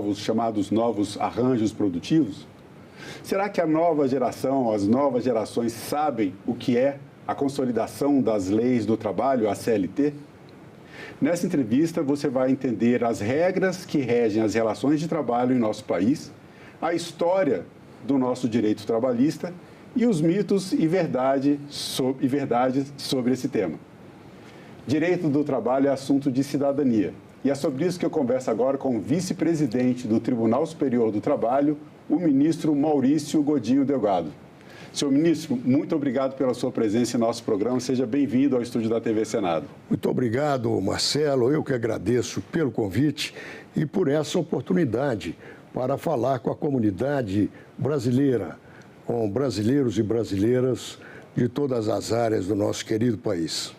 os chamados novos arranjos produtivos? Será que a nova geração, as novas gerações sabem o que é a consolidação das leis do trabalho, a CLT? Nessa entrevista, você vai entender as regras que regem as relações de trabalho em nosso país, a história do nosso direito trabalhista e os mitos e verdades sobre esse tema. Direito do trabalho é assunto de cidadania. E é sobre isso que eu converso agora com o vice-presidente do Tribunal Superior do Trabalho, o ministro Maurício Godinho Delgado. Senhor ministro, muito obrigado pela sua presença em nosso programa. Seja bem-vindo ao estúdio da TV Senado. Muito obrigado, Marcelo. Eu que agradeço pelo convite e por essa oportunidade para falar com a comunidade brasileira, com brasileiros e brasileiras de todas as áreas do nosso querido país.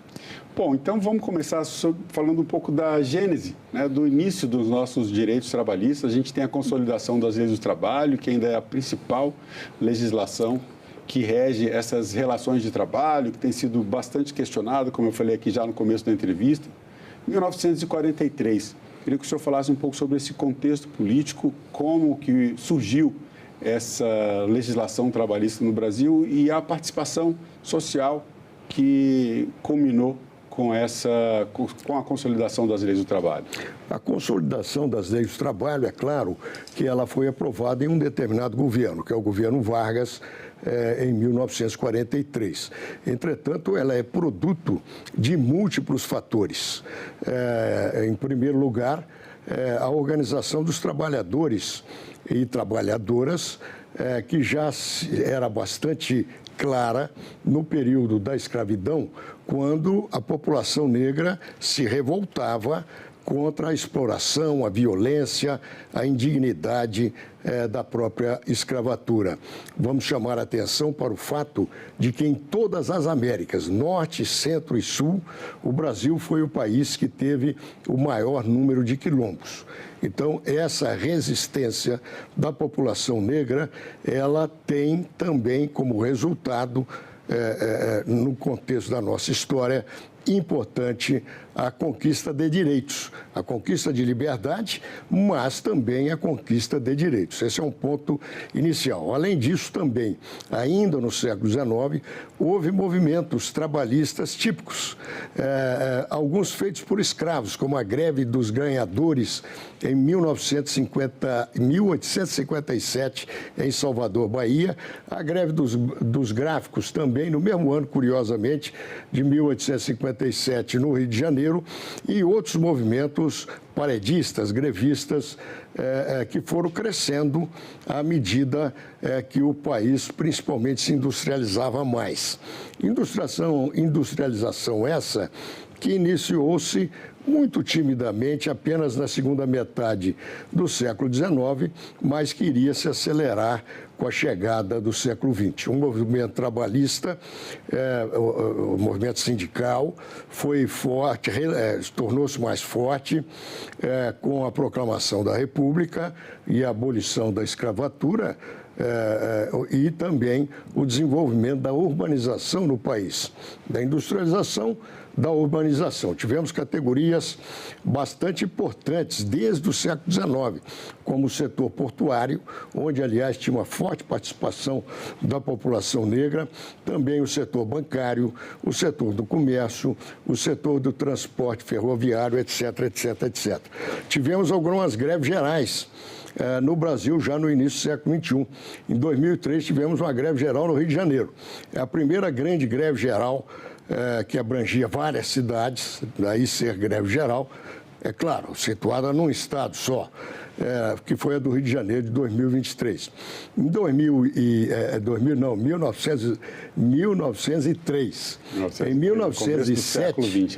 Bom, então vamos começar falando um pouco da gênese, né, do início dos nossos direitos trabalhistas. A gente tem a consolidação das leis do trabalho, que ainda é a principal legislação que rege essas relações de trabalho, que tem sido bastante questionado, como eu falei aqui já no começo da entrevista. Em 1943, queria que o senhor falasse um pouco sobre esse contexto político, como que surgiu essa legislação trabalhista no Brasil e a participação social que culminou com a consolidação das leis do trabalho. A consolidação das leis do trabalho, é claro que ela foi aprovada em um determinado governo, que é o governo Vargas, em 1943. Entretanto, ela é produto de múltiplos fatores. Em primeiro lugar, a organização dos trabalhadores e trabalhadoras, que já era bastante clara no período da escravidão, quando a população negra se revoltava contra a exploração, a violência, a indignidade da própria escravatura. Vamos chamar a atenção para o fato de que em todas as Américas, Norte, Centro e Sul, o Brasil foi o país que teve o maior número de quilombos. Então, essa resistência da população negra, ela tem também como resultado, no contexto da nossa história, importante a conquista de direitos, a conquista de liberdade, mas também a conquista de direitos. Esse é um ponto inicial. Além disso, também, ainda no século XIX, houve movimentos trabalhistas típicos, alguns feitos por escravos, como a greve dos ganhadores em 1857, em Salvador, Bahia, a greve dos gráficos também, no mesmo ano, curiosamente, de 1857, no Rio de Janeiro, e outros movimentos paredistas, grevistas, que foram crescendo à medida que o país principalmente se industrializava mais. Industrialização essa que iniciou-se muito timidamente apenas na segunda metade do século XIX, mas que iria se acelerar com a chegada do século XX. O movimento trabalhista, o movimento sindical, foi forte, tornou-se mais forte com a proclamação da República e a abolição da escravatura, e também o desenvolvimento da urbanização no país, da industrialização, da urbanização. Tivemos categorias bastante importantes desde o século XIX, como o setor portuário, onde, aliás, tinha uma forte participação da população negra, também o setor bancário, o setor do comércio, o setor do transporte ferroviário, etc., etc., etc. Tivemos algumas greves gerais no Brasil já no início do século XXI. Em 2003, tivemos uma greve geral no Rio de Janeiro. É a primeira grande greve geral que abrangia várias cidades, daí ser greve geral, é claro, situada num estado só, que foi a do Rio de Janeiro de 2023. Em 1903. Em 1907,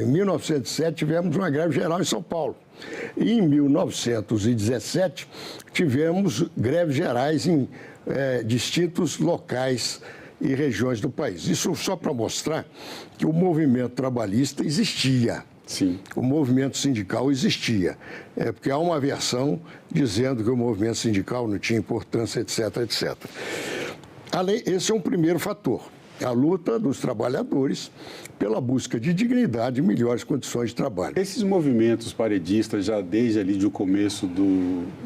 em 1907 tivemos uma greve geral em São Paulo. E em 1917 tivemos greves gerais em distintos locais e regiões do país. Isso só para mostrar que o movimento trabalhista existia. Sim. O movimento sindical existia. Porque há uma versão dizendo que o movimento sindical não tinha importância, etc., etc. Esse é um primeiro fator. a luta dos trabalhadores pela busca de dignidade e melhores condições de trabalho. Esses movimentos paredistas, já desde ali do começo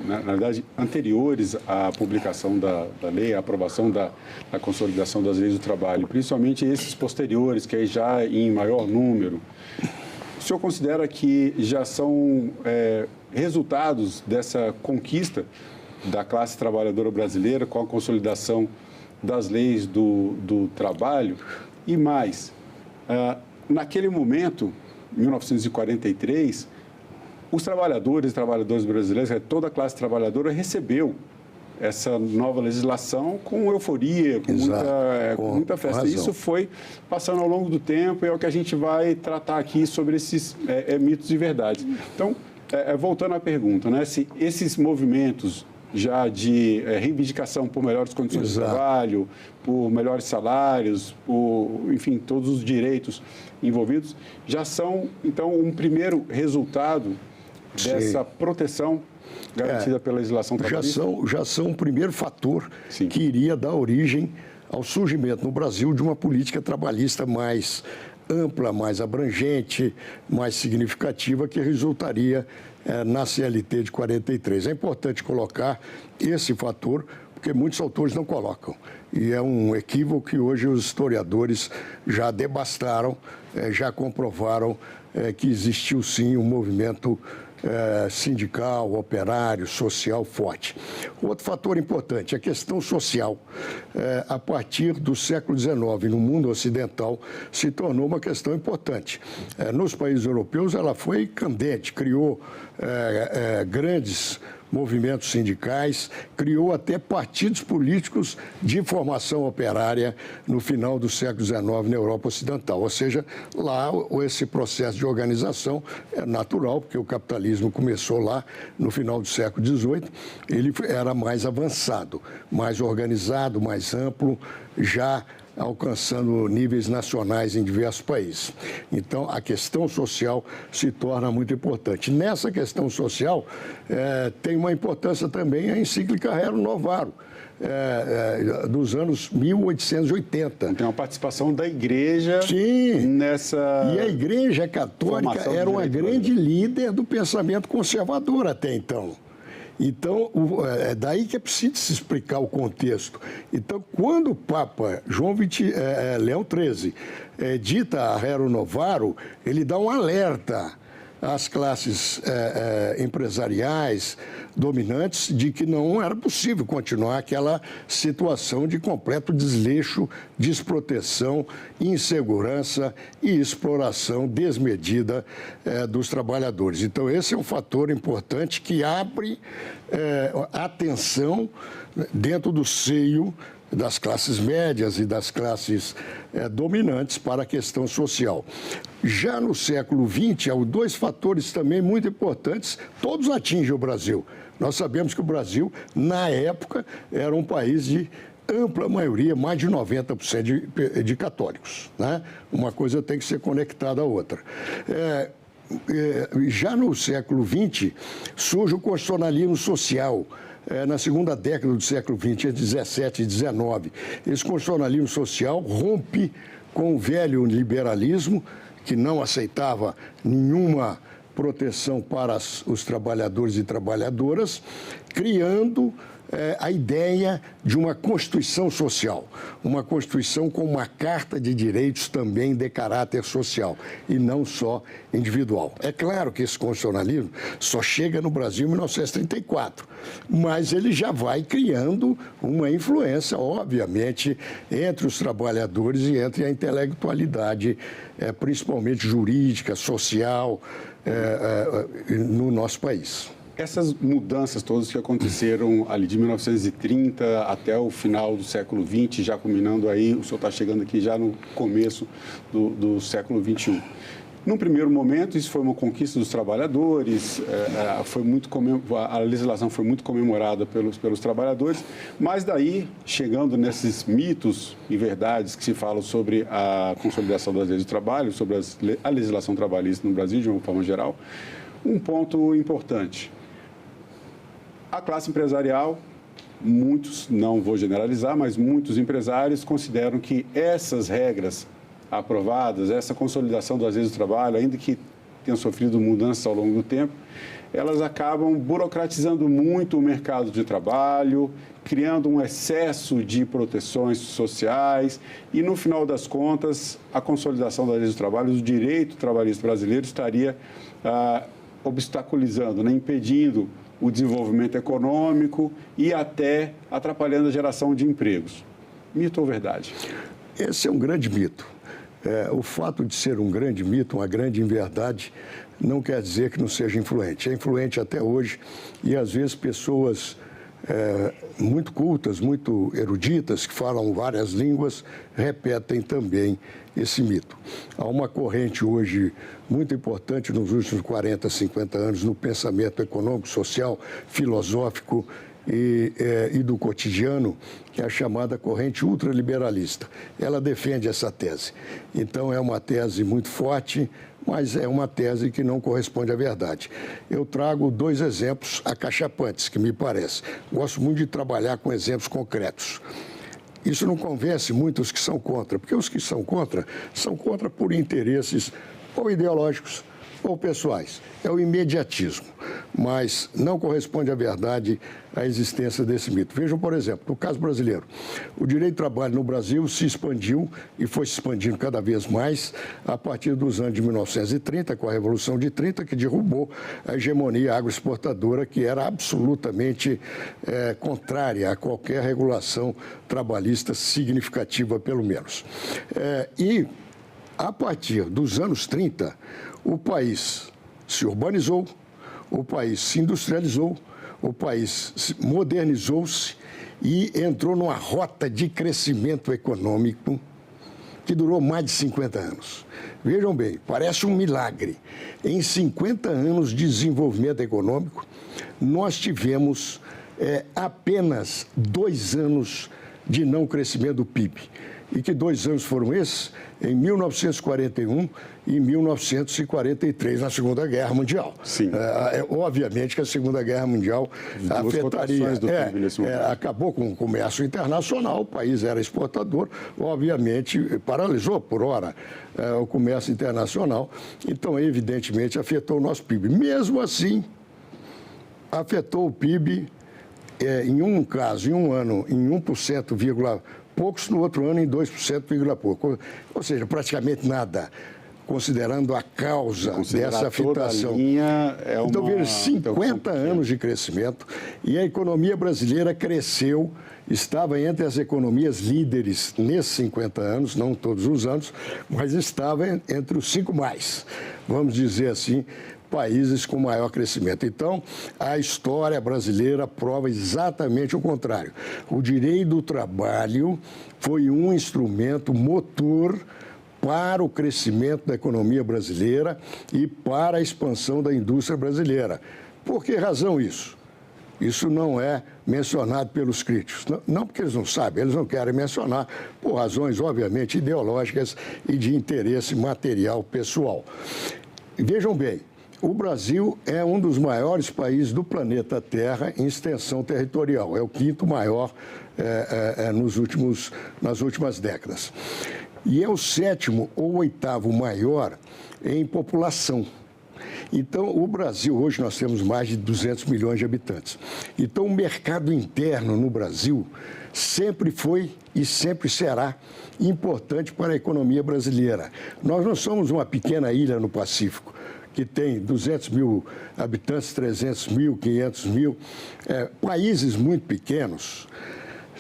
na verdade, anteriores à publicação da lei, à aprovação da consolidação das leis do trabalho, principalmente esses posteriores, que aí já em maior número, o senhor considera que já são resultados dessa conquista da classe trabalhadora brasileira com a consolidação das leis do trabalho? E mais, naquele momento, 1943, os trabalhadores e trabalhadoras brasileiros, toda a classe trabalhadora recebeu essa nova legislação com euforia, com muita festa. Isso foi passando ao longo do tempo e é o que a gente vai tratar aqui sobre esses mitos e verdades. Então, voltando à pergunta, né, se esses movimentos já de reivindicação por melhores condições de trabalho, por melhores salários, por, enfim, todos os direitos envolvidos, já são, então, um primeiro resultado dessa proteção garantida pela legislação trabalhista? Já são um primeiro fator que iria dar origem ao surgimento no Brasil de uma política trabalhista mais ampla, mais abrangente, mais significativa, que resultaria na CLT de 43. É importante colocar esse fator, porque muitos autores não colocam. E é um equívoco que hoje os historiadores já debastaram, já comprovaram que existiu sim um movimento sindical, operário, social forte. Outro fator importante, a questão social. A partir do século XIX, no mundo ocidental, se tornou uma questão importante. Nos países europeus, ela foi candente, criou grandes movimentos sindicais, criou até partidos políticos de formação operária no final do século XIX na Europa Ocidental. Ou seja, lá esse processo de organização é natural, porque o capitalismo começou lá no final do século XVIII, ele era mais avançado, mais organizado, mais amplo, já alcançando níveis nacionais em diversos países. Então, a questão social se torna muito importante. Nessa questão social, tem uma importância também a encíclica Rerum Novarum, dos anos 1880. Tem uma participação da Igreja nessa... E a Igreja Católica era uma grande líder do pensamento conservador até então. Então, é daí que é preciso se explicar o contexto. Então, quando o Papa Leão XIII dita a Rerum Novarum, ele dá um alerta às classes empresariais dominantes de que não era possível continuar aquela situação de completo desleixo, desproteção, insegurança e exploração desmedida dos trabalhadores. Então, esse é um fator importante que abre atenção dentro do seio das classes médias e das classes dominantes para a questão social. Já no século XX, há dois fatores também muito importantes, todos atingem o Brasil. Nós sabemos que o Brasil, na época, era um país de ampla maioria, mais de 90% de católicos, né? Uma coisa tem que ser conectada à outra. Já no século XX, surge o constitucionalismo social. Na segunda década do século XX, entre 17 e 19, esse constitucionalismo social rompe com o velho liberalismo, que não aceitava nenhuma proteção para os trabalhadores e trabalhadoras, criando a ideia de uma Constituição social, uma Constituição com uma carta de direitos também de caráter social e não só individual. É claro que esse constitucionalismo só chega no Brasil em 1934, mas ele já vai criando uma influência, obviamente, entre os trabalhadores e entre a intelectualidade, principalmente jurídica, social, no nosso país. Essas mudanças todas que aconteceram ali de 1930 até o final do século XX, já culminando aí, o senhor está chegando aqui já no começo do século XXI. Num primeiro momento, isso foi uma conquista dos trabalhadores, a legislação foi muito comemorada pelos trabalhadores, mas daí, chegando nesses mitos e verdades que se falam sobre a consolidação das leis do trabalho, sobre a legislação trabalhista no Brasil, de uma forma geral, um ponto importante. A classe empresarial muitos, não vou generalizar, mas muitos empresários consideram que essas regras aprovadas, essa consolidação das leis do trabalho, ainda que tenham sofrido mudanças ao longo do tempo, elas acabam burocratizando muito o mercado de trabalho, criando um excesso de proteções sociais e, no final das contas, a consolidação das leis do trabalho, o direito trabalhista brasileiro estaria obstaculizando, né, impedindo o desenvolvimento econômico e até atrapalhando a geração de empregos. Mito ou verdade? Esse é um grande mito. O fato de ser um grande mito, uma grande inverdade, não quer dizer que não seja influente. É influente até hoje e, às vezes, pessoas muito cultas, muito eruditas, que falam várias línguas, repetem também esse mito. Há uma corrente hoje muito importante nos últimos 40, 50 anos no pensamento econômico, social, filosófico e do cotidiano, que é a chamada corrente ultraliberalista. Ela defende essa tese. Então, é uma tese muito forte, mas é uma tese que não corresponde à verdade. Eu trago 2 exemplos acachapantes, que me parece. Gosto muito de trabalhar com exemplos concretos. Isso não convence muito os que são contra, porque os que são contra por interesses ou ideológicos ou pessoais. É o imediatismo, mas não corresponde à verdade a existência desse mito. Vejam, por exemplo, no caso brasileiro, o direito de trabalho no Brasil se expandiu e foi se expandindo cada vez mais a partir dos anos de 1930, com a Revolução de 30, que derrubou a hegemonia agroexportadora, que era absolutamente contrária a qualquer regulação trabalhista significativa, pelo menos. E, a partir dos anos 30, o país se urbanizou, o país se industrializou, o país modernizou-se e entrou numa rota de crescimento econômico que durou mais de 50 anos. Vejam bem, parece um milagre. Em 50 anos de desenvolvimento econômico, nós tivemos apenas 2 anos de não crescimento do PIB. E que 2 anos foram esses? Em 1941 e 1943, na Segunda Guerra Mundial. Sim. Obviamente que a Segunda Guerra Mundial afetaria. Acabou com o comércio internacional, o país era exportador, obviamente paralisou por hora o comércio internacional, então evidentemente afetou o nosso PIB. Mesmo assim, afetou o PIB em um caso, em um ano, em 1%, poucos, no outro ano em 2%, pouco. Ou seja, praticamente nada, considerando a causa dessa afetação. Então, veja, 50 anos de crescimento e a economia brasileira cresceu, estava entre as economias líderes nesses 50 anos, não todos os anos, mas estava entre os 5 mais, vamos dizer assim, países com maior crescimento. Então, a história brasileira prova exatamente o contrário. O direito do trabalho foi um instrumento motor para o crescimento da economia brasileira e para a expansão da indústria brasileira. Por que razão isso? Isso não é mencionado pelos críticos. Não porque eles não sabem, eles não querem mencionar, por razões, obviamente, ideológicas e de interesse material pessoal. Vejam bem, o Brasil é um dos maiores países do planeta Terra em extensão territorial. É o 5º maior nas últimas décadas. E é o 7º ou 8º maior em população. Então, o Brasil, hoje nós temos mais de 200 milhões de habitantes. Então, o mercado interno no Brasil sempre foi e sempre será importante para a economia brasileira. Nós não somos uma pequena ilha no Pacífico, que tem 200 mil habitantes, 300 mil, 500 mil. Países muito pequenos,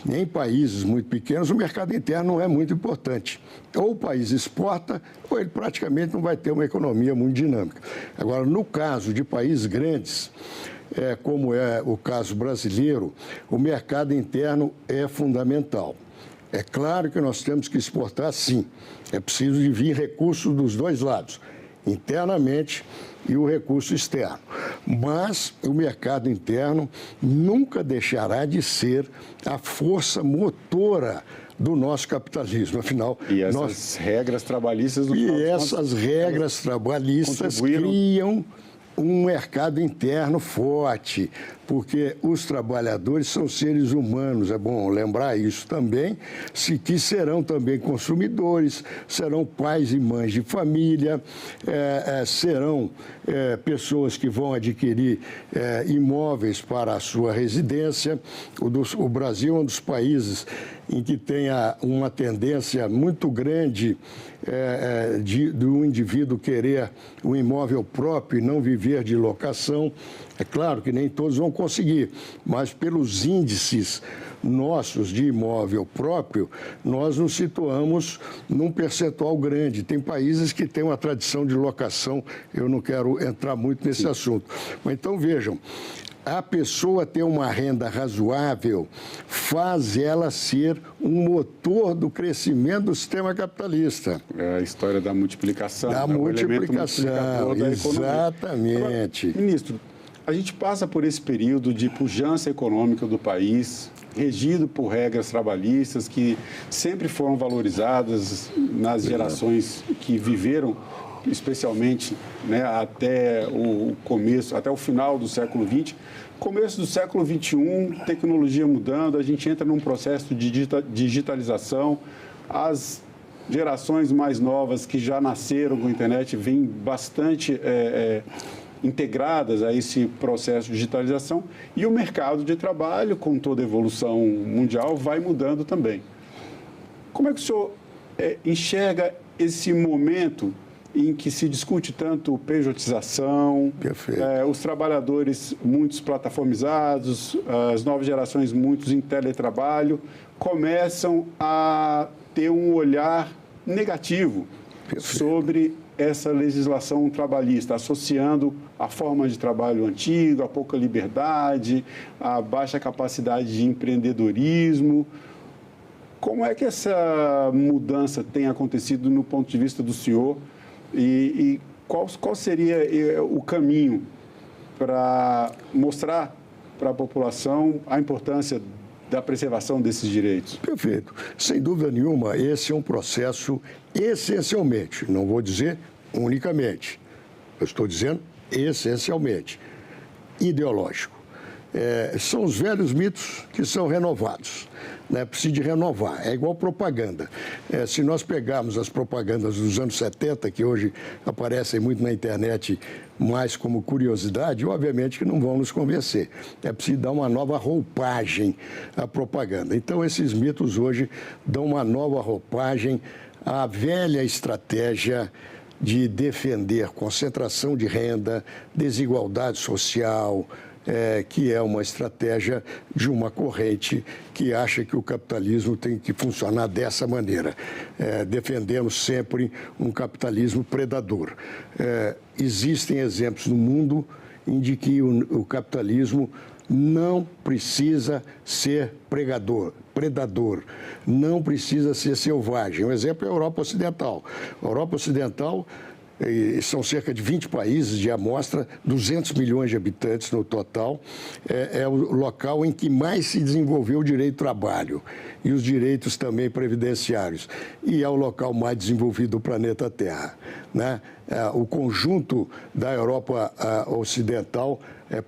em países muito pequenos, o mercado interno não é muito importante. Ou o país exporta, ou ele praticamente não vai ter uma economia muito dinâmica. Agora, no caso de países grandes, como é o caso brasileiro, o mercado interno é fundamental. É claro que nós temos que exportar, sim. É preciso de vir recursos dos 2 lados, internamente e o recurso externo. Mas o mercado interno nunca deixará de ser a força motora do nosso capitalismo. Afinal, e essas regras trabalhistas... essas regras trabalhistas criam um mercado interno forte, porque os trabalhadores são seres humanos, é bom lembrar isso também, que serão também consumidores, serão pais e mães de família, serão pessoas que vão adquirir imóveis para a sua residência. O Brasil é um dos países em que tem uma tendência muito grande do indivíduo querer um imóvel próprio e não viver de locação. É claro que nem todos vão conseguir, mas pelos índices nossos de imóvel próprio, nós nos situamos num percentual grande. Tem países que têm uma tradição de locação, eu não quero entrar muito nesse assunto. Mas então, vejam, a pessoa ter uma renda razoável faz ela ser um motor do crescimento do sistema capitalista. É a história da multiplicação. Da multiplicação, da exatamente. Agora, ministro, a gente passa por esse período de pujança econômica do país, regido por regras trabalhistas que sempre foram valorizadas nas gerações que viveram, especialmente, né, até o começo, até o final do século XX. Começo do século XXI, tecnologia mudando, a gente entra num processo de digitalização. As gerações mais novas que já nasceram com a internet vêm bastante integradas a esse processo de digitalização, e o mercado de trabalho, com toda a evolução mundial, vai mudando também. Como é que o senhor enxerga esse momento em que se discute tanto pejotização, os trabalhadores muitos plataformizados, as novas gerações muitos em teletrabalho, começam a ter um olhar negativo sobre essa legislação trabalhista, associando a forma de trabalho antiga, a pouca liberdade, a baixa capacidade de empreendedorismo. Como é que essa mudança tem acontecido no ponto de vista do senhor e qual seria o caminho para mostrar para a população a importância da preservação desses direitos? Perfeito. Sem dúvida nenhuma, esse é um processo essencialmente, não vou dizer unicamente, eu estou dizendo essencialmente, ideológico. São os velhos mitos que são renovados. Precisa de renovar, é igual propaganda. Se nós pegarmos as propagandas dos anos 70, que hoje aparecem muito na internet, mais como curiosidade, obviamente que não vão nos convencer. É preciso dar uma nova roupagem à propaganda. Então, esses mitos hoje dão uma nova roupagem à velha estratégia de defender concentração de renda, desigualdade social, que é uma estratégia de uma corrente que acha que o capitalismo tem que funcionar dessa maneira. Defendemos sempre um capitalismo predador. Existem exemplos no mundo em que o capitalismo não precisa ser predador, não precisa ser selvagem. Um exemplo é a Europa Ocidental. A Europa Ocidental são cerca de 20 países de amostra, 200 milhões de habitantes no total. É o local em que mais se desenvolveu o direito do trabalho e os direitos também previdenciários. E é o local mais desenvolvido do planeta Terra, né? O conjunto da Europa Ocidental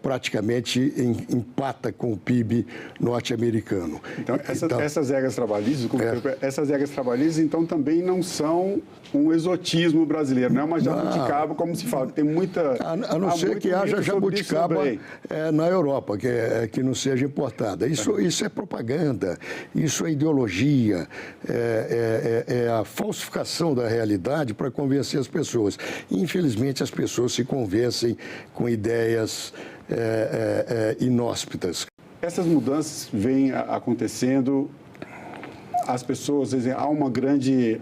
praticamente empata com o PIB norte-americano. Então, essas regras trabalhistas, então, também não são um exotismo brasileiro, não é uma jabuticaba, como se fala, que tem muita... A não ser que haja jabuticaba na Europa, que não seja importada. Isso é propaganda, isso é ideologia, é a falsificação da realidade para convencer as pessoas. Infelizmente, as pessoas se convencem com ideias inóspitas. Essas mudanças vêm acontecendo, as pessoas, há uma grande,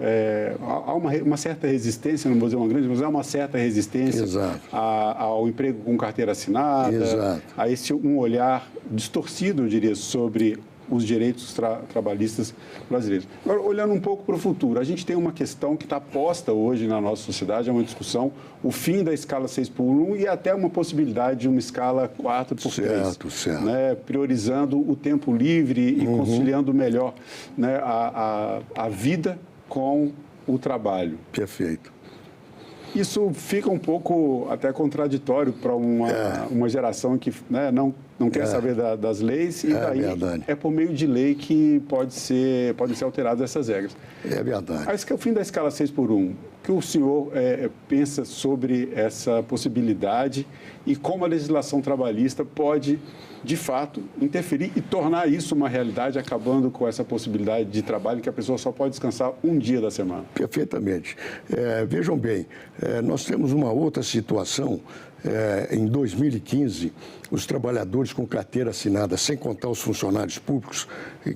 há uma certa resistência, não vou dizer uma grande, mas há uma certa resistência ao emprego com carteira assinada, a esse um olhar distorcido, eu diria, sobre os direitos trabalhistas brasileiros. Agora, olhando um pouco para o futuro, a gente tem uma questão que está posta hoje na nossa sociedade, é uma discussão, o fim da escala 6x1 e até uma possibilidade de uma escala 4x3, né, priorizando o tempo livre e conciliando melhor, né, a vida com o trabalho. Perfeito. Isso fica um pouco até contraditório para uma geração que, né, não quer saber das leis, e daí é por meio de lei que podem ser alteradas essas regras. É verdade. O fim da escala 6x1, o que o senhor pensa sobre essa possibilidade e como a legislação trabalhista pode, de fato, interferir e tornar isso uma realidade, acabando com essa possibilidade de trabalho que a pessoa só pode descansar um dia da semana? Perfeitamente. Vejam bem, nós temos uma outra situação. Em 2015, os trabalhadores com carteira assinada, sem contar os funcionários públicos,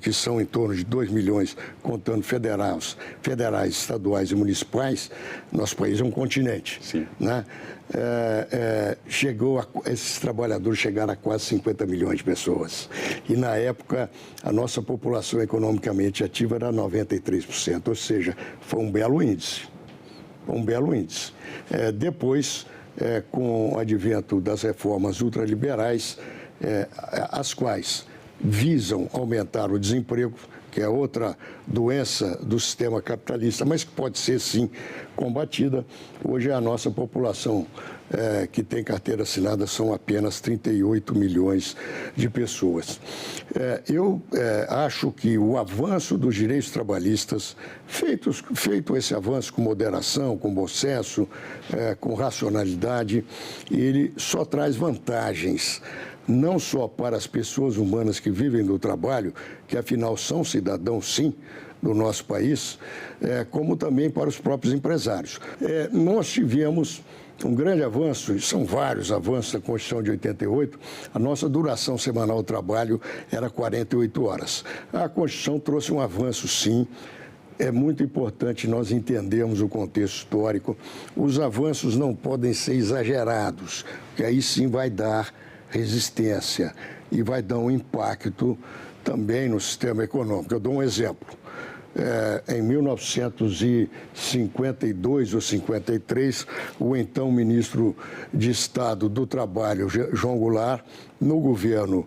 que são em torno de 2 milhões, contando federais, estaduais e municipais, nosso país é um continente. Sim. Né? Esses trabalhadores chegaram a quase 50 milhões de pessoas. E, na época, a nossa população economicamente ativa era 93%, ou seja, foi um belo índice. Depois, com o advento das reformas ultraliberais, as quais visam aumentar o desemprego, que é outra doença do sistema capitalista, mas que pode ser, sim, combatida. Hoje, a nossa população que tem carteira assinada são apenas 38 milhões de pessoas. Eu acho que o avanço dos direitos trabalhistas, feito esse avanço com moderação, com bom senso, com racionalidade, ele só traz vantagens, não só para as pessoas humanas que vivem do trabalho, que afinal são cidadãos, sim, do nosso país, como também para os próprios empresários. Nós tivemos um grande avanço, e são vários avanços da Constituição de 88, a nossa duração semanal do trabalho era 48 horas. A Constituição trouxe um avanço, sim. É muito importante nós entendermos o contexto histórico. Os avanços não podem ser exagerados, porque aí sim vai dar resistência e vai dar um impacto também no sistema econômico. Eu dou um exemplo. Em 1952 ou 53, o então ministro de Estado do Trabalho, João Goulart, no governo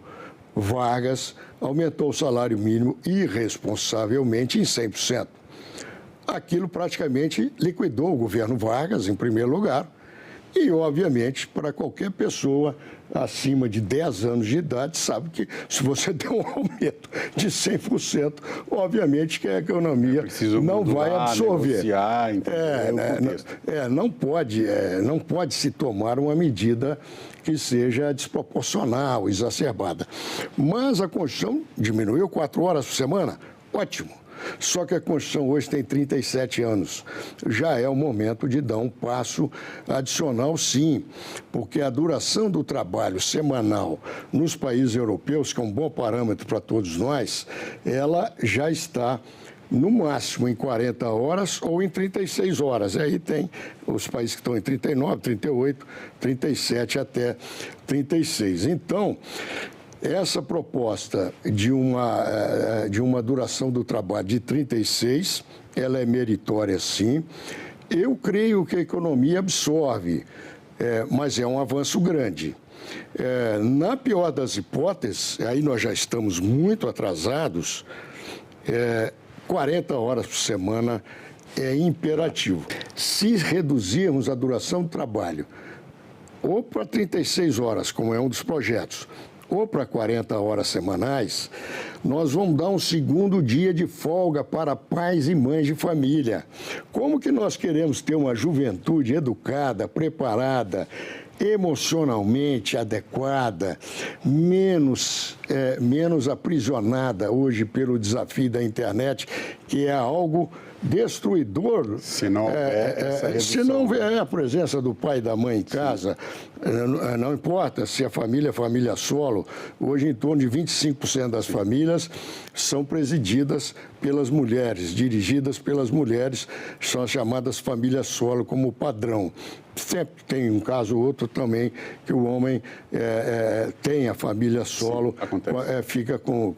Vargas, aumentou o salário mínimo irresponsavelmente em 100%. Aquilo praticamente liquidou o governo Vargas, em primeiro lugar, e, obviamente, para qualquer pessoa acima de 10 anos de idade, sabe que se você der um aumento de 100%, obviamente que a economia não vai absorver. Não pode se tomar uma medida que seja desproporcional, exacerbada. Mas a Constituição diminuiu 4 horas por semana, ótimo. Só que a Constituição hoje tem 37 anos. Já é o momento de dar um passo adicional, sim, porque a duração do trabalho semanal nos países europeus, que é um bom parâmetro para todos nós, ela já está no máximo em 40 horas ou em 36 horas. E aí tem os países que estão em 39, 38, 37 até 36. Então, essa proposta de uma duração do trabalho de 36, ela é meritória, sim. Eu creio que a economia absorve, mas é um avanço grande. Na pior das hipóteses, aí nós já estamos muito atrasados, 40 horas por semana é imperativo. Se reduzirmos a duração do trabalho, ou para 36 horas, como é um dos projetos, ou para 40 horas semanais, nós vamos dar um segundo dia de folga para pais e mães de família. Como que nós queremos ter uma juventude educada, preparada, emocionalmente adequada, menos aprisionada hoje pelo desafio da internet, que é algo destruidor. Se não houver a presença do pai e da mãe em casa, não importa se a família é família solo, hoje em torno de 25% das famílias são presididas pelas mulheres, dirigidas pelas mulheres, são as chamadas famílias solo como padrão. Sempre tem um caso ou outro também que o homem tem a família solo, fica com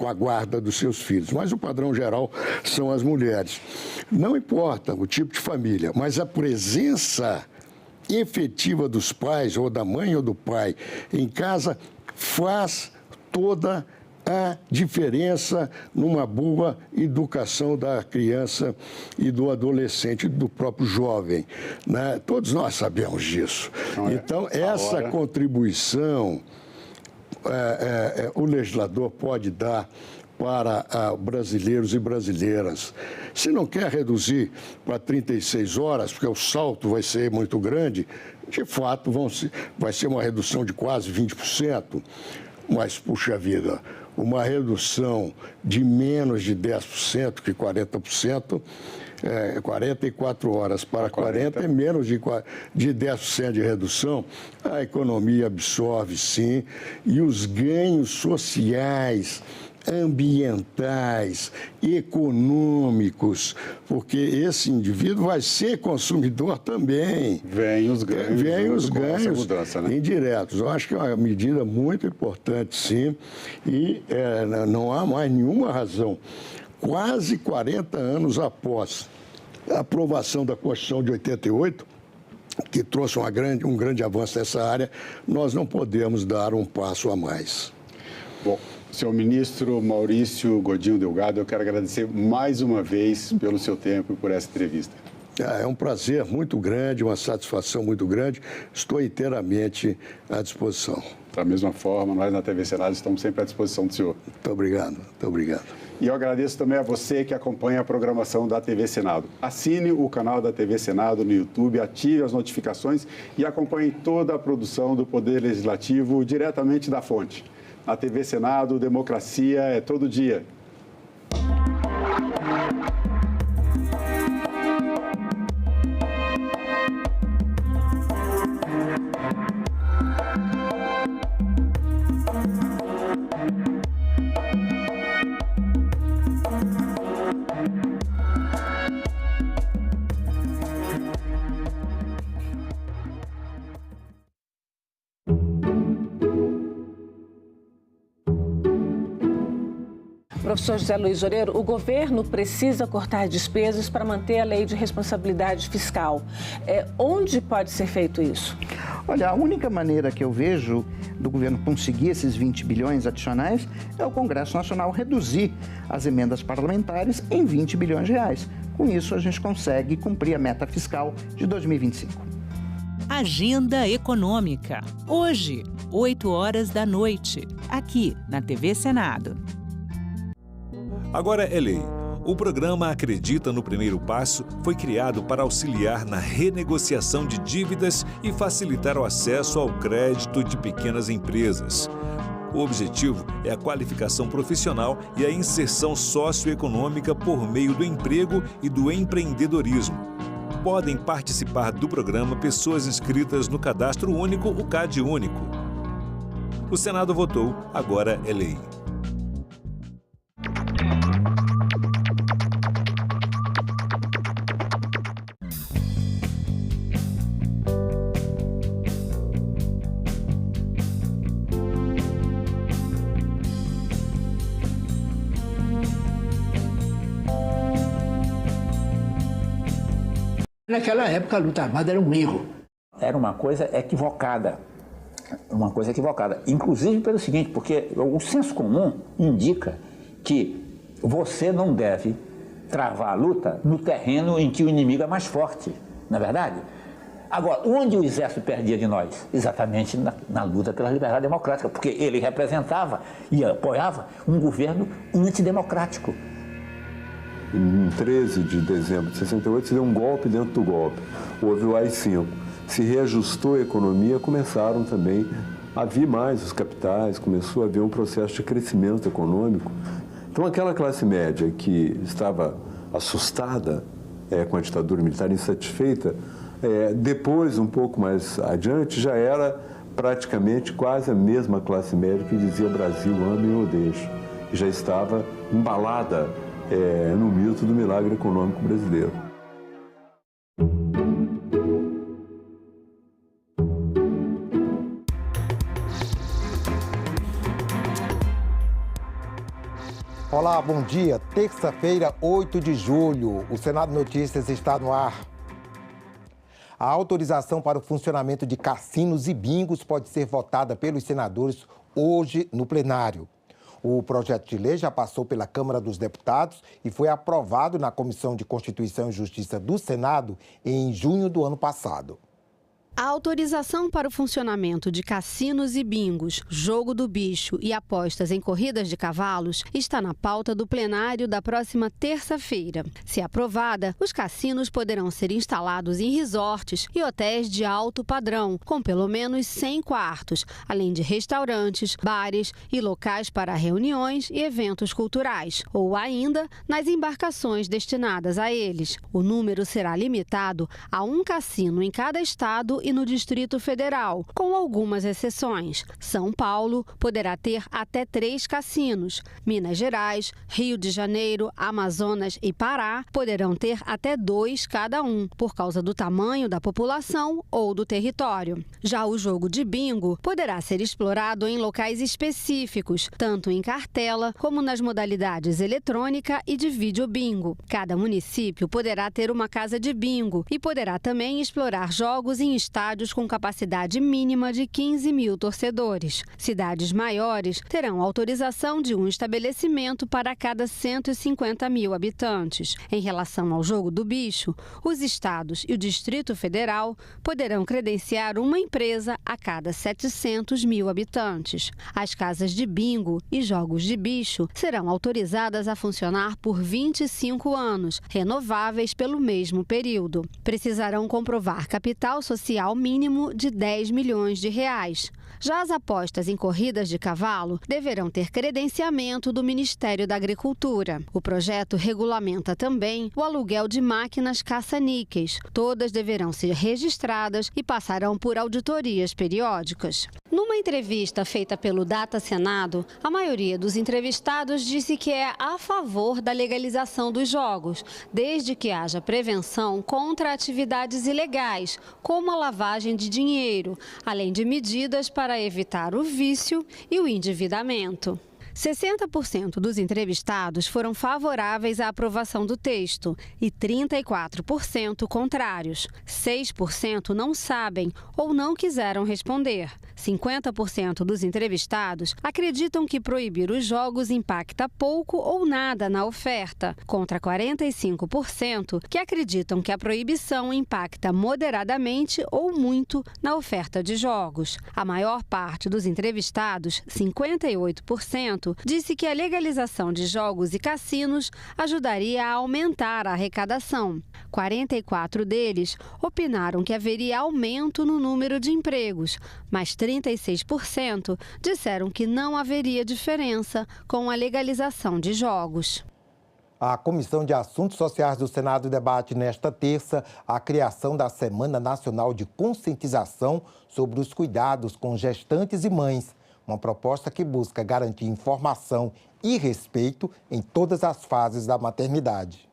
a guarda dos seus filhos. Mas o padrão geral são as mulheres. Não importa o tipo de família, mas a presença efetiva dos pais, ou da mãe ou do pai, em casa, faz toda há diferença numa boa educação da criança e do adolescente, do próprio jovem, né? Todos nós sabemos disso. Então, essa contribuição o legislador pode dar para brasileiros e brasileiras. Se não quer reduzir para 36 horas, porque o salto vai ser muito grande, de fato vai ser uma redução de quase 20%, mas, puxa vida, uma redução de menos de 10%, que 40%, 44 horas para 40 é menos de 10% de redução, a economia absorve sim, e os ganhos sociais, ambientais, econômicos, porque esse indivíduo vai ser consumidor também. Vem os ganhos. Vem os ganhos mudança, né? indiretos. Eu acho que é uma medida muito importante, sim, e não há mais nenhuma razão. Quase 40 anos após a aprovação da Constituição de 88, que trouxe um grande avanço nessa área, nós não podemos dar um passo a mais. Bom, senhor ministro Maurício Godinho Delgado, eu quero agradecer mais uma vez pelo seu tempo e por essa entrevista. É um prazer muito grande, uma satisfação muito grande. Estou inteiramente à disposição. Da mesma forma, nós na TV Senado estamos sempre à disposição do senhor. Muito obrigado, muito obrigado. E eu agradeço também a você que acompanha a programação da TV Senado. Assine o canal da TV Senado no YouTube, ative as notificações e acompanhe toda a produção do Poder Legislativo diretamente da fonte. Na TV Senado, democracia é todo dia. Professor José Luiz Loureiro, o governo precisa cortar despesas para manter a lei de responsabilidade fiscal. Onde pode ser feito isso? Olha, a única maneira que eu vejo do governo conseguir esses 20 bilhões adicionais é o Congresso Nacional reduzir as emendas parlamentares em 20 bilhões de reais. Com isso, a gente consegue cumprir a meta fiscal de 2025. Agenda Econômica. Hoje, 8 horas da noite, aqui na TV Senado. Agora é lei. O programa Acredita no Primeiro Passo foi criado para auxiliar na renegociação de dívidas e facilitar o acesso ao crédito de pequenas empresas. O objetivo é a qualificação profissional e a inserção socioeconômica por meio do emprego e do empreendedorismo. Podem participar do programa pessoas inscritas no Cadastro Único, o CAD Único. O Senado votou, agora é lei. Naquela época, a luta armada era um erro. Era uma coisa equivocada. Inclusive pelo seguinte, porque o senso comum indica que você não deve travar a luta no terreno em que o inimigo é mais forte, não é verdade? Agora, onde o exército perdia de nós? Exatamente na luta pela liberdade democrática, porque ele representava e apoiava um governo antidemocrático. Em 13 de dezembro de 68, se deu um golpe dentro do golpe. Houve o AI-5. Se reajustou a economia, começaram também a vir mais os capitais, começou a haver um processo de crescimento econômico. Então, aquela classe média que estava assustada com a ditadura militar, insatisfeita, depois, um pouco mais adiante, já era praticamente quase a mesma classe média que dizia Brasil, ame ou deixe. E já estava embalada no mito do milagre econômico brasileiro. Olá, bom dia. Terça-feira, 8 de julho. O Senado Notícias está no ar. A autorização para o funcionamento de cassinos e bingos pode ser votada pelos senadores hoje no plenário. O projeto de lei já passou pela Câmara dos Deputados e foi aprovado na Comissão de Constituição e Justiça do Senado em junho do ano passado. A autorização para o funcionamento de cassinos e bingos, jogo do bicho e apostas em corridas de cavalos está na pauta do plenário da próxima terça-feira. Se aprovada, os cassinos poderão ser instalados em resorts e hotéis de alto padrão, com pelo menos 100 quartos, além de restaurantes, bares e locais para reuniões e eventos culturais, ou ainda nas embarcações destinadas a eles. O número será limitado a um cassino em cada estado e no Distrito Federal, com algumas exceções. São Paulo poderá ter até 3 cassinos. Minas Gerais, Rio de Janeiro, Amazonas e Pará poderão ter até 2 cada um, por causa do tamanho da população ou do território. Já o jogo de bingo poderá ser explorado em locais específicos, tanto em cartela como nas modalidades eletrônica e de videobingo. Cada município poderá ter uma casa de bingo e poderá também explorar jogos em estádios com capacidade mínima de 15 mil torcedores. Cidades maiores terão autorização de um estabelecimento para cada 150 mil habitantes. Em relação ao jogo do bicho, os estados e o Distrito Federal poderão credenciar uma empresa a cada 700 mil habitantes. As casas de bingo e jogos de bicho serão autorizadas a funcionar por 25 anos, renováveis pelo mesmo período. Precisarão comprovar capital social mínimo de 10 milhões de reais. Já as apostas em corridas de cavalo deverão ter credenciamento do Ministério da Agricultura. O projeto regulamenta também o aluguel de máquinas caça-níqueis. Todas deverão ser registradas e passarão por auditorias periódicas. Numa entrevista feita pelo Data Senado, a maioria dos entrevistados disse que é a favor da legalização dos jogos, desde que haja prevenção contra atividades ilegais, como a lavagem de dinheiro, além de medidas para evitar o vício e o endividamento. 60% dos entrevistados foram favoráveis à aprovação do texto e 34% contrários. 6% não sabem ou não quiseram responder. 50% dos entrevistados acreditam que proibir os jogos impacta pouco ou nada na oferta, contra 45% que acreditam que a proibição impacta moderadamente ou muito na oferta de jogos. A maior parte dos entrevistados, 58%, disse que a legalização de jogos e cassinos ajudaria a aumentar a arrecadação. 44 deles opinaram que haveria aumento no número de empregos, mas 36% disseram que não haveria diferença com a legalização de jogos. A Comissão de Assuntos Sociais do Senado debate nesta terça a criação da Semana Nacional de Conscientização sobre os cuidados com gestantes e mães. Uma proposta que busca garantir informação e respeito em todas as fases da maternidade.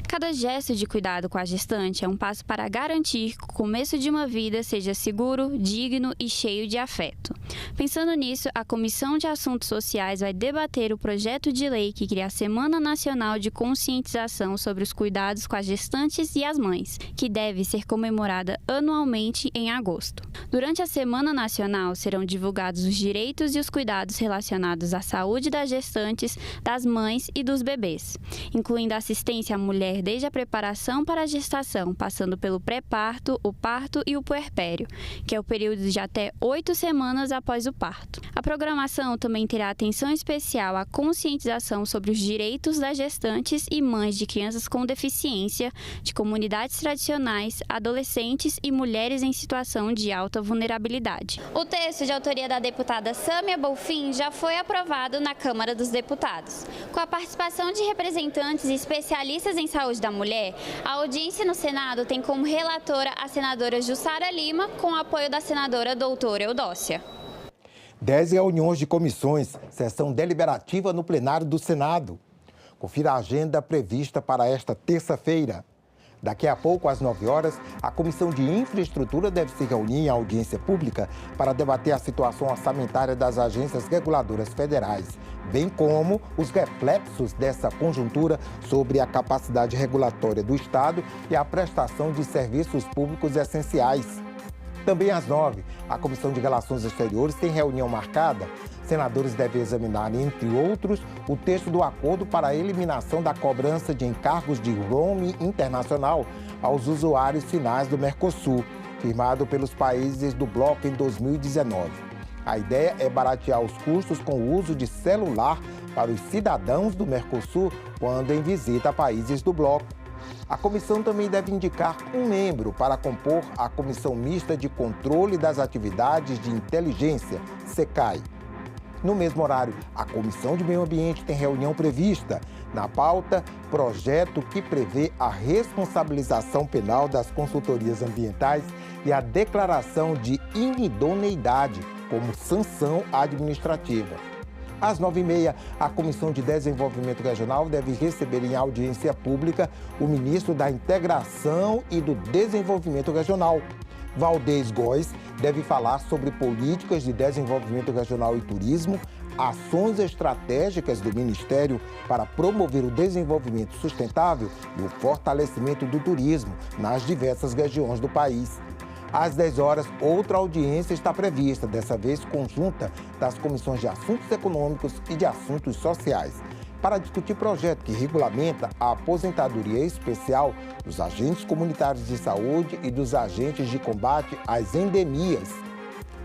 Cada gesto de cuidado com a gestante é um passo para garantir que o começo de uma vida seja seguro, digno e cheio de afeto. Pensando nisso, a Comissão de Assuntos Sociais vai debater o projeto de lei que cria a Semana Nacional de Conscientização sobre os Cuidados com as Gestantes e as Mães, que deve ser comemorada anualmente em agosto. Durante a Semana Nacional serão divulgados os direitos e os cuidados relacionados à saúde das gestantes, das mães e dos bebês, incluindo assistência à mulher desde a preparação para a gestação, passando pelo pré-parto, o parto e o puerpério, que é o período de até 8 semanas após o parto. A programação também terá atenção especial à conscientização sobre os direitos das gestantes e mães de crianças com deficiência, de comunidades tradicionais, adolescentes e mulheres em situação de alta vulnerabilidade. O texto de autoria da deputada Sâmia Bonfim já foi aprovado na Câmara dos Deputados. Com a participação de representantes e especialistas em saúde da mulher, a audiência no Senado tem como relatora a senadora Jussara Lima, com apoio da senadora doutora Eudócia. 10 reuniões de comissões, sessão deliberativa no plenário do Senado. Confira a agenda prevista para esta terça-feira. Daqui a pouco, às 9 horas, a Comissão de Infraestrutura deve se reunir em audiência pública para debater a situação orçamentária das agências reguladoras federais, bem como os reflexos dessa conjuntura sobre a capacidade regulatória do Estado e a prestação de serviços públicos essenciais. Também às 9, a Comissão de Relações Exteriores tem reunião marcada. Senadores devem examinar, entre outros, o texto do acordo para a eliminação da cobrança de encargos de roaming internacional aos usuários finais do Mercosul, firmado pelos países do bloco em 2019. A ideia é baratear os custos com o uso de celular para os cidadãos do Mercosul quando em visita a países do bloco. A comissão também deve indicar um membro para compor a Comissão Mista de Controle das Atividades de Inteligência, SECAI. No mesmo horário, a Comissão de Meio Ambiente tem reunião prevista. Na pauta, projeto que prevê a responsabilização penal das consultorias ambientais e a declaração de inidoneidade como sanção administrativa. Às 9h30, a Comissão de Desenvolvimento Regional deve receber em audiência pública o ministro da Integração e do Desenvolvimento Regional. Valdez Góes deve falar sobre políticas de desenvolvimento regional e turismo, ações estratégicas do Ministério para promover o desenvolvimento sustentável e o fortalecimento do turismo nas diversas regiões do país. Às 10 horas, outra audiência está prevista, dessa vez conjunta das Comissões de Assuntos Econômicos e de Assuntos Sociais, para discutir projeto que regulamenta a aposentadoria especial dos agentes comunitários de saúde e dos agentes de combate às endemias.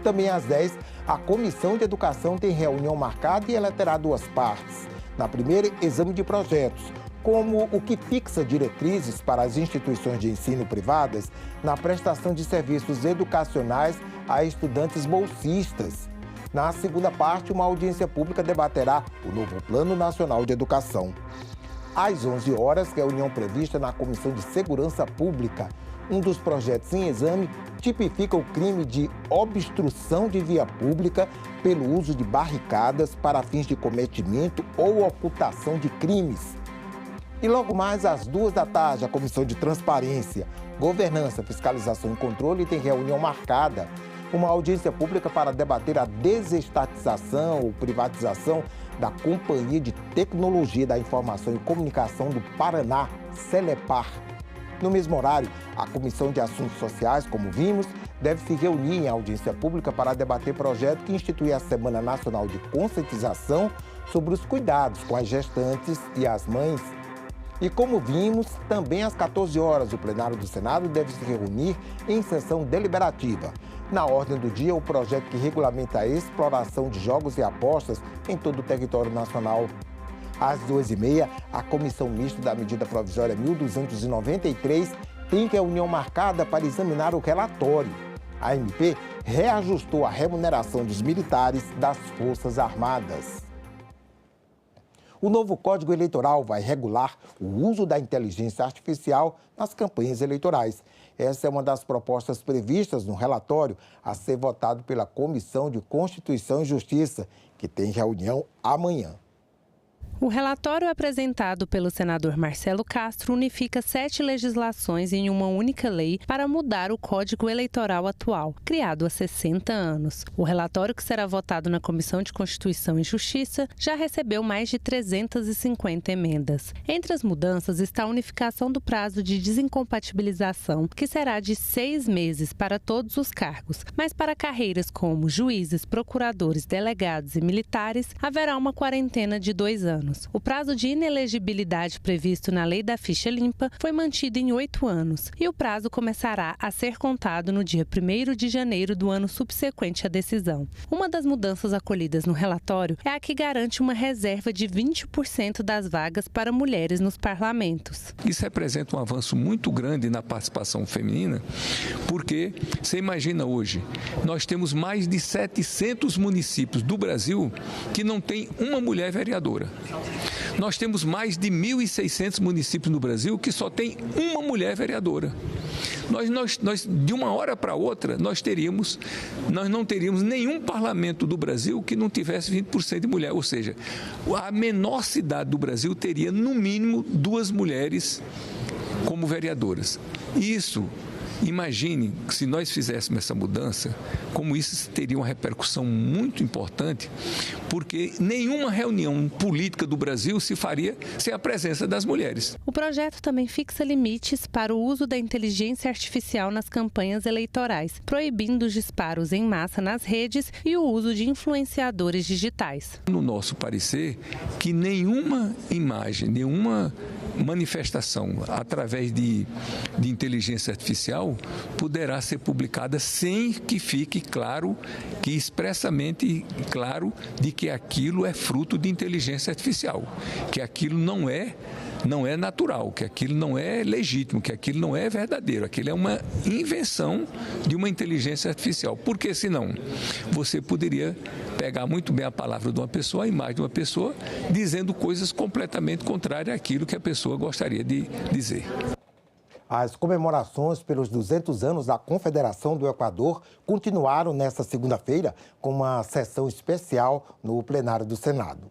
Também às 10, a Comissão de Educação tem reunião marcada e ela terá duas partes. Na primeira, exame de projetos, como o que fixa diretrizes para as instituições de ensino privadas na prestação de serviços educacionais a estudantes bolsistas. Na segunda parte, uma audiência pública debaterá o novo Plano Nacional de Educação. Às 11 horas, reunião prevista na Comissão de Segurança Pública. Um dos projetos em exame tipifica o crime de obstrução de via pública pelo uso de barricadas para fins de cometimento ou ocultação de crimes. E logo mais às 14h, a Comissão de Transparência, Governança, Fiscalização e Controle tem reunião marcada. Uma audiência pública para debater a desestatização ou privatização da Companhia de Tecnologia da Informação e Comunicação do Paraná, Celepar. No mesmo horário, a Comissão de Assuntos Sociais, como vimos, deve se reunir em audiência pública para debater projeto que institui a Semana Nacional de Conscientização sobre os cuidados com as gestantes e as mães. E como vimos, também às 14 horas, o plenário do Senado deve se reunir em sessão deliberativa. Na ordem do dia, o projeto que regulamenta a exploração de jogos e apostas em todo o território nacional. Às 2h30, a Comissão Mista da Medida Provisória 1293 tem reunião marcada para examinar o relatório. A MP reajustou a remuneração dos militares das Forças Armadas. O novo Código Eleitoral vai regular o uso da inteligência artificial nas campanhas eleitorais. Essa é uma das propostas previstas no relatório a ser votado pela Comissão de Constituição e Justiça, que tem reunião amanhã. O relatório apresentado pelo senador Marcelo Castro unifica 7 legislações em uma única lei para mudar o Código Eleitoral atual, criado há 60 anos. O relatório, que será votado na Comissão de Constituição e Justiça, já recebeu mais de 350 emendas. Entre as mudanças está a unificação do prazo de desincompatibilização, que será de 6 meses para todos os cargos, mas para carreiras como juízes, procuradores, delegados e militares, haverá uma quarentena de 2 anos. O prazo de inelegibilidade previsto na Lei da Ficha Limpa foi mantido em 8 anos e o prazo começará a ser contado no dia 1º de janeiro do ano subsequente à decisão. Uma das mudanças acolhidas no relatório é a que garante uma reserva de 20% das vagas para mulheres nos parlamentos. Isso representa um avanço muito grande na participação feminina, porque você imagina hoje, nós temos mais de 700 municípios do Brasil que não tem uma mulher vereadora. Nós temos mais de 1.600 municípios no Brasil que só tem uma mulher vereadora. Nós de uma hora para outra, nós não teríamos nenhum parlamento do Brasil que não tivesse 20% de mulher. Ou seja, a menor cidade do Brasil teria, no mínimo, 2 mulheres como vereadoras. Isso Imagine se nós fizéssemos essa mudança, como isso teria uma repercussão muito importante, porque nenhuma reunião política do Brasil se faria sem a presença das mulheres. O projeto também fixa limites para o uso da inteligência artificial nas campanhas eleitorais, proibindo os disparos em massa nas redes e o uso de influenciadores digitais. No nosso parecer, que nenhuma imagem, nenhuma manifestação através de inteligência artificial poderá ser publicada sem que fique claro, que expressamente claro, de que aquilo é fruto de inteligência artificial, que aquilo não é natural, que aquilo não é legítimo, que aquilo não é verdadeiro, aquilo é uma invenção de uma inteligência artificial. Porque senão você poderia pegar muito bem a palavra de uma pessoa, a imagem de uma pessoa, dizendo coisas completamente contrárias àquilo que a pessoa gostaria de dizer. As comemorações pelos 200 anos da Confederação do Equador continuaram nesta segunda-feira com uma sessão especial no plenário do Senado.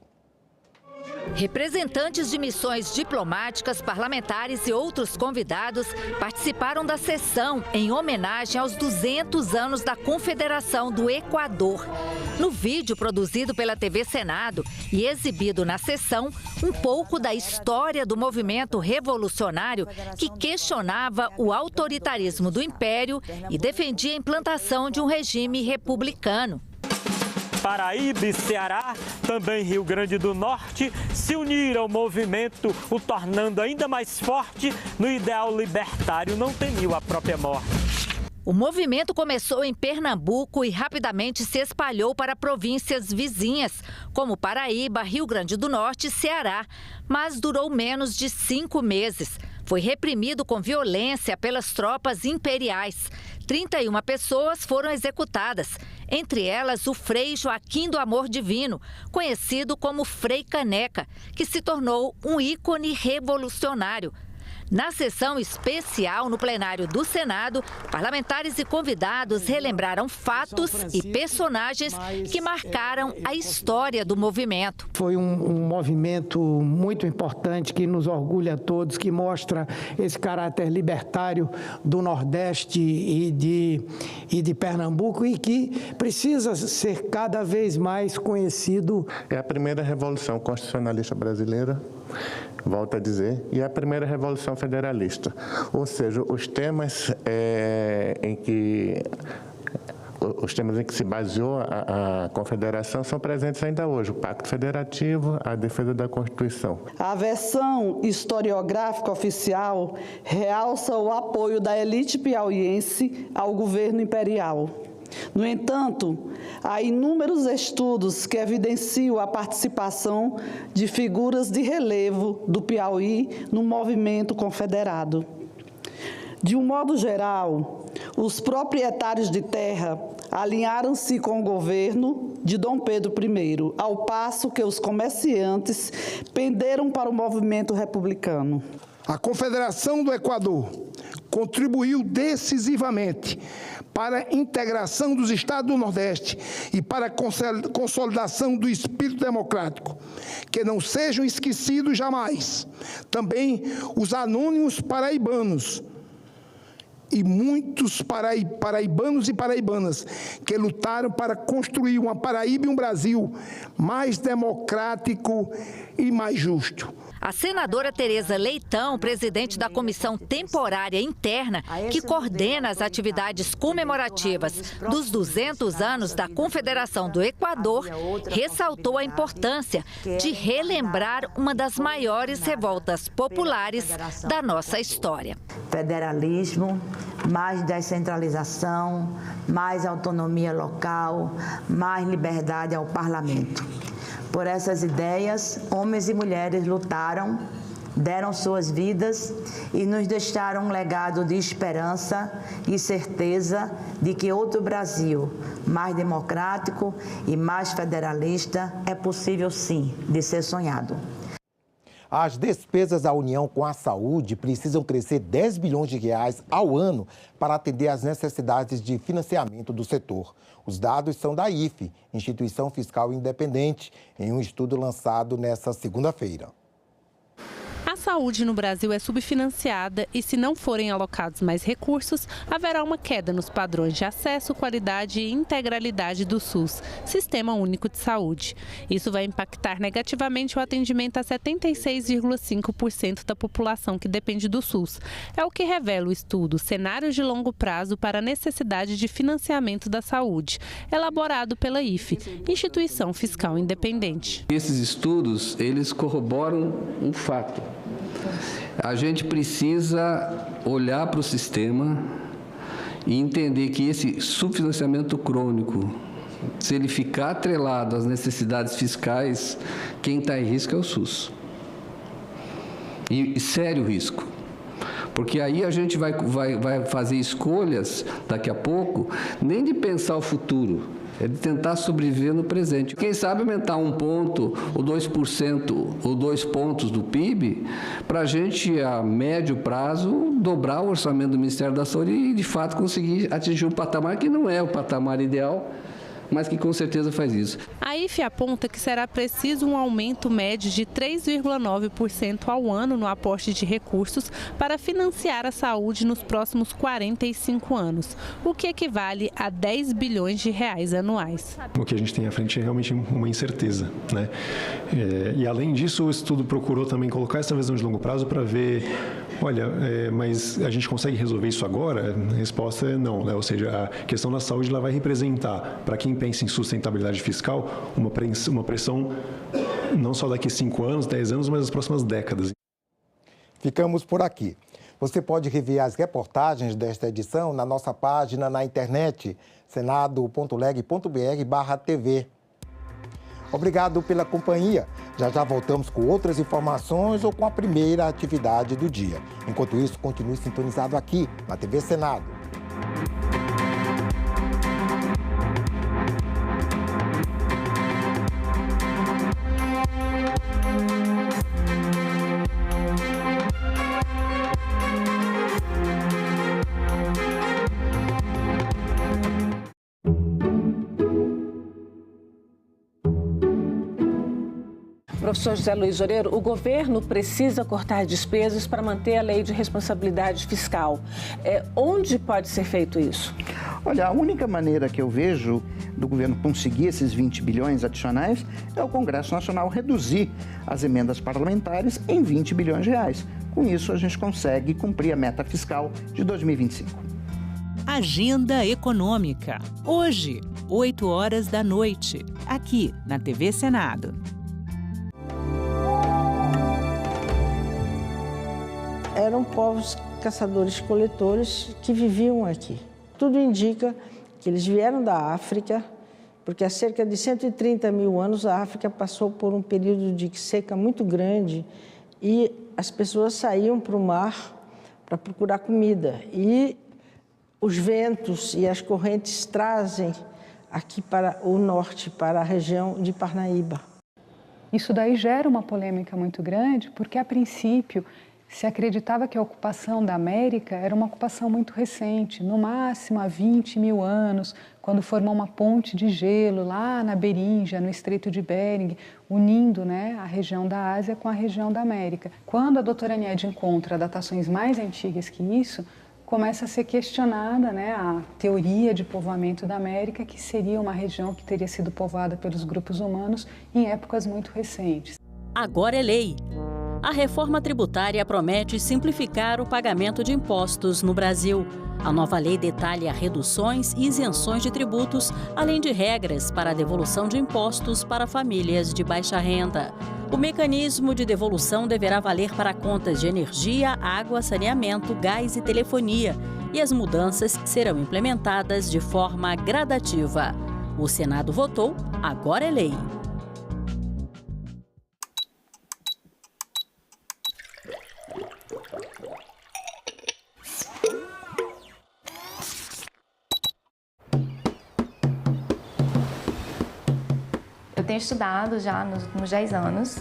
Representantes de missões diplomáticas, parlamentares e outros convidados participaram da sessão em homenagem aos 200 anos da Confederação do Equador. No vídeo produzido pela TV Senado e exibido na sessão, um pouco da história do movimento revolucionário que questionava o autoritarismo do Império e defendia a implantação de um regime republicano. Paraíba e Ceará, também Rio Grande do Norte, se uniram ao movimento, o tornando ainda mais forte no ideal libertário, não temiu a própria morte. O movimento começou em Pernambuco e rapidamente se espalhou para províncias vizinhas, como Paraíba, Rio Grande do Norte e Ceará, mas durou menos de 5 meses. Foi reprimido com violência pelas tropas imperiais. 31 pessoas foram executadas, entre elas o Frei Joaquim do Amor Divino, conhecido como Frei Caneca, que se tornou um ícone revolucionário. Na sessão especial no plenário do Senado, parlamentares e convidados relembraram fatos e personagens que marcaram a história do movimento. Foi um movimento muito importante que nos orgulha a todos, que mostra esse caráter libertário do Nordeste e de Pernambuco e que precisa ser cada vez mais conhecido. É a primeira revolução constitucionalista brasileira, volto a dizer, e a primeira revolução federalista. Ou seja, os temas em que se baseou a Confederação são presentes ainda hoje: o Pacto Federativo, a defesa da Constituição. A versão historiográfica oficial realça o apoio da elite piauiense ao governo imperial. No entanto, há inúmeros estudos que evidenciam a participação de figuras de relevo do Piauí no movimento confederado. De um modo geral, os proprietários de terra alinharam-se com o governo de Dom Pedro I, ao passo que os comerciantes penderam para o movimento republicano. A Confederação do Equador contribuiu decisivamente para a integração dos estados do Nordeste e para a consolidação do espírito democrático. Que não sejam esquecidos jamais também os anônimos paraibanos e muitos paraibanos e paraibanas que lutaram para construir uma Paraíba e um Brasil mais democrático e mais justo. A senadora Tereza Leitão, presidente da Comissão Temporária Interna, que coordena as atividades comemorativas dos 200 anos da Confederação do Equador, ressaltou a importância de relembrar uma das maiores revoltas populares da nossa história. Federalismo, mais descentralização, mais autonomia local, mais liberdade ao parlamento. Por essas ideias, homens e mulheres lutaram, deram suas vidas e nos deixaram um legado de esperança e certeza de que outro Brasil, mais democrático e mais federalista, é possível sim de ser sonhado. As despesas da União com a saúde precisam crescer 10 bilhões de reais ao ano para atender às necessidades de financiamento do setor. Os dados são da IFE, Instituição Fiscal Independente, em um estudo lançado nesta segunda-feira. As saúde no Brasil é subfinanciada e, se não forem alocados mais recursos, haverá uma queda nos padrões de acesso, qualidade e integralidade do SUS, Sistema Único de Saúde. Isso vai impactar negativamente o atendimento a 76,5% da população que depende do SUS. É o que revela o estudo Cenários de Longo Prazo para a Necessidade de Financiamento da Saúde, elaborado pela IFE, Instituição Fiscal Independente. Esses estudos, eles corroboram um fato. A gente precisa olhar para o sistema e entender que esse subfinanciamento crônico, se ele ficar atrelado às necessidades fiscais, quem está em risco é o SUS. E sério risco. Porque aí a gente vai fazer escolhas, daqui a pouco, nem de pensar o futuro, é de tentar sobreviver no presente. Quem sabe aumentar 1 ponto, ou 2%, ou 2 pontos do PIB, para a gente, a médio prazo, dobrar o orçamento do Ministério da Saúde e, de fato, conseguir atingir um patamar que não é o patamar ideal, mas que com certeza faz isso. A IFE aponta que será preciso um aumento médio de 3,9% ao ano no aporte de recursos para financiar a saúde nos próximos 45 anos, o que equivale a 10 bilhões de reais anuais. O que a gente tem à frente é realmente uma incerteza, né? E além disso, o estudo procurou também colocar essa visão de longo prazo para ver, olha, mas a gente consegue resolver isso agora? A resposta é não, né? Ou seja, a questão da saúde ela vai representar, para quem pensa em sustentabilidade fiscal, uma pressão não só daqui a 5 anos, 10 anos, mas nas próximas décadas. Ficamos por aqui. Você pode rever as reportagens desta edição na nossa página na internet, senado.leg.br/TV. Obrigado pela companhia. Já voltamos com outras informações ou com a primeira atividade do dia. Enquanto isso, continue sintonizado aqui na TV Senado. Professor José Luiz Loureiro, o governo precisa cortar despesas para manter a lei de responsabilidade fiscal. Onde pode ser feito isso? Olha, a única maneira que eu vejo do governo conseguir esses 20 bilhões adicionais é o Congresso Nacional reduzir as emendas parlamentares em 20 bilhões de reais. Com isso, a gente consegue cumprir a meta fiscal de 2025. Agenda Econômica. Hoje, 8 horas da noite, aqui na TV Senado. Eram povos caçadores-coletores que viviam aqui. Tudo indica que eles vieram da África, porque há cerca de 130 mil anos a África passou por um período de seca muito grande e as pessoas saíam para o mar para procurar comida. E os ventos e as correntes trazem aqui para o norte, para a região de Parnaíba. Isso daí gera uma polêmica muito grande, porque a princípio se acreditava que a ocupação da América era uma ocupação muito recente, no máximo há 20 mil anos, quando formou uma ponte de gelo lá na Beríngia, no Estreito de Bering, unindo, né, a região da Ásia com a região da América. Quando a doutora Nied encontra datações mais antigas que isso, começa a ser questionada, né, a teoria de povoamento da América, que seria uma região que teria sido povoada pelos grupos humanos em épocas muito recentes. Agora é lei. A reforma tributária promete simplificar o pagamento de impostos no Brasil. A nova lei detalha reduções e isenções de tributos, além de regras para a devolução de impostos para famílias de baixa renda. O mecanismo de devolução deverá valer para contas de energia, água, saneamento, gás e telefonia, e as mudanças serão implementadas de forma gradativa. O Senado votou, agora é lei. Eu tenho estudado já nos 10 anos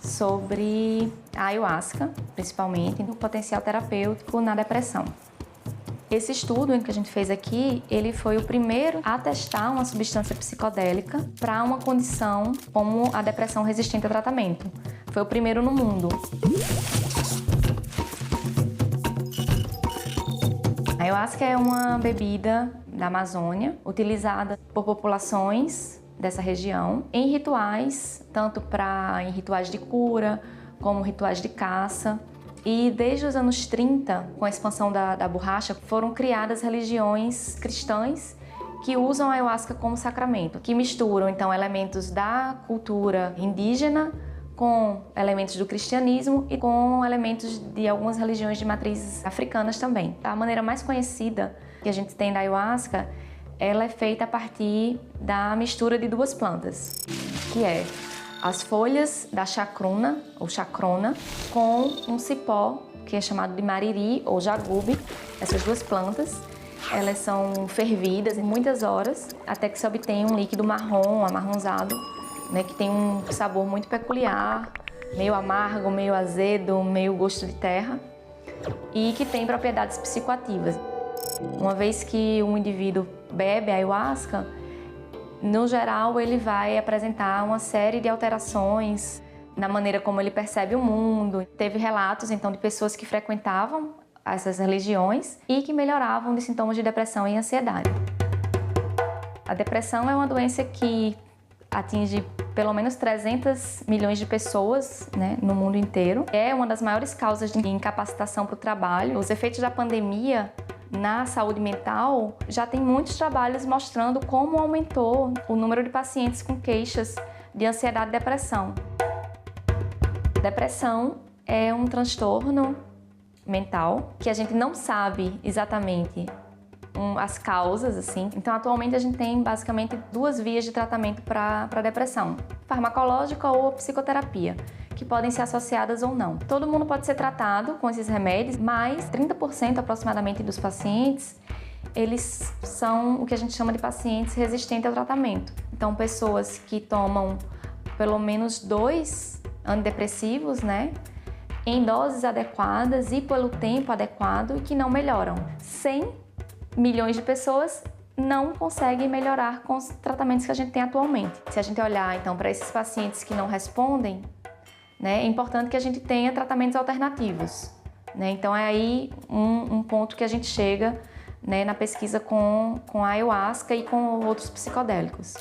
sobre a ayahuasca, principalmente, o potencial terapêutico na depressão. Esse estudo que a gente fez aqui, ele foi o primeiro a testar uma substância psicodélica para uma condição como a depressão resistente a tratamento. Foi o primeiro no mundo. A ayahuasca é uma bebida da Amazônia, utilizada por populações dessa região em rituais, tanto em rituais de cura, como rituais de caça. E desde os anos 30, com a expansão da borracha, foram criadas religiões cristãs que usam a ayahuasca como sacramento, que misturam então elementos da cultura indígena com elementos do cristianismo e com elementos de algumas religiões de matrizes africanas também. A maneira mais conhecida que a gente tem da ayahuasca, ela é feita a partir da mistura de duas plantas, que é as folhas da chacruna, ou chacrona, com um cipó, que é chamado de mariri ou jagube. Essas duas plantas, elas são fervidas em muitas horas, até que se obtenha um líquido marrom, amarronzado, né, que tem um sabor muito peculiar, meio amargo, meio azedo, meio gosto de terra, e que tem propriedades psicoativas. Uma vez que um indivíduo bebe a ayahuasca, no geral ele vai apresentar uma série de alterações na maneira como ele percebe o mundo. Teve relatos então de pessoas que frequentavam essas religiões e que melhoravam de sintomas de depressão e ansiedade. A depressão é uma doença que atinge pelo menos 300 milhões de pessoas, né, no mundo inteiro. É uma das maiores causas de incapacitação para o trabalho. Os efeitos da pandemia na saúde mental, já tem muitos trabalhos mostrando como aumentou o número de pacientes com queixas de ansiedade e depressão. Depressão é um transtorno mental que a gente não sabe exatamente as causas, assim. Então, atualmente a gente tem basicamente duas vias de tratamento para depressão: farmacológica ou psicoterapia, que podem ser associadas ou não. Todo mundo pode ser tratado com esses remédios, mas 30% aproximadamente dos pacientes, eles são o que a gente chama de pacientes resistentes ao tratamento. Então, pessoas que tomam pelo menos 2 antidepressivos, né, em doses adequadas e pelo tempo adequado, e que não melhoram. 100 milhões de pessoas não conseguem melhorar com os tratamentos que a gente tem atualmente. Se a gente olhar, então, para esses pacientes que não respondem, né, é importante que a gente tenha tratamentos alternativos, né? Então, é aí um ponto que a gente chega, né, na pesquisa com a ayahuasca e com outros psicodélicos.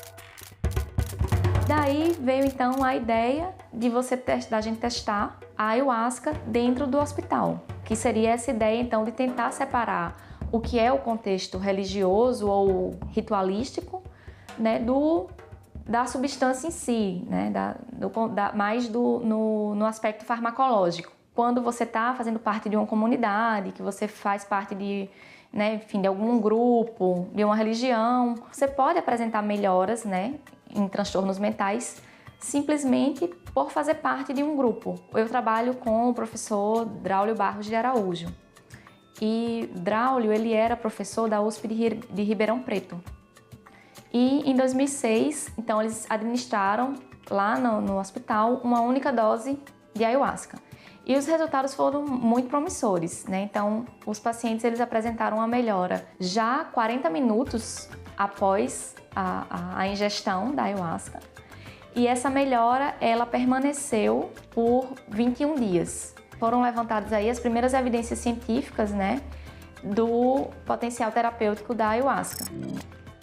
Daí veio, então, a ideia da gente testar a ayahuasca dentro do hospital, que seria essa ideia, então, de tentar separar o que é o contexto religioso ou ritualístico, né, da substância em si, né, mais no aspecto farmacológico. Quando você está fazendo parte de uma comunidade, que você faz parte de, né, enfim, de algum grupo, de uma religião, você pode apresentar melhoras, né, em transtornos mentais simplesmente por fazer parte de um grupo. Eu trabalho com o professor Draulio Barros de Araújo. E Draulio, ele era professor da USP de Ribeirão Preto. E em 2006, então, eles administraram lá no hospital uma única dose de ayahuasca. E os resultados foram muito promissores, né? Então, os pacientes, eles apresentaram uma melhora já 40 minutos após a ingestão da ayahuasca. E essa melhora, ela permaneceu por 21 dias. Foram levantadas aí as primeiras evidências científicas, né, do potencial terapêutico da ayahuasca.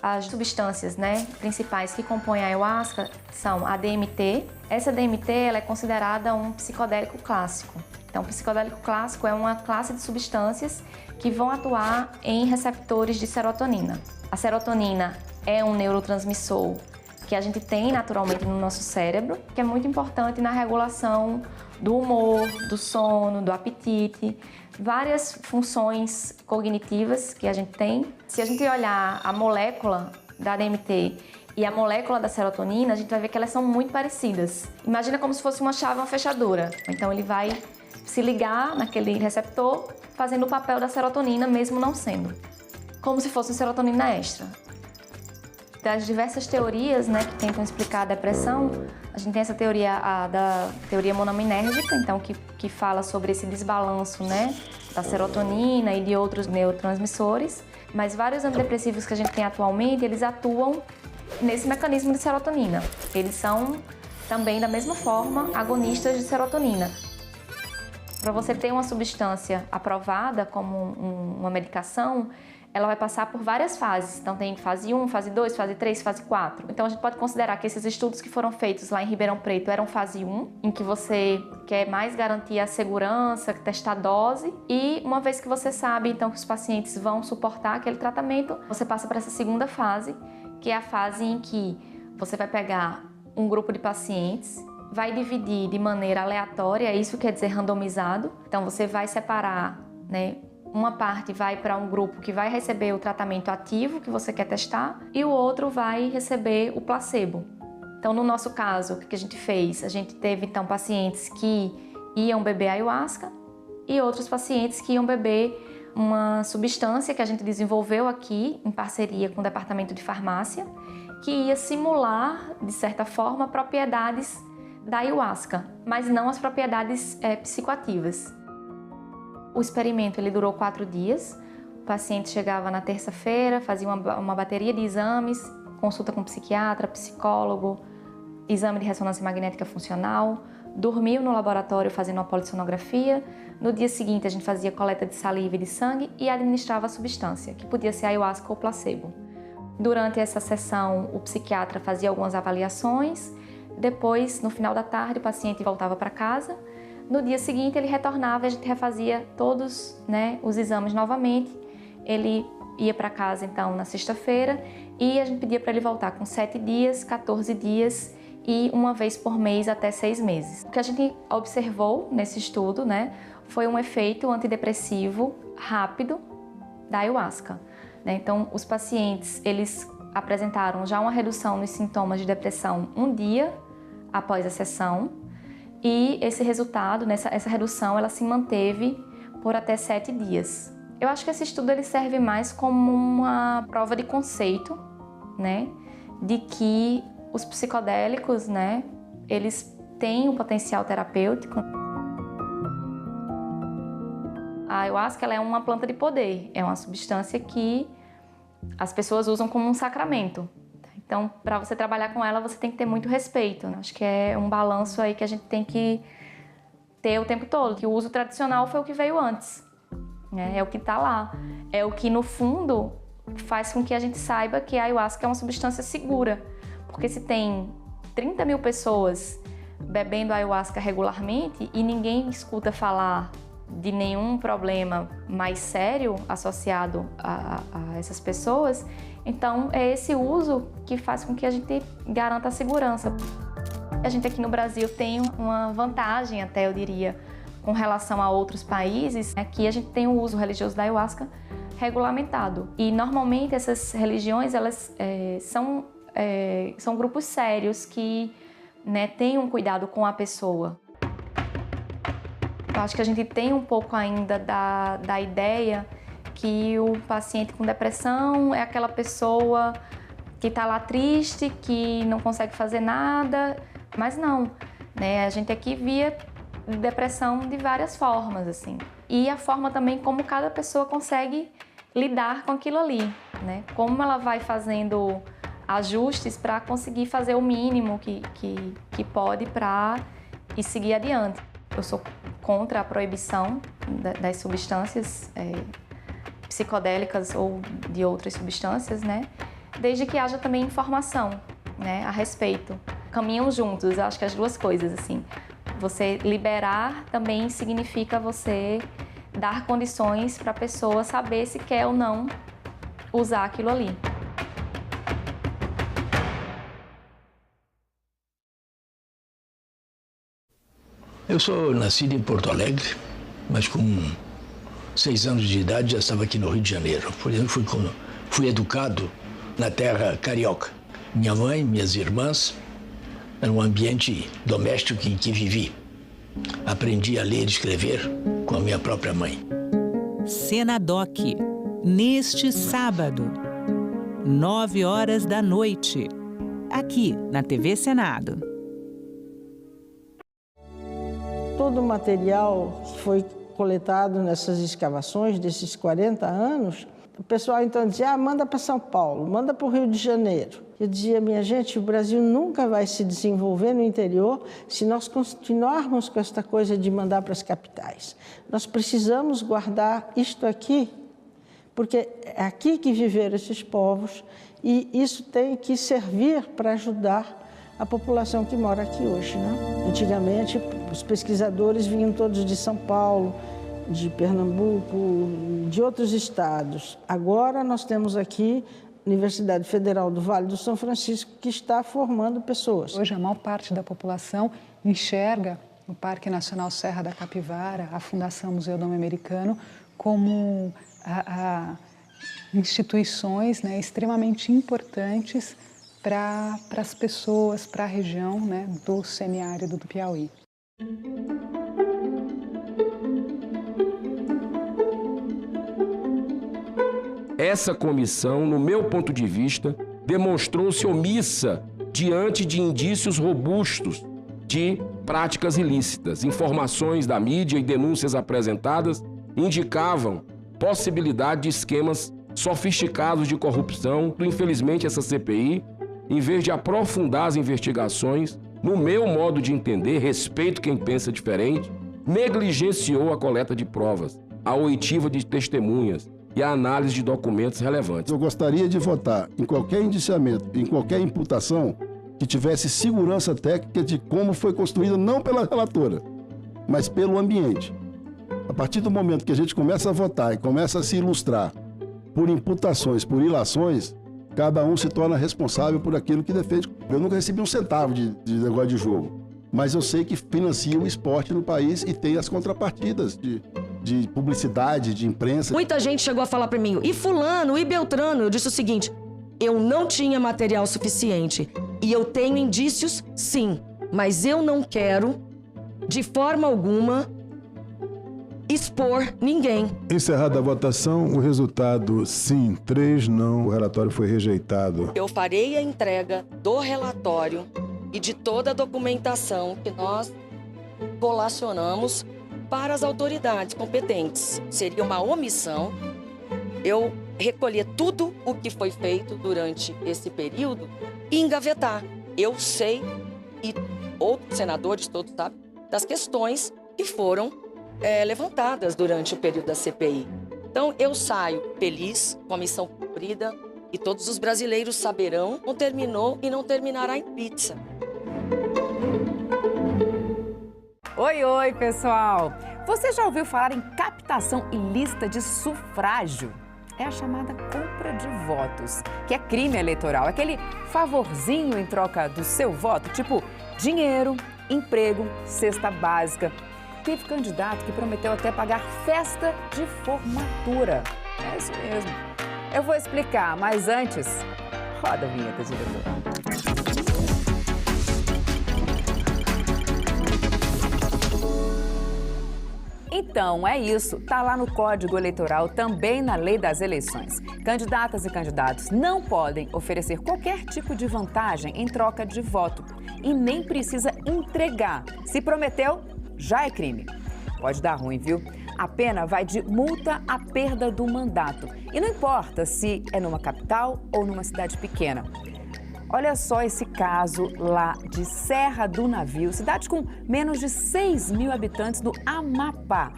As substâncias, né, principais que compõem a ayahuasca são a DMT. Essa DMT, ela é considerada um psicodélico clássico. Então, o psicodélico clássico é uma classe de substâncias que vão atuar em receptores de serotonina. A serotonina é um neurotransmissor que a gente tem naturalmente no nosso cérebro, que é muito importante na regulação do humor, do sono, do apetite, várias funções cognitivas que a gente tem. Se a gente olhar a molécula da DMT e a molécula da serotonina, a gente vai ver que elas são muito parecidas. Imagina como se fosse uma chave, uma fechadura. Então ele vai se ligar naquele receptor, fazendo o papel da serotonina, mesmo não sendo. Como se fosse uma serotonina extra. Das diversas teorias, né, que tentam explicar a depressão, a gente tem essa teoria, da teoria monominérgica, então, que fala sobre esse desbalanço, né, da serotonina e de outros neurotransmissores, mas vários antidepressivos que a gente tem atualmente, eles atuam nesse mecanismo de serotonina. Eles são também, da mesma forma, agonistas de serotonina. Para você ter uma substância aprovada como uma medicação, ela vai passar por várias fases. Então tem fase 1, fase 2, fase 3, fase 4. Então a gente pode considerar que esses estudos que foram feitos lá em Ribeirão Preto eram fase 1, em que você quer mais garantir a segurança, testar a dose. E uma vez que você sabe então que os pacientes vão suportar aquele tratamento, você passa para essa segunda fase, que é a fase em que você vai pegar um grupo de pacientes, vai dividir de maneira aleatória, isso quer dizer randomizado. Então você vai separar, né? Uma parte vai para um grupo que vai receber o tratamento ativo que você quer testar e o outro vai receber o placebo. Então, no nosso caso, o que a gente fez? A gente teve, então, pacientes que iam beber ayahuasca e outros pacientes que iam beber uma substância que a gente desenvolveu aqui em parceria com o Departamento de Farmácia, que ia simular, de certa forma, propriedades da ayahuasca, mas não as propriedades psicoativas. O experimento ele durou 4 dias, o paciente chegava na terça-feira, fazia uma bateria de exames, consulta com psiquiatra, psicólogo, exame de ressonância magnética funcional, dormiu no laboratório fazendo uma polissonografia, no dia seguinte a gente fazia coleta de saliva e de sangue e administrava a substância, que podia ser ayahuasca ou placebo. Durante essa sessão o psiquiatra fazia algumas avaliações, depois no final da tarde o paciente voltava para casa. No dia seguinte ele retornava e a gente refazia todos, né, os exames novamente. Ele ia para casa então na sexta-feira e a gente pedia para ele voltar com 7 dias, 14 dias e uma vez por mês até 6 meses. O que a gente observou nesse estudo, né, foi um efeito antidepressivo rápido da ayahuasca, né? Então os pacientes eles apresentaram já uma redução nos sintomas de depressão um dia após a sessão. E esse resultado, essa redução, ela se manteve por até 7 dias. Eu acho que esse estudo ele serve mais como uma prova de conceito, né, de que os psicodélicos, né, eles têm um potencial terapêutico. A ayahuasca ela é uma planta de poder, é uma substância que as pessoas usam como um sacramento. Então, para você trabalhar com ela, você tem que ter muito respeito, né? Acho que é um balanço aí que a gente tem que ter o tempo todo, que o uso tradicional foi o que veio antes, né? É o que está lá. É o que, no fundo, faz com que a gente saiba que a ayahuasca é uma substância segura. Porque se tem 30 mil pessoas bebendo ayahuasca regularmente e ninguém escuta falar de nenhum problema mais sério associado a essas pessoas, então é esse uso que faz com que a gente garanta a segurança. A gente aqui no Brasil tem uma vantagem, até eu diria, com relação a outros países, que a gente tem o uso religioso da ayahuasca regulamentado. E normalmente essas religiões elas são grupos sérios que, né, têm um cuidado com a pessoa. Eu acho que a gente tem um pouco ainda da ideia que o paciente com depressão é aquela pessoa que está lá triste, que não consegue fazer nada, mas não, né? A gente aqui via depressão de várias formas, assim. E a forma também como cada pessoa consegue lidar com aquilo ali, né? Como ela vai fazendo ajustes para conseguir fazer o mínimo que pode para ir seguir adiante. Eu sou contra a proibição das substâncias psicodélicas ou de outras substâncias, né? Desde que haja também informação, né, a respeito. Caminham juntos, eu acho que as duas coisas, assim. Você liberar também significa você dar condições para a pessoa saber se quer ou não usar aquilo ali. Eu sou nascido em Porto Alegre, mas com 6 anos de idade já estava aqui no Rio de Janeiro. Por exemplo, fui educado na terra carioca. Minha mãe, minhas irmãs, era um ambiente doméstico em que vivi. Aprendi a ler e escrever com a minha própria mãe. Senadoc, neste sábado, 21h, aqui na TV Senado. Todo o material que foi coletado nessas escavações desses 40 anos, o pessoal então dizia, manda para São Paulo, manda para o Rio de Janeiro. Eu dizia, minha gente, o Brasil nunca vai se desenvolver no interior se nós continuarmos com esta coisa de mandar para as capitais. Nós precisamos guardar isto aqui, porque é aqui que viveram esses povos e isso tem que servir para ajudar a população que mora aqui hoje, né? Antigamente, os pesquisadores vinham todos de São Paulo, de Pernambuco, de outros estados. Agora nós temos aqui a Universidade Federal do Vale do São Francisco, que está formando pessoas. Hoje, a maior parte da população enxerga o Parque Nacional Serra da Capivara, a Fundação Museu do Homem Americano, como instituições, né, extremamente importantes para as pessoas, para a região, né, do semiárido do Piauí. Essa comissão, no meu ponto de vista, demonstrou-se omissa diante de indícios robustos de práticas ilícitas. Informações da mídia e denúncias apresentadas indicavam possibilidade de esquemas sofisticados de corrupção. Infelizmente, essa CPI, em vez de aprofundar as investigações, no meu modo de entender, respeito quem pensa diferente, negligenciou a coleta de provas, a oitiva de testemunhas e a análise de documentos relevantes. Eu gostaria de votar em qualquer indiciamento, em qualquer imputação, que tivesse segurança técnica de como foi construída, não pela relatora, mas pelo ambiente. A partir do momento que a gente começa a votar e começa a se ilustrar por imputações, por ilações, cada um se torna responsável por aquilo que defende. Eu nunca recebi um centavo de negócio de jogo, mas eu sei que financia o esporte no país e tem as contrapartidas de publicidade, de imprensa. Muita gente chegou a falar para mim, e fulano, e Beltrano. Eu disse o seguinte, eu não tinha material suficiente e eu tenho indícios, sim, mas eu não quero, de forma alguma, expor ninguém. Encerrada a votação, o resultado sim, 3 não, o relatório foi rejeitado. Eu farei a entrega do relatório e de toda a documentação que nós colacionamos para as autoridades competentes. Seria uma omissão eu recolher tudo o que foi feito durante esse período e engavetar. Eu sei, e outros senadores todos sabem, das questões que foram levantadas durante o período da CPI. Então, eu saio feliz, com a missão cumprida, e todos os brasileiros saberão, não terminou e não terminará em pizza. Oi, pessoal! Você já ouviu falar em captação ilícita de sufrágio? É a chamada compra de votos, que é crime eleitoral, aquele favorzinho em troca do seu voto, tipo dinheiro, emprego, cesta básica. Teve candidato que prometeu até pagar festa de formatura. É isso mesmo. Eu vou explicar, mas antes, roda a vinheta, diretor. Então, é isso. Tá lá no Código Eleitoral, também na Lei das Eleições. Candidatas e candidatos não podem oferecer qualquer tipo de vantagem em troca de voto e nem precisa entregar. Se prometeu, já é crime. Pode dar ruim, viu? A pena vai de multa à perda do mandato. E não importa se é numa capital ou numa cidade pequena. Olha só esse caso lá de Serra do Navio, cidade com menos de 6 mil habitantes do Amapá.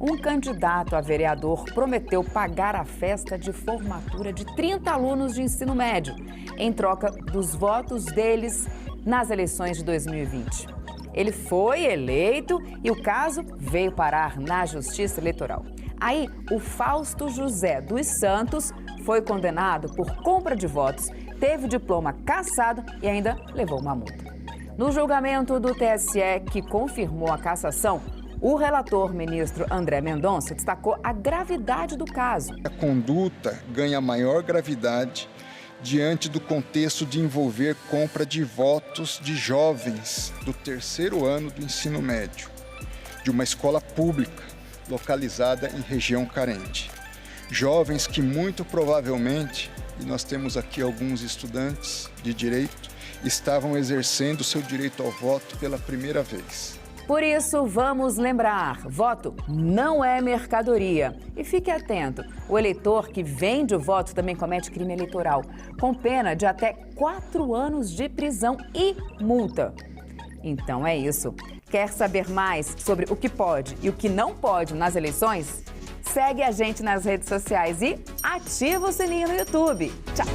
Um candidato a vereador prometeu pagar a festa de formatura de 30 alunos de ensino médio, em troca dos votos deles nas eleições de 2020. Ele foi eleito e o caso veio parar na Justiça Eleitoral. Aí, o Fausto José dos Santos foi condenado por compra de votos, teve diploma cassado e ainda levou uma multa. No julgamento do TSE, que confirmou a cassação, o relator ministro André Mendonça destacou a gravidade do caso. A conduta ganha maior gravidade diante do contexto de envolver compra de votos de jovens do 3º ano do ensino médio, de uma escola pública localizada em região carente. Jovens que muito provavelmente, e nós temos aqui alguns estudantes de direito, estavam exercendo seu direito ao voto pela primeira vez. Por isso, vamos lembrar, voto não é mercadoria. E fique atento, o eleitor que vende o voto também comete crime eleitoral, com pena de até 4 anos de prisão e multa. Então é isso. Quer saber mais sobre o que pode e o que não pode nas eleições? Segue a gente nas redes sociais e ativa o sininho no YouTube. Tchau!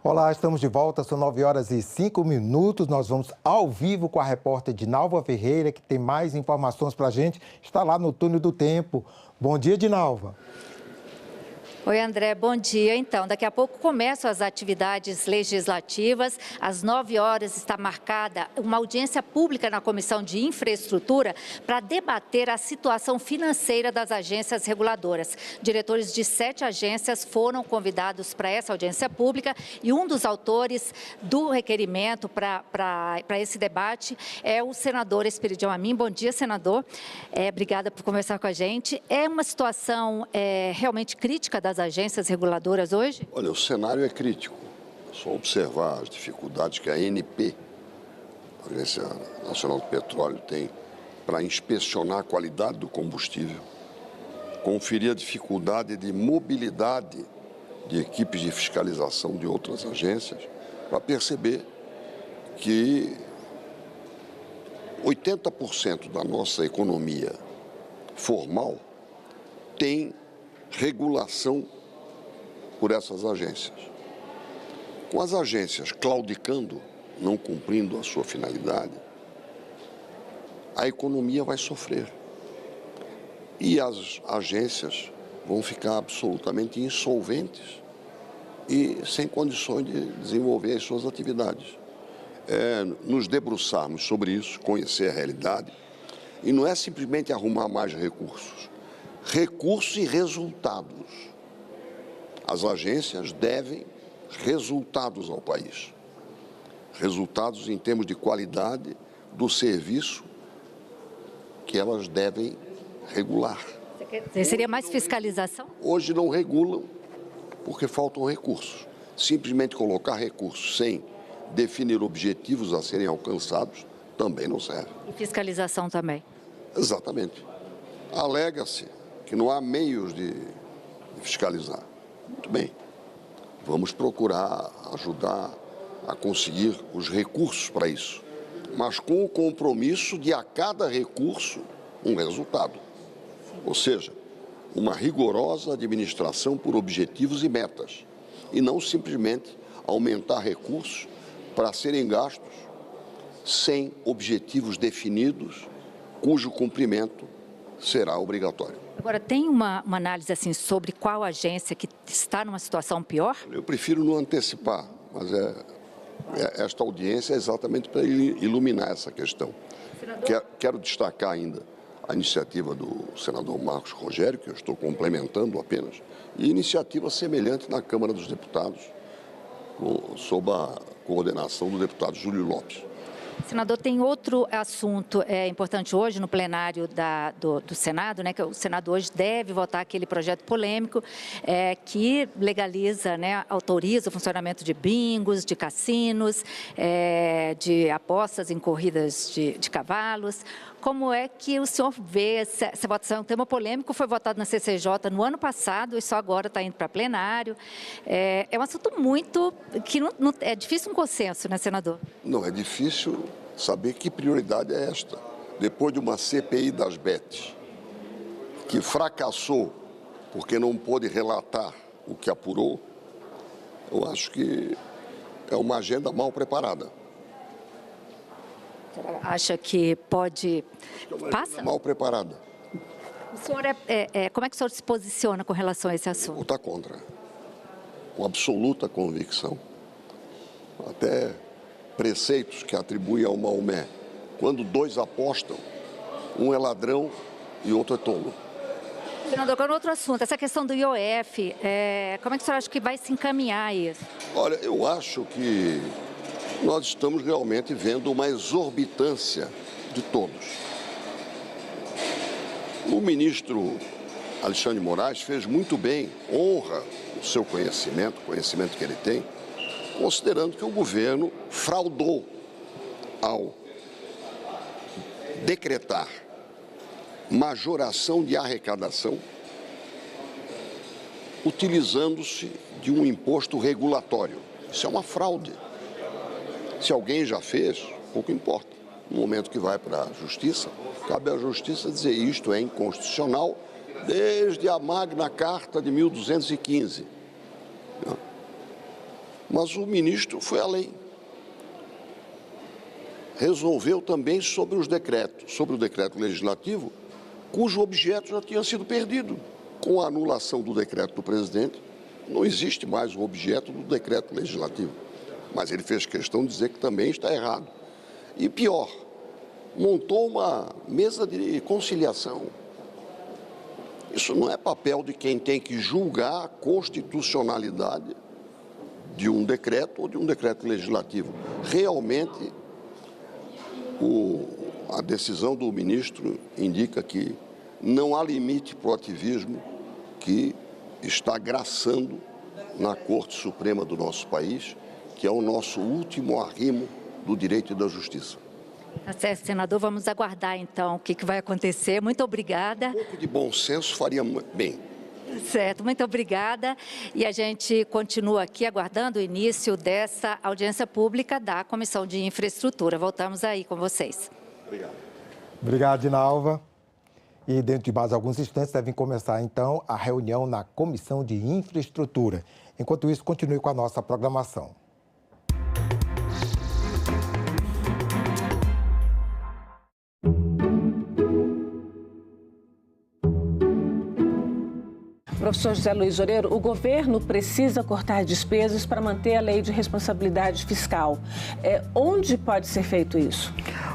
Olá, estamos de volta, são 9h05. Nós vamos ao vivo com a repórter Dinalva Ferreira, que tem mais informações para a gente. Está lá no Túnel do Tempo. Bom dia, Dinalva. Oi, André, bom dia. Então, daqui a pouco começam as atividades legislativas. Às 9h está marcada uma audiência pública na Comissão de Infraestrutura para debater a situação financeira das agências reguladoras. Diretores de 7 agências foram convidados para essa audiência pública e um dos autores do requerimento para esse debate é o senador Esperidião Amin. Bom dia, senador. Obrigada por conversar com a gente. É uma situação realmente crítica das agências reguladoras hoje? Olha, o cenário é crítico. É só observar as dificuldades que a ANP, a Agência Nacional do Petróleo, tem para inspecionar a qualidade do combustível, conferir a dificuldade de mobilidade de equipes de fiscalização de outras agências, para perceber que 80% da nossa economia formal tem regulação por essas agências. Com as agências claudicando, não cumprindo a sua finalidade, a economia vai sofrer. E as agências vão ficar absolutamente insolventes e sem condições de desenvolver as suas atividades. Nos debruçarmos sobre isso, conhecer a realidade, e não é simplesmente arrumar mais recursos. Recursos e resultados. As agências devem resultados ao país. Resultados em termos de qualidade do serviço que elas devem regular. Seria mais fiscalização? Hoje não regulam porque faltam recursos. Simplesmente colocar recursos sem definir objetivos a serem alcançados também não serve. E fiscalização também? Exatamente. Alega-se que não há meios de fiscalizar. Muito bem, vamos procurar ajudar a conseguir os recursos para isso, mas com o compromisso de a cada recurso um resultado. Ou seja, uma rigorosa administração por objetivos e metas, e não simplesmente aumentar recursos para serem gastos sem objetivos definidos, cujo cumprimento será obrigatório. Agora, tem uma análise assim sobre qual agência que está numa situação pior? Eu prefiro não antecipar, mas esta audiência é exatamente para iluminar essa questão. Quero destacar ainda a iniciativa do senador Marcos Rogério, que eu estou complementando apenas, e iniciativa semelhante na Câmara dos Deputados, sob a coordenação do deputado Júlio Lopes. Senador, tem outro assunto importante hoje no plenário do Senado, né, que o Senado hoje deve votar aquele projeto polêmico que legaliza, né, autoriza o funcionamento de bingos, de cassinos, de apostas em corridas de cavalos. Como é que o senhor vê essa votação? É um tema polêmico, foi votado na CCJ no ano passado e só agora está indo para plenário. É um assunto muito que não é difícil um consenso, né, senador? Não, é difícil saber que prioridade é esta. Depois de uma CPI das bets, que fracassou porque não pôde relatar o que apurou, eu acho que é uma agenda mal preparada. Acha que pode... Passa? Mal preparada. O senhor como é que o senhor se posiciona com relação a esse assunto? Votar contra. Com absoluta convicção. Até preceitos que atribuem ao Maomé. Quando dois apostam, um é ladrão e outro é tolo. Senador, agora outro assunto, essa questão do IOF, como é que o senhor acha que vai se encaminhar isso? Olha, eu acho que nós estamos realmente vendo uma exorbitância de todos. O ministro Alexandre de Moraes fez muito bem, honra o seu conhecimento, o conhecimento que ele tem, considerando que o governo fraudou ao decretar majoração de arrecadação, utilizando-se de um imposto regulatório. Isso é uma fraude. Se alguém já fez, pouco importa. No momento que vai para a Justiça, cabe à Justiça dizer isto é inconstitucional desde a Magna Carta de 1215. Mas o ministro foi além. Resolveu também sobre os decretos, sobre o decreto legislativo, cujo objeto já tinha sido perdido. Com a anulação do decreto do presidente, não existe mais o objeto do decreto legislativo. Mas ele fez questão de dizer que também está errado. E pior, montou uma mesa de conciliação. Isso não é papel de quem tem que julgar a constitucionalidade de um decreto ou de um decreto legislativo. Realmente, a decisão do ministro indica que não há limite para o ativismo que está graçando na Corte Suprema do nosso país, que é o nosso último arrimo do direito e da justiça. Tá certo, senador, vamos aguardar então o que vai acontecer. Muito obrigada. Um pouco de bom senso faria bem. Certo, muito obrigada. E a gente continua aqui aguardando o início dessa audiência pública da Comissão de Infraestrutura. Voltamos aí com vocês. Obrigado. Obrigado, Dinalva. E dentro de mais alguns instantes deve começar, então, a reunião na Comissão de Infraestrutura. Enquanto isso, continue com a nossa programação. Professor José Luiz Oreiro, o governo precisa cortar despesas para manter a lei de responsabilidade fiscal. Onde pode ser feito isso?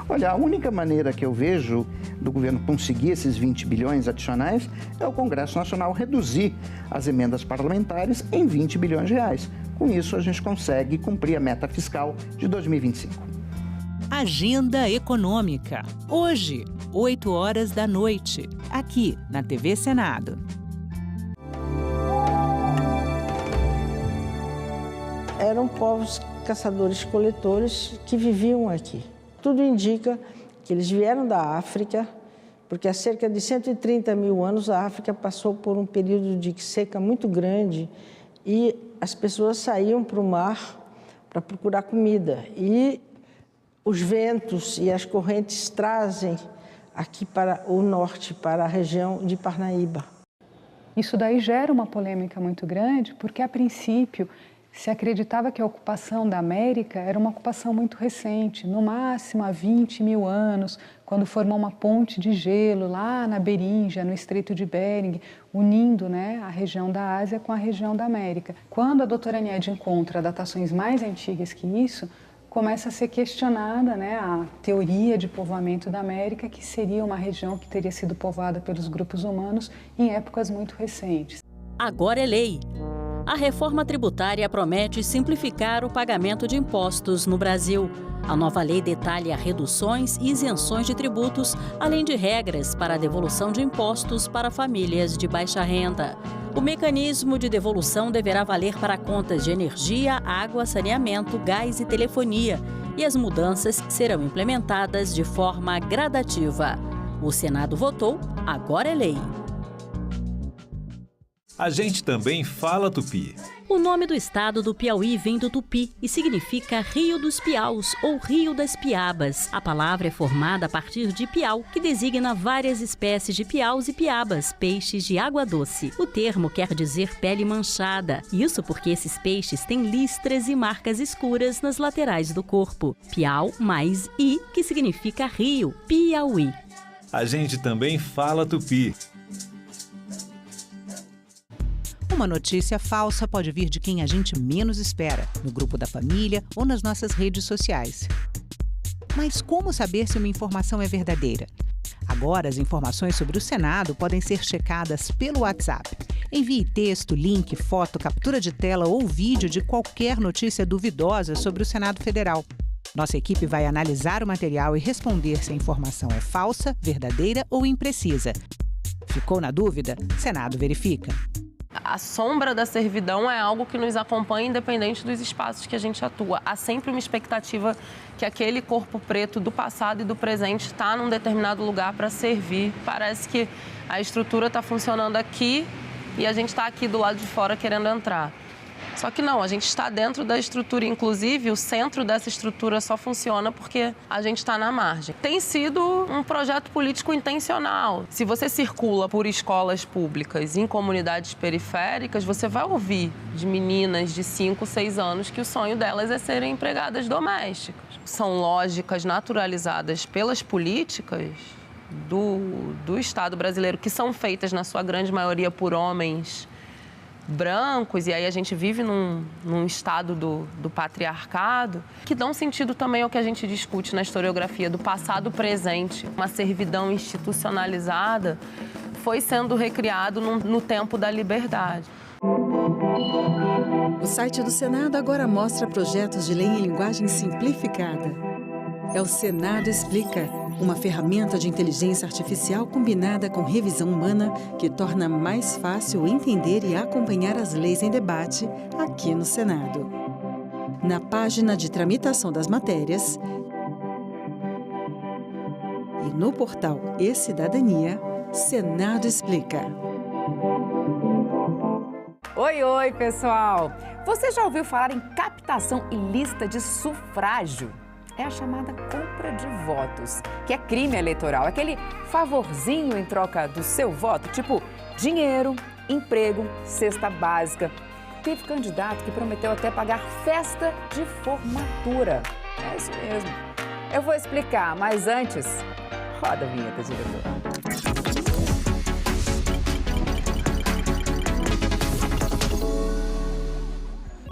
Olha, a única maneira que eu vejo do governo conseguir esses 20 bilhões adicionais é o Congresso Nacional reduzir as emendas parlamentares em 20 bilhões de reais. Com isso, a gente consegue cumprir a meta fiscal de 2025. Agenda Econômica. Hoje, 8 horas da noite, aqui na TV Senado. Eram povos caçadores-coletores que viviam aqui. Tudo indica que eles vieram da África, porque há cerca de 130 mil anos a África passou por um período de seca muito grande e as pessoas saíam para o mar para procurar comida. E os ventos e as correntes trazem aqui para o norte, para a região de Parnaíba. Isso daí gera uma polêmica muito grande, porque a princípio se acreditava que a ocupação da América era uma ocupação muito recente, no máximo há 20 mil anos, quando formou uma ponte de gelo lá na Beríngia, no Estreito de Bering, unindo a região da Ásia com a região da América. Quando a doutora Nied encontra datações mais antigas que isso, começa a ser questionada a teoria de povoamento da América, que seria uma região que teria sido povoada pelos grupos humanos em épocas muito recentes. Agora é lei. A reforma tributária promete simplificar o pagamento de impostos no Brasil. A nova lei detalha reduções e isenções de tributos, além de regras para a devolução de impostos para famílias de baixa renda. O mecanismo de devolução deverá valer para contas de energia, água, saneamento, gás e telefonia. E as mudanças serão implementadas de forma gradativa. O Senado votou, agora é lei. A gente também fala tupi. O nome do estado do Piauí vem do tupi e significa Rio dos Piaus ou Rio das Piabas. A palavra é formada a partir de piau, que designa várias espécies de piaus e piabas, peixes de água doce. O termo quer dizer pele manchada. Isso porque esses peixes têm listras e marcas escuras nas laterais do corpo. Piau mais i, que significa rio, Piauí. A gente também fala tupi. Uma notícia falsa pode vir de quem a gente menos espera, no grupo da família ou nas nossas redes sociais. Mas como saber se uma informação é verdadeira? Agora, as informações sobre o Senado podem ser checadas pelo WhatsApp. Envie texto, link, foto, captura de tela ou vídeo de qualquer notícia duvidosa sobre o Senado Federal. Nossa equipe vai analisar o material e responder se a informação é falsa, verdadeira ou imprecisa. Ficou na dúvida? Senado verifica. A sombra da servidão é algo que nos acompanha independente dos espaços que a gente atua. Há sempre uma expectativa que aquele corpo preto do passado e do presente está num determinado lugar para servir. Parece que a estrutura está funcionando aqui e a gente está aqui do lado de fora querendo entrar. Só que não, a gente está dentro da estrutura, inclusive o centro dessa estrutura só funciona porque a gente está na margem. Tem sido um projeto político intencional. Se você circula por escolas públicas em comunidades periféricas, você vai ouvir de meninas de 5, 6 anos que o sonho delas é serem empregadas domésticas. São lógicas naturalizadas pelas políticas do Estado brasileiro, que são feitas na sua grande maioria por homens brancos, e aí a gente vive num estado do patriarcado, que dão sentido também ao que a gente discute na historiografia do passado presente. Uma servidão institucionalizada foi sendo recriado no tempo da liberdade. O site do Senado agora mostra projetos de lei em linguagem simplificada. É o Senado Explica, uma ferramenta de inteligência artificial combinada com revisão humana que torna mais fácil entender e acompanhar as leis em debate aqui no Senado. Na página de tramitação das matérias e no portal E-Cidadania, Senado Explica. Oi, pessoal! Você já ouviu falar em captação ilícita de sufrágio? É a chamada compra de votos, que é crime eleitoral, aquele favorzinho em troca do seu voto, tipo dinheiro, emprego, cesta básica. Teve candidato que prometeu até pagar festa de formatura. É isso mesmo. Eu vou explicar, mas antes, roda a vinheta, diretor.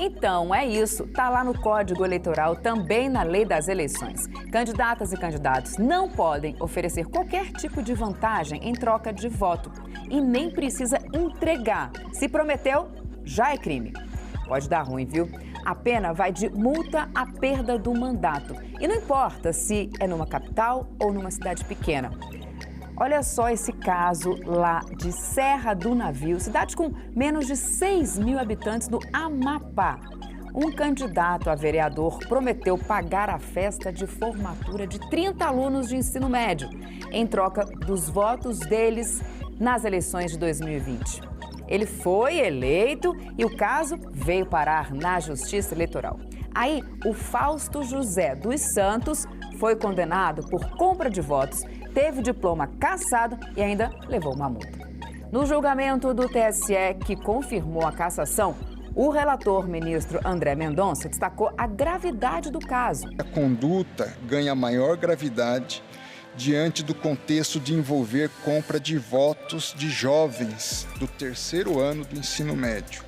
Então, é isso. Está lá no Código Eleitoral, também na Lei das Eleições. Candidatas e candidatos não podem oferecer qualquer tipo de vantagem em troca de voto e nem precisa entregar. Se prometeu, já é crime. Pode dar ruim, viu? A pena vai de multa à perda do mandato. E não importa se é numa capital ou numa cidade pequena. Olha só esse caso lá de Serra do Navio, cidade com menos de 6 mil habitantes no Amapá. Um candidato a vereador prometeu pagar a festa de formatura de 30 alunos de ensino médio, em troca dos votos deles nas eleições de 2020. Ele foi eleito e o caso veio parar na Justiça Eleitoral. Aí, o Fausto José dos Santos foi condenado por compra de votos, teve diploma cassado e ainda levou uma multa. No julgamento do TSE, que confirmou a cassação, o relator, ministro André Mendonça, destacou a gravidade do caso. A conduta ganha maior gravidade diante do contexto de envolver compra de votos de jovens do terceiro ano do ensino médio,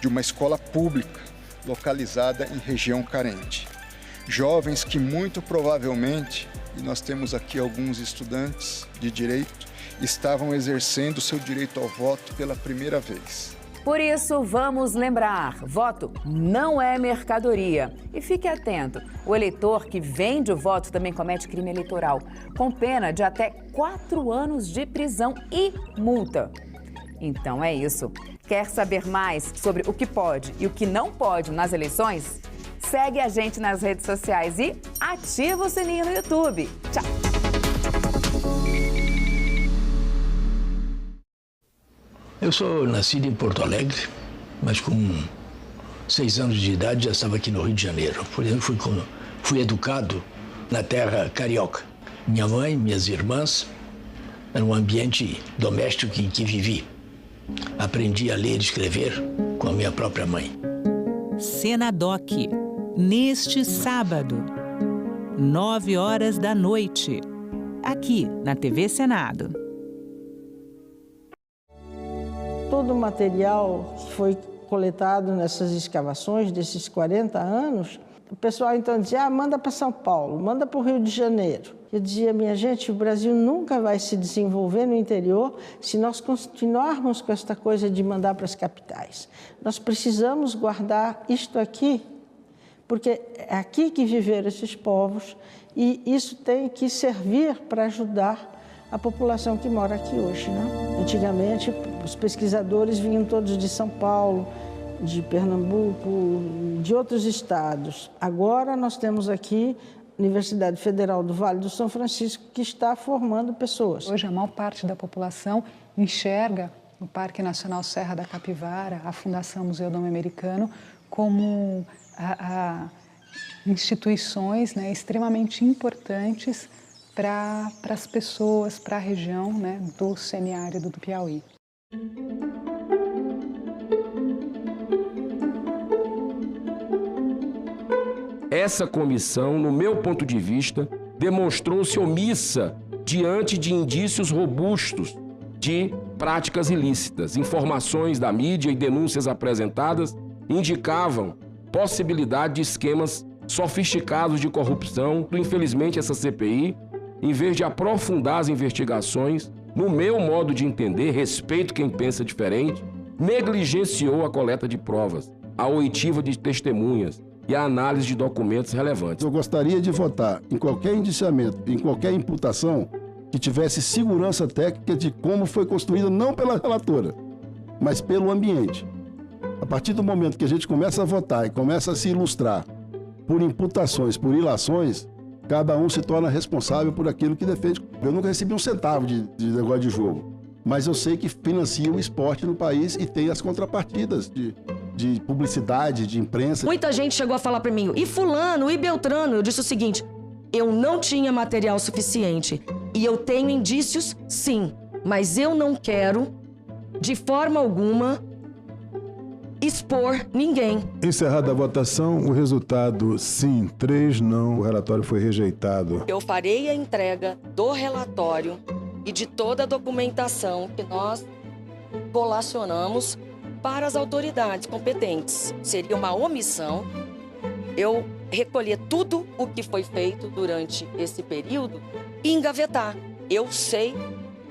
de uma escola pública localizada em região carente. Jovens que muito provavelmente, e nós temos aqui alguns estudantes de direito, estavam exercendo seu direito ao voto pela primeira vez. Por isso, vamos lembrar, voto não é mercadoria. E fique atento, o eleitor que vende o voto também comete crime eleitoral, com pena de até 4 anos de prisão e multa. Então é isso. Quer saber mais sobre o que pode e o que não pode nas eleições? Segue a gente nas redes sociais e ativa o sininho no YouTube. Tchau! Eu sou nascido em Porto Alegre, mas com 6 anos de idade já estava aqui no Rio de Janeiro. Por exemplo, fui educado na terra carioca. Minha mãe, minhas irmãs, era um ambiente doméstico em que vivi. Aprendi a ler e escrever com a minha própria mãe. Senadoc, neste sábado, 21h, aqui na TV Senado. Todo o material que foi coletado nessas escavações desses 40 anos, o pessoal então dizia, manda para São Paulo, manda para o Rio de Janeiro. Eu dizia, minha gente, o Brasil nunca vai se desenvolver no interior se nós continuarmos com esta coisa de mandar para as capitais. Nós precisamos guardar isto aqui, porque é aqui que viveram esses povos e isso tem que servir para ajudar a população que mora aqui hoje, né? Antigamente, os pesquisadores vinham todos de São Paulo, de Pernambuco, de outros estados. Agora nós temos aqui a Universidade Federal do Vale do São Francisco, que está formando pessoas. Hoje, a maior parte da população enxerga o Parque Nacional Serra da Capivara, a Fundação Museu do Homem Americano, como instituições, né, extremamente importantes para as pessoas, para a região, né, do semiárido do Piauí. Essa comissão, no meu ponto de vista, demonstrou-se omissa diante de indícios robustos de práticas ilícitas. Informações da mídia e denúncias apresentadas indicavam possibilidade de esquemas sofisticados de corrupção. Infelizmente, essa CPI, em vez de aprofundar as investigações, no meu modo de entender, respeito quem pensa diferente, negligenciou a coleta de provas, a oitiva de testemunhas e a análise de documentos relevantes. Eu gostaria de votar em qualquer indiciamento, em qualquer imputação que tivesse segurança técnica de como foi construída, não pela relatora, mas pelo ambiente. A partir do momento que a gente começa a votar e começa a se ilustrar por imputações, por ilações, cada um se torna responsável por aquilo que defende. Eu nunca recebi um centavo de negócio de jogo, mas eu sei que financia o esporte no país e tem as contrapartidas de publicidade, de imprensa. Muita gente chegou a falar para mim, e fulano, e Beltrano. Eu disse o seguinte, eu não tinha material suficiente. E eu tenho indícios, sim, mas eu não quero, de forma alguma, expor ninguém. Encerrada a votação, o resultado sim, 3 não, o relatório foi rejeitado. Eu farei a entrega do relatório e de toda a documentação que nós colacionamos para as autoridades competentes. Seria uma omissão eu recolher tudo o que foi feito durante esse período e engavetar. Eu sei,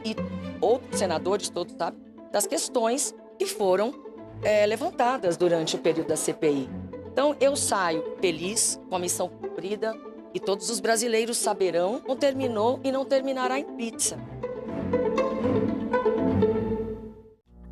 e outros senadores todos sabem, das questões que foram levantadas durante o período da CPI. Então, eu saio feliz, com a missão cumprida, e todos os brasileiros saberão, não terminou e não terminará em pizza.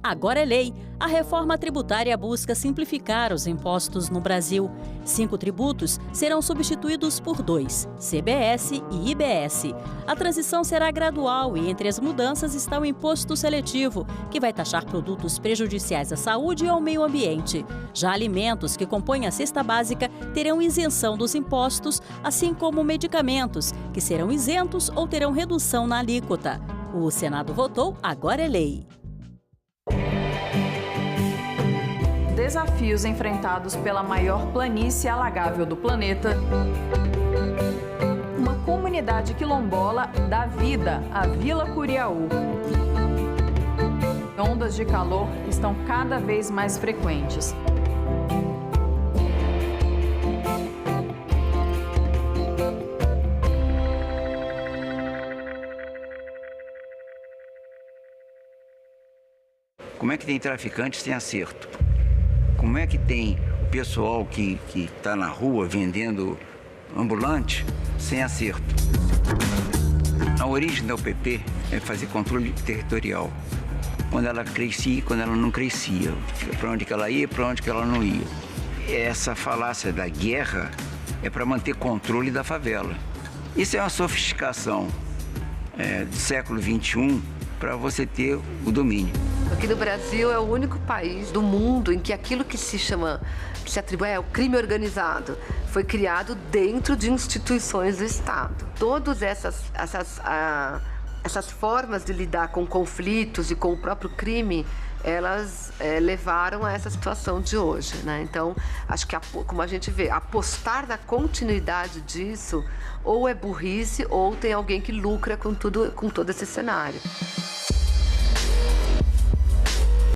Agora é lei. A reforma tributária busca simplificar os impostos no Brasil. 5 tributos serão substituídos por 2, CBS e IBS. A transição será gradual e entre as mudanças está o imposto seletivo, que vai taxar produtos prejudiciais à saúde e ao meio ambiente. Já alimentos que compõem a cesta básica terão isenção dos impostos, assim como medicamentos, que serão isentos ou terão redução na alíquota. O Senado votou, agora é lei. Desafios enfrentados pela maior planície alagável do planeta. Uma comunidade quilombola dá vida à Vila Curiaú. Ondas de calor estão cada vez mais frequentes. Como é que tem traficantes sem acerto? Como é que tem o pessoal que está na rua vendendo ambulante sem acerto? A origem da UPP é fazer controle territorial. Quando ela crescia e quando ela não crescia. Para onde que ela ia e para onde que ela não ia. Essa falácia da guerra é para manter controle da favela. Isso é uma sofisticação do século XXI para você ter o domínio. Aqui no Brasil é o único país do mundo em que aquilo que se atribui ao crime organizado foi criado dentro de instituições do Estado. Todas essas formas de lidar com conflitos e com o próprio crime, elas levaram a essa situação de hoje, né? Então, acho que, como a gente vê, apostar na continuidade disso ou é burrice ou tem alguém que lucra com todo esse cenário.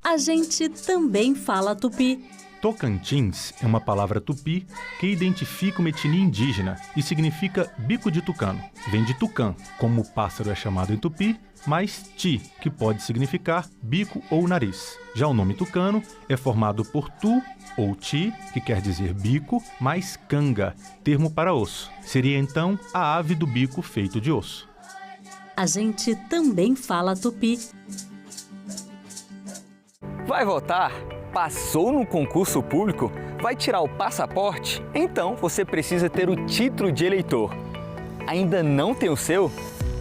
A gente também fala tupi. Tocantins é uma palavra tupi que identifica uma etnia indígena e significa bico de tucano. Vem de tucã, como o pássaro é chamado em tupi, mais ti, que pode significar bico ou nariz. Já o nome tucano é formado por tu ou ti, que quer dizer bico, mais canga, termo para osso. Seria então a ave do bico feito de osso. A gente também fala tupi. Vai votar? Passou no concurso público? Vai tirar o passaporte? Então você precisa ter o título de eleitor. Ainda não tem o seu?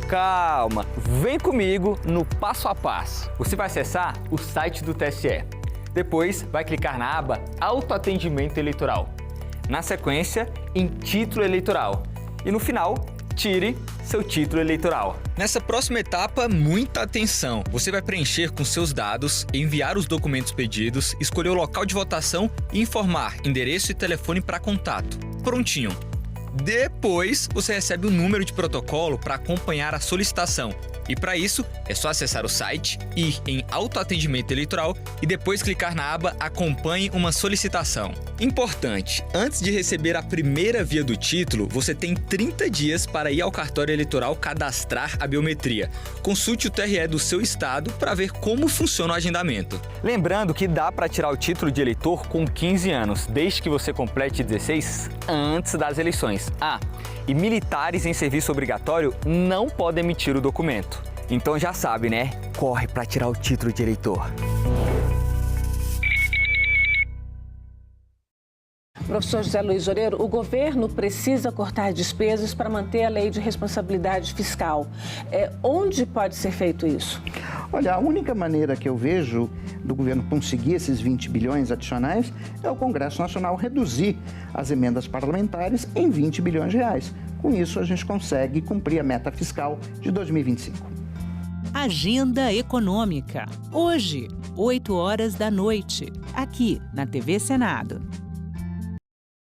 Calma, vem comigo no passo a passo. Você vai acessar o site do TSE. Depois vai clicar na aba Autoatendimento Eleitoral. Na sequência, em Título Eleitoral. E no final, tire seu título eleitoral. Nessa próxima etapa, muita atenção. Você vai preencher com seus dados, enviar os documentos pedidos, escolher o local de votação e informar endereço e telefone para contato. Prontinho. Depois, você recebe o número de protocolo para acompanhar a solicitação. E para isso, é só acessar o site, ir em Autoatendimento Eleitoral e depois clicar na aba Acompanhe uma solicitação. Importante, antes de receber a primeira via do título, você tem 30 dias para ir ao cartório eleitoral cadastrar a biometria. Consulte o TRE do seu estado para ver como funciona o agendamento. Lembrando que dá para tirar o título de eleitor com 15 anos, desde que você complete 16 antes das eleições. E militares em serviço obrigatório não podem emitir o documento. Então já sabe, né? Corre para tirar o título de eleitor. Professor José Luiz Loureiro, o governo precisa cortar despesas para manter a lei de responsabilidade fiscal. Onde pode ser feito isso? Olha, a única maneira que eu vejo do governo conseguir esses 20 bilhões adicionais é o Congresso Nacional reduzir as emendas parlamentares em 20 bilhões de reais. Com isso, a gente consegue cumprir a meta fiscal de 2025. Agenda Econômica. Hoje, 20h, aqui na TV Senado.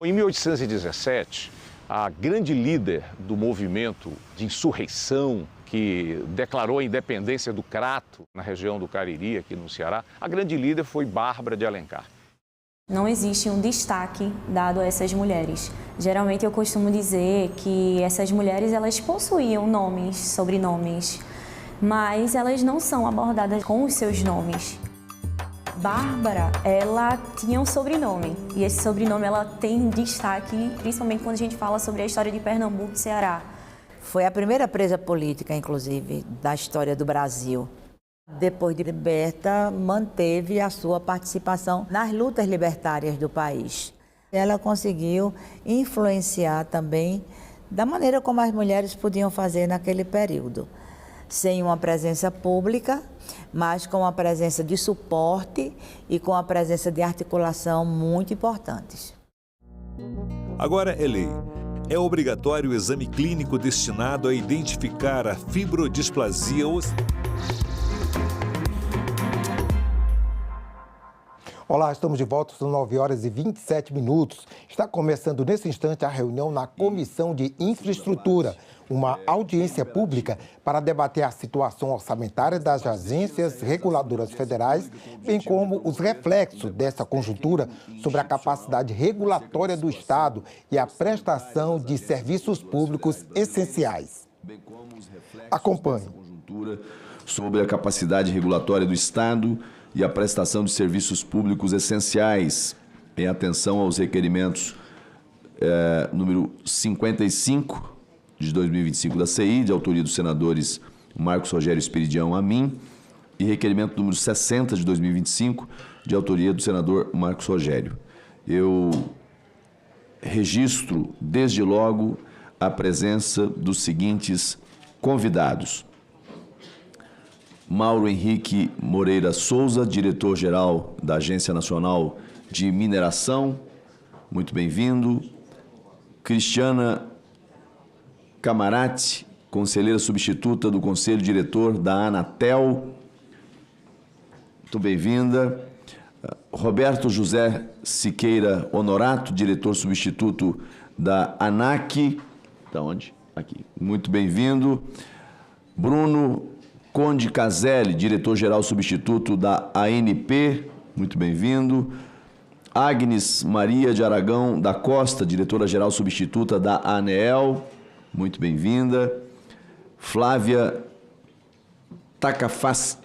Em 1817, a grande líder do movimento de insurreição que declarou a independência do Crato, na região do Cariri, aqui no Ceará, a grande líder foi Bárbara de Alencar. Não existe um destaque dado a essas mulheres. Geralmente eu costumo dizer que essas mulheres elas possuíam nomes, sobrenomes, mas elas não são abordadas com os seus nomes. Bárbara, ela tinha um sobrenome e esse sobrenome ela tem destaque, principalmente quando a gente fala sobre a história de Pernambuco e Ceará. Foi a primeira presa política, inclusive, da história do Brasil. Depois de liberta, manteve a sua participação nas lutas libertárias do país. Ela conseguiu influenciar também da maneira como as mulheres podiam fazer naquele período. Sem uma presença pública, mas com uma presença de suporte e com a presença de articulação muito importantes. Agora é lei. É obrigatório o exame clínico destinado a identificar a fibrodisplasia Olá, estamos de volta, são 9h27. Está começando nesse instante a reunião na Comissão de Infraestrutura, uma audiência pública para debater a situação orçamentária das agências reguladoras federais, bem como os reflexos dessa conjuntura sobre a capacidade regulatória do Estado e a prestação de serviços públicos essenciais. Acompanhe. Sobre a capacidade regulatória do Estado e a prestação de serviços públicos essenciais, em atenção aos requerimentos número 55 de 2025 da CI, de autoria dos senadores Marcos Rogério Esperidião Amin, e requerimento número 60 de 2025, de autoria do senador Marcos Rogério. Eu registro, desde logo, a presença dos seguintes convidados: Mauro Henrique Moreira Souza, diretor-geral da Agência Nacional de Mineração, muito bem-vindo. Cristiana Camarati, conselheira substituta do Conselho Diretor da Anatel, muito bem-vinda. Roberto José Siqueira Honorato, diretor substituto da ANAC, da onde? Aqui, muito bem-vindo. Bruno Conde Caselli, diretor-geral substituto da ANP, muito bem-vindo. Agnes Maria de Aragão da Costa, diretora-geral substituta da ANEEL, muito bem-vinda. Flávia Takafashi,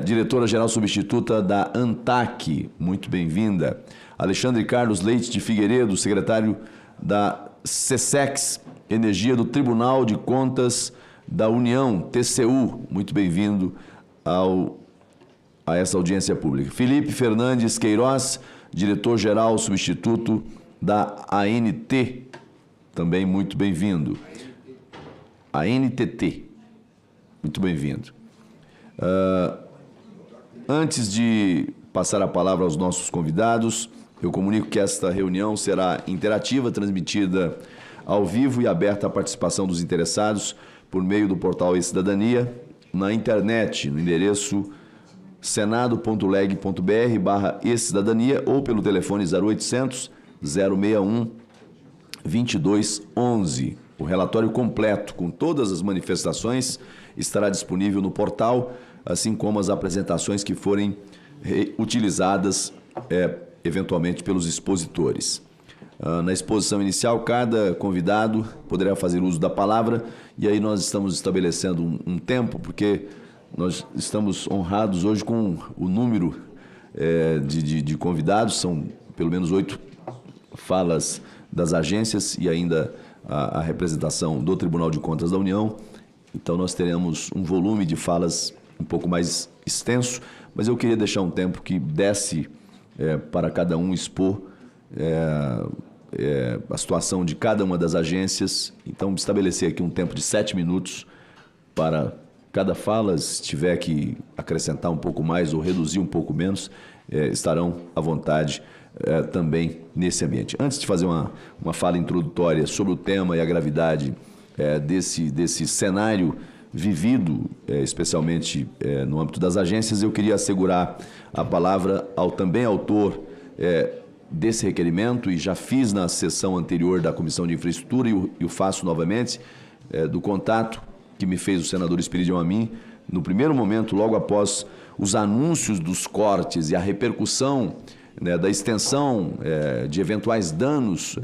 diretora-geral substituta da ANTAC, muito bem-vinda. Alexandre Carlos Leite de Figueiredo, secretário da SESEX, Energia do Tribunal de Contas da União, TCU. Muito bem-vindo a essa audiência pública. Felipe Fernandes Queiroz, diretor-geral substituto da ANT, também muito bem-vindo. ANTT, muito bem-vindo. Antes de passar a palavra aos nossos convidados, eu comunico que esta reunião será interativa, transmitida ao vivo e aberta à participação dos interessados por meio do portal E-Cidadania, na internet, no endereço senado.leg.br/e-cidadania ou pelo telefone 0800 061 2211. O relatório completo com todas as manifestações estará disponível no portal, assim como as apresentações que forem utilizadas eventualmente pelos expositores. Na exposição inicial, cada convidado poderá fazer uso da palavra, e aí nós estamos estabelecendo um tempo, porque nós estamos honrados hoje com o número de convidados, são pelo menos 8 falas das agências e ainda a representação do Tribunal de Contas da União. Então nós teremos um volume de falas um pouco mais extenso, mas eu queria deixar um tempo que desse para cada um expor a situação de cada uma das agências. Então, estabelecer aqui um tempo de 7 minutos para cada fala. Se tiver que acrescentar um pouco mais ou reduzir um pouco menos, estarão à vontade também nesse ambiente. Antes de fazer uma fala introdutória sobre o tema e a gravidade desse cenário vivido, especialmente no âmbito das agências, eu queria assegurar a palavra ao também autor desse requerimento, e já fiz na sessão anterior da Comissão de Infraestrutura e o faço novamente, do contato que me fez o senador Espiridião a mim, no primeiro momento, logo após os anúncios dos cortes e a repercussão da extensão de eventuais danos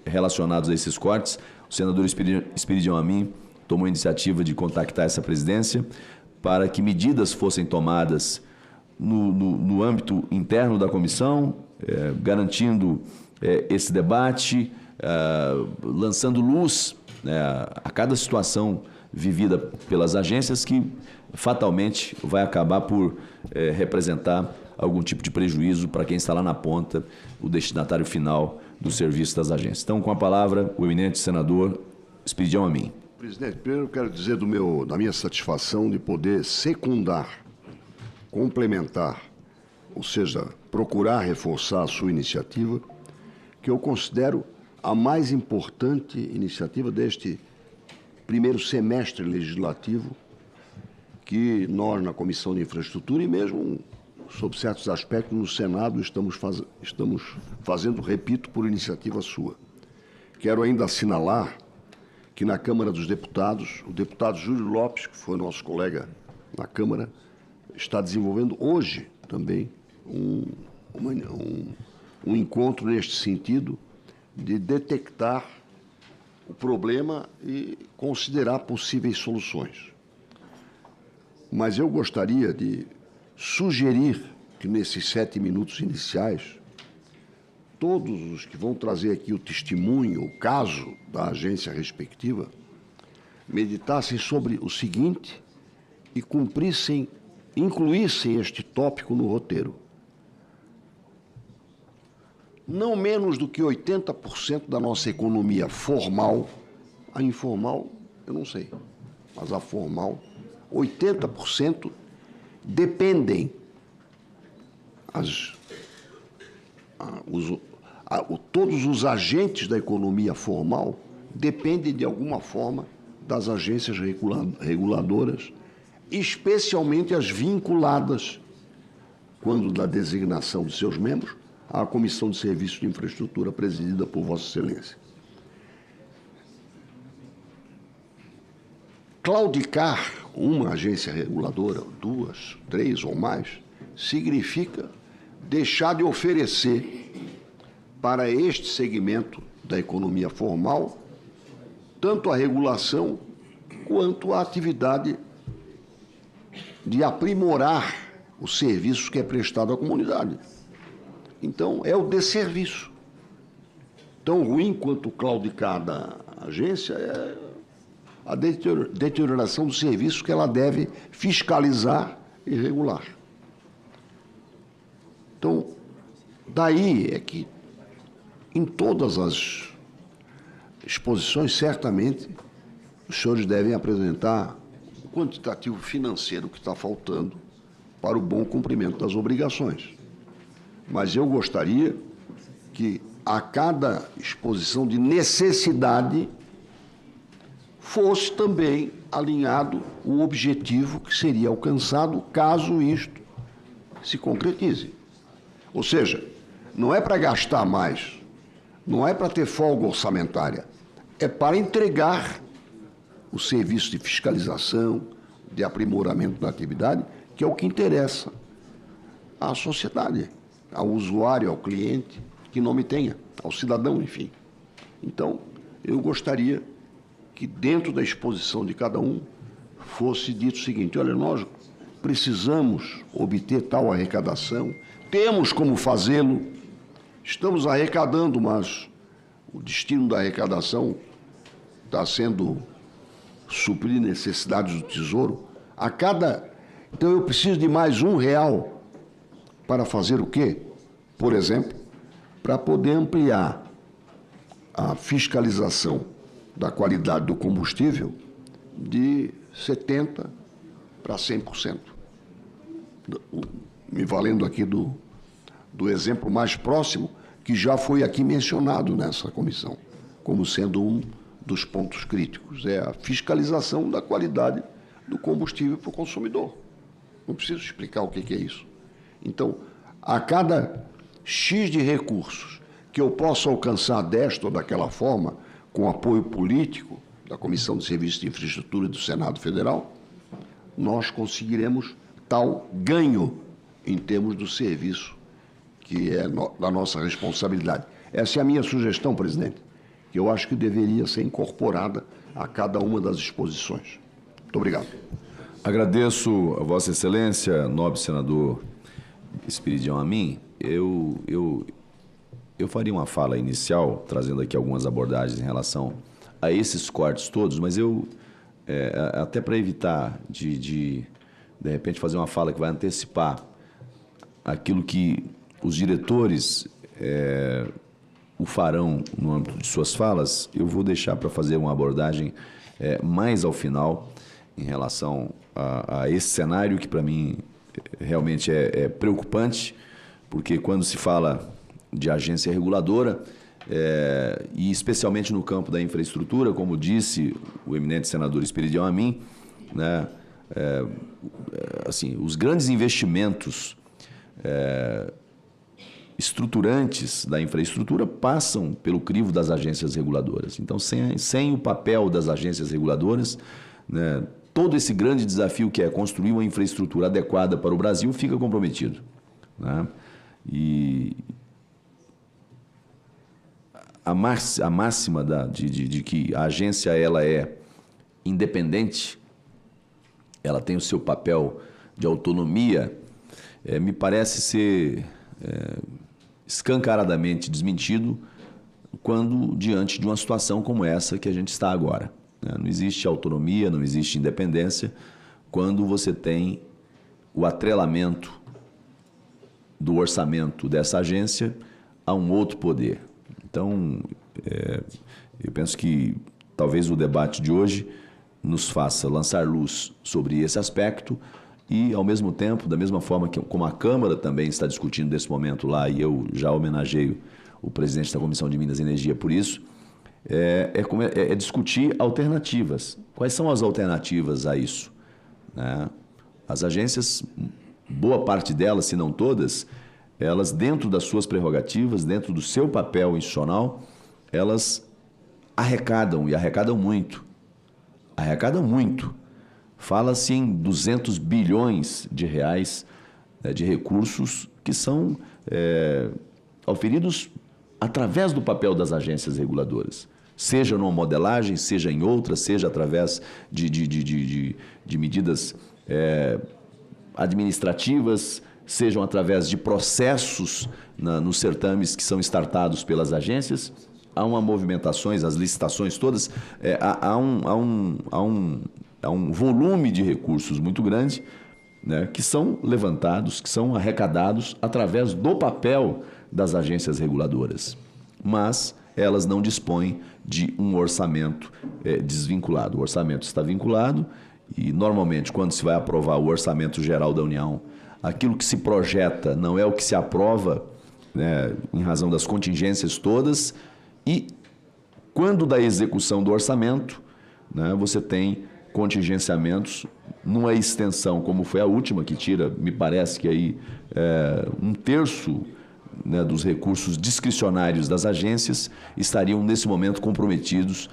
relacionados a esses cortes. O senador Espiridião a mim tomou a iniciativa de contactar essa presidência para que medidas fossem tomadas no âmbito interno da comissão, garantindo esse debate, lançando luz a cada situação vivida pelas agências, que fatalmente vai acabar por representar algum tipo de prejuízo para quem está lá na ponta, o destinatário final do serviço das agências. Então, com a palavra, o eminente senador Espiridião a mim. Presidente, primeiro eu quero dizer da minha satisfação de poder secundar, complementar, ou seja, procurar reforçar a sua iniciativa, que eu considero a mais importante iniciativa deste primeiro semestre legislativo, que nós, na Comissão de Infraestrutura, e mesmo sob certos aspectos no Senado, estamos fazendo, repito, por iniciativa sua. Quero ainda assinalar que na Câmara dos Deputados, o deputado Júlio Lopes, que foi nosso colega na Câmara, está desenvolvendo hoje também um encontro neste sentido de detectar o problema e considerar possíveis soluções. Mas eu gostaria de sugerir que nesses 7 minutos iniciais, todos os que vão trazer aqui o testemunho, o caso da agência respectiva, meditassem sobre o seguinte e incluíssem este tópico no roteiro. Não menos do que 80% da nossa economia formal, a informal eu não sei, mas a formal, 80% dependem, todos os agentes da economia formal dependem de alguma forma das agências reguladoras, especialmente as vinculadas, quando da designação de seus membros, à Comissão de Serviços de Infraestrutura presidida por Vossa Excelência. Claudicar uma agência reguladora, 2, 3 ou mais, significa deixar de oferecer para este segmento da economia formal tanto a regulação quanto a atividade de aprimorar os serviços que é prestado à comunidade. Então, é o desserviço. Tão ruim quanto o claudicar da agência a deterioração do serviço que ela deve fiscalizar e regular. Então, daí é que, em todas as exposições, certamente, os senhores devem apresentar o quantitativo financeiro que está faltando para o bom cumprimento das obrigações. Mas eu gostaria que, a cada exposição de necessidade, fosse também alinhado o objetivo que seria alcançado caso isto se concretize. Ou seja, não é para gastar mais, não é para ter folga orçamentária, é para entregar o serviço de fiscalização, de aprimoramento da atividade, que é o que interessa à sociedade, ao usuário, ao cliente, que nome tenha, ao cidadão, enfim. Então, eu gostaria que dentro da exposição de cada um fosse dito o seguinte: olha, nós precisamos obter tal arrecadação, temos como fazê-lo, estamos arrecadando, mas o destino da arrecadação está sendo suprir necessidades do Tesouro. Então eu preciso de mais R$1 para fazer o quê? Por exemplo, para poder ampliar a fiscalização da qualidade do combustível de 70% para 100%. Me valendo aqui do exemplo mais próximo, que já foi aqui mencionado nessa comissão, como sendo um dos pontos críticos, é a fiscalização da qualidade do combustível para o consumidor. Não preciso explicar o que é isso. Então, a cada X de recursos que eu possa alcançar desta ou daquela forma, com apoio político da Comissão de Serviços de Infraestrutura do Senado Federal, nós conseguiremos tal ganho em termos do serviço que é da nossa responsabilidade. Essa é a minha sugestão, presidente, que eu acho que deveria ser incorporada a cada uma das exposições. Muito obrigado. Agradeço a Vossa Excelência, nobre senador Espiridião Amin. Eu faria uma fala inicial, trazendo aqui algumas abordagens em relação a esses cortes todos, mas até para evitar de repente, fazer uma fala que vai antecipar aquilo que os diretores o farão no âmbito de suas falas, eu vou deixar para fazer uma abordagem mais ao final em relação a esse cenário que, para mim, realmente é preocupante, porque quando se fala de agência reguladora, e especialmente no campo da infraestrutura, como disse o eminente senador Espiridião Amin, né, assim, os grandes investimentos estruturantes da infraestrutura passam pelo crivo das agências reguladoras. Então, sem o papel das agências reguladoras, né, todo esse grande desafio que é construir uma infraestrutura adequada para o Brasil fica comprometido, né? E a máxima de que a agência ela é independente, ela tem o seu papel de autonomia, me parece ser escancaradamente desmentido quando diante de uma situação como essa que a gente está agora. Não existe autonomia, não existe independência quando você tem o atrelamento do orçamento dessa agência a um outro poder. Então, eu penso que talvez o debate de hoje nos faça lançar luz sobre esse aspecto e, ao mesmo tempo, da mesma forma que como a Câmara também está discutindo nesse momento lá, e eu já homenageio o presidente da Comissão de Minas e Energia por isso, é discutir alternativas. Quais são as alternativas a isso, né? As agências, boa parte delas, se não todas, elas, dentro das suas prerrogativas, dentro do seu papel institucional, elas arrecadam, e arrecadam muito. Arrecadam muito. Fala-se em 200 bilhões de reais, né, de recursos que são auferidos através do papel das agências reguladoras. Seja numa modelagem, seja em outra, seja através de medidas administrativas, sejam através de processos nos certames que são startados pelas agências. há uma movimentações, as licitações todas, há um volume de recursos muito grande, né, que são levantados, que são arrecadados através do papel das agências reguladoras. Mas elas não dispõem de um orçamento desvinculado. O orçamento está vinculado e, normalmente, quando se vai aprovar o Orçamento Geral da União, aquilo que se projeta não é o que se aprova, né, em razão das contingências todas, e quando da execução do orçamento, né, você tem contingenciamentos numa extensão, como foi a última, que tira, me parece que aí 1/3, né, dos recursos discricionários das agências estariam nesse momento comprometidos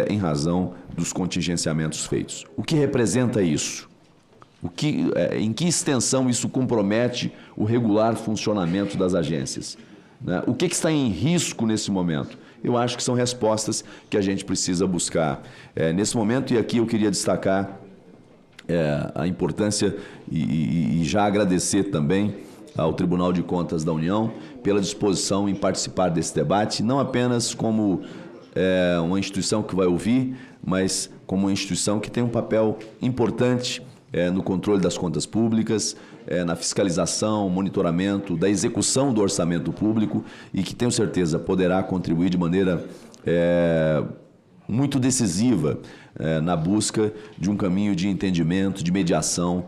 em razão dos contingenciamentos feitos. O que representa isso? Em que extensão isso compromete o regular funcionamento das agências? Né? O que está em risco nesse momento? Eu acho que são respostas que a gente precisa buscar nesse momento, e aqui eu queria destacar a importância e já agradecer também ao Tribunal de Contas da União pela disposição em participar desse debate, não apenas como uma instituição que vai ouvir, mas como uma instituição que tem um papel importante no controle das contas públicas, na fiscalização, monitoramento da execução do orçamento público, e que, tenho certeza, poderá contribuir de maneira muito decisiva na busca de um caminho de entendimento, de mediação,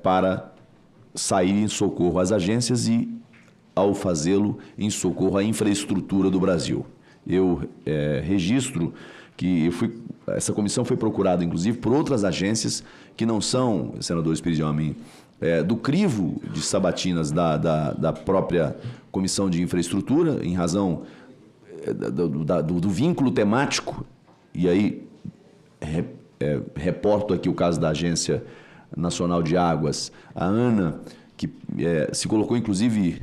para sair em socorro às agências e, ao fazê-lo, em socorro à infraestrutura do Brasil. Eu registro que essa comissão foi procurada, inclusive, por outras agências que não são, senador Espírito Amin, do crivo de sabatinas da própria Comissão de Infraestrutura, em razão do vínculo temático, e aí reporto aqui o caso da Agência Nacional de Águas, a ANA, que se colocou, inclusive,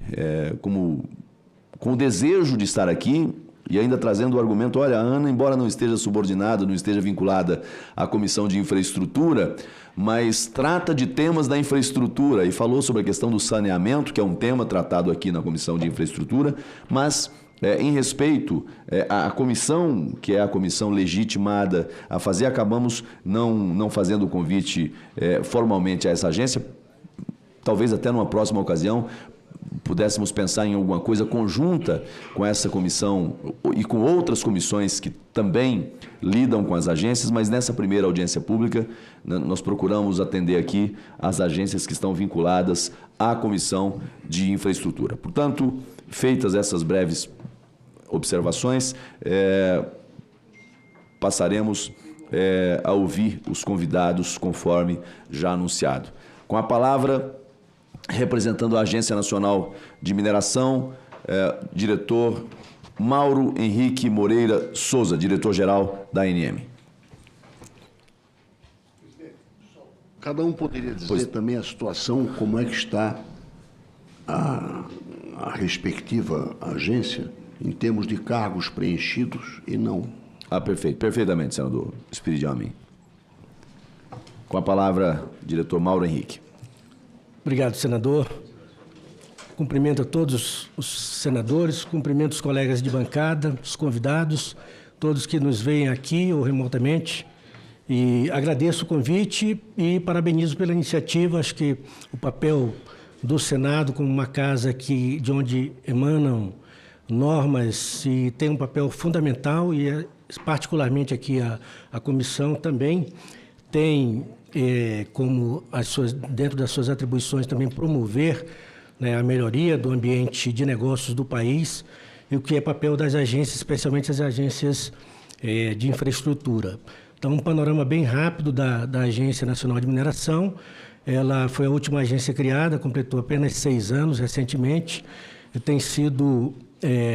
com o desejo de estar aqui, e ainda trazendo o argumento, olha, a ANA, embora não esteja subordinada, não esteja vinculada à Comissão de Infraestrutura, mas trata de temas da infraestrutura, e falou sobre a questão do saneamento, que é um tema tratado aqui na Comissão de Infraestrutura, mas em respeito à comissão, que é a comissão legitimada a fazer, acabamos não fazendo o convite formalmente a essa agência. Talvez até numa próxima ocasião pudéssemos pensar em alguma coisa conjunta com essa comissão e com outras comissões que também lidam com as agências, mas nessa primeira audiência pública nós procuramos atender aqui as agências que estão vinculadas à Comissão de Infraestrutura. Portanto, feitas essas breves observações, passaremos a ouvir os convidados conforme já anunciado. Com a palavra, representando a Agência Nacional de Mineração, diretor Mauro Henrique Moreira Souza, diretor-geral da ANM. Cada um poderia dizer também a situação, como é que está a respectiva agência em termos de cargos preenchidos e não. Perfeito. Perfeitamente, senador Espírito Amin. Com a palavra, diretor Mauro Henrique. Obrigado, senador. Cumprimento a todos os senadores, cumprimento os colegas de bancada, os convidados, todos que nos veem aqui ou remotamente. E agradeço o convite e parabenizo pela iniciativa. Acho que o papel do Senado, como uma casa de onde emanam normas, e tem um papel fundamental, e particularmente aqui a comissão também tem como dentro das suas atribuições também promover, né, a melhoria do ambiente de negócios do país, e o que é papel das agências, especialmente as agências de infraestrutura. Então, um panorama bem rápido da Agência Nacional de Mineração. Ela foi a última agência criada, completou apenas 6 anos recentemente, e tem sido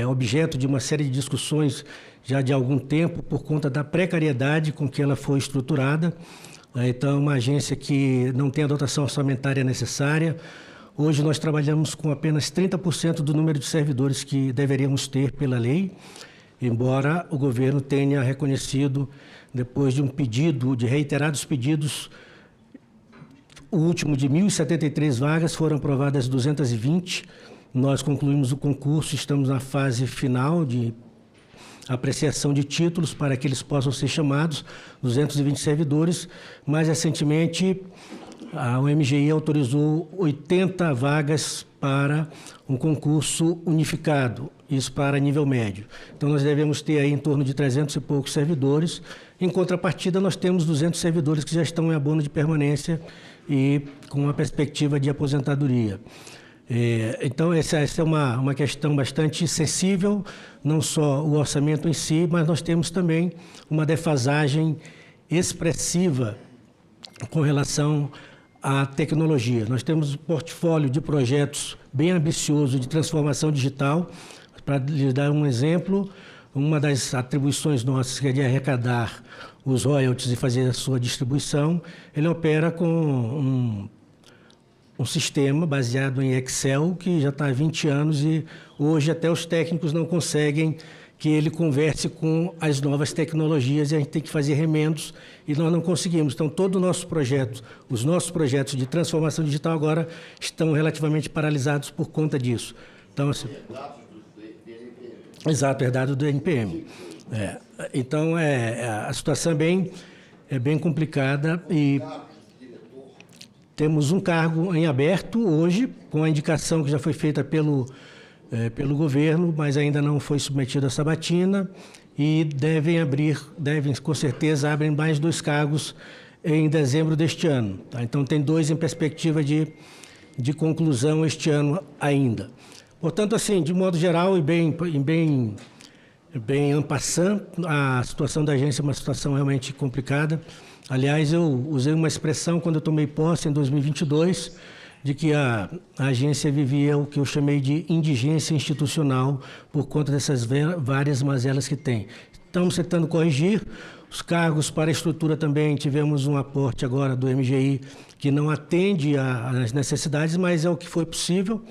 objeto de uma série de discussões já de algum tempo por conta da precariedade com que ela foi estruturada. Então, é uma agência que não tem a dotação orçamentária necessária. Hoje nós trabalhamos com apenas 30% do número de servidores que deveríamos ter pela lei, embora o governo tenha reconhecido, depois de de reiterados pedidos, o último de 1.073 vagas, foram aprovadas 220. Nós concluímos o concurso, estamos na fase final de apreciação de títulos para que eles possam ser chamados, 220 servidores. Mais recentemente, a UMGI autorizou 80 vagas para um concurso unificado, isso para nível médio. Então, nós devemos ter aí em torno de 300 e poucos servidores. Em contrapartida, nós temos 200 servidores que já estão em abono de permanência e com uma perspectiva de aposentadoria. Então, essa é uma questão bastante sensível, não só o orçamento em si, mas nós temos também uma defasagem expressiva com relação à tecnologia. Nós temos um portfólio de projetos bem ambicioso de transformação digital. Para lhes dar um exemplo, uma das atribuições nossas, que é de arrecadar os royalties e fazer a sua distribuição, ele opera com um sistema baseado em Excel que já está há 20 anos e hoje até os técnicos não conseguem que ele converse com as novas tecnologias e a gente tem que fazer remendos e nós não conseguimos. Então, todo o nosso projeto, os nossos projetos de transformação digital agora estão relativamente paralisados por conta disso. Então, assim, exato, herdado do NPM. Então, a situação é bem complicada e temos um cargo em aberto hoje, com a indicação que já foi feita pelo governo, mas ainda não foi submetido à sabatina, e devem com certeza, abrem mais 2 cargos em dezembro deste ano. Tá? Então, tem 2 em perspectiva de conclusão este ano ainda. Portanto, assim, de modo geral e bem en passant, a situação da agência é uma situação realmente complicada. Aliás, eu usei uma expressão quando eu tomei posse em 2022, de que a agência vivia o que eu chamei de indigência institucional por conta dessas várias mazelas que tem. Estamos tentando corrigir. Os cargos para a estrutura também tivemos um aporte agora do MGI que não atende às necessidades, mas é o que foi possível.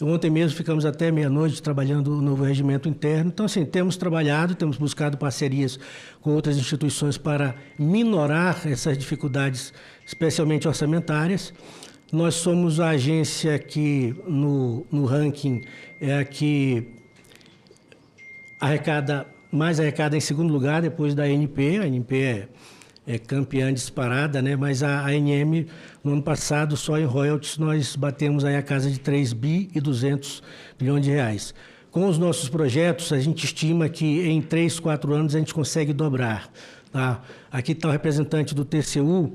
Ontem mesmo ficamos até meia-noite trabalhando o novo regimento interno. Então, assim, temos trabalhado, temos buscado parcerias com outras instituições para minorar essas dificuldades, especialmente orçamentárias. Nós somos a agência que, no ranking, é a que mais arrecada em segundo lugar, depois da ANP. A ANP é campeã disparada, né? Mas a ANM, no ano passado, só em royalties, nós batemos aí a casa de 3 bi e 200 milhões de reais. Com os nossos projetos, a gente estima que em 3, 4 anos a gente consegue dobrar. Tá? Aqui está o representante do TCU,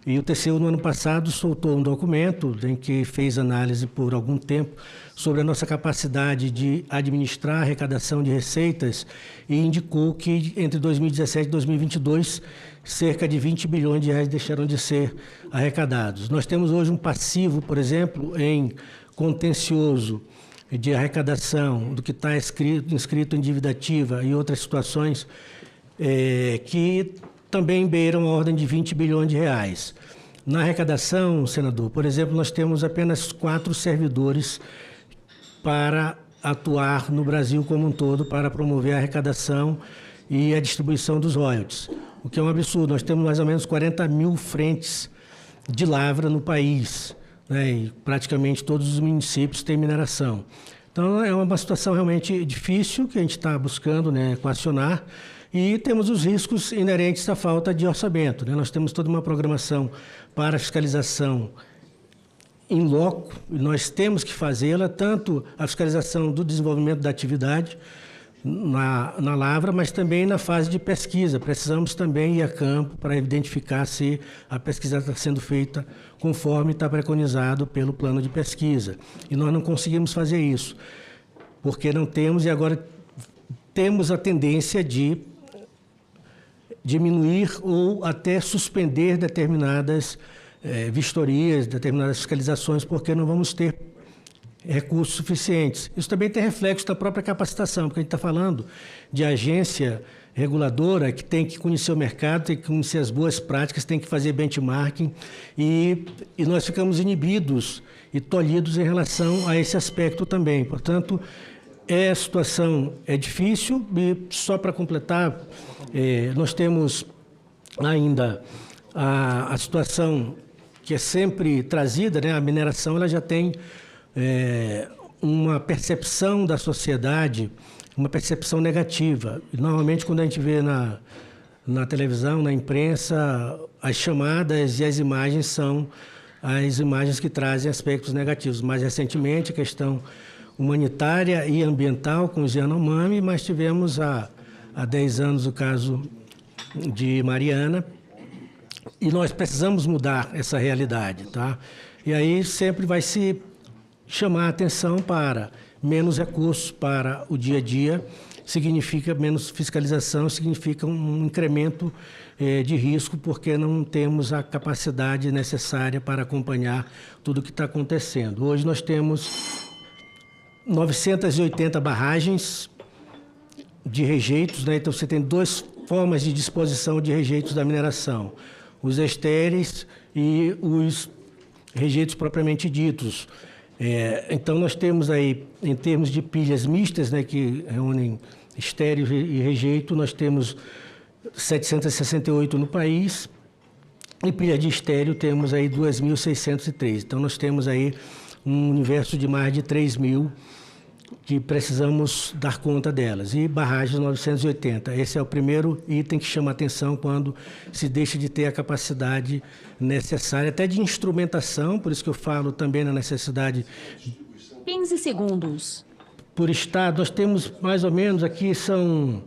e o TCU, no ano passado, soltou um documento em que fez análise por algum tempo sobre a nossa capacidade de administrar a arrecadação de receitas e indicou que entre 2017 e 2022, cerca de 20 bilhões de reais deixaram de ser arrecadados. Nós temos hoje um passivo, por exemplo, em contencioso de arrecadação do que está inscrito em dívida ativa e outras situações que também beiram a ordem de 20 bilhões de reais. Na arrecadação, senador, por exemplo, nós temos apenas 4 servidores para atuar no Brasil como um todo, para promover a arrecadação e a distribuição dos royalties, o que é um absurdo. Nós temos mais ou menos 40 mil frentes de lavra no país, né, e praticamente todos os municípios têm mineração. Então, é uma situação realmente difícil que a gente está buscando, né, equacionar. E temos os riscos inerentes à falta de orçamento, né? Nós temos toda uma programação para fiscalização em loco, e nós temos que fazê-la, tanto a fiscalização do desenvolvimento da atividade na lavra, mas também na fase de pesquisa. Precisamos também ir a campo para identificar se a pesquisa está sendo feita conforme está preconizado pelo plano de pesquisa. E nós não conseguimos fazer isso, porque não temos, e agora temos a tendência de diminuir ou até suspender determinadas vistorias, determinadas fiscalizações, porque não vamos ter recursos suficientes. Isso também tem reflexo da própria capacitação, porque a gente está falando de agência reguladora que tem que conhecer o mercado, tem que conhecer as boas práticas, tem que fazer benchmarking, e nós ficamos inibidos e tolhidos em relação a esse aspecto também. Portanto, a situação é difícil, e só para completar, nós temos ainda a situação que é sempre trazida, né? A mineração ela já tem uma percepção da sociedade uma percepção negativa. E, normalmente, quando a gente vê na televisão, na imprensa, as chamadas e as imagens são as imagens que trazem aspectos negativos. Mais recentemente, a questão humanitária e ambiental com os Yanomami, mas tivemos há 10 anos o caso de Mariana, e nós precisamos mudar essa realidade, tá? E aí sempre vai se chamar a atenção para menos recursos para o dia a dia, significa menos fiscalização, significa um incremento de risco, porque não temos a capacidade necessária para acompanhar tudo o que está acontecendo. Hoje nós temos 980 barragens de rejeitos, né? Então você tem 2 formas de disposição de rejeitos da mineração: os estéreis e os rejeitos propriamente ditos. Então nós temos aí, em termos de pilhas mistas, né, que reúnem estéreo e rejeito, nós temos 768 no país, e pilha de estéreo temos aí 2.603. Então nós temos aí um universo de mais de 3.000 que precisamos dar conta delas. E barragens 980. Esse é o primeiro item que chama atenção quando se deixa de ter a capacidade necessária, até de instrumentação, por isso que eu falo também na necessidade... 15 segundos. Por estado, nós temos mais ou menos aqui, são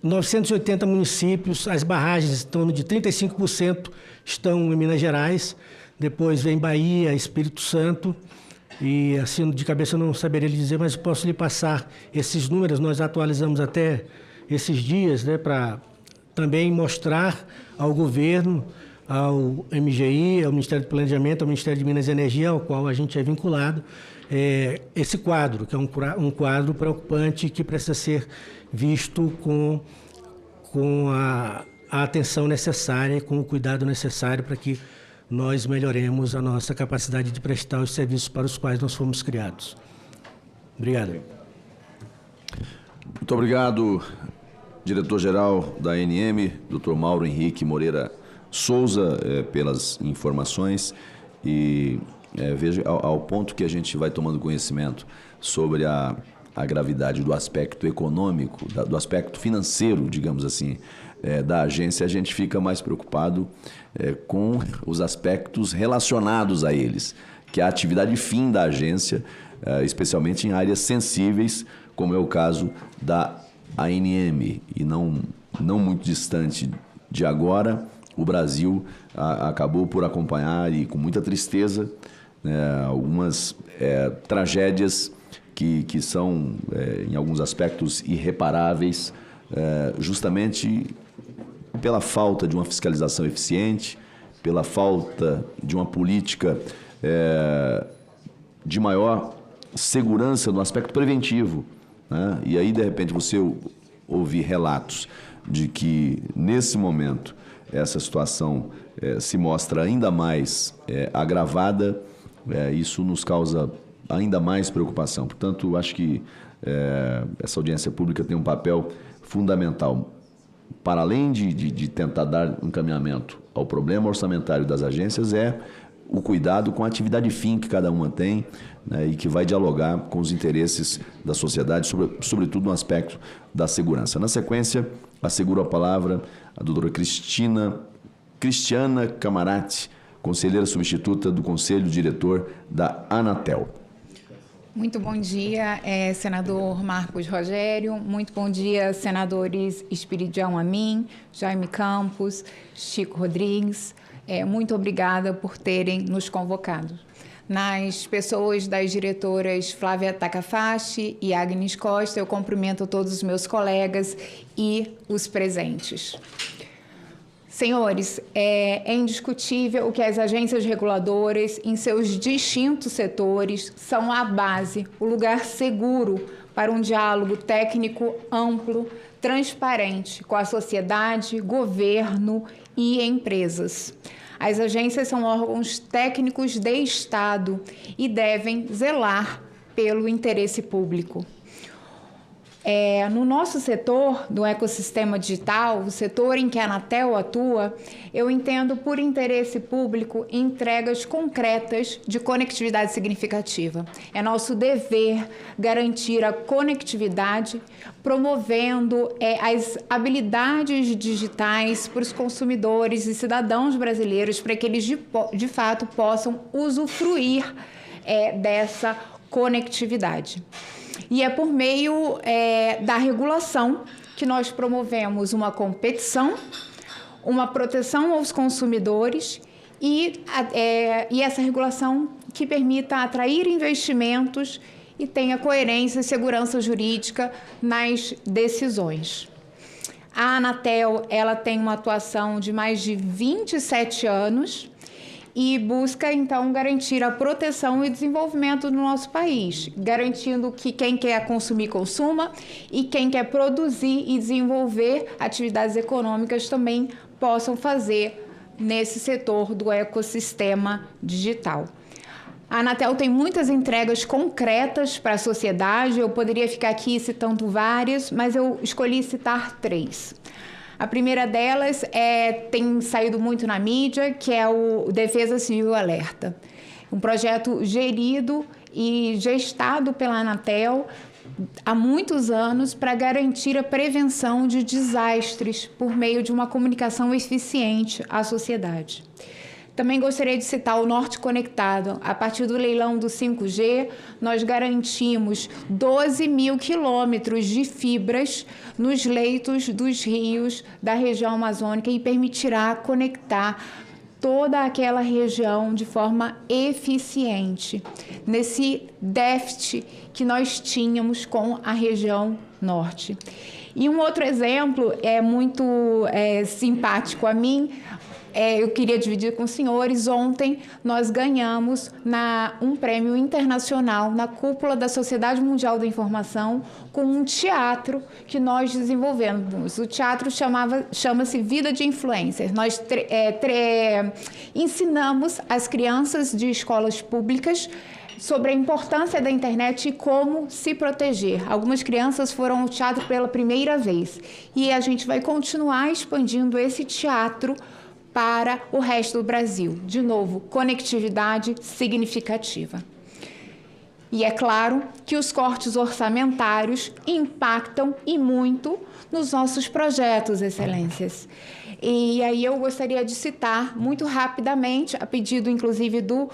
980 municípios, as barragens em torno de 35% estão em Minas Gerais, depois vem Bahia, Espírito Santo, e assim de cabeça eu não saberia lhe dizer, mas posso lhe passar esses números. Nós atualizamos até esses dias, né, para também mostrar ao governo, ao MGI, ao Ministério do Planejamento, ao Ministério de Minas e Energia, ao qual a gente é vinculado, esse quadro, que é um quadro preocupante que precisa ser visto com a atenção necessária, com o cuidado necessário para que nós melhoremos a nossa capacidade de prestar os serviços para os quais nós fomos criados. Obrigado. Muito obrigado, diretor-geral da ANM, Dr. Mauro Henrique Moreira Souza, pelas informações. E veja, ao ponto que a gente vai tomando conhecimento sobre a gravidade do aspecto econômico, do aspecto financeiro, digamos assim, da agência, a gente fica mais preocupado com os aspectos relacionados a eles, que é a atividade fim da agência, especialmente em áreas sensíveis, como é o caso da ANM. E não muito distante de agora, o Brasil acabou por acompanhar, e com muita tristeza, algumas tragédias que são, em alguns aspectos, irreparáveis, justamente pela falta de uma fiscalização eficiente, pela falta de uma política de maior segurança no aspecto preventivo, né? E aí, de repente, você ouvir relatos de que, nesse momento, essa situação se mostra ainda mais agravada, isso nos causa ainda mais preocupação. Portanto, acho que essa audiência pública tem um papel fundamental. Para além de tentar dar encaminhamento ao problema orçamentário das agências, o cuidado com a atividade fim que cada uma tem, né, e que vai dialogar com os interesses da sociedade, sobretudo no aspecto da segurança. Na sequência, asseguro a palavra à doutora Cristiana Camarati, conselheira substituta do Conselho Diretor da Anatel. Muito bom dia, senador Marcos Rogério. Muito bom dia, senadores Espiridião Amin, Jaime Campos, Chico Rodrigues. Muito obrigada por terem nos convocado. Nas pessoas das diretoras Flávia Takafashi e Agnes Costa, eu cumprimento todos os meus colegas e os presentes. Senhores, é indiscutível que as agências reguladoras, em seus distintos setores, são a base, o lugar seguro para um diálogo técnico amplo, transparente com a sociedade, governo e empresas. As agências são órgãos técnicos de Estado e devem zelar pelo interesse público. No nosso setor do ecossistema digital, o setor em que a Anatel atua, eu entendo por interesse público entregas concretas de conectividade significativa. É nosso dever garantir a conectividade, promovendo as habilidades digitais para os consumidores e cidadãos brasileiros, para que eles de fato possam usufruir dessa conectividade. E é por meio da regulação que nós promovemos uma competição, uma proteção aos consumidores e essa regulação que permita atrair investimentos e tenha coerência e segurança jurídica nas decisões. A Anatel, ela tem uma atuação de mais de 27 anos e busca, então, garantir a proteção e desenvolvimento do nosso país, garantindo que quem quer consumir, consuma, e quem quer produzir e desenvolver atividades econômicas também possam fazer nesse setor do ecossistema digital. A Anatel tem muitas entregas concretas para a sociedade, eu poderia ficar aqui citando várias, mas eu escolhi citar 3. A primeira delas tem saído muito na mídia, que é o Defesa Civil Alerta. Um projeto gerido e gestado pela Anatel há muitos anos para garantir a prevenção de desastres por meio de uma comunicação eficiente à sociedade. Também gostaria de citar o Norte Conectado. A partir do leilão do 5G, nós garantimos 12 mil quilômetros de fibras nos leitos dos rios da região amazônica e permitirá conectar toda aquela região de forma eficiente, nesse déficit que nós tínhamos com a região norte. E um outro exemplo muito simpático a mim, eu queria dividir com os senhores. Ontem nós ganhamos um prêmio internacional na cúpula da Sociedade Mundial da Informação com um teatro que nós desenvolvemos. O teatro chama-se Vida de Influencer. Nós ensinamos as crianças de escolas públicas sobre a importância da internet e como se proteger. Algumas crianças foram ao teatro pela primeira vez e a gente vai continuar expandindo esse teatro para o resto do Brasil. De novo, conectividade significativa. E é claro que os cortes orçamentários impactam e muito nos nossos projetos, excelências. E aí eu gostaria de citar muito rapidamente, a pedido inclusive do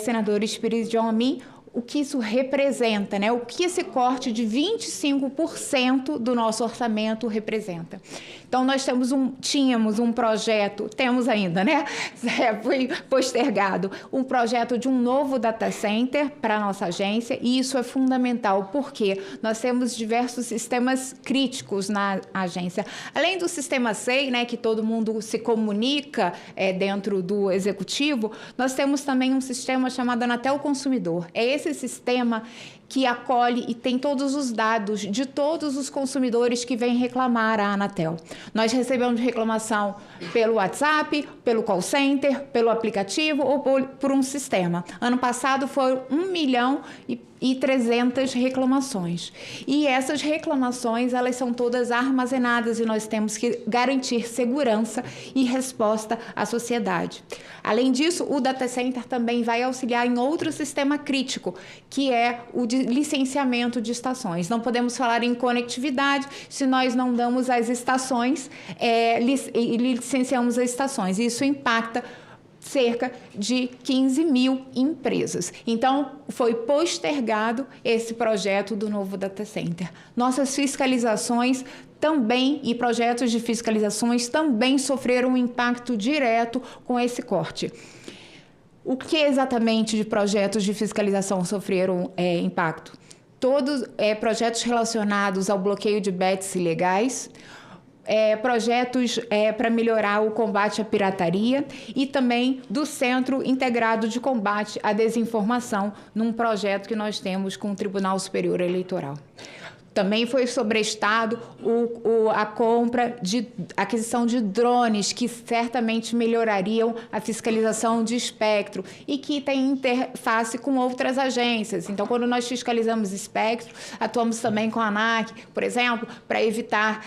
senador Espiridião Amin, o que isso representa, né? O que esse corte de 25% do nosso orçamento representa. Então, nós tínhamos um projeto, temos ainda, né? Foi postergado, um projeto de um novo data center para a nossa agência, e isso é fundamental, porque nós temos diversos sistemas críticos na agência. Além do sistema SEI, né, que todo mundo se comunica dentro do executivo, nós temos também um sistema chamado Anatel Consumidor. É esse sistema que acolhe e tem todos os dados de todos os consumidores que vêm reclamar à Anatel. Nós recebemos reclamação pelo WhatsApp, pelo call center, pelo aplicativo ou por um sistema. Ano passado foram 1.300.000 reclamações. E essas reclamações, elas são todas armazenadas e nós temos que garantir segurança e resposta à sociedade. Além disso, o data center também vai auxiliar em outro sistema crítico, que é o de licenciamento de estações. Não podemos falar em conectividade se nós não damos as estações e licenciamos as estações. Isso impacta cerca de 15 mil empresas. Então, foi postergado esse projeto do novo data center. Nossas fiscalizações também e projetos de fiscalizações também sofreram um impacto direto com esse corte. O que exatamente de projetos de fiscalização sofreram impacto? Todos projetos relacionados ao bloqueio de bets ilegais, projetos para melhorar o combate à pirataria e também do Centro Integrado de Combate à Desinformação, num projeto que nós temos com o Tribunal Superior Eleitoral. Também foi sobrestado a aquisição de drones, que certamente melhorariam a fiscalização de espectro e que tem interface com outras agências. Então, quando nós fiscalizamos espectro, atuamos também com a ANAC, por exemplo, para evitar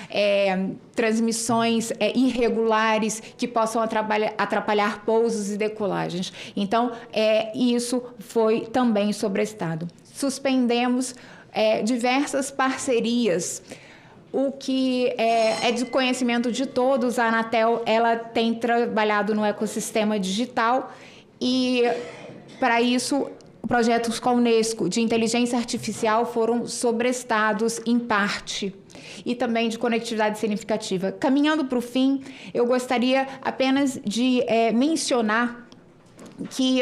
transmissões irregulares que possam atrapalhar pousos e decolagens. Então, isso foi também sobrestado. Suspendemos diversas parcerias. O que é de conhecimento de todos, a Anatel ela tem trabalhado no ecossistema digital e, para isso, projetos com a Unesco de inteligência artificial foram sobrestados em parte, e também de conectividade significativa. Caminhando para o fim, eu gostaria apenas de mencionar que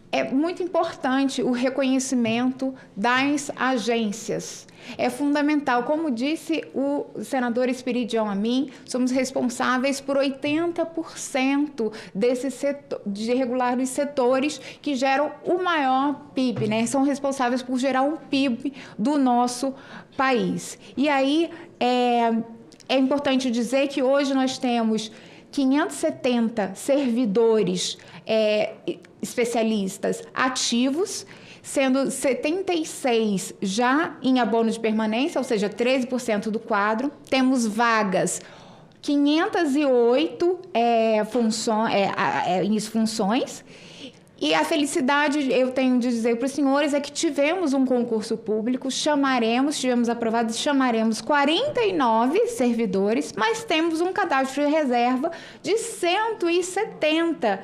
é muito importante o reconhecimento das agências. É fundamental. Como disse o senador Espiridião Amin, somos responsáveis por 80% de regular dos setores que geram o maior PIB, né? São responsáveis por gerar um PIB do nosso país. E aí é importante dizer que hoje nós temos 570 servidores especialistas ativos, sendo 76 já em abono de permanência, ou seja, 13% do quadro. Temos vagas, 508 funções. E a felicidade, eu tenho de dizer para os senhores, é que tivemos um concurso público, tivemos aprovado, chamaremos 49 servidores, mas temos um cadastro de reserva de 170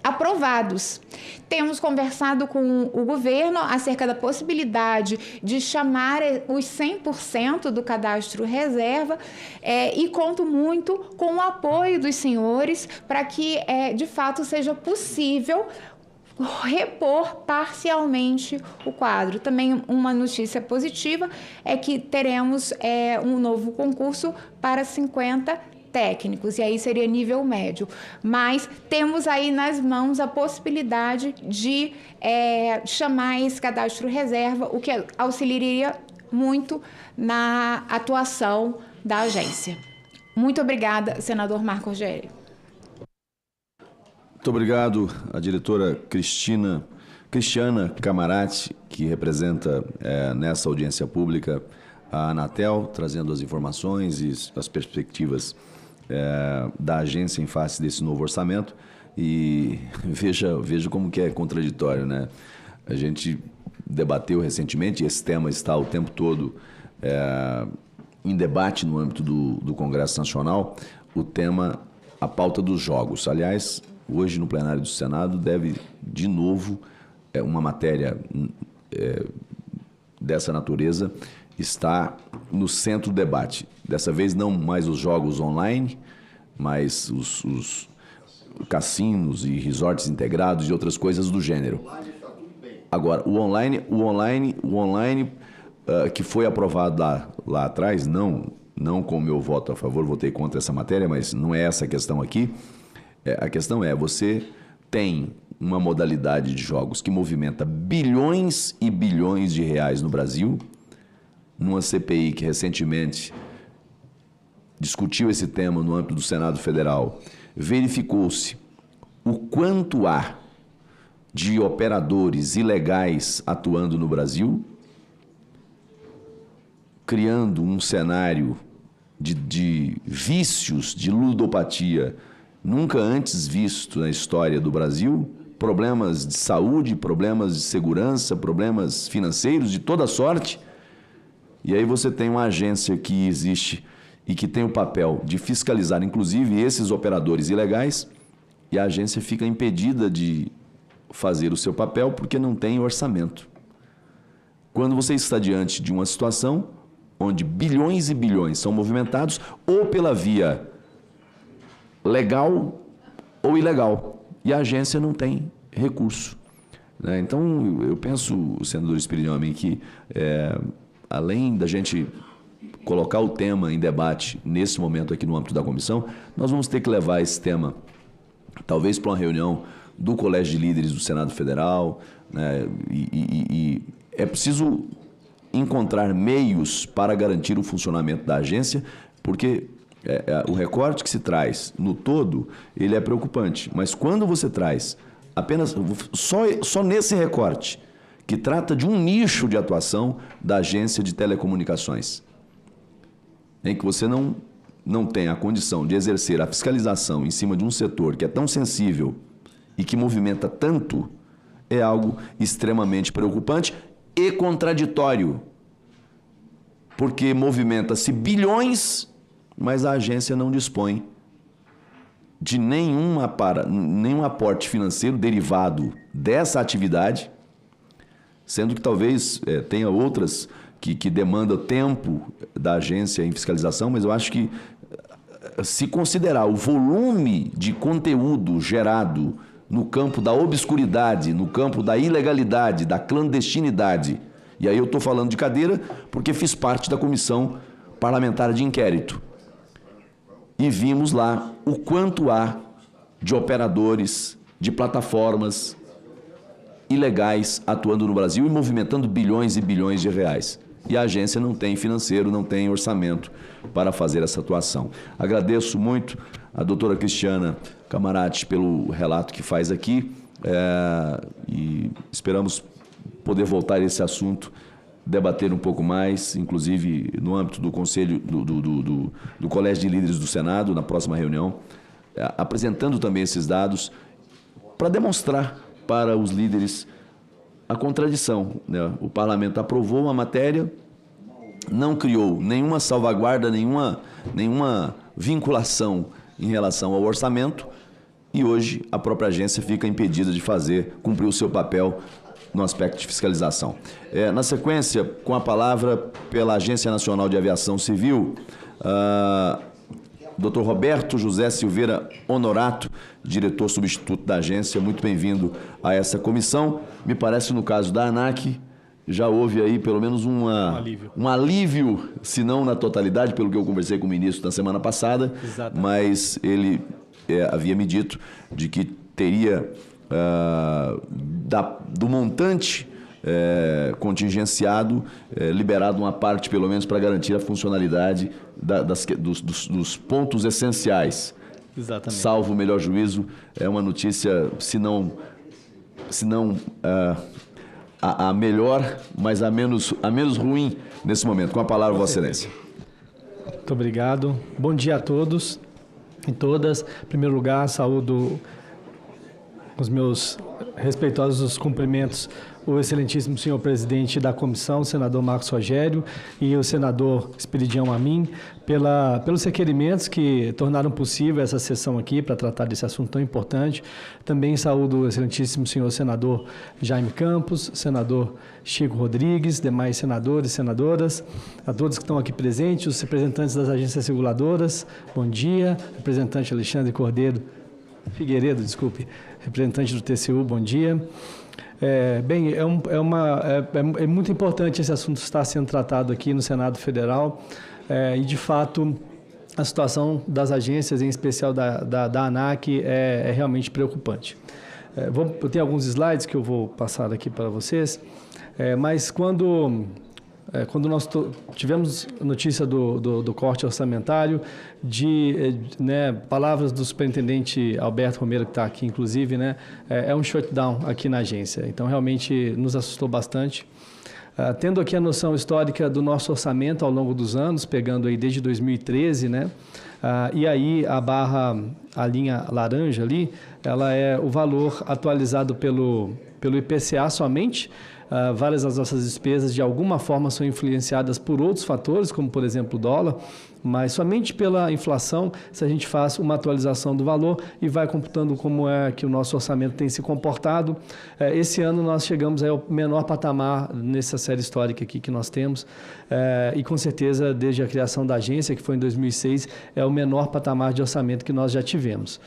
aprovados. Temos conversado com o governo acerca da possibilidade de chamar os 100% do cadastro reserva e conto muito com o apoio dos senhores para que, de fato, seja possível repor parcialmente o quadro. Também uma notícia positiva é que teremos um novo concurso para 50 técnicos, e aí seria nível médio. Mas temos aí nas mãos a possibilidade de chamar esse cadastro reserva, o que auxiliaria muito na atuação da agência. Muito obrigada, senador Marco Rogério. Muito obrigado à diretora Cristiana Camarati, que representa nessa audiência pública a Anatel, trazendo as informações e as perspectivas da agência em face desse novo orçamento. E veja como que é contraditório, né? A gente debateu recentemente, e esse tema está o tempo todo em debate no âmbito do Congresso Nacional, a pauta dos jogos. Aliás, hoje no plenário do Senado deve, de novo, uma matéria dessa natureza está no centro do debate. Dessa vez não mais os jogos online, mas os cassinos e resorts integrados e outras coisas do gênero. Agora, o online que foi aprovado lá atrás, não com o meu voto a favor, votei contra essa matéria, mas não é essa a questão aqui. A questão você tem uma modalidade de jogos que movimenta bilhões e bilhões de reais no Brasil, numa CPI que recentemente discutiu esse tema no âmbito do Senado Federal, verificou-se o quanto há de operadores ilegais atuando no Brasil, criando um cenário de vícios, de ludopatia nunca antes visto na história do Brasil, problemas de saúde, problemas de segurança, problemas financeiros de toda sorte. E aí você tem uma agência que existe e que tem o papel de fiscalizar, inclusive, esses operadores ilegais, e a agência fica impedida de fazer o seu papel porque não tem orçamento. Quando você está diante de uma situação onde bilhões e bilhões são movimentados ou pela via legal ou ilegal, e a agência não tem recurso, né? Então, eu penso, senador Espiridião Amin, que além da gente colocar o tema em debate nesse momento aqui no âmbito da comissão, nós vamos ter que levar esse tema, talvez para uma reunião do Colégio de Líderes do Senado Federal, né? E é preciso encontrar meios para garantir o funcionamento da agência, porque o recorte que se traz no todo, ele é preocupante. Mas quando você traz apenas, só nesse recorte, que trata de um nicho de atuação da agência de telecomunicações, em que você não tem a condição de exercer a fiscalização em cima de um setor que é tão sensível e que movimenta tanto, é algo extremamente preocupante e contraditório, porque movimenta-se bilhões, mas a agência não dispõe de nenhum aporte financeiro derivado dessa atividade, sendo que talvez tenha outras que demandam tempo da agência em fiscalização, mas eu acho que, se considerar o volume de conteúdo gerado no campo da obscuridade, no campo da ilegalidade, da clandestinidade, e aí eu estou falando de cadeira porque fiz parte da comissão parlamentar de inquérito, e vimos lá o quanto há de operadores, de plataformas ilegais atuando no Brasil e movimentando bilhões e bilhões de reais. E a agência não tem financeiro, não tem orçamento para fazer essa atuação. Agradeço muito a doutora Cristiana Camarati pelo relato que faz aqui e esperamos poder voltar a esse assunto, debater um pouco mais, inclusive no âmbito do Conselho, do Colégio de Líderes do Senado, na próxima reunião, apresentando também esses dados para demonstrar para os líderes a contradição, né? O parlamento aprovou uma matéria, não criou nenhuma salvaguarda, nenhuma vinculação em relação ao orçamento, e hoje a própria agência fica impedida de cumprir o seu papel no aspecto de fiscalização. Na sequência, com a palavra pela Agência Nacional de Aviação Civil, Dr. Roberto José Silveira Honorato, diretor substituto da agência, muito bem-vindo a essa comissão. Me parece, no caso da ANAC, já houve aí pelo menos um alívio, se não na totalidade, pelo que eu conversei com o ministro na semana passada. Exatamente. Mas ele havia me dito de que teria do montante contingenciado, liberado uma parte, pelo menos, para garantir a funcionalidade dos pontos essenciais. Exatamente. Salvo o melhor juízo, é uma notícia, se não a melhor, mas a menos ruim nesse momento. Com a palavra, Vossa Excelência. Muito obrigado. Bom dia a todos e todas. Em primeiro lugar, saúdo os meus respeitosos cumprimentos o excelentíssimo senhor presidente da comissão, o senador Marcos Rogério, e o senador Espiridião Amin, pelos requerimentos que tornaram possível essa sessão aqui para tratar desse assunto tão importante. Também saúdo o excelentíssimo senhor senador Jaime Campos, senador Chico Rodrigues, demais senadores e senadoras, a todos que estão aqui presentes, os representantes das agências reguladoras, bom dia, representante Alexandre Figueiredo, representante do TCU, bom dia. É muito importante esse assunto estar sendo tratado aqui no Senado Federal e, de fato, a situação das agências, em especial da ANAC, é realmente preocupante. Eu tenho alguns slides que eu vou passar aqui para vocês, mas quando nós tivemos notícia do corte orçamentário, palavras do superintendente Alberto Romero, que está aqui, inclusive, é um shutdown aqui na agência. Então, realmente, nos assustou bastante. Tendo aqui a noção histórica do nosso orçamento ao longo dos anos, pegando aí desde 2013, e aí a linha laranja ali, ela é o valor atualizado pelo IPCA somente. Várias das nossas despesas, de alguma forma, são influenciadas por outros fatores, como, por exemplo, o dólar, mas somente pela inflação, se a gente faz uma atualização do valor e vai computando como é que o nosso orçamento tem se comportado. Esse ano nós chegamos ao menor patamar nessa série histórica aqui que nós temos, e com certeza, desde a criação da agência, que foi em 2006, é o menor patamar de orçamento que nós já tivemos.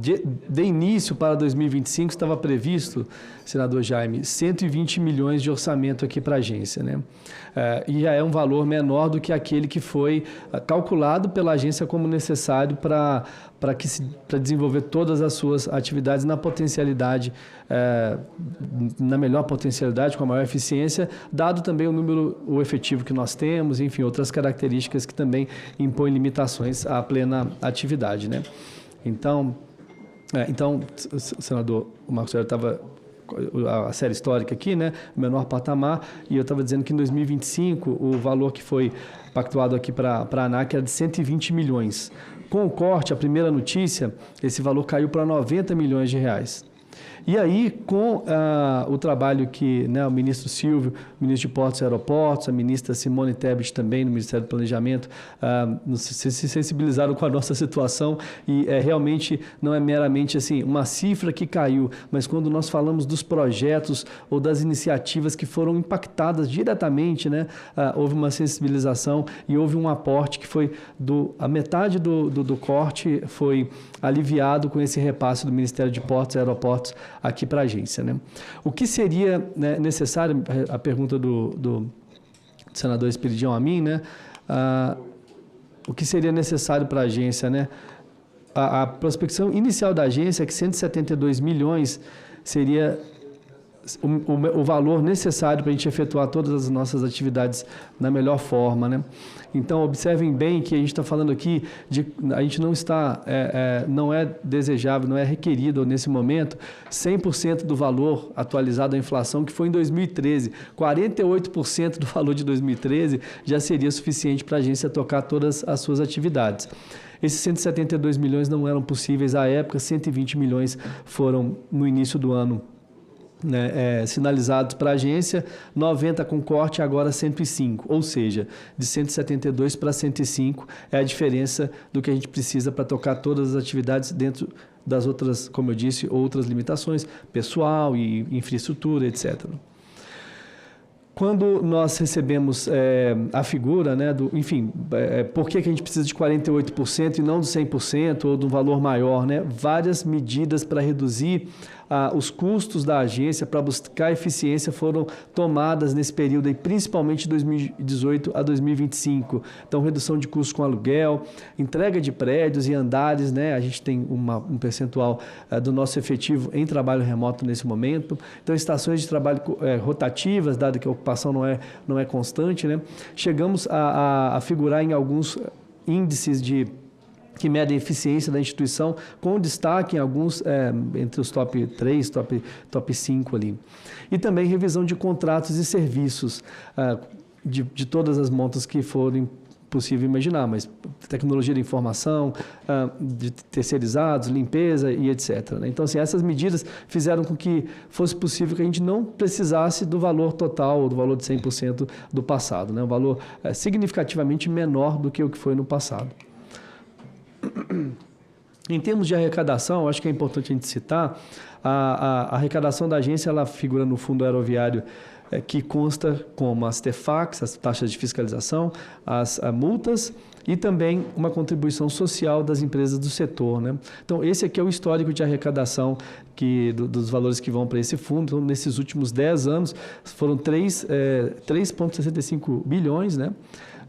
de início para 2025 estava previsto, senador Jaime, 120 milhões de orçamento aqui para a agência, né? E já é um valor menor do que aquele que foi calculado pela agência como necessário para desenvolver todas as suas atividades na potencialidade, na melhor potencialidade, com a maior eficiência, dado também o efetivo que nós temos, enfim, outras características que também impõem limitações à plena atividade, né? Então, senador, o Marcos Aurélio estava a série histórica aqui, né, menor patamar, e eu estava dizendo que em 2025 o valor que foi pactuado aqui para a ANAC era de 120 milhões. Com o corte, a primeira notícia, esse valor caiu para 90 milhões de reais. E aí, com o trabalho que, né, o ministro Silvio, o ministro de Portos e Aeroportos, a ministra Simone Tebet também, no Ministério do Planejamento, se sensibilizaram com a nossa situação e realmente não é meramente assim, uma cifra que caiu, mas quando nós falamos dos projetos ou das iniciativas que foram impactadas diretamente, né, houve uma sensibilização e houve um aporte que foi a metade do corte foi aliviado com esse repasse do Ministério de Portos e Aeroportos aqui para a agência, né? O que seria, né, necessário, a pergunta do senador Espiridião a mim, né? O que seria necessário para a agência, né? A prospecção inicial da agência é que 172 milhões seria o valor necessário para a gente efetuar todas as nossas atividades na melhor forma, né? Então, observem bem que a gente está falando aqui a gente não está, não é desejável, não é requerido nesse momento 100% do valor atualizado à inflação que foi em 2013. 48% do valor de 2013 já seria suficiente para a agência tocar todas as suas atividades. Esses 172 milhões não eram possíveis à época, 120 milhões foram no início do ano, né, sinalizados para a agência, 90 com corte, agora 105, ou seja, de 172 para 105 é a diferença do que a gente precisa para tocar todas as atividades dentro das outras, como eu disse, outras limitações, pessoal e infraestrutura, etc. Quando nós recebemos a figura, né, por que a gente precisa de 48% e não de 100% ou de um valor maior, né? Várias medidas para reduzir os custos da agência, para buscar eficiência, foram tomadas nesse período, aí, principalmente de 2018 a 2025. Então, redução de custos com aluguel, entrega de prédios e andares, né? A gente tem um percentual do nosso efetivo em trabalho remoto nesse momento. Então, estações de trabalho rotativas, dado que a ocupação não é constante, né? Chegamos a figurar em alguns índices que medem a eficiência da instituição, com destaque em alguns, entre os top 3, top 5 ali. E também revisão de contratos e serviços de todas as montas que forem possível imaginar, mas tecnologia de informação, de terceirizados, limpeza e etc. Né? Então, assim, essas medidas fizeram com que fosse possível que a gente não precisasse do valor total, ou do valor de 100% do passado, né? Um valor significativamente menor do que o que foi no passado. Em termos de arrecadação, acho que é importante a gente citar, a arrecadação da agência, ela figura no fundo aeroviário, que consta como as TEFACs, as taxas de fiscalização, as multas e também uma contribuição social das empresas do setor, né? Então, esse aqui é o histórico de arrecadação dos valores que vão para esse fundo. Então, nesses últimos 10 anos, foram 3,65 bilhões, né?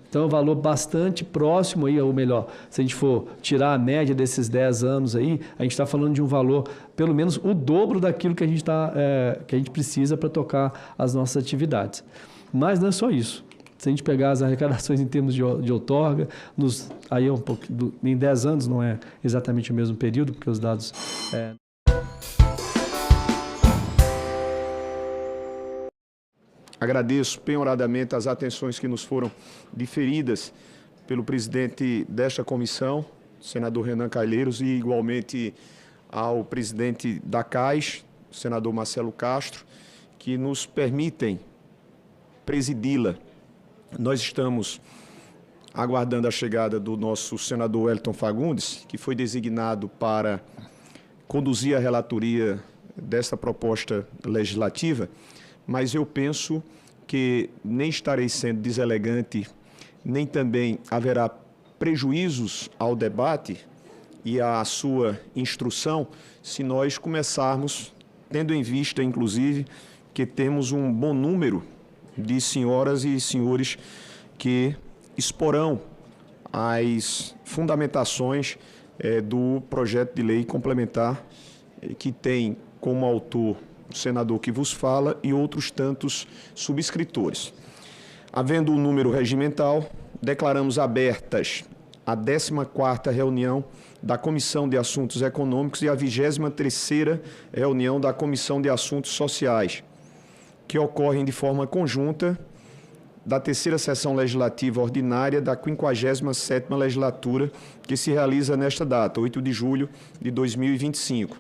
Então, é um valor bastante próximo, aí, ou melhor, se a gente for tirar a média desses 10 anos, aí, a gente está falando de um valor, pelo menos, o dobro daquilo que a gente precisa para tocar as nossas atividades. Mas não é só isso. Se a gente pegar as arrecadações em termos de outorga, aí é um pouco, em 10 anos não é exatamente o mesmo período, porque os dados... Agradeço penhoradamente as atenções que nos foram diferidas pelo presidente desta comissão, senador Renan Calheiros, e igualmente ao presidente da CAIS, senador Marcelo Castro, que nos permitem presidi-la. Nós estamos aguardando a chegada do nosso senador Wellington Fagundes, que foi designado para conduzir a relatoria desta proposta legislativa, mas eu penso que nem estarei sendo deselegante, nem também haverá prejuízos ao debate e a sua instrução se nós começarmos, tendo em vista, inclusive, que temos um bom número de senhoras e senhores que exporão as fundamentações do projeto de lei complementar, que tem como autor o senador que vos fala e outros tantos subscritores. Havendo o número regimental, declaramos abertas a 14ª reunião da Comissão de Assuntos Econômicos e a 23ª reunião da Comissão de Assuntos Sociais, que ocorrem de forma conjunta da 3ª Sessão Legislativa Ordinária da 57ª Legislatura, que se realiza nesta data, 8 de julho de 2025.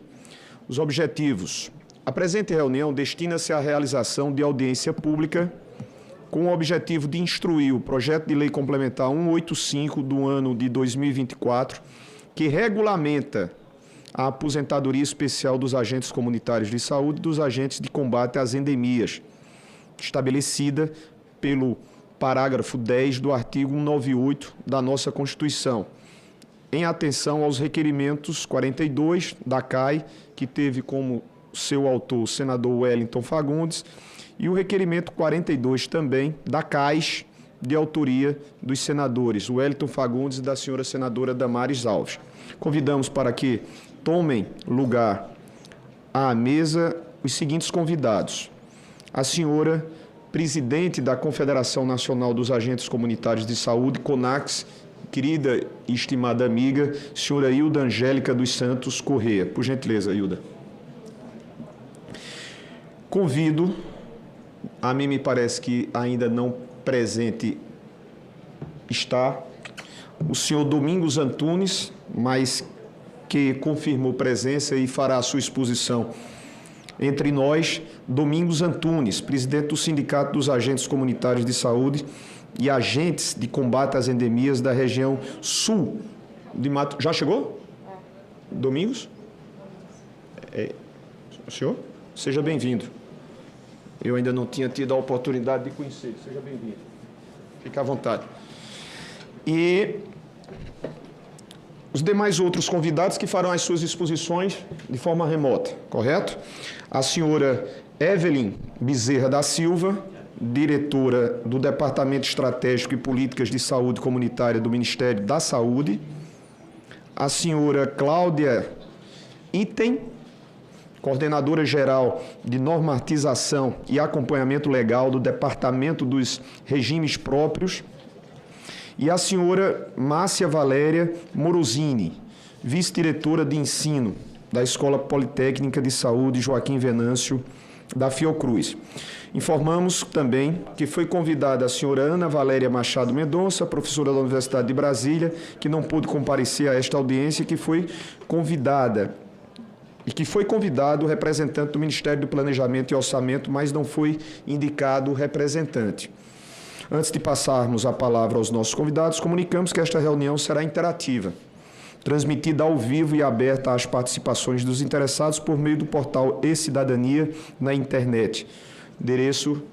Os objetivos. A presente reunião destina-se à realização de audiência pública com o objetivo de instruir o projeto de lei complementar 185 do ano de 2024, que regulamenta a aposentadoria especial dos agentes comunitários de saúde e dos agentes de combate às endemias, estabelecida pelo parágrafo 10 do artigo 198 da nossa Constituição, em atenção aos requerimentos 42 da CAI, que teve como seu autor o senador Wellington Fagundes, e o requerimento 42 também da CAIS, de autoria dos senadores Wellington Fagundes e da senhora senadora Damares Alves. Convidamos para que tomem lugar à mesa os seguintes convidados: a senhora presidente da Confederação Nacional dos Agentes Comunitários de Saúde, CONAX, querida e estimada amiga, senhora Hilda Angélica dos Santos Corrêa. Por gentileza, Hilda. Convido, a mim me parece que ainda não presente está, o senhor Domingos Antunes, mas que confirmou presença e fará a sua exposição entre nós. Domingos Antunes, presidente do Sindicato dos Agentes Comunitários de Saúde e Agentes de Combate às Endemias da região sul de Mato... Já chegou? Domingos? O senhor? Seja bem-vindo. Eu ainda não tinha tido a oportunidade de conhecer. Seja bem-vindo. Fique à vontade. E os demais outros convidados que farão as suas exposições de forma remota, correto? A senhora Evelyn Bezerra da Silva, diretora do Departamento Estratégico e Políticas de Saúde Comunitária do Ministério da Saúde. A senhora Cláudia Item, coordenadora geral de normatização e acompanhamento legal do Departamento dos Regimes Próprios. E a senhora Márcia Valéria Morosini, vice-diretora de ensino da Escola Politécnica de Saúde Joaquim Venâncio da Fiocruz. Informamos também que foi convidada a senhora Ana Valéria Machado Mendonça, professora da Universidade de Brasília, que não pôde comparecer a esta audiência, que foi convidado o representante do Ministério do Planejamento e Orçamento, mas não foi indicado o representante. Antes de passarmos a palavra aos nossos convidados, comunicamos que esta reunião será interativa, transmitida ao vivo e aberta às participações dos interessados por meio do portal e-Cidadania na internet, endereço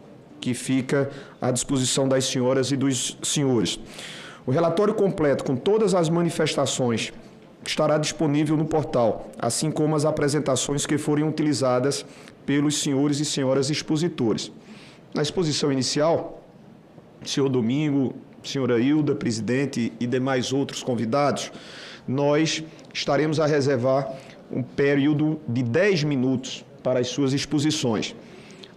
que fica à disposição das senhoras e dos senhores. O relatório completo com todas as manifestações estará disponível no portal, assim como as apresentações que forem utilizadas pelos senhores e senhoras expositores. Na exposição inicial, senhor Domingo, senhora Hilda, presidente e demais outros convidados, nós estaremos a reservar um período de 10 minutos para as suas exposições.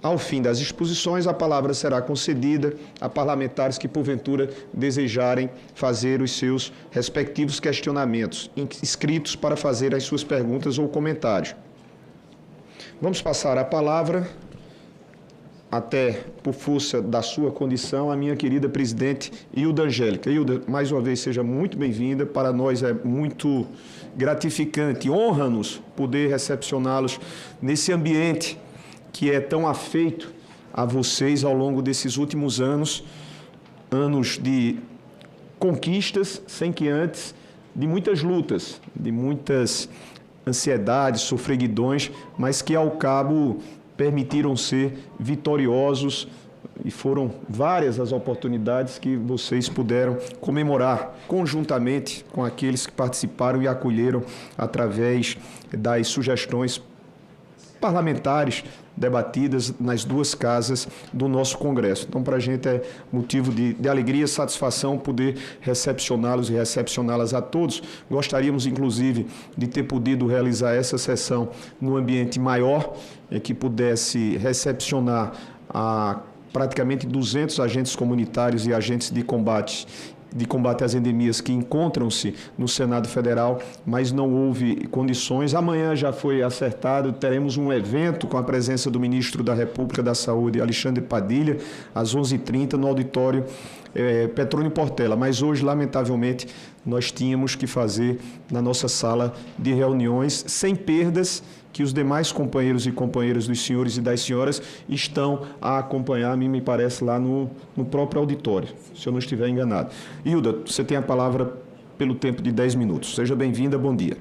Ao fim das exposições, a palavra será concedida a parlamentares que, porventura, desejarem fazer os seus respectivos questionamentos, inscritos para fazer as suas perguntas ou comentários. Vamos passar a palavra, até por força da sua condição, à minha querida presidente Hilda Angélica. Hilda, mais uma vez, seja muito bem-vinda. Para nós é muito gratificante, honra-nos poder recepcioná-los nesse ambiente que é tão afeito a vocês ao longo desses últimos anos, anos de conquistas, sem que antes, de muitas lutas, de muitas ansiedades, sofreguidões, mas que ao cabo permitiram ser vitoriosos e foram várias as oportunidades que vocês puderam comemorar conjuntamente com aqueles que participaram e acolheram através das sugestões parlamentares debatidas nas duas casas do nosso Congresso. Então, para a gente é motivo de alegria e satisfação poder recepcioná-los e recepcioná-las a todos. Gostaríamos, inclusive, de ter podido realizar essa sessão num ambiente maior, que pudesse recepcionar praticamente 200 agentes comunitários e agentes de combate às endemias que encontram-se no Senado Federal, mas não houve condições. Amanhã já foi acertado, teremos um evento com a presença do Ministro da República da Saúde, Alexandre Padilha, às 11h30, no auditório Petrônio Portela. Mas hoje, lamentavelmente, nós tínhamos que fazer na nossa sala de reuniões, sem perdas, que os demais companheiros e companheiras dos senhores e das senhoras estão a acompanhar, a mim me parece, lá no próprio auditório, se eu não estiver enganado. Hilda, você tem a palavra pelo tempo de 10 minutos. Seja bem-vinda, bom dia.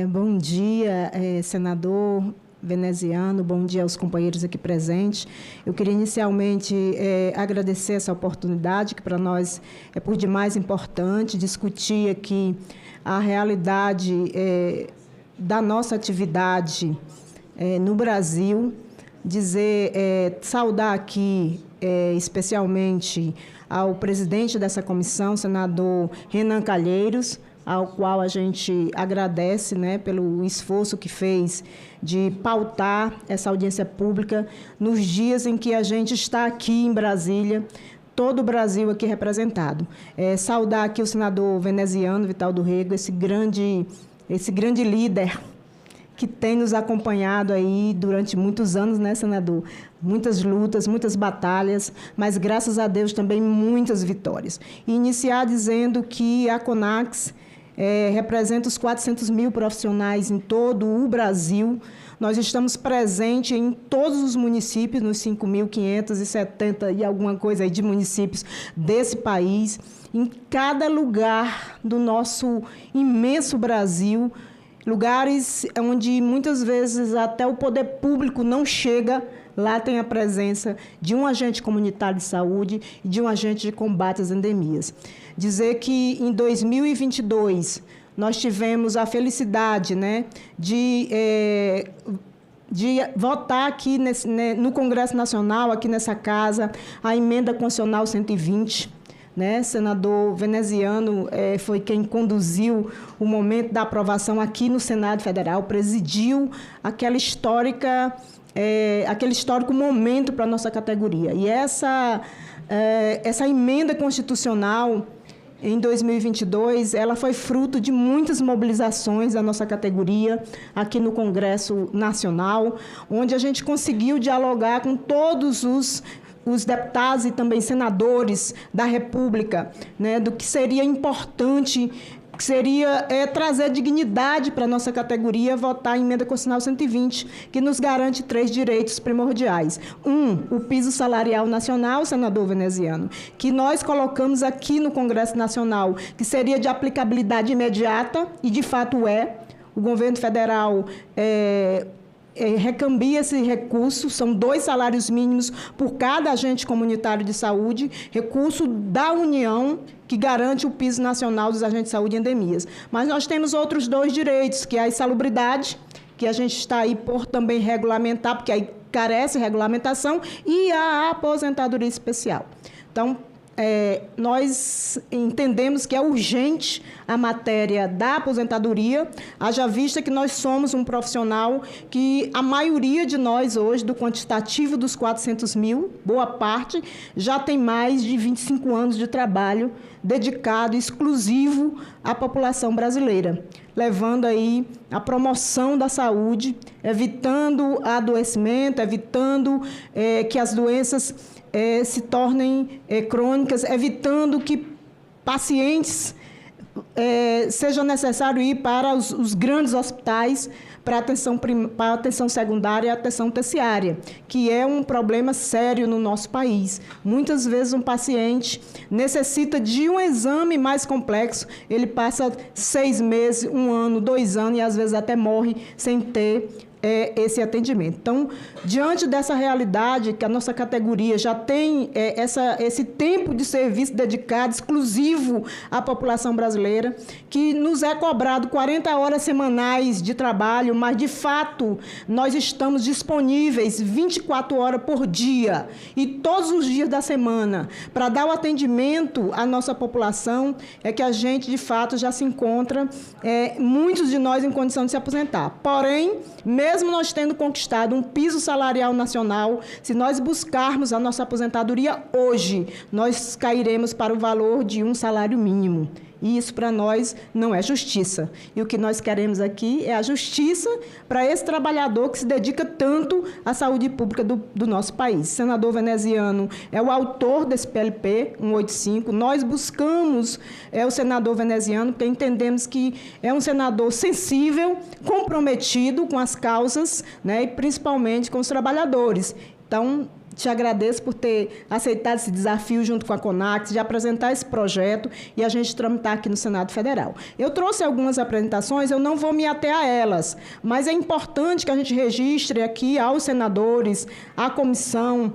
Bom dia, senador veneziano, bom dia aos companheiros aqui presentes. Eu queria inicialmente agradecer essa oportunidade, que para nós é por demais importante, discutir aqui a realidade da nossa atividade no Brasil, saudar aqui especialmente ao presidente dessa comissão, senador Renan Calheiros, ao qual a gente agradece, pelo esforço que fez de pautar essa audiência pública nos dias em que a gente está aqui em Brasília, todo o Brasil aqui representado. Saudar aqui o senador veneziano, Vital do Rego, esse grande líder que tem nos acompanhado aí durante muitos anos, senador? Muitas lutas, muitas batalhas, mas, graças a Deus, também muitas vitórias. E iniciar dizendo que a CONAX representa os 400 mil profissionais em todo o Brasil. Nós estamos presentes em todos os municípios, nos 5.570 e alguma coisa aí de municípios desse país, em cada lugar do nosso imenso Brasil, lugares onde muitas vezes até o poder público não chega. Lá tem a presença de um agente comunitário de saúde e de um agente de combate às endemias. Dizer que em 2022 nós tivemos a felicidade de votar aqui no Congresso Nacional, aqui nessa casa, a emenda constitucional 120, senador veneziano foi quem conduziu o momento da aprovação aqui no Senado Federal, presidiu aquele histórico momento para a nossa categoria. E essa emenda constitucional, em 2022, ela foi fruto de muitas mobilizações da nossa categoria aqui no Congresso Nacional, onde a gente conseguiu dialogar com todos os deputados e também senadores da República, do que seria importante, que seria trazer dignidade para a nossa categoria, votar a emenda constitucional 120, que nos garante 3 direitos primordiais. O piso salarial nacional, senador veneziano, que nós colocamos aqui no Congresso Nacional, que seria de aplicabilidade imediata, e de fato o governo federal recambia esse recurso, são 2 salários mínimos por cada agente comunitário de saúde, recurso da União, que garante o piso nacional dos agentes de saúde em endemias. Mas nós temos outros 2 direitos, que é a insalubridade, que a gente está aí por também regulamentar, porque aí carece regulamentação, e a aposentadoria especial. Então, nós entendemos que é urgente a matéria da aposentadoria, haja vista que nós somos um profissional que a maioria de nós hoje, do quantitativo dos 400 mil, boa parte, já tem mais de 25 anos de trabalho dedicado, exclusivo à população brasileira, levando aí a promoção da saúde, evitando adoecimento, evitando que as doenças se tornem crônicas, evitando que pacientes seja necessário ir para os grandes hospitais para atenção secundária e atenção terciária, que é um problema sério no nosso país. Muitas vezes um paciente necessita de um exame mais complexo, ele passa 6 meses, 1 ano, 2 anos e às vezes até morre sem ter esse atendimento. Então, diante dessa realidade, que a nossa categoria já tem esse tempo de serviço dedicado, exclusivo à população brasileira, que nos é cobrado 40 horas semanais de trabalho, mas, de fato, nós estamos disponíveis 24 horas por dia e todos os dias da semana para dar o atendimento à nossa população, é que a gente, de fato, já se encontra, muitos de nós, em condição de se aposentar. Porém, mesmo nós tendo conquistado um piso salarial nacional, se nós buscarmos a nossa aposentadoria hoje, nós cairemos para o valor de um salário mínimo. E isso, para nós, não é justiça. E o que nós queremos aqui é a justiça para esse trabalhador que se dedica tanto à saúde pública do nosso país. O senador veneziano é o autor desse PLP 185. Nós buscamos o senador veneziano porque entendemos que é um senador sensível, comprometido com as causas, né, e principalmente com os trabalhadores. Então, te agradeço por ter aceitado esse desafio junto com a CONAX, de apresentar esse projeto e a gente tramitar aqui no Senado Federal. Eu trouxe algumas apresentações, eu não vou me ater a elas, mas é importante que a gente registre aqui aos senadores, à comissão,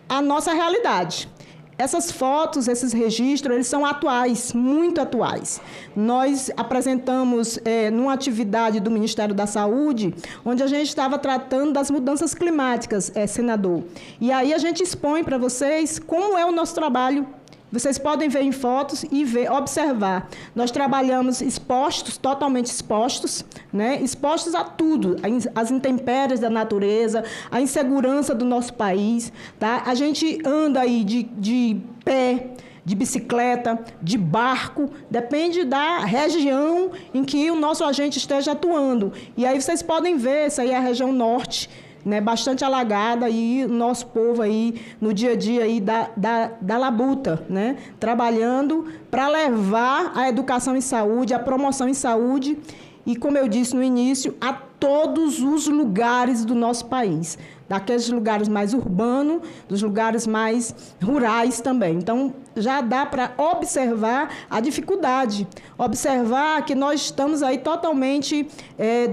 a nossa realidade. Essas fotos, esses registros, eles são atuais, muito atuais. Nós apresentamos numa atividade do Ministério da Saúde, onde a gente estava tratando das mudanças climáticas, senador. E aí a gente expõe para vocês como é o nosso trabalho. Vocês podem ver em fotos e observar. Nós trabalhamos expostos, totalmente expostos, né? Expostos a tudo, às intempéries da natureza, à insegurança do nosso país. Tá? A gente anda aí de pé, de bicicleta, de barco, depende da região em que o nosso agente esteja atuando. E aí vocês podem ver, essa aí é a região norte, né, bastante alagada, e o nosso povo aí no dia a dia aí da labuta, né, trabalhando para levar a educação em saúde, a promoção em saúde e, como eu disse no início, a todos os lugares do nosso país, daqueles lugares mais urbanos, dos lugares mais rurais também. Então, já dá para observar a dificuldade, observar que nós estamos aí totalmente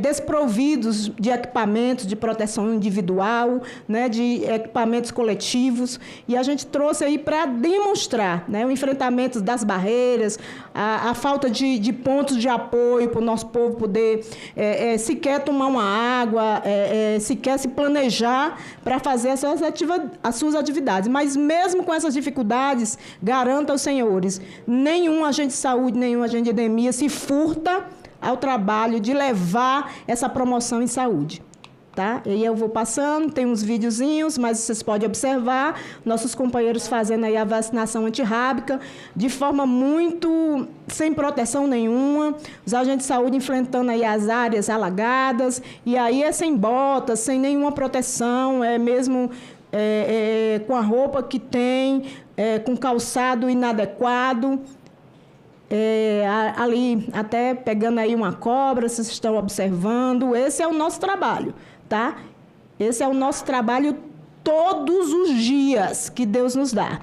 desprovidos de equipamentos de proteção individual, né, de equipamentos coletivos, e a gente trouxe aí para demonstrar, né, o enfrentamento das barreiras, a falta de pontos de apoio para o nosso povo poder sequer tomar uma água, sequer se planejar para fazer as suas atividades. Mas mesmo com essas dificuldades, garanto aos senhores, nenhum agente de saúde, nenhum agente de endemia se furta ao trabalho de levar essa promoção em saúde. Tá? E aí eu vou passando, tem uns videozinhos, mas vocês podem observar nossos companheiros fazendo aí a vacinação antirrábica de forma muito sem proteção nenhuma, os agentes de saúde enfrentando aí as áreas alagadas, e aí sem botas, sem nenhuma proteção, mesmo com a roupa que tem, com calçado inadequado, ali até pegando aí uma cobra, vocês estão observando. Esse é o nosso trabalho. Tá? Esse é o nosso trabalho todos os dias que Deus nos dá.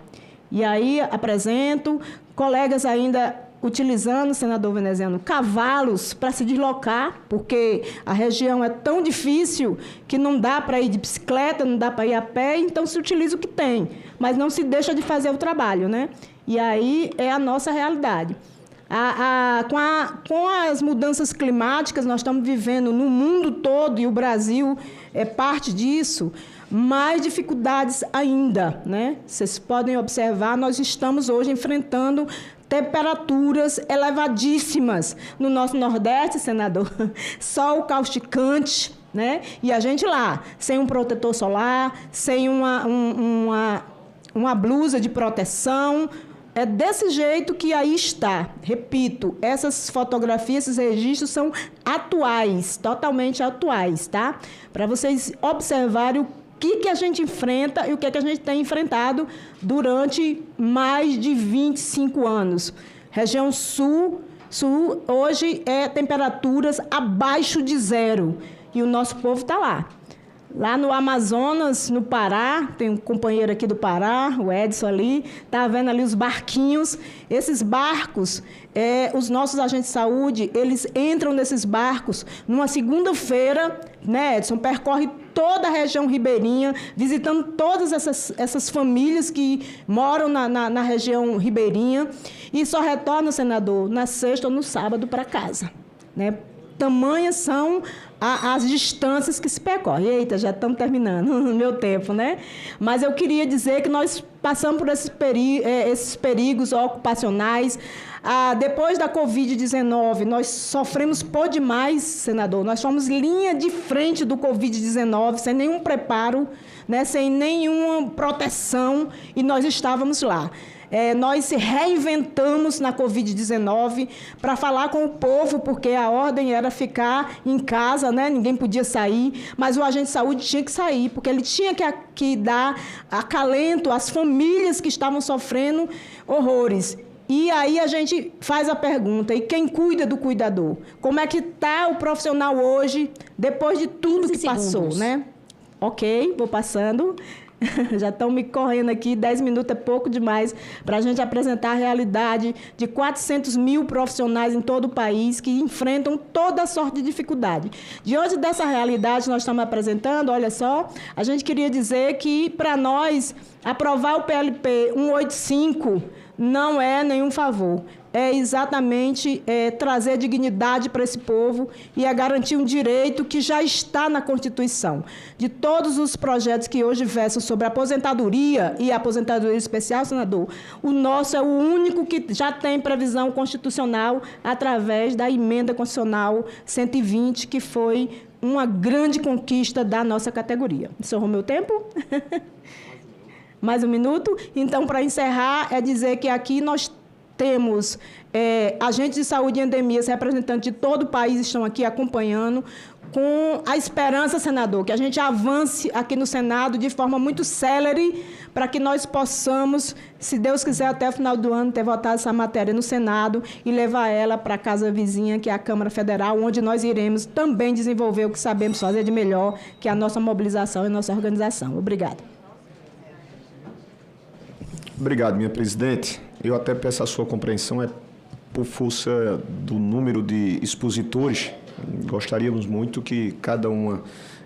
E aí apresento colegas ainda utilizando, senador veneziano, cavalos para se deslocar, porque a região é tão difícil que não dá para ir de bicicleta, não dá para ir a pé, então se utiliza o que tem, mas não se deixa de fazer o trabalho, né? E aí é a nossa realidade. Com as mudanças climáticas, nós estamos vivendo no mundo todo, e o Brasil é parte disso, mais dificuldades ainda, né? Vocês podem observar, nós estamos hoje enfrentando temperaturas elevadíssimas no nosso Nordeste, senador, sol causticante, né? E a gente lá, sem um protetor solar, sem uma blusa de proteção. É desse jeito que aí está. Repito, essas fotografias, esses registros são atuais, totalmente atuais, tá? Para vocês observarem o que a gente enfrenta e o que a gente tem enfrentado durante mais de 25 anos. Região Sul hoje temperaturas abaixo de zero, e o nosso povo está lá. Lá no Amazonas, no Pará, tem um companheiro aqui do Pará, o Edson ali, está vendo ali os barquinhos. Esses barcos, os nossos agentes de saúde, eles entram nesses barcos numa segunda-feira, né, Edson? Percorre toda a região ribeirinha, visitando todas essas famílias que moram na região ribeirinha e só retornam, senador, na sexta ou no sábado para casa, né? Tamanhas são as distâncias que se percorrem. Eita, já estamos terminando no meu tempo, né? Mas eu queria dizer que nós passamos por esses perigos ocupacionais. Depois da Covid-19, nós sofremos por demais, senador. Nós fomos linha de frente do Covid-19, sem nenhum preparo, né? Sem nenhuma proteção, e nós estávamos lá. Nós se reinventamos na Covid-19 para falar com o povo, porque a ordem era ficar em casa, né? Ninguém podia sair, mas o agente de saúde tinha que sair, porque ele tinha que dar acalento às famílias que estavam sofrendo horrores. E aí a gente faz a pergunta, e quem cuida do cuidador? Como é que está o profissional hoje, depois de tudo que passou, né? Ok, vou passando. Já estão me correndo aqui, 10 minutos é pouco demais para a gente apresentar a realidade de 400 mil profissionais em todo o país que enfrentam toda sorte de dificuldade. Diante dessa realidade nós estamos apresentando, olha só, a gente queria dizer que, para nós, aprovar o PLP 185 não é nenhum favor. É exatamente trazer dignidade para esse povo e garantir um direito que já está na Constituição. De todos os projetos que hoje versam sobre aposentadoria e aposentadoria especial, senador, o nosso é o único que já tem previsão constitucional através da emenda constitucional 120, que foi uma grande conquista da nossa categoria. Encerrou meu tempo? Mais um minuto? Então, para encerrar, é dizer que aqui nós temos agentes de saúde e endemias, representantes de todo o país estão aqui acompanhando, com a esperança, senador, que a gente avance aqui no Senado de forma muito célere, para que nós possamos, se Deus quiser, até o final do ano, ter votado essa matéria no Senado e levar ela para a casa vizinha, que é a Câmara Federal, onde nós iremos também desenvolver o que sabemos fazer de melhor, que é a nossa mobilização e a nossa organização. Obrigada. Obrigado, minha presidente. Eu até peço a sua compreensão, por força do número de expositores, gostaríamos muito que cada uma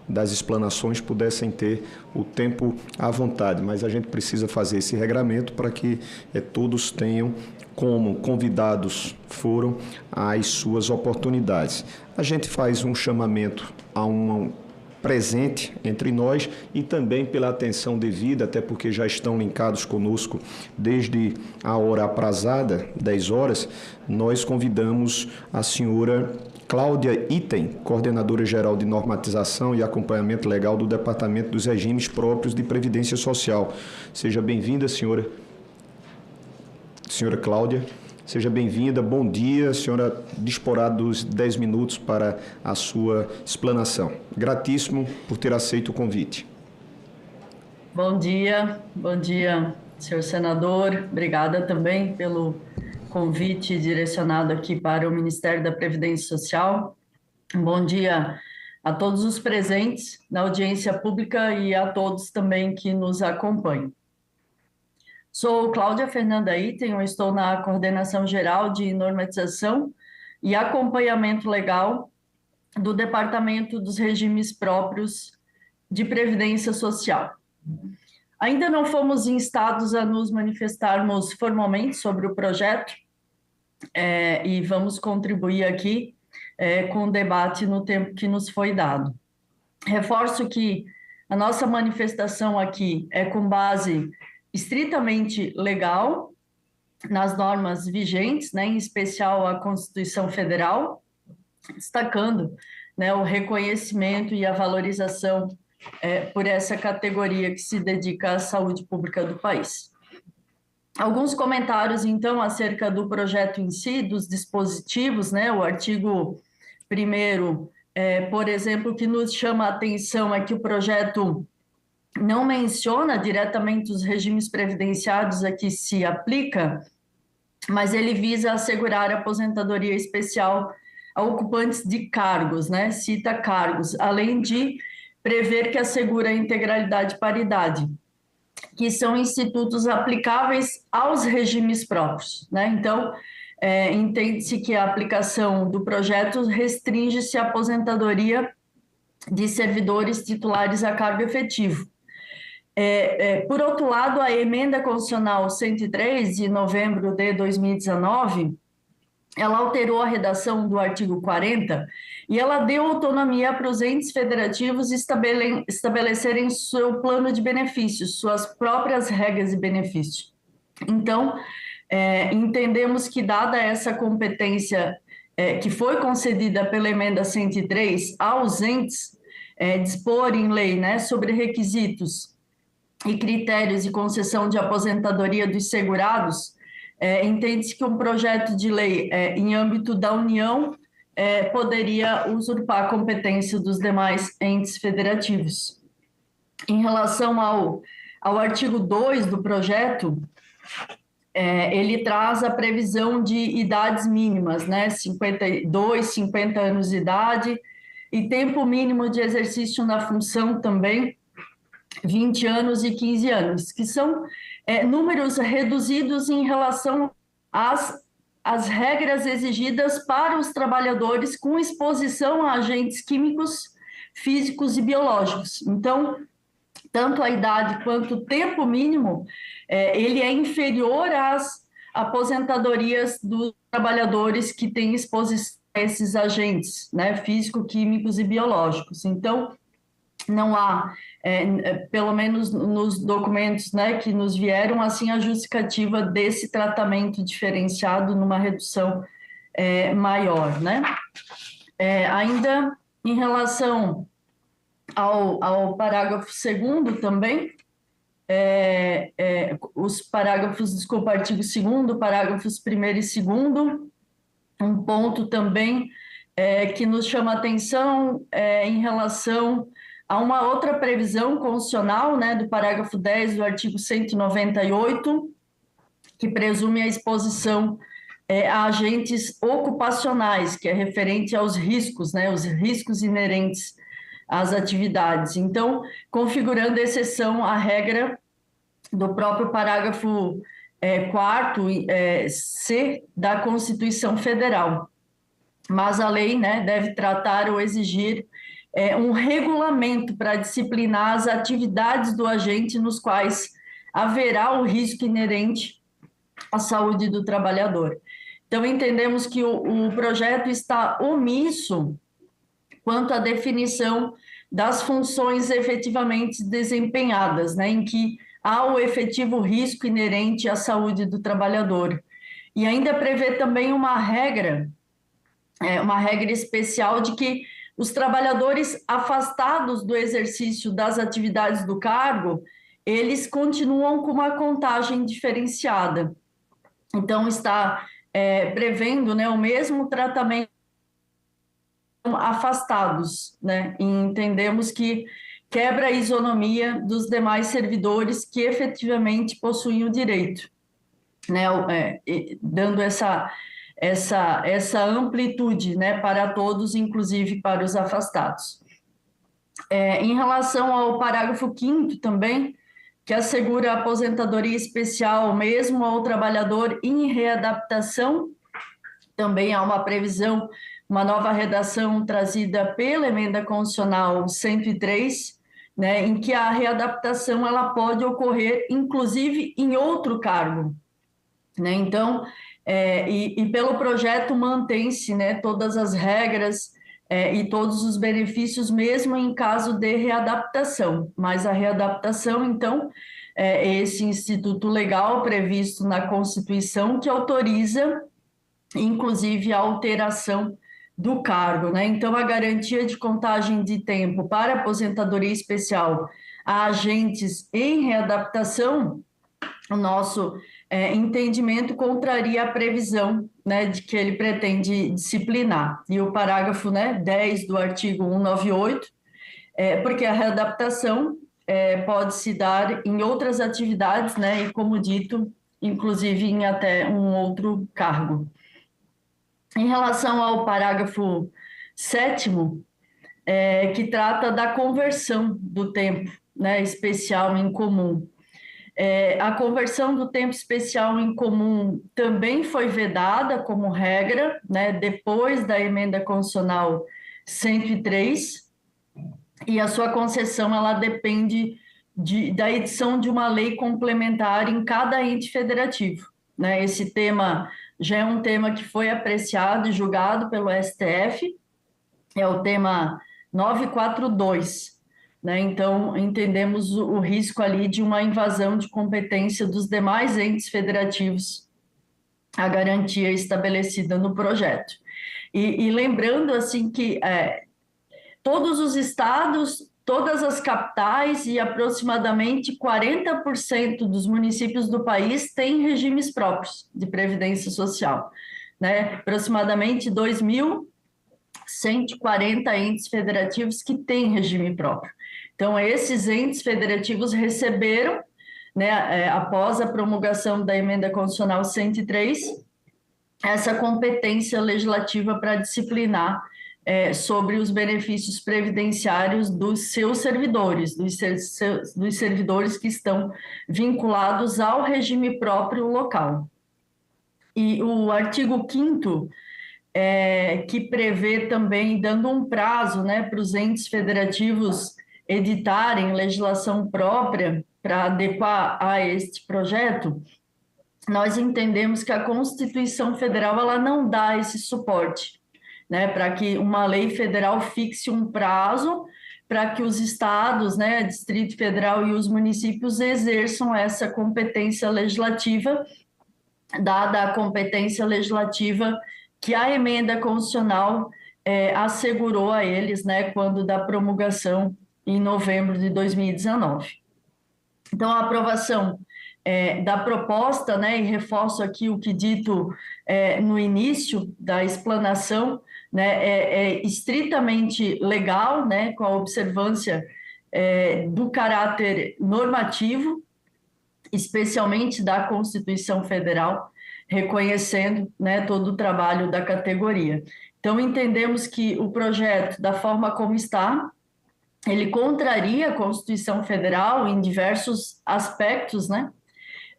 das explanações pudessem ter o tempo à vontade, mas a gente precisa fazer esse regramento para que todos tenham, como convidados foram, as suas oportunidades. A gente faz um chamamento a um presente entre nós e também pela atenção devida, até porque já estão linkados conosco desde a hora aprazada, 10 horas, nós convidamos a senhora Cláudia Item, coordenadora geral de normatização e acompanhamento legal do Departamento dos Regimes Próprios de Previdência Social. Seja bem-vinda, senhora Cláudia. Seja bem-vinda, bom dia, a senhora disporá dos 10 minutos para a sua explanação. Gratíssimo por ter aceito o convite. Bom dia, senhor senador. Obrigada também pelo convite direcionado aqui para o Ministério da Previdência Social. Bom dia a todos os presentes na audiência pública e a todos também que nos acompanham. Sou Cláudia Fernanda Item, eu estou na Coordenação Geral de Normatização e Acompanhamento Legal do Departamento dos Regimes Próprios de Previdência Social. Ainda não fomos instados a nos manifestarmos formalmente sobre o projeto e vamos contribuir aqui com o debate no tempo que nos foi dado. Reforço que a nossa manifestação aqui é com base estritamente legal, nas normas vigentes, né, em especial a Constituição Federal, destacando, né, o reconhecimento e a valorização por essa categoria que se dedica à saúde pública do país. Alguns comentários, então, acerca do projeto em si, dos dispositivos, né, o artigo 1º, por exemplo, que nos chama a atenção é que o projeto não menciona diretamente os regimes previdenciários a que se aplica, mas ele visa assegurar a aposentadoria especial a ocupantes de cargos, né? Cita cargos, além de prever que assegura a integralidade e paridade, que são institutos aplicáveis aos regimes próprios, né? Então, entende-se que a aplicação do projeto restringe-se à aposentadoria de servidores titulares a cargo efetivo. Por outro lado, a emenda constitucional 103, de novembro de 2019, ela alterou a redação do artigo 40 e ela deu autonomia para os entes federativos estabelecerem seu plano de benefícios, suas próprias regras de benefício. Então, entendemos que, dada essa competência que foi concedida pela emenda 103 aos entes, dispor em lei, né, sobre requisitos e critérios de concessão de aposentadoria dos segurados, entende-se que um projeto de lei em âmbito da União poderia usurpar a competência dos demais entes federativos. Em relação ao artigo 2 do projeto, ele traz a previsão de idades mínimas, né, 52, 50 anos de idade, e tempo mínimo de exercício na função também, 20 anos e 15 anos, que são números reduzidos em relação às regras exigidas para os trabalhadores com exposição a agentes químicos, físicos e biológicos. Então, tanto a idade quanto o tempo mínimo, ele é inferior às aposentadorias dos trabalhadores que têm exposição a esses agentes, né, físico, químicos e biológicos. Então, não há, pelo menos nos documentos, né, que nos vieram, assim, a justificativa desse tratamento diferenciado numa redução maior, né? Ainda em relação ao parágrafo 2º também, os parágrafos, desculpa, artigo 2º, parágrafos 1º e 2º, um ponto também que nos chama a atenção em relação a uma outra previsão constitucional, né, do parágrafo 10 do artigo 198, que presume a exposição a agentes ocupacionais, que é referente aos riscos, né, os riscos inerentes às atividades. Então, configurando exceção à regra do próprio parágrafo 4º C da Constituição Federal. Mas a lei, né, deve tratar ou exigir um regulamento para disciplinar as atividades do agente nos quais haverá o risco inerente à saúde do trabalhador. Então, entendemos que o projeto está omisso quanto à definição das funções efetivamente desempenhadas, né, em que há o efetivo risco inerente à saúde do trabalhador. E ainda prevê também uma regra especial de que os trabalhadores afastados do exercício das atividades do cargo, eles continuam com uma contagem diferenciada. Então, está prevendo, né, o mesmo tratamento afastados, né? E entendemos que quebra a isonomia dos demais servidores que efetivamente possuem o direito, né? Dando essa amplitude, né, para todos, inclusive para os afastados. Em relação ao parágrafo 5º também, que assegura a aposentadoria especial mesmo ao trabalhador em readaptação, também há uma previsão, uma nova redação trazida pela emenda constitucional 103, né, em que a readaptação ela pode ocorrer, inclusive, em outro cargo, né? Então, pelo projeto mantém-se, né, todas as regras e todos os benefícios, mesmo em caso de readaptação. Mas a readaptação, então, esse instituto legal previsto na Constituição que autoriza, inclusive, a alteração do cargo, né? Então, a garantia de contagem de tempo para aposentadoria especial a agentes em readaptação, o nosso entendimento contraria a previsão, né, de que ele pretende disciplinar. E o parágrafo, né, 10 do artigo 198, porque a readaptação pode se dar em outras atividades, né, e, como dito, inclusive em até um outro cargo. Em relação ao parágrafo 7º, que trata da conversão do tempo, né, especial em comum. A conversão do tempo especial em comum também foi vedada como regra, né, depois da emenda constitucional 103, e a sua concessão ela depende da edição de uma lei complementar em cada ente federativo, né? Esse tema já é um tema que foi apreciado e julgado pelo STF, é o tema 942, né? Então, entendemos o risco ali de uma invasão de competência dos demais entes federativos à garantia estabelecida no projeto. E lembrando, assim, que todos os estados, todas as capitais e aproximadamente 40% dos municípios do país têm regimes próprios de previdência social, né? Aproximadamente 2.140 entes federativos que têm regime próprio. Então, esses entes federativos receberam, né, após a promulgação da emenda constitucional 103, essa competência legislativa para disciplinar sobre os benefícios previdenciários dos seus servidores, dos servidores que estão vinculados ao regime próprio local. E o artigo 5º, que prevê também, dando um prazo, né, para os entes federativos editarem legislação própria para adequar a este projeto, nós entendemos que a Constituição Federal ela não dá esse suporte, né, para que uma lei federal fixe um prazo para que os estados, né, Distrito Federal e os municípios exerçam essa competência legislativa, dada a competência legislativa que a emenda constitucional assegurou a eles, né, quando da promulgação em novembro de 2019. Então, a aprovação da proposta, né, e reforço aqui o que dito no início da explanação, né, é estritamente legal, né, com a observância do caráter normativo, especialmente da Constituição Federal, reconhecendo, né, todo o trabalho da categoria. Então, entendemos que o projeto, da forma como está, ele contraria a Constituição Federal em diversos aspectos, né,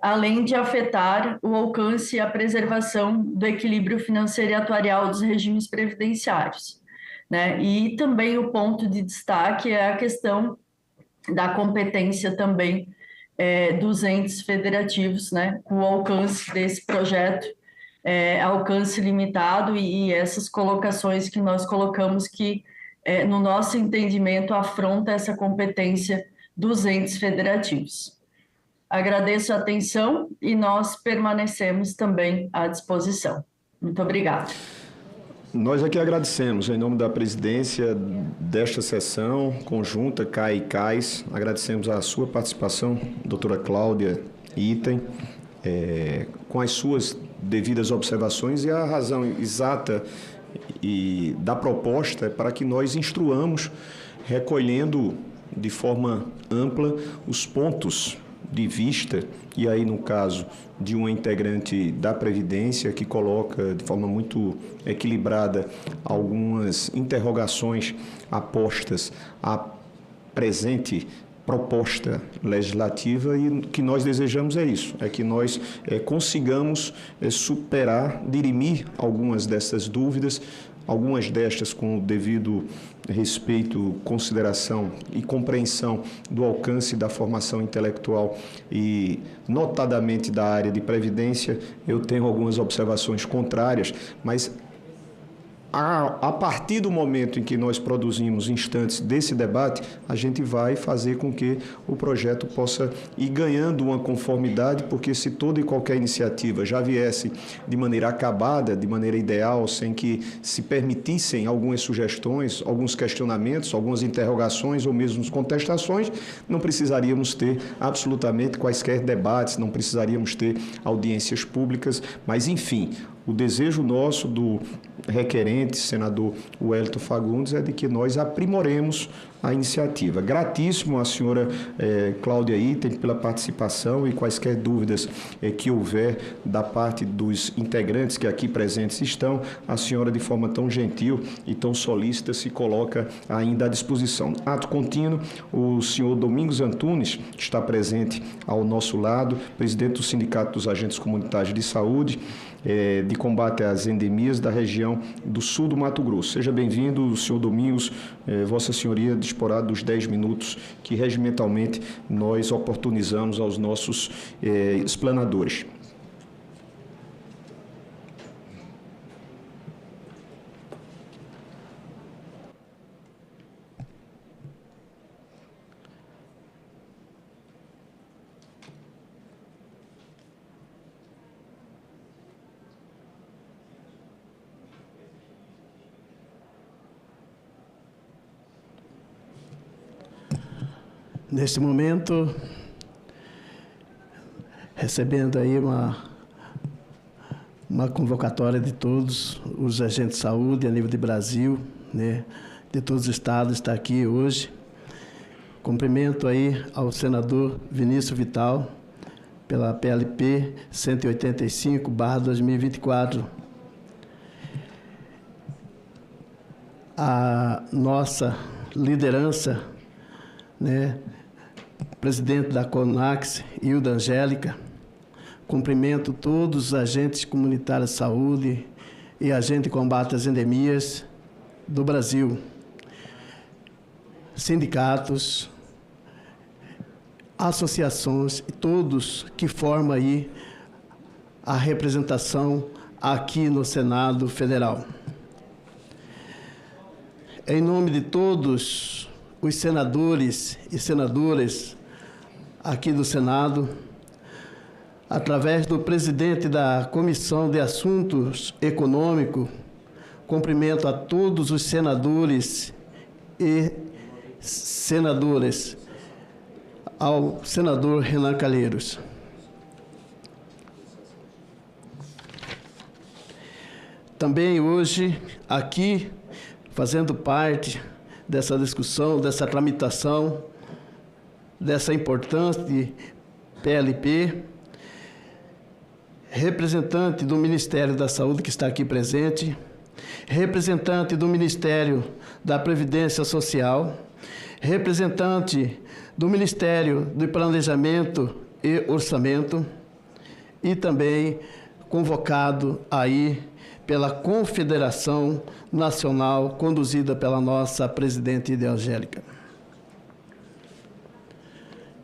além de afetar o alcance e a preservação do equilíbrio financeiro e atuarial dos regimes previdenciários, né? E também o ponto de destaque é a questão da competência também dos entes federativos, né? O alcance desse projeto, alcance limitado e essas colocações que nós colocamos que, no nosso entendimento, afronta essa competência dos entes federativos. Agradeço a atenção e nós permanecemos também à disposição. Muito obrigada. Nós aqui agradecemos, em nome da presidência desta sessão conjunta CAI e CAIS, agradecemos a sua participação, doutora Cláudia Item, com as suas devidas observações e a razão exata da proposta para que nós instruamos, recolhendo de forma ampla os pontos de vista, e aí no caso de uma integrante da Previdência que coloca de forma muito equilibrada algumas interrogações apostas à presente proposta legislativa, e o que nós desejamos é isso, é que nós consigamos superar, dirimir algumas dessas dúvidas, algumas destas com o devido respeito, consideração e compreensão do alcance da formação intelectual e, notadamente, da área de previdência. Eu tenho algumas observações contrárias, mas a partir do momento em que nós produzimos instantes desse debate, a gente vai fazer com que o projeto possa ir ganhando uma conformidade, porque se toda e qualquer iniciativa já viesse de maneira acabada, de maneira ideal, sem que se permitissem algumas sugestões, alguns questionamentos, algumas interrogações ou mesmo contestações, não precisaríamos ter absolutamente quaisquer debates, não precisaríamos ter audiências públicas, mas, enfim, o desejo nosso do requerente, senador Wellington Fagundes, é de que nós aprimoremos a iniciativa. Gratíssimo à senhora Cláudia Item pela participação e quaisquer dúvidas que houver da parte dos integrantes que aqui presentes estão, a senhora de forma tão gentil e tão solícita se coloca ainda à disposição. Ato contínuo, o senhor Domingos Antunes, que está presente ao nosso lado, presidente do Sindicato dos Agentes Comunitários de Saúde, de combate às endemias da região do sul do Mato Grosso. Seja bem-vindo, senhor Domingos, Vossa Senhoria, disporá dos 10 minutos que regimentalmente nós oportunizamos aos nossos explanadores. Neste momento, recebendo aí uma convocatória de todos os agentes de saúde a nível de Brasil, né, de todos os estados, está aqui hoje. Cumprimento aí ao senador Vinícius Vital, pela PLP 185/2024. A nossa liderança, né, presidente da CONAX, Hilda Angélica, cumprimento todos os agentes comunitários de saúde e agentes de combate às endemias do Brasil, sindicatos, associações e todos que formam aí a representação aqui no Senado Federal. Em nome de todos os senadores e senadoras aqui do Senado, através do presidente da Comissão de Assuntos Econômicos, cumprimento a todos os senadores e senadoras, ao senador Renan Calheiros. Também hoje, aqui, fazendo parte dessa discussão, dessa tramitação, dessa importante PLP, representante do Ministério da Saúde que está aqui presente, representante do Ministério da Previdência Social, representante do Ministério do Planejamento e Orçamento e também convocado aí pela Confederação Nacional, conduzida pela nossa presidente Hilda Angélica.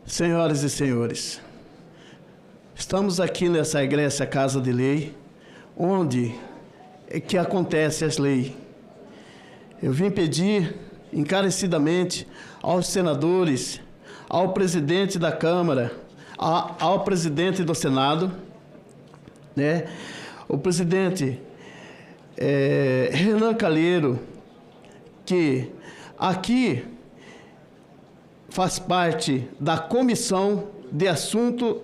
Senhoras e senhores, estamos aqui nessa igreja Casa de Lei, onde é que acontecem as leis. Eu vim pedir encarecidamente aos senadores, ao presidente da Câmara, ao presidente do Senado, né? O presidente Renan Calheiros, que aqui faz parte da Comissão de Assunto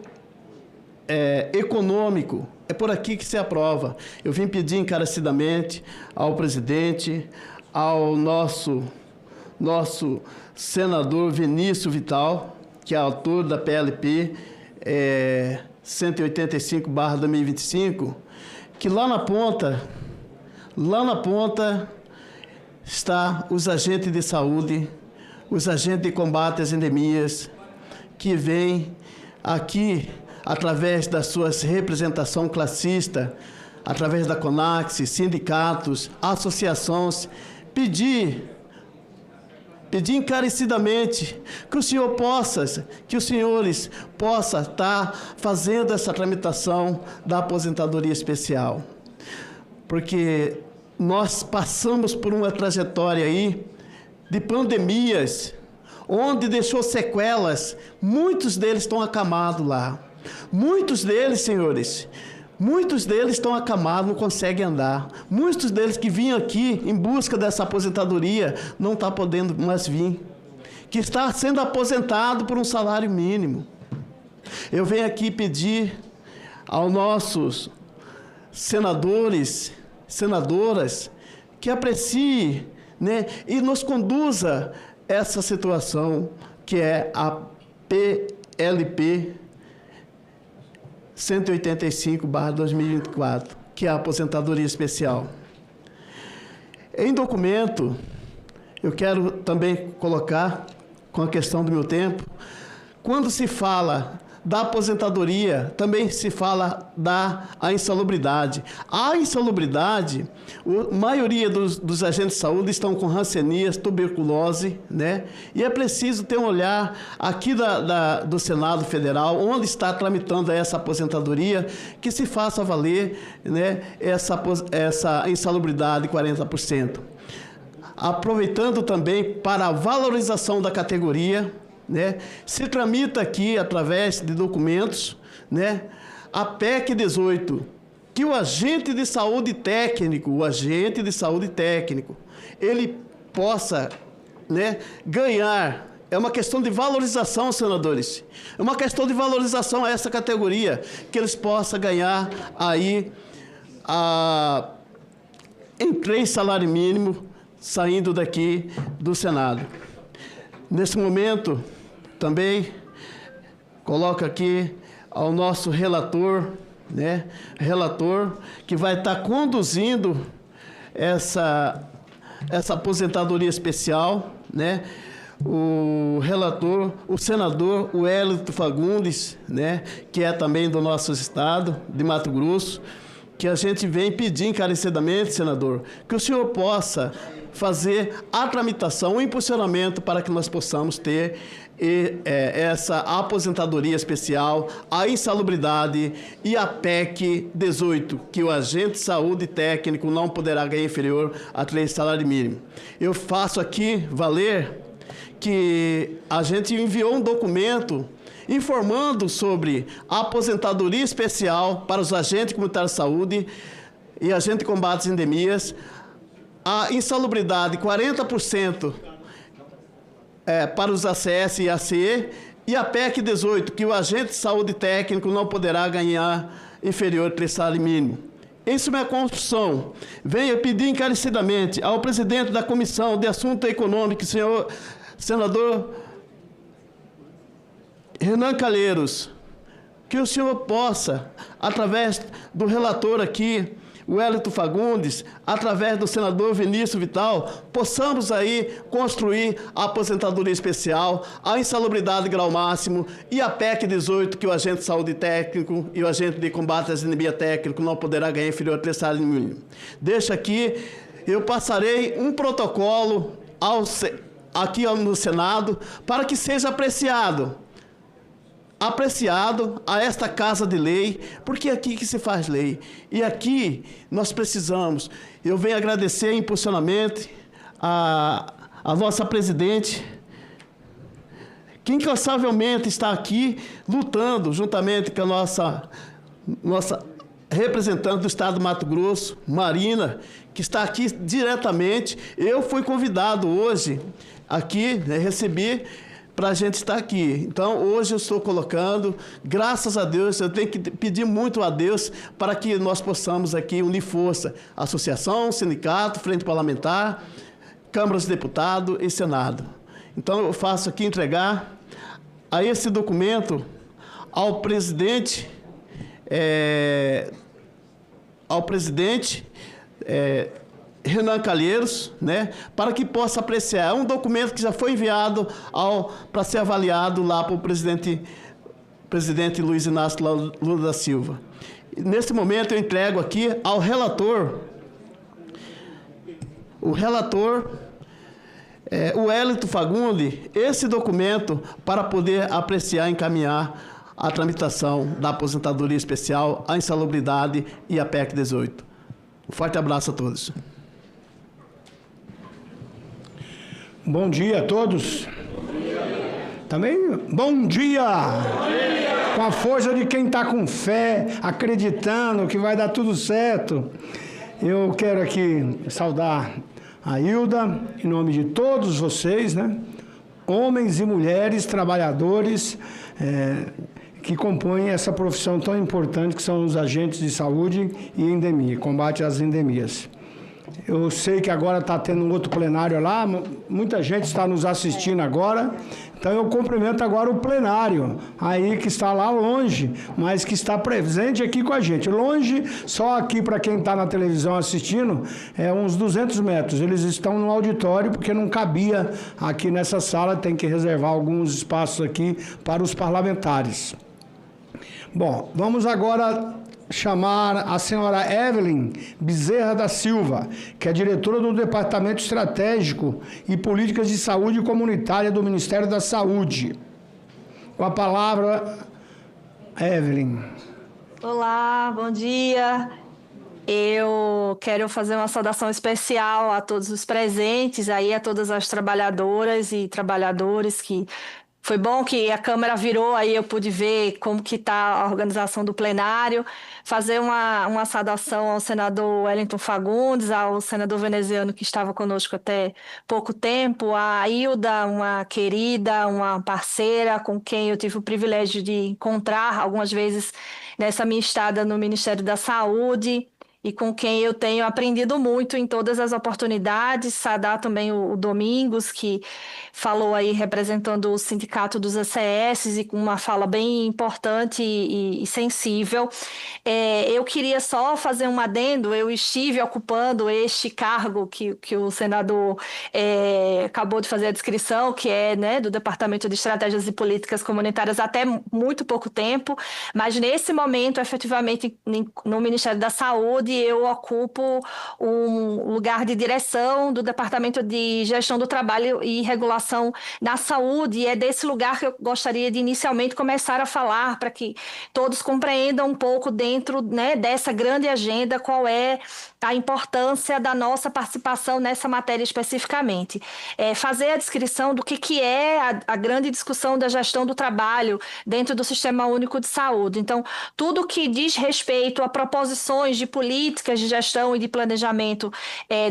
Econômico. É por aqui que se aprova. Eu vim pedir encarecidamente ao presidente, ao nosso senador Vinícius Vital, que é autor da PLP 185/2025, que lá na ponta está os agentes de saúde, os agentes de combate às endemias, que vêm aqui, através das suas representação classista, através da CONAX, sindicatos, associações, pedir encarecidamente que os senhores possam estar fazendo essa tramitação da aposentadoria especial. Porque nós passamos por uma trajetória aí de pandemias, onde deixou sequelas, muitos deles estão acamados lá. Muitos deles, senhores, estão acamados, não conseguem andar. Muitos deles que vinham aqui em busca dessa aposentadoria não estão podendo mais vir. Que está sendo aposentado por um salário mínimo. Eu venho aqui pedir aos nossos senadores, senadoras, que apreciem, né, e nos conduza essa situação que é a PLP 185/2024, que é a aposentadoria especial. Em documento, eu quero também colocar, com a questão do meu tempo, quando se fala da aposentadoria, também se fala da insalubridade. A insalubridade, a maioria dos agentes de saúde estão com rancenias, tuberculose, né? E é preciso ter um olhar aqui do Senado Federal, onde está tramitando essa aposentadoria, que se faça valer, né, essa insalubridade 40%. Aproveitando também para a valorização da categoria, né, se tramita aqui, através de documentos, né, a PEC 18, que o agente de saúde técnico, ele possa, né, ganhar. É uma questão de valorização, senadores. É uma questão de valorização a essa categoria, que eles possam ganhar aí em 3 salários mínimos, saindo daqui do Senado. Nesse momento, também coloco aqui ao nosso relator, né? Relator que vai estar conduzindo essa aposentadoria especial, né? O relator, o senador Wellington Fagundes, né? Que é também do nosso estado, de Mato Grosso, que a gente vem pedir encarecidamente, senador, que o senhor possa fazer a tramitação, o impulsionamento para que nós possamos ter essa aposentadoria especial, a insalubridade e a PEC 18, que o agente de saúde técnico não poderá ganhar inferior a 3 salários mínimos. Eu faço aqui valer que a gente enviou um documento informando sobre a aposentadoria especial para os agentes comunitários de saúde e agentes de combate às endemias, a insalubridade 40% para os ACS e ACE, e a PEC 18, que o agente de saúde técnico não poderá ganhar inferior a 3 salários mínimos. Em sua construção, venho pedir encarecidamente ao presidente da Comissão de Assuntos Econômicos, senhor senador Renan Calheiros, que o senhor possa, através do relator aqui, o Wellington Fagundes, através do senador Vinícius Vital, possamos aí construir a aposentadoria especial, a insalubridade grau máximo e a PEC 18, que o agente de saúde técnico e o agente de combate às endemias técnico não poderá ganhar inferior a 3 salários mínimos. Deixa aqui, eu passarei um protocolo aqui no Senado para que seja apreciado a esta Casa de Lei, porque é aqui que se faz lei. E aqui nós precisamos. Eu venho agradecer impulsionamento a nossa presidente, que incansavelmente está aqui lutando juntamente com a nossa representante do Estado do Mato Grosso, Marina, que está aqui diretamente. Eu fui convidado hoje aqui, né, recebi para a gente estar aqui. Então, hoje eu estou colocando, graças a Deus, eu tenho que pedir muito a Deus para que nós possamos aqui unir força. Associação, sindicato, frente parlamentar, câmaras de deputado e Senado. Então, eu faço aqui entregar a esse documento ao presidente, Renan Calheiros, né, para que possa apreciar. É um documento que já foi enviado para ser avaliado lá para o presidente Luiz Inácio Lula da Silva. Nesse momento eu entrego aqui ao relator, o Wellington Fagundes, esse documento para poder apreciar e encaminhar a tramitação da aposentadoria especial, a insalubridade e a PEC 18. Um forte abraço a todos. Bom dia a todos. Também, bom dia! Com a força de quem está com fé, acreditando que vai dar tudo certo. Eu quero aqui saudar a Hilda, em nome de todos vocês, né? Homens e mulheres, trabalhadores, que compõem essa profissão tão importante que são os agentes de saúde e endemia, combate às endemias. Eu sei que agora está tendo um outro plenário lá, muita gente está nos assistindo agora, então eu cumprimento agora o plenário, aí que está lá longe, mas que está presente aqui com a gente. Longe, só aqui para quem está na televisão assistindo, é uns 200 metros. Eles estão no auditório porque não cabia aqui nessa sala, tem que reservar alguns espaços aqui para os parlamentares. Bom, vamos agora chamar a senhora Evelyn Bezerra da Silva, que é diretora do Departamento Estratégico e Políticas de Saúde Comunitária do Ministério da Saúde. Com a palavra, Evelyn. Olá, bom dia. Eu quero fazer uma saudação especial a todos os presentes, aí a todas as trabalhadoras e trabalhadores que... Foi bom que a câmera virou, aí eu pude ver como que está a organização do plenário, fazer uma saudação ao senador Wellington Fagundes, ao senador veneziano que estava conosco até pouco tempo, a Hilda, uma querida, uma parceira com quem eu tive o privilégio de encontrar algumas vezes nessa minha estada no Ministério da Saúde, e com quem eu tenho aprendido muito em todas as oportunidades. Saudar também o Domingos, que falou aí representando o Sindicato dos ACS e com uma fala bem importante e sensível. Eu queria só fazer um adendo, eu estive ocupando este cargo que o senador acabou de fazer a descrição, que é, né, do Departamento de Estratégias e Políticas Comunitárias até muito pouco tempo, mas nesse momento, efetivamente, no Ministério da Saúde, eu ocupo um lugar de direção do Departamento de Gestão do Trabalho e Regulação na Saúde, e é desse lugar que eu gostaria de inicialmente começar a falar, para que todos compreendam um pouco dentro, né, dessa grande agenda qual é a importância da nossa participação nessa matéria especificamente. Fazer a descrição do que é a grande discussão da gestão do trabalho dentro do Sistema Único de Saúde. Então, tudo que diz respeito a proposições de políticas de gestão e de planejamento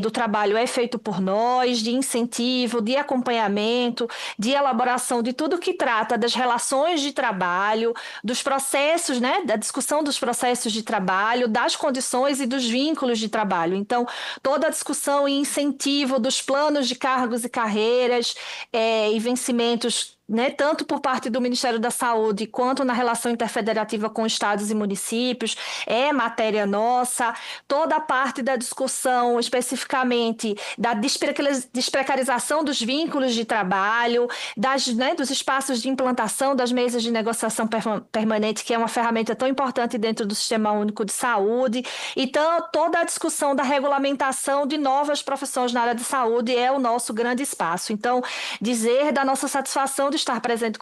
do trabalho é feito por nós, de incentivo, de acompanhamento, de elaboração de tudo que trata das relações de trabalho, dos processos, né, da discussão dos processos de trabalho, das condições e dos vínculos de trabalho. Então, toda a discussão e incentivo dos planos de cargos e carreiras e vencimentos, né, tanto por parte do Ministério da Saúde quanto na relação interfederativa com estados e municípios, é matéria nossa. Toda a parte da discussão especificamente da desprecarização dos vínculos de trabalho, dos espaços de implantação das mesas de negociação permanente, que é uma ferramenta tão importante dentro do Sistema Único de Saúde. Então, toda a discussão da regulamentação de novas profissões na área de saúde é o nosso grande espaço. Então, dizer da nossa satisfação de estar presente,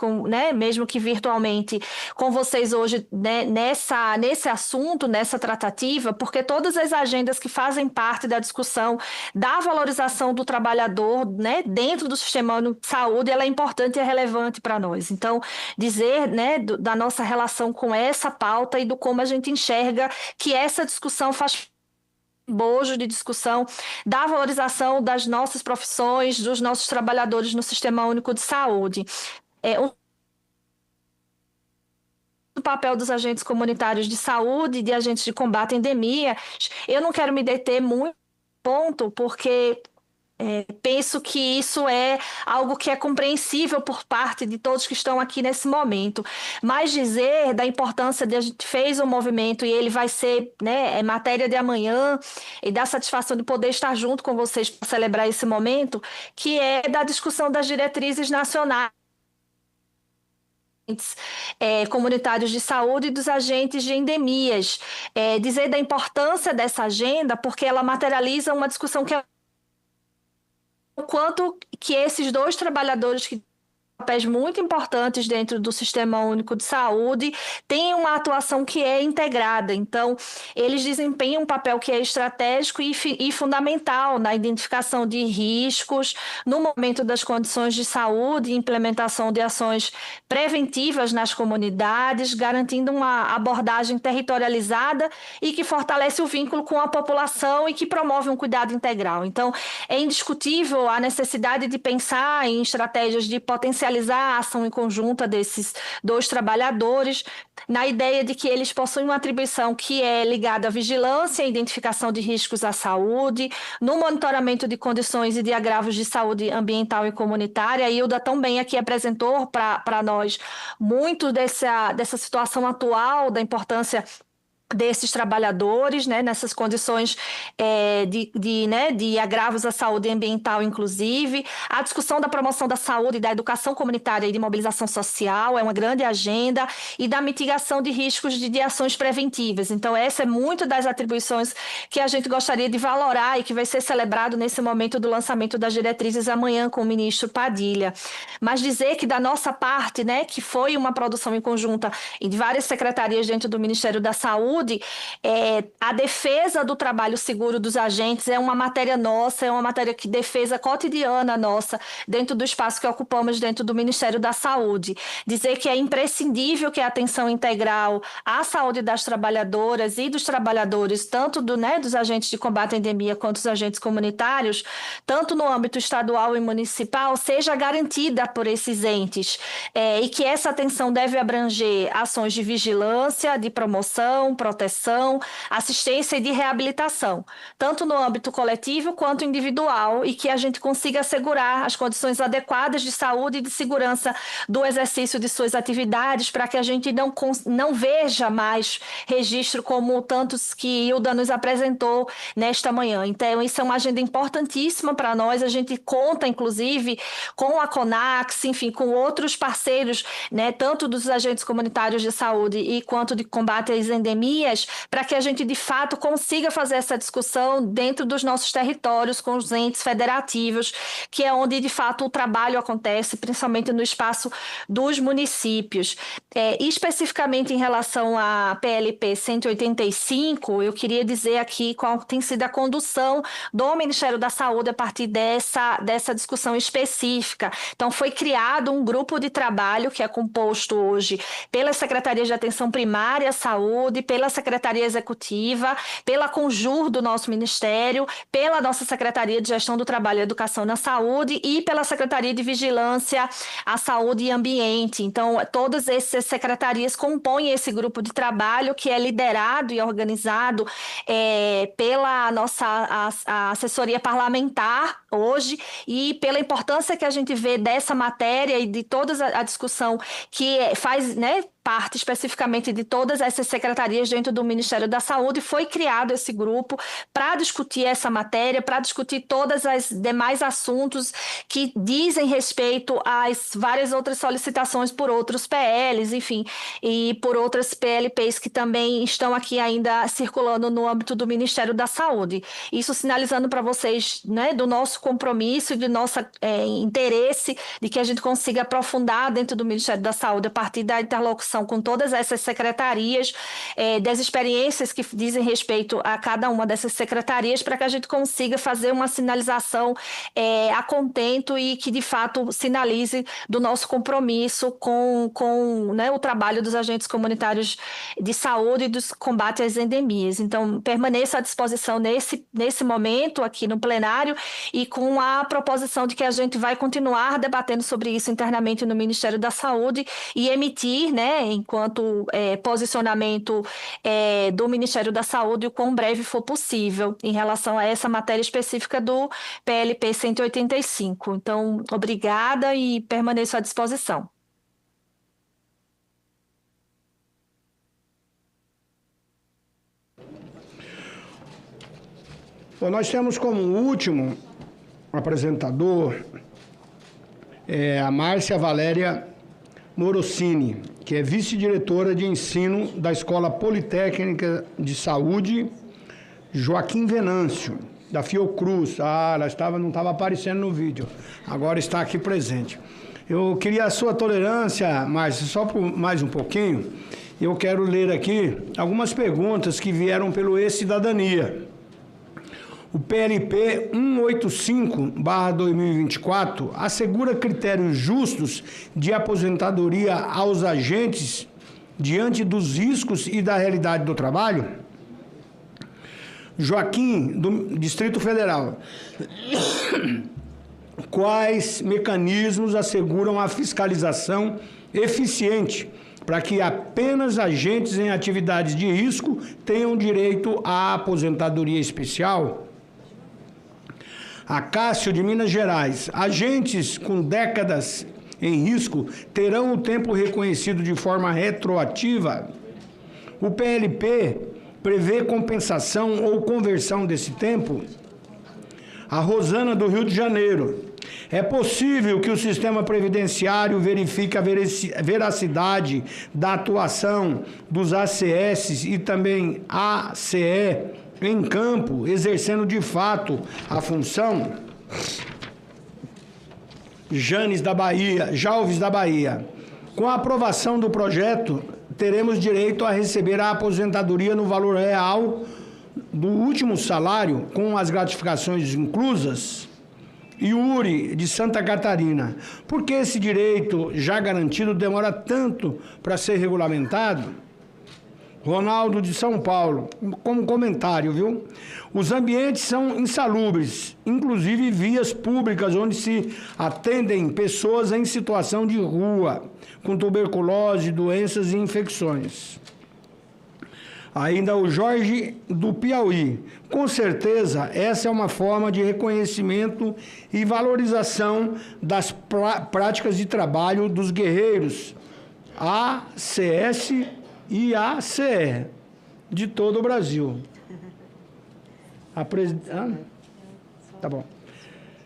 mesmo que virtualmente, com vocês hoje, né, nesse assunto, nessa tratativa, porque todas as agendas que fazem parte da discussão da valorização do trabalhador, né, dentro do Sistema Único de Saúde, ela é importante e é relevante para nós. Então, dizer, né, da nossa relação com essa pauta e do como a gente enxerga que essa discussão faz bojo de discussão da valorização das nossas profissões, dos nossos trabalhadores no Sistema Único de Saúde. O papel dos agentes comunitários de saúde, de agentes de combate à endemia, eu não quero me deter muito no ponto, porque penso que isso é algo que é compreensível por parte de todos que estão aqui nesse momento, mas dizer da importância de a gente fez um movimento e ele vai ser, né, matéria de amanhã, e da satisfação de poder estar junto com vocês para celebrar esse momento, que é da discussão das diretrizes nacionais comunitários de saúde e dos agentes de endemias. Dizer da importância dessa agenda, porque ela materializa uma discussão que é o quanto que esses dois trabalhadores que papéis muito importantes dentro do Sistema Único de Saúde têm uma atuação que é integrada. Então, eles desempenham um papel que é estratégico e fundamental na identificação de riscos, no momento das condições de saúde e implementação de ações preventivas nas comunidades, garantindo uma abordagem territorializada e que fortalece o vínculo com a população e que promove um cuidado integral. Então, é indiscutível a necessidade de pensar em estratégias de potencialização potencializar a ação em conjunta desses 2 trabalhadores, na ideia de que eles possuem uma atribuição que é ligada à vigilância e identificação de riscos à saúde, no monitoramento de condições e de agravos de saúde ambiental e comunitária. A Hilda também aqui apresentou para nós muito dessa situação atual, da importância desses trabalhadores, né, nessas condições de agravos à saúde ambiental, inclusive. A discussão da promoção da saúde, da educação comunitária e de mobilização social é uma grande agenda, e da mitigação de riscos de ações preventivas. Então, essa é muito das atribuições que a gente gostaria de valorar e que vai ser celebrado nesse momento do lançamento das diretrizes amanhã com o ministro Padilha. Mas dizer que da nossa parte, né, que foi uma produção em conjunta de várias secretarias dentro do Ministério da Saúde, a defesa do trabalho seguro dos agentes é uma matéria nossa, é uma matéria que defesa cotidiana nossa dentro do espaço que ocupamos dentro do Ministério da Saúde. Dizer que é imprescindível que a atenção integral à saúde das trabalhadoras e dos trabalhadores, tanto dos agentes de combate à endemia quanto dos agentes comunitários, tanto no âmbito estadual e municipal, seja garantida por esses entes, e que essa atenção deve abranger ações de vigilância, de promoção, proteção, assistência e de reabilitação, tanto no âmbito coletivo quanto individual, e que a gente consiga assegurar as condições adequadas de saúde e de segurança do exercício de suas atividades, para que a gente não veja mais registro como tantos que Hilda nos apresentou nesta manhã. Então, isso é uma agenda importantíssima para nós. A gente conta, inclusive, com a CONAX, enfim, com outros parceiros, né, tanto dos agentes comunitários de saúde e quanto de combate às endemias, para que a gente, de fato, consiga fazer essa discussão dentro dos nossos territórios, com os entes federativos, que é onde, de fato, o trabalho acontece, principalmente no espaço dos municípios. Especificamente em relação à PLP 185, eu queria dizer aqui qual tem sido a condução do Ministério da Saúde a partir dessa discussão específica. Então, foi criado um grupo de trabalho que é composto hoje pelas Secretarias de Atenção Primária à Saúde, pela Secretaria Executiva, pela Conjur do nosso Ministério, pela nossa Secretaria de Gestão do Trabalho e Educação na Saúde e pela Secretaria de Vigilância à Saúde e Ambiente. Então, todas essas secretarias compõem esse grupo de trabalho, que é liderado e organizado pela nossa assessoria parlamentar hoje, e pela importância que a gente vê dessa matéria e de toda a discussão que faz, né, parte especificamente de todas essas secretarias dentro do Ministério da Saúde. Foi criado esse grupo para discutir essa matéria, para discutir todas as demais assuntos que dizem respeito às várias outras solicitações por outros PLs, enfim, e por outras PLPs que também estão aqui ainda circulando no âmbito do Ministério da Saúde. Isso sinalizando para vocês, né, do nosso compromisso e do nosso interesse de que a gente consiga aprofundar dentro do Ministério da Saúde a partir da interlocução com todas essas secretarias, das experiências que dizem respeito a cada uma dessas secretarias, para que a gente consiga fazer uma sinalização a contento e que, de fato, sinalize do nosso compromisso com né, o trabalho dos agentes comunitários de saúde e dos combates às endemias. Então, permaneço à disposição nesse momento aqui no plenário, e com a proposição de que a gente vai continuar debatendo sobre isso internamente no Ministério da Saúde e emitir, né, enquanto posicionamento do Ministério da Saúde, o quão breve for possível, em relação a essa matéria específica do PLP 185. Então, obrigada e permaneço à disposição. Bom, nós temos como último apresentador a Márcia Valéria Morosini, que é vice-diretora de ensino da Escola Politécnica de Saúde Joaquim Venâncio, da Fiocruz. Ela não estava aparecendo no vídeo, agora está aqui presente. Eu queria a sua tolerância, Márcia, só por mais um pouquinho. Eu quero ler aqui algumas perguntas que vieram pelo E-Cidadania. O PLP 185/2024 assegura critérios justos de aposentadoria aos agentes diante dos riscos e da realidade do trabalho? Joaquim, do Distrito Federal. quais mecanismos asseguram a fiscalização eficiente para que apenas agentes em atividades de risco tenham direito à aposentadoria especial? Acácio, de Minas Gerais. Agentes com décadas em risco terão o tempo reconhecido de forma retroativa? O PLP prevê compensação ou conversão desse tempo? A Rosana, do Rio de Janeiro. É possível que o sistema previdenciário verifique a veracidade da atuação dos ACS e também ACE em campo, exercendo de fato a função? Janes da Bahia, Jalves da Bahia. Com a aprovação do projeto, teremos direito a receber a aposentadoria no valor real do último salário, com as gratificações inclusas? Yuri, de Santa Catarina. Por que esse direito já garantido demora tanto para ser regulamentado? Ronaldo, de São Paulo, como comentário, viu? Os ambientes são insalubres, inclusive vias públicas onde se atendem pessoas em situação de rua, com tuberculose, doenças e infecções. Ainda o Jorge, do Piauí. Com certeza, essa é uma forma de reconhecimento e valorização das práticas de trabalho dos guerreiros ACS e ACE de todo o Brasil. Tá bom.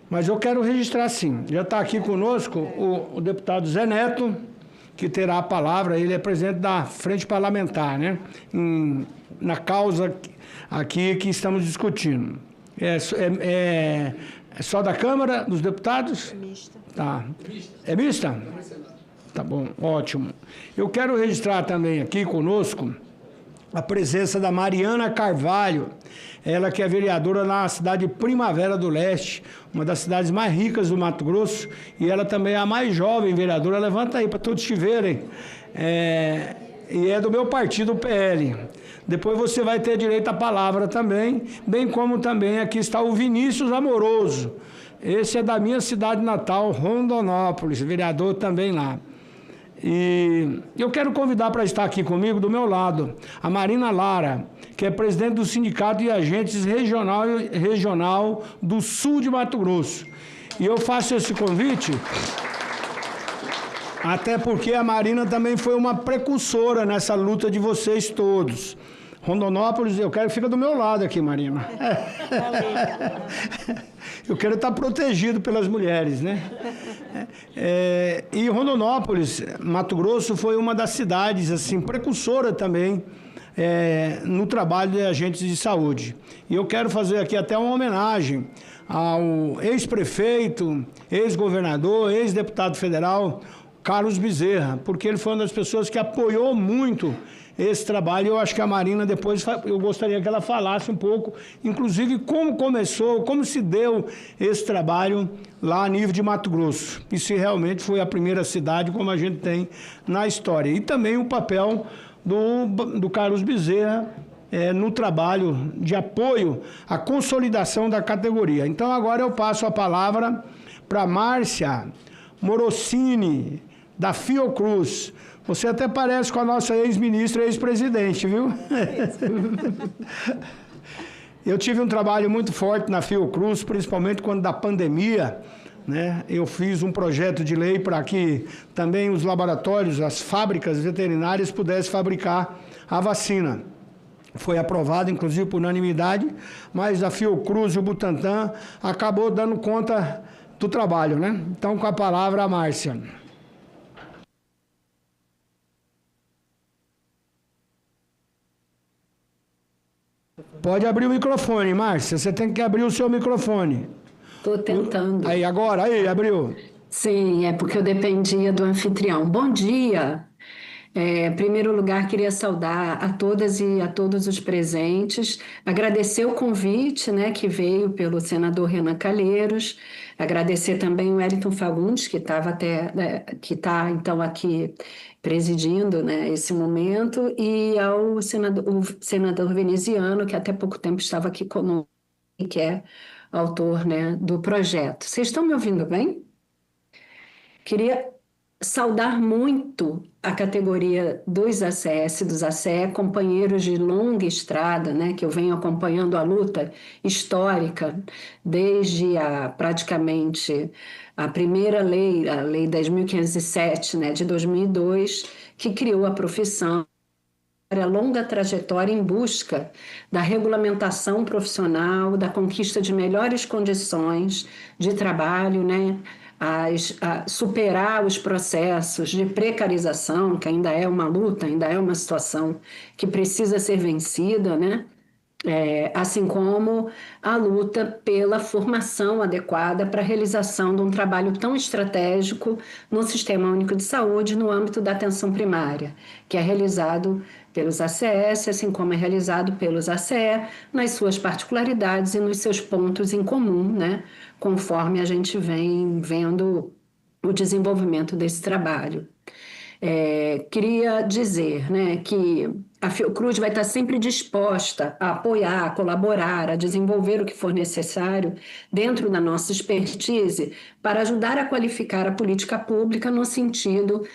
Mas eu quero registrar sim. Já está aqui conosco o deputado Zé Neto, que terá a palavra. Ele é presidente da Frente Parlamentar, né? Na causa aqui que estamos discutindo. É só da Câmara dos Deputados? É mista. Tá. É mista? Tá bom, ótimo. Eu quero registrar também aqui conosco a presença da Mariana Carvalho, ela que é vereadora na cidade de Primavera do Leste, uma das cidades mais ricas do Mato Grosso, e ela também é a mais jovem vereadora. Levanta aí para todos te verem. E é do meu partido, o PL. Depois você vai ter direito à palavra também, bem como também aqui está o Vinícius Amoroso. Esse é da minha cidade natal, Rondonópolis, vereador também lá. E eu quero convidar para estar aqui comigo, do meu lado, a Marina Lara, que é presidente do Sindicato de Agentes Regional do Sul de Mato Grosso. E eu faço esse convite, até porque a Marina também foi uma precursora nessa luta de vocês todos. Rondonópolis, eu quero que fique do meu lado aqui, Marina. Eu quero estar protegido pelas mulheres, né? E Rondonópolis, Mato Grosso, foi uma das cidades, assim, precursora também no trabalho de agentes de saúde. E eu quero fazer aqui até uma homenagem ao ex-prefeito, ex-governador, ex-deputado federal, Carlos Bezerra, porque ele foi uma das pessoas que apoiou muito esse trabalho. Eu acho que a Marina depois, eu gostaria que ela falasse um pouco, inclusive como começou, como se deu esse trabalho lá a nível de Mato Grosso, e se realmente foi a primeira cidade como a gente tem na história. E também o papel do Carlos Bezerra no trabalho de apoio à consolidação da categoria. Então agora eu passo a palavra para Márcia Morosini, da Fiocruz. Você até parece com a nossa ex-ministra e ex-presidente, viu? Eu tive um trabalho muito forte na Fiocruz, principalmente quando da pandemia, né? Eu fiz um projeto de lei para que também os laboratórios, as fábricas veterinárias pudessem fabricar a vacina. Foi aprovado, inclusive, por unanimidade, mas a Fiocruz e o Butantan acabou dando conta do trabalho, né? Então, com a palavra, a Márcia. Pode abrir o microfone, Márcia. Você tem que abrir o seu microfone. Estou tentando. Aí, agora. Aí, abriu. Sim, é porque eu dependia do anfitrião. Bom dia. Em primeiro lugar, queria saudar a todas e a todos os presentes, agradecer o convite, né, que veio pelo senador Renan Calheiros, agradecer também o Wellington Fagundes, que está então aqui presidindo, né, esse momento, e ao senador veneziano, que até pouco tempo estava aqui conosco, que é autor, né, do projeto. Vocês estão me ouvindo bem? Queria saudar muito a categoria dos ACS, dos ACE, companheiros de longa estrada, né, que eu venho acompanhando a luta histórica desde praticamente a primeira lei, a Lei 10.507, né, de 2002, que criou a profissão, a longa trajetória em busca da regulamentação profissional, da conquista de melhores condições de trabalho, né, a superar os processos de precarização, que ainda é uma luta, ainda é uma situação que precisa ser vencida, né? Assim como a luta pela formação adequada para a realização de um trabalho tão estratégico no Sistema Único de Saúde no âmbito da atenção primária, que é realizado pelos ACS, assim como é realizado pelos ACE, nas suas particularidades e nos seus pontos em comum, né? Conforme a gente vem vendo o desenvolvimento desse trabalho. Queria dizer, né, que a Fiocruz vai estar sempre disposta a apoiar, a colaborar, a desenvolver o que for necessário dentro da nossa expertise para ajudar a qualificar a política pública no sentido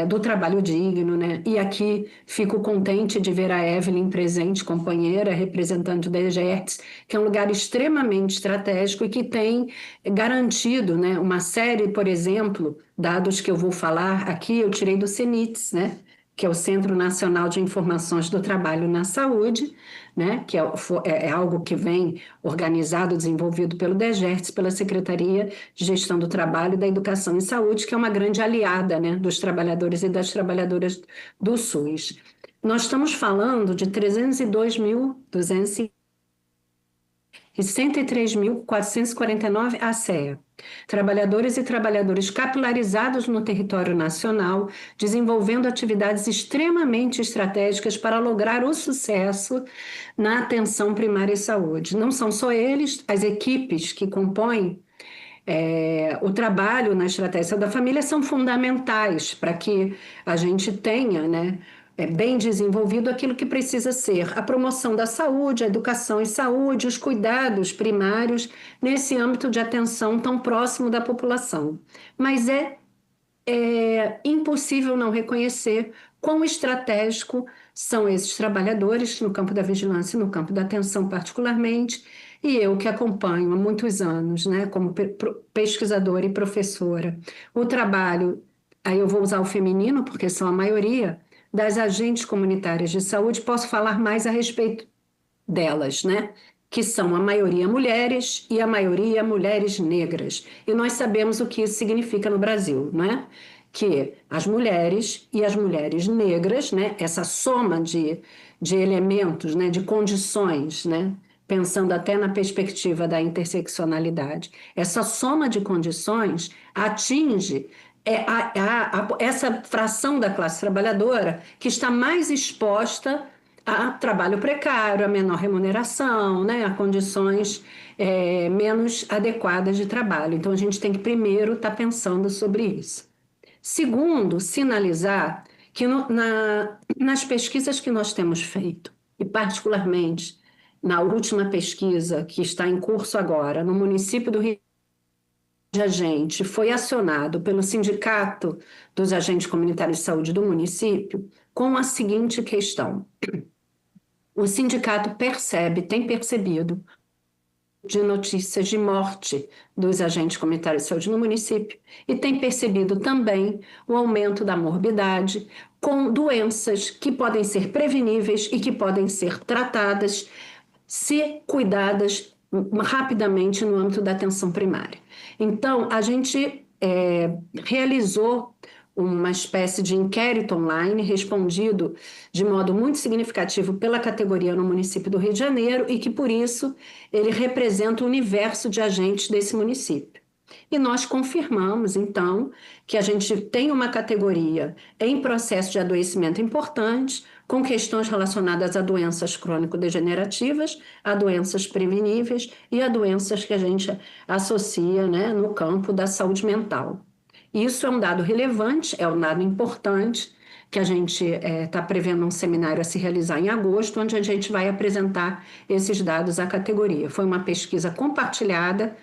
do trabalho digno, né? E aqui fico contente de ver a Evelyn presente, companheira, representante da EGERTS, que é um lugar extremamente estratégico e que tem garantido, né, uma série, por exemplo, dados que eu vou falar aqui, eu tirei do CENITS, né? Que é o Centro Nacional de Informações do Trabalho na Saúde, né, que é algo que vem organizado, desenvolvido pelo DEGERTS, pela Secretaria de Gestão do Trabalho e da Educação em Saúde, que é uma grande aliada, né, dos trabalhadores e das trabalhadoras do SUS. Nós estamos falando de 302.200 e 103.449 ACE, trabalhadores e trabalhadores capilarizados no território nacional, desenvolvendo atividades extremamente estratégicas para lograr o sucesso na atenção primária e saúde. Não são só eles, as equipes que compõem o trabalho na estratégia da família são fundamentais para que a gente tenha, né, bem desenvolvido aquilo que precisa ser a promoção da saúde, a educação em saúde, os cuidados primários nesse âmbito de atenção tão próximo da população. Mas é impossível não reconhecer quão estratégico são esses trabalhadores no campo da vigilância e no campo da atenção particularmente, e eu que acompanho há muitos anos, né, como pesquisadora e professora, o trabalho, aí eu vou usar o feminino porque são a maioria, das agentes comunitárias de saúde, posso falar mais a respeito delas, né? Que são a maioria mulheres e a maioria mulheres negras. E nós sabemos o que isso significa no Brasil, né? Que as mulheres e as mulheres negras, né? Essa soma de elementos, né? De condições, né? Pensando até na perspectiva da interseccionalidade, essa soma de condições atinge essa fração da classe trabalhadora que está mais exposta a trabalho precário, a menor remuneração, né, a condições menos adequadas de trabalho. Então, a gente tem que primeiro estar pensando sobre isso. Segundo, sinalizar que nas pesquisas que nós temos feito, e particularmente na última pesquisa que está em curso agora, no município do Rio de Agente, foi acionado pelo Sindicato dos Agentes Comunitários de Saúde do município com a seguinte questão. O sindicato tem percebido de notícias de morte dos agentes comunitários de saúde no município e tem percebido também o aumento da morbidade com doenças que podem ser preveníveis e que podem ser tratadas se cuidadas rapidamente no âmbito da atenção primária. Então, a gente realizou uma espécie de inquérito online respondido de modo muito significativo pela categoria no município do Rio de Janeiro e que, por isso, ele representa o universo de agentes desse município. E nós confirmamos, então, que a gente tem uma categoria em processo de adoecimento importante, com questões relacionadas a doenças crônico-degenerativas, a doenças preveníveis e a doenças que a gente associa, né, no campo da saúde mental. Isso é um dado relevante, é um dado importante, que a gente está prevendo um seminário a se realizar em agosto, onde a gente vai apresentar esses dados à categoria. Foi uma pesquisa compartilhada,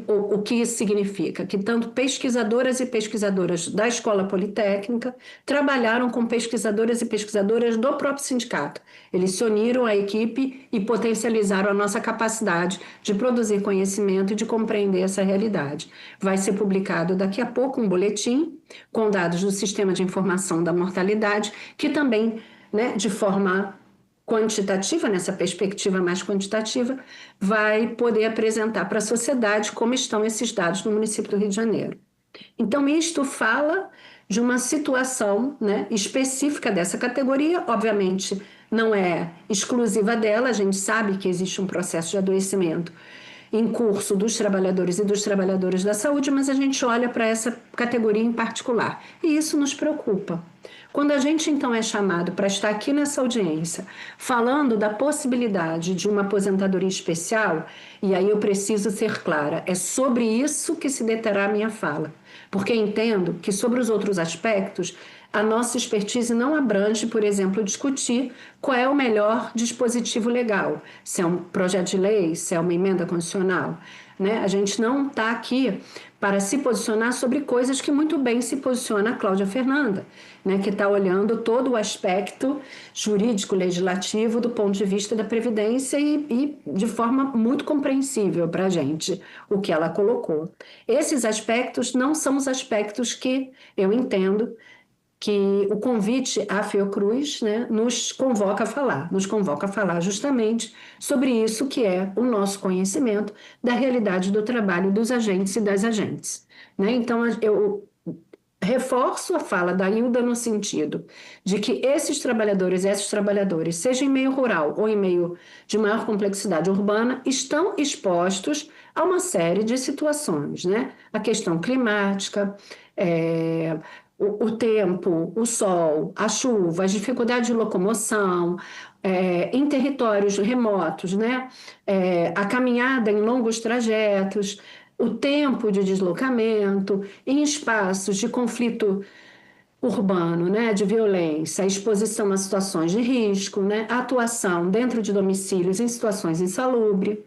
o que isso significa? Que tanto pesquisadoras e pesquisadoras da Escola Politécnica trabalharam com pesquisadoras e pesquisadoras do próprio sindicato. Eles se uniram à equipe e potencializaram a nossa capacidade de produzir conhecimento e de compreender essa realidade. Vai ser publicado daqui a pouco um boletim com dados do Sistema de Informação da Mortalidade, que também, né, de forma quantitativa, nessa perspectiva mais quantitativa, vai poder apresentar para a sociedade como estão esses dados no município do Rio de Janeiro. Então, isto fala de uma situação, né, específica dessa categoria, obviamente não é exclusiva dela, a gente sabe que existe um processo de adoecimento em curso dos trabalhadores e dos trabalhadoras da saúde, mas a gente olha para essa categoria em particular, e isso nos preocupa. Quando a gente, então, é chamado para estar aqui nessa audiência, falando da possibilidade de uma aposentadoria especial, e aí eu preciso ser clara, é sobre isso que se deterá a minha fala, porque entendo que sobre os outros aspectos, a nossa expertise não abrange, por exemplo, discutir qual é o melhor dispositivo legal, se é um projeto de lei, se é uma emenda constitucional, né? A gente não está aqui para se posicionar sobre coisas que muito bem se posiciona a Cláudia Fernanda, né? Que está olhando todo o aspecto jurídico, legislativo, do ponto de vista da Previdência e de forma muito compreensível para a gente, o que ela colocou. Esses aspectos não são os aspectos que eu entendo que o convite à Fiocruz, né, nos convoca a falar justamente sobre isso que é o nosso conhecimento da realidade do trabalho dos agentes e das agentes, né? Então, eu reforço a fala da Hilda no sentido de que esses trabalhadores e essas trabalhadoras, seja em meio rural ou em meio de maior complexidade urbana, estão expostos a uma série de situações, né? A questão climática, o tempo, o sol, a chuva, as dificuldades de locomoção, em territórios remotos, né? A caminhada em longos trajetos, o tempo de deslocamento, em espaços de conflito urbano, né? De violência, a exposição a situações de risco, né? A atuação dentro de domicílios em situações insalubres.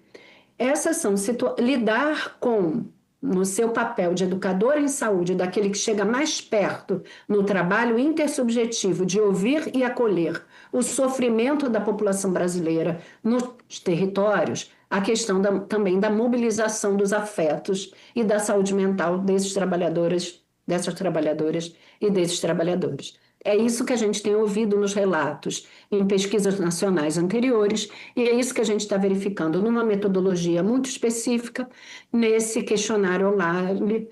Essas são lidar com, no seu papel de educador em saúde, daquele que chega mais perto no trabalho intersubjetivo de ouvir e acolher o sofrimento da população brasileira nos territórios, a questão também da mobilização dos afetos e da saúde mental desses trabalhadoras, dessas trabalhadoras e desses trabalhadores. É isso que a gente tem ouvido nos relatos em pesquisas nacionais anteriores e é isso que a gente está verificando numa metodologia muito específica nesse questionário online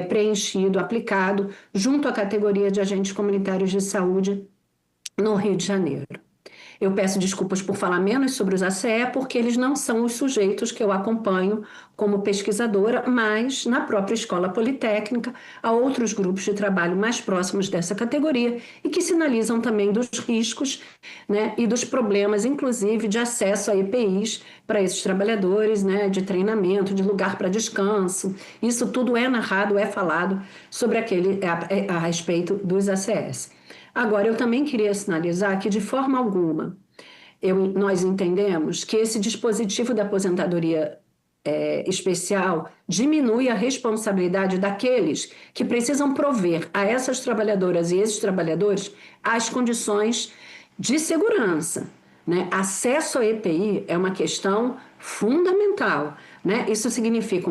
preenchido, aplicado junto à categoria de agentes comunitários de saúde no Rio de Janeiro. Eu peço desculpas por falar menos sobre os ACE, porque eles não são os sujeitos que eu acompanho como pesquisadora, mas na própria Escola Politécnica há outros grupos de trabalho mais próximos dessa categoria e que sinalizam também dos riscos, né, e dos problemas, inclusive, de acesso a EPIs para esses trabalhadores, né, de treinamento, de lugar para descanso. Isso tudo é narrado, é falado sobre a respeito dos ACS. Agora, eu também queria sinalizar que, de forma alguma, nós entendemos que esse dispositivo da aposentadoria especial diminui a responsabilidade daqueles que precisam prover a essas trabalhadoras e esses trabalhadores as condições de segurança, né? Acesso à EPI é uma questão fundamental, né? Isso significa,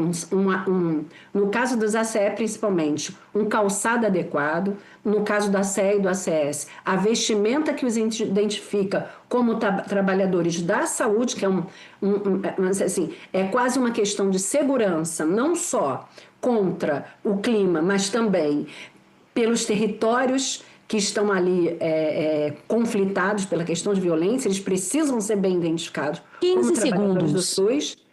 no caso dos ACE principalmente, um calçado adequado, no caso da ACE e do ACS, a vestimenta que os identifica como trabalhadores da saúde, que é quase uma questão de segurança, não só contra o clima, mas também pelos territórios que estão ali conflitados pela questão de violência, eles precisam ser bem identificados 15 como trabalhadores segundos. do SUS.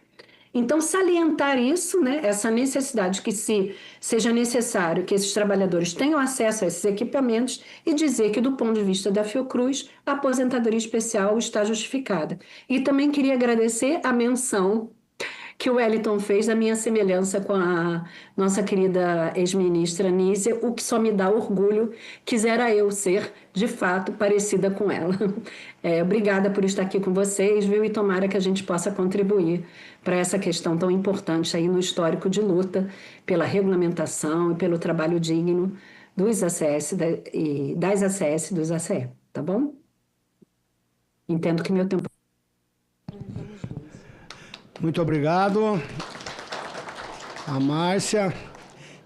Então, salientar isso, né, essa necessidade que seja necessário que esses trabalhadores tenham acesso a esses equipamentos e dizer que, do ponto de vista da Fiocruz, a aposentadoria especial está justificada. E também queria agradecer a menção que o Wellington fez da minha semelhança com a nossa querida ex-ministra Nízia, o que só me dá orgulho, quisera eu ser, de fato, parecida com ela. Obrigada por estar aqui com vocês, viu? E tomara que a gente possa contribuir para essa questão tão importante aí no histórico de luta pela regulamentação e pelo trabalho digno dos ACS e das ACS e dos ACE, tá bom? Entendo que meu tempo... Muito obrigado, a Márcia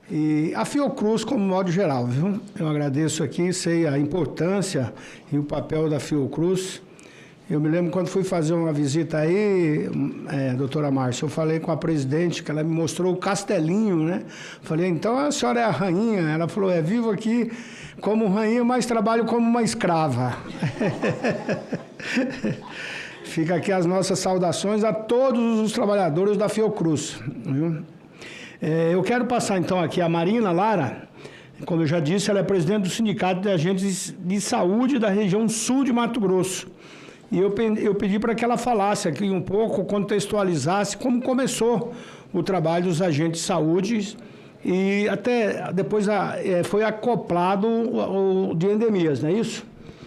e a Fiocruz como modo geral, viu? Eu agradeço aqui, sei a importância e o papel da Fiocruz. Eu me lembro quando fui fazer uma visita aí, doutora Márcia, eu falei com a presidente, que ela me mostrou o castelinho, né? Falei, então a senhora é a rainha? Ela falou, vivo aqui como rainha, mas trabalho como uma escrava. Fica aqui as nossas saudações a todos os trabalhadores da Fiocruz, viu? Eu quero passar então aqui a Marina Lara. Como eu já disse, ela é presidente do Sindicato de Agentes de Saúde da região sul de Mato Grosso. E eu pedi para que ela falasse aqui um pouco, contextualizasse como começou o trabalho dos agentes de saúde e até depois foi acoplado o de endemias, não é isso?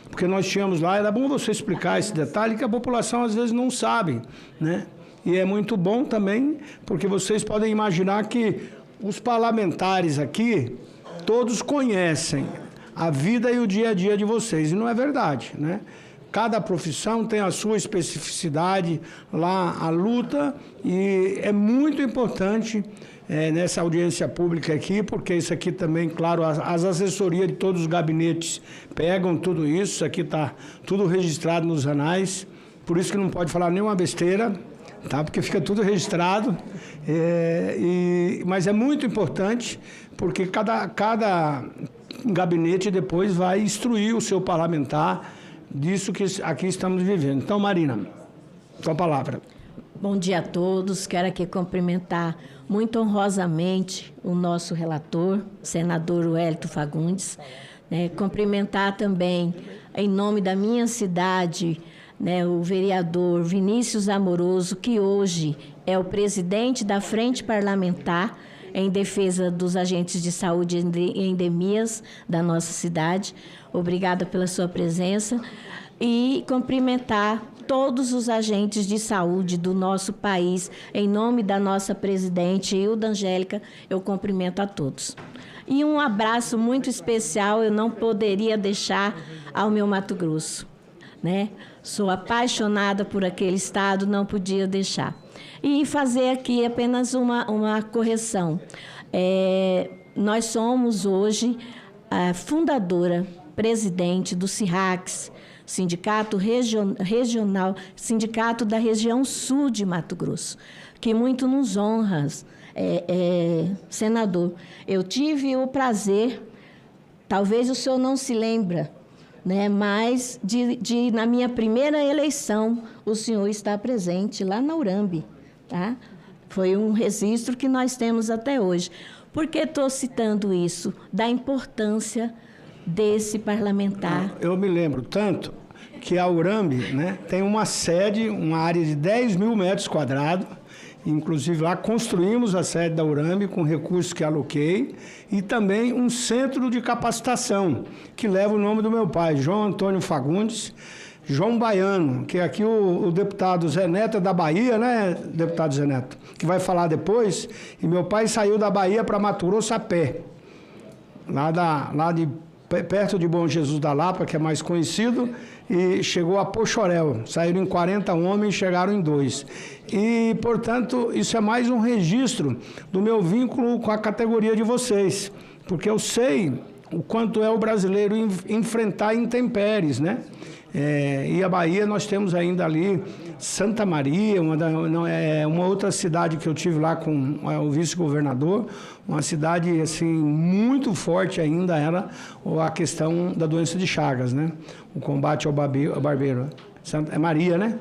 Porque nós tínhamos lá, era bom você explicar esse detalhe que a população às vezes não sabe, né? E é muito bom também, porque vocês podem imaginar que os parlamentares aqui, todos conhecem a vida e o dia a dia de vocês, e não é verdade, né? Cada profissão tem a sua especificidade lá, a luta, e é muito importante nessa audiência pública aqui, porque isso aqui também, claro, as assessorias de todos os gabinetes pegam tudo isso aqui está tudo registrado nos anais, por isso que não pode falar nenhuma besteira, tá? Porque fica tudo registrado, mas é muito importante, porque cada gabinete depois vai instruir o seu parlamentar disso que aqui estamos vivendo. Então, Marina, sua palavra. Bom dia a todos. Quero aqui cumprimentar muito honrosamente o nosso relator, senador Wellington Fagundes. Cumprimentar também, em nome da minha cidade, o vereador Vinícius Amoroso, que hoje é o presidente da Frente Parlamentar em defesa dos agentes de saúde em endemias da nossa cidade. Obrigada pela sua presença. E cumprimentar todos os agentes de saúde do nosso país. Em nome da nossa presidente, Hilda Angélica, eu cumprimento a todos. E um abraço muito especial, eu não poderia deixar ao meu Mato Grosso, né? Sou apaixonada por aquele estado, não podia deixar. E fazer aqui apenas uma correção. Nós somos hoje a fundadora, presidente do CIRAX, Sindicato Regional, Sindicato da Região Sul de Mato Grosso, que muito nos honra, senador. Eu tive o prazer, talvez o senhor não se lembra, né, mas na minha primeira eleição, o senhor está presente lá na Urambi, tá? Foi um registro que nós temos até hoje. Por que estou citando isso? Da importância desse parlamentar. Eu me lembro tanto que a Urambi, né, tem uma sede, uma área de 10 mil metros quadrados, inclusive lá construímos a sede da Urambi com recursos que aloquei, e também um centro de capacitação, que leva o nome do meu pai, João Antônio Fagundes, João Baiano, que é aqui o deputado Zé Neto da Bahia, né, deputado Zé Neto, que vai falar depois, e meu pai saiu da Bahia para Mato Grosso a pé, perto de Bom Jesus da Lapa, que é mais conhecido, e chegou a Pochorel. Saíram em 40 homens e chegaram em 2. E, portanto, isso é mais um registro do meu vínculo com a categoria de vocês, porque eu sei o quanto é o brasileiro enfrentar intempéries, né? E a Bahia, nós temos ainda ali Santa Maria, uma outra cidade que eu tive lá com o vice-governador, uma cidade assim muito forte ainda era a questão da doença de Chagas, né? O combate ao barbeiro. É Maria, né?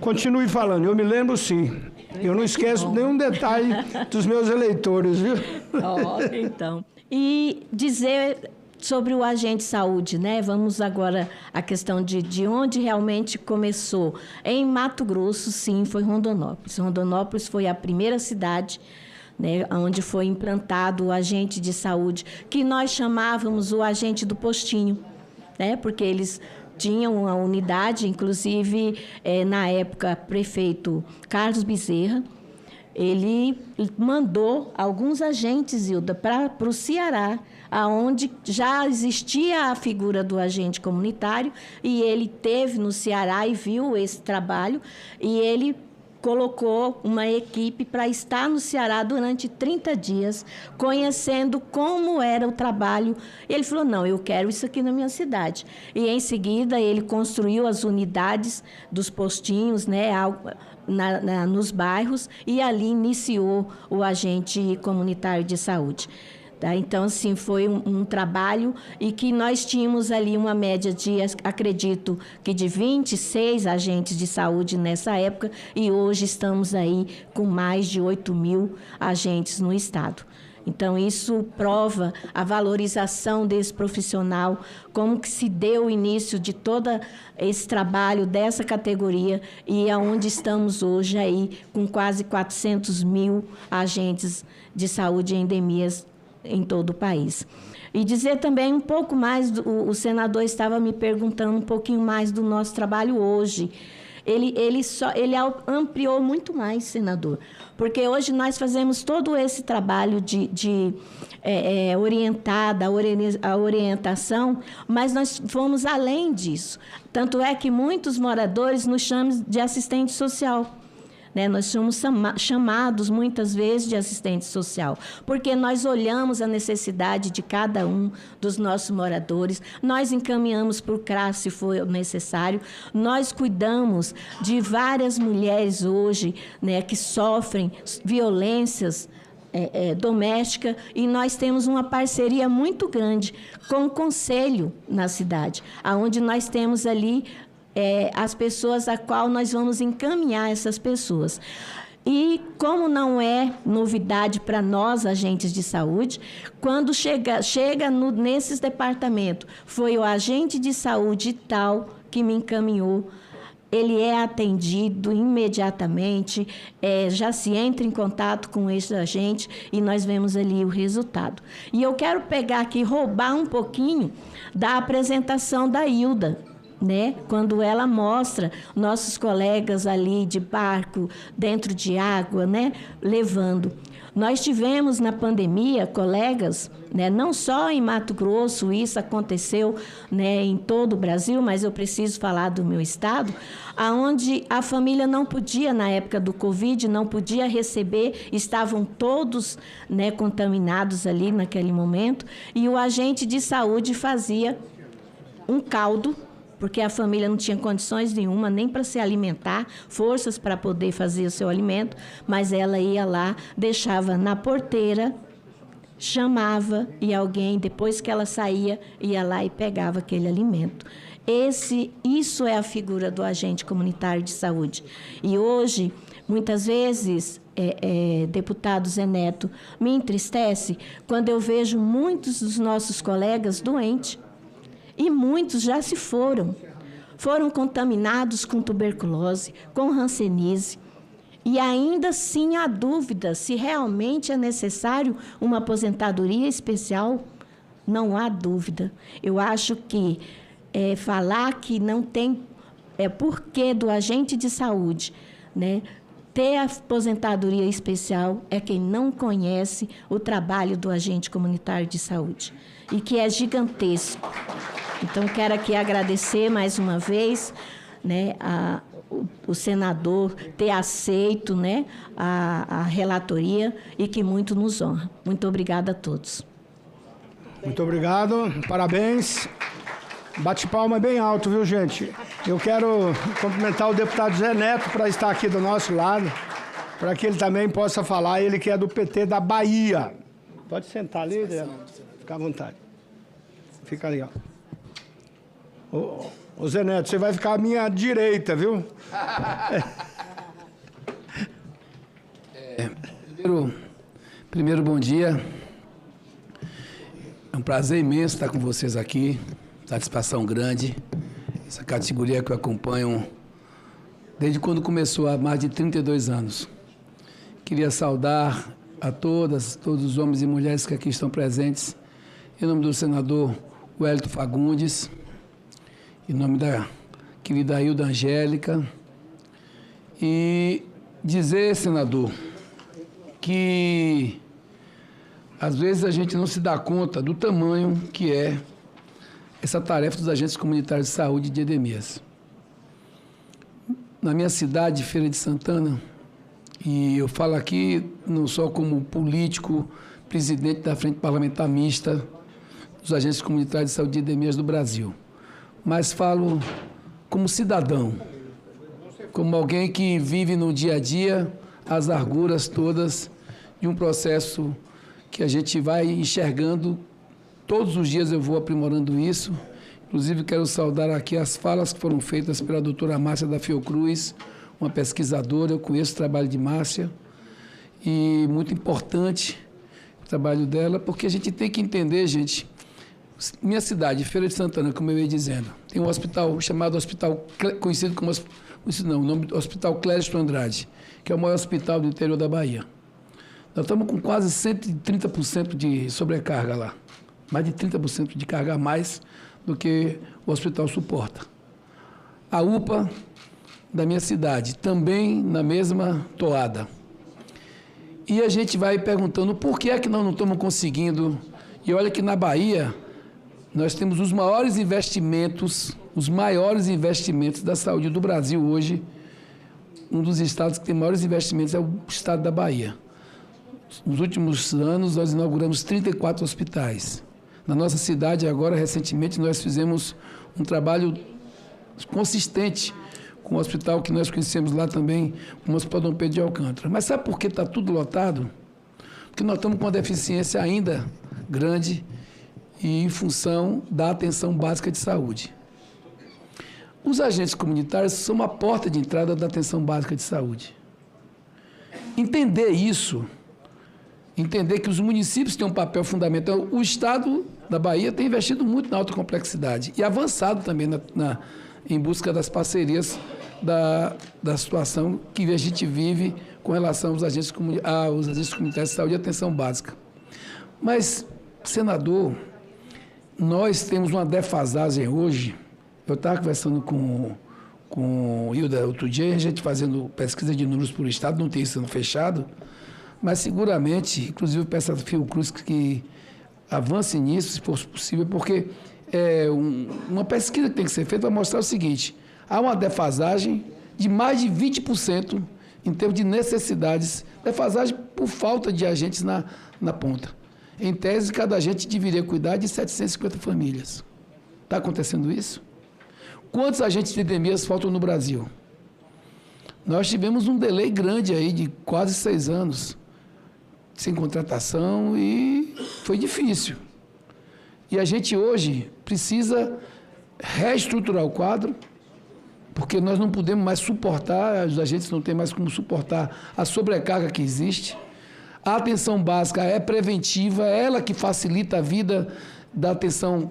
Continue falando, eu me lembro sim. Eu não esqueço nenhum detalhe dos meus eleitores, viu? Então. E dizer sobre o agente de saúde, né? Vamos agora à questão de onde realmente começou. Em Mato Grosso, sim, foi Rondonópolis. Rondonópolis foi a primeira cidade, né, onde foi implantado o agente de saúde, que nós chamávamos o agente do postinho, né? Porque eles tinham uma unidade, inclusive, na época, prefeito Carlos Bezerra, ele mandou alguns agentes, Hilda, para o Ceará, onde já existia a figura do agente comunitário, e ele teve no Ceará e viu esse trabalho, e ele colocou uma equipe para estar no Ceará durante 30 dias, conhecendo como era o trabalho. Ele falou, não, eu quero isso aqui na minha cidade. E, em seguida, ele construiu as unidades dos postinhos, né, nos bairros, e ali iniciou o agente comunitário de saúde. Tá? Então, assim, foi um trabalho e que nós tínhamos ali uma média de, acredito, que de 26 agentes de saúde nessa época, e hoje estamos aí com mais de 8.000 agentes no estado. Então, isso prova a valorização desse profissional, como que se deu o início de todo esse trabalho dessa categoria, e aonde estamos hoje aí com quase 400.000 agentes de saúde em endemias em todo o país. E dizer também um pouco mais, o senador estava me perguntando um pouquinho mais do nosso trabalho hoje. Ele ampliou muito mais, senador, porque hoje nós fazemos todo esse trabalho de orientada, a orientação, mas nós fomos além disso. Tanto é que muitos moradores nos chamam de assistente social. Né? Nós somos chamados, muitas vezes, de assistente social, porque nós olhamos a necessidade de cada um dos nossos moradores, nós encaminhamos para o CRAS, se for necessário, nós cuidamos de várias mulheres hoje, né, que sofrem violências doméstica, e nós temos uma parceria muito grande com o Conselho na cidade, onde nós temos ali as pessoas a qual nós vamos encaminhar essas pessoas. E como não é novidade para nós, agentes de saúde, quando chega nesses departamentos, foi o agente de saúde tal que me encaminhou, ele é atendido imediatamente, já se entra em contato com esse agente e nós vemos ali o resultado. E eu quero pegar aqui, roubar um pouquinho da apresentação da Hilda, né? Quando ela mostra nossos colegas ali de barco, dentro de água, né? Levando. Nós tivemos na pandemia colegas, né? Não só em Mato Grosso, isso aconteceu, né, em todo o Brasil, mas eu preciso falar do meu estado, onde a família não podia, na época do Covid, não podia receber, estavam todos, né, contaminados ali naquele momento, e o agente de saúde fazia um caldo, porque a família não tinha condições nenhuma nem para se alimentar, forças para poder fazer o seu alimento, mas ela ia lá, deixava na porteira, chamava, e alguém, depois que ela saía, ia lá e pegava aquele alimento. Isso é a figura do agente comunitário de saúde. E hoje, muitas vezes, deputado Zé Neto, me entristece quando eu vejo muitos dos nossos colegas doentes, e muitos já se foram contaminados com tuberculose, com hanseníase, e ainda assim há dúvida se realmente é necessário uma aposentadoria especial. Não há dúvida. Eu acho que falar que não tem porquê do agente de saúde, né, ter a aposentadoria especial, é quem não conhece o trabalho do agente comunitário de saúde, e que é gigantesco. Então, quero aqui agradecer mais uma vez, né, o senador ter aceito, né, a relatoria, e que muito nos honra. Muito obrigada a todos. Muito obrigado, parabéns. Bate palma bem alto, viu, gente? Eu quero cumprimentar o deputado Zé Neto para estar aqui do nosso lado, para que ele também possa falar, ele que é do PT da Bahia. Pode sentar ali, fica à vontade. Fica ali, ó. Ô Zé Neto, você vai ficar à minha direita, viu? Primeiro, bom dia. É um um prazer imenso estar com vocês aqui, satisfação grande. Essa categoria que eu acompanho desde quando começou, há mais de 32 anos. Queria saudar a todos os homens e mulheres que aqui estão presentes, em nome do senador Wellington Fagundes, em nome da querida Hilda Angélica, e dizer, senador, que às vezes a gente não se dá conta do tamanho que é essa tarefa dos agentes comunitários de saúde de Edemias. Na minha cidade, Feira de Santana, e eu falo aqui não só como político, presidente da Frente Parlamentar Mista dos Agentes Comunitários de Saúde de Edemias do Brasil, mas falo como cidadão, como alguém que vive no dia a dia as arguras todas de um processo que a gente vai enxergando. Todos os dias eu vou aprimorando isso. Inclusive, quero saudar aqui as falas que foram feitas pela doutora Márcia da Fiocruz, uma pesquisadora. Eu conheço o trabalho de Márcia e muito importante o trabalho dela, porque a gente tem que entender, gente, minha cidade, Feira de Santana, como eu ia dizendo, tem um hospital chamado Hospital, conhecido como, não, o nome do Hospital Clériston Andrade, que é o maior hospital do interior da Bahia. Nós estamos com quase 130% de sobrecarga lá. Mais de 30% de carga a mais do que o hospital suporta. A UPA da minha cidade, também na mesma toada. E a gente vai perguntando por que é que nós não estamos conseguindo. E olha que na Bahia nós temos os maiores investimentos da saúde do Brasil hoje. Um dos estados que tem maiores investimentos é o estado da Bahia. Nos últimos anos, nós inauguramos 34 hospitais. Na nossa cidade, agora, recentemente, nós fizemos um trabalho consistente com o hospital que nós conhecemos lá também, o Hospital Dom Pedro de Alcântara. Mas sabe por que está tudo lotado? Porque nós estamos com uma deficiência ainda grande e em função da atenção básica de saúde. Os agentes comunitários são a porta de entrada da atenção básica de saúde. Entender isso, entender que os municípios têm um papel fundamental. O Estado da Bahia tem investido muito na alta complexidade e avançado também em busca das parcerias da situação que a gente vive com relação aos agentes comunitários de saúde e atenção básica. Mas, senador, nós temos uma defasagem hoje. Eu estava conversando com o Hilda outro dia, a gente fazendo pesquisa de números por Estado, não tem isso sendo fechado, mas seguramente, inclusive peço a Fiocruz que avance nisso, se for possível, porque uma pesquisa que tem que ser feita vai mostrar o seguinte: há uma defasagem de mais de 20% em termos de necessidades, defasagem por falta de agentes na ponta. Em tese, cada agente deveria cuidar de 750 famílias. Está acontecendo isso? Quantos agentes de Edemias faltam no Brasil? Nós tivemos um delay grande aí de quase 6 anos, sem contratação, e foi difícil. E a gente hoje precisa reestruturar o quadro, porque nós não podemos mais suportar, os agentes não têm mais como suportar a sobrecarga que existe. A atenção básica é preventiva, é ela que facilita a vida da atenção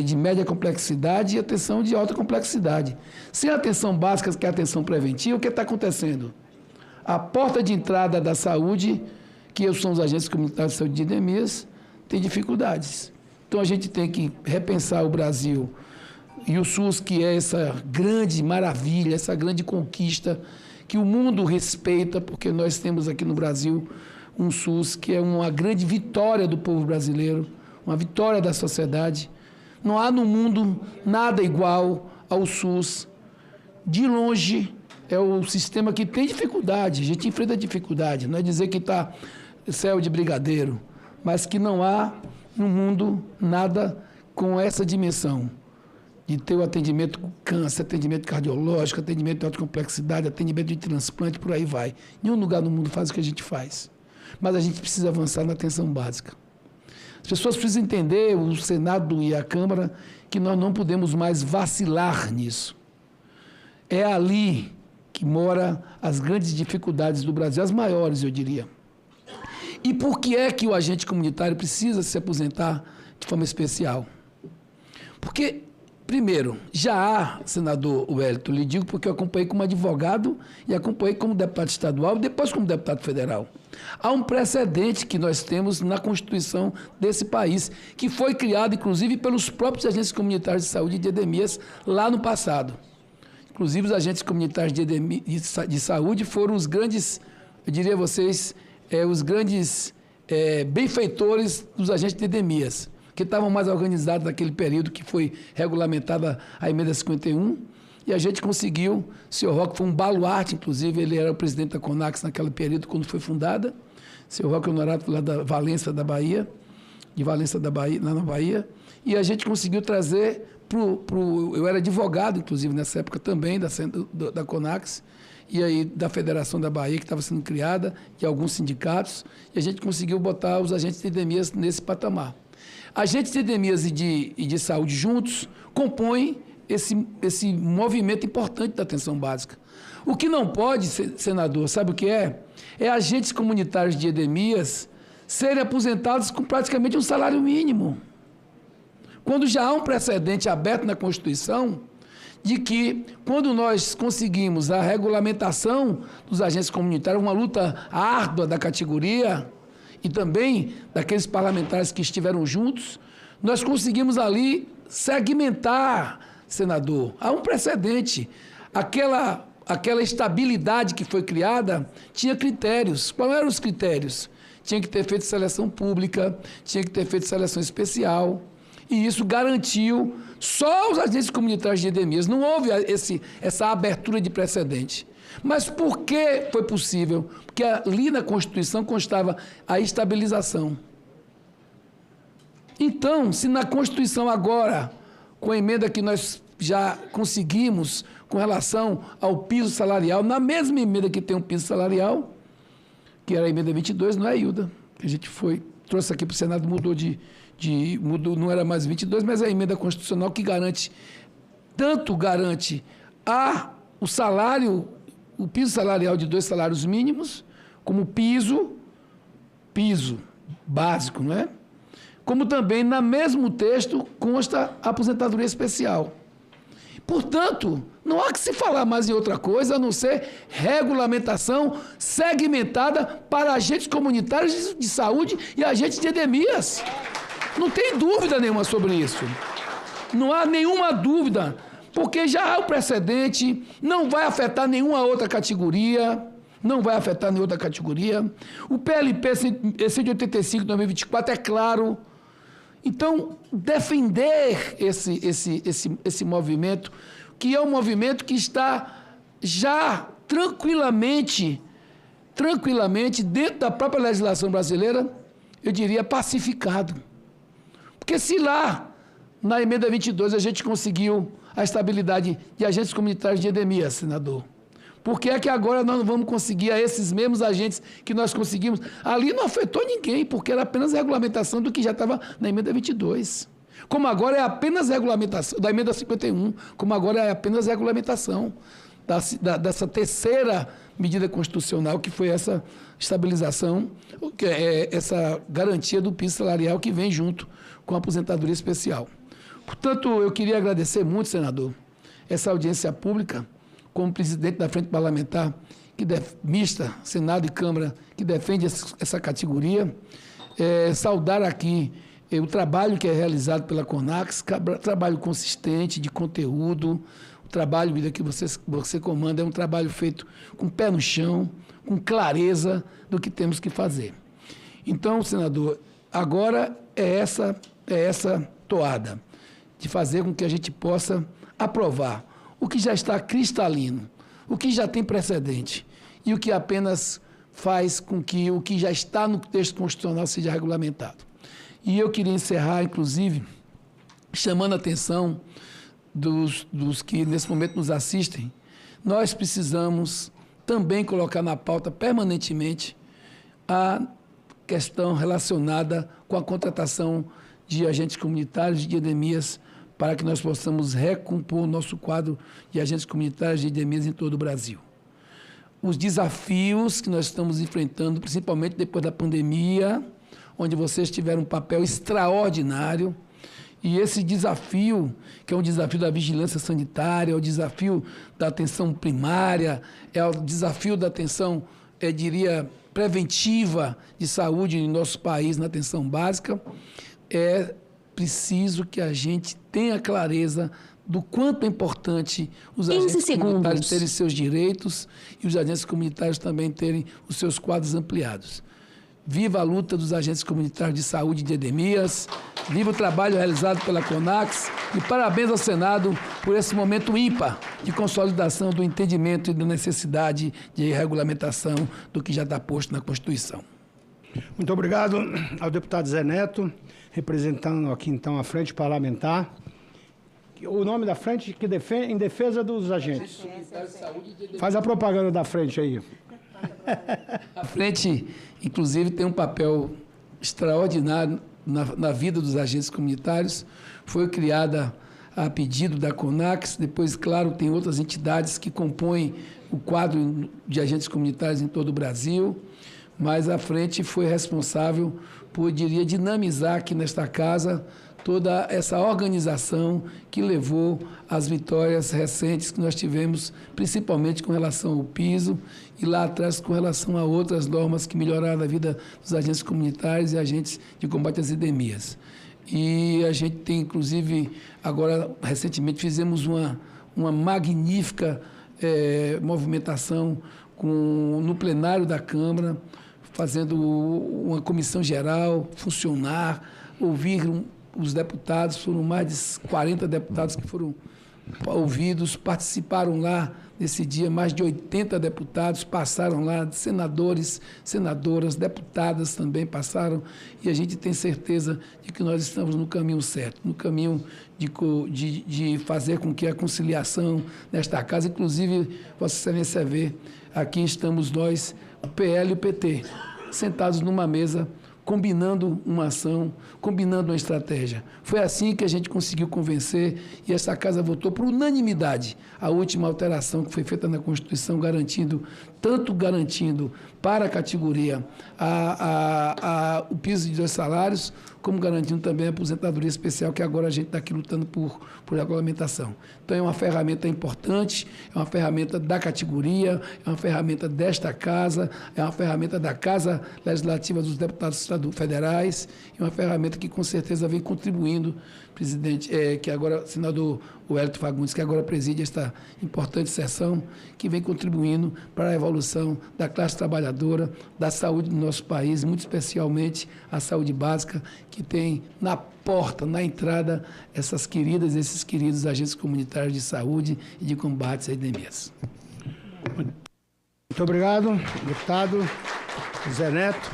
de média complexidade e atenção de alta complexidade. Sem a atenção básica, que é a atenção preventiva, o que está acontecendo? A porta de entrada da saúde, que são os agentes comunitários de saúde de Edemias, tem dificuldades. Então a gente tem que repensar o Brasil e o SUS, que é essa grande maravilha, essa grande conquista que o mundo respeita, porque nós temos aqui no Brasil um SUS que é uma grande vitória do povo brasileiro, uma vitória da sociedade. Não há no mundo nada igual ao SUS. De longe, é o sistema que tem dificuldade, a gente enfrenta dificuldade. Não é dizer que está céu de brigadeiro, mas que não há no mundo nada com essa dimensão de ter o atendimento com câncer, atendimento cardiológico, atendimento de alta complexidade, atendimento de transplante, por aí vai. Nenhum lugar no mundo faz o que a gente faz. Mas a gente precisa avançar na atenção básica. As pessoas precisam entender, o Senado e a Câmara, que nós não podemos mais vacilar nisso. É ali que moram as grandes dificuldades do Brasil, as maiores, eu diria. E por que é que o agente comunitário precisa se aposentar de forma especial. Porque, primeiro, já há, senador Wellington, lhe digo porque eu acompanhei como advogado e acompanhei como deputado estadual e depois como deputado federal. Há um precedente que nós temos na Constituição desse país, que foi criado, inclusive, pelos próprios agentes comunitários de saúde de Edemias lá no passado. Inclusive, os agentes comunitários de saúde foram os grandes, eu diria a vocês, os grandes benfeitores dos agentes de Edemias, que estavam mais organizados naquele período que foi regulamentada a emenda 51, e a gente conseguiu, o senhor Roque foi um baluarte, inclusive, ele era o presidente da CONAX naquele período, quando foi fundada, o senhor Roque honorato lá da Valença da Bahia, lá na Bahia, e a gente conseguiu trazer eu era advogado, inclusive, nessa época também, da CONAX, e aí da Federação da Bahia, que estava sendo criada, e alguns sindicatos, e a gente conseguiu botar os agentes de Edemias nesse patamar. Agentes de Edemias e de saúde juntos compõem esse movimento importante da atenção básica. O que não pode, senador, sabe o que é? É agentes comunitários de Edemias serem aposentados com praticamente um salário mínimo. Quando já há um precedente aberto na Constituição de que, quando nós conseguimos a regulamentação dos agentes comunitários, uma luta árdua da categoria e também daqueles parlamentares que estiveram juntos, nós conseguimos ali segmentar, senador. Há um precedente. Aquela estabilidade que foi criada tinha critérios. Quais eram os critérios? Tinha que ter feito seleção pública, tinha que ter feito seleção especial, e isso garantiu só os agentes comunitários de Edemias. Não houve essa abertura de precedente. Mas por que foi possível? Porque ali na Constituição constava a estabilização. Então, se na Constituição agora, com a emenda que nós já conseguimos com relação ao piso salarial, na mesma emenda que tem um piso salarial, que era a emenda 22, não é, Hilda? Que a gente trouxe aqui para o Senado, mudou, não era mais 22, mas é a emenda constitucional que garante o salário, o piso salarial de 2 salários mínimos, como piso básico, não é? Como também, no mesmo texto, consta a aposentadoria especial. Portanto, não há que se falar mais em outra coisa, a não ser regulamentação segmentada para agentes comunitários de saúde e agentes de Edemias. Não tem dúvida nenhuma sobre isso. Não há nenhuma dúvida, porque já há o precedente, não vai afetar nenhuma outra categoria, O PLP 185 de 2024 é claro. Então, defender esse movimento, que é um movimento que está já tranquilamente dentro da própria legislação brasileira, eu diria pacificado. Porque se lá, na emenda 22, a gente conseguiu a estabilidade de agentes comunitários de Edemias, senador, por que é que agora nós não vamos conseguir a esses mesmos agentes que nós conseguimos? Ali não afetou ninguém, porque era apenas regulamentação do que já estava na emenda 22. Como agora é apenas regulamentação, da emenda 51, como agora é apenas regulamentação dessa terceira medida constitucional, que foi essa estabilização, que é essa garantia do piso salarial que vem junto com a aposentadoria especial. Portanto, eu queria agradecer muito, senador, essa audiência pública, como presidente da Frente Parlamentar mista, Senado e Câmara, que defende essa categoria, saudar aqui o trabalho que é realizado pela CONAX, trabalho consistente, de conteúdo, o trabalho que você comanda é um trabalho feito com pé no chão, com clareza do que temos que fazer. Então, senador, agora é essa toada de fazer com que a gente possa aprovar o que já está cristalino, o que já tem precedente e o que apenas faz com que o que já está no texto constitucional seja regulamentado. E eu queria encerrar, inclusive, chamando a atenção dos que nesse momento nos assistem. Nós precisamos também colocar na pauta permanentemente a questão relacionada com a contratação de agentes comunitários de Edemias, para que nós possamos recompor o nosso quadro de agentes comunitários de Edemias em todo o Brasil. Os desafios que nós estamos enfrentando, principalmente depois da pandemia, onde vocês tiveram um papel extraordinário. E esse desafio, que é um desafio da vigilância sanitária, é o desafio da atenção primária, é o desafio da atenção, diria, preventiva de saúde em nosso país, na atenção básica, é preciso que a gente tenha clareza do quanto é importante os agentes comunitários terem seus direitos e os agentes comunitários também terem os seus quadros ampliados. Viva a luta dos agentes comunitários de saúde de endemias, viva o trabalho realizado pela CONAX e parabéns ao Senado por esse momento ímpar de consolidação do entendimento e da necessidade de regulamentação do que já está posto na Constituição. Muito obrigado ao deputado Zé Neto, representando aqui então a Frente Parlamentar. O nome da frente que defende, em defesa dos agentes. Faz a propaganda da frente aí. A frente, inclusive, tem um papel extraordinário na vida dos agentes comunitários. Foi criada a pedido da CONAX, depois, claro, tem outras entidades que compõem o quadro de agentes comunitários em todo o Brasil, mas a frente foi responsável por, diria, dinamizar aqui nesta casa toda essa organização que levou às vitórias recentes que nós tivemos, principalmente com relação ao piso e lá atrás com relação a outras normas que melhoraram a vida dos agentes comunitários e agentes de combate às endemias. E a gente tem, inclusive, agora, recentemente, fizemos uma magnífica movimentação no plenário da Câmara, fazendo uma comissão geral funcionar, ouvir os deputados, foram mais de 40 deputados que foram ouvidos, participaram lá nesse dia, mais de 80 deputados passaram lá, senadores, senadoras, deputadas também passaram, e a gente tem certeza de que nós estamos no caminho certo, no caminho de fazer com que a conciliação nesta casa, inclusive, Vossa Excelência vê, aqui estamos nós, o PL e o PT, sentados numa mesa, combinando uma ação, combinando uma estratégia. Foi assim que a gente conseguiu convencer e essa casa votou por unanimidade a última alteração que foi feita na Constituição, garantindo para a categoria o piso de 2 salários, como garantindo também a aposentadoria especial, que agora a gente está aqui lutando por regulamentação. Então, é uma ferramenta importante, é uma ferramenta da categoria, é uma ferramenta desta casa, é uma ferramenta da Casa Legislativa dos Deputados Federais, é uma ferramenta que, com certeza, vem contribuindo, presidente, que agora, senador Wellington Fagundes, que agora preside esta importante sessão, que vem contribuindo para a evolução da classe trabalhadora, da saúde do nosso país, muito especialmente a saúde básica, que tem na porta, na entrada, esses queridos agentes comunitários de saúde e de combate às endemias. Muito obrigado, deputado Zé Neto.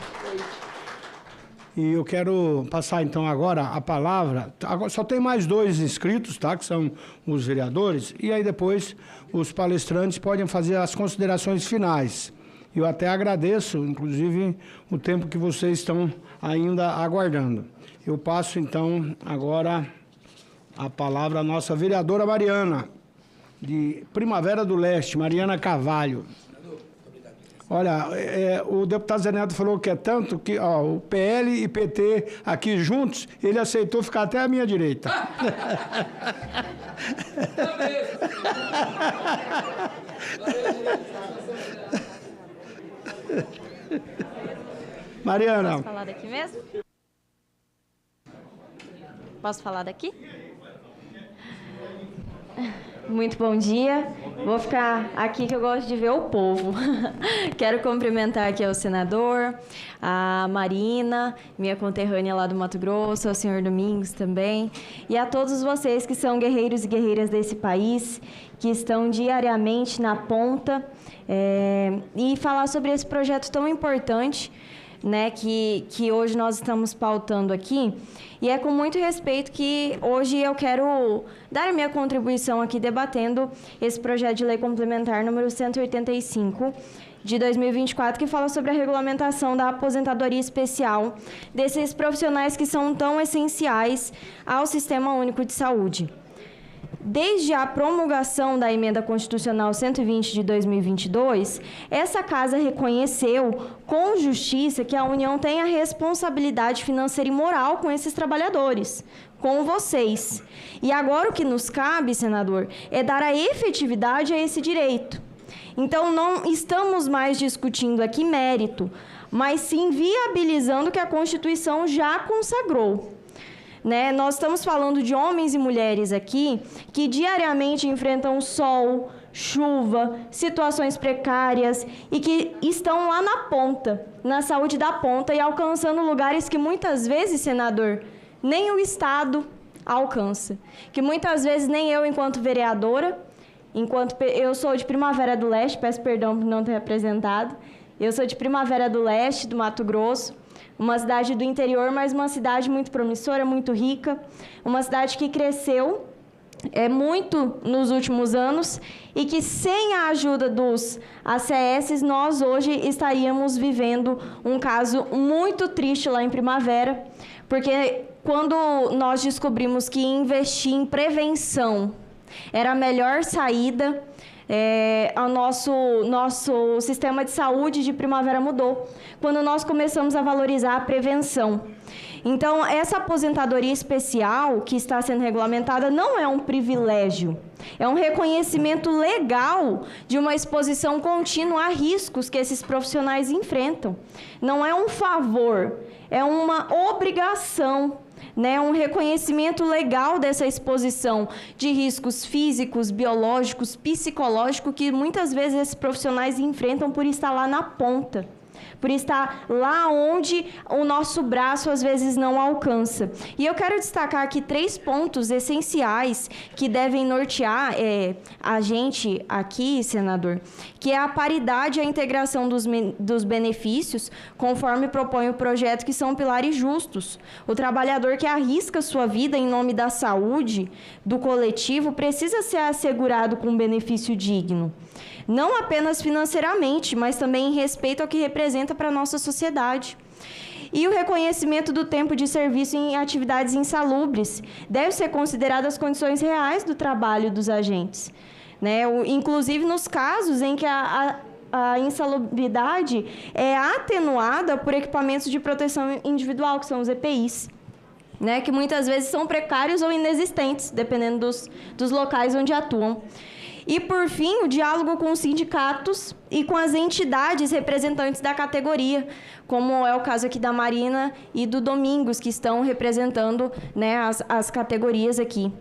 E eu quero passar, então, agora a palavra. Agora, só tem mais 2 inscritos, tá? Que são os vereadores. E aí, depois, os palestrantes podem fazer as considerações finais. Eu até agradeço, inclusive, o tempo que vocês estão ainda aguardando. Eu passo, então, agora a palavra à nossa vereadora Mariana, de Primavera do Leste, Mariana Carvalho. Olha, o deputado Zé Neto falou que é tanto que o PL e PT aqui juntos, ele aceitou ficar até à minha direita. Mariana. Posso falar daqui mesmo? Posso falar daqui? Muito bom dia. Vou ficar aqui que eu gosto de ver o povo. Quero cumprimentar aqui ao senador, a Marina, minha conterrânea lá do Mato Grosso, ao senhor Domingos também, e a todos vocês que são guerreiros e guerreiras desse país, que estão diariamente na ponta, e falar sobre esse projeto tão importante, né, que hoje nós estamos pautando aqui. E é com muito respeito que hoje eu quero dar a minha contribuição aqui debatendo esse projeto de lei complementar número 185 de 2024, que fala sobre a regulamentação da aposentadoria especial desses profissionais que são tão essenciais ao Sistema Único de Saúde. desde a promulgação da Emenda Constitucional 120 de 2022, essa Casa reconheceu com justiça que a União tem a responsabilidade financeira e moral com esses trabalhadores, com vocês. E agora o que nos cabe, senador, é dar a efetividade a esse direito. Então, não estamos mais discutindo aqui mérito, mas sim viabilizando o que a Constituição já consagrou. Né? Nós estamos falando de homens e mulheres aqui que diariamente enfrentam sol, chuva, situações precárias e que estão lá na ponta, na saúde da ponta e alcançando lugares que muitas vezes, senador, nem o Estado alcança. Que muitas vezes nem eu, enquanto vereadora, eu sou de Primavera do Leste, peço perdão por não ter apresentado, eu sou de Primavera do Leste, do Mato Grosso, uma cidade do interior, mas uma cidade muito promissora, muito rica, uma cidade que cresceu muito nos últimos anos e que sem a ajuda dos ACS, nós hoje estaríamos vivendo um caso muito triste lá em Primavera, porque quando nós descobrimos que investir em prevenção era a melhor saída, o nosso sistema de saúde de Primavera mudou, quando nós começamos a valorizar a prevenção. Então, essa aposentadoria especial que está sendo regulamentada não é um privilégio, é um reconhecimento legal de uma exposição contínua a riscos que esses profissionais enfrentam. Não é um favor, é uma obrigação. Né, um reconhecimento legal dessa exposição de riscos físicos, biológicos, psicológicos, que muitas vezes esses profissionais enfrentam por estar lá na ponta, por estar lá onde o nosso braço às vezes não alcança. E eu quero destacar aqui 3 pontos essenciais que devem nortear a gente aqui, senador, que é a paridade e a integração dos benefícios, conforme propõe o projeto, que são pilares justos. O trabalhador que arrisca sua vida em nome da saúde do coletivo precisa ser assegurado com um benefício digno. Não apenas financeiramente, mas também em respeito ao que representa para a nossa sociedade. E o reconhecimento do tempo de serviço em atividades insalubres. Deve ser consideradas as condições reais do trabalho dos agentes, né? Inclusive nos casos em que a insalubridade é atenuada por equipamentos de proteção individual, que são os EPIs. Né? Que muitas vezes são precários ou inexistentes, dependendo dos locais onde atuam. E, por fim, o diálogo com os sindicatos e com as entidades representantes da categoria, como é o caso aqui da Marina e do Domingos, que estão representando, né, as categorias aqui.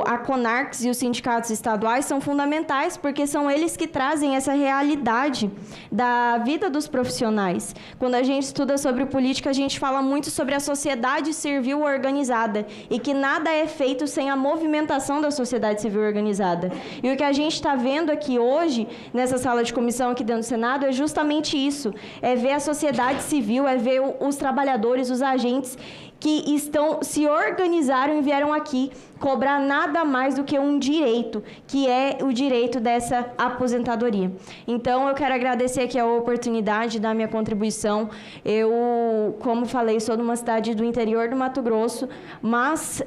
A CONARCS e os sindicatos estaduais são fundamentais, porque são eles que trazem essa realidade da vida dos profissionais. Quando a gente estuda sobre política, a gente fala muito sobre a sociedade civil organizada e que nada é feito sem a movimentação da sociedade civil organizada. E o que a gente está vendo aqui hoje, nessa sala de comissão aqui dentro do Senado, é justamente isso, é ver a sociedade civil, é ver os trabalhadores, os agentes que se organizaram e vieram aqui cobrar nada mais do que um direito, que é o direito dessa aposentadoria. Então, eu quero agradecer aqui a oportunidade da minha contribuição. Eu, como falei, sou de uma cidade do interior do Mato Grosso, mas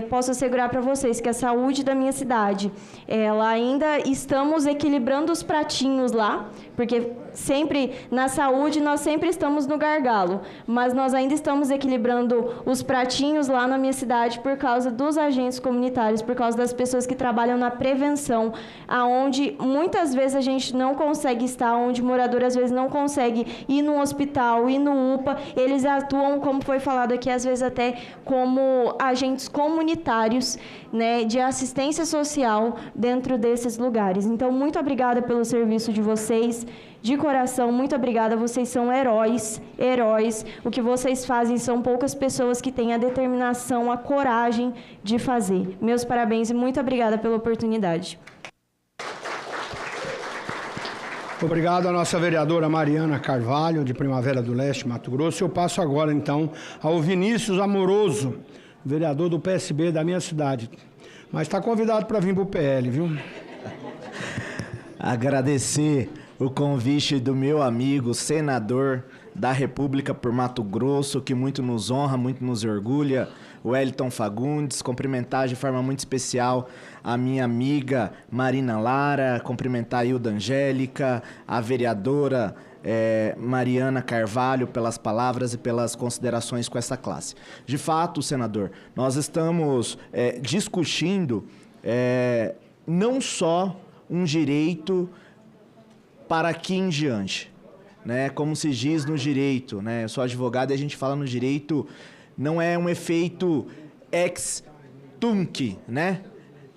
posso assegurar para vocês que a saúde da minha cidade, ela ainda estamos equilibrando os pratinhos lá, porque sempre, na saúde, nós sempre estamos no gargalo, mas nós ainda estamos equilibrando os pratinhos lá na minha cidade por causa dos agentes comunitários, por causa das pessoas que trabalham na prevenção, aonde muitas vezes a gente não consegue estar, onde o morador às vezes não consegue ir no hospital, ir no UPA, eles atuam, como foi falado aqui, às vezes até como agentes comunitários, né, de assistência social dentro desses lugares. Então, muito obrigada pelo serviço de vocês. De coração, muito obrigada. Vocês são heróis, heróis. O que vocês fazem são poucas pessoas que têm a determinação, a coragem de fazer. Meus parabéns e muito obrigada pela oportunidade. Obrigado à nossa vereadora Mariana Carvalho, de Primavera do Leste, Mato Grosso. Eu passo agora, então, ao Vinícius Amoroso, vereador do PSB da minha cidade. Mas está convidado para vir para o PL, viu? Agradecer o convite do meu amigo, senador da República por Mato Grosso, que muito nos honra, muito nos orgulha, o Wellington Fagundes. Cumprimentar de forma muito especial a minha amiga Marina Lara, cumprimentar a Hilda Angélica, a vereadora Mariana Carvalho, pelas palavras e pelas considerações com essa classe. De fato, senador, nós estamos discutindo não só um direito para aqui em diante, né? Como se diz no direito, né? Eu sou advogado e a gente fala no direito, não é um efeito ex tunc, né?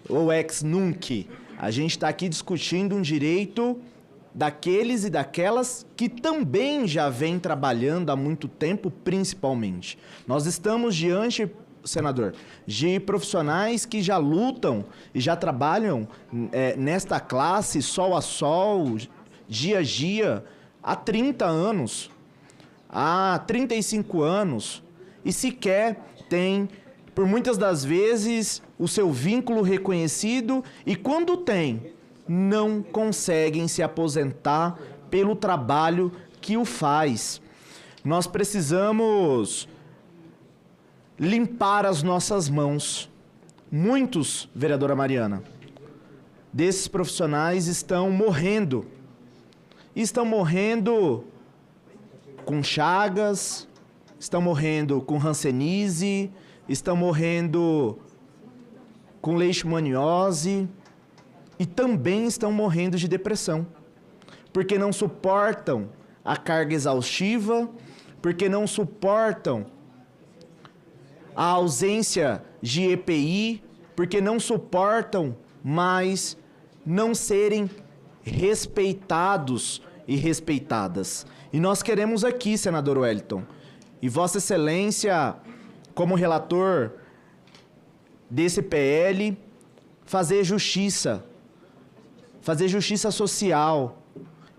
Ou ex nunc. A gente está aqui discutindo um direito daqueles e daquelas que também já vêm trabalhando há muito tempo, principalmente. Nós estamos diante, senador, de profissionais que já lutam e já trabalham nesta classe, sol a sol, dia a dia, há 30 anos, há 35 anos, e sequer tem, por muitas das vezes, o seu vínculo reconhecido, e quando tem, não conseguem se aposentar pelo trabalho que o faz. Nós precisamos limpar as nossas mãos. Muitos, vereadora Mariana, desses profissionais estão morrendo. Estão morrendo com chagas, estão morrendo com hanseníase, estão morrendo com leishmaniose e também estão morrendo de depressão, porque não suportam a carga exaustiva, porque não suportam a ausência de EPI, porque não suportam mais não serem respeitados e respeitadas. E nós queremos aqui, senador Wellington, e Vossa Excelência, como relator desse PL, fazer justiça social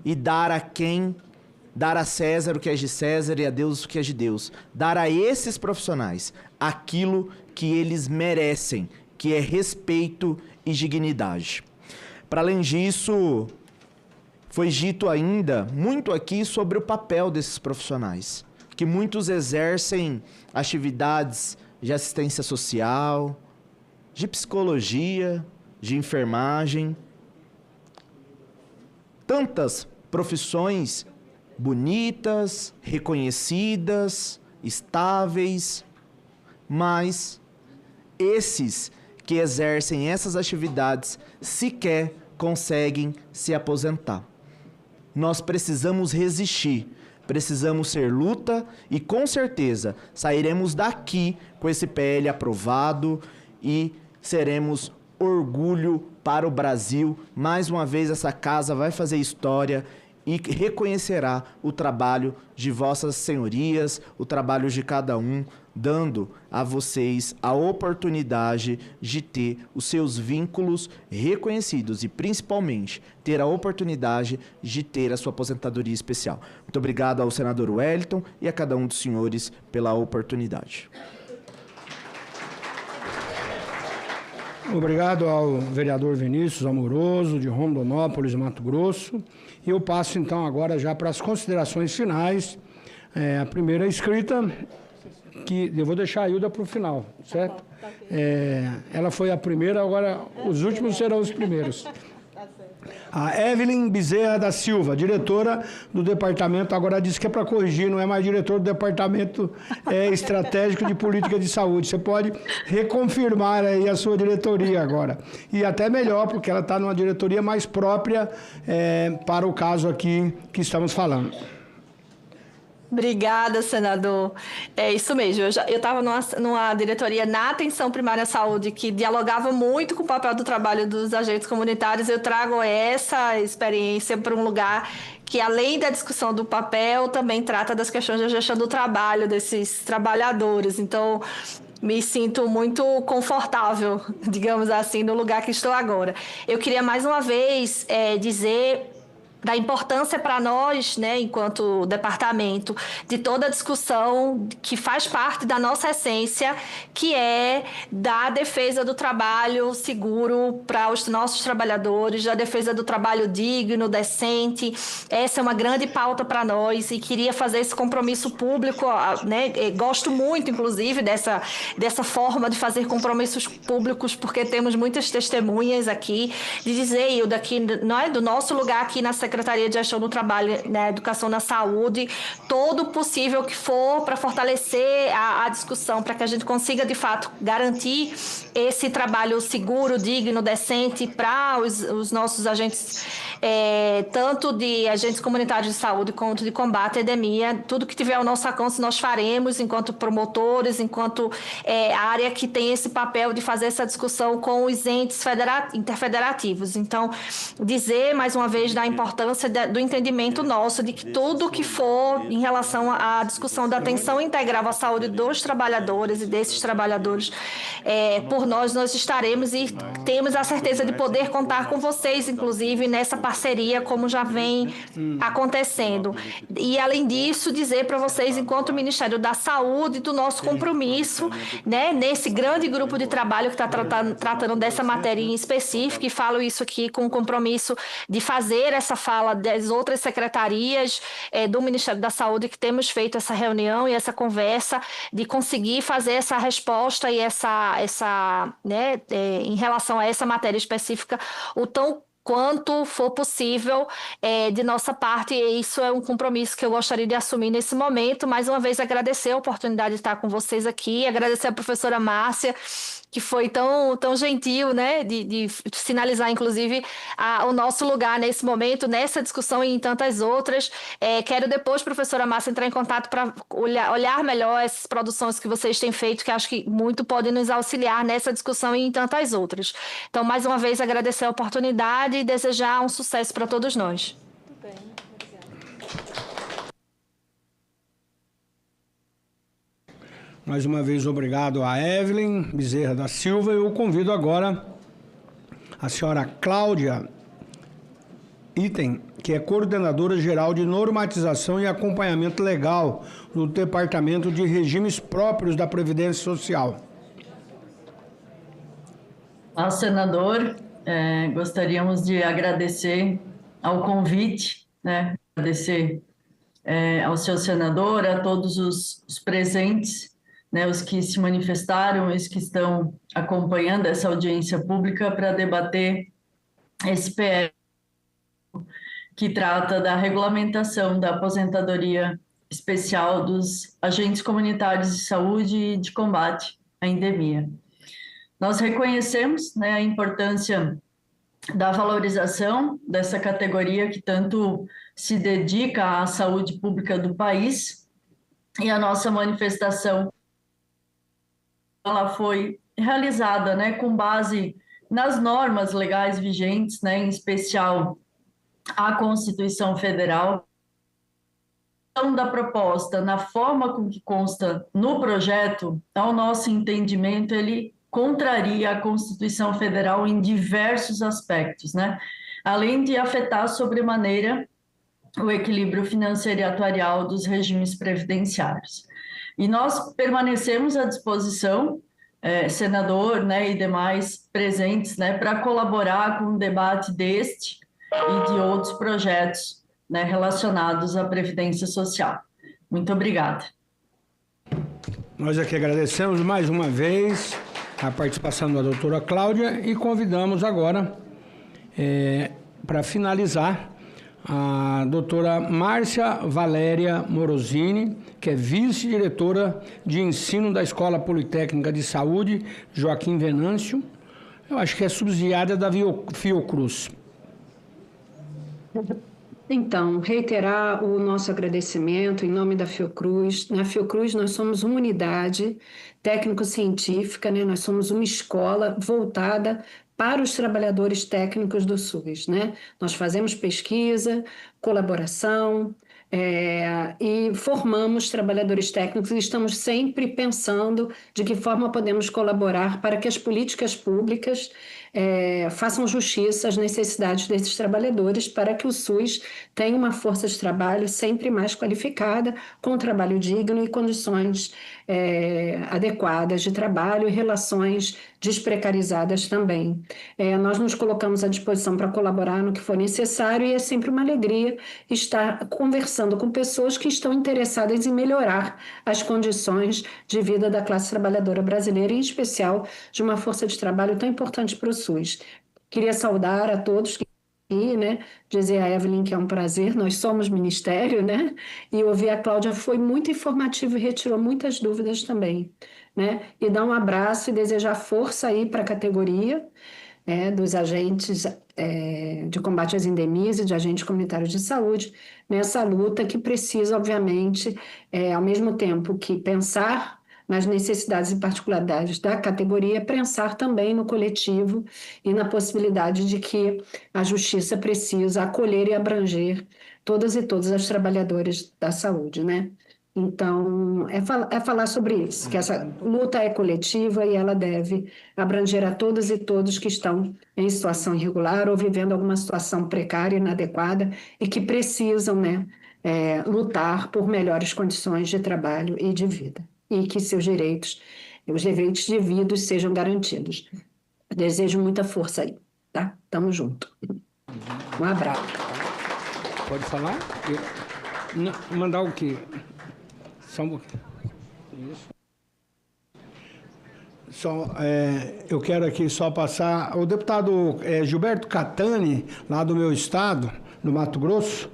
e dar a César o que é de César e a Deus o que é de Deus. Dar a esses profissionais aquilo que eles merecem, que é respeito e dignidade. Para além disso, foi dito ainda muito aqui sobre o papel desses profissionais, que muitos exercem atividades de assistência social, de psicologia, de enfermagem, tantas profissões bonitas, reconhecidas, estáveis, mas esses que exercem essas atividades sequer conseguem se aposentar. Nós precisamos resistir, precisamos ser luta e com certeza sairemos daqui com esse PL aprovado e seremos orgulho para o Brasil. Mais uma vez essa casa vai fazer história e reconhecerá o trabalho de vossas senhorias, o trabalho de cada um, dando a vocês a oportunidade de ter os seus vínculos reconhecidos e, principalmente, ter a oportunidade de ter a sua aposentadoria especial. Muito obrigado ao senador Wellington e a cada um dos senhores pela oportunidade. Obrigado ao vereador Vinícius Amoroso, de Rondonópolis, Mato Grosso. E eu passo, então, agora já para as considerações finais. A primeira escrita, que eu vou deixar a Hilda para o final, certo? Ela foi a primeira, agora os últimos serão os primeiros. A Evelyn Bezerra da Silva, diretora do departamento, agora disse que é para corrigir, não é mais diretor do departamento estratégico de política de saúde. Você pode reconfirmar aí a sua diretoria agora. E até melhor, porque ela está numa diretoria mais própria para o caso aqui que estamos falando. Obrigada, senador. É isso mesmo. Eu estava numa diretoria na Atenção Primária à Saúde que dialogava muito com o papel do trabalho dos agentes comunitários. Eu trago essa experiência para um lugar que, além da discussão do papel, também trata das questões da gestão do trabalho desses trabalhadores. Então, me sinto muito confortável, digamos assim, no lugar que estou agora. Eu queria mais uma vez dizer da importância para nós, né, enquanto departamento, de toda a discussão que faz parte da nossa essência, que é da defesa do trabalho seguro para os nossos trabalhadores, da defesa do trabalho digno, decente. Essa é uma grande pauta para nós e queria fazer esse compromisso público, né? Gosto muito, inclusive, dessa forma de fazer compromissos públicos, porque temos muitas testemunhas aqui, de dizer, Hilda, que não é do nosso lugar aqui na Secretaria de Gestão do Trabalho, na Educação, na Saúde, todo o possível que for para fortalecer a discussão, para que a gente consiga, de fato, garantir esse trabalho seguro, digno, decente para os nossos agentes, tanto de agentes comunitários de saúde quanto de combate à epidemia. Tudo que tiver ao nosso alcance nós faremos enquanto promotores, enquanto área que tem esse papel de fazer essa discussão com os entes interfederativos. Então, dizer mais uma vez da importância do entendimento nosso de que tudo que for em relação à discussão da atenção integral à saúde dos trabalhadores e desses trabalhadores, por nós estaremos e temos a certeza de poder contar com vocês, inclusive, nessa parceria, como já vem acontecendo. E, além disso, dizer para vocês, enquanto Ministério da Saúde, do nosso compromisso, né, nesse grande grupo de trabalho que está tratando dessa matéria em específico, e falo isso aqui com o compromisso de fazer essa fala das outras secretarias do Ministério da Saúde, que temos feito essa reunião e essa conversa, de conseguir fazer essa resposta e né, em relação a essa matéria específica, o tão quanto for possível de nossa parte, e isso é um compromisso que eu gostaria de assumir nesse momento. Mais uma vez, agradecer a oportunidade de estar com vocês aqui, agradecer a professora Márcia, que foi tão gentil, né, de sinalizar, inclusive, o nosso lugar nesse momento, nessa discussão e em tantas outras. Quero depois, professora Márcia, entrar em contato para olhar melhor essas produções que vocês têm feito, que acho que muito podem nos auxiliar nessa discussão e em tantas outras. Então, mais uma vez, agradecer a oportunidade e desejar um sucesso para todos nós. Muito bem, obrigada. Mais uma vez, obrigado a Evelyn Bezerra da Silva. Eu convido agora a senhora Cláudia Item, que é coordenadora geral de normatização e acompanhamento legal no Departamento de Regimes Próprios da Previdência Social. Ao senador, gostaríamos de agradecer ao convite, né? Agradecer ao seu senador, a todos os presentes, né, os que se manifestaram, os que estão acompanhando essa audiência pública para debater esse PL que trata da regulamentação da aposentadoria especial dos agentes comunitários de saúde e de combate à endemia. Nós reconhecemos, né, a importância da valorização dessa categoria que tanto se dedica à saúde pública do país, e a nossa manifestação ela foi realizada, né, com base nas normas legais vigentes, né, em especial a Constituição Federal. Da proposta, na forma com que consta no projeto, ao nosso entendimento, ele contraria a Constituição Federal em diversos aspectos, né? Além de afetar sobremaneira o equilíbrio financeiro e atuarial dos regimes previdenciários. E nós permanecemos à disposição, senador, né, e demais presentes, né, para colaborar com o debate deste e de outros projetos, né, relacionados à Previdência Social. Muito obrigada. Nós aqui agradecemos mais uma vez a participação da doutora Cláudia e convidamos agora, para finalizar, a doutora Márcia Valéria Morosini, que é vice-diretora de ensino da Escola Politécnica de Saúde Joaquim Venâncio. Eu acho que é subsidiária da Fiocruz. Então, reiterar o nosso agradecimento em nome da Fiocruz. Na Fiocruz nós somos uma unidade técnico-científica, né? Nós somos uma escola voltada para os trabalhadores técnicos do SUS, né? Nós fazemos pesquisa, colaboração, e formamos trabalhadores técnicos e estamos sempre pensando de que forma podemos colaborar para que as políticas públicas façam justiça às necessidades desses trabalhadores para que o SUS tenha uma força de trabalho sempre mais qualificada, com trabalho digno e condições adequadas de trabalho e relações desprecarizadas também. Nós nos colocamos à disposição para colaborar no que for necessário e é sempre uma alegria estar conversando com pessoas que estão interessadas em melhorar as condições de vida da classe trabalhadora brasileira, em especial de uma força de trabalho tão importante para o SUS. Queria saudar a todos e, dizer a Evelyn que é um prazer, nós somos ministério, e ouvir a Cláudia foi muito informativo e retirou muitas dúvidas também, e dar um abraço e desejar força aí para a categoria dos agentes de combate às endemias e de agentes comunitários de saúde, nessa luta que precisa, obviamente, ao mesmo tempo que pensar nas necessidades e particularidades da categoria, pensar também no coletivo e na possibilidade de que a justiça precisa acolher e abranger todas e todos as trabalhadoras da saúde, Então, é falar sobre isso, que essa luta é coletiva e ela deve abranger a todas e todos que estão em situação irregular ou vivendo alguma situação precária, inadequada e que precisam, lutar por melhores condições de trabalho e de vida. E que seus direitos, os direitos devidos sejam garantidos. Desejo muita força aí, tá? Tamo junto. Um abraço. Pode falar? Mandar o quê? Só um pouquinho. Isso. Eu quero aqui só passar... O deputado Gilberto Catani, lá do meu estado, do Mato Grosso,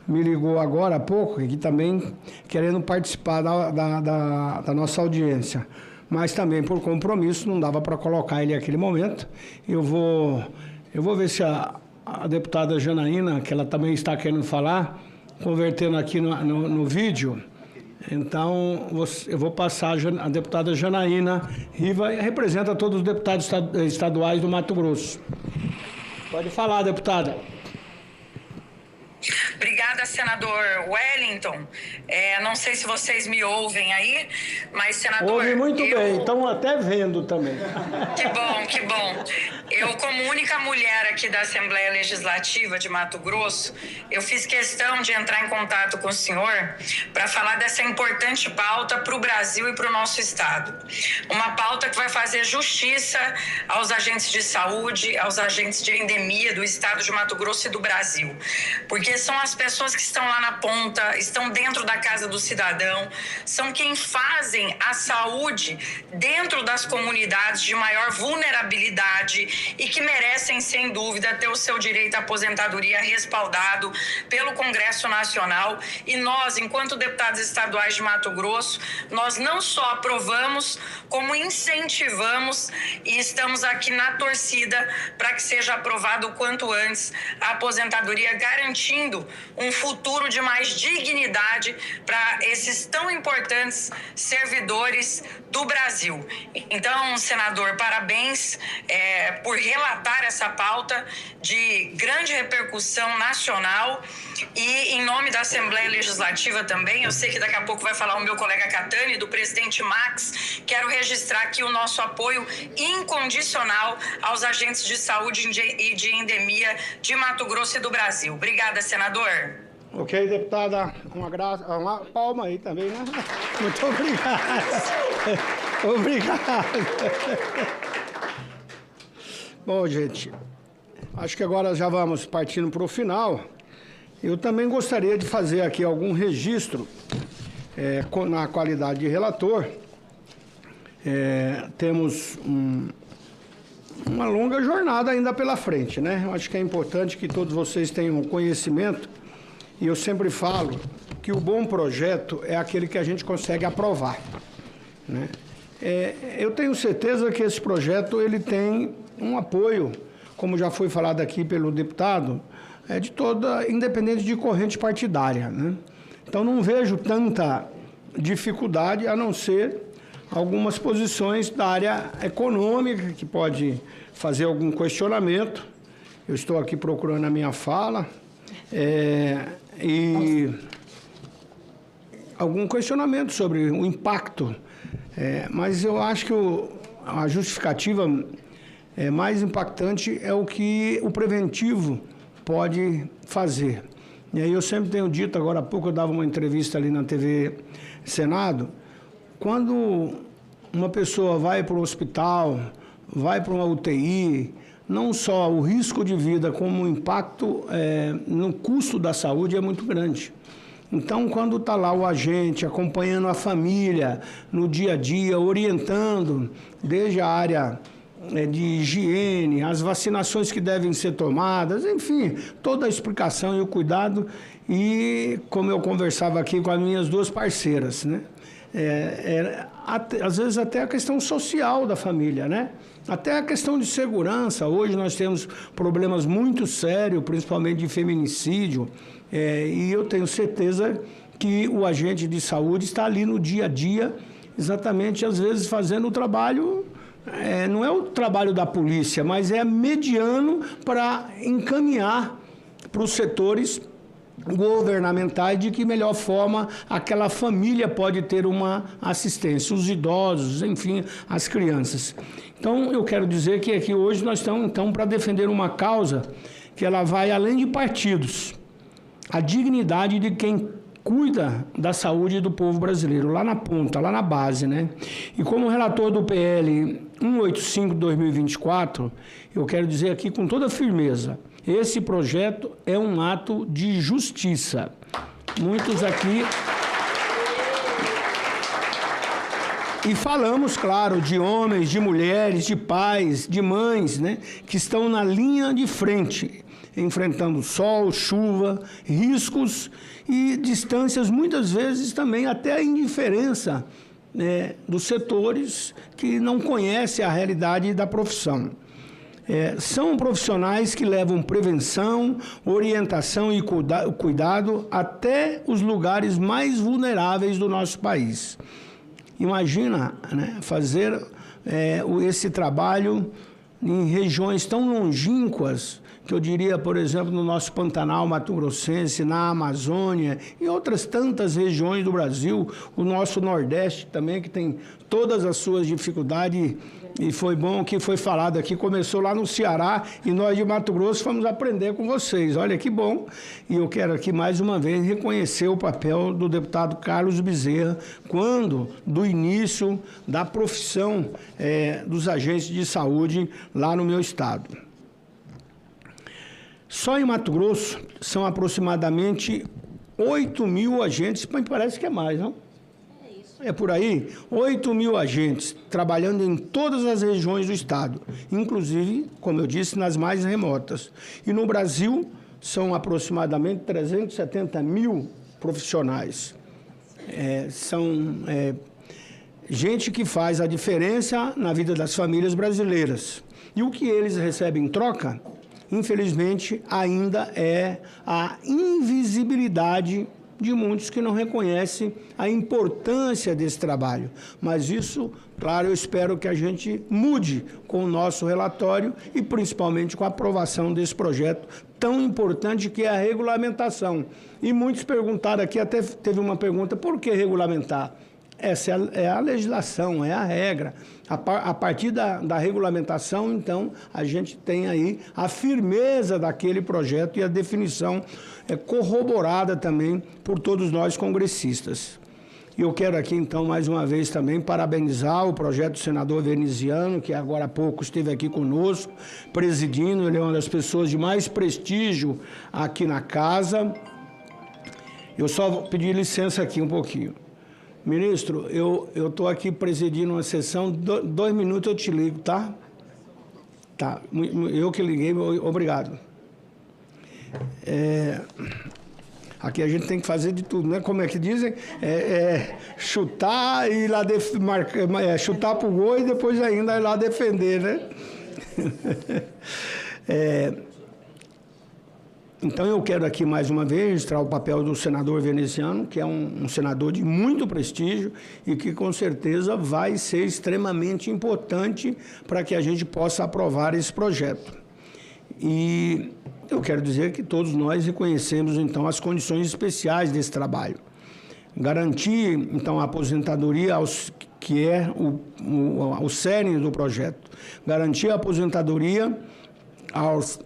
me ligou agora há pouco, aqui também querendo participar da nossa audiência. Mas também, por compromisso, não dava para colocar ele naquele momento. Eu vou ver se a deputada Janaína, que ela também está querendo falar, convertendo aqui no vídeo. Então, eu vou passar a deputada Janaína Riva, representa todos os deputados estaduais do Mato Grosso. Pode falar, deputada. Obrigada, senador Wellington. Não sei se vocês me ouvem aí, mas, senador... Ouve muito bem, estão até vendo também. Que bom, que bom. Eu, como única mulher aqui da Assembleia Legislativa de Mato Grosso, eu fiz questão de entrar em contato com o senhor para falar dessa importante pauta para o Brasil e para o nosso estado. Uma pauta que vai fazer justiça aos agentes de saúde, aos agentes de endemia do estado de Mato Grosso e do Brasil. Porque são as pessoas que estão lá na ponta, estão dentro da casa do cidadão, são quem fazem a saúde dentro das comunidades de maior vulnerabilidade e que merecem, sem dúvida, ter o seu direito à aposentadoria respaldado pelo Congresso Nacional. E nós, enquanto deputados estaduais de Mato Grosso, nós não só aprovamos, como incentivamos e estamos aqui na torcida para que seja aprovado o quanto antes a aposentadoria, garantindo um futuro de mais dignidade para esses tão importantes servidores do Brasil. Então, senador, parabéns por relatar essa pauta de grande repercussão nacional e, em nome da Assembleia Legislativa também, eu sei que daqui a pouco vai falar o meu colega Catani, do presidente Max, quero registrar aqui o nosso apoio incondicional aos agentes de saúde e de endemia de Mato Grosso e do Brasil. Obrigada, senador. Ok, deputada, uma palma aí também, né? Muito obrigado. Obrigado. Bom, gente, acho que agora já vamos partindo para o final. Eu também gostaria de fazer aqui algum registro na qualidade de relator. Temos uma longa jornada ainda pela frente, né? Eu acho que é importante que todos vocês tenham conhecimento. E eu sempre falo que o bom projeto é aquele que a gente consegue aprovar, né? Eu tenho certeza que esse projeto ele tem um apoio, como já foi falado aqui pelo deputado, de toda, independente de corrente partidária, né? Então não vejo tanta dificuldade, a não ser algumas posições da área econômica, que pode fazer algum questionamento. Eu estou aqui procurando a minha fala. E algum questionamento sobre o impacto. Mas eu acho que a justificativa mais impactante é o que o preventivo pode fazer. E aí eu sempre tenho dito, agora há pouco eu dava uma entrevista ali na TV Senado, quando uma pessoa vai para o hospital, vai para uma UTI, não só o risco de vida, como o impacto no custo da saúde é muito grande. Então, quando está lá o agente acompanhando a família no dia a dia, orientando desde a área de higiene, as vacinações que devem ser tomadas, enfim, toda a explicação e o cuidado, e como eu conversava aqui com as minhas duas parceiras, né? Às vezes até a questão social da família, né? Até a questão de segurança. Hoje nós temos problemas muito sérios, principalmente de feminicídio, e eu tenho certeza que o agente de saúde está ali no dia a dia, exatamente, às vezes, fazendo o trabalho, não é o trabalho da polícia, mas é mediano para encaminhar para os setores governamentais de que melhor forma aquela família pode ter uma assistência, os idosos, enfim, as crianças. Então, eu quero dizer que aqui hoje nós estamos, então, para defender uma causa que ela vai além de partidos, a dignidade de quem cuida da saúde do povo brasileiro, lá na ponta, lá na base, né? E como relator do PL 185/2024, eu quero dizer aqui com toda firmeza, esse projeto é um ato de justiça. Muitos aqui... E falamos, claro, de homens, de mulheres, de pais, de mães, né, que estão na linha de frente, enfrentando sol, chuva, riscos e distâncias, muitas vezes também até a indiferença, né, dos setores que não conhecem a realidade da profissão. São profissionais que levam prevenção, orientação e cuidado até os lugares mais vulneráveis do nosso país. Imagina, né, fazer esse trabalho em regiões tão longínquas, que eu diria, por exemplo, no nosso Pantanal Mato-Grossense, na Amazônia e outras tantas regiões do Brasil, o nosso Nordeste também, que tem todas as suas dificuldades, e foi bom que foi falado aqui, começou lá no Ceará, e nós de Mato Grosso fomos aprender com vocês, olha que bom, e eu quero aqui mais uma vez reconhecer o papel do deputado Carlos Bezerra, quando do início da profissão dos agentes de saúde lá no meu estado. Só em Mato Grosso são aproximadamente 8.000 agentes, mas parece que é mais, não? É por aí, 8.000 agentes trabalhando em todas as regiões do estado, inclusive, como eu disse, nas mais remotas. E no Brasil são aproximadamente 370.000 profissionais. São gente que faz a diferença na vida das famílias brasileiras. E o que eles recebem em troca, infelizmente, ainda é a invisibilidade de muitos que não reconhecem a importância desse trabalho. Mas isso, claro, eu espero que a gente mude com o nosso relatório e principalmente com a aprovação desse projeto tão importante que é a regulamentação. E muitos perguntaram aqui, até teve uma pergunta, por que regulamentar? Essa é a legislação, é a regra. A partir da regulamentação, então, a gente tem aí a firmeza daquele projeto e a definição corroborada também por todos nós congressistas. E eu quero aqui, então, mais uma vez também parabenizar o projeto do senador Veneziano, que agora há pouco esteve aqui conosco, presidindo. Ele é uma das pessoas de mais prestígio aqui na casa. Eu só vou pedir licença aqui um pouquinho. Ministro, eu estou aqui presidindo uma sessão, 2 minutos eu te ligo, tá? Tá, eu que liguei, obrigado. Aqui a gente tem que fazer de tudo, né? Como é que dizem? Chutar e ir lá chutar pro gol e depois ainda ir lá defender, né? Então, eu quero aqui, mais uma vez, registrar o papel do senador Veneziano, que é um senador de muito prestígio e que, com certeza, vai ser extremamente importante para que a gente possa aprovar esse projeto. E eu quero dizer que todos nós reconhecemos, então, as condições especiais desse trabalho. Garantir, então, a aposentadoria aos que é o cerne do projeto. Garantir a aposentadoria aos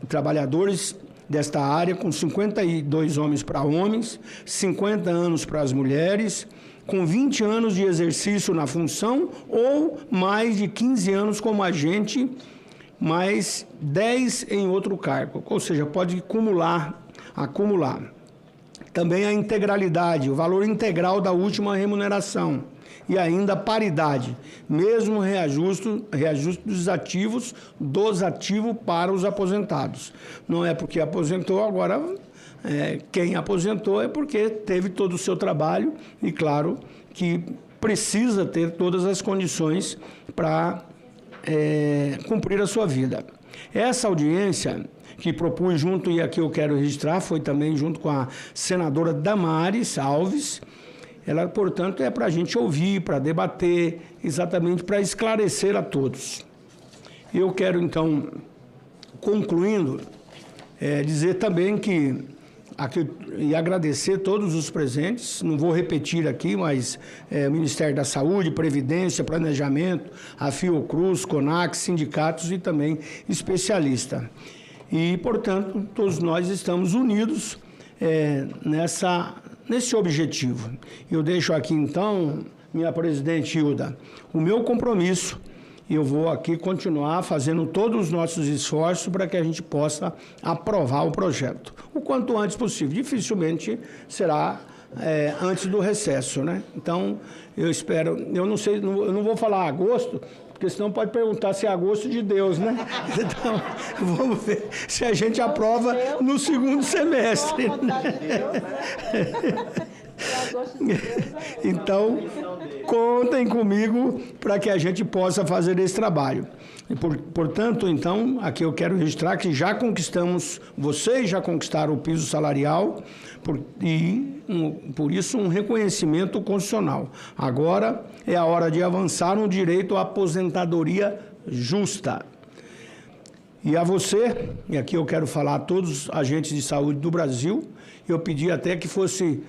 trabalhadores desta área, com 52 homens para homens, 50 anos para as mulheres, com 20 anos de exercício na função ou mais de 15 anos como agente, mais 10 em outro cargo, ou seja, pode acumular. Também a integralidade, o valor integral da última remuneração. E ainda a paridade, mesmo reajuste dos ativos para os aposentados. Não é porque aposentou, agora quem aposentou é porque teve todo o seu trabalho e, claro, que precisa ter todas as condições para cumprir a sua vida. Essa audiência que propus junto, e aqui eu quero registrar, foi também junto com a senadora Damares Alves. Ela, portanto, é para a gente ouvir, para debater, exatamente para esclarecer a todos. Eu quero, então, concluindo, dizer também que, e agradecer todos os presentes, não vou repetir aqui, mas o Ministério da Saúde, Previdência, Planejamento, a Fiocruz, CONAC, sindicatos e também especialistas. E, portanto, todos nós estamos unidos nesse objetivo. Eu deixo aqui, então, minha presidente Hilda, o meu compromisso, e eu vou aqui continuar fazendo todos os nossos esforços para que a gente possa aprovar o projeto o quanto antes possível. Dificilmente será antes do recesso, né? Então, eu espero, eu não vou falar agosto, porque senão pode perguntar se é agosto de Deus, né? Então, vamos ver se a gente aprova no segundo semestre. Então, contem comigo para que a gente possa fazer esse trabalho. E portanto, então, aqui eu quero registrar que já conquistamos, vocês já conquistaram o piso salarial, por isso um reconhecimento constitucional. Agora é a hora de avançar no direito à aposentadoria justa. E a você, e aqui eu quero falar a todos os agentes de saúde do Brasil, eu pedi até que fosse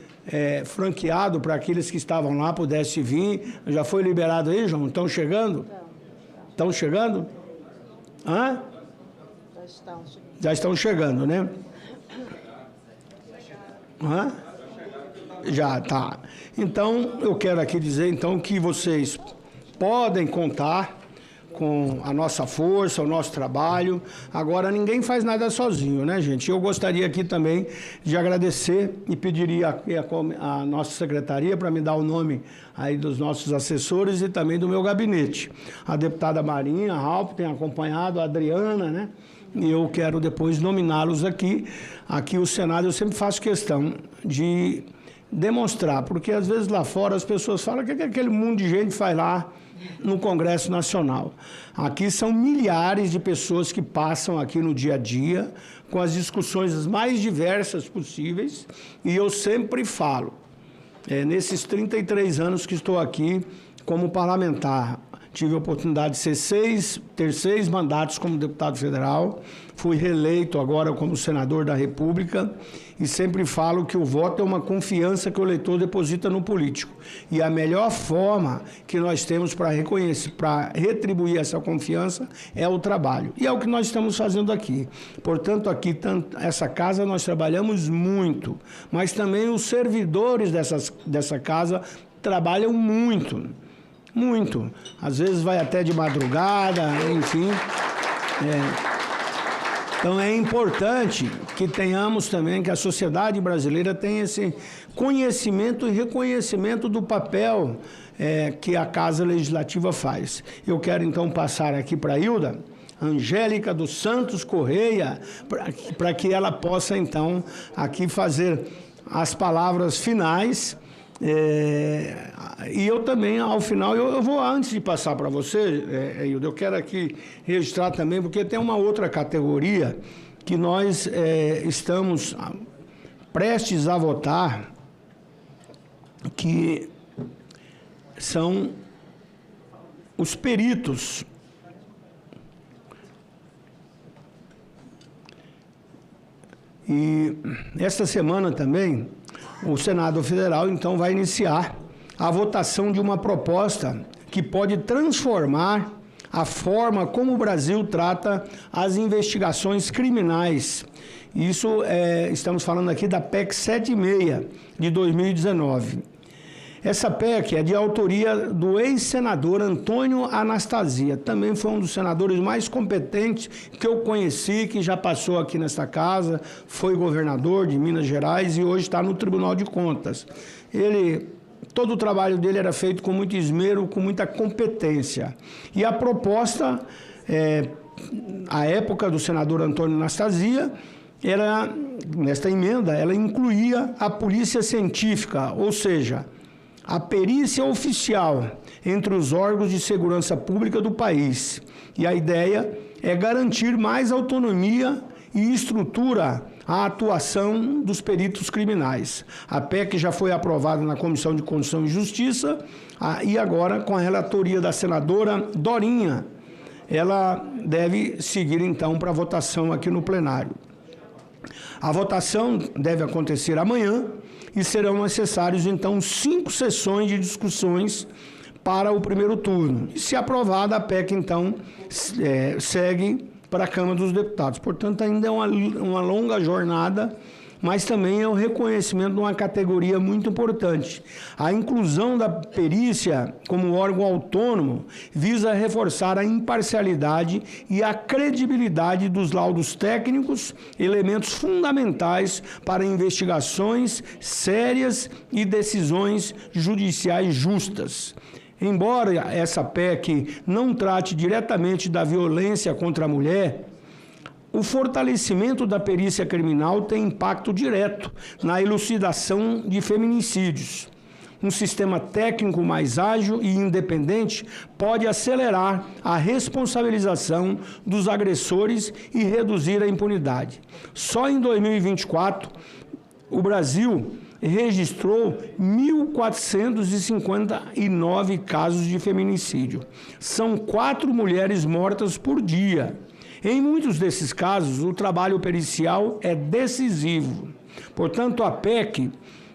franqueado para aqueles que estavam lá, pudesse vir. Já foi liberado aí, João? Estão chegando? Estão chegando? Hã? Já estão chegando, né? Hã? Já, tá. Então, eu quero aqui dizer, então, que vocês podem contar com a nossa força, o nosso trabalho. Agora, ninguém faz nada sozinho, né, gente? Eu gostaria aqui também de agradecer e pediria a nossa secretaria para me dar o nome aí dos nossos assessores e também do meu gabinete. A deputada Marinha, a Ralph tem acompanhado, a Adriana, né? E eu quero depois nominá-los aqui. Aqui o Senado, eu sempre faço questão de demonstrar, porque às vezes lá fora as pessoas falam que aquele mundo de gente faz lá no Congresso Nacional. Aqui são milhares de pessoas que passam aqui no dia a dia com as discussões as mais diversas possíveis, e eu sempre falo, nesses 33 anos que estou aqui como parlamentar, tive a oportunidade de ter 6 mandatos como deputado federal, fui reeleito agora como senador da República e sempre falo que o voto é uma confiança que o eleitor deposita no político. E a melhor forma que nós temos para retribuir essa confiança é o trabalho. E é o que nós estamos fazendo aqui. Portanto, aqui, essa casa, nós trabalhamos muito, mas também os servidores dessa casa trabalham muito. Muito. Às vezes vai até de madrugada, enfim. Então é importante que tenhamos também, que a sociedade brasileira tenha esse conhecimento e reconhecimento do papel que a Casa Legislativa faz. Eu quero então passar aqui para a Hilda Angélica dos Santos Correia, para que ela possa então aqui fazer as palavras finais. E eu também, ao final, eu vou, antes de passar para você, Hilda, eu quero aqui registrar também, porque tem uma outra categoria que nós estamos prestes a votar, que são os peritos. E esta semana também, o Senado Federal, então, vai iniciar a votação de uma proposta que pode transformar a forma como o Brasil trata as investigações criminais. Isso, estamos falando aqui da PEC 76 de 2019. Essa PEC é de autoria do ex-senador Antônio Anastasia. Também foi um dos senadores mais competentes que eu conheci, que já passou aqui nesta casa, foi governador de Minas Gerais e hoje está no Tribunal de Contas. Todo o trabalho dele era feito com muito esmero, com muita competência. E a proposta, à época do senador Antônio Anastasia, nesta emenda, ela incluía a polícia científica, ou seja, a perícia oficial entre os órgãos de segurança pública do país. E a ideia é garantir mais autonomia e estrutura à atuação dos peritos criminais. A PEC já foi aprovada na Comissão de Constituição e Justiça e agora, com a relatoria da senadora Dorinha, ela deve seguir, então, para a votação aqui no plenário. A votação deve acontecer amanhã e serão necessários, então, 5 sessões de discussões para o primeiro turno. E, se aprovada, a PEC, então, segue para a Câmara dos Deputados. Portanto, ainda é uma longa jornada, mas também é o reconhecimento de uma categoria muito importante. A inclusão da perícia como órgão autônomo visa reforçar a imparcialidade e a credibilidade dos laudos técnicos, elementos fundamentais para investigações sérias e decisões judiciais justas. Embora essa PEC não trate diretamente da violência contra a mulher, o fortalecimento da perícia criminal tem impacto direto na elucidação de feminicídios. Um sistema técnico mais ágil e independente pode acelerar a responsabilização dos agressores e reduzir a impunidade. Só em 2024, o Brasil registrou 1.459 casos de feminicídio. São 4 mulheres mortas por dia. Em muitos desses casos, o trabalho pericial é decisivo. Portanto, a PEC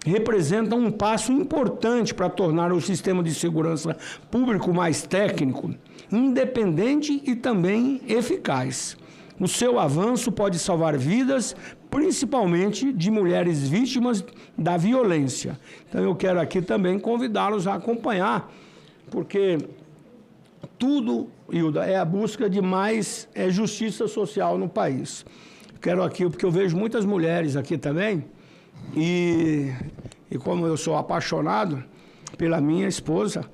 representa um passo importante para tornar o sistema de segurança público mais técnico, independente e também eficaz. O seu avanço pode salvar vidas, principalmente de mulheres vítimas da violência. Então, eu quero aqui também convidá-los a acompanhar, porque tudo, Hilda, é a busca de mais justiça social no país. Quero aqui, porque eu vejo muitas mulheres aqui também, e como eu sou apaixonado pela minha esposa,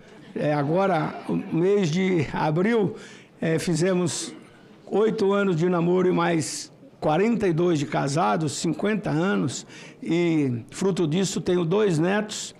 agora, no mês de abril, fizemos 8 anos de namoro e mais 42 de casados, 50 anos, e fruto disso tenho 2 netos,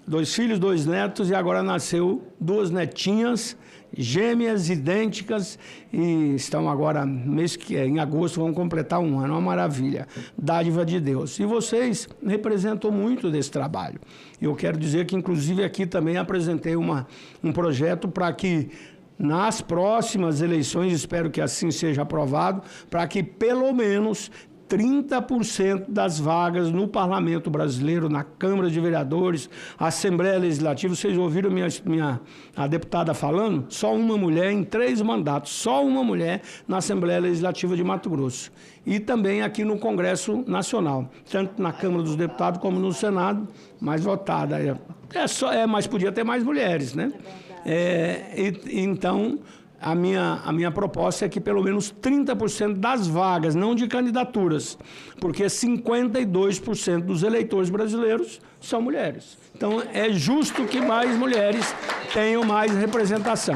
2 filhos, 2 netos, e agora nasceu 2 netinhas, gêmeas, idênticas, e estão agora, em agosto, vão completar 1 ano, uma maravilha, dádiva de Deus. E vocês representam muito desse trabalho. Eu quero dizer que, inclusive, aqui também apresentei um projeto para que, nas próximas eleições, espero que assim seja aprovado, para que pelo menos 30% das vagas no Parlamento Brasileiro, na Câmara de Vereadores, Assembleia Legislativa, vocês ouviram a deputada falando? Só uma mulher em 3 mandatos, só uma mulher na Assembleia Legislativa de Mato Grosso. E também aqui no Congresso Nacional, tanto na Câmara dos Deputados como no Senado, mais votada. Mas podia ter mais mulheres, né? Então, a minha proposta é que pelo menos 30% das vagas, não de candidaturas, porque 52% dos eleitores brasileiros são mulheres. Então, é justo que mais mulheres tenham mais representação.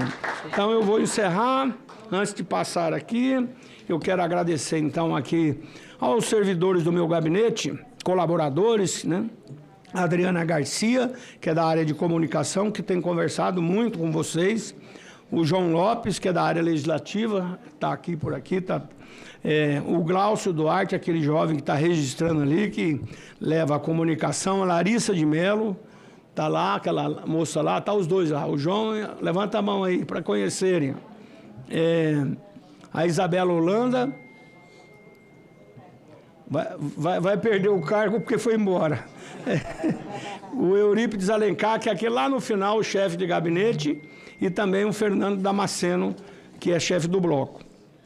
Então, eu vou encerrar. Antes de passar aqui, eu quero agradecer, então, aqui aos servidores do meu gabinete, colaboradores, né? A Adriana Garcia, que é da área de comunicação, que tem conversado muito com vocês. O João Lopes, que é da área legislativa, está aqui por aqui. O Glaucio Duarte, aquele jovem que está registrando ali, que leva a comunicação. A Larissa de Melo, está lá, aquela moça lá, está os dois lá. O João, levanta a mão aí para conhecerem. A Isabela Holanda vai perder o cargo porque foi embora. O Eurípides Alencar, que é aqui lá no final, o chefe de gabinete, e também o Fernando Damasceno, que é chefe do bloco.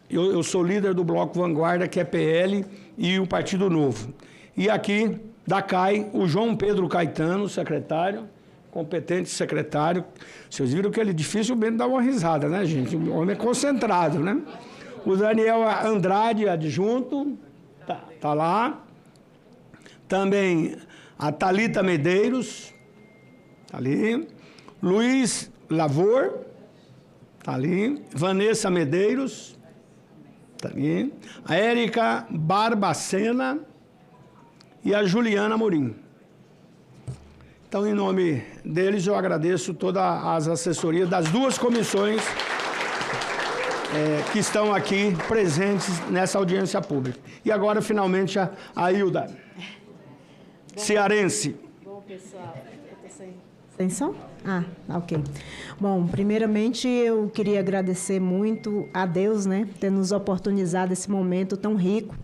Eu sou líder do bloco Vanguarda, que é PL, e o Partido Novo. E aqui, da CAI, o João Pedro Caetano, secretário, competente secretário. Vocês viram que ele dificilmente dá uma risada, né, gente? O homem é concentrado, né? O Daniel Andrade, adjunto, tá lá. Também a Thalita Medeiros, tá ali. Luiz Lavor, tá ali. Vanessa Medeiros, tá ali. A Érica Barbacena e a Juliana Morim. Então, em nome deles, eu agradeço todas as assessorias das duas comissões que estão aqui presentes nessa audiência pública. E agora, finalmente, a Hilda, cearense. Bom, pessoal, eu tô sem som? Ok. Bom, primeiramente, eu queria agradecer muito a Deus, né, ter nos oportunizado esse momento tão rico,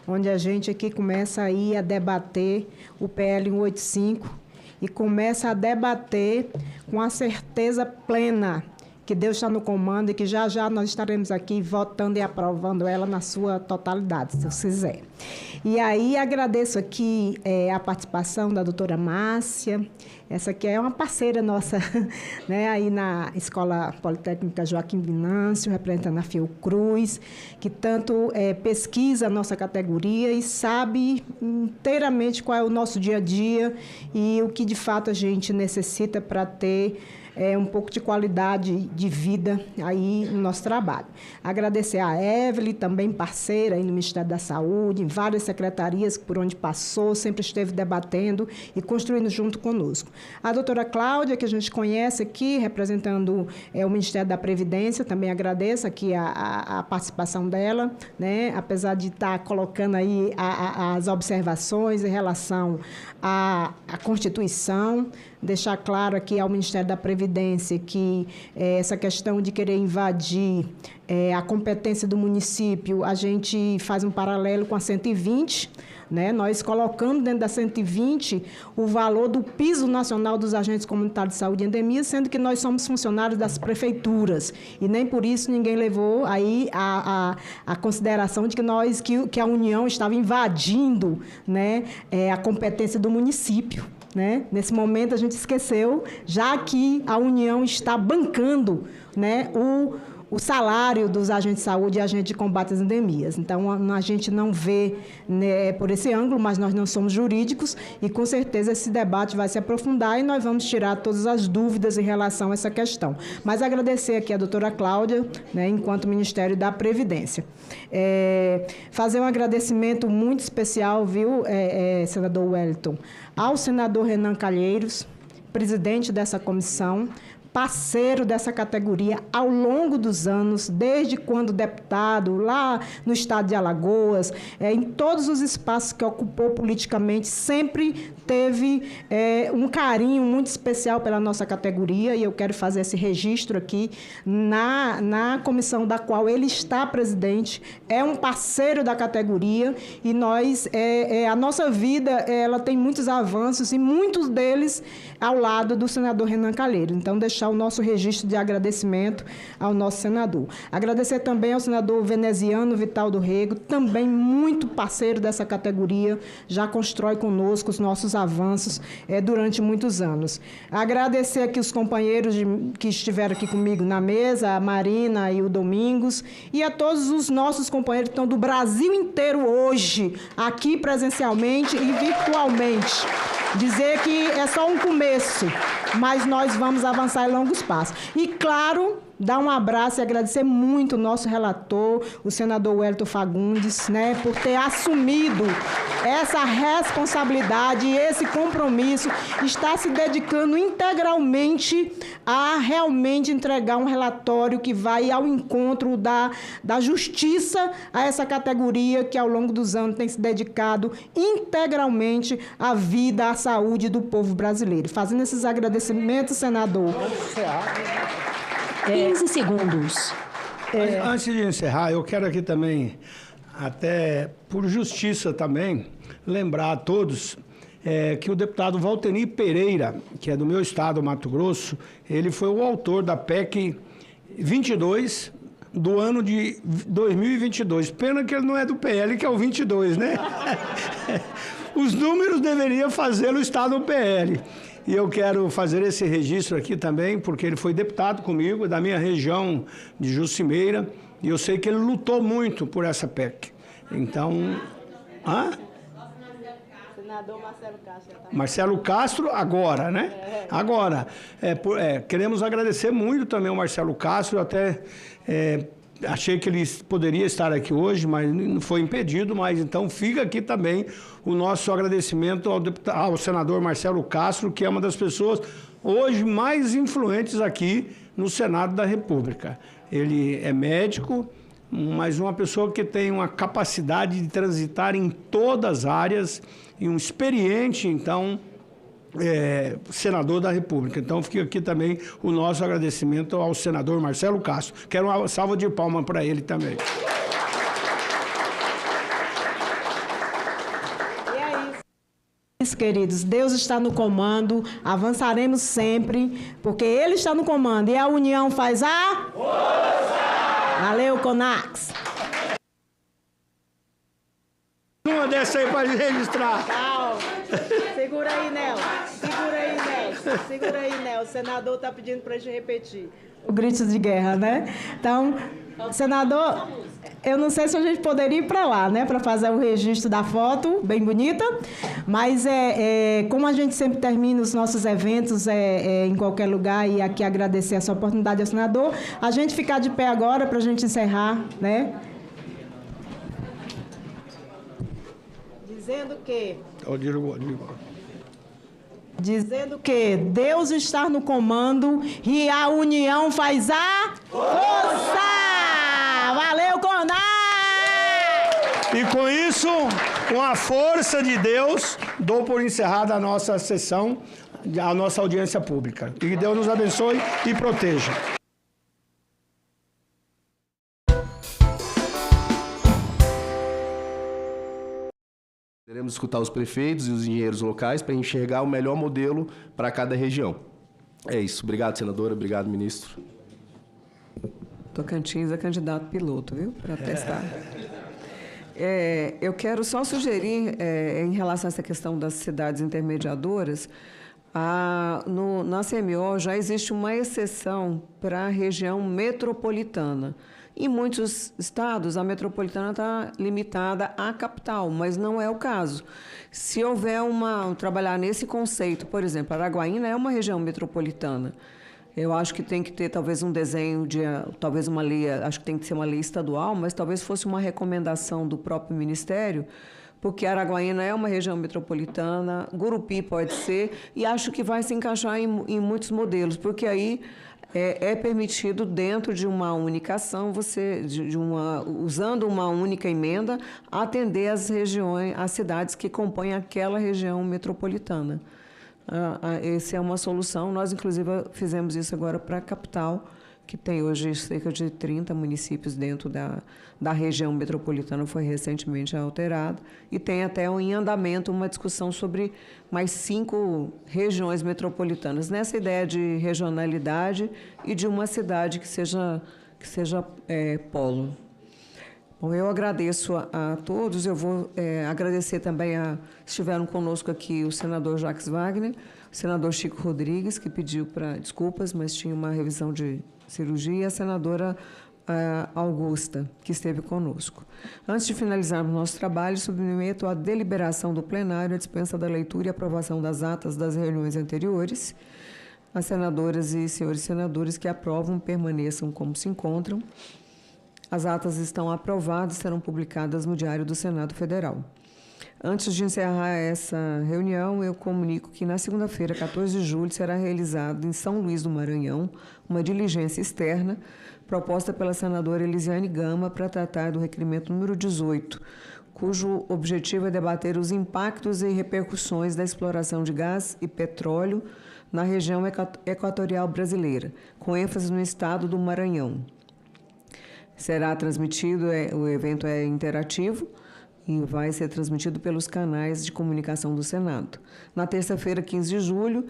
onde a gente aqui começa aí a debater o PL 185 e começa a debater com a certeza plena que Deus está no comando e que já já nós estaremos aqui votando e aprovando ela na sua totalidade, se Deus quiser. E aí agradeço aqui a participação da doutora Márcia, essa aqui é uma parceira nossa, né, aí na Escola Politécnica Joaquim Venâncio, representando a Fiocruz, que tanto pesquisa a nossa categoria e sabe inteiramente qual é o nosso dia a dia e o que de fato a gente necessita para ter um pouco de qualidade de vida aí no nosso trabalho. Agradecer a Evelyn, também parceira aí no Ministério da Saúde, em várias secretarias por onde passou, sempre esteve debatendo e construindo junto conosco. A doutora Cláudia, que a gente conhece aqui, representando o Ministério da Previdência, também agradeço aqui a participação dela, né? Apesar de estar colocando aí as observações em relação à Constituição, deixar claro aqui ao Ministério da Previdência que essa questão de querer invadir a competência do município, a gente faz um paralelo com a 120, né? Nós colocando dentro da 120 o valor do piso nacional dos agentes comunitários de saúde e endemia, sendo que nós somos funcionários das prefeituras. E nem por isso ninguém levou aí a consideração de que a União estava invadindo, né, a competência do município. Né? Nesse momento, a gente esqueceu, já que a União está bancando, né, o salário dos agentes de saúde e agentes de combate às endemias. Então, a gente não vê, né, por esse ângulo, mas nós não somos jurídicos e, com certeza, esse debate vai se aprofundar e nós vamos tirar todas as dúvidas em relação a essa questão. Mas agradecer aqui a doutora Cláudia, né, enquanto Ministério da Previdência. Fazer um agradecimento muito especial, viu, senador Wellington, ao senador Renan Calheiros, presidente dessa comissão, parceiro dessa categoria ao longo dos anos, desde quando deputado, lá no estado de Alagoas, em todos os espaços que ocupou politicamente, sempre teve um carinho muito especial pela nossa categoria, e eu quero fazer esse registro aqui na comissão da qual ele está presidente, é um parceiro da categoria, e nós, a nossa vida, ela tem muitos avanços, e muitos deles ao lado do senador Renan Calheiros. Então, deixar o nosso registro de agradecimento ao nosso senador. Agradecer também ao senador veneziano Vital do Rego, também muito parceiro dessa categoria, já constrói conosco os nossos avanços durante muitos anos. Agradecer aqui os companheiros que estiveram aqui comigo na mesa, a Marina e o Domingos, e a todos os nossos companheiros que estão do Brasil inteiro hoje, aqui presencialmente e virtualmente. Dizer que é só um começo, mas nós vamos avançar em longos passos. E, claro, dar um abraço e agradecer muito o nosso relator, o senador Wellington Fagundes, né, por ter assumido essa responsabilidade e esse compromisso, está se dedicando integralmente a realmente entregar um relatório que vai ao encontro da justiça a essa categoria que, ao longo dos anos, tem se dedicado integralmente à vida, à saúde do povo brasileiro. Fazendo esses agradecimentos, senador. 15 segundos. Antes de encerrar, eu quero aqui também, até por justiça também, lembrar a todos que o deputado Valtenir Pereira, que é do meu estado, Mato Grosso, ele foi o autor da PEC 22 do ano de 2022. Pena que ele não é do PL, que é o 22, né? Os números deveriam fazê-lo estar no PL. E eu quero fazer esse registro aqui também, porque ele foi deputado comigo, da minha região de Jucimeira, e eu sei que ele lutou muito por essa PEC. Então... Senador Marcelo Castro. Marcelo Castro, agora, né? Agora. Queremos agradecer muito também ao Marcelo Castro, até achei que ele poderia estar aqui hoje, mas não foi impedido, mas então fica aqui também o nosso agradecimento ao senador Marcelo Castro, que é uma das pessoas hoje mais influentes aqui no Senado da República. Ele é médico, mas uma pessoa que tem uma capacidade de transitar em todas as áreas e um experiente, então, senador da República. Então, fica aqui também o nosso agradecimento ao senador Marcelo Castro. Quero uma salva de palmas para ele também. Queridos, Deus está no comando, avançaremos sempre, porque Ele está no comando e a união faz a força! Valeu, Conax! Uma dessa aí para registrar. Calma. Segura aí, Nel. Segura aí, Nel. Segura aí, Nel. O senador está pedindo para a gente repetir. O grito de guerra, né? Então, senador, eu não sei se a gente poderia ir para lá, né? Para fazer o registro da foto, bem bonita. Mas, como a gente sempre termina os nossos eventos em qualquer lugar, e aqui agradecer essa oportunidade ao senador, a gente ficar de pé agora para a gente encerrar, né? Dizendo que... Dizendo que Deus está no comando e a união faz a força! Valeu, Conar! E com isso, com a força de Deus, dou por encerrada a nossa sessão, a nossa audiência pública. E que Deus nos abençoe e proteja. Queremos escutar os prefeitos e os engenheiros locais para enxergar o melhor modelo para cada região. É isso. Obrigado, senadora. Obrigado, ministro. Tocantins é candidato piloto, viu? Para testar. Eu quero só sugerir, em relação a essa questão das cidades intermediadoras, na CMO já existe uma exceção para a região metropolitana. Em muitos estados, a metropolitana está limitada à capital, mas não é o caso. Se houver trabalhar nesse conceito, por exemplo, Araguaína é uma região metropolitana. Eu acho que tem que ter talvez um desenho talvez uma lei, acho que tem que ser uma lei estadual, mas talvez fosse uma recomendação do próprio Ministério, porque Araguaína é uma região metropolitana, Gurupi pode ser, e acho que vai se encaixar em muitos modelos, porque aí é permitido, dentro de uma única ação, usando uma única emenda, atender as regiões, as cidades que compõem aquela região metropolitana. Essa é uma solução. Nós, inclusive, fizemos isso agora para a capital, que tem hoje cerca de 30 municípios dentro da região metropolitana, foi recentemente alterado, e tem até em andamento uma discussão sobre mais 5 regiões metropolitanas, nessa ideia de regionalidade e de uma cidade que seja polo. Bom, eu agradeço a todos, eu vou agradecer também estiveram conosco aqui o senador Jacques Wagner, o senador Chico Rodrigues, que pediu desculpas, mas tinha uma revisão de cirurgia, e a senadora Augusta, que esteve conosco. Antes de finalizarmos nosso trabalho, submeto à deliberação do plenário a dispensa da leitura e aprovação das atas das reuniões anteriores. As senadoras e senhores senadores que aprovam permaneçam como se encontram. As atas estão aprovadas e serão publicadas no Diário do Senado Federal. Antes de encerrar essa reunião, eu comunico que na segunda-feira, 14 de julho, será realizada em São Luís do Maranhão uma diligência externa proposta pela senadora Elisiane Gama para tratar do requerimento número 18, cujo objetivo é debater os impactos e repercussões da exploração de gás e petróleo na região equatorial brasileira, com ênfase no estado do Maranhão. Será transmitido, o evento é interativo, e vai ser transmitido pelos canais de comunicação do Senado. Na terça-feira, 15 de julho,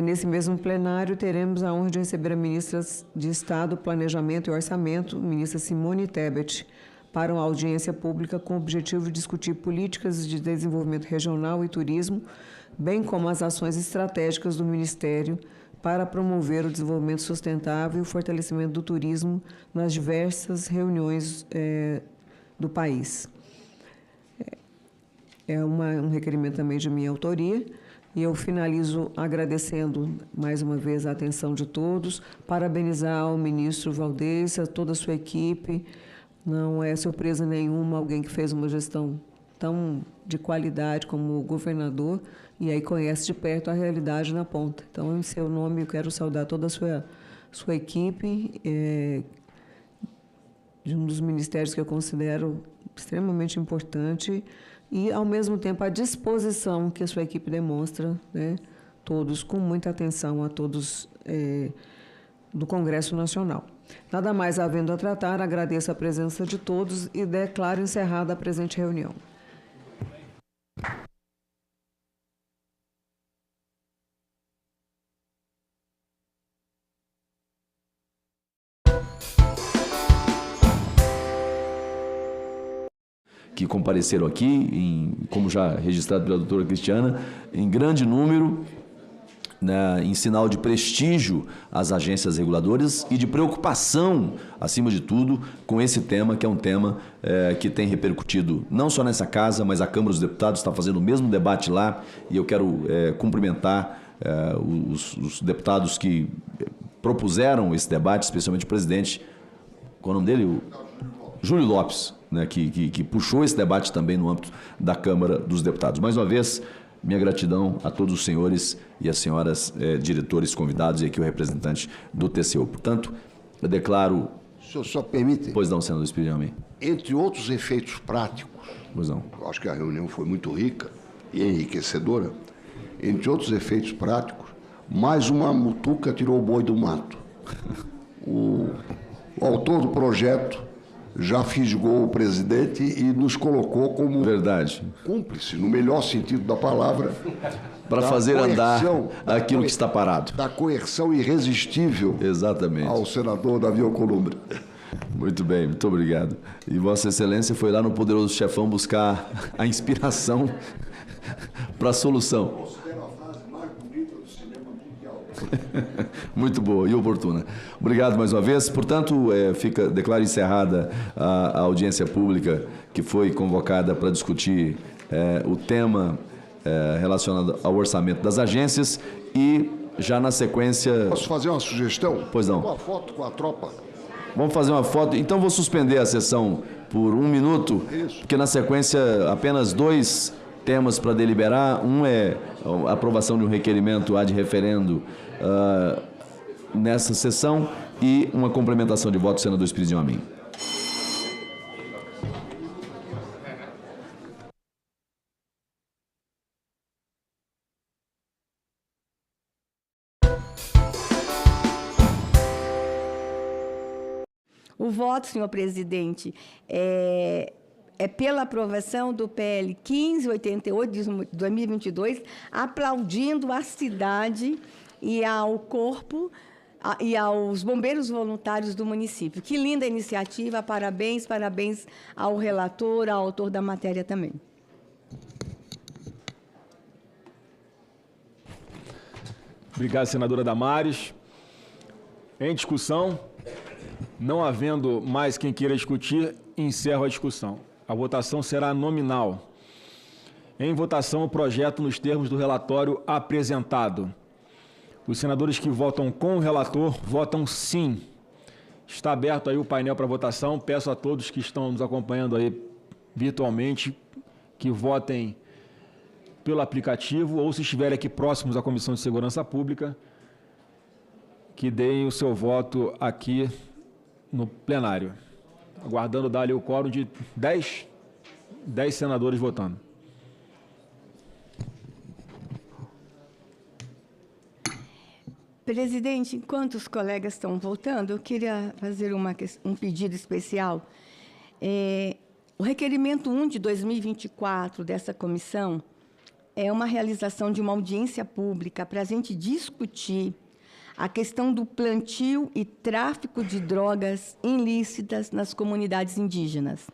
nesse mesmo plenário, teremos a honra de receber a ministra de Estado, Planejamento e Orçamento, ministra Simone Tebet, para uma audiência pública com o objetivo de discutir políticas de desenvolvimento regional e turismo, bem como as ações estratégicas do Ministério para promover o desenvolvimento sustentável e o fortalecimento do turismo nas diversas reuniões do país. É um requerimento também de minha autoria, e eu finalizo agradecendo mais uma vez a atenção de todos, parabenizar o ministro Valdez, a toda a sua equipe. Não é surpresa nenhuma alguém que fez uma gestão tão de qualidade como o governador, e aí conhece de perto a realidade na ponta. Então, em seu nome, eu quero saudar toda a sua equipe, de um dos ministérios que eu considero extremamente importante, e, ao mesmo tempo, a disposição que a sua equipe demonstra, né, todos com muita atenção a todos do Congresso Nacional. Nada mais havendo a tratar, agradeço a presença de todos e declaro encerrada a presente reunião. Que compareceram aqui, como já registrado pela doutora Cristiana, em grande número, né, em sinal de prestígio às agências reguladoras e de preocupação, acima de tudo, com esse tema, que é um tema que tem repercutido não só nessa casa, mas a Câmara dos Deputados está fazendo o mesmo debate lá, e eu quero cumprimentar os deputados que propuseram esse debate, especialmente o presidente, qual é o nome dele? O Júlio Lopes, né, que puxou esse debate também no âmbito da Câmara dos Deputados. Mais uma vez, minha gratidão a todos os senhores e as senhoras diretores convidados e aqui o representante do TCU. Portanto, eu declaro... O senhor só permite? Pois não, senador Espírito Amém. Entre outros efeitos práticos, pois não. Eu acho que a reunião foi muito rica e enriquecedora. Entre outros efeitos práticos, mais uma mutuca tirou o boi do mato. O autor do projeto já fisgou o presidente e nos colocou como cúmplice, no melhor sentido da palavra, para fazer andar aquilo que está parado. Da coerção irresistível ao senador Davi Alcolumbre. Muito bem, muito obrigado. E Vossa Excelência foi lá no Poderoso Chefão buscar a inspiração para a solução. Muito boa e oportuna. Obrigado mais uma vez. Portanto, declaro encerrada a audiência pública que foi convocada para discutir o tema relacionado ao orçamento das agências e já na sequência... Posso fazer uma sugestão? Pois não. Uma foto com a tropa. Vamos fazer uma foto. Então vou suspender a sessão por 1 minuto, porque na sequência apenas 2 temas para deliberar. Um é a aprovação de um requerimento ad referendo nessa sessão e uma complementação de voto do senador Espírito Amém. O voto, senhor presidente, é pela aprovação do PL 1588 de 2022, aplaudindo a cidade e ao corpo e aos bombeiros voluntários do município. Que linda iniciativa, parabéns, parabéns ao relator, ao autor da matéria também. Obrigado, senadora Damares. Em discussão, não havendo mais quem queira discutir, encerro a discussão. A votação será nominal. Em votação, o projeto nos termos do relatório apresentado. Os senadores que votam com o relator votam sim. Está aberto aí o painel para votação. Peço a todos que estão nos acompanhando aí virtualmente que votem pelo aplicativo ou, se estiverem aqui próximos à Comissão de Segurança Pública, que deem o seu voto aqui no plenário. Aguardando dar ali o quórum de 10 senadores votando. Presidente, enquanto os colegas estão votando, eu queria fazer um pedido especial. O requerimento 1 de 2024 dessa comissão é uma realização de uma audiência pública para a gente discutir a questão do plantio e tráfico de drogas ilícitas nas comunidades indígenas.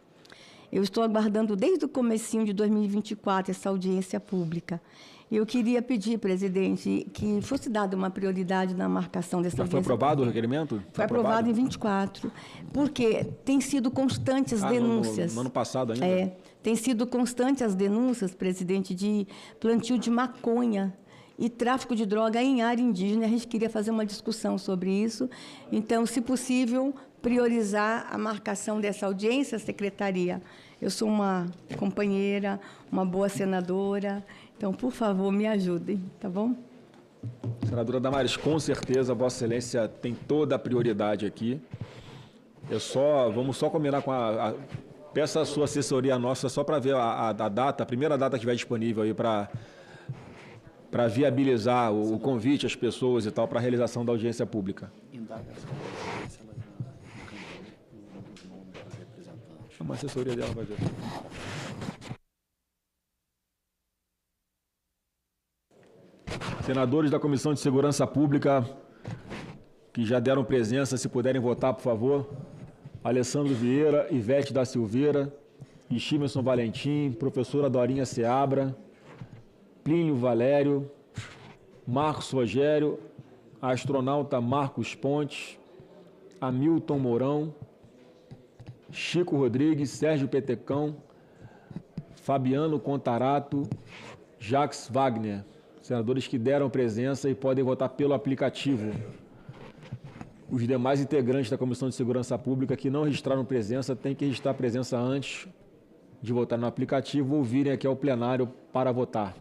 Eu estou aguardando desde o comecinho de 2024 essa audiência pública. Eu queria pedir, presidente, que fosse dada uma prioridade na marcação dessa audiência. Já foi aprovado o requerimento? Foi aprovado em 24, porque tem sido constantes denúncias. No ano passado ainda? Tem sido constantes as denúncias, presidente, de plantio de maconha e tráfico de droga em área indígena. A gente queria fazer uma discussão sobre isso. Então, se possível, priorizar a marcação dessa audiência, secretaria. Eu sou uma companheira, uma boa senadora, então, por favor, me ajudem, tá bom? Senadora Damares, com certeza, Vossa Excelência tem toda a prioridade aqui. Vamos só combinar com peço a sua assessoria nossa só para ver a data, a primeira data que estiver disponível aí para viabilizar o convite às pessoas e tal para a realização da audiência pública. Chama a assessoria dela, vai ver. Senadores da Comissão de Segurança Pública que já deram presença, se puderem votar, por favor. Alessandro Vieira, Ivete da Silveira, Estimerson Valentim, professora Dorinha Seabra, Plínio Valério, Marcos Rogério, astronauta Marcos Pontes, Hamilton Mourão, Chico Rodrigues, Sérgio Petecão, Fabiano Contarato, Jacques Wagner. Senadores que deram presença e podem votar pelo aplicativo. Os demais integrantes da Comissão de Segurança Pública que não registraram presença têm que registrar presença antes de votar no aplicativo ou virem aqui ao plenário para votar.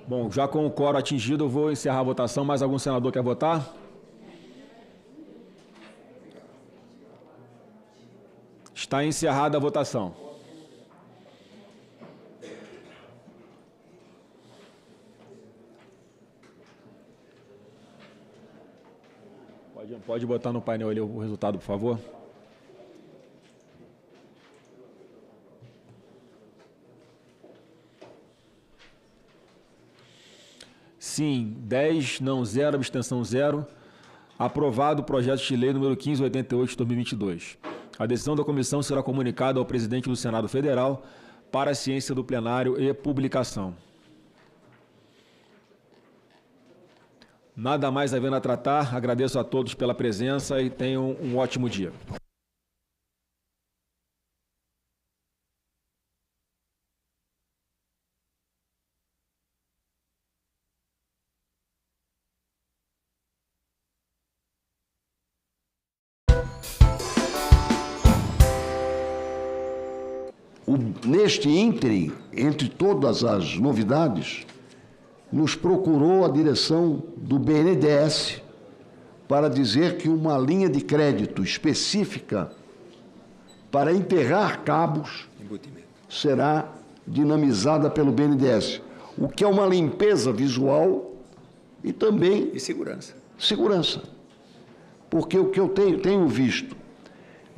Bom, já com o quórum atingido, eu vou encerrar a votação. Mais algum senador quer votar? Está encerrada a votação. Pode botar no painel ali o resultado, por favor. Sim, 10, não 0, abstenção 0. Aprovado o projeto de lei número 1588 de 2022. A decisão da comissão será comunicada ao presidente do Senado Federal para a ciência do plenário e publicação. Nada mais havendo a tratar, agradeço a todos pela presença e tenham um ótimo dia. Neste ínterim, entre todas as novidades, nos procurou a direção do BNDES para dizer que uma linha de crédito específica para enterrar cabos será dinamizada pelo BNDES, o que é uma limpeza visual e também... E segurança. Segurança. Porque o que eu tenho visto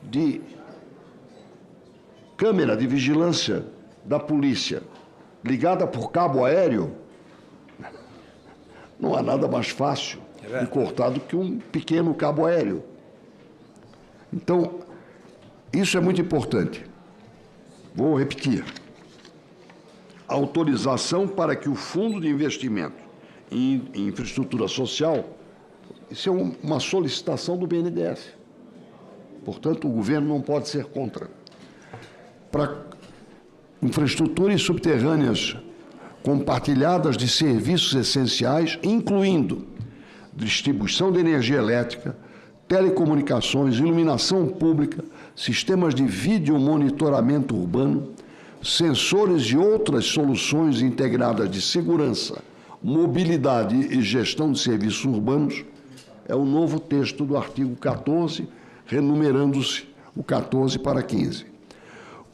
de câmera de vigilância da polícia ligada por cabo aéreo, não há nada mais fácil de cortar do que um pequeno cabo aéreo. Então, isso é muito importante. Vou repetir. Autorização para que o Fundo de Investimento em Infraestrutura Social, isso é uma solicitação do BNDES. Portanto, o governo não pode ser contra. Para infraestruturas subterrâneas compartilhadas de serviços essenciais, incluindo distribuição de energia elétrica, telecomunicações, iluminação pública, sistemas de vídeo monitoramento urbano, sensores e outras soluções integradas de segurança, mobilidade e gestão de serviços urbanos, é o novo texto do artigo 14, renumerando-se o 14 para 15.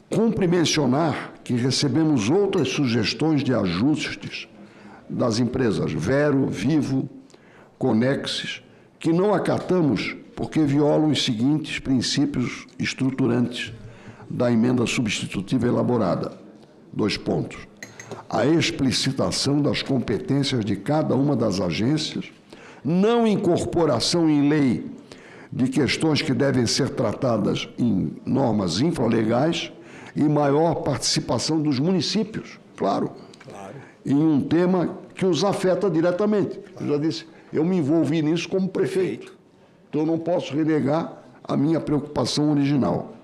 Cumpre mencionar que recebemos outras sugestões de ajustes das empresas Vero, Vivo, Conexis, que não acatamos porque violam os seguintes princípios estruturantes da emenda substitutiva elaborada. 2 pontos. A explicitação das competências de cada uma das agências, não incorporação em lei de questões que devem ser tratadas em normas infralegais, e maior participação dos municípios, claro, em um tema que os afeta diretamente. Eu já disse, eu me envolvi nisso como prefeito, então eu não posso renegar a minha preocupação original.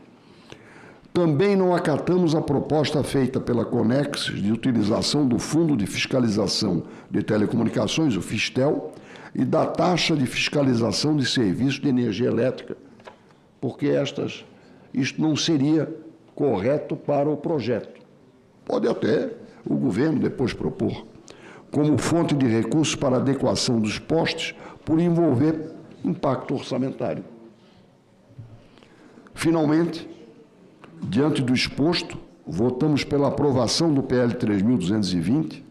Também não acatamos a proposta feita pela Conexis de utilização do Fundo de Fiscalização de Telecomunicações, o Fistel, e da taxa de fiscalização de serviços de energia elétrica, porque isto não seria correto para o projeto. Pode até o governo depois propor, como fonte de recursos para adequação dos postes, por envolver impacto orçamentário. Finalmente, diante do exposto, votamos pela aprovação do PL 3.220,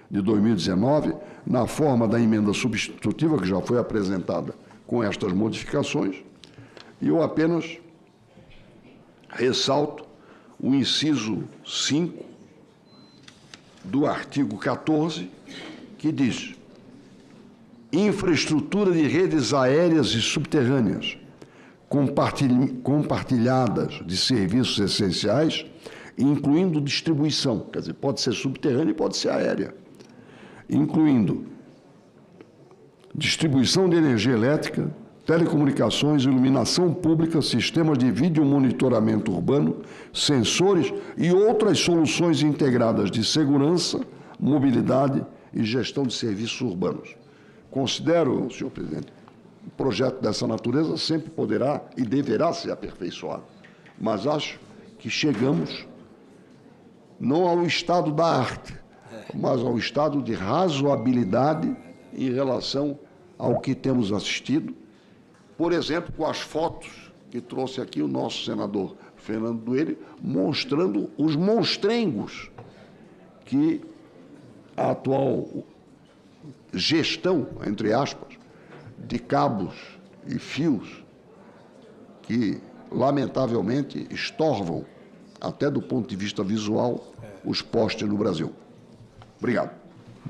de 2019, na forma da emenda substitutiva, que já foi apresentada com estas modificações, e eu apenas ressalto o inciso 5 do artigo 14, que diz: infraestrutura de redes aéreas e subterrâneas compartilhadas de serviços essenciais, incluindo distribuição, quer dizer, pode ser subterrânea e pode ser aérea, incluindo distribuição de energia elétrica, telecomunicações, iluminação pública, sistemas de vídeo monitoramento urbano, sensores e outras soluções integradas de segurança, mobilidade e gestão de serviços urbanos. Considero, senhor presidente, um projeto dessa natureza sempre poderá e deverá ser aperfeiçoado, mas acho que chegamos não ao estado da arte, mas ao estado de razoabilidade em relação ao que temos assistido. Por exemplo, com as fotos que trouxe aqui o nosso senador Fernando Dueire, mostrando os monstrengos que a atual gestão, entre aspas, de cabos e fios que, lamentavelmente, estorvam, até do ponto de vista visual, os postes no Brasil. Obrigado.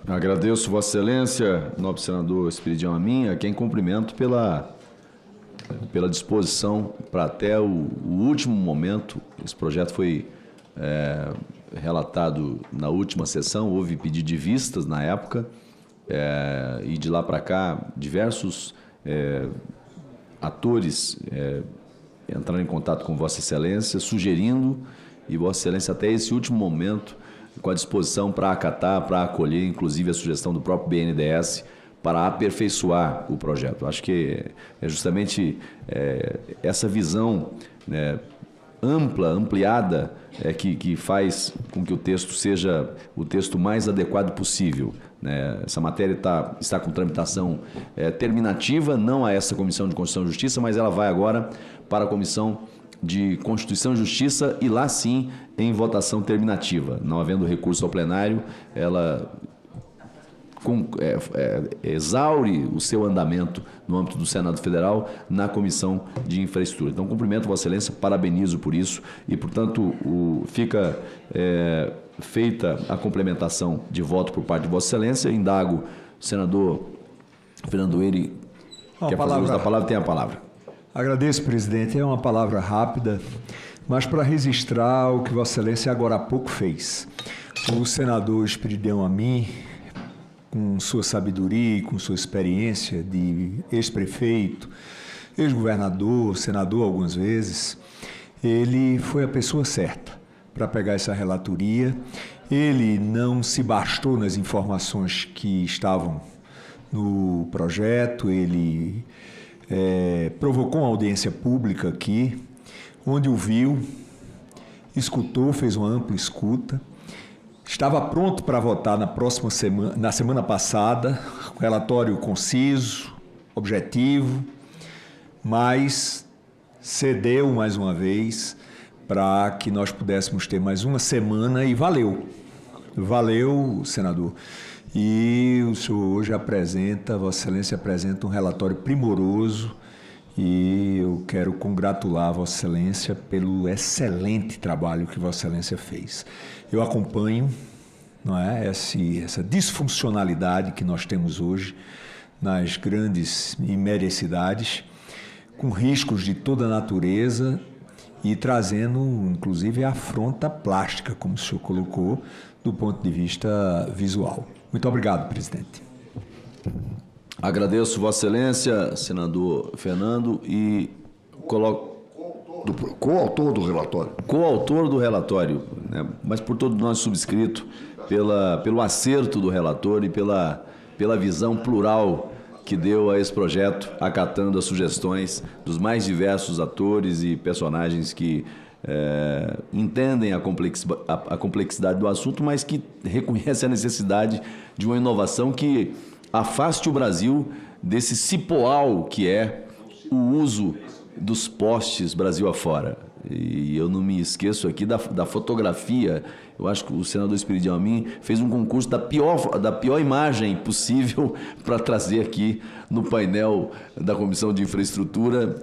Agradeço, Vossa Excelência, nobre senador Esperidião Amin, a quem cumprimento pela disposição para até o último momento. Esse projeto foi relatado na última sessão, houve pedido de vistas na época, e de lá para cá, diversos atores entraram em contato com Vossa Excelência, sugerindo, e Vossa Excelência até esse último momento, com a disposição para acatar, para acolher, inclusive a sugestão do próprio BNDES, para aperfeiçoar o projeto. Acho que é justamente essa visão, né, ampla, ampliada, que faz com que o texto seja o texto mais adequado possível, né? Essa matéria está com tramitação terminativa, não a essa Comissão de Constituição e Justiça, mas ela vai agora para a Comissão de Constituição e Justiça e lá sim em votação terminativa. Não havendo recurso ao plenário, ela exaure o seu andamento no âmbito do Senado Federal na Comissão de Infraestrutura. Então, cumprimento Vossa Excelência, parabenizo por isso e, portanto, fica feita a complementação de voto por parte de Vossa Excelência. Indago o senador Fernando Dueire, quer fazer uso da palavra, tem a palavra. Agradeço, presidente. É uma palavra rápida, mas para registrar o que Vossa Excelência agora há pouco fez. O senador Esperidião Amin, com sua sabedoria e com sua experiência de ex-prefeito, ex-governador, senador algumas vezes, ele foi a pessoa certa para pegar essa relatoria. Ele não se bastou nas informações que estavam no projeto, ele provocou uma audiência pública aqui, onde ouviu, escutou, fez uma ampla escuta. Estava pronto para votar na semana passada, relatório conciso, objetivo, mas cedeu mais uma vez para que nós pudéssemos ter mais uma semana e valeu. Valeu, senador. E o senhor hoje apresenta, Vossa Excelência apresenta um relatório primoroso e eu quero congratular Vossa Excelência pelo excelente trabalho que Vossa Excelência fez. Eu acompanho, não é, essa disfuncionalidade que nós temos hoje nas grandes e médias cidades, com riscos de toda a natureza e trazendo, inclusive, a afronta plástica, como o senhor colocou, do ponto de vista visual. Muito obrigado, presidente. Agradeço, Vossa Excelência, senador Fernando, e coloco... Coautor do relatório. Coautor do relatório, né? Mas por todo nós subscrito, pelo acerto do relator e pela visão plural que deu a esse projeto, acatando as sugestões dos mais diversos atores e personagens que entendem a complexidade do assunto, mas que reconhecem a necessidade de uma inovação que afaste o Brasil desse cipoal que é o uso dos postes Brasil afora. E eu não me esqueço aqui da fotografia. Eu acho que o senador Esperidião Amin fez um concurso da pior imagem possível para trazer aqui no painel da Comissão de Infraestrutura.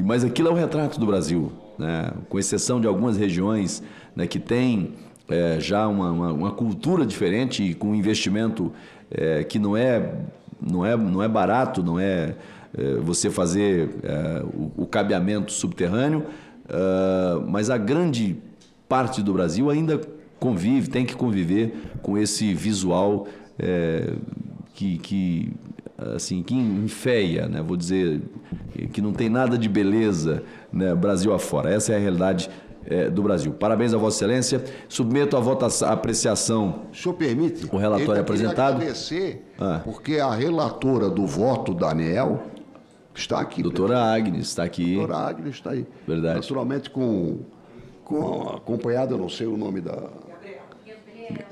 Mas aquilo é o retrato do Brasil, né? Com exceção de algumas regiões, né, que têm já uma cultura diferente e com investimento que não é barato, não é você fazer o cabeamento subterrâneo, mas a grande parte do Brasil ainda tem que conviver com esse visual que enfeia, né? Vou dizer que não tem nada de beleza, né, Brasil afora. Essa é a realidade do Brasil. Parabéns a Vossa Excelência. Submeto a votação, a apreciação. O senhor permite? O relatório apresentado. Agradecer, porque a relatora do voto da ANEEL está aqui. Doutora Agnes está aqui. Doutora Agnes está aí. Verdade. Naturalmente acompanhada, eu não sei o nome da...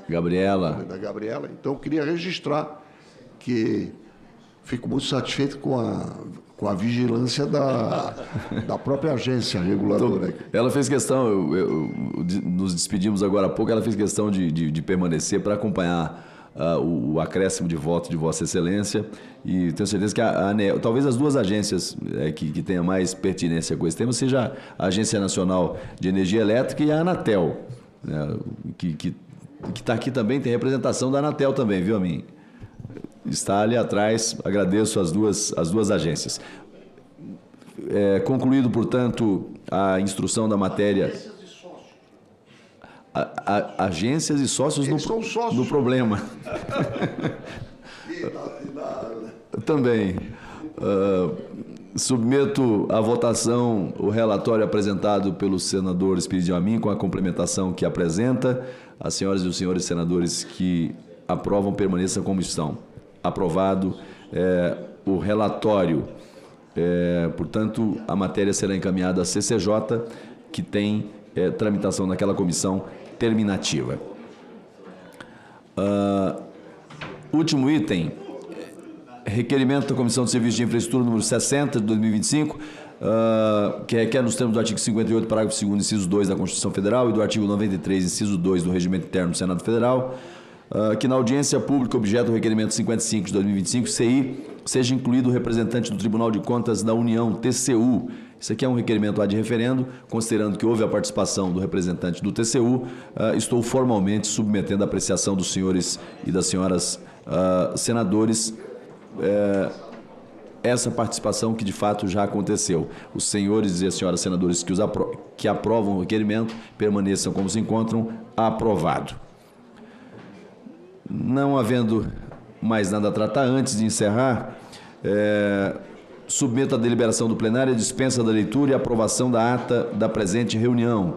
Gabriela. Da Gabriela. Então, eu queria registrar que fico muito satisfeito com a vigilância da própria agência reguladora. Então, ela fez questão, nos despedimos agora há pouco, ela fez questão de permanecer para acompanhar o acréscimo de voto de Vossa Excelência, e tenho certeza que a ANEEL, talvez as duas agências que tenham mais pertinência com esse tema, seja a Agência Nacional de Energia Elétrica e a Anatel, né, que está aqui também, tem representação da Anatel também, viu, Amin? Está ali atrás, agradeço as duas agências. Concluído, portanto, a instrução da matéria... Agências e sócios no problema. Também. Submeto à votação o relatório apresentado pelo senador Espírito Amin, com a complementação que apresenta. As senhoras e os senhores senadores que aprovam permaneçam como estão. Aprovado o relatório. Portanto, a matéria será encaminhada à CCJ, que tem tramitação naquela comissão terminativa. Último item, requerimento da Comissão de Serviços de Infraestrutura número 60 de 2025, que requer nos termos do artigo 58, parágrafo 2º, inciso 2 da Constituição Federal e do artigo 93, inciso 2 do Regimento Interno do Senado Federal, que na audiência pública objeto do requerimento 55 de 2025, CI, seja incluído o representante do Tribunal de Contas da União, TCU. Isso aqui é um requerimento ad referendo, considerando que houve a participação do representante do TCU, estou formalmente submetendo a apreciação dos senhores e das senhoras senadores essa participação que de fato já aconteceu. Os senhores e as senhoras senadores que aprovam o requerimento permaneçam como se encontram. Aprovado. Não havendo mais nada a tratar, antes de encerrar, submeto à deliberação do plenário a dispensa da leitura e aprovação da ata da presente reunião.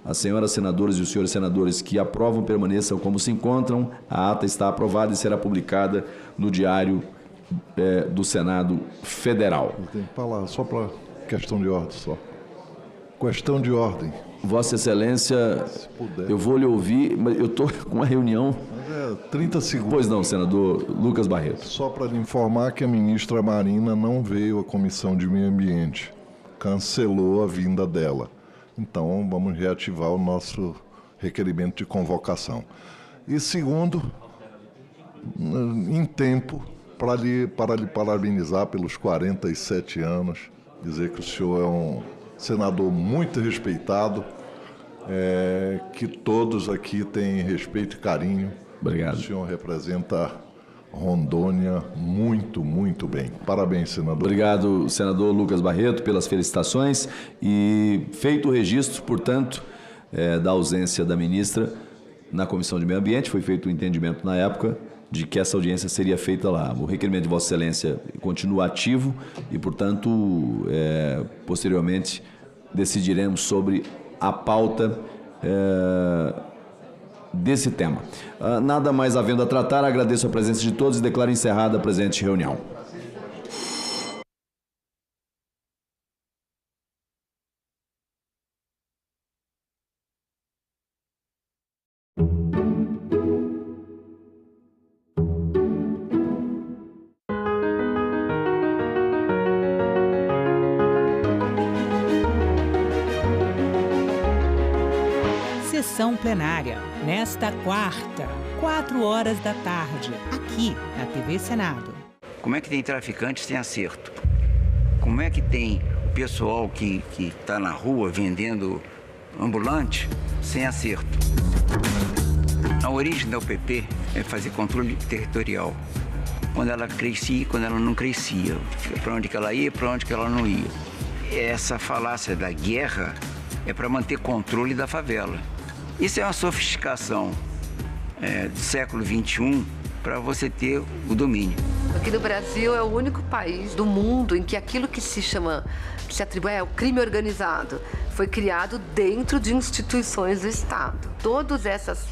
As senhoras senadoras e os senhores senadores que aprovam permaneçam como se encontram. A ata está aprovada e será publicada no Diário do Senado Federal. Eu tenho que falar só para questão de ordem. Questão de ordem. Vossa Excelência, eu vou lhe ouvir, mas eu estou com uma reunião. 30 segundos. Pois não, senador Lucas Barreto. Só para lhe informar que a ministra Marina não veio à Comissão de Meio Ambiente. Cancelou a vinda dela. Então, vamos reativar o nosso requerimento de convocação. E segundo, em tempo, para lhe parabenizar pelos 47 anos, dizer que o senhor é um senador muito respeitado, que todos aqui têm respeito e carinho. Obrigado. O senhor representa Rondônia muito, muito bem. Parabéns, senador. Obrigado, senador Lucas Barreto, pelas felicitações. E feito o registro, portanto, da ausência da ministra na Comissão de Meio Ambiente, foi feito o entendimento na época de que essa audiência seria feita lá. O requerimento de Vossa Excelência continua ativo e, portanto, posteriormente decidiremos sobre a pauta desse tema. Nada mais havendo a tratar, agradeço a presença de todos e declaro encerrada a presente reunião. Sessão plenária, nesta quarta, 4h, aqui na TV Senado. Como é que tem traficantes sem acerto? Como é que tem o pessoal que está na rua vendendo ambulante sem acerto? A origem da UPP é fazer controle territorial. Quando ela crescia e quando ela não crescia. Para onde que ela ia e para onde que ela não ia. Essa falácia da guerra é para manter controle da favela. Isso é uma sofisticação do século XXI para você ter o domínio. Aqui no Brasil é o único país do mundo em que aquilo que se atribui ao crime organizado foi criado dentro de instituições do Estado. Todas essas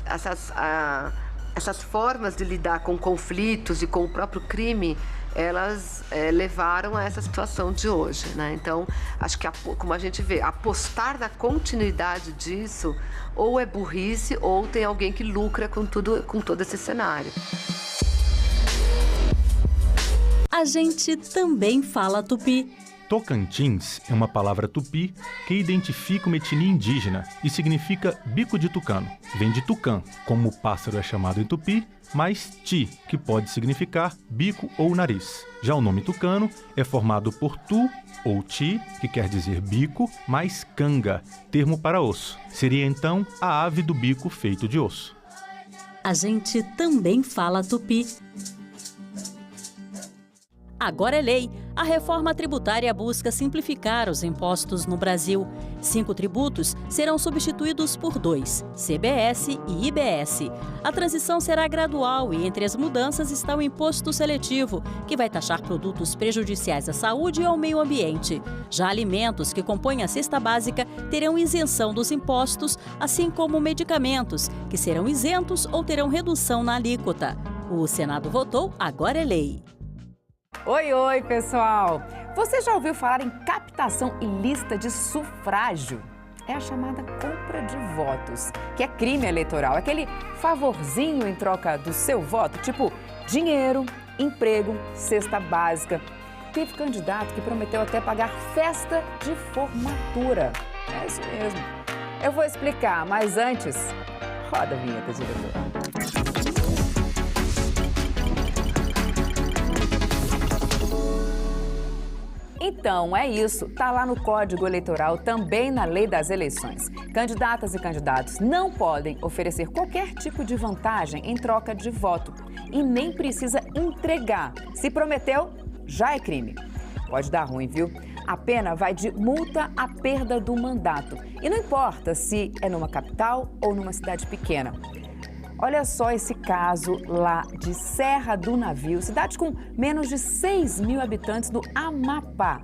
formas de lidar com conflitos e com o próprio crime elas levaram a essa situação de hoje, né? Então, acho que, como a gente vê, apostar na continuidade disso ou é burrice ou tem alguém que lucra com todo esse cenário. A gente também fala tupi. Tocantins é uma palavra tupi que identifica uma etnia indígena e significa bico de tucano. Vem de tucã, como o pássaro é chamado em tupi, mais ti, que pode significar bico ou nariz. Já o nome tucano é formado por tu ou ti, que quer dizer bico, mais canga, termo para osso. Seria então a ave do bico feito de osso. A gente também fala tupi. Agora é lei. A reforma tributária busca simplificar os impostos no Brasil. 5 tributos serão substituídos por 2, CBS e IBS. A transição será gradual e entre as mudanças está o imposto seletivo, que vai taxar produtos prejudiciais à saúde e ao meio ambiente. Já alimentos que compõem a cesta básica terão isenção dos impostos, assim como medicamentos, que serão isentos ou terão redução na alíquota. O Senado votou, agora é lei. Oi, pessoal! Você já ouviu falar em captação ilícita de sufrágio? É a chamada compra de votos, que é crime eleitoral. Aquele favorzinho em troca do seu voto, tipo dinheiro, emprego, cesta básica. Teve candidato que prometeu até pagar festa de formatura. É isso mesmo. Eu vou explicar, mas antes, roda a vinheta, diretor. Então, é isso. Tá lá no Código Eleitoral, também na Lei das Eleições. Candidatas e candidatos não podem oferecer qualquer tipo de vantagem em troca de voto e nem precisa entregar. Se prometeu, já é crime. Pode dar ruim, viu? A pena vai de multa à perda do mandato. E não importa se é numa capital ou numa cidade pequena. Olha só esse caso lá de Serra do Navio, cidade com menos de 6 mil habitantes do Amapá.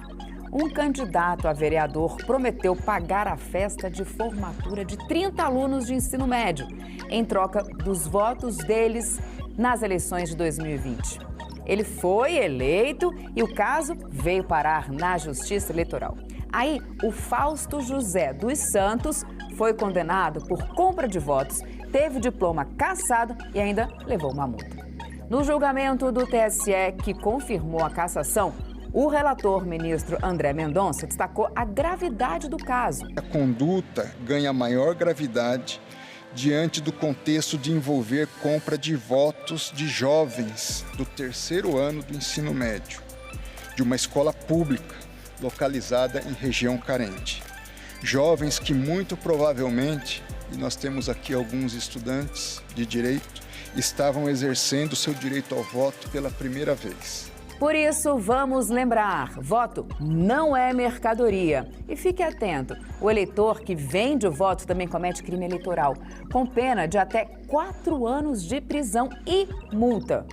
Um candidato a vereador prometeu pagar a festa de formatura de 30 alunos de ensino médio, em troca dos votos deles nas eleições de 2020. Ele foi eleito e o caso veio parar na Justiça Eleitoral. Aí, o Fausto José dos Santos foi condenado por compra de votos, teve o diploma cassado e ainda levou uma multa. No julgamento do TSE, que confirmou a cassação, o relator ministro André Mendonça destacou a gravidade do caso. A conduta ganha maior gravidade diante do contexto de envolver compra de votos de jovens do 3º ano do ensino médio, de uma escola pública localizada em região carente. Jovens que muito provavelmente, e nós temos aqui alguns estudantes de direito, estavam exercendo seu direito ao voto pela primeira vez. Por isso, vamos lembrar, voto não é mercadoria. E fique atento, o eleitor que vende o voto também comete crime eleitoral, com pena de até 4 anos de prisão e multa.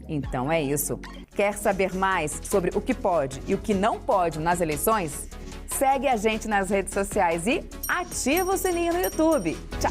Então é isso. Quer saber mais sobre o que pode e o que não pode nas eleições? Segue a gente nas redes sociais e ativa o sininho no YouTube. Tchau!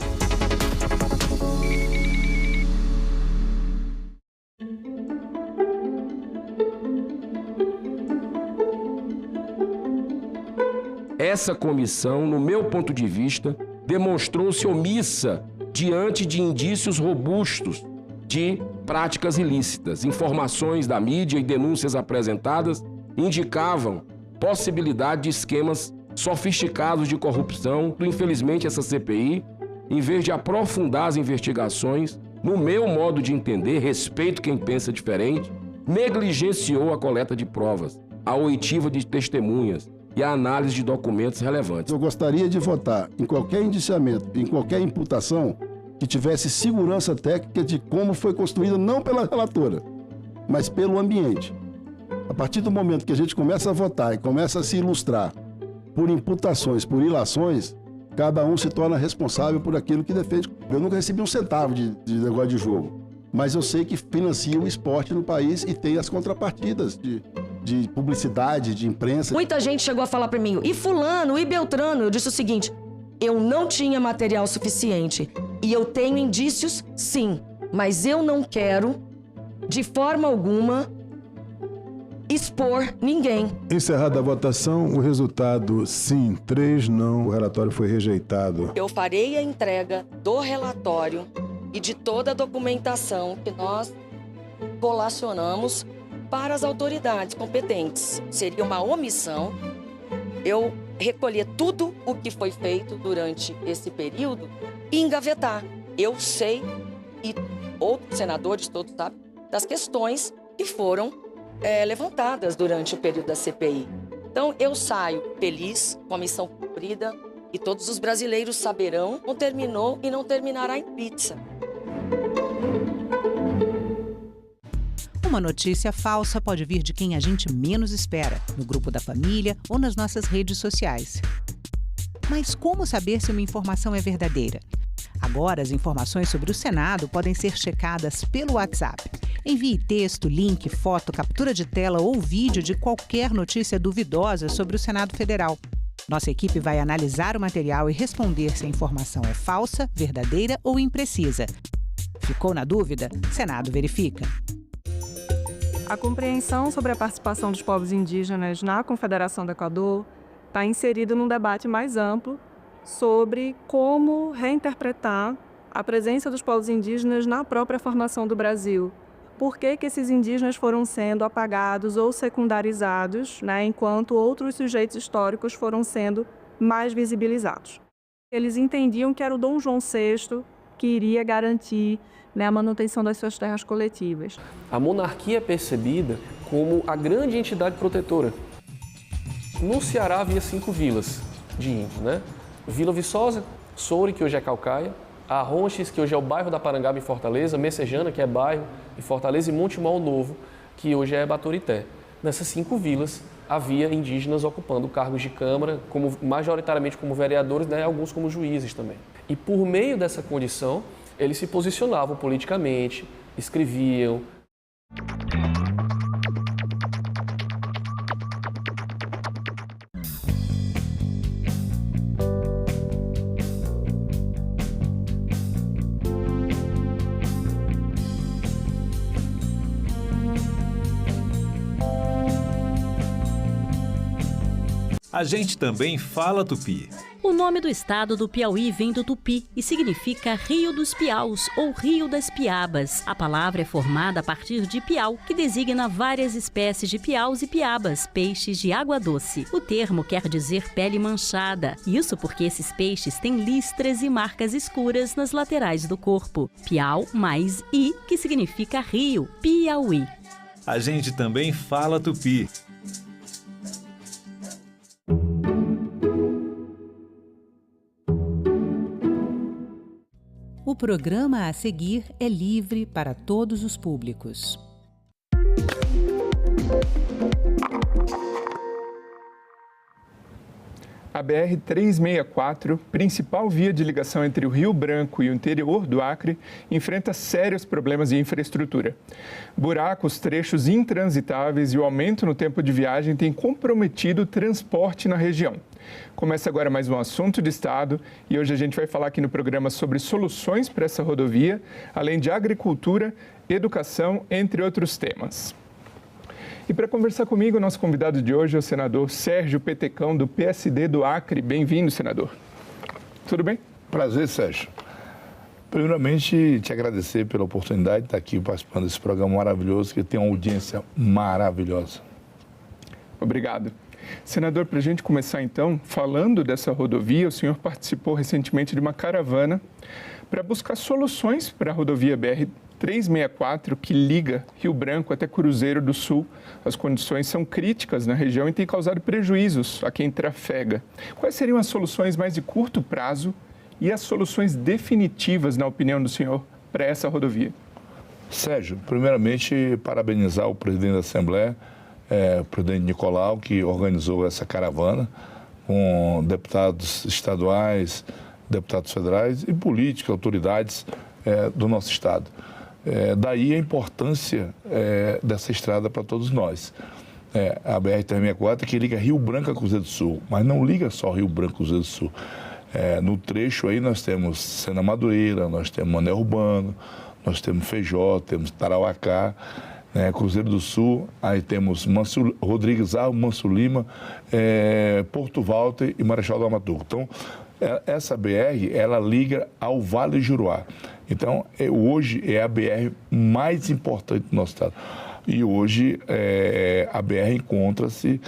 Essa comissão, no meu ponto de vista, demonstrou-se omissa diante de indícios robustos de práticas ilícitas. Informações da mídia e denúncias apresentadas indicavam possibilidade de esquemas sofisticados de corrupção. Infelizmente, essa CPI, em vez de aprofundar as investigações, no meu modo de entender, respeito quem pensa diferente, negligenciou a coleta de provas, a oitiva de testemunhas e a análise de documentos relevantes. Eu gostaria de votar em qualquer indiciamento, em qualquer imputação, que tivesse segurança técnica de como foi construída, não pela relatora, mas pelo ambiente. A partir do momento que a gente começa a votar e começa a se ilustrar por imputações, por ilações, cada um se torna responsável por aquilo que defende. Eu nunca recebi um centavo de negócio de jogo, mas eu sei que financia o esporte no país e tem as contrapartidas de publicidade, de imprensa. Muita gente chegou a falar para mim, e fulano, e beltrano. Eu disse o seguinte, eu não tinha material suficiente e eu tenho indícios, sim, mas eu não quero, de forma alguma, expor ninguém. Encerrada a votação, o resultado sim, 3 não, o relatório foi rejeitado. Eu farei a entrega do relatório e de toda a documentação que nós colacionamos para as autoridades competentes. Seria uma omissão eu recolher tudo o que foi feito durante esse período e engavetar. Eu sei, e outros senadores todos sabem, das questões que foram levantadas durante o período da CPI. Então, eu saio feliz, com a missão cumprida, e todos os brasileiros saberão, não terminou e não terminará em pizza. Uma notícia falsa pode vir de quem a gente menos espera, no grupo da família ou nas nossas redes sociais. Mas como saber se uma informação é verdadeira? Agora, as informações sobre o Senado podem ser checadas pelo WhatsApp. Envie texto, link, foto, captura de tela ou vídeo de qualquer notícia duvidosa sobre o Senado Federal. Nossa equipe vai analisar o material e responder se a informação é falsa, verdadeira ou imprecisa. Ficou na dúvida? Senado verifica. A compreensão sobre a participação dos povos indígenas na Confederação do Equador está inserida num debate mais amplo sobre como reinterpretar a presença dos povos indígenas na própria formação do Brasil. Por que esses indígenas foram sendo apagados ou secundarizados, enquanto outros sujeitos históricos foram sendo mais visibilizados. Eles entendiam que era o Dom João VI que iria garantir a manutenção das suas terras coletivas. A monarquia é percebida como a grande entidade protetora. No Ceará havia 5 vilas de índios, Vila Viçosa, Soure, que hoje é Calcaia, Arronches, que hoje é o bairro da Parangaba em Fortaleza, Messejana, que é bairro em Fortaleza, e Montemol Novo, que hoje é Baturité. Nessas 5 vilas havia indígenas ocupando cargos de Câmara, majoritariamente como vereadores, alguns como juízes também. E por meio dessa condição, eles se posicionavam politicamente, escreviam. A gente também fala tupi. O nome do estado do Piauí vem do tupi e significa Rio dos Piaus ou Rio das Piabas. A palavra é formada a partir de piau, que designa várias espécies de piaus e piabas, peixes de água doce. O termo quer dizer pele manchada, isso porque esses peixes têm listras e marcas escuras nas laterais do corpo. Piau mais i, que significa rio, Piauí. A gente também fala tupi. O programa a seguir é livre para todos os públicos. A BR-364, principal via de ligação entre o Rio Branco e o interior do Acre, enfrenta sérios problemas de infraestrutura. Buracos, trechos intransitáveis e o aumento no tempo de viagem têm comprometido o transporte na região. Começa agora mais um assunto de Estado e hoje a gente vai falar aqui no programa sobre soluções para essa rodovia, além de agricultura, educação, entre outros temas. E para conversar comigo, nosso convidado de hoje é o senador Sérgio Petecão, do PSD do Acre. Bem-vindo, senador. Tudo bem? Prazer, Sérgio. Primeiramente, te agradecer pela oportunidade de estar aqui participando desse programa maravilhoso, que tem uma audiência maravilhosa. Obrigado. Senador, para a gente começar então, falando dessa rodovia, o senhor participou recentemente de uma caravana para buscar soluções para a rodovia BR-364, que liga Rio Branco até Cruzeiro do Sul. As condições são críticas na região e têm causado prejuízos a quem trafega. Quais seriam as soluções mais de curto prazo e as soluções definitivas, na opinião do senhor, para essa rodovia? Sérgio, primeiramente, parabenizar o presidente da Assembleia, o presidente Nicolau, que organizou essa caravana com deputados estaduais, deputados federais e políticos, autoridades do nosso estado. Daí a importância dessa estrada para todos nós. A BR-364 que liga Rio Branco a Cruzeiro do Sul, mas não liga só Rio Branco a Cruzeiro do Sul. No trecho aí nós temos Sena Madureira, nós temos Mané Urbano, nós temos Feijó, temos Tarauacá, né? Cruzeiro do Sul, aí temos Rodrigues Alves, Manso Lima, Porto Walter e Marechal do Amaturgo. Então, essa BR, ela liga ao Vale do Juruá. Então, hoje é a BR mais importante do nosso estado. E hoje a BR encontra-se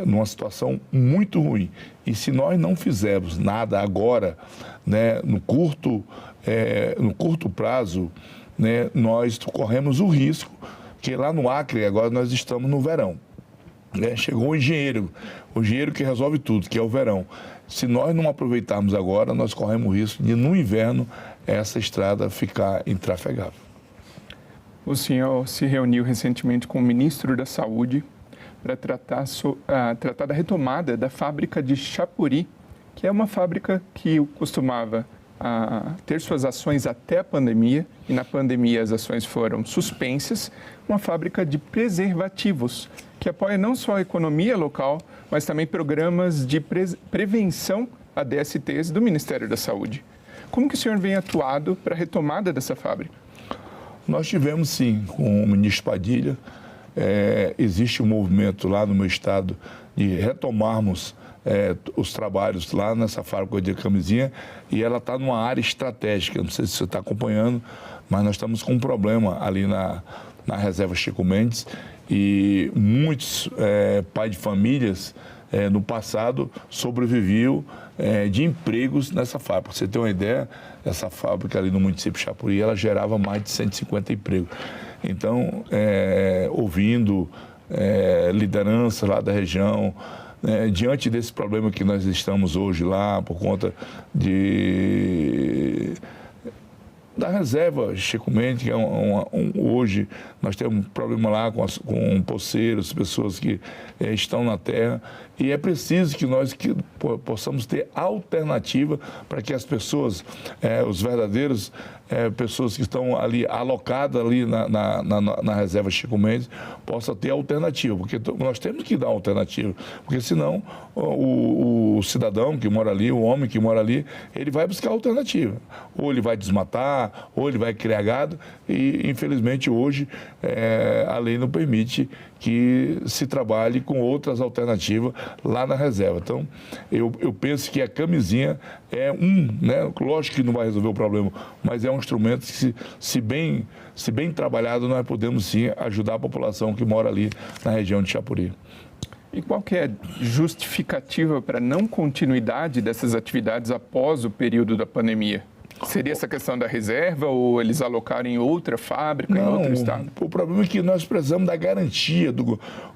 numa situação muito ruim. E se nós não fizermos nada agora, né, no curto prazo, né, nós corremos o risco que lá no Acre, agora nós estamos no verão. Né? Chegou o engenheiro que resolve tudo, que é o verão. Se nós não aproveitarmos agora, nós corremos o risco de, no inverno, essa estrada ficar intrafegável. O senhor se reuniu recentemente com o ministro da Saúde para tratar da retomada da fábrica de Chapuri, que é uma fábrica que costumava ter suas ações até a pandemia, e na pandemia as ações foram suspensas, uma fábrica de preservativos, que apoia não só a economia local, mas também programas de prevenção a DSTs do Ministério da Saúde. Como que o senhor vem atuado para a retomada dessa fábrica? Nós tivemos, sim, com o ministro Padilha, existe um movimento lá no meu estado de retomarmos os trabalhos lá nessa fábrica de camisinha, e ela está numa área estratégica, não sei se você está acompanhando, mas nós estamos com um problema ali na reserva Chico Mendes, e muitos pais de famílias no passado sobreviviam de empregos nessa fábrica. Pra você ter uma ideia, essa fábrica ali no município de Chapuri, ela gerava mais de 150 empregos. Então, ouvindo liderança lá da região, diante desse problema que nós estamos hoje lá, por conta da reserva Chico Mendes, que é hoje nós temos um problema lá com poceiros, pessoas que estão na terra, e é preciso que nós possamos ter alternativa para que as pessoas, os verdadeiros pessoas que estão ali alocadas ali na reserva Chico Mendes, possam ter alternativa, porque nós temos que dar alternativa, porque senão o cidadão que mora ali, o homem que mora ali, ele vai buscar alternativa, ou ele vai desmatar, ou ele vai criar gado, e infelizmente hoje a lei não permite que se trabalhe com outras alternativas lá na reserva. Então, eu penso que a camisinha né? Lógico que não vai resolver o problema, mas é um instrumento que, se bem trabalhado, nós podemos sim ajudar a população que mora ali na região de Chapuri. E qual que é a justificativa para a não continuidade dessas atividades após o período da pandemia? Seria essa questão da reserva ou eles alocarem outra fábrica em outro estado? O problema é que nós precisamos da garantia.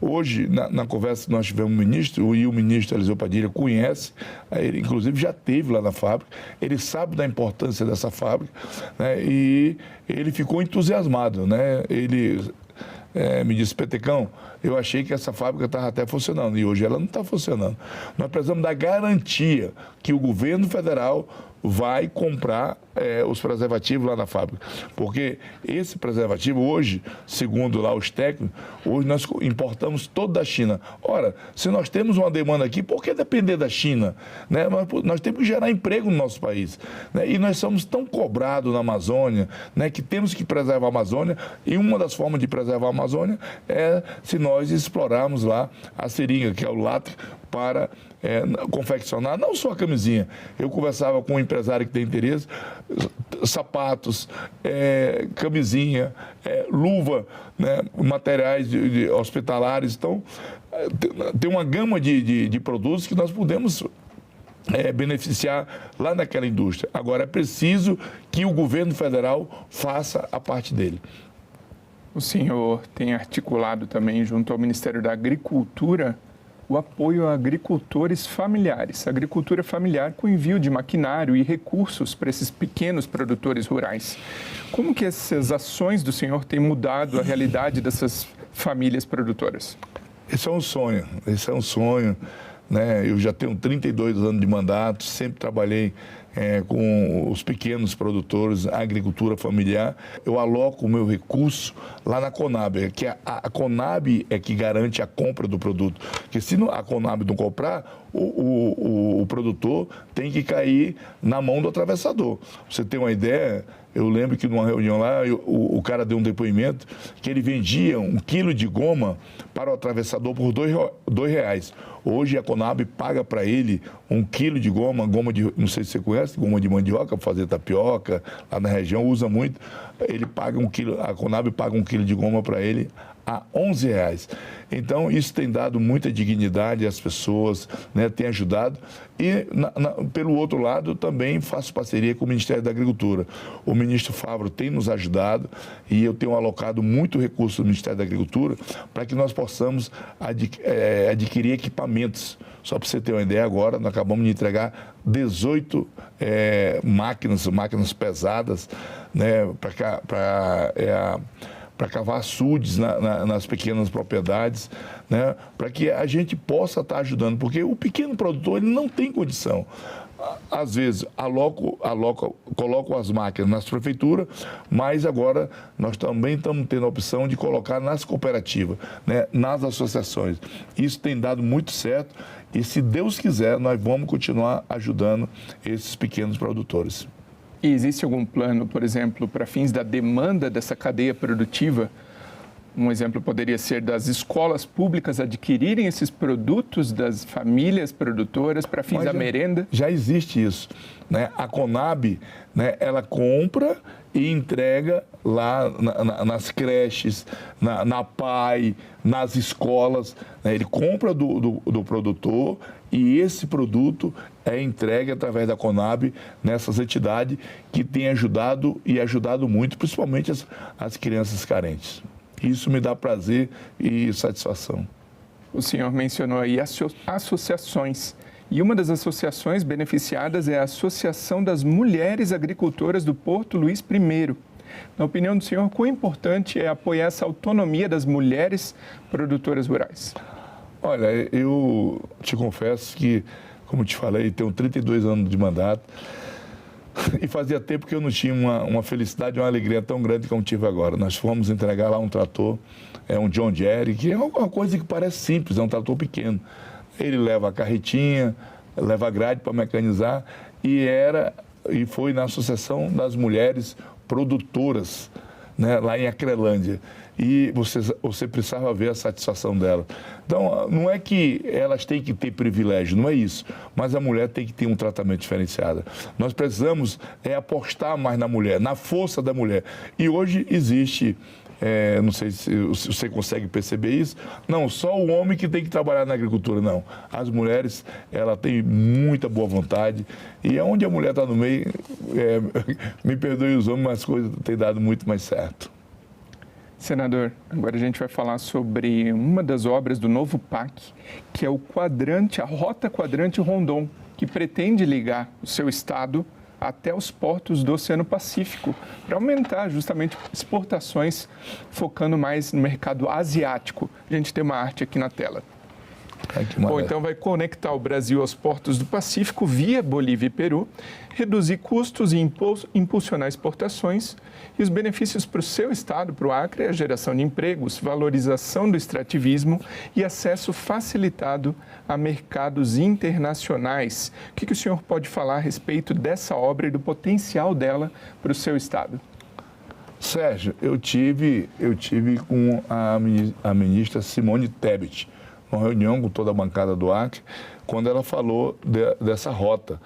Hoje, na conversa que nós tivemos com o ministro, e o ministro Eliseu Padilha conhece, ele inclusive já esteve lá na fábrica, ele sabe da importância dessa fábrica, né, e ele ficou entusiasmado. Né, ele me disse: Petecão, eu achei que essa fábrica estava até funcionando, e hoje ela não está funcionando. Nós precisamos da garantia que o governo federal vai comprar os preservativos lá na fábrica. Porque esse preservativo hoje, segundo lá os técnicos, hoje nós importamos todo da China. Ora, se nós temos uma demanda aqui, por que depender da China? Né? Nós temos que gerar emprego no nosso país. Né? E nós somos tão cobrados na Amazônia, né, que temos que preservar a Amazônia, e uma das formas de preservar a Amazônia é se nós explorarmos lá a seringa, que é o látex, para confeccionar não só a camisinha. Eu conversava com um empresário que tem interesse, sapatos, camisinha, luva, né, materiais hospitalares. Então, tem uma gama de produtos que nós podemos beneficiar lá naquela indústria. Agora, é preciso que o governo federal faça a parte dele. O senhor tem articulado também, junto ao Ministério da Agricultura, o apoio a agricultores familiares, agricultura familiar com envio de maquinário e recursos para esses pequenos produtores rurais. Como que essas ações do senhor têm mudado a realidade dessas famílias produtoras? Esse é um sonho, né? Eu já tenho 32 anos de mandato, sempre trabalhei com os pequenos produtores, a agricultura familiar. Eu aloco o meu recurso lá na Conab, que a Conab é que garante a compra do produto. Porque se a Conab não comprar, o produtor tem que cair na mão do atravessador. Pra você ter uma ideia, eu lembro que numa reunião lá, o cara deu um depoimento que ele vendia 1 quilo de goma para o atravessador por R$2. Hoje a Conab paga para ele 1 quilo de goma de, não sei se você conhece, goma de mandioca para fazer tapioca, lá na região usa muito. Ele paga 1 quilo, a Conab paga 1 quilo de goma para ele a R$11. Então, isso tem dado muita dignidade às pessoas, né, tem ajudado. E, pelo outro lado, também faço parceria com o Ministério da Agricultura. O ministro Favro tem nos ajudado e eu tenho alocado muito recurso no Ministério da Agricultura para que nós possamos adquirir equipamentos. Só para você ter uma ideia, agora nós acabamos de entregar 18 máquinas pesadas, né, para cavar açudes nas pequenas propriedades, né, para que a gente possa estar ajudando, porque o pequeno produtor ele não tem condição. Às vezes, coloco as máquinas nas prefeituras, mas agora nós também estamos tendo a opção de colocar nas cooperativas, né, nas associações. Isso tem dado muito certo e, se Deus quiser, nós vamos continuar ajudando esses pequenos produtores. E existe algum plano, por exemplo, para fins da demanda dessa cadeia produtiva? Um exemplo poderia ser das escolas públicas adquirirem esses produtos das famílias produtoras para fins da merenda? Já existe isso, né? A Conab, né, ela compra e entrega lá nas creches, na PAI, nas escolas, né? Ele compra do produtor e esse produto é entregue através da Conab nessas entidades que têm ajudado e ajudado muito, principalmente as crianças carentes. Isso me dá prazer e satisfação. O senhor mencionou aí associações. E uma das associações beneficiadas é a Associação das Mulheres Agricultoras do Porto Luís I. Na opinião do senhor, quão importante é apoiar essa autonomia das mulheres produtoras rurais? Olha, eu te confesso que, como te falei, tenho 32 anos de mandato e fazia tempo que eu não tinha uma felicidade, uma alegria tão grande como tive agora. Nós fomos entregar lá um trator, um John Deere, que é uma coisa que parece simples, é um trator pequeno. Ele leva a carretinha, leva a grade para mecanizar e foi na Associação das Mulheres Produtoras, né, lá em Acrelândia. E você precisava ver a satisfação dela. Então, não é que elas têm que ter privilégio, não é isso. Mas a mulher tem que ter um tratamento diferenciado. Nós precisamos apostar mais na mulher, na força da mulher. E hoje existe, não sei se você consegue perceber isso, não, só o homem que tem que trabalhar na agricultura, não. As mulheres, ela tem muita boa vontade. E onde a mulher está no meio, me perdoe os homens, mas as coisas têm dado muito mais certo. Senador, agora a gente vai falar sobre uma das obras do novo PAC, que é a Rota Quadrante Rondon, que pretende ligar o seu estado até os portos do Oceano Pacífico, para aumentar justamente exportações, focando mais no mercado asiático. A gente tem uma arte aqui na tela. Bom, então vai conectar o Brasil aos portos do Pacífico via Bolívia e Peru, reduzir custos e impulsionar exportações. E os benefícios para o seu estado, para o Acre, é a geração de empregos, valorização do extrativismo e acesso facilitado a mercados internacionais. O que o senhor pode falar a respeito dessa obra e do potencial dela para o seu estado? Sérgio, eu tive com a ministra Simone Tebet, uma reunião com toda a bancada do Acre, quando ela falou dessa rota.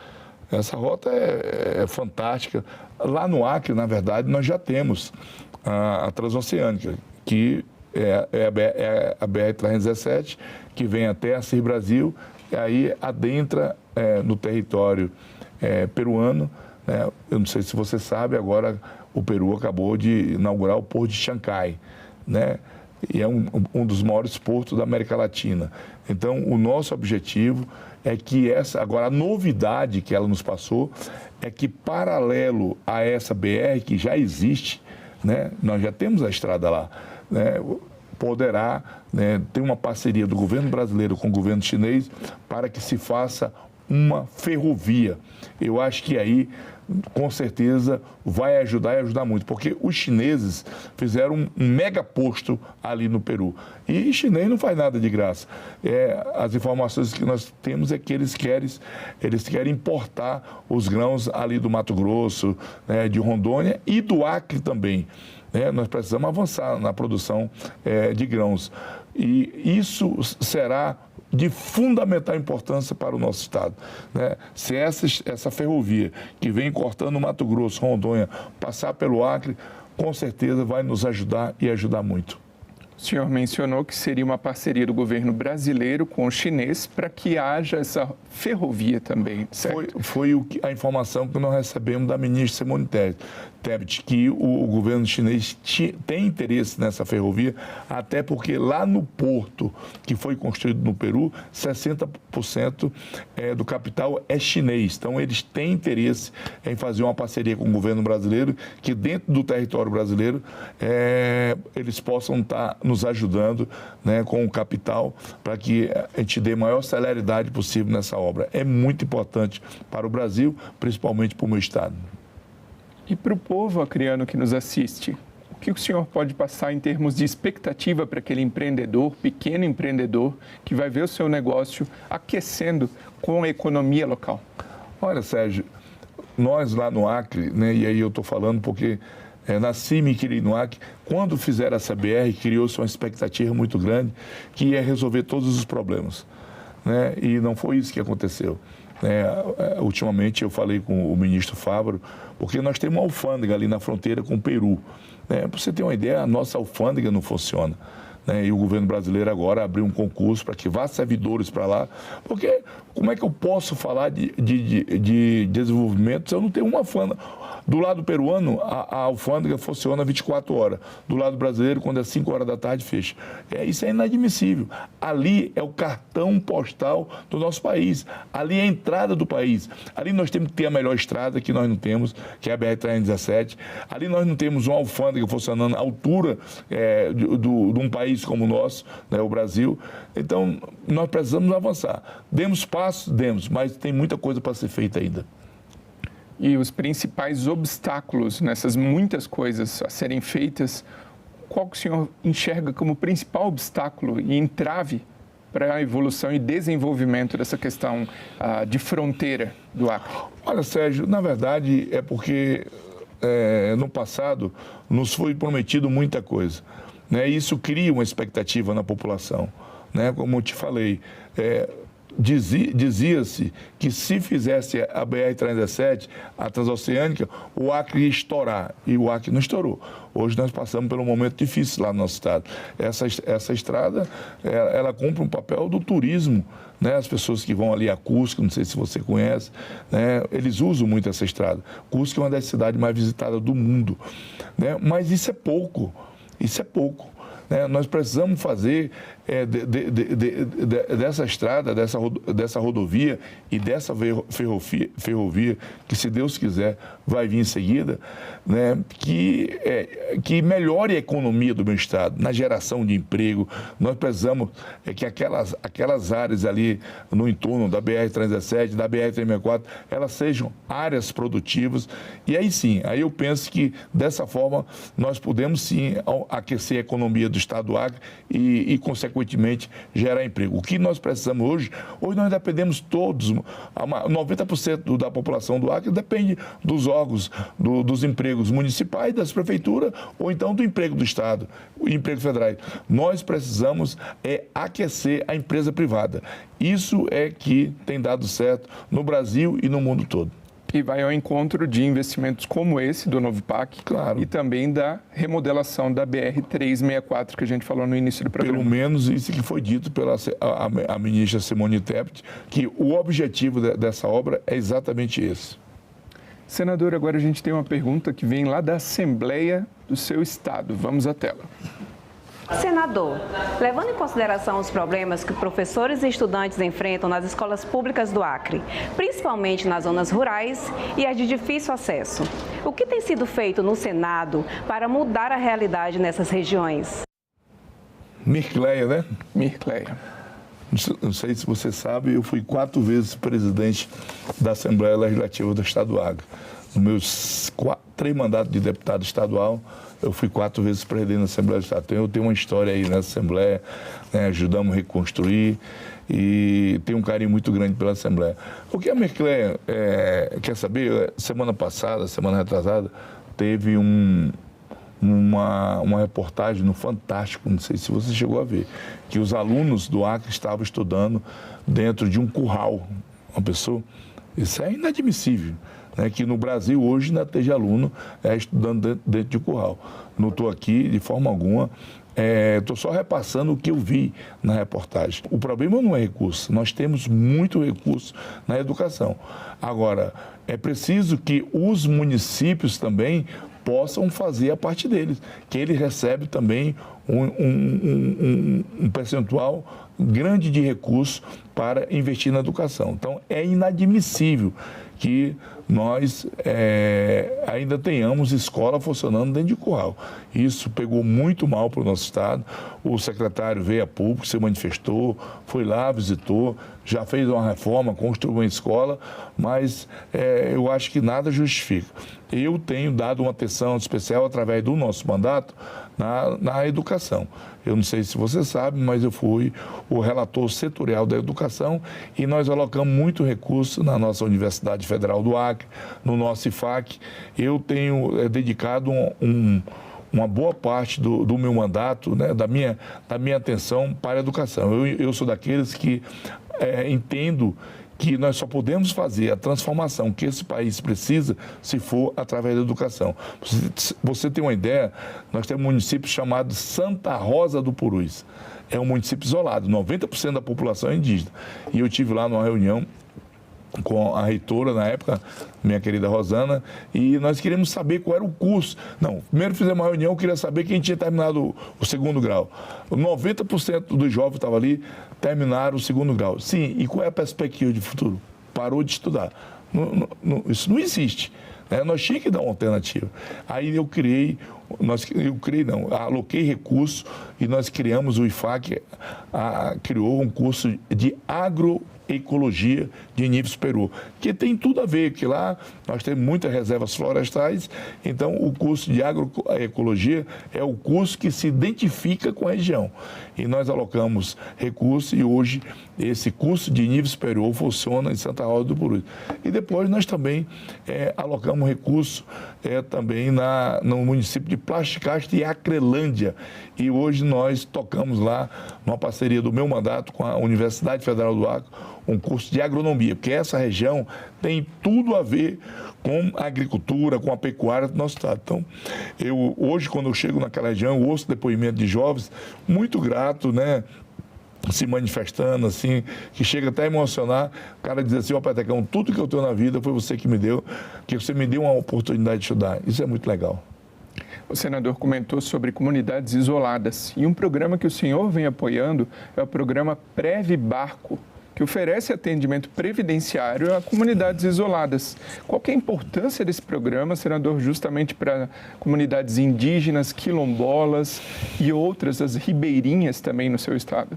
Essa rota é fantástica. Lá no Acre, na verdade, nós já temos a Transoceânica, que é a BR-317, que vem até a CIR Brasil, e aí adentra no território peruano. Né? Eu não sei se você sabe, agora o Peru acabou de inaugurar o Porto de Xangai, né? E é um dos maiores portos da América Latina. Então, o nosso objetivo é que agora a novidade que ela nos passou é que, paralelo a essa BR que já existe, né, nós já temos a estrada lá, né, poderá, né, ter uma parceria do governo brasileiro com o governo chinês para que se faça uma ferrovia. Eu acho que aí, com certeza, vai ajudar e ajudar muito, porque os chineses fizeram um mega posto ali no Peru. E chinês não faz nada de graça. As informações que nós temos é que eles querem importar os grãos ali do Mato Grosso, né, de Rondônia e do Acre também. Nós precisamos avançar na produção de grãos. E isso será de fundamental importância para o nosso Estado. Se essa ferrovia que vem cortando o Mato Grosso, Rondônia, passar pelo Acre, com certeza vai nos ajudar e ajudar muito. O senhor mencionou que seria uma parceria do governo brasileiro com o chinês para que haja essa ferrovia também, certo? Foi a informação que nós recebemos da ministra Simone Tebet, que o governo chinês tem interesse nessa ferrovia, até porque lá no porto que foi construído no Peru, 60% do capital é chinês. Então, eles têm interesse em fazer uma parceria com o governo brasileiro, que dentro do território brasileiro eles possam estar nos ajudando, né, com o capital, para que a gente dê maior celeridade possível nessa obra. É muito importante para o Brasil, principalmente para o meu estado. E para o povo acreano que nos assiste, o que o senhor pode passar em termos de expectativa para aquele empreendedor, pequeno empreendedor, que vai ver o seu negócio aquecendo com a economia local? Olha, Sérgio, nós lá no Acre, né, e aí eu estou falando porque nasci e me criei no Acre, quando fizeram essa BR, criou-se uma expectativa muito grande que ia resolver todos os problemas, né? E não foi isso que aconteceu. Ultimamente eu falei com o ministro Fávaro, porque nós temos uma alfândega ali na fronteira com o Peru. Para você ter uma ideia, a nossa alfândega não funciona. E o governo brasileiro agora abriu um concurso para que vá servidores para lá, porque como é que eu posso falar de desenvolvimento se eu não tenho uma alfândega? Do lado peruano, a alfândega funciona 24 horas. Do lado brasileiro, quando é 5 horas da tarde, fecha. Isso é inadmissível. Ali é o cartão postal do nosso país. Ali é a entrada do país. Ali nós temos que ter a melhor estrada, que nós não temos, que é a BR-317. Ali nós não temos uma alfândega funcionando à altura de um país como o nosso, né, o Brasil. Então, nós precisamos avançar. Demos passos, mas tem muita coisa para ser feita ainda. E os principais obstáculos nessas muitas coisas a serem feitas, qual que o senhor enxerga como principal obstáculo e entrave para a evolução e desenvolvimento dessa questão de fronteira do Acre? Olha, Sérgio, na verdade é porque no passado nos foi prometido muita coisa, né? Isso cria uma expectativa na população, né? Como eu te falei, dizia-se que se fizesse a BR-317, a transoceânica, o Acre ia estourar, e o Acre não estourou. Hoje nós passamos por um momento difícil lá no nosso estado. Essa estrada, ela cumpre um papel do turismo, né? As pessoas que vão ali a Cusco, não sei se você conhece, né? Eles usam muito essa estrada. Cusco é uma das cidades mais visitadas do mundo, né? Mas isso é pouco, Nós precisamos fazer dessa estrada, dessa rodovia e dessa ferrovia, que se Deus quiser vai vir em seguida, né, que melhore a economia do meu estado, na geração de emprego. Nós precisamos que aquelas áreas ali no entorno da BR-317, da BR-364, elas sejam áreas produtivas. E aí sim, aí eu penso que dessa forma nós podemos sim aquecer a economia do estado do Acre e consequentemente, gerar emprego. O que nós precisamos hoje nós dependemos todos, 90% da população do Acre depende dos órgãos, dos empregos municipais, das prefeituras, ou então do emprego do Estado, o emprego federal. Nós precisamos aquecer a empresa privada. Isso é que tem dado certo no Brasil e no mundo todo. E vai ao encontro de investimentos como esse do novo PAC, claro, e também da remodelação da BR-364, que a gente falou no início do programa. Pelo menos isso que foi dito pela a ministra Simone Tebet, que o objetivo dessa obra é exatamente esse. Senador, agora a gente tem uma pergunta que vem lá da Assembleia do seu estado. Vamos à tela. Senador, levando em consideração os problemas que professores e estudantes enfrentam nas escolas públicas do Acre, principalmente nas zonas rurais e as de difícil acesso, o que tem sido feito no Senado para mudar a realidade nessas regiões? Mircleia, né? Mircleia. Não sei se você sabe, eu fui 4 vezes presidente da Assembleia Legislativa do Estado do Acre. Nos meus 3 mandatos de deputado estadual, eu fui 4 vezes presidente da Assembleia do Estado. Então, eu tenho uma história aí nessa Assembleia, né, ajudamos a reconstruir e tenho um carinho muito grande pela Assembleia. O que a Merclé quer saber, semana passada, semana retrasada, teve uma reportagem no Fantástico, não sei se você chegou a ver, que os alunos do Acre estavam estudando dentro de um curral. Uma pessoa, isso é inadmissível, né? Que no Brasil hoje ainda esteja aluno estudando dentro de um curral. Não estou aqui de forma alguma, estou só repassando o que eu vi na reportagem. O problema não é recurso, nós temos muito recurso na educação. Agora, é preciso que os municípios também possam fazer a parte deles, que ele recebe também um percentual grande de recursos para investir na educação. Então, é inadmissível que nós ainda tenhamos escola funcionando dentro de curral. Isso pegou muito mal para o nosso estado. O secretário veio a público, se manifestou, foi lá, visitou, já fez uma reforma, construiu uma escola, mas eu acho que nada justifica. Eu tenho dado uma atenção especial através do nosso mandato na educação. Eu não sei se você sabe, mas eu fui o relator setorial da educação e nós alocamos muito recurso na nossa Universidade Federal do Acre, no nosso IFAC. Eu tenho dedicado uma boa parte do meu mandato, né, da minha atenção para a educação. Eu sou daqueles que entendo que nós só podemos fazer a transformação que esse país precisa se for através da educação. Você tem uma ideia, nós temos um município chamado Santa Rosa do Purus. É um município isolado, 90% da população é indígena. E eu tive lá numa reunião com a reitora, na época, minha querida Rosana, e nós queríamos saber qual era o curso. Não, primeiro fizemos uma reunião, eu queria saber quem tinha terminado o 2º grau. 90% dos jovens que estavam ali terminaram o 2º grau. Sim, e qual é a perspectiva de futuro? Parou de estudar. Isso não existe. Né? Nós tínhamos que dar uma alternativa. Aí aloquei recursos e nós criamos, o IFAC criou um curso de agroecologia de nível superior, que tem tudo a ver, que lá nós temos muitas reservas florestais, então o curso de agroecologia é o curso que se identifica com a região. E nós alocamos recursos e hoje esse curso de nível superior funciona em Santa Rosa do Purus. E depois nós também alocamos recursos também no município de Plasticasta e Acrelândia. E hoje nós tocamos lá, numa parceria do meu mandato com a Universidade Federal do Acre, um curso de agronomia, porque essa região tem tudo a ver com a agricultura, com a pecuária do nosso estado. Então, hoje, quando eu chego naquela região, eu ouço depoimento de jovens muito grato, né? Se manifestando, assim, que chega até a emocionar. O cara diz assim: ó, Petecão, tudo que eu tenho na vida foi você que me deu, que você me deu uma oportunidade de estudar. Isso é muito legal. O senador comentou sobre comunidades isoladas e um programa que o senhor vem apoiando é o programa Preve Barco, que oferece atendimento previdenciário a comunidades isoladas. Qual que é a importância desse programa, senador, justamente para comunidades indígenas, quilombolas e outras, as ribeirinhas também no seu estado?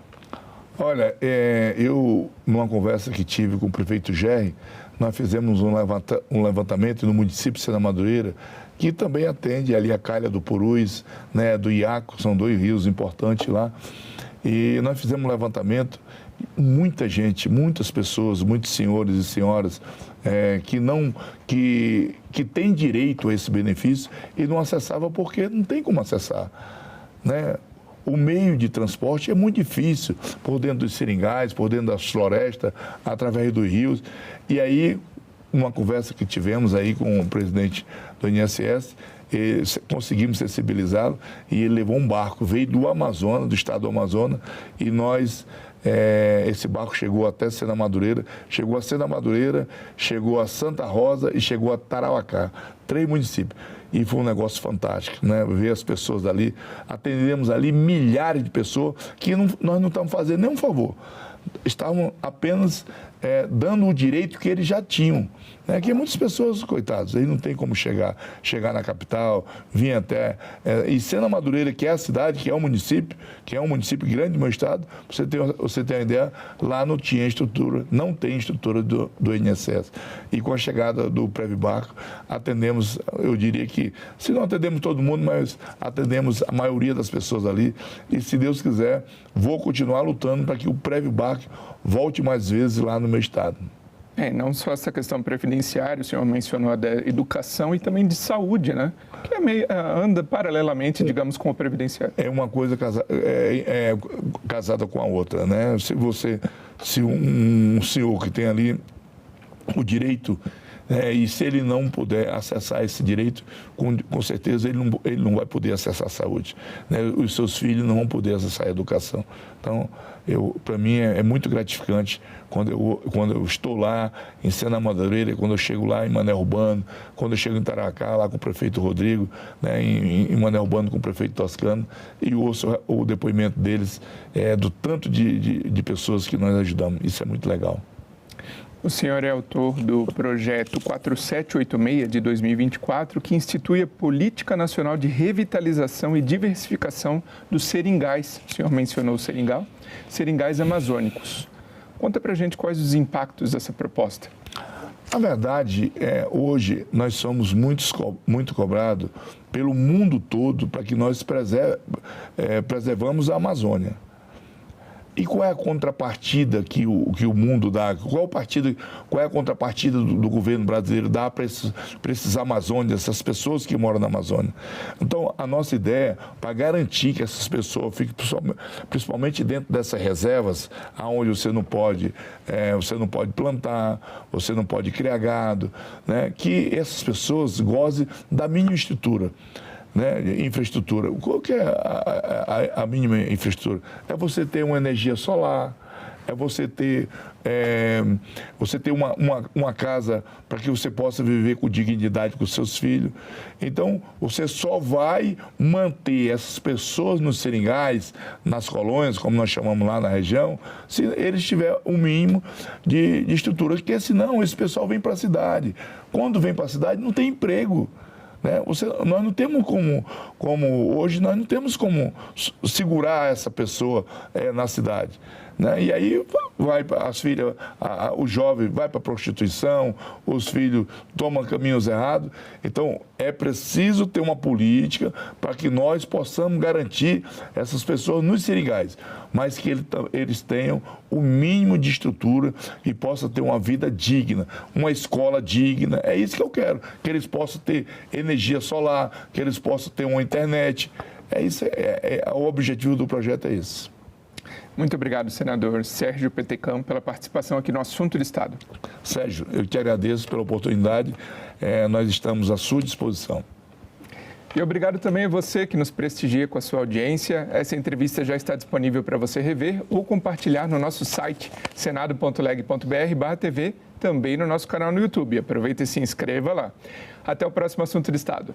Olha, eu, numa conversa que tive com o prefeito Gerry, nós fizemos um levantamento no município de Sena Madureira, que também atende ali a Calha do Purus, né, do Iaco, são 2 rios importantes lá. E nós fizemos um levantamento, muita gente, muitas pessoas, muitos senhores e senhoras que têm direito a esse benefício e não acessavam porque não tem como acessar, né? O meio de transporte é muito difícil, por dentro dos seringais, por dentro das florestas, através dos rios. E aí, uma conversa que tivemos aí com o presidente do INSS, conseguimos sensibilizá-lo e ele levou um barco, veio do Amazonas, do estado do Amazonas, e nós, esse barco chegou até Sena Madureira, chegou a Santa Rosa e chegou a Tarauacá, 3 municípios. E foi um negócio fantástico, né? Ver as pessoas ali, atendemos ali milhares de pessoas que nós não estamos fazendo nenhum favor. estavam apenas dando o direito que eles já tinham. Né? Que muitas pessoas, coitados, aí não tem como chegar na capital, vir até... e Sena Madureira, que é a cidade, que é um município grande do meu estado, você tem uma ideia, lá não tinha estrutura, não tem estrutura do INSS. E com a chegada do Previbarco, atendemos, eu diria que, se não atendemos todo mundo, mas atendemos a maioria das pessoas ali. E se Deus quiser, vou continuar lutando para que o Previbarco volte mais vezes lá no meu estado. Não só essa questão previdenciária, o senhor mencionou a da educação e também de saúde, né? Que anda paralelamente, digamos, com o previdenciário. É uma coisa casada com a outra, né? Se um senhor que tem ali o direito, e se ele não puder acessar esse direito, com certeza ele não vai poder acessar a saúde, né? Os seus filhos não vão poder acessar a educação. Então, para mim é muito gratificante quando eu estou lá em Sena Madureira, quando eu chego lá em Mané Urbano, quando eu chego em Taracá, lá com o prefeito Rodrigo, né, em Mané Urbano com o prefeito Toscano, e ouço o depoimento deles, do tanto de pessoas que nós ajudamos. Isso é muito legal. O senhor é autor do projeto 4786 de 2024, que institui a Política Nacional de Revitalização e Diversificação dos Seringais. O senhor mencionou o seringal, seringais amazônicos. Conta pra gente quais os impactos dessa proposta. Na verdade, hoje nós somos muito cobrados pelo mundo todo para que nós preservamos a Amazônia. E qual é a contrapartida que o mundo dá? Qual é a contrapartida do governo brasileiro dá para esses amazônios, essas pessoas que moram na Amazônia? Então, a nossa ideia, para garantir que essas pessoas fiquem, principalmente dentro dessas reservas, onde você não pode plantar, você não pode criar gado, né? Que essas pessoas gozem da mínima estrutura. Né, infraestrutura. Qual que é a mínima infraestrutura? É você ter uma energia solar, é você ter uma casa para que você possa viver com dignidade com seus filhos. Então, você só vai manter essas pessoas nos seringais, nas colônias, como nós chamamos lá na região, se eles tiverem um mínimo de estrutura, porque senão esse pessoal vem para a cidade. Quando vem para a cidade, não tem emprego. Nós não temos hoje nós não temos como segurar essa pessoa na cidade. Né? E aí as filhas, o jovem vai para a prostituição, os filhos tomam caminhos errados. Então, é preciso ter uma política para que nós possamos garantir essas pessoas nos seringais, mas que eles tenham o mínimo de estrutura e possam ter uma vida digna, uma escola digna. É isso que eu quero, que eles possam ter energia solar, que eles possam ter uma internet. O objetivo do projeto é esse. Muito obrigado, senador Sérgio Petecam, pela participação aqui no Assunto do Estado. Sérgio, eu te agradeço pela oportunidade. Nós estamos à sua disposição. E obrigado também a você que nos prestigia com a sua audiência. Essa entrevista já está disponível para você rever ou compartilhar no nosso site senado.leg.br/TV, também no nosso canal no YouTube. Aproveita e se inscreva lá. Até o próximo Assunto do Estado.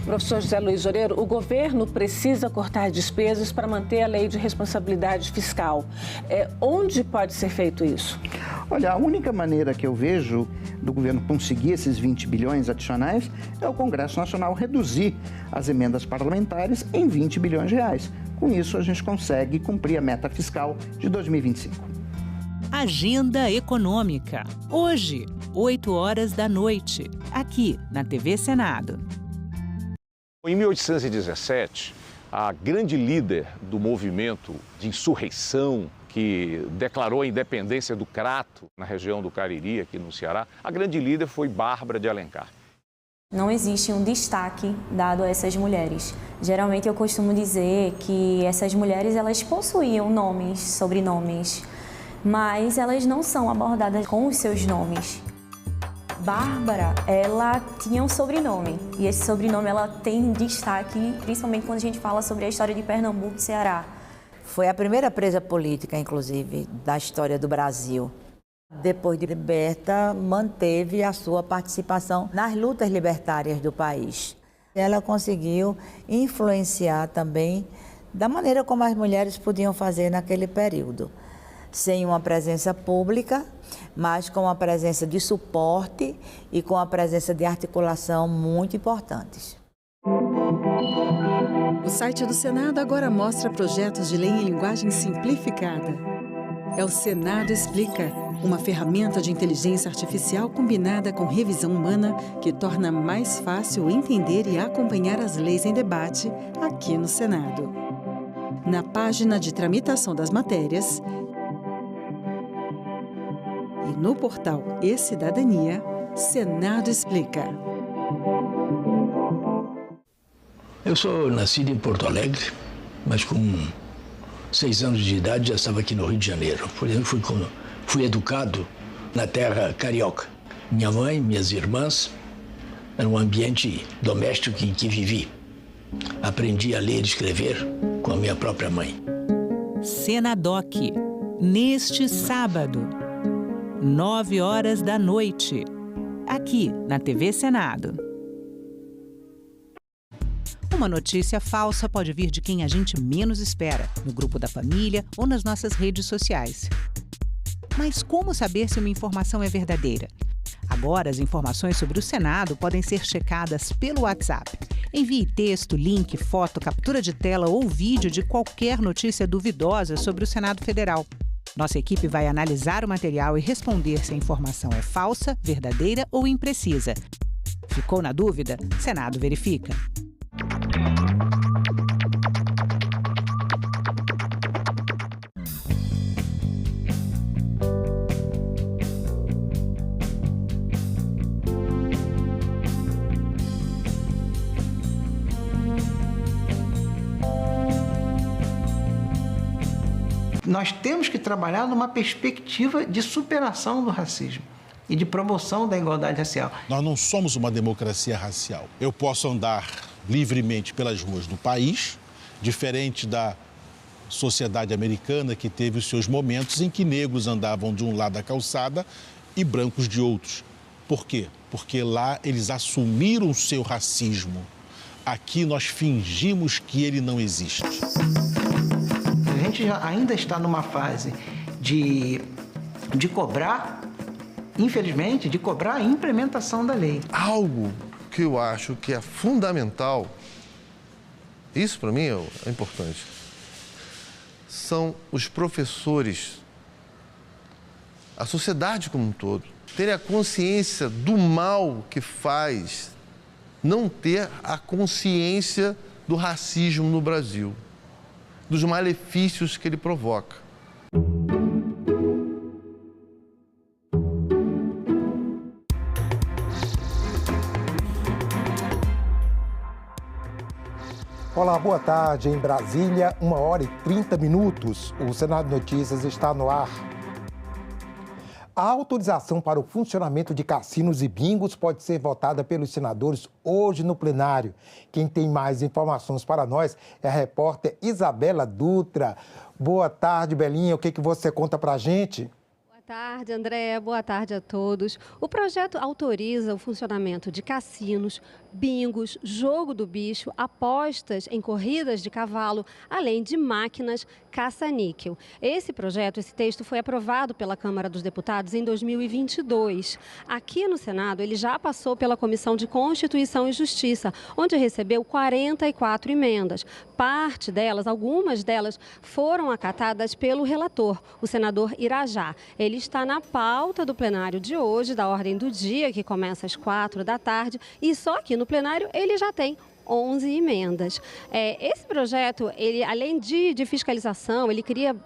Professor José Luiz Loureiro, o governo precisa cortar despesas para manter a lei de responsabilidade fiscal. Onde pode ser feito isso? Olha, a única maneira que eu vejo do governo conseguir esses 20 bilhões adicionais é o Congresso Nacional reduzir as emendas parlamentares em 20 bilhões de reais. Com isso, a gente consegue cumprir a meta fiscal de 2025. Agenda Econômica. Hoje, 20h, aqui na TV Senado. Em 1817, a grande líder do movimento de insurreição que declarou a independência do Crato, na região do Cariri, aqui no Ceará, a grande líder foi Bárbara de Alencar. Não existe um destaque dado a essas mulheres. Geralmente eu costumo dizer que essas mulheres elas possuíam nomes, sobrenomes, mas elas não são abordadas com os seus nomes. Bárbara, ela tinha um sobrenome, e esse sobrenome ela tem destaque, principalmente quando a gente fala sobre a história de Pernambuco e Ceará. Foi a primeira presa política, inclusive, da história do Brasil. Depois de liberta, manteve a sua participação nas lutas libertárias do país. Ela conseguiu influenciar também da maneira como as mulheres podiam fazer naquele período, sem uma presença pública, mas com uma presença de suporte e com a presença de articulação muito importantes. O site do Senado agora mostra projetos de lei em linguagem simplificada. É o Senado Explica, uma ferramenta de inteligência artificial combinada com revisão humana que torna mais fácil entender e acompanhar as leis em debate aqui no Senado. Na página de tramitação das matérias e no portal E-Cidadania, Senado Explica. Eu sou nascido em Porto Alegre, mas com 6 anos de idade já estava aqui no Rio de Janeiro. Por exemplo, fui educado na terra carioca. Minha mãe, minhas irmãs, era um ambiente doméstico em que vivi. Aprendi a ler e escrever com a minha própria mãe. Senadoc, neste sábado, 21h, aqui na TV Senado. Uma notícia falsa pode vir de quem a gente menos espera, no grupo da família ou nas nossas redes sociais. Mas como saber se uma informação é verdadeira? Agora, as informações sobre o Senado podem ser checadas pelo WhatsApp. Envie texto, link, foto, captura de tela ou vídeo de qualquer notícia duvidosa sobre o Senado Federal. Nossa equipe vai analisar o material e responder se a informação é falsa, verdadeira ou imprecisa. Ficou na dúvida? Senado verifica. Nós temos que trabalhar numa perspectiva de superação do racismo e de promoção da igualdade racial. Nós não somos uma democracia racial. Eu posso andar livremente pelas ruas do país, diferente da sociedade americana, que teve os seus momentos em que negros andavam de um lado da calçada e brancos de outros. Por quê? Porque lá eles assumiram o seu racismo. Aqui nós fingimos que ele não existe. A gente ainda está numa fase de cobrar, infelizmente, de cobrar a implementação da lei. Algo que eu acho que é fundamental, isso para mim é importante, são os professores, a sociedade como um todo, terem a consciência do mal que faz não ter a consciência do racismo no Brasil, dos malefícios que ele provoca. Olá, boa tarde. Em Brasília, 1h30. O Senado Notícias está no ar. A autorização para o funcionamento de cassinos e bingos pode ser votada pelos senadores hoje no plenário. Quem tem mais informações para nós é a repórter Isabela Dutra. Boa tarde, Belinha. O que você conta para a gente? Boa tarde, André. Boa tarde a todos. O projeto autoriza o funcionamento de cassinos, bingos, jogo do bicho, apostas em corridas de cavalo, além de máquinas caça-níquel. Esse texto foi aprovado pela Câmara dos Deputados em 2022. Aqui no Senado, ele já passou pela Comissão de Constituição e Justiça, onde recebeu 44 emendas. Parte delas, algumas delas, foram acatadas pelo relator, o senador Irajá. Ele está na pauta do plenário de hoje, da ordem do dia, que começa às 16h, e só aqui no plenário ele já tem 11 emendas. Esse projeto, ele, além de fiscalização, ele cria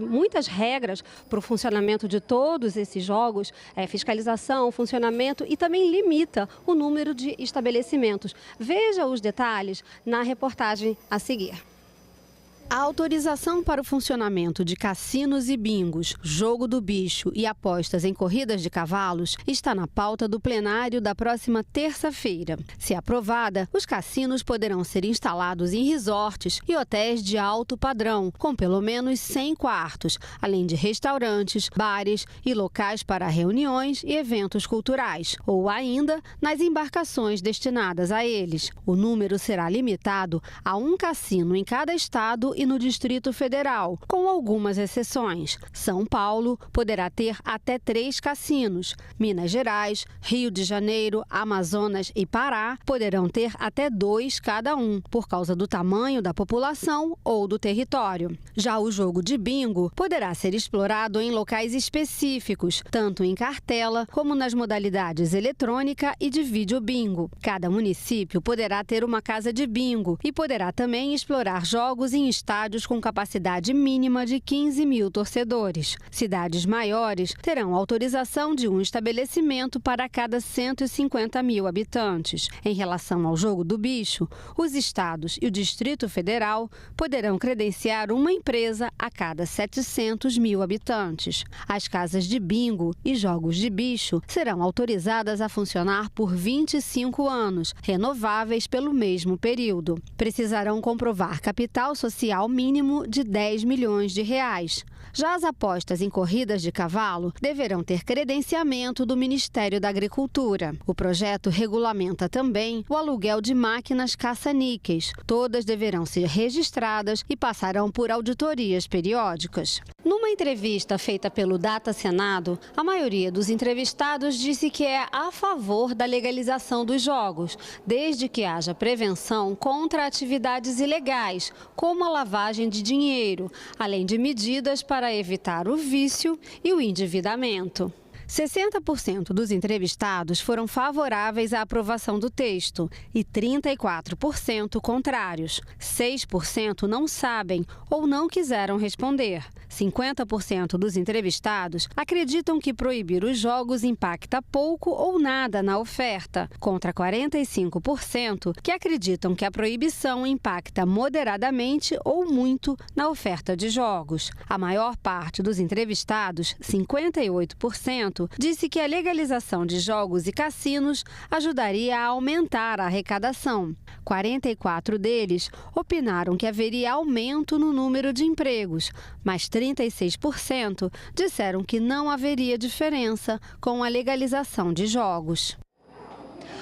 muitas regras para o funcionamento de todos esses jogos, fiscalização, funcionamento, e também limita o número de estabelecimentos. Veja os detalhes na reportagem a seguir. A autorização para o funcionamento de cassinos e bingos, jogo do bicho e apostas em corridas de cavalos está na pauta do plenário da próxima terça-feira. Se aprovada, os cassinos poderão ser instalados em resorts e hotéis de alto padrão, com pelo menos 100 quartos, além de restaurantes, bares e locais para reuniões e eventos culturais, ou ainda nas embarcações destinadas a eles. O número será limitado a um cassino em cada estado e no Distrito Federal, com algumas exceções. São Paulo poderá ter até 3 cassinos. Minas Gerais, Rio de Janeiro, Amazonas e Pará poderão ter até 2 cada um, por causa do tamanho da população ou do território. Já o jogo de bingo poderá ser explorado em locais específicos, tanto em cartela como nas modalidades eletrônica e de vídeo bingo. Cada município poderá ter uma casa de bingo e poderá também explorar jogos em estádios com capacidade mínima de 15 mil torcedores. Cidades maiores terão autorização de um estabelecimento para cada 150 mil habitantes. Em relação ao jogo do bicho, os estados e o Distrito Federal poderão credenciar uma empresa a cada 700 mil habitantes. As casas de bingo e jogos de bicho serão autorizadas a funcionar por 25 anos, renováveis pelo mesmo período. Precisarão comprovar capital social mínimo de 10 milhões de reais. Já as apostas em corridas de cavalo deverão ter credenciamento do Ministério da Agricultura. O projeto regulamenta também o aluguel de máquinas caça-níqueis. Todas deverão ser registradas e passarão por auditorias periódicas. Numa entrevista feita pelo Data Senado, a maioria dos entrevistados disse que é a favor da legalização dos jogos, desde que haja prevenção contra atividades ilegais, como a lavagem de dinheiro, além de medidas para evitar o vício e o endividamento. 60% dos entrevistados foram favoráveis à aprovação do texto e 34% contrários. 6% não sabem ou não quiseram responder. 50% dos entrevistados acreditam que proibir os jogos impacta pouco ou nada na oferta, contra 45% que acreditam que a proibição impacta moderadamente ou muito na oferta de jogos. A maior parte dos entrevistados, 58%, disse que a legalização de jogos e cassinos ajudaria a aumentar a arrecadação. 44 deles opinaram que haveria aumento no número de empregos, mas 36% disseram que não haveria diferença com a legalização de jogos.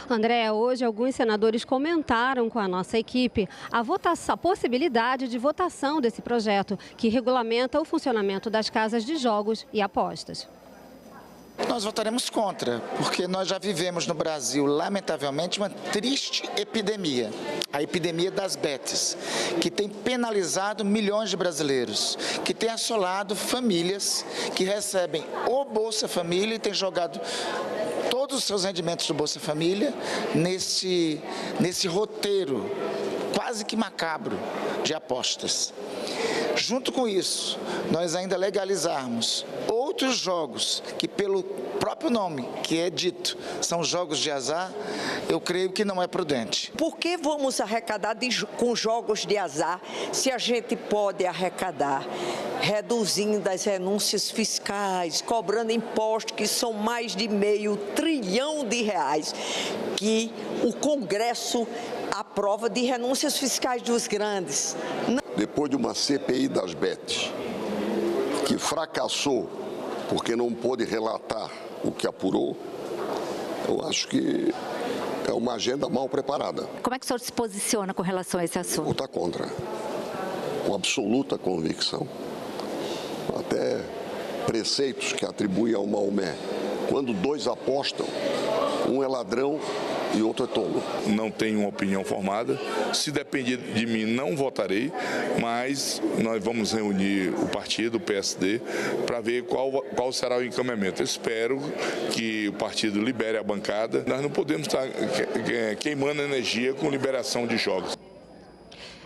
André, hoje alguns senadores comentaram com a nossa equipe a possibilidade de votação desse projeto que regulamenta o funcionamento das casas de jogos e apostas. Nós votaremos contra, porque nós já vivemos no Brasil, lamentavelmente, uma triste epidemia. A epidemia das bets, que tem penalizado milhões de brasileiros, que tem assolado famílias que recebem o Bolsa Família e têm jogado todos os seus rendimentos do Bolsa Família nesse roteiro quase que macabro de apostas. Junto com isso, nós ainda legalizarmos outros jogos que, pelo próprio nome que é dito, são jogos de azar, eu creio que não é prudente. Por que vamos arrecadar com jogos de azar se a gente pode arrecadar reduzindo as renúncias fiscais, cobrando impostos que são mais de R$500 bilhão que o Congresso aprova de renúncias fiscais dos grandes? Depois de uma CPI das bets, que fracassou porque não pôde relatar o que apurou, eu acho que é uma agenda mal preparada. Como é que o senhor se posiciona com relação a esse assunto? Votar contra, com absoluta convicção. Até preceitos que atribuem ao Maomé. Quando 2 apostam, um é ladrão e outro é tolo. Não tenho uma opinião formada. Se depender de mim, não votarei, mas nós vamos reunir o partido, o PSD, para ver qual será o encaminhamento. Eu espero que o partido libere a bancada. Nós não podemos estar queimando energia com liberação de jogos.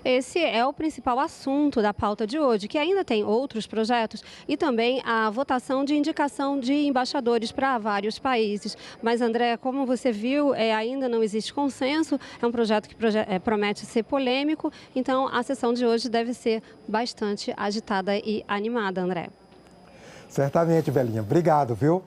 esse é o principal assunto da pauta de hoje, que ainda tem outros projetos e também a votação de indicação de embaixadores para vários países. Mas, André, como você viu, ainda não existe consenso, é um projeto que promete ser polêmico, então a sessão de hoje deve ser bastante agitada e animada, André. Certamente, Belinha. Obrigado, viu?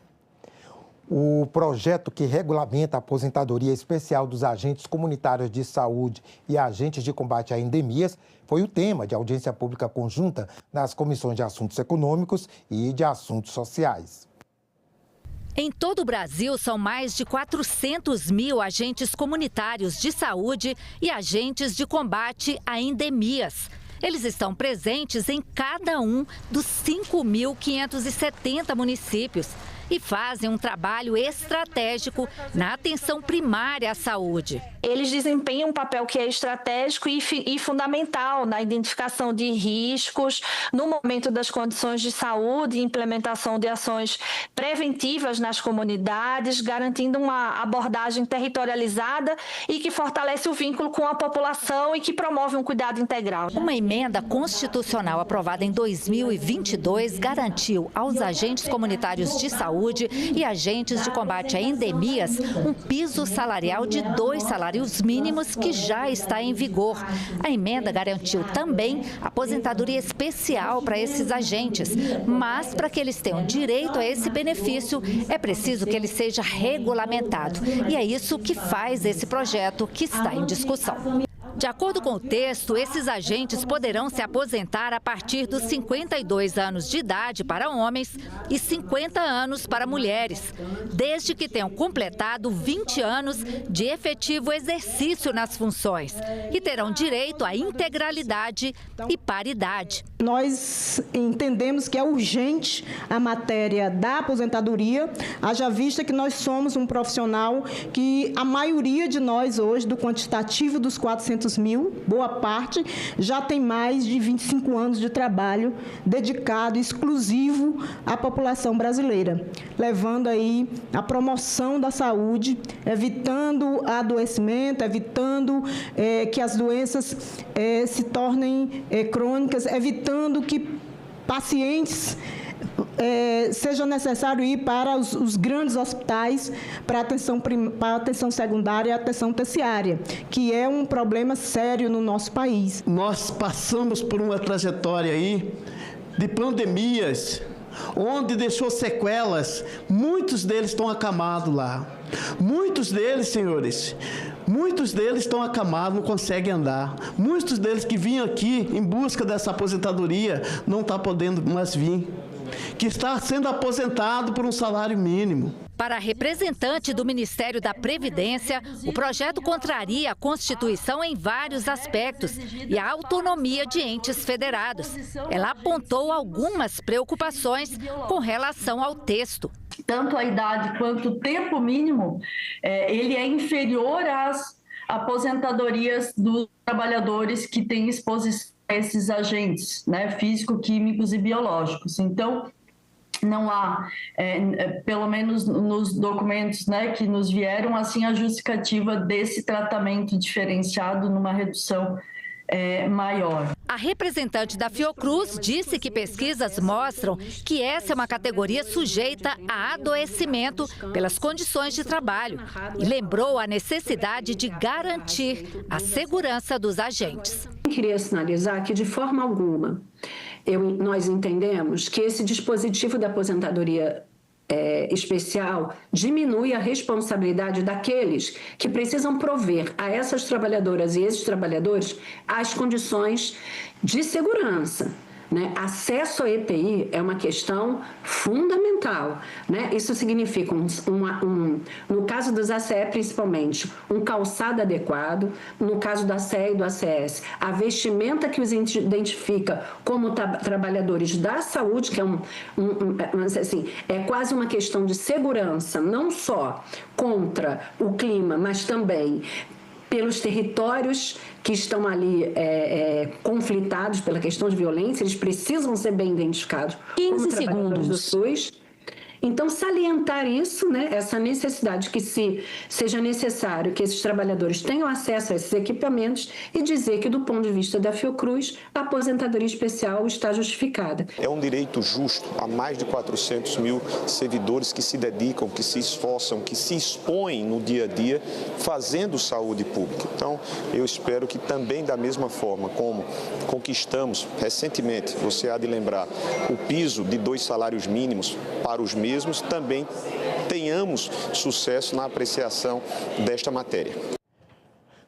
O projeto que regulamenta a aposentadoria especial dos agentes comunitários de saúde e agentes de combate a endemias foi o tema de audiência pública conjunta nas comissões de assuntos econômicos e de assuntos sociais. Em todo o Brasil, são mais de 400 mil agentes comunitários de saúde e agentes de combate a endemias. Eles estão presentes em cada um dos 5.570 municípios e fazem um trabalho estratégico na atenção primária à saúde. Eles desempenham um papel que é estratégico e fundamental na identificação de riscos, no momento das condições de saúde e implementação de ações preventivas nas comunidades, garantindo uma abordagem territorializada e que fortalece o vínculo com a população e que promove um cuidado integral. Uma emenda constitucional aprovada em 2022 garantiu aos agentes comunitários de saúde e agentes de combate a endemias um piso salarial de 2 salários mínimos que já está em vigor. A emenda garantiu também aposentadoria especial para esses agentes, mas para que eles tenham direito a esse benefício é preciso que ele seja regulamentado. E é isso que faz esse projeto que está em discussão. De acordo com o texto, esses agentes poderão se aposentar a partir dos 52 anos de idade para homens e 50 anos para mulheres, desde que tenham completado 20 anos de efetivo exercício nas funções e terão direito à integralidade e paridade. Nós entendemos que é urgente a matéria da aposentadoria, haja vista que nós somos um profissional que a maioria de nós hoje, do quantitativo dos 400 mil, boa parte, já tem mais de 25 anos de trabalho dedicado, exclusivo à população brasileira, levando aí a promoção da saúde, evitando adoecimento, evitando que as doenças se tornem crônicas, evitando que pacientes seja necessário ir para os grandes hospitais para atenção secundária e atenção terciária, que é um problema sério no nosso país. Nós passamos por uma trajetória aí de pandemias, onde deixou sequelas, muitos deles estão acamados lá. Muitos deles, senhores, estão acamados, não conseguem andar. Muitos deles que vinham aqui em busca dessa aposentadoria não estão podendo mais vir, que está sendo aposentado por um salário mínimo. Para a representante do Ministério da Previdência, o projeto contraria a Constituição em vários aspectos e a autonomia de entes federados. Ela apontou algumas preocupações com relação ao texto. Tanto a idade quanto o tempo mínimo, ele é inferior às aposentadorias dos trabalhadores que têm exposição a esses agentes, né, físico-químicos e biológicos. Então, não há, pelo menos nos documentos, né, que nos vieram, assim, a justificativa desse tratamento diferenciado numa redução maior. A representante da Fiocruz disse que pesquisas mostram que essa é uma categoria sujeita a adoecimento pelas condições de trabalho e lembrou a necessidade de garantir a segurança dos agentes. Eu queria sinalizar que, de forma alguma, nós entendemos que esse dispositivo da aposentadoria especial diminui a responsabilidade daqueles que precisam prover a essas trabalhadoras e esses trabalhadores as condições de segurança. Né? Acesso à EPI é uma questão fundamental. Né? Isso significa, no caso dos ACE principalmente, um calçado adequado, no caso do ACE e do ACS, a vestimenta que os identifica como trabalhadores da saúde, que é quase uma questão de segurança, não só contra o clima, mas também pelos territórios que estão ali conflitados pela questão de violência, eles precisam ser bem identificados. 15 segundos. Do SUS. Então, salientar isso, né, essa necessidade que seja necessário que esses trabalhadores tenham acesso a esses equipamentos e dizer que, do ponto de vista da Fiocruz, a aposentadoria especial está justificada. É um direito justo a mais de 400 mil servidores que se dedicam, que se esforçam, que se expõem no dia a dia fazendo saúde pública. Então, eu espero que também, da mesma forma como conquistamos recentemente, você há de lembrar, o piso de 2 salários mínimos para os mesmos, também tenhamos sucesso na apreciação desta matéria.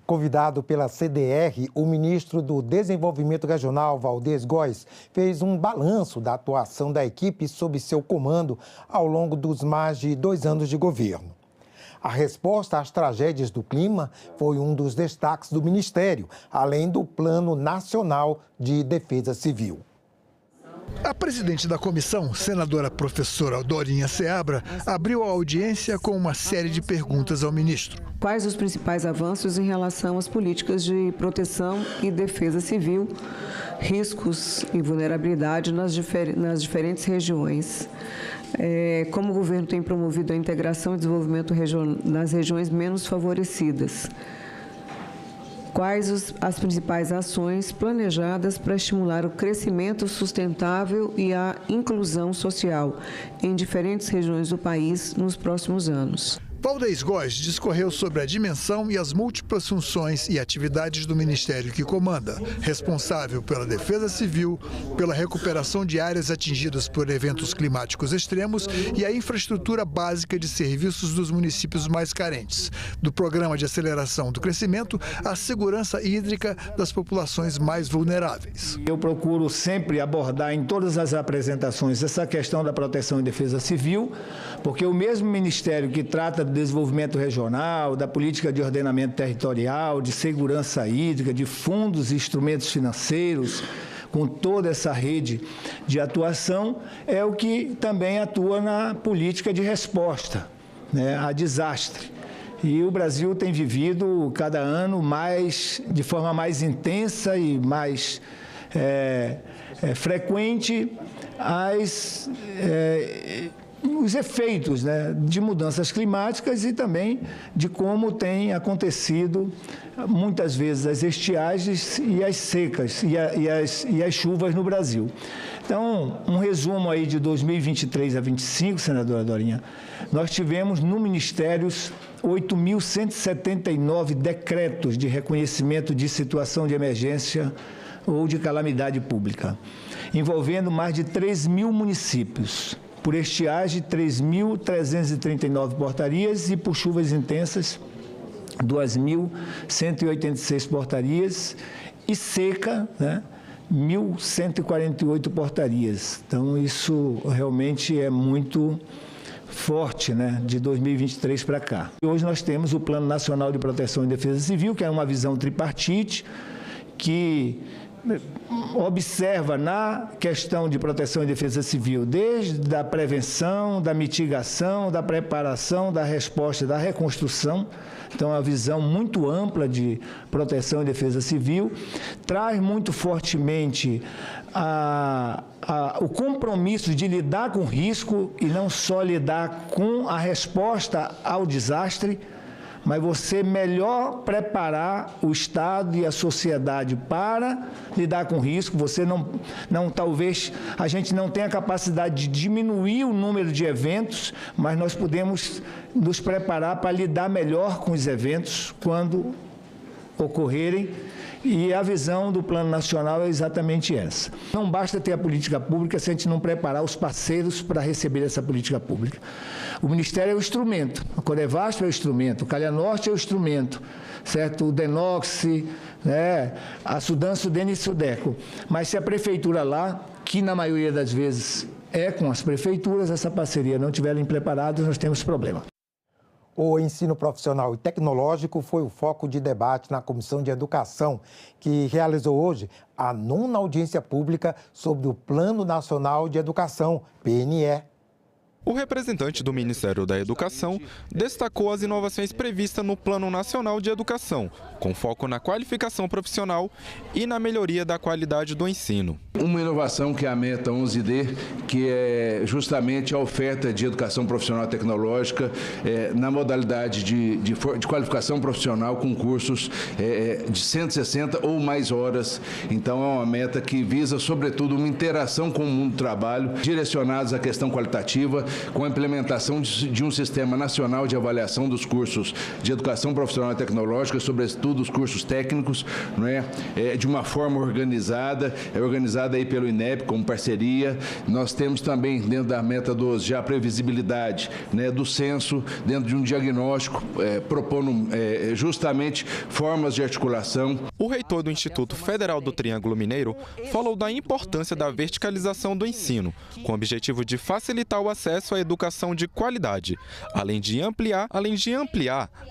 Convidado pela CDR, o ministro do Desenvolvimento Regional, Valdez Góes, fez um balanço da atuação da equipe sob seu comando ao longo dos mais de 2 anos de governo. A resposta às tragédias do clima foi um dos destaques do Ministério, além do Plano Nacional de Defesa Civil. A presidente da comissão, senadora professora Dorinha Seabra, abriu a audiência com uma série de perguntas ao ministro. Quais os principais avanços em relação às políticas de proteção e defesa civil, riscos e vulnerabilidade nas diferentes regiões? Como o governo tem promovido a integração e desenvolvimento nas regiões menos favorecidas? Quais as principais ações planejadas para estimular o crescimento sustentável e a inclusão social em diferentes regiões do país nos próximos anos? Valdez Góes discorreu sobre a dimensão e as múltiplas funções e atividades do ministério que comanda, responsável pela defesa civil, pela recuperação de áreas atingidas por eventos climáticos extremos e a infraestrutura básica de serviços dos municípios mais carentes, do programa de aceleração do crescimento à segurança hídrica das populações mais vulneráveis. Eu procuro sempre abordar em todas as apresentações essa questão da proteção e defesa civil, porque o mesmo ministério que trata do desenvolvimento regional, da política de ordenamento territorial, de segurança hídrica, de fundos e instrumentos financeiros, com toda essa rede de atuação, é o que também atua na política de resposta, né, a desastre. E o Brasil tem vivido cada ano de forma mais intensa e mais frequente os efeitos, né, de mudanças climáticas e também de como tem acontecido muitas vezes as estiagens e as secas e as chuvas no Brasil. Então, um resumo aí de 2023 a 2025, senadora Dorinha, nós tivemos no Ministério 8.179 decretos de reconhecimento de situação de emergência ou de calamidade pública, envolvendo mais de 3.000 municípios. Por estiagem, 3.339 portarias e por chuvas intensas, 2.186 portarias e seca, né, 1.148 portarias. Então, isso realmente é muito forte, né, de 2023 para cá. E hoje nós temos o Plano Nacional de Proteção e Defesa Civil, que é uma visão tripartite, que observa na questão de proteção e defesa civil, desde a prevenção, da mitigação, da preparação, da resposta, da reconstrução. Então, é uma visão muito ampla de proteção e defesa civil, traz muito fortemente o compromisso de lidar com o risco e não só lidar com a resposta ao desastre, mas você melhor preparar o Estado e a sociedade para lidar com risco. Você talvez a gente não tenha a capacidade de diminuir o número de eventos, mas nós podemos nos preparar para lidar melhor com os eventos quando ocorrerem. E a visão do Plano Nacional é exatamente essa. Não basta ter a política pública se a gente não preparar os parceiros para receber essa política pública. O Ministério é o instrumento, a Codevasf é o instrumento, o Calha Norte é o instrumento, certo? O Denox, né? A Sudan, Sudene e Sudeco. Mas se a prefeitura lá, que na maioria das vezes é com as prefeituras, essa parceria não estiverem preparadas, nós temos problema. O ensino profissional e tecnológico foi o foco de debate na Comissão de Educação, que realizou hoje a 9ª audiência pública sobre o Plano Nacional de Educação, PNE. O representante do Ministério da Educação destacou as inovações previstas no Plano Nacional de Educação, com foco na qualificação profissional e na melhoria da qualidade do ensino. Uma inovação que é a Meta 11D, que é justamente a oferta de educação profissional tecnológica na modalidade de qualificação profissional com cursos de 160 ou mais horas. Então é uma meta que visa, sobretudo, uma interação com o mundo do trabalho, direcionados à questão qualitativa, com a implementação de um sistema nacional de avaliação dos cursos de educação profissional e tecnológica, sobretudo os cursos técnicos, não é? De uma forma organizada, organizada aí pelo INEP como parceria. Nós temos também, dentro da Meta 12, já a previsibilidade, né, do censo, dentro de um diagnóstico, propondo justamente formas de articulação. O reitor do Instituto Federal do Triângulo Mineiro falou da importância da verticalização do ensino, com o objetivo de facilitar o acesso à educação de qualidade, além de ampliar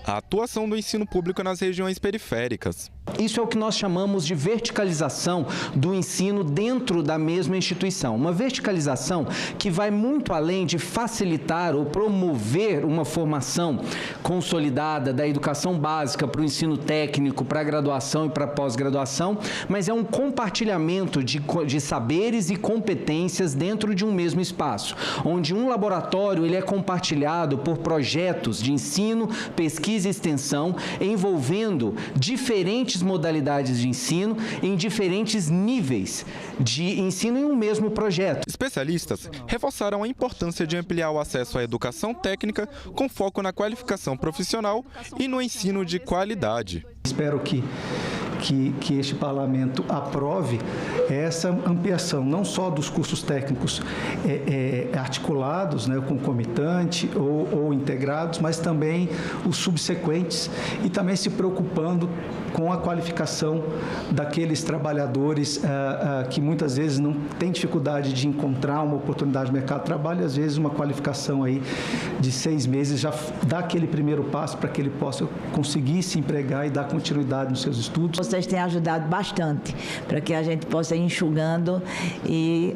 a atuação do ensino público nas regiões periféricas. Isso é o que nós chamamos de verticalização do ensino dentro da mesma instituição. Uma verticalização que vai muito além de facilitar ou promover uma formação consolidada da educação básica para o ensino técnico, para a graduação e para a pós-graduação, mas é um compartilhamento de saberes e competências dentro de um mesmo espaço, onde um laboratório ele é compartilhado por projetos de ensino, pesquisa e extensão, envolvendo diferentes modalidades de ensino em diferentes níveis de ensino em um mesmo projeto. Especialistas reforçaram a importância de ampliar o acesso à educação técnica com foco na qualificação profissional e no ensino de qualidade. Espero que este parlamento aprove essa ampliação, não só dos cursos técnicos articulados, né, concomitante ou integrados, mas também os subsequentes e também se preocupando com a qualificação daqueles trabalhadores que muitas vezes não têm dificuldade de encontrar uma oportunidade no mercado de trabalho e às vezes uma qualificação aí de 6 meses já dá aquele primeiro passo para que ele possa conseguir se empregar e dar continuidade nos seus estudos. Vocês têm ajudado bastante para que a gente possa ir enxugando e,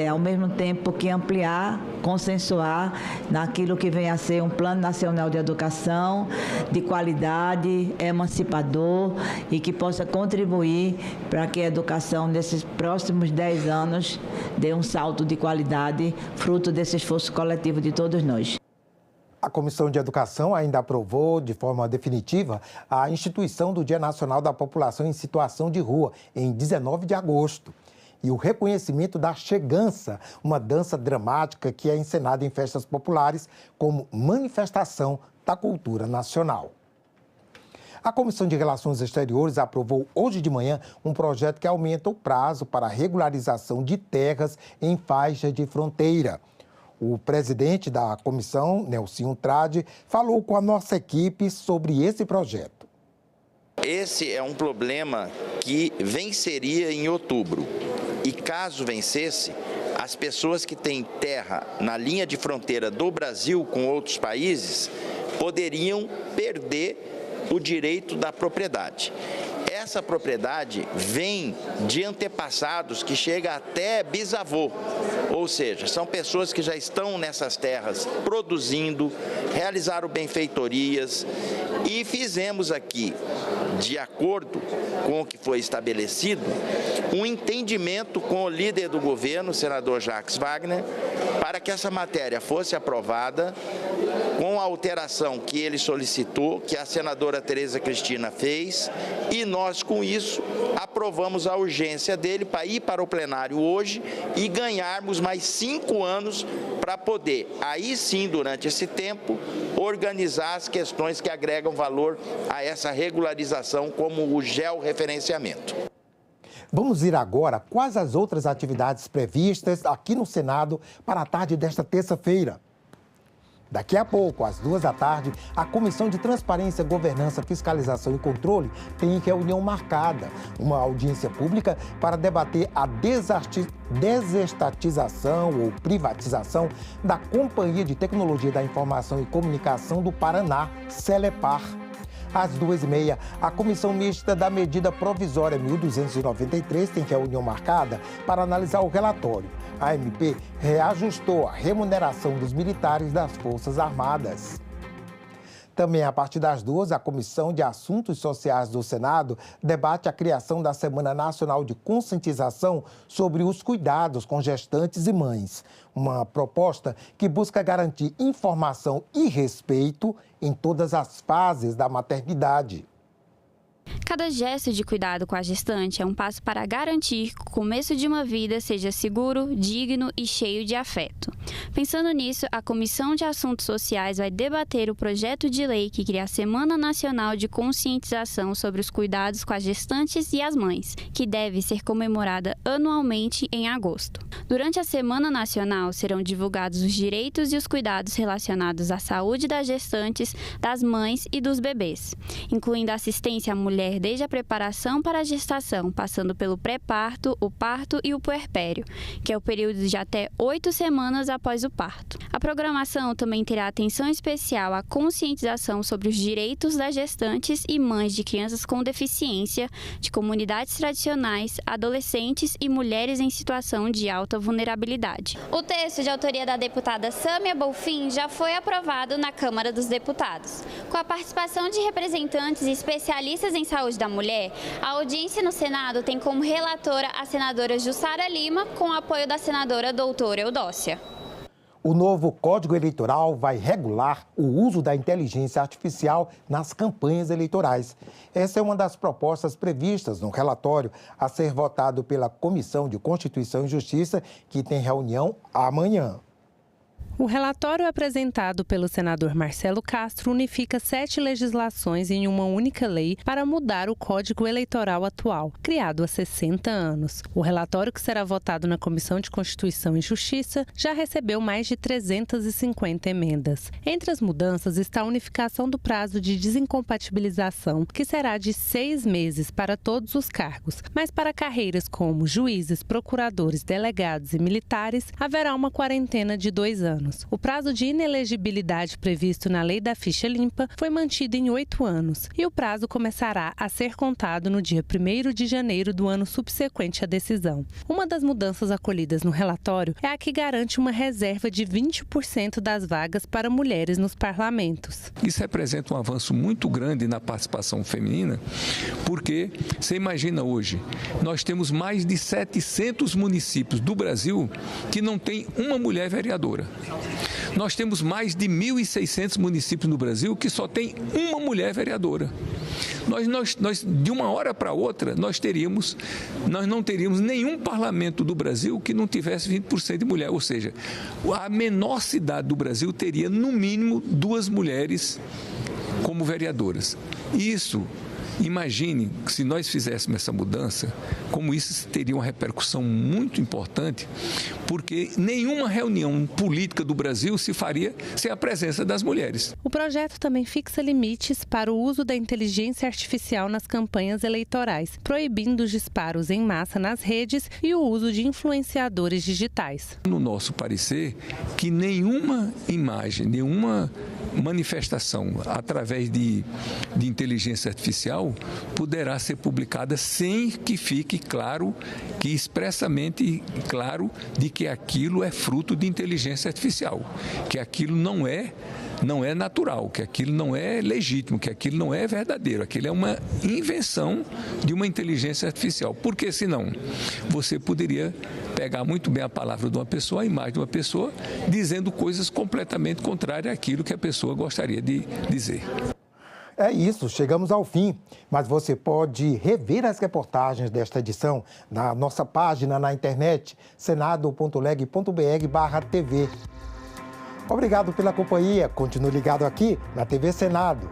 ao mesmo tempo, que ampliar, consensuar naquilo que vem a ser um Plano Nacional de Educação de qualidade, emancipador e que possa contribuir para que a educação nesses próximos 10 anos dê um salto de qualidade, fruto desse esforço coletivo de todos nós. A Comissão de Educação ainda aprovou de forma definitiva a instituição do Dia Nacional da População em Situação de Rua, em 19 de agosto. E o reconhecimento da chegança, uma dança dramática que é encenada em festas populares como manifestação da cultura nacional. A Comissão de Relações Exteriores aprovou hoje de manhã um projeto que aumenta o prazo para a regularização de terras em faixa de fronteira. O presidente da comissão, Nelsinho Trade, falou com a nossa equipe sobre esse projeto. Esse é um problema que venceria em outubro. E caso vencesse, as pessoas que têm terra na linha de fronteira do Brasil com outros países poderiam perder o direito da propriedade. Essa propriedade vem de antepassados que chega até bisavô, ou seja, são pessoas que já estão nessas terras produzindo, realizaram benfeitorias e fizemos aqui, de acordo com o que foi estabelecido, um entendimento com o líder do governo, o senador Jacques Wagner, para que essa matéria fosse aprovada com a alteração que ele solicitou, que a senadora Tereza Cristina fez, e nós, com isso, aprovamos a urgência dele para ir para o plenário hoje e ganharmos mais 5 anos para poder, aí sim, durante esse tempo, organizar as questões que agregam valor a essa regularização, como o georreferenciamento. Vamos ir agora quais as outras atividades previstas aqui no Senado para a tarde desta terça-feira. Daqui a pouco, às 14h, a Comissão de Transparência, Governança, Fiscalização e Controle tem reunião marcada, uma audiência pública para debater a desestatização ou privatização da Companhia de Tecnologia da Informação e Comunicação do Paraná, Celepar. Às 2h30, a Comissão Mista da Medida Provisória 1293 tem reunião marcada para analisar o relatório. A MP reajustou a remuneração dos militares das Forças Armadas. Também, a partir das 2h, a Comissão de Assuntos Sociais do Senado debate a criação da Semana Nacional de Conscientização sobre os cuidados com gestantes e mães. Uma proposta que busca garantir informação e respeito em todas as fases da maternidade. Cada gesto de cuidado com a gestante é um passo para garantir que o começo de uma vida seja seguro, digno e cheio de afeto. Pensando nisso, a Comissão de Assuntos Sociais vai debater o projeto de lei que cria a Semana Nacional de Conscientização sobre os Cuidados com as Gestantes e as Mães, que deve ser comemorada anualmente em agosto. Durante a Semana Nacional, serão divulgados os direitos e os cuidados relacionados à saúde das gestantes, das mães e dos bebês, incluindo assistência à mulher desde a preparação para a gestação, passando pelo pré-parto, o parto e o puerpério, que é o período de até 8 semanas após o parto. A programação também terá atenção especial à conscientização sobre os direitos das gestantes e mães de crianças com deficiência, de comunidades tradicionais, adolescentes e mulheres em situação de alta vulnerabilidade. O texto de autoria da deputada Sâmia Bonfim já foi aprovado na Câmara dos Deputados. Com a participação de representantes e especialistas em saúde da mulher, a audiência no Senado tem como relatora a senadora Jussara Lima, com apoio da senadora doutora Eudócia. O novo Código Eleitoral vai regular o uso da inteligência artificial nas campanhas eleitorais. Essa é uma das propostas previstas no relatório a ser votado pela Comissão de Constituição e Justiça, que tem reunião amanhã. O relatório apresentado pelo senador Marcelo Castro unifica 7 legislações em uma única lei para mudar o Código Eleitoral atual, criado há 60 anos. O relatório, que será votado na Comissão de Constituição e Justiça, já recebeu mais de 350 emendas. Entre as mudanças está a unificação do prazo de desincompatibilização, que será de 6 meses para todos os cargos, mas para carreiras como juízes, procuradores, delegados e militares, haverá uma quarentena de 2 anos. O prazo de inelegibilidade previsto na Lei da Ficha Limpa foi mantido em 8 anos e o prazo começará a ser contado no dia 1º de janeiro do ano subsequente à decisão. Uma das mudanças acolhidas no relatório é a que garante uma reserva de 20% das vagas para mulheres nos parlamentos. Isso representa um avanço muito grande na participação feminina, porque você imagina hoje, nós temos mais de 700 municípios do Brasil que não tem uma mulher vereadora. Nós temos mais de 1.600 municípios no Brasil que só tem uma mulher vereadora. Nós de uma hora para outra, nós não teríamos nenhum parlamento do Brasil que não tivesse 20% de mulher. Ou seja, a menor cidade do Brasil teria, no mínimo, 2 mulheres como vereadoras. Isso, imagine se nós fizéssemos essa mudança, como isso teria uma repercussão muito importante, porque nenhuma reunião política do Brasil se faria sem a presença das mulheres. O projeto também fixa limites para o uso da inteligência artificial nas campanhas eleitorais, proibindo os disparos em massa nas redes e o uso de influenciadores digitais. No nosso parecer, que nenhuma imagem, nenhuma manifestação através de inteligência artificial poderá ser publicada sem que fique claro, que expressamente claro, de que aquilo é fruto de inteligência artificial, que aquilo não é natural, que aquilo não é legítimo, que aquilo não é verdadeiro, aquilo é uma invenção de uma inteligência artificial. Porque senão você poderia pegar muito bem a palavra de uma pessoa, a imagem de uma pessoa, dizendo coisas completamente contrárias àquilo que a pessoa gostaria de dizer. É isso, chegamos ao fim, mas você pode rever as reportagens desta edição na nossa página na internet, senado.leg.br/TV. Obrigado pela companhia, continue ligado aqui na TV Senado.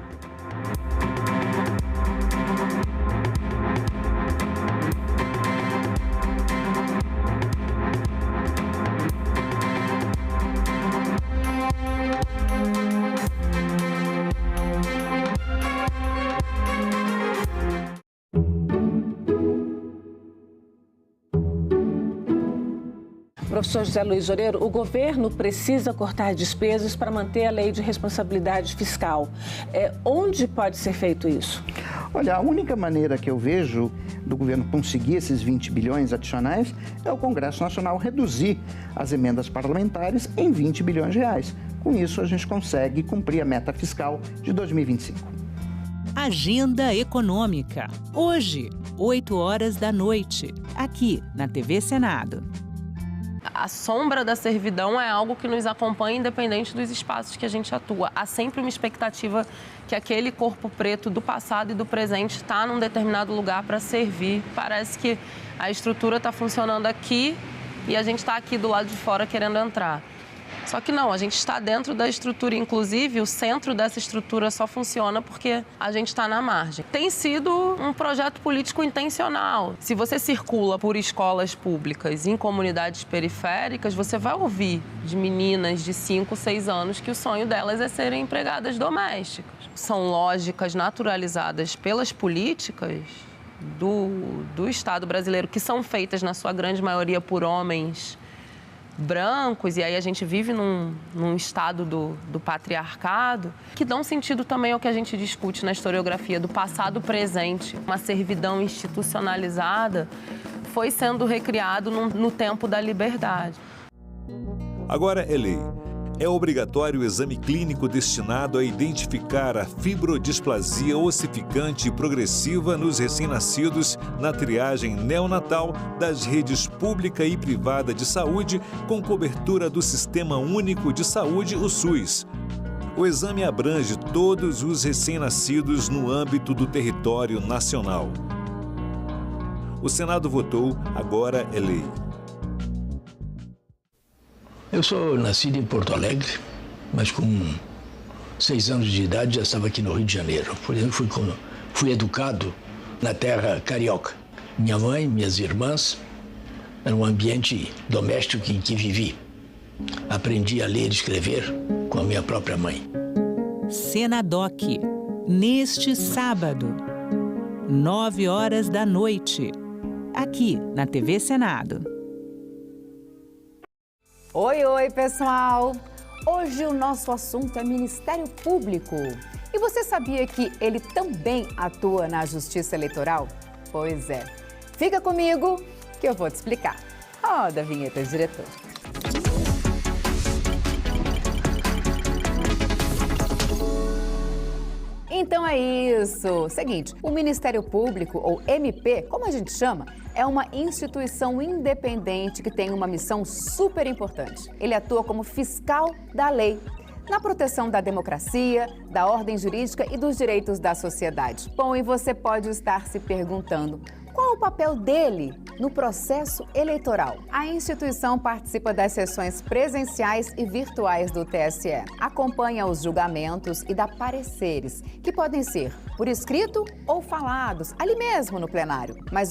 Professor José Luiz Loureiro, o governo precisa cortar despesas para manter a lei de responsabilidade fiscal. Onde pode ser feito isso? Olha, a única maneira que eu vejo do governo conseguir esses 20 bilhões adicionais é o Congresso Nacional reduzir as emendas parlamentares em 20 bilhões de reais. Com isso, a gente consegue cumprir a meta fiscal de 2025. Agenda Econômica. Hoje, 20h, aqui na TV Senado. A sombra da servidão é algo que nos acompanha independente dos espaços que a gente atua. Há sempre uma expectativa que aquele corpo preto do passado e do presente está num determinado lugar para servir. Parece que a estrutura está funcionando aqui e a gente está aqui do lado de fora querendo entrar. Só que não, a gente está dentro da estrutura, inclusive o centro dessa estrutura só funciona porque a gente está na margem. Tem sido um projeto político intencional. Se você circula por escolas públicas em comunidades periféricas, você vai ouvir de meninas de 5, 6 anos que o sonho delas é serem empregadas domésticas. São lógicas naturalizadas pelas políticas do Estado brasileiro, que são feitas na sua grande maioria por homens brancos, e aí a gente vive num estado do patriarcado, que dão sentido também ao que a gente discute na historiografia do passado presente. Uma servidão institucionalizada foi sendo recriado no tempo da liberdade. Agora é lei. É obrigatório o exame clínico destinado a identificar a fibrodisplasia ossificante progressiva nos recém-nascidos na triagem neonatal das redes pública e privada de saúde com cobertura do Sistema Único de Saúde, o SUS. O exame abrange todos os recém-nascidos no âmbito do território nacional. O Senado votou, agora é lei. Eu sou nascido em Porto Alegre, mas com 6 anos de idade já estava aqui no Rio de Janeiro. Por exemplo, fui educado na terra carioca. Minha mãe, minhas irmãs, era um ambiente doméstico em que vivi. Aprendi a ler e escrever com a minha própria mãe. Senadoc, neste sábado, 21h, aqui na TV Senado. Oi, pessoal! Hoje o nosso assunto é Ministério Público. E você sabia que ele também atua na Justiça Eleitoral? Pois é. Fica comigo que eu vou te explicar. Roda a vinheta, diretor. Então é isso. Seguinte, o Ministério Público, ou MP, como a gente chama, é uma instituição independente que tem uma missão super importante. Ele atua como fiscal da lei, na proteção da democracia, da ordem jurídica e dos direitos da sociedade. Bom, e você pode estar se perguntando, qual o papel dele no processo eleitoral? A instituição participa das sessões presenciais e virtuais do TSE, acompanha os julgamentos e dá pareceres, que podem ser por escrito ou falados, ali mesmo no plenário. Mas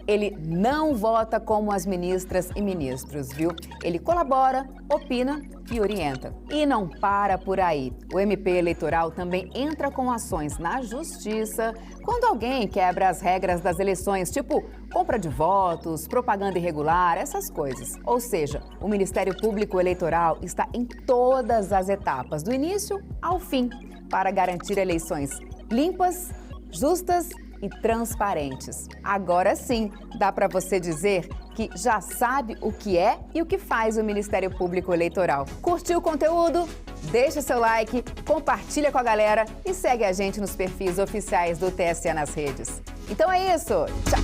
ele não vota como as ministras e ministros, viu? Ele colabora, opina e orienta. E não para por aí. O MP eleitoral também entra com ações na justiça quando alguém quebra as regras das eleições, tipo compra de votos, propaganda irregular, essas coisas. Ou seja, o Ministério Público Eleitoral está em todas as etapas, do início ao fim, para garantir eleições limpas, justas e transparentes. Agora sim, dá para você dizer que já sabe o que é e o que faz o Ministério Público Eleitoral. Curtiu o conteúdo? Deixa seu like, compartilha com a galera e segue a gente nos perfis oficiais do TSE nas redes. Então é isso. Tchau!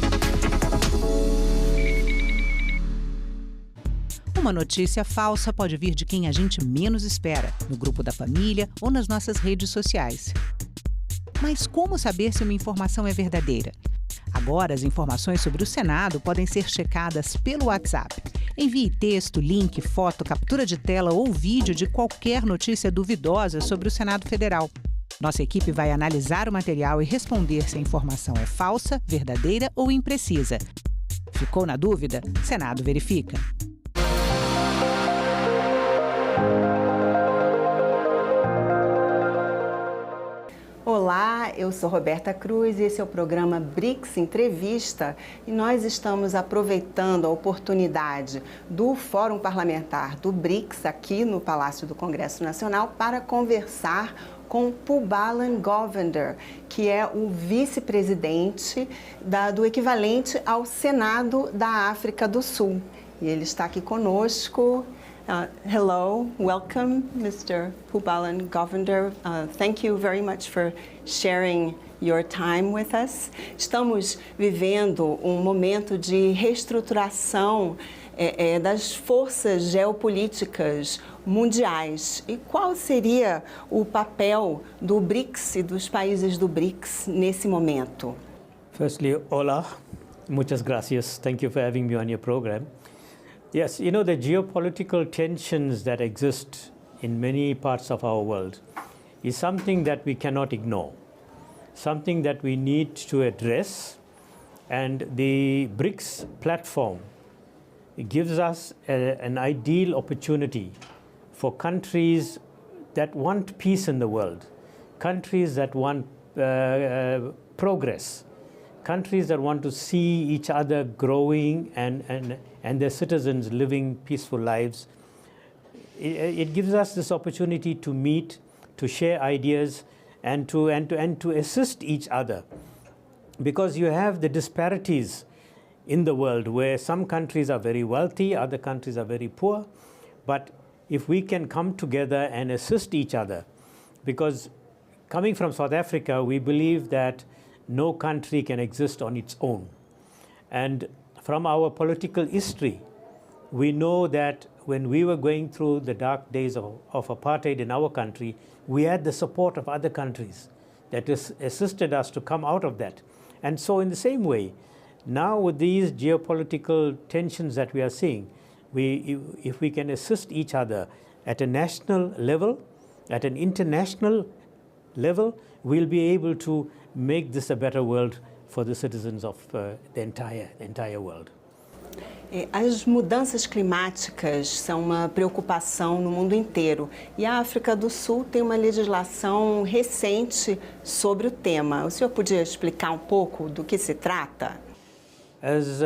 Uma notícia falsa pode vir de quem a gente menos espera, no grupo da família ou nas nossas redes sociais. Mas como saber se uma informação é verdadeira? Agora, as informações sobre o Senado podem ser checadas pelo WhatsApp. Envie texto, link, foto, captura de tela ou vídeo de qualquer notícia duvidosa sobre o Senado Federal. Nossa equipe vai analisar o material e responder se a informação é falsa, verdadeira ou imprecisa. Ficou na dúvida? Senado verifica. Olá, eu Eu sou Roberta Cruz e esse é o programa BRICS Entrevista e nós estamos aproveitando a oportunidade do Fórum Parlamentar do BRICS aqui no Palácio do Congresso Nacional para conversar com Phumbalan Govender, que é o vice-presidente do equivalente ao Senado da África do Sul. E ele está aqui conosco. Hello, welcome, Mr. Phumbalan Govender. Thank you very much for sharing your time with us. Estamos vivendo um momento de reestruturação das forças geopolíticas mundiais. E qual seria o papel do BRICS e dos países do BRICS nesse momento? Firstly, hola, muchas gracias. Thank you for having me on your program. Yes, you know, the geopolitical tensions that exist in many parts of our world is something that we cannot ignore, something that we need to address, and the BRICS platform gives us an ideal opportunity for countries that want peace in the world, countries that want progress, countries that want to see each other growing and their citizens living peaceful lives. It gives us this opportunity to meet, to share ideas, and to assist each other, because you have the disparities in the world where some countries are very wealthy, other countries are very poor. But if we can come together and assist each other, because coming from South Africa, we believe that no country can exist on its own. And from our political history, we know that when we were going through the dark days of apartheid in our country, we had the support of other countries that assisted us to come out of that. And so in the same way, now with these geopolitical tensions that we are seeing, if we can assist each other at a national level, at an international level, we'll be able to make this a better world for the citizens of the entire world. As mudanças climáticas são uma preocupação no mundo inteiro e a África do Sul tem uma legislação recente sobre o tema. O senhor podia explicar um pouco do que se trata? As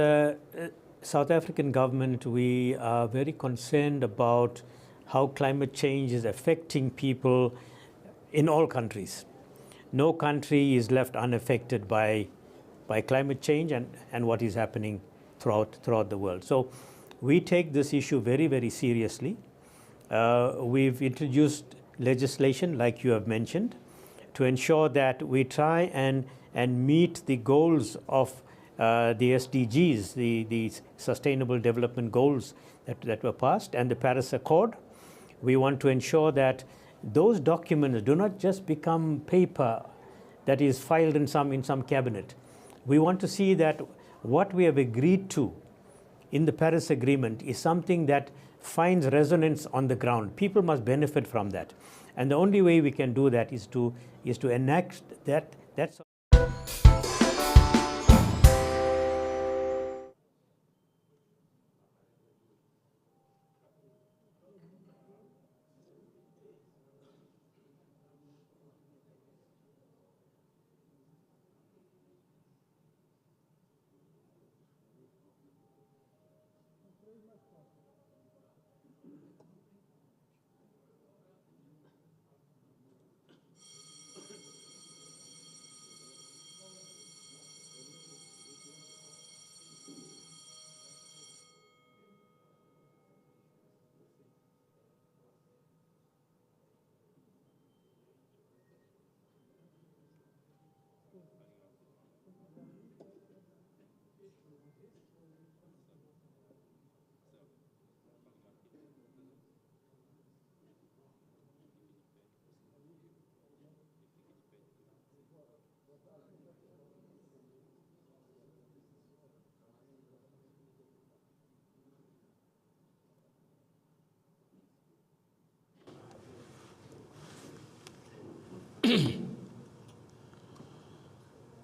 South African government, we are very concerned about how climate change is affecting people in all countries. No country is left unaffected by climate change and what is happening throughout the world. So we take this issue very, very seriously. We've introduced legislation, like you have mentioned, to ensure that we try and meet the goals of the SDGs, the Sustainable Development Goals that were passed, and the Paris Accord. We want to ensure that those documents do not just become paper that is filed in some cabinet. We want to see that what we have agreed to in the Paris Agreement is something that finds resonance on the ground. People must benefit from that. And the only way we can do that is to enact that.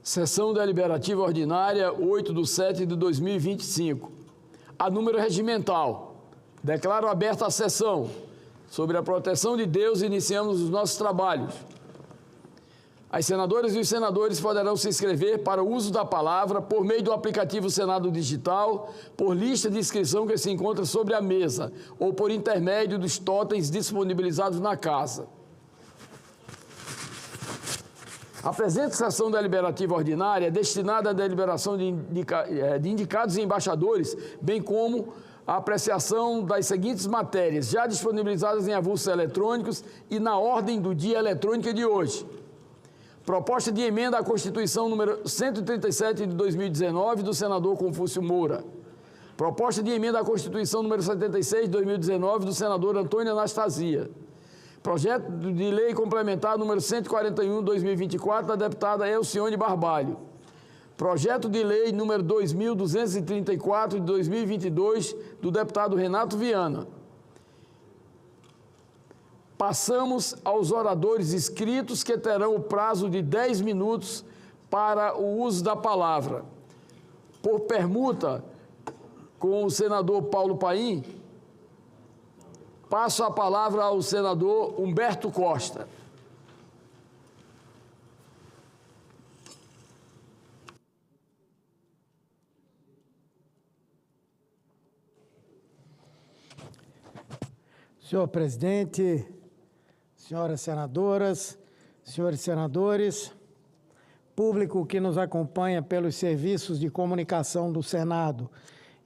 Sessão deliberativa ordinária 8/7/2025. A número regimental. Declaro aberta a sessão. Sobre a proteção de Deus, iniciamos os nossos trabalhos. As senadoras e os senadores poderão se inscrever para o uso da palavra por meio do aplicativo Senado Digital, por lista de inscrição que se encontra sobre a mesa ou por intermédio dos totens disponibilizados na casa. A presente sessão deliberativa ordinária é destinada à deliberação de indicados e embaixadores, bem como a apreciação das seguintes matérias, já disponibilizadas em avulsos eletrônicos e na ordem do dia eletrônica de hoje. Proposta de emenda à Constituição número 137 de 2019, do senador Confúcio Moura. Proposta de emenda à Constituição número 76 de 2019, do senador Antônio Anastasia. Projeto de lei complementar número 141 de 2024, da deputada Elcione Barbalho. Projeto de lei número 2.234 de 2022, do deputado Renato Viana. Passamos aos oradores inscritos, que terão o prazo de 10 minutos para o uso da palavra. Por permuta com o senador Paulo Paim, passo a palavra ao senador Humberto Costa. Senhor presidente, senhoras senadoras, senhores senadores, público que nos acompanha pelos serviços de comunicação do Senado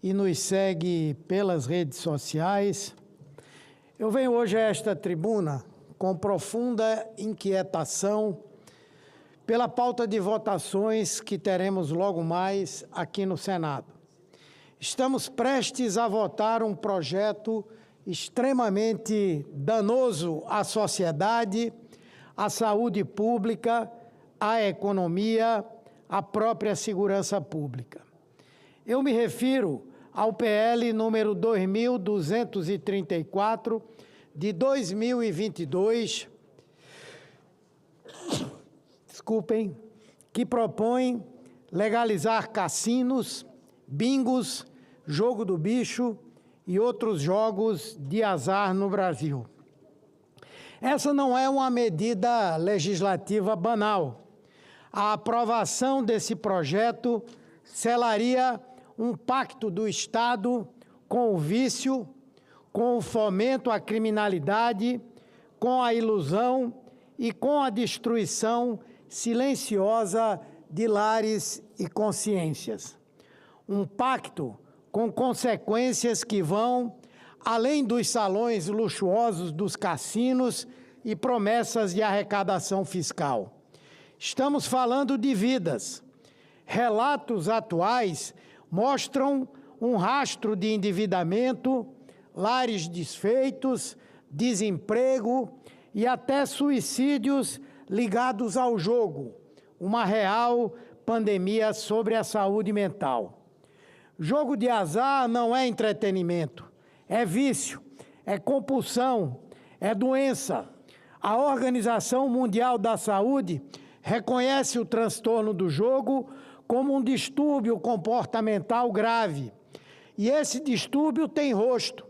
e nos segue pelas redes sociais, eu venho hoje a esta tribuna com profunda inquietação pela pauta de votações que teremos logo mais aqui no Senado. Estamos prestes a votar um projeto extremamente danoso à sociedade, à saúde pública, à economia, à própria segurança pública. Eu me refiro ao PL número 2234 de 2022, que propõe legalizar cassinos, bingos, jogo do bicho e outros jogos de azar no Brasil. Essa não é uma medida legislativa banal. A aprovação desse projeto selaria um pacto do Estado com o vício, com o fomento à criminalidade, com a ilusão e com a destruição silenciosa de lares e consciências. Um pacto com consequências que vão além dos salões luxuosos dos cassinos e promessas de arrecadação fiscal. Estamos falando de vidas. Relatos atuais mostram um rastro de endividamento, lares desfeitos, desemprego e até suicídios ligados ao jogo, uma real pandemia sobre a saúde mental. Jogo de azar não é entretenimento, é vício, é compulsão, é doença. A Organização Mundial da Saúde reconhece o transtorno do jogo como um distúrbio comportamental grave. E esse distúrbio tem rosto.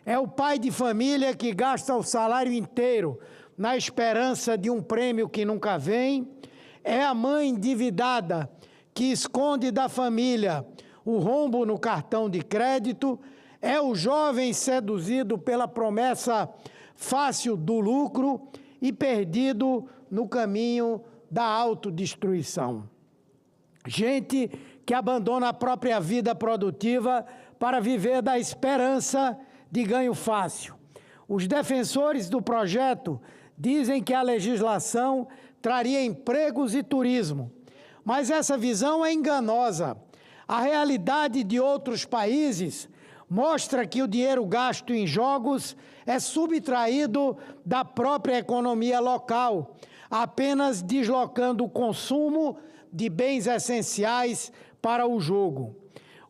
É o pai de família que gasta o salário inteiro na esperança de um prêmio que nunca vem. É a mãe endividada que esconde da família o rombo no cartão de crédito. É o jovem seduzido pela promessa fácil do lucro e perdido no caminho da autodestruição. Gente que abandona a própria vida produtiva para viver da esperança de ganho fácil. Os defensores do projeto dizem que a legislação traria empregos e turismo, mas essa visão é enganosa. A realidade de outros países mostra que o dinheiro gasto em jogos é subtraído da própria economia local, apenas deslocando o consumo de bens essenciais para o jogo.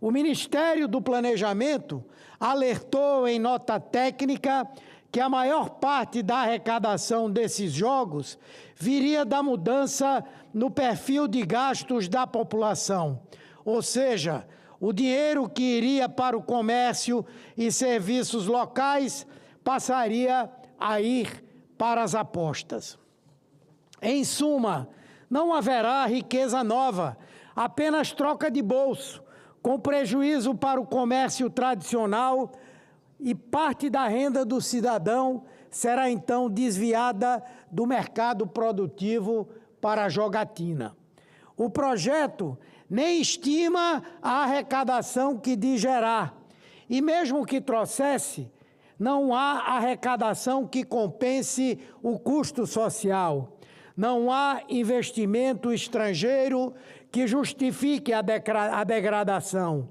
O Ministério do Planejamento alertou em nota técnica que a maior parte da arrecadação desses jogos viria da mudança no perfil de gastos da população, ou seja, o dinheiro que iria para o comércio e serviços locais passaria a ir para as apostas. Em suma, não haverá riqueza nova, apenas troca de bolso, com prejuízo para o comércio tradicional, e parte da renda do cidadão será então desviada do mercado produtivo para a jogatina. O projeto nem estima a arrecadação que diz gerar, e mesmo que trouxesse, não há arrecadação que compense o custo social. Não há investimento estrangeiro que justifique a degradação.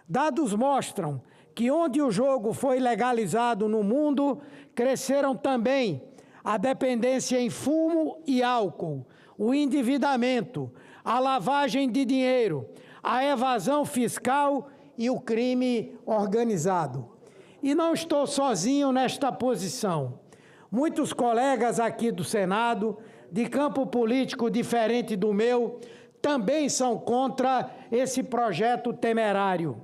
Dados mostram que onde o jogo foi legalizado no mundo, cresceram também a dependência em fumo e álcool, o endividamento, a lavagem de dinheiro, a evasão fiscal e o crime organizado. E não estou sozinho nesta posição. Muitos colegas aqui do Senado, de campo político diferente do meu, também são contra esse projeto temerário.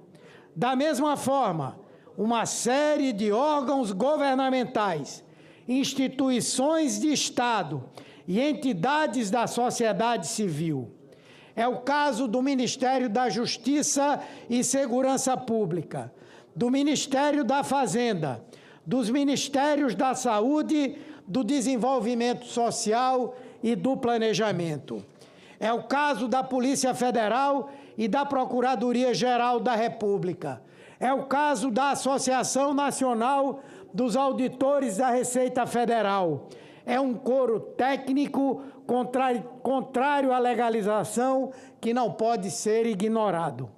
Da mesma forma, uma série de órgãos governamentais, instituições de Estado e entidades da sociedade civil. É o caso do Ministério da Justiça e Segurança Pública, do Ministério da Fazenda, dos Ministérios da Saúde, do Desenvolvimento Social e do Planejamento. É o caso da Polícia Federal e da Procuradoria-Geral da República. É o caso da Associação Nacional dos Auditores da Receita Federal. É um coro técnico contrário à legalização que não pode ser ignorado.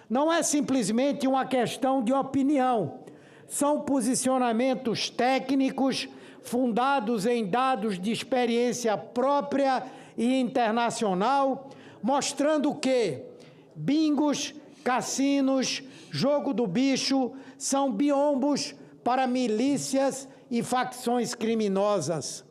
Não é simplesmente uma questão de opinião. São posicionamentos técnicos fundados em dados de experiência própria e internacional, mostrando que bingos, cassinos, jogo do bicho são biombos para milícias e facções criminosas.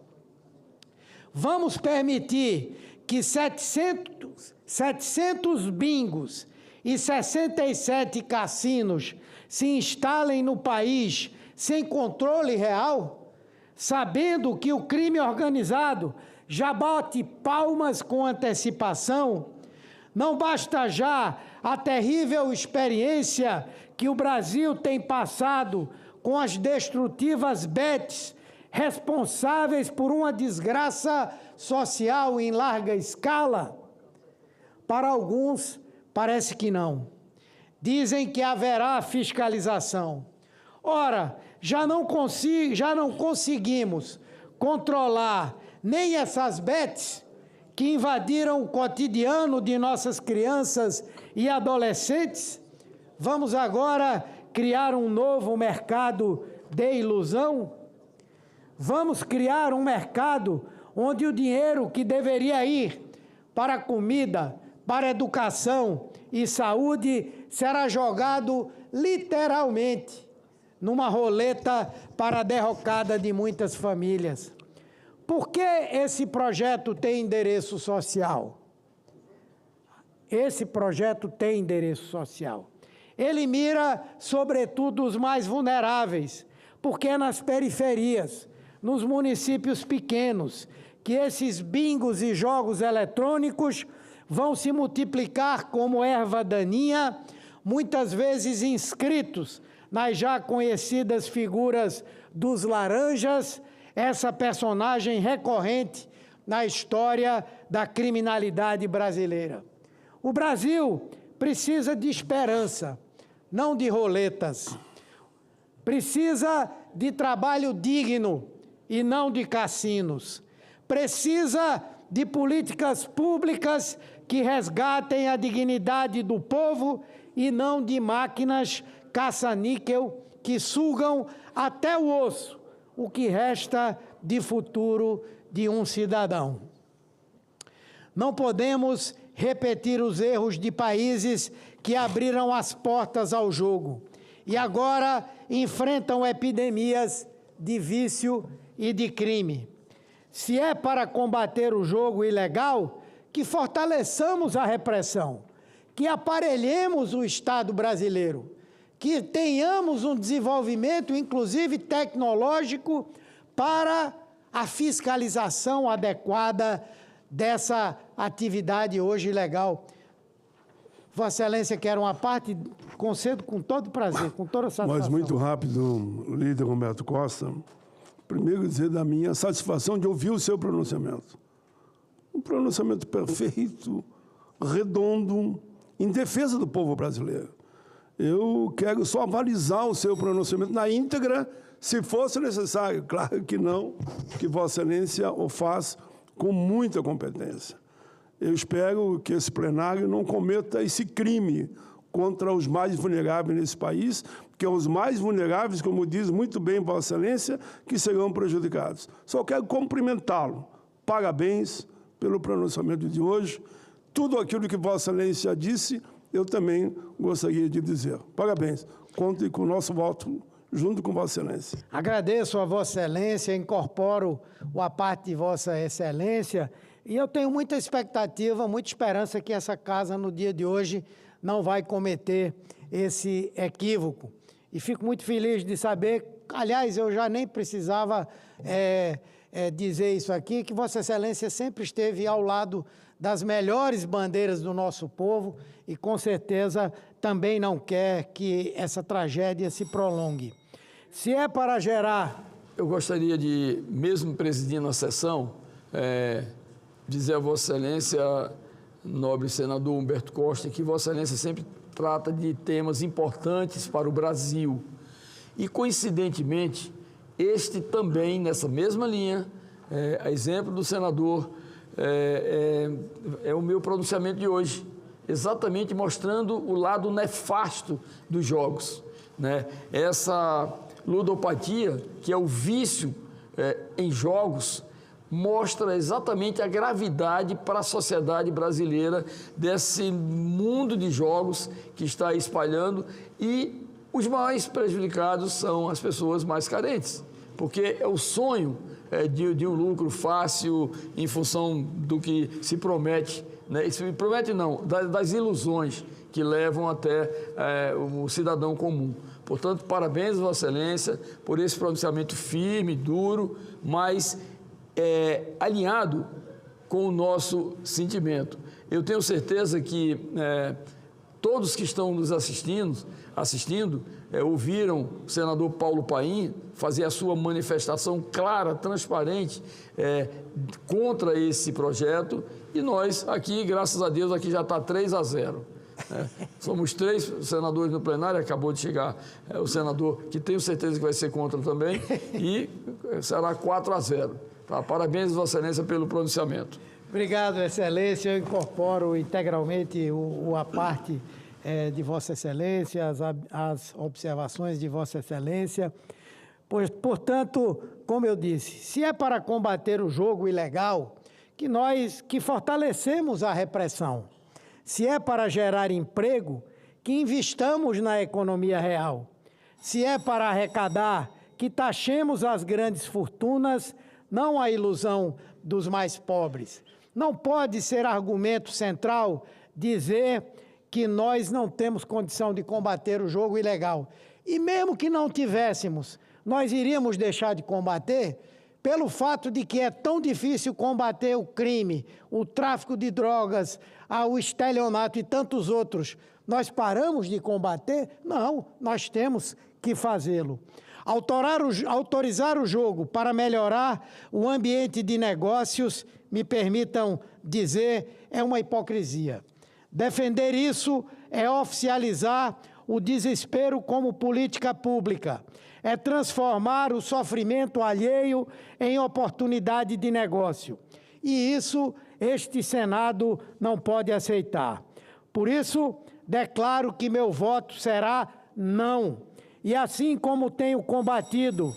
Vamos permitir que 700 bingos e 67 cassinos se instalem no país sem controle real, sabendo que o crime organizado já bate palmas com antecipação? Não basta já a terrível experiência que o Brasil tem passado com as destrutivas bets, responsáveis por uma desgraça social em larga escala? Para alguns, parece que não. Dizem que haverá fiscalização. Ora, já não conseguimos controlar nem essas bets que invadiram o cotidiano de nossas crianças e adolescentes. Vamos agora criar um novo mercado de ilusão? Vamos criar um mercado onde o dinheiro que deveria ir para comida, para educação e saúde será jogado literalmente numa roleta para a derrocada de muitas famílias. Por que esse projeto tem endereço social? Esse projeto tem endereço social. Ele mira, sobretudo, os mais vulneráveis, porque é nas periferias, nos municípios pequenos, que esses bingos e jogos eletrônicos vão se multiplicar como erva daninha, muitas vezes inscritos nas já conhecidas figuras dos laranjas, essa personagem recorrente na história da criminalidade brasileira. O Brasil precisa de esperança, não de roletas. Precisa de trabalho digno e não de cassinos. Precisa de políticas públicas que resgatem a dignidade do povo e não de máquinas caça-níquel que sugam até o osso o que resta de futuro de um cidadão. Não podemos repetir os erros de países que abriram as portas ao jogo e agora enfrentam epidemias de vício e de crime. Se é para combater o jogo ilegal, que fortaleçamos a repressão, que aparelhemos o Estado brasileiro, que tenhamos um desenvolvimento, inclusive tecnológico, para a fiscalização adequada dessa atividade hoje ilegal. Vossa Excelência quer uma parte, concedo com todo prazer, com toda satisfação. Mas muito rápido, líder Roberto Costa, primeiro dizer da minha satisfação de ouvir o seu pronunciamento. Um pronunciamento perfeito, redondo, em defesa do povo brasileiro. Eu quero só avalizar o seu pronunciamento na íntegra, se fosse necessário. Claro que não, que Vossa Excelência o faz com muita competência. Eu espero que esse plenário não cometa esse crime contra os mais vulneráveis nesse país, porque é os mais vulneráveis, como diz muito bem Vossa Excelência, que serão prejudicados. Só quero cumprimentá-lo. Parabéns pelo pronunciamento de hoje. Tudo aquilo que Vossa Excelência disse, eu também gostaria de dizer. Parabéns. Conte com o nosso voto junto com Vossa Excelência. Agradeço a Vossa Excelência, incorporo a parte de Vossa Excelência e eu tenho muita expectativa, muita esperança que essa casa, no dia de hoje, não vai cometer esse equívoco. E fico muito feliz de saber, aliás, eu já nem precisava dizer isso aqui, que Vossa Excelência sempre esteve ao lado das melhores bandeiras do nosso povo e, com certeza, também não quer que essa tragédia se prolongue. Se é para gerar... Eu gostaria de, mesmo presidindo a sessão, dizer a Vossa Excelência, nobre senador Humberto Costa, que Vossa Excelência sempre trata de temas importantes para o Brasil. E, coincidentemente, este também, nessa mesma linha, a exemplo do senador, é o meu pronunciamento de hoje, exatamente mostrando o lado nefasto dos jogos, né? Essa ludopatia, que é o vício em jogos, mostra exatamente a gravidade para a sociedade brasileira desse mundo de jogos que está espalhando, e os mais prejudicados são as pessoas mais carentes, porque é o sonho de um lucro fácil em função do que se promete, né? Se promete não, das ilusões que levam até o cidadão comum. Portanto, parabéns, Vossa Excelência, por esse pronunciamento firme, duro, mas alinhado com o nosso sentimento. Eu tenho certeza que todos que estão nos assistindo, ouviram o senador Paulo Paim fazer a sua manifestação clara, transparente, contra esse projeto, e nós aqui, graças a Deus, aqui já está 3-0. Somos 3 senadores no plenário, acabou de chegar o senador, que tenho certeza que vai ser contra também, e será 4-0. Tá? Parabéns, Vossa Excelência, pelo pronunciamento. Obrigado, Excelência. Eu incorporo integralmente a parte de Vossa Excelência, as observações de Vossa Excelência. Pois, portanto, como eu disse, se é para combater o jogo ilegal, que fortalecemos a repressão. Se é para gerar emprego, que investamos na economia real. Se é para arrecadar, que taxemos as grandes fortunas, não a ilusão dos mais pobres. Não pode ser argumento central dizer que nós não temos condição de combater o jogo ilegal. E mesmo que não tivéssemos, nós iríamos deixar de combater pelo fato de que é tão difícil combater o crime, o tráfico de drogas, o estelionato e tantos outros. Nós paramos de combater? Não, nós temos que fazê-lo. Autorizar o jogo para melhorar o ambiente de negócios, me permitam dizer, é uma hipocrisia. Defender isso é oficializar o desespero como política pública, é transformar o sofrimento alheio em oportunidade de negócio. E isso este Senado não pode aceitar. Por isso, declaro que meu voto será não. E assim como tenho combatido,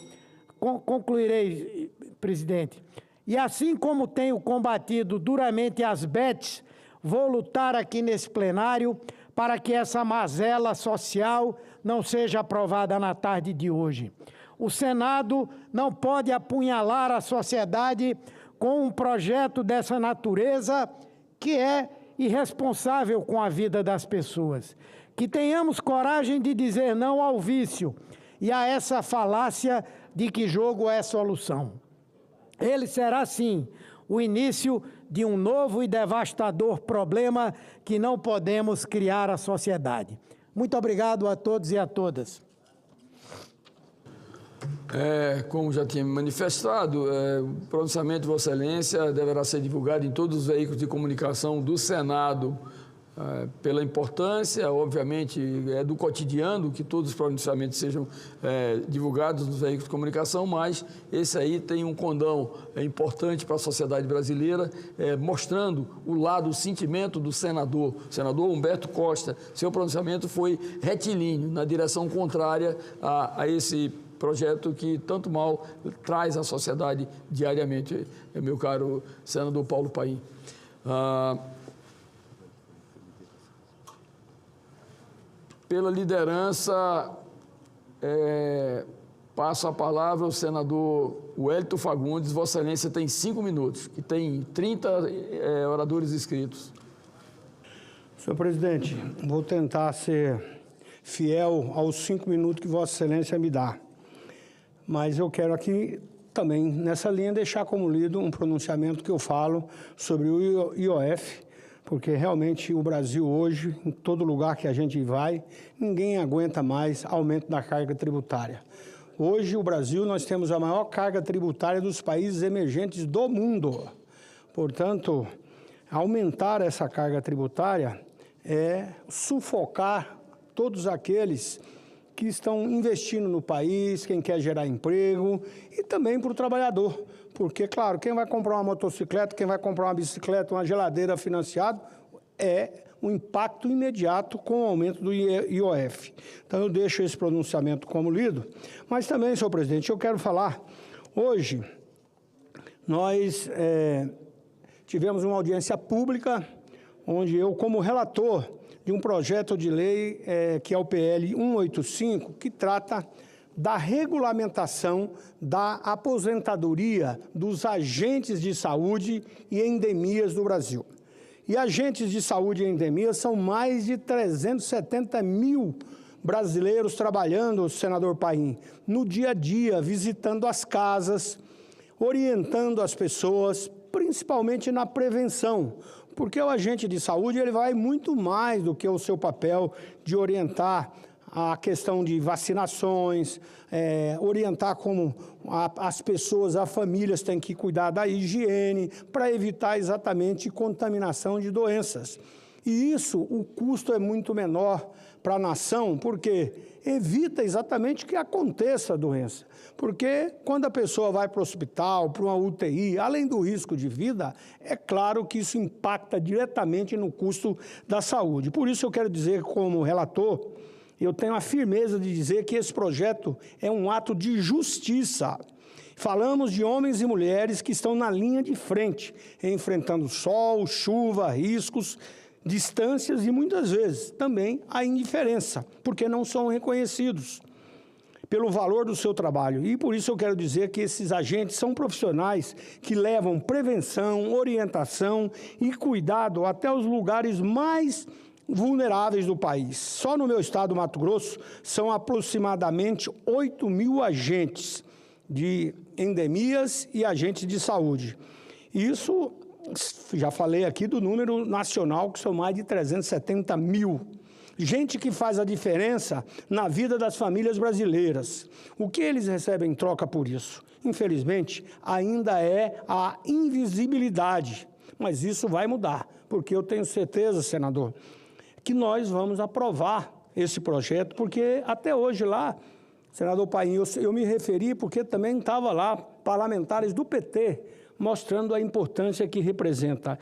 concluirei, presidente, e assim como tenho combatido duramente as bets, vou lutar aqui nesse plenário para que essa mazela social não seja aprovada na tarde de hoje. O Senado não pode apunhalar a sociedade com um projeto dessa natureza que é irresponsável com a vida das pessoas. Que tenhamos coragem de dizer não ao vício e a essa falácia de que jogo é solução. Ele será, sim, o início de um novo e devastador problema que não podemos criar à sociedade. Muito obrigado a todos e a todas. Como já tinha manifestado, o pronunciamento de Vossa Excelência deverá ser divulgado em todos os veículos de comunicação do Senado, pela importância, obviamente, do cotidiano, que todos os pronunciamentos sejam divulgados nos veículos de comunicação, mas esse aí tem um condão importante para a sociedade brasileira, mostrando o lado, o sentimento do senador. O senador Humberto Costa, seu pronunciamento foi retilíneo, na direção contrária a esse projeto que tanto mal traz à sociedade diariamente, meu caro senador Paulo Paim. Pela liderança, passo a palavra ao senador Wellington Fagundes. Vossa Excelência tem 5 minutos, e tem 30 oradores inscritos. Senhor presidente, vou tentar ser fiel aos 5 minutos que Vossa Excelência me dá. Mas eu quero aqui também, nessa linha, deixar como lido um pronunciamento que eu falo sobre o IOF, porque realmente o Brasil hoje, em todo lugar que a gente vai, ninguém aguenta mais aumento da carga tributária. Hoje, o Brasil, nós temos a maior carga tributária dos países emergentes do mundo. Portanto, aumentar essa carga tributária é sufocar todos aqueles que estão investindo no país, quem quer gerar emprego e também para o trabalhador. Porque, claro, quem vai comprar uma motocicleta, quem vai comprar uma bicicleta, uma geladeira financiada, é um impacto imediato com o aumento do IOF. Então, eu deixo esse pronunciamento como lido. Mas também, senhor presidente, eu quero falar, hoje, nós tivemos uma audiência pública, onde eu, como relator de um projeto de lei que é o PL 185, que trata da regulamentação da aposentadoria dos agentes de saúde e endemias do Brasil. E agentes de saúde e endemias são mais de 370 mil brasileiros trabalhando, senador Paim, no dia a dia, visitando as casas, orientando as pessoas, principalmente na prevenção. Porque o agente de saúde ele vai muito mais do que o seu papel de orientar a questão de vacinações, orientar como as pessoas, as famílias têm que cuidar da higiene para evitar exatamente contaminação de doenças. E isso, o custo é muito menor para a nação, porque evita exatamente que aconteça a doença. Porque quando a pessoa vai para o hospital, para uma UTI, além do risco de vida, é claro que isso impacta diretamente no custo da saúde. Por isso eu quero dizer, como relator, eu tenho a firmeza de dizer que esse projeto é um ato de justiça. Falamos de homens e mulheres que estão na linha de frente, enfrentando sol, chuva, riscos, distâncias e, muitas vezes, também a indiferença, porque não são reconhecidos pelo valor do seu trabalho. E por isso eu quero dizer que esses agentes são profissionais que levam prevenção, orientação e cuidado até os lugares mais vulneráveis do país. Só no meu estado, Mato Grosso, são aproximadamente 8 mil agentes de endemias e agentes de saúde. Isso, já falei aqui do número nacional, que são mais de 370 mil. Gente que faz a diferença na vida das famílias brasileiras. O que eles recebem em troca por isso? Infelizmente, ainda é a invisibilidade. Mas isso vai mudar, porque eu tenho certeza, senador, que nós vamos aprovar esse projeto, porque até hoje lá, senador Paim, eu me referi porque também estava lá parlamentares do PT mostrando a importância que representa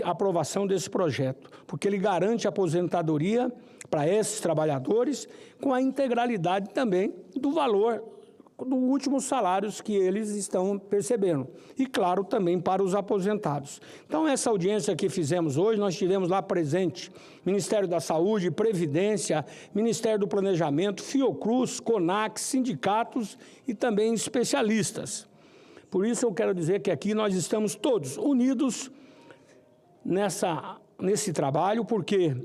a aprovação desse projeto, porque ele garante a aposentadoria para esses trabalhadores com a integralidade também do valor dos últimos salários que eles estão percebendo. E, claro, também para os aposentados. Então, essa audiência que fizemos hoje, nós tivemos lá presente Ministério da Saúde, Previdência, Ministério do Planejamento, Fiocruz, CONAC, sindicatos e também especialistas. Por isso, eu quero dizer que aqui nós estamos todos unidos nesse trabalho, porque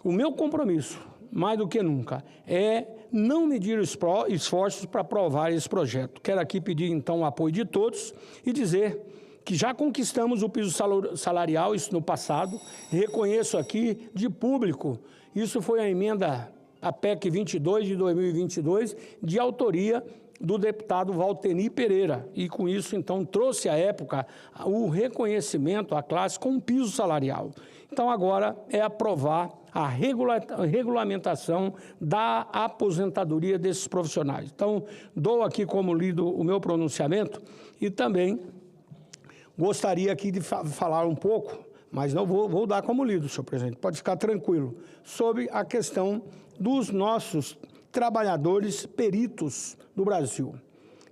o meu compromisso, mais do que nunca, é não medir esforços para aprovar esse projeto. Quero aqui pedir, então, o apoio de todos e dizer que já conquistamos o piso salarial, isso no passado, reconheço aqui de público, isso foi a emenda, a PEC 22 de 2022, de autoria do deputado Valteni Pereira, e com isso, então, trouxe à época o reconhecimento à classe com um piso salarial. Então, agora é aprovar a regulamentação da aposentadoria desses profissionais. Então, dou aqui como lido o meu pronunciamento e também gostaria aqui de falar um pouco, mas não vou dar como lido, senhor presidente, pode ficar tranquilo, sobre a questão dos nossos trabalhadores peritos do Brasil.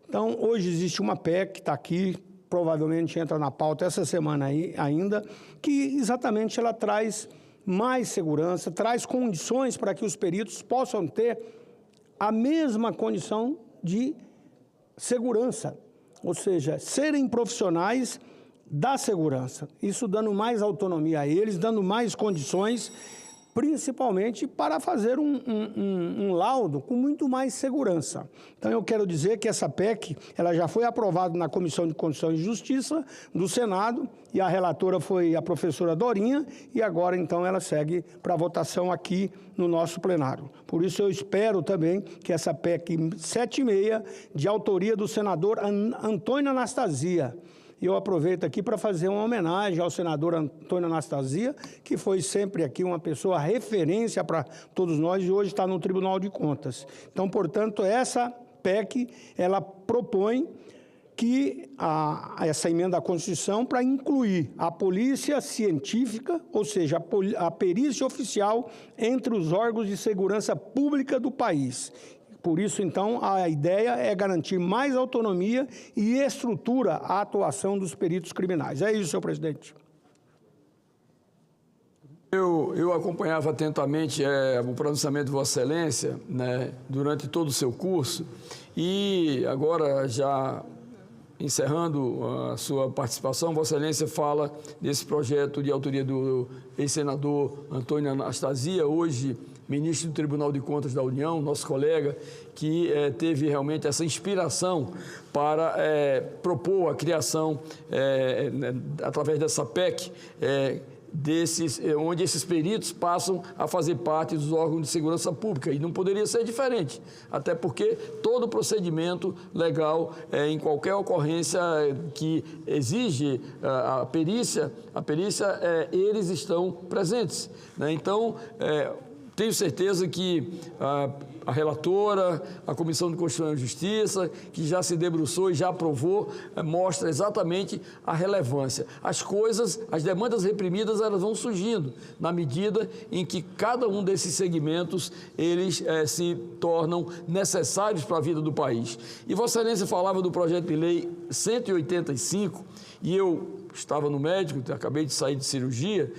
Então, hoje existe uma PEC que está aqui, provavelmente entra na pauta essa semana aí ainda, que exatamente ela traz mais segurança, traz condições para que os peritos possam ter a mesma condição de segurança, ou seja, serem profissionais da segurança, isso dando mais autonomia a eles, dando mais condições, principalmente para fazer um laudo com muito mais segurança. Então, eu quero dizer que essa PEC, ela já foi aprovada na Comissão de Constituição e Justiça do Senado, e a relatora foi a professora Dorinha, e agora, então, ela segue para votação aqui no nosso plenário. Por isso, eu espero também que essa PEC 76, de autoria do senador Antônio Anastasia, e eu aproveito aqui para fazer uma homenagem ao senador Antônio Anastasia, que foi sempre aqui uma pessoa referência para todos nós e hoje está no Tribunal de Contas. Então, portanto, essa PEC, ela propõe que essa emenda à Constituição para incluir a polícia científica, ou seja, a perícia oficial entre os órgãos de segurança pública do país. Por isso, então, a ideia é garantir mais autonomia e estrutura a atuação dos peritos criminais. É isso, senhor presidente. Eu acompanhava atentamente o pronunciamento de Vossa Excelência, né, durante todo o seu curso, e agora, já encerrando a sua participação, Vossa Excelência fala desse projeto de autoria do ex-senador Antônio Anastasia, hoje ministro do Tribunal de Contas da União, nosso colega, que teve realmente essa inspiração para propor a criação, através dessa PEC, onde esses peritos passam a fazer parte dos órgãos de segurança pública. E não poderia ser diferente, até porque todo procedimento legal, em qualquer ocorrência que exige a perícia, eles estão presentes, né? Então, tenho certeza que a relatora, a Comissão de Constituição e Justiça, que já se debruçou e já aprovou, mostra exatamente a relevância. As coisas, as demandas reprimidas, elas vão surgindo na medida em que cada um desses segmentos, eles se tornam necessários para a vida do país. E Vossa Excelência falava do projeto de lei 185, e eu estava no médico, acabei de sair de cirurgia,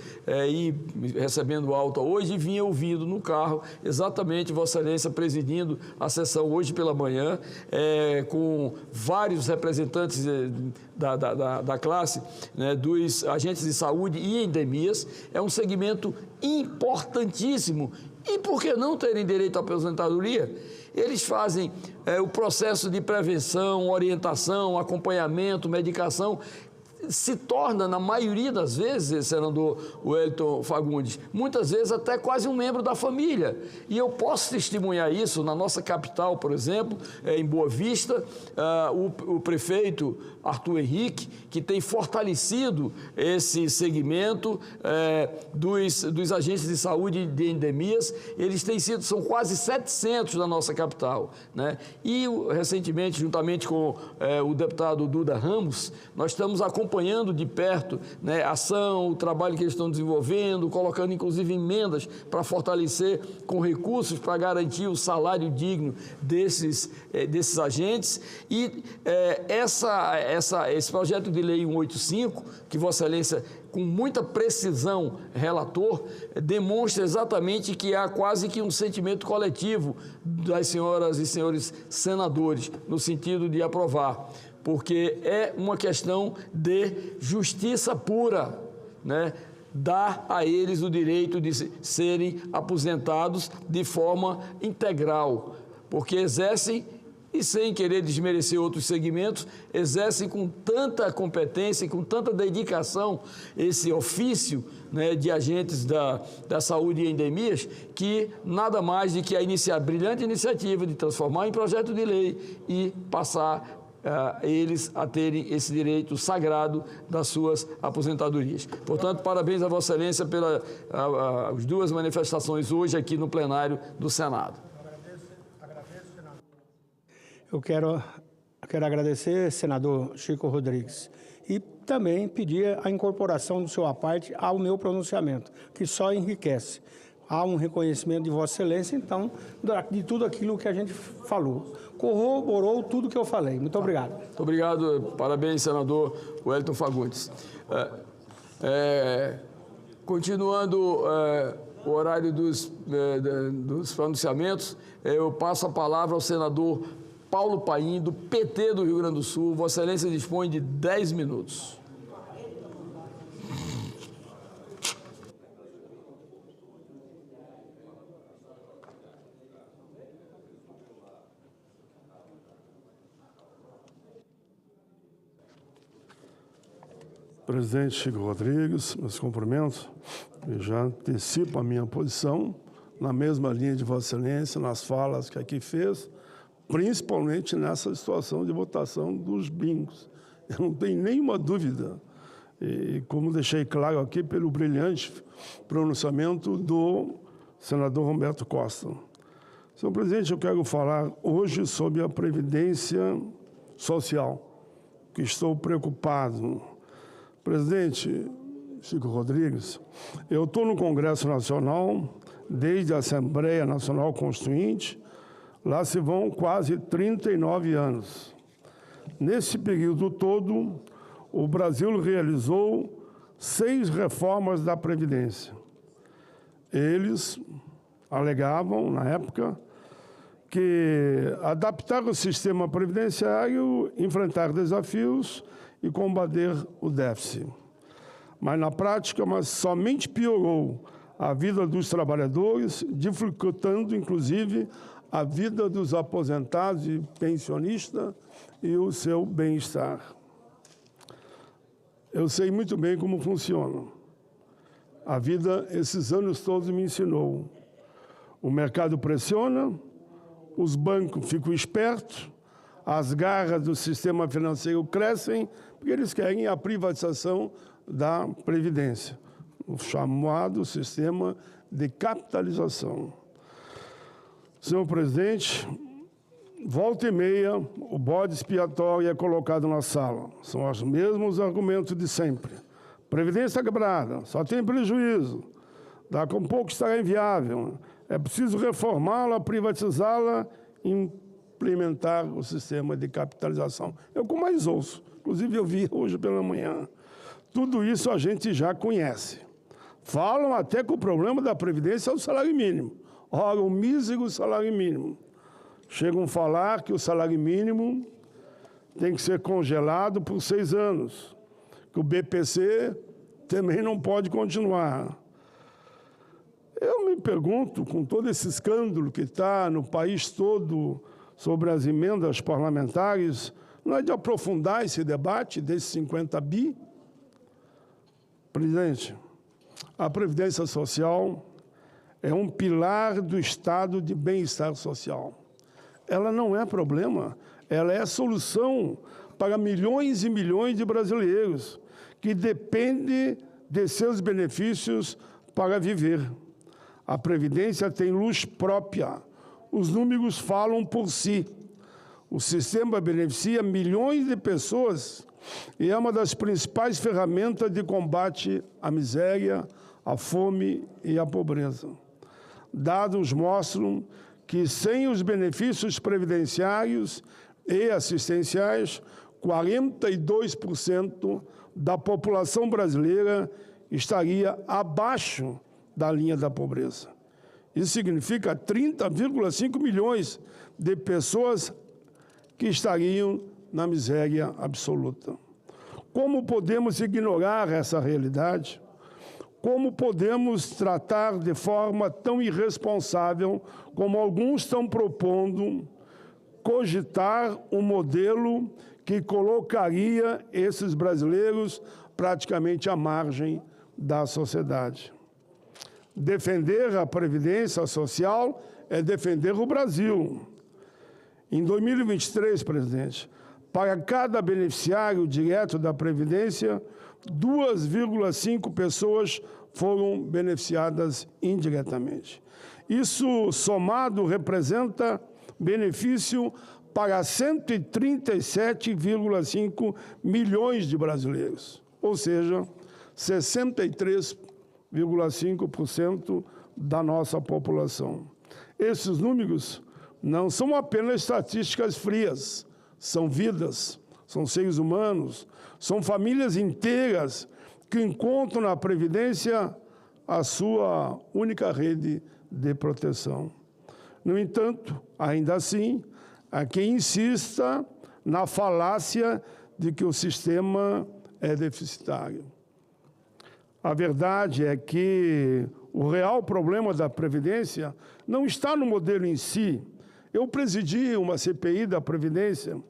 e recebendo alta hoje, e vinha ouvindo no carro exatamente Vossa Excelência presidindo a sessão hoje pela manhã, com vários representantes da classe, né, dos agentes de saúde e endemias. É um segmento importantíssimo. E por que não terem direito à aposentadoria? Eles fazem o processo de prevenção, orientação, acompanhamento, medicação. Se torna, na maioria das vezes, senador Wellington Fagundes, muitas vezes até quase um membro da família. E eu posso testemunhar isso na nossa capital, por exemplo, em Boa Vista, o prefeito Arthur Henrique, que tem fortalecido esse segmento dos agentes de saúde de endemias. Eles têm sido, são quase 700 na nossa capital, né? E recentemente, juntamente com o deputado Duda Ramos, nós estamos acompanhando de perto, né, a ação, o trabalho que eles estão desenvolvendo, colocando inclusive emendas para fortalecer com recursos para garantir o salário digno desses agentes. E esse projeto de lei 185, que Vossa Excelência, com muita precisão, relator, demonstra exatamente que há quase que um sentimento coletivo das senhoras e senhores senadores, no sentido de aprovar, porque é uma questão de justiça pura, né? Dar a eles o direito de serem aposentados de forma integral, porque exercem e, sem querer desmerecer outros segmentos, exercem com tanta competência e com tanta dedicação esse ofício, né, de agentes da saúde e endemias, que nada mais do que a brilhante iniciativa de transformar em projeto de lei e passar eles a terem esse direito sagrado das suas aposentadorias. Portanto, parabéns a Vossa Excelência pelas duas manifestações hoje aqui no plenário do Senado. Eu quero agradecer, senador Chico Rodrigues, e também pedir a incorporação do seu aparte ao meu pronunciamento, que só enriquece. Há um reconhecimento de Vossa Excelência, então, de tudo aquilo que a gente falou. Corroborou tudo que eu falei. Muito obrigado. Muito obrigado. Parabéns, senador Wellington Fagundes. Continuando o horário dos pronunciamentos, eu passo a palavra ao senador Paulo Paim, do PT do Rio Grande do Sul. Vossa Excelência dispõe de 10 minutos. Presidente Chico Rodrigues, meus cumprimentos. Eu já antecipo a minha posição na mesma linha de Vossa Excelência, nas falas que aqui fez, principalmente nessa situação de votação dos bingos. Eu não tenho nenhuma dúvida, e como deixei claro aqui pelo brilhante pronunciamento do senador Roberto Costa. Senhor presidente, eu quero falar hoje sobre a Previdência Social, que estou preocupado. Presidente Chico Rodrigues, eu estou no Congresso Nacional desde a Assembleia Nacional Constituinte. Lá se vão quase 39 anos. Nesse período todo, o Brasil realizou 6 reformas da Previdência. Eles alegavam, na época, que adaptar o sistema previdenciário, enfrentar desafios e combater o déficit. Mas, na prática, somente piorou a vida dos trabalhadores, dificultando, inclusive, a vida dos aposentados e pensionistas e o seu bem-estar. Eu sei muito bem como funciona. A vida, esses anos todos, me ensinou. O mercado pressiona, os bancos ficam espertos, as garras do sistema financeiro crescem, porque eles querem a privatização da Previdência, o chamado sistema de capitalização. Senhor presidente, volta e meia, o bode expiatório é colocado na sala. São os mesmos argumentos de sempre. Previdência quebrada, só tem prejuízo. Daqui a pouco estará inviável. É preciso reformá-la, privatizá-la, implementar o sistema de capitalização. É o que mais ouço. Inclusive, eu vi hoje pela manhã. Tudo isso a gente já conhece. Falam até que o problema da Previdência é o salário mínimo. Ora, o mísero salário mínimo. Chegam a falar que o salário mínimo tem que ser congelado por 6 anos, que o BPC também não pode continuar. Eu me pergunto, com todo esse escândalo que está no país todo sobre as emendas parlamentares, não é de aprofundar esse debate desses 50 bi? Presidente, a Previdência Social é um pilar do estado de bem-estar social. Ela não é problema, ela é solução para milhões e milhões de brasileiros que dependem de seus benefícios para viver. A Previdência tem luz própria, os números falam por si. O sistema beneficia milhões de pessoas e é uma das principais ferramentas de combate à miséria, à fome e à pobreza. Dados mostram que, sem os benefícios previdenciários e assistenciais, 42% da população brasileira estaria abaixo da linha da pobreza. Isso significa 30,5 milhões de pessoas que estariam na miséria absoluta. Como podemos ignorar essa realidade? Como podemos tratar de forma tão irresponsável como alguns estão propondo cogitar um modelo que colocaria esses brasileiros praticamente à margem da sociedade. Defender a Previdência Social é defender o Brasil. Em 2023, presidente, para cada beneficiário direto da Previdência, 2,5 pessoas foram beneficiadas indiretamente. Isso, somado, representa benefício para 137,5 milhões de brasileiros, ou seja, 63,5% da nossa população. Esses números não são apenas estatísticas frias, são vidas, são seres humanos, são famílias inteiras que encontram na Previdência a sua única rede de proteção. No entanto, ainda assim, há quem insista na falácia de que o sistema é deficitário. A verdade é que o real problema da Previdência não está no modelo em si. Eu presidi uma CPI da Previdência,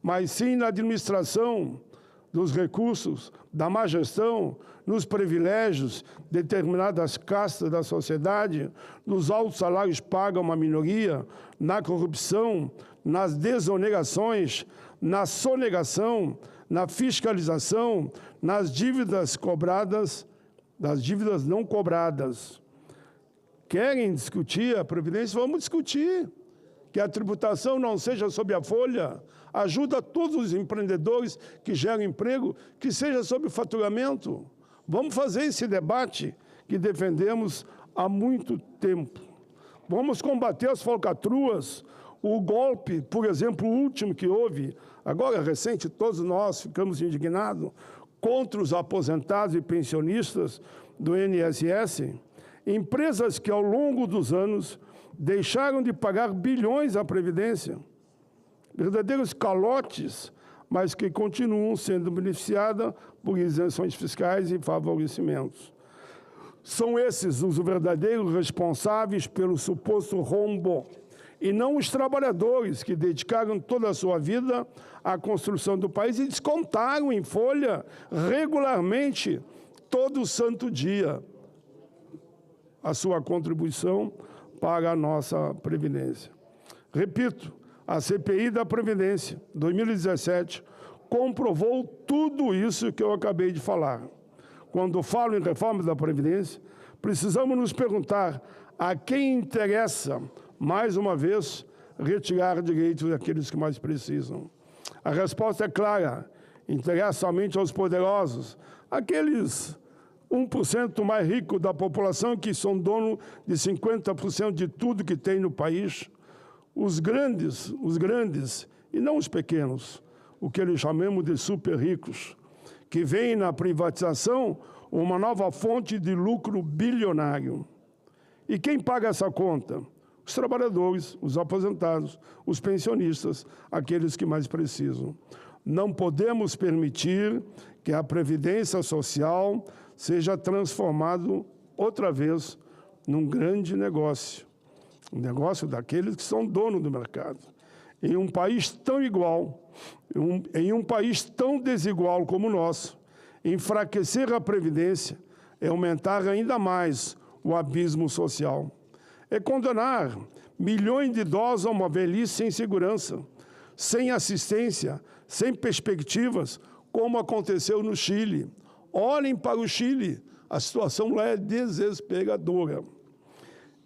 mas sim na administração dos recursos, da má gestão, nos privilégios de determinadas castas da sociedade, nos altos salários pagos a uma minoria, na corrupção, nas desonerações, na sonegação, na fiscalização, nas dívidas cobradas, das dívidas não cobradas. Querem discutir a Previdência? Vamos discutir. Que a tributação não seja sob a folha, ajuda todos os empreendedores que geram emprego, que seja sob o faturamento. Vamos fazer esse debate que defendemos há muito tempo. Vamos combater as falcatruas, o golpe, por exemplo, o último que houve, agora recente, todos nós ficamos indignados, contra os aposentados e pensionistas do INSS, empresas que ao longo dos anos deixaram de pagar bilhões à Previdência, verdadeiros calotes, mas que continuam sendo beneficiadas por isenções fiscais e favorecimentos. São esses os verdadeiros responsáveis pelo suposto rombo, e não os trabalhadores que dedicaram toda a sua vida à construção do país e descontaram em folha regularmente, todo santo dia, a sua contribuição para a nossa Previdência. Repito, a CPI da Previdência, 2017, comprovou tudo isso que eu acabei de falar. Quando falo em reforma da Previdência, precisamos nos perguntar a quem interessa, mais uma vez, retirar direitos daqueles que mais precisam. A resposta é clara, interessa somente aos poderosos, aqueles 1% mais rico da população que são dono de 50% de tudo que tem no país. Os grandes, e não os pequenos, o que eles chamamos de super ricos, que veem na privatização uma nova fonte de lucro bilionário. E quem paga essa conta? Os trabalhadores, os aposentados, os pensionistas, aqueles que mais precisam. Não podemos permitir que a Previdência Social seja transformado outra vez num grande negócio. Um negócio daqueles que são donos do mercado. Em um país tão igual, em um país tão desigual como o nosso, enfraquecer a Previdência é aumentar ainda mais o abismo social. É condenar milhões de idosos a uma velhice sem segurança, sem assistência, sem perspectivas, como aconteceu no Chile. Olhem para o Chile, a situação lá é desesperadora.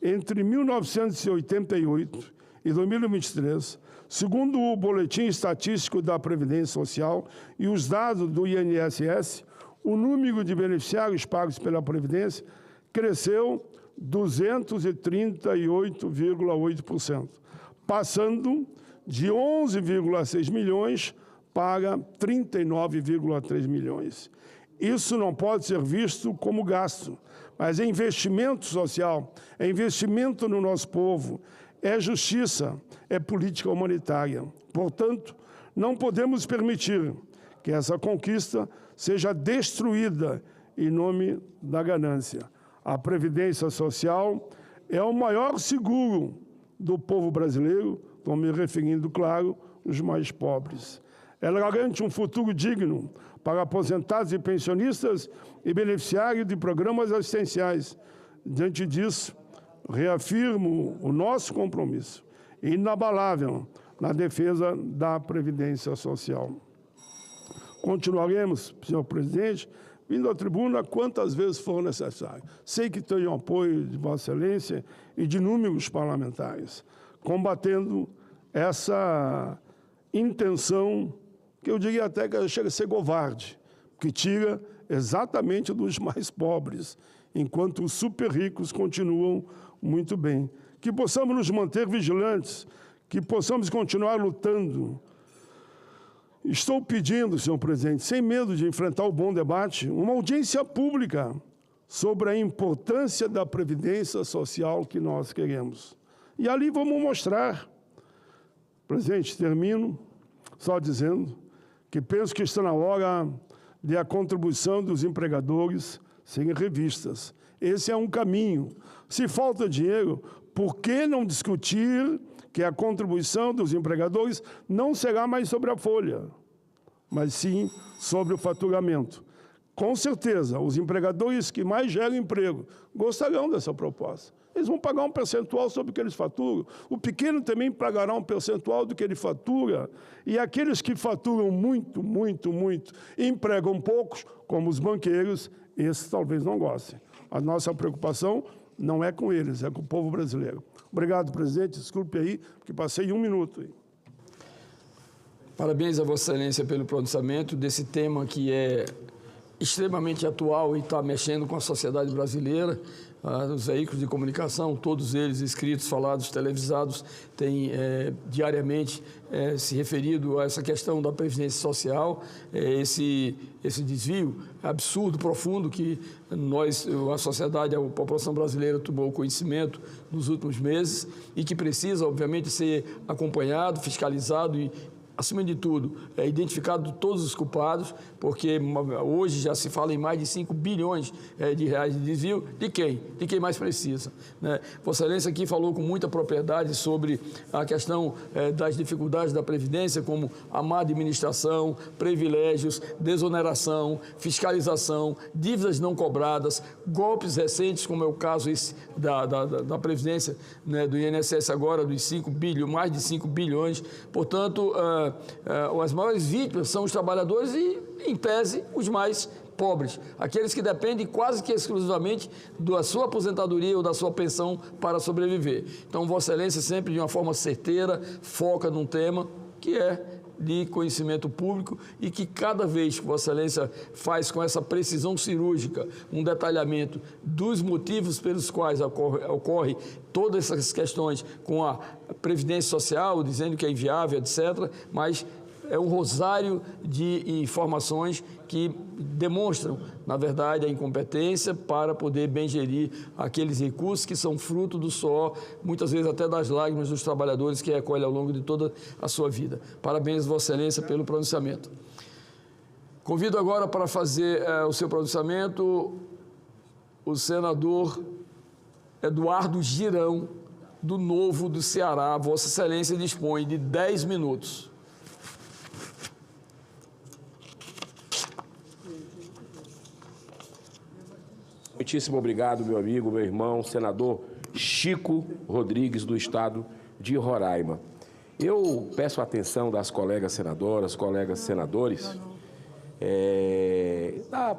Entre 1988 e 2023, segundo o Boletim Estatístico da Previdência Social e os dados do INSS, o número de beneficiários pagos pela Previdência cresceu 238,8%, passando de 11,6 milhões para 39,3 milhões. Isso não pode ser visto como gasto, mas é investimento social, é investimento no nosso povo, é justiça, é política humanitária. Portanto, não podemos permitir que essa conquista seja destruída em nome da ganância. A Previdência Social é o maior seguro do povo brasileiro Estou me referindo, claro, aos mais pobres. Ela garante um futuro digno para aposentados e pensionistas e beneficiários de programas assistenciais. Diante disso, reafirmo o nosso compromisso inabalável na defesa da Previdência Social. Continuaremos, senhor presidente, vindo à tribuna quantas vezes for necessário. Sei que tenho o apoio de Vossa Excelência e de inúmeros parlamentares, combatendo essa intenção, que eu diria até que chega a ser covarde, que tira exatamente dos mais pobres, enquanto os super ricos continuam muito bem. Que possamos nos manter vigilantes, que possamos continuar lutando. Estou pedindo, senhor presidente, sem medo de enfrentar o bom debate, uma audiência pública sobre a importância da Previdência Social que nós queremos. E ali vamos mostrar. Presidente, termino só dizendo que penso que está na hora de a contribuição dos empregadores serem revistas. Esse é um caminho. Se falta dinheiro, por que não discutir que a contribuição dos empregadores não será mais sobre a folha, mas sim sobre o faturamento? Com certeza, os empregadores que mais geram emprego gostarão dessa proposta. Eles vão pagar um percentual sobre o que eles faturam. O pequeno também pagará um percentual do que ele fatura. E aqueles que faturam muito, muito, muito, e empregam poucos, como os banqueiros, esses talvez não gostem. A nossa preocupação não é com eles, é com o povo brasileiro. Obrigado, presidente. Desculpe aí, porque passei 1 minuto aí. Parabéns a Vossa Excelência pelo pronunciamento desse tema que é extremamente atual e está mexendo com a sociedade brasileira. Os veículos de comunicação, todos eles escritos, falados, televisados, têm diariamente se referido a essa questão da Previdência Social, esse desvio absurdo, profundo, que nós, a sociedade, a população brasileira tomou conhecimento nos últimos meses e que precisa, obviamente, ser acompanhado, fiscalizado e, acima de tudo, identificado todos os culpados, porque hoje já se fala em mais de 5 bilhões de reais de desvio. De quem? De quem mais precisa, né? Vossa Excelência aqui falou com muita propriedade sobre a questão das dificuldades da Previdência, como a má administração, privilégios, desoneração, fiscalização, dívidas não cobradas, golpes recentes, como é o caso da Previdência, né, do INSS agora, dos 5 bilhões, mais de 5 bilhões. Portanto, as maiores vítimas são os trabalhadores e, em tese, os mais pobres, aqueles que dependem quase que exclusivamente da sua aposentadoria ou da sua pensão para sobreviver. Então, Vossa Excelência sempre de uma forma certeira foca num tema que é de conhecimento público e que cada vez que Vossa Excelência faz com essa precisão cirúrgica um detalhamento dos motivos pelos quais ocorre todas essas questões com a Previdência Social, dizendo que é inviável, etc., mas é um rosário de informações que demonstram, na verdade, a incompetência para poder bem gerir aqueles recursos que são fruto do suor, muitas vezes até das lágrimas dos trabalhadores que recolhe ao longo de toda a sua vida. Parabéns, Vossa Excelência, pelo pronunciamento. Convido agora para fazer o seu pronunciamento o senador Eduardo Girão, do Novo do Ceará. Vossa Excelência dispõe de 10 minutos. Muitíssimo obrigado, meu amigo, meu irmão, senador Chico Rodrigues, do estado de Roraima. Eu peço a atenção das colegas senadoras, colegas senadores, da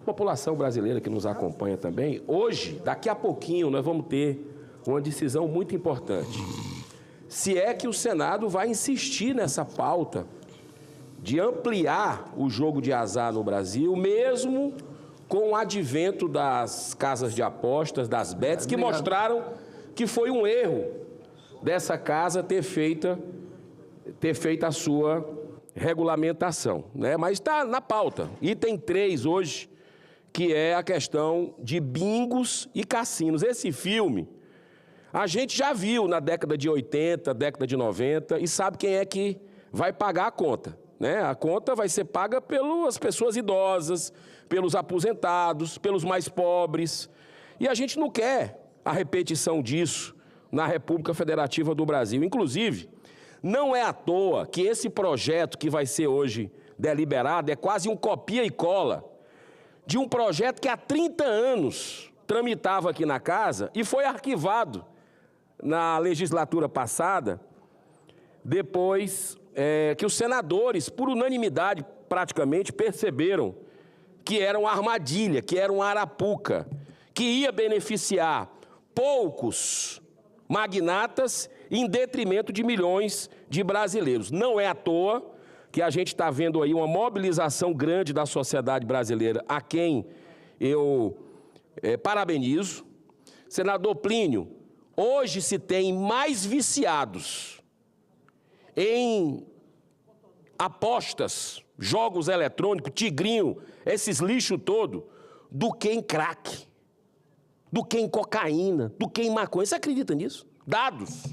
população brasileira que nos acompanha também. Hoje, daqui a pouquinho, nós vamos ter uma decisão muito importante. Se é que o Senado vai insistir nessa pauta de ampliar o jogo de azar no Brasil, mesmo com o advento das casas de apostas, das bets, que mostraram que foi um erro dessa casa ter feito a sua regulamentação, né? Mas está na pauta. Item 3 hoje, que é a questão de bingos e cassinos. Esse filme a gente já viu na década de 80, década de 90, e sabe quem é que vai pagar a conta, né? A conta vai ser paga pelas pessoas idosas, pelos aposentados, pelos mais pobres. E a gente não quer a repetição disso na República Federativa do Brasil. Inclusive, não é à toa que esse projeto que vai ser hoje deliberado é quase um copia e cola de um projeto que há 30 anos tramitava aqui na casa e foi arquivado na legislatura passada, depois que os senadores, por unanimidade praticamente, perceberam que era uma armadilha, que era uma arapuca, que ia beneficiar poucos magnatas em detrimento de milhões de brasileiros. Não é à toa que a gente está vendo aí uma mobilização grande da sociedade brasileira, a quem eu parabenizo. Senador Plínio, hoje se tem mais viciados em apostas, jogos eletrônicos, tigrinho, esses lixos todo, do que em crack, do que em cocaína, do que em maconha. Você acredita nisso? Dados.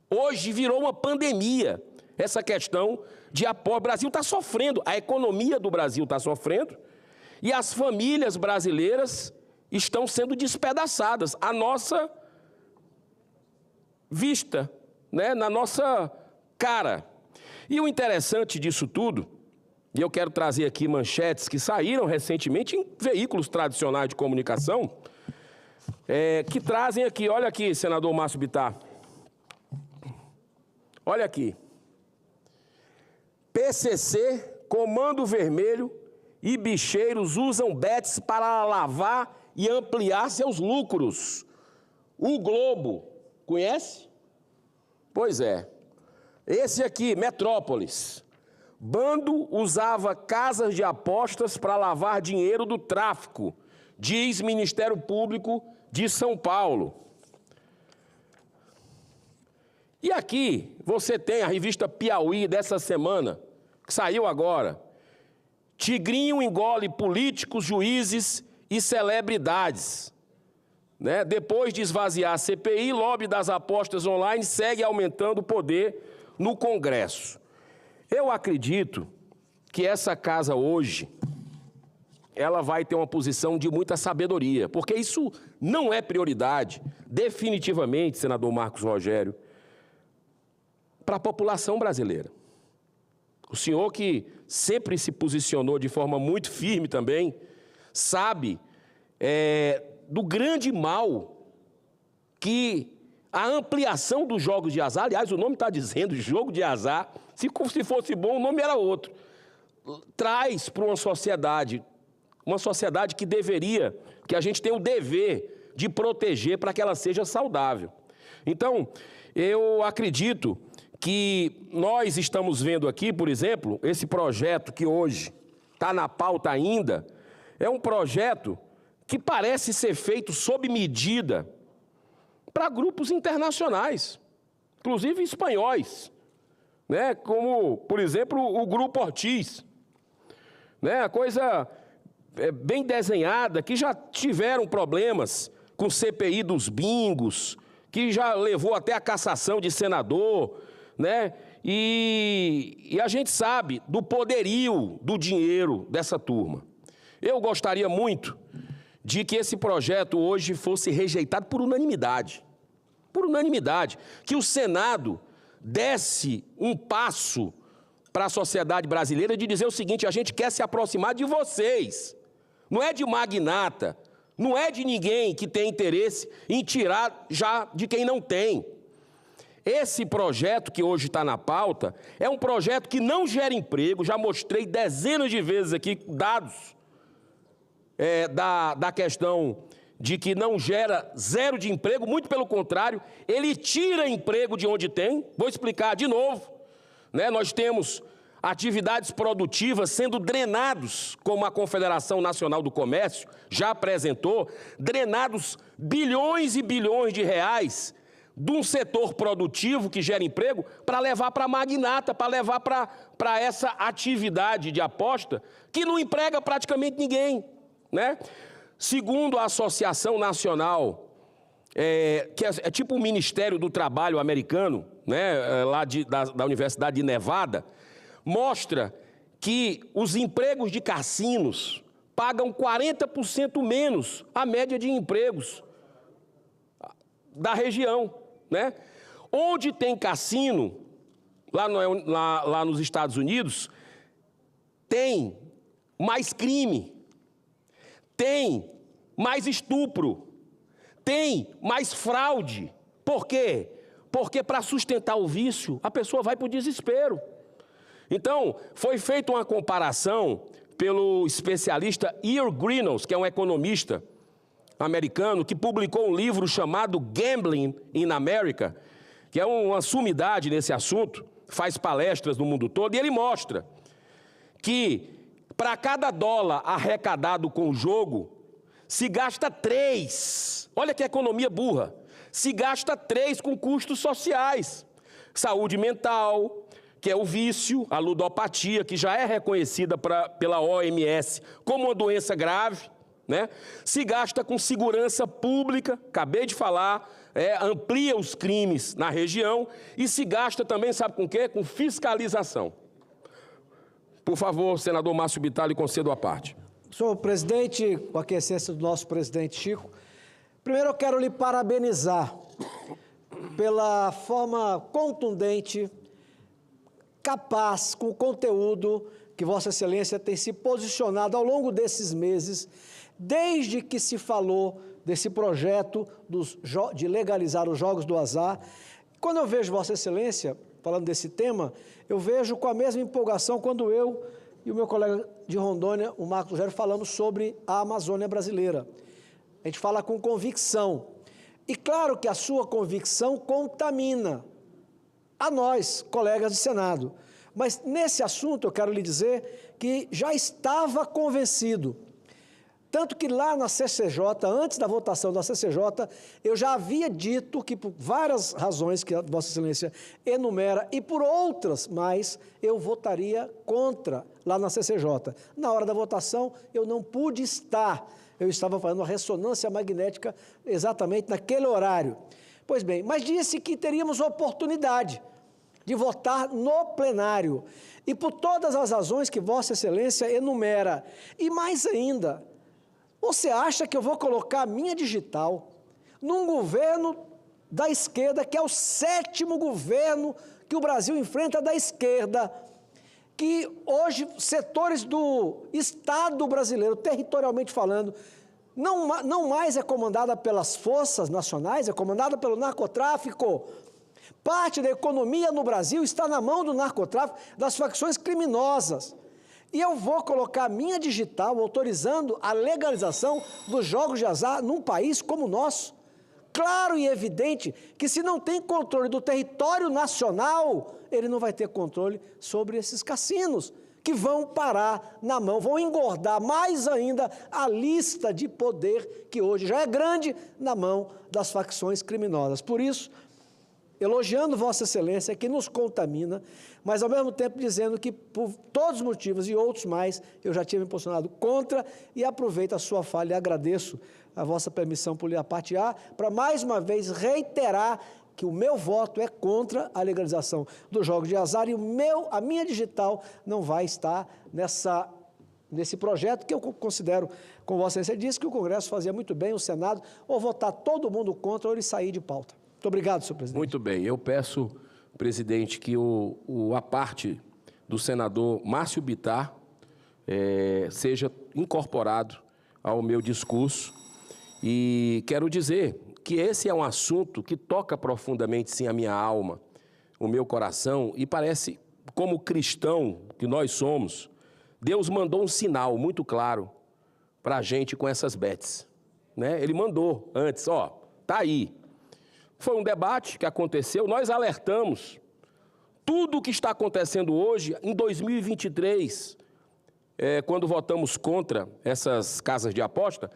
Hoje virou uma pandemia essa questão de apoio. O Brasil está sofrendo, a economia do Brasil está sofrendo e as famílias brasileiras estão sendo despedaçadas à nossa vista, né? Na nossa cara. E o interessante disso tudo, e eu quero trazer aqui manchetes que saíram recentemente em veículos tradicionais de comunicação, que trazem aqui, olha aqui, senador Márcio Bittar, olha aqui, PCC, Comando Vermelho e bicheiros usam bets para alavar e ampliar seus lucros. O Globo, conhece? Pois é. Esse aqui, Metrópolis. Bando usava casas de apostas para lavar dinheiro do tráfico, diz Ministério Público de São Paulo. E aqui você tem a revista Piauí dessa semana, que saiu agora. Tigrinho engole políticos, juízes e celebridades. Né? Depois de esvaziar a CPI, lobby das apostas online segue aumentando o poder no Congresso. Eu acredito que essa casa hoje, ela vai ter uma posição de muita sabedoria, porque isso não é prioridade, definitivamente, senador Marcos Rogério, para a população brasileira. O senhor que sempre se posicionou de forma muito firme também, sabe do grande mal que a ampliação dos jogos de azar, aliás, o nome está dizendo jogo de azar, se fosse bom o nome era outro, traz para uma sociedade que deveria, que a gente tem o dever de proteger para que ela seja saudável. Então, eu acredito que nós estamos vendo aqui, por exemplo, esse projeto que hoje está na pauta ainda, é um projeto que parece ser feito sob medida para grupos internacionais, inclusive espanhóis, né? Como, por exemplo, o Grupo Ortiz, né? A coisa bem desenhada, que já tiveram problemas com CPI dos bingos, que já levou até a cassação de senador, né? E a gente sabe do poderio do dinheiro dessa turma. Eu gostaria muito de que esse projeto hoje fosse rejeitado por unanimidade. Por unanimidade. Que o Senado desse um passo para a sociedade brasileira de dizer o seguinte: a gente quer se aproximar de vocês. Não é de magnata, não é de ninguém que tem interesse em tirar já de quem não tem. Esse projeto que hoje está na pauta é um projeto que não gera emprego, já mostrei dezenas de vezes aqui dados da questão de que não gera zero de emprego, muito pelo contrário, ele tira emprego de onde tem. Vou explicar de novo, né? Nós temos atividades produtivas sendo drenados, como a Confederação Nacional do Comércio já apresentou, drenados bilhões e bilhões de reais de um setor produtivo que gera emprego para levar para a magnata, para levar para essa atividade de aposta que não emprega praticamente ninguém, né? Segundo a Associação Nacional, que é tipo o Ministério do Trabalho americano, né, lá da Universidade de Nevada, mostra que os empregos de cassinos pagam 40% menos a média de empregos da região, né? Onde tem cassino, lá nos Estados Unidos, tem mais crime, tem mais estupro, tem mais fraude. Por quê? Porque para sustentar o vício, a pessoa vai para o desespero. Então, foi feita uma comparação pelo especialista Earl Greenhouse, que é um economista americano, que publicou um livro chamado Gambling in America, que é uma sumidade nesse assunto, faz palestras no mundo todo, e ele mostra que para cada dólar arrecadado com o jogo, se gasta 3. Olha que economia burra. Se gasta 3 com custos sociais. Saúde mental, que é o vício, a ludopatia, que já é reconhecida pela OMS como uma doença grave, né? Se gasta com segurança pública, acabei de falar, amplia os crimes na região, e se gasta também, sabe com o quê? Com fiscalização. Por favor, senador Márcio Bittar, lhe concedo a parte. Senhor presidente, com a aquiescência do nosso presidente Chico, primeiro eu quero lhe parabenizar pela forma contundente, capaz, com o conteúdo que Vossa Excelência tem se posicionado ao longo desses meses, desde que se falou desse projeto de legalizar os jogos do azar. Quando eu vejo Vossa Excelência falando desse tema, eu vejo com a mesma empolgação quando eu e o meu colega de Rondônia, o Marcos Rogério, falamos sobre a Amazônia brasileira. A gente fala com convicção. E claro que a sua convicção contamina a nós, colegas de Senado. Mas nesse assunto eu quero lhe dizer que já estava convencido. Tanto que lá na CCJ, antes da votação da CCJ, eu já havia dito que por várias razões que a Vossa Excelência enumera e por outras mais, eu votaria contra lá na CCJ. Na hora da votação, eu não pude estar. Eu estava fazendo a ressonância magnética exatamente naquele horário. Pois bem, mas disse que teríamos oportunidade de votar no plenário. E por todas as razões que Vossa Excelência enumera. E mais ainda, você acha que eu vou colocar a minha digital num governo da esquerda, que é o 7º governo que o Brasil enfrenta da esquerda, que hoje setores do Estado brasileiro, territorialmente falando, não mais é comandada pelas forças nacionais, é comandada pelo narcotráfico. Parte da economia no Brasil está na mão do narcotráfico, das facções criminosas. E eu vou colocar a minha digital autorizando a legalização dos jogos de azar num país como o nosso. Claro e evidente que se não tem controle do território nacional, ele não vai ter controle sobre esses cassinos, que vão parar na mão, vão engordar mais ainda a lista de poder que hoje já é grande na mão das facções criminosas. Por isso, elogiando Vossa Excelência, que nos contamina, mas ao mesmo tempo dizendo que por todos os motivos e outros mais, eu já tinha me posicionado contra e aproveito a sua fala e agradeço a vossa permissão por lhe apartear, para mais uma vez reiterar que o meu voto é contra a legalização dos jogos de azar e a minha digital não vai estar nesse projeto que eu considero, como Vossa Excelência disse, que o Congresso fazia muito bem, o Senado, ou votar todo mundo contra ou ele sair de pauta. Muito obrigado, senhor presidente. Muito bem. Eu peço, presidente, que a parte do senador Márcio Bittar seja incorporado ao meu discurso. E quero dizer que esse é um assunto que toca profundamente, sim, a minha alma, o meu coração, e parece, como cristão que nós somos, Deus mandou um sinal muito claro para a gente com essas bets, né? Ele mandou antes, tá aí. Foi um debate que aconteceu, nós alertamos. Tudo o que está acontecendo hoje, em 2023, quando votamos contra essas casas de aposta,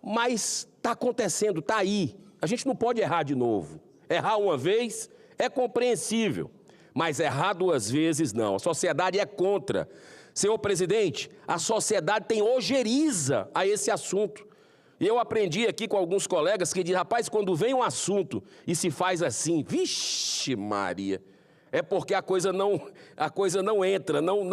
mas está acontecendo, está aí. A gente não pode errar de novo. Errar uma vez é compreensível, mas errar 2 vezes não. A sociedade é contra. Senhor presidente, a sociedade tem ojeriza a esse assunto. E eu aprendi aqui com alguns colegas que dizem, rapaz, quando vem um assunto e se faz assim, vixe Maria, é porque a coisa não entra, não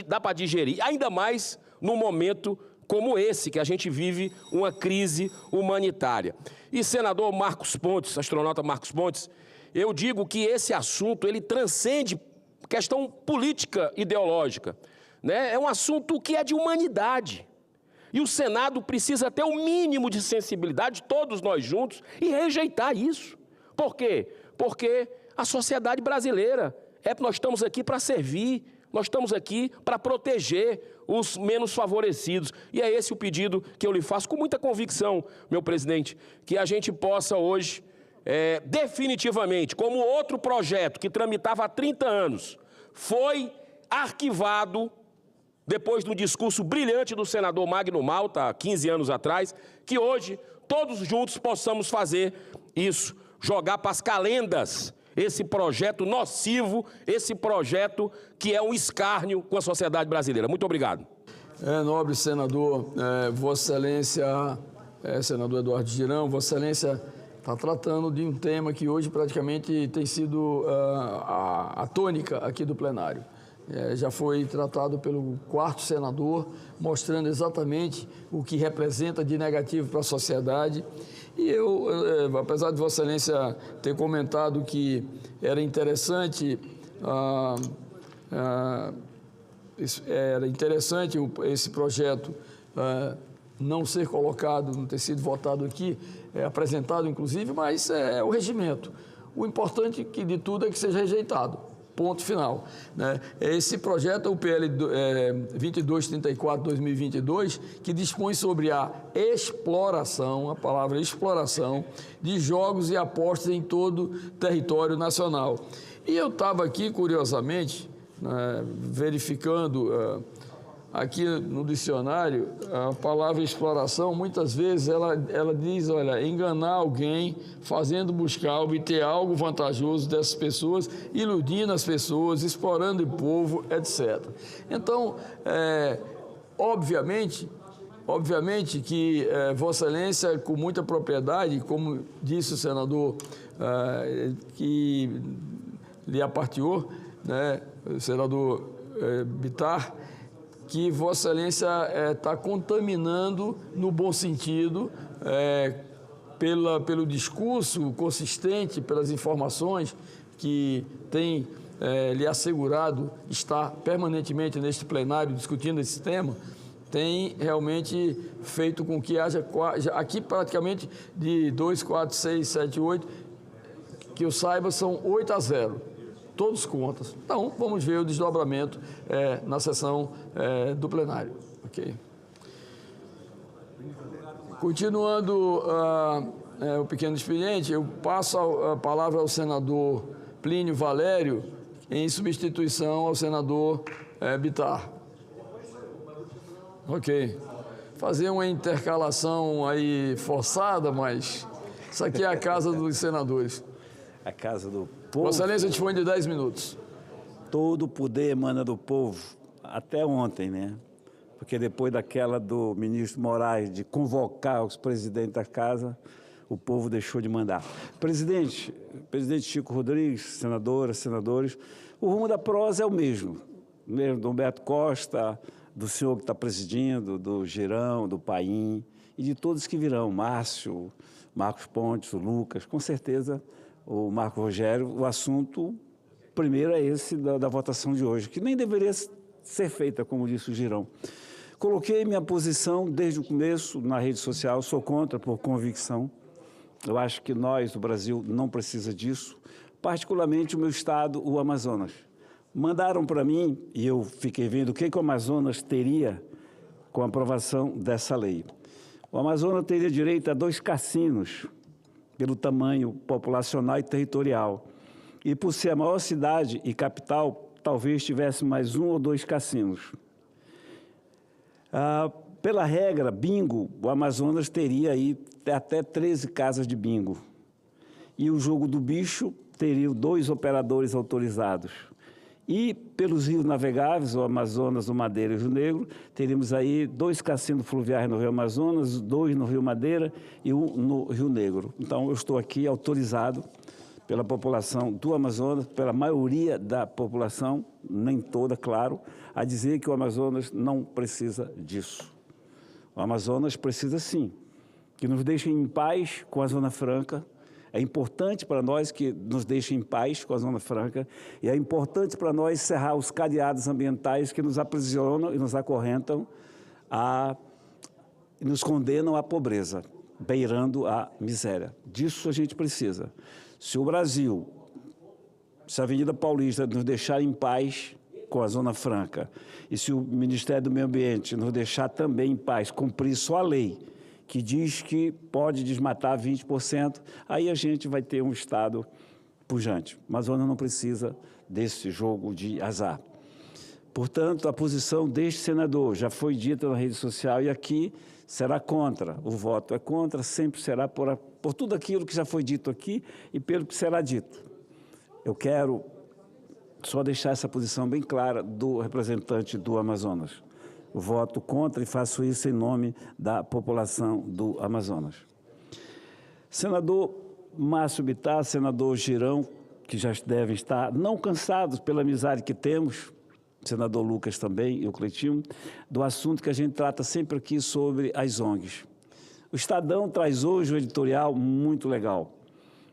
dá para digerir. Ainda mais no momento como esse, que a gente vive uma crise humanitária. E senador Marcos Pontes, astronauta Marcos Pontes, eu digo que esse assunto, ele transcende questão política ideológica, né? É um assunto que é de humanidade. E o Senado precisa ter o mínimo de sensibilidade, todos nós juntos, e rejeitar isso. Por quê? Porque a sociedade brasileira, nós estamos aqui para servir, nós estamos aqui para proteger os menos favorecidos. E é esse o pedido que eu lhe faço com muita convicção, meu presidente, que a gente possa hoje, definitivamente, como outro projeto que tramitava há 30 anos, foi arquivado depois do discurso brilhante do senador Magno Malta, há 15 anos atrás, que hoje todos juntos possamos fazer isso, jogar para as calendas esse projeto nocivo, esse projeto que é um escárnio com a sociedade brasileira. Muito obrigado. Nobre senador, Vossa Excelência, senador Eduardo Girão, Vossa Excelência está tratando de um tema que hoje praticamente tem sido a tônica aqui do plenário. Já foi tratado pelo 4º senador, mostrando exatamente o que representa de negativo para a sociedade. E eu, apesar de Vossa Excelência ter comentado que era interessante, esse projeto não ser colocado, não ter sido votado aqui, apresentado inclusive, mas é o regimento. O importante de tudo é que seja rejeitado. Ponto final. Né? Esse projeto é o PL 2234-2022, que dispõe sobre a exploração, a palavra exploração, de jogos e apostas em todo o território nacional. E eu estava aqui, curiosamente, verificando aqui no dicionário, a palavra exploração, muitas vezes ela diz, olha, enganar alguém, fazendo buscar, obter algo vantajoso dessas pessoas, iludindo as pessoas, explorando o povo, etc. Então, obviamente que Vossa Excelência, com muita propriedade, como disse o senador que lhe aparteou, né, o senador Bittar, que Vossa Excelência está contaminando, no bom sentido, pelo discurso consistente, pelas informações que tem lhe assegurado estar permanentemente neste plenário discutindo esse tema, tem realmente feito com que haja, aqui praticamente de 2, 4, 6, 7, 8, que eu saiba, são 8-0. Todos contas. Então, vamos ver o desdobramento na sessão do plenário. Okay. Continuando o pequeno expediente, eu passo a palavra ao senador Plínio Valério, em substituição ao senador Bittar. Ok. Fazer uma intercalação aí forçada, mas isso aqui é a casa dos senadores. A casa do povo. Vossa Excelência dispõe de 10 minutos. Todo o poder emana do povo, até ontem, né? Porque depois daquela do ministro Moraes de convocar os presidentes da casa, o povo deixou de mandar. Presidente Chico Rodrigues, senadoras, senadores, o rumo da prosa é o mesmo do Humberto Costa, do senhor que está presidindo, do Girão, do Paim e de todos que virão, Márcio, Marcos Pontes, o Lucas, com certeza o Marco Rogério, o assunto primeiro é esse da votação de hoje, que nem deveria ser feita, como disse o Girão. Coloquei minha posição desde o começo na rede social, sou contra por convicção. Eu acho que o Brasil, não precisa disso, particularmente o meu estado, o Amazonas. Mandaram para mim, e eu fiquei vendo o que o Amazonas teria com a aprovação dessa lei. O Amazonas teria direito a 2 cassinos, pelo tamanho populacional e territorial. E por ser a maior cidade e capital, talvez tivesse mais 1 ou 2 cassinos. Pela regra, bingo, o Amazonas teria aí até 13 casas de bingo. E o jogo do bicho teria 2 operadores autorizados. E pelos rios navegáveis, o Amazonas, o Madeira e o Rio Negro, teríamos aí 2 cassinos fluviais no Rio Amazonas, 2 no Rio Madeira e 1 no Rio Negro. Então, eu estou aqui autorizado pela população do Amazonas, pela maioria da população, nem toda, claro, a dizer que o Amazonas não precisa disso. O Amazonas precisa, sim, que nos deixem em paz com a Zona Franca. É importante para nós que nos deixem em paz com a Zona Franca e é importante para nós cerrar os cadeados ambientais que nos aprisionam e nos acorrentam e nos condenam à pobreza, beirando a miséria. Disso a gente precisa. Se o Brasil, se a Avenida Paulista nos deixar em paz com a Zona Franca e se o Ministério do Meio Ambiente nos deixar também em paz, cumprir só a lei, que diz que pode desmatar 20%, aí a gente vai ter um estado pujante. A Amazônia não precisa desse jogo de azar. Portanto, a posição deste senador já foi dita na rede social e aqui será contra. O voto é contra, sempre será por tudo aquilo que já foi dito aqui e pelo que será dito. Eu quero só deixar essa posição bem clara do representante do Amazonas. Voto contra e faço isso em nome da população do Amazonas. Senador Márcio Bittar, senador Girão, que já devem estar não cansados pela amizade que temos, senador Lucas também e o Cleitinho, do assunto que a gente trata sempre aqui sobre as ONGs. O Estadão traz hoje um editorial muito legal.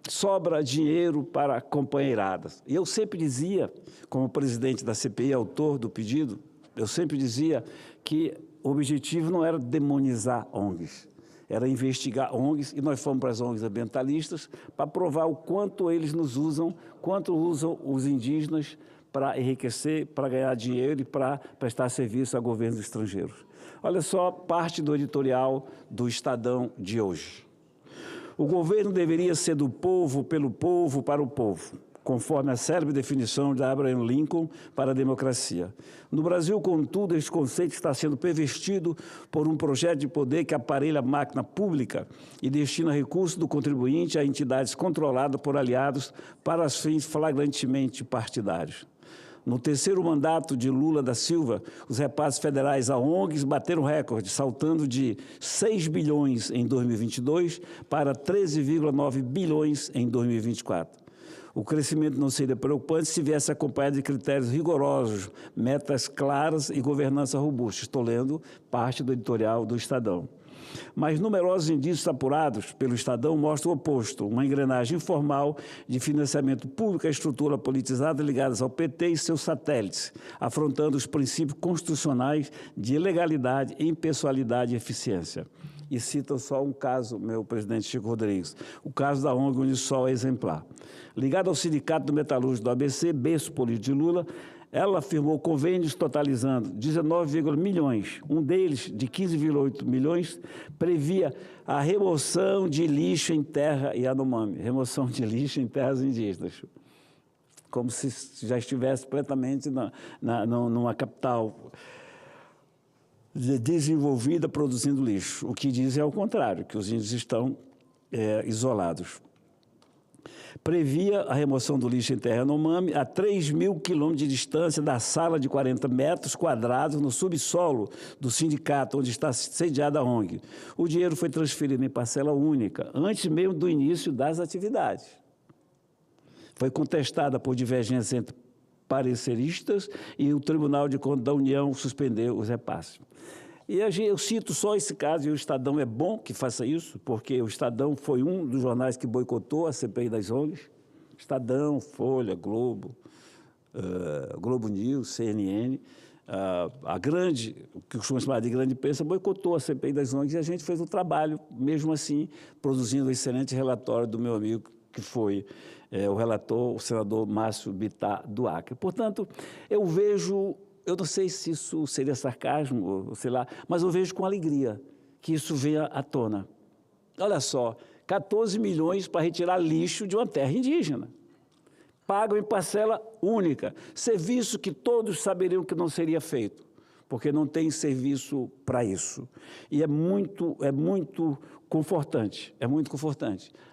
Sobra dinheiro para companheiradas. E eu sempre dizia, como presidente da CPI, autor do pedido, eu sempre dizia que o objetivo não era demonizar ONGs, era investigar ONGs, e nós fomos para as ONGs ambientalistas para provar o quanto eles nos usam, quanto usam os indígenas para enriquecer, para ganhar dinheiro e para prestar serviço a governos estrangeiros. Olha só parte do editorial do Estadão de hoje. O governo deveria ser do povo, pelo povo, para o povo, conforme a célebre definição de Abraham Lincoln para a democracia. No Brasil, contudo, este conceito está sendo pervertido por um projeto de poder que aparelha a máquina pública e destina recursos do contribuinte a entidades controladas por aliados para fins flagrantemente partidários. No terceiro mandato de Lula da Silva, os repasses federais a ONGs bateram recorde, saltando de 6 bilhões em 2022 para 13,9 bilhões em 2024. O crescimento não seria preocupante se viesse acompanhado de critérios rigorosos, metas claras e governança robusta. Estou lendo parte do editorial do Estadão. Mas numerosos indícios apurados pelo Estadão mostram o oposto, uma engrenagem informal de financiamento público à estrutura politizada ligadas ao PT e seus satélites, afrontando os princípios constitucionais de legalidade, impessoalidade e eficiência. E citam só um caso, meu presidente Chico Rodrigues, o caso da ONG Unisol é exemplar. Ligada ao Sindicato do Metalúrgico do ABC, berço político de Lula, ela firmou convênios totalizando 19 milhões. Um deles, de 15,8 milhões, previa a remoção de lixo em terra Yanomami, remoção de lixo em terras indígenas, como se já estivesse completamente numa capital desenvolvida produzindo lixo. O que dizem é o contrário, que os índios estão isolados. Previa a remoção do lixo em terra Yanomami a 3.000 quilômetros de distância da sala de 40 metros quadrados no subsolo do sindicato onde está sediada a ONG. O dinheiro foi transferido em parcela única, antes mesmo do início das atividades. Foi contestada por divergência entre pareceristas e o Tribunal de Contas da União suspendeu os repasses. E eu cito só esse caso, e o Estadão é bom que faça isso, porque o Estadão foi um dos jornais que boicotou a CPI das ONGs. Estadão, Folha, Globo, Globo News, CNN, a grande, o que costuma chamar de grande imprensa, boicotou a CPI das ONGs e a gente fez o trabalho, mesmo assim, produzindo um excelente relatório do meu amigo, que foi o relator, o senador Márcio Bittar do Acre. Portanto, eu vejo... Eu não sei se isso seria sarcasmo, ou sei lá, mas eu vejo com alegria que isso venha à tona. Olha só, 14 milhões para retirar lixo de uma terra indígena. Pagam em parcela única, serviço que todos saberiam que não seria feito, porque não tem serviço para isso. E é muito confortante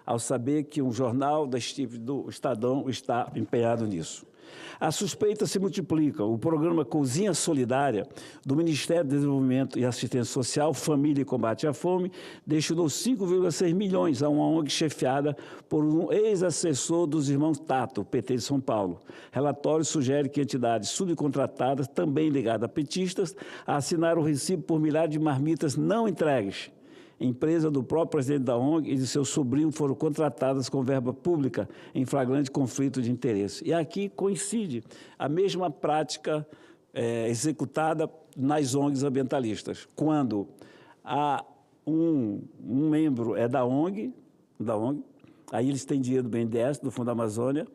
ao saber que um jornal desse tipo do Estadão está empenhado nisso. As suspeitas se multiplicam. O programa Cozinha Solidária do Ministério do Desenvolvimento e Assistência Social, Família e Combate à Fome, destinou 5,6 milhões a uma ONG chefiada por um ex-assessor dos irmãos Tato, PT de São Paulo. Relatório sugere que entidades subcontratadas, também ligadas a petistas, assinaram o recibo por milhares de marmitas não entregues. Empresa do próprio presidente da ONG e de seu sobrinho foram contratadas com verba pública em flagrante conflito de interesse. E aqui coincide a mesma prática executada nas ONGs ambientalistas. Quando um membro é da ONG, aí eles têm dinheiro do BNDES, do Fundo da Amazônia,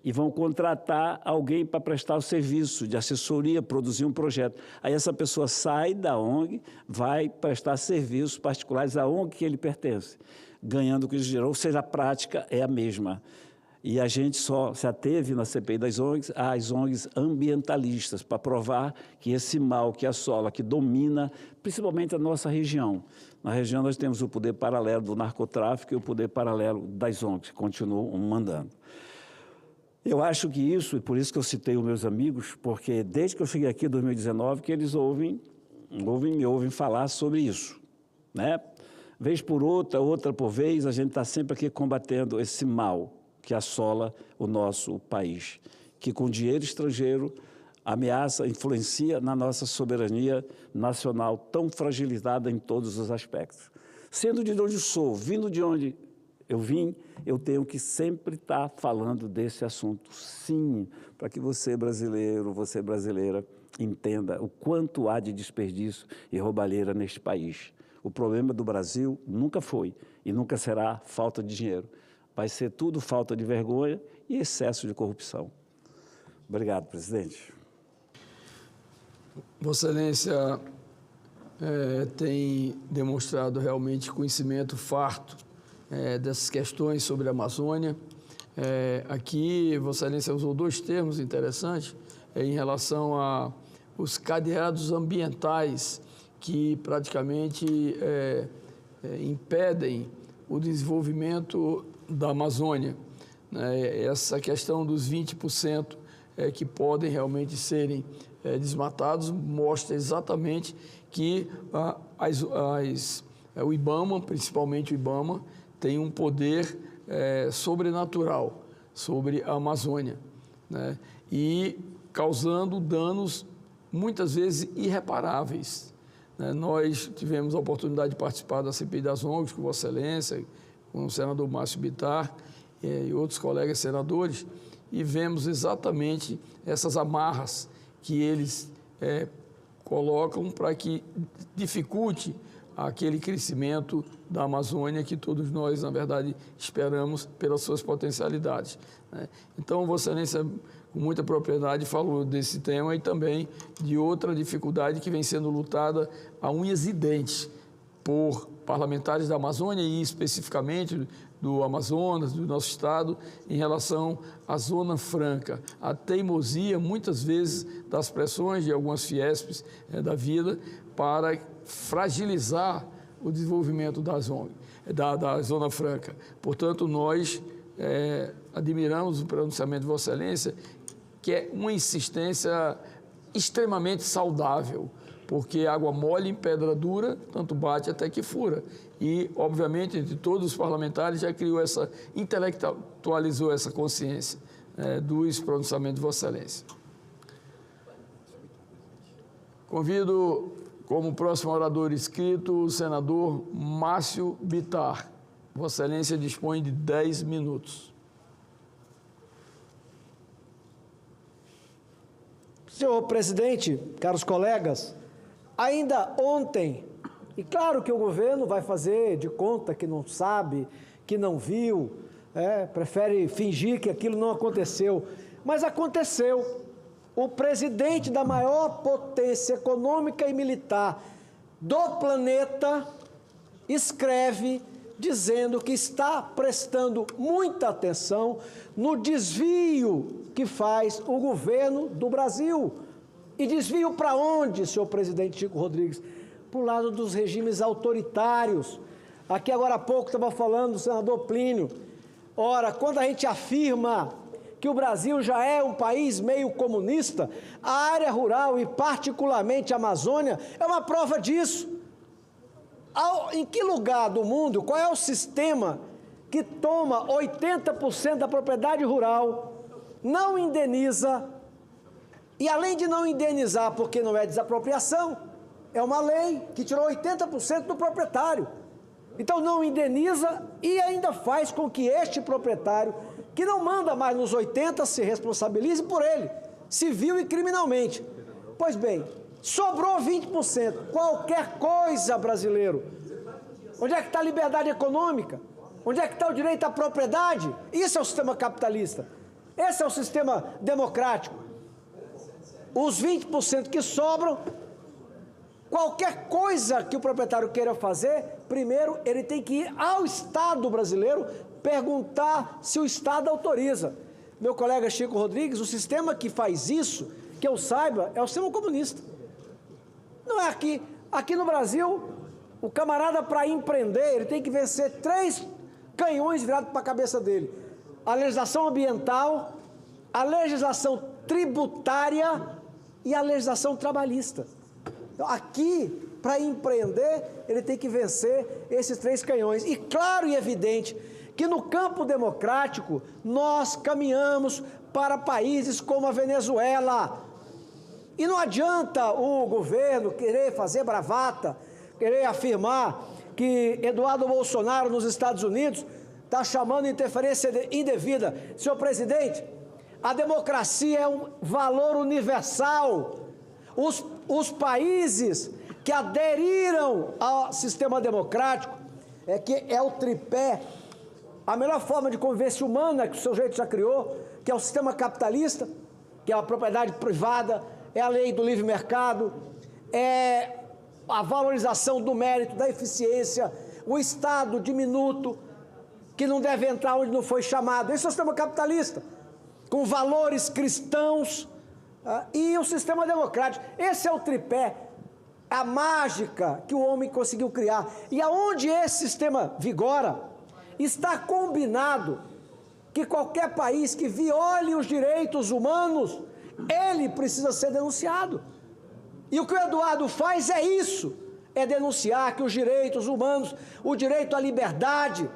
e vão contratar alguém para prestar o serviço de assessoria, produzir um projeto. Aí essa pessoa sai da ONG, vai prestar serviços particulares à ONG que ele pertence, ganhando com isso dinheiro. Ou seja, a prática é a mesma. E a gente só se ateve na CPI das ONGs às ONGs ambientalistas, para provar que esse mal que assola, que domina principalmente a nossa região. Na região nós temos o poder paralelo do narcotráfico e o poder paralelo das ONGs, que continuam mandando. Eu acho que isso, e por isso que eu citei os meus amigos, porque desde que eu cheguei aqui em 2019, que eles me ouvem falar sobre isso, né? Vez por outra por vez, a gente está sempre aqui combatendo esse mal que assola o nosso país, que com dinheiro estrangeiro ameaça, influencia na nossa soberania nacional, tão fragilizada em todos os aspectos. Sendo de onde sou, vindo de onde eu vim, eu tenho que sempre estar falando desse assunto, sim, para que você brasileiro, você brasileira, entenda o quanto há de desperdício e roubalheira neste país. O problema do Brasil nunca foi e nunca será falta de dinheiro. Vai ser tudo falta de vergonha e excesso de corrupção. Obrigado, presidente. Vossa Excelência tem demonstrado realmente conhecimento farto dessas questões sobre a Amazônia. Aqui, Vossa Excelência usou dois termos interessantes em relação aos cadeados ambientais que praticamente impedem o desenvolvimento da Amazônia. Essa questão dos 20% que podem realmente serem desmatados mostra exatamente que o IBAMA, principalmente o IBAMA, tem um poder sobrenatural sobre a Amazônia, né? E causando danos muitas vezes irreparáveis, né? Nós tivemos a oportunidade de participar da CPI das ONGs com Vossa Excelência, com o senador Márcio Bittar e outros colegas senadores, e vemos exatamente essas amarras que eles colocam para que dificulte aquele crescimento da Amazônia que todos nós, na verdade, esperamos pelas suas potencialidades, né? Então, Vossa Excelência, com muita propriedade, falou desse tema e também de outra dificuldade que vem sendo lutada a unhas e dentes por parlamentares da Amazônia e especificamente do Amazonas, do nosso estado, em relação à Zona Franca. A teimosia, muitas vezes, das pressões de algumas fiespes da vida para fragilizar o desenvolvimento da Zona Franca. Portanto, nós admiramos o pronunciamento de Vossa Excelência, que é uma insistência extremamente saudável, porque água mole em pedra dura, tanto bate até que fura. E, obviamente, entre todos os parlamentares já intelectualizou essa consciência dos pronunciamentos de Vossa Excelência. Convido como próximo orador inscrito o senador Márcio Bittar. Vossa Excelência dispõe de 10 minutos. Senhor presidente, caros colegas, ainda ontem, e claro que o governo vai fazer de conta que não sabe, que não viu, prefere fingir que aquilo não aconteceu, mas aconteceu. O presidente da maior potência econômica e militar do planeta escreve dizendo que está prestando muita atenção no desvio que faz o governo do Brasil. E desvio para onde, senhor presidente Chico Rodrigues? Para o lado dos regimes autoritários. Aqui agora há pouco estava falando o senador Plínio. Ora, quando a gente afirma que o Brasil já é um país meio comunista, a área rural e particularmente a Amazônia é uma prova disso. Em que lugar do mundo, qual é o sistema que toma 80% da propriedade rural, não indeniza, e além de não indenizar porque não é desapropriação, é uma lei que tirou 80% do proprietário. Então não indeniza e ainda faz com que este proprietário, que não manda mais nos 80%, se responsabilize por ele, civil e criminalmente. Pois bem, sobrou 20%. Qualquer coisa, brasileiro. Onde é que está a liberdade econômica? Onde é que está o direito à propriedade? Isso é o sistema capitalista. Esse é o sistema democrático. Os 20% que sobram, qualquer coisa que o proprietário queira fazer, primeiro ele tem que ir ao Estado brasileiro perguntar se o Estado autoriza. Meu colega Chico Rodrigues, o sistema que faz isso, que eu saiba, é o sistema comunista. Não é aqui. Aqui no Brasil, o camarada, para empreender, ele tem que vencer 3 canhões virados para a cabeça dele. A legislação ambiental, a legislação tributária e a legislação trabalhista. Então, aqui, para empreender, ele tem que vencer esses 3 canhões. E claro e evidente que no campo democrático, nós caminhamos para países como a Venezuela. E não adianta o governo querer fazer bravata, querer afirmar que Eduardo Bolsonaro nos Estados Unidos está chamando interferência indevida. Senhor presidente, a democracia é um valor universal. Os países que aderiram ao sistema democrático, que é o tripé, a melhor forma de convivência humana que o sujeito já criou, que é o sistema capitalista, que é a propriedade privada, é a lei do livre mercado, é a valorização do mérito, da eficiência, o Estado diminuto, que não deve entrar onde não foi chamado. Esse é o sistema capitalista, com valores cristãos, e o sistema democrático. Esse é o tripé, a mágica que o homem conseguiu criar. E aonde esse sistema vigora, está combinado que qualquer país que viole os direitos humanos, ele precisa ser denunciado. E o que o Eduardo faz é isso, é denunciar que os direitos humanos, o direito à liberdade,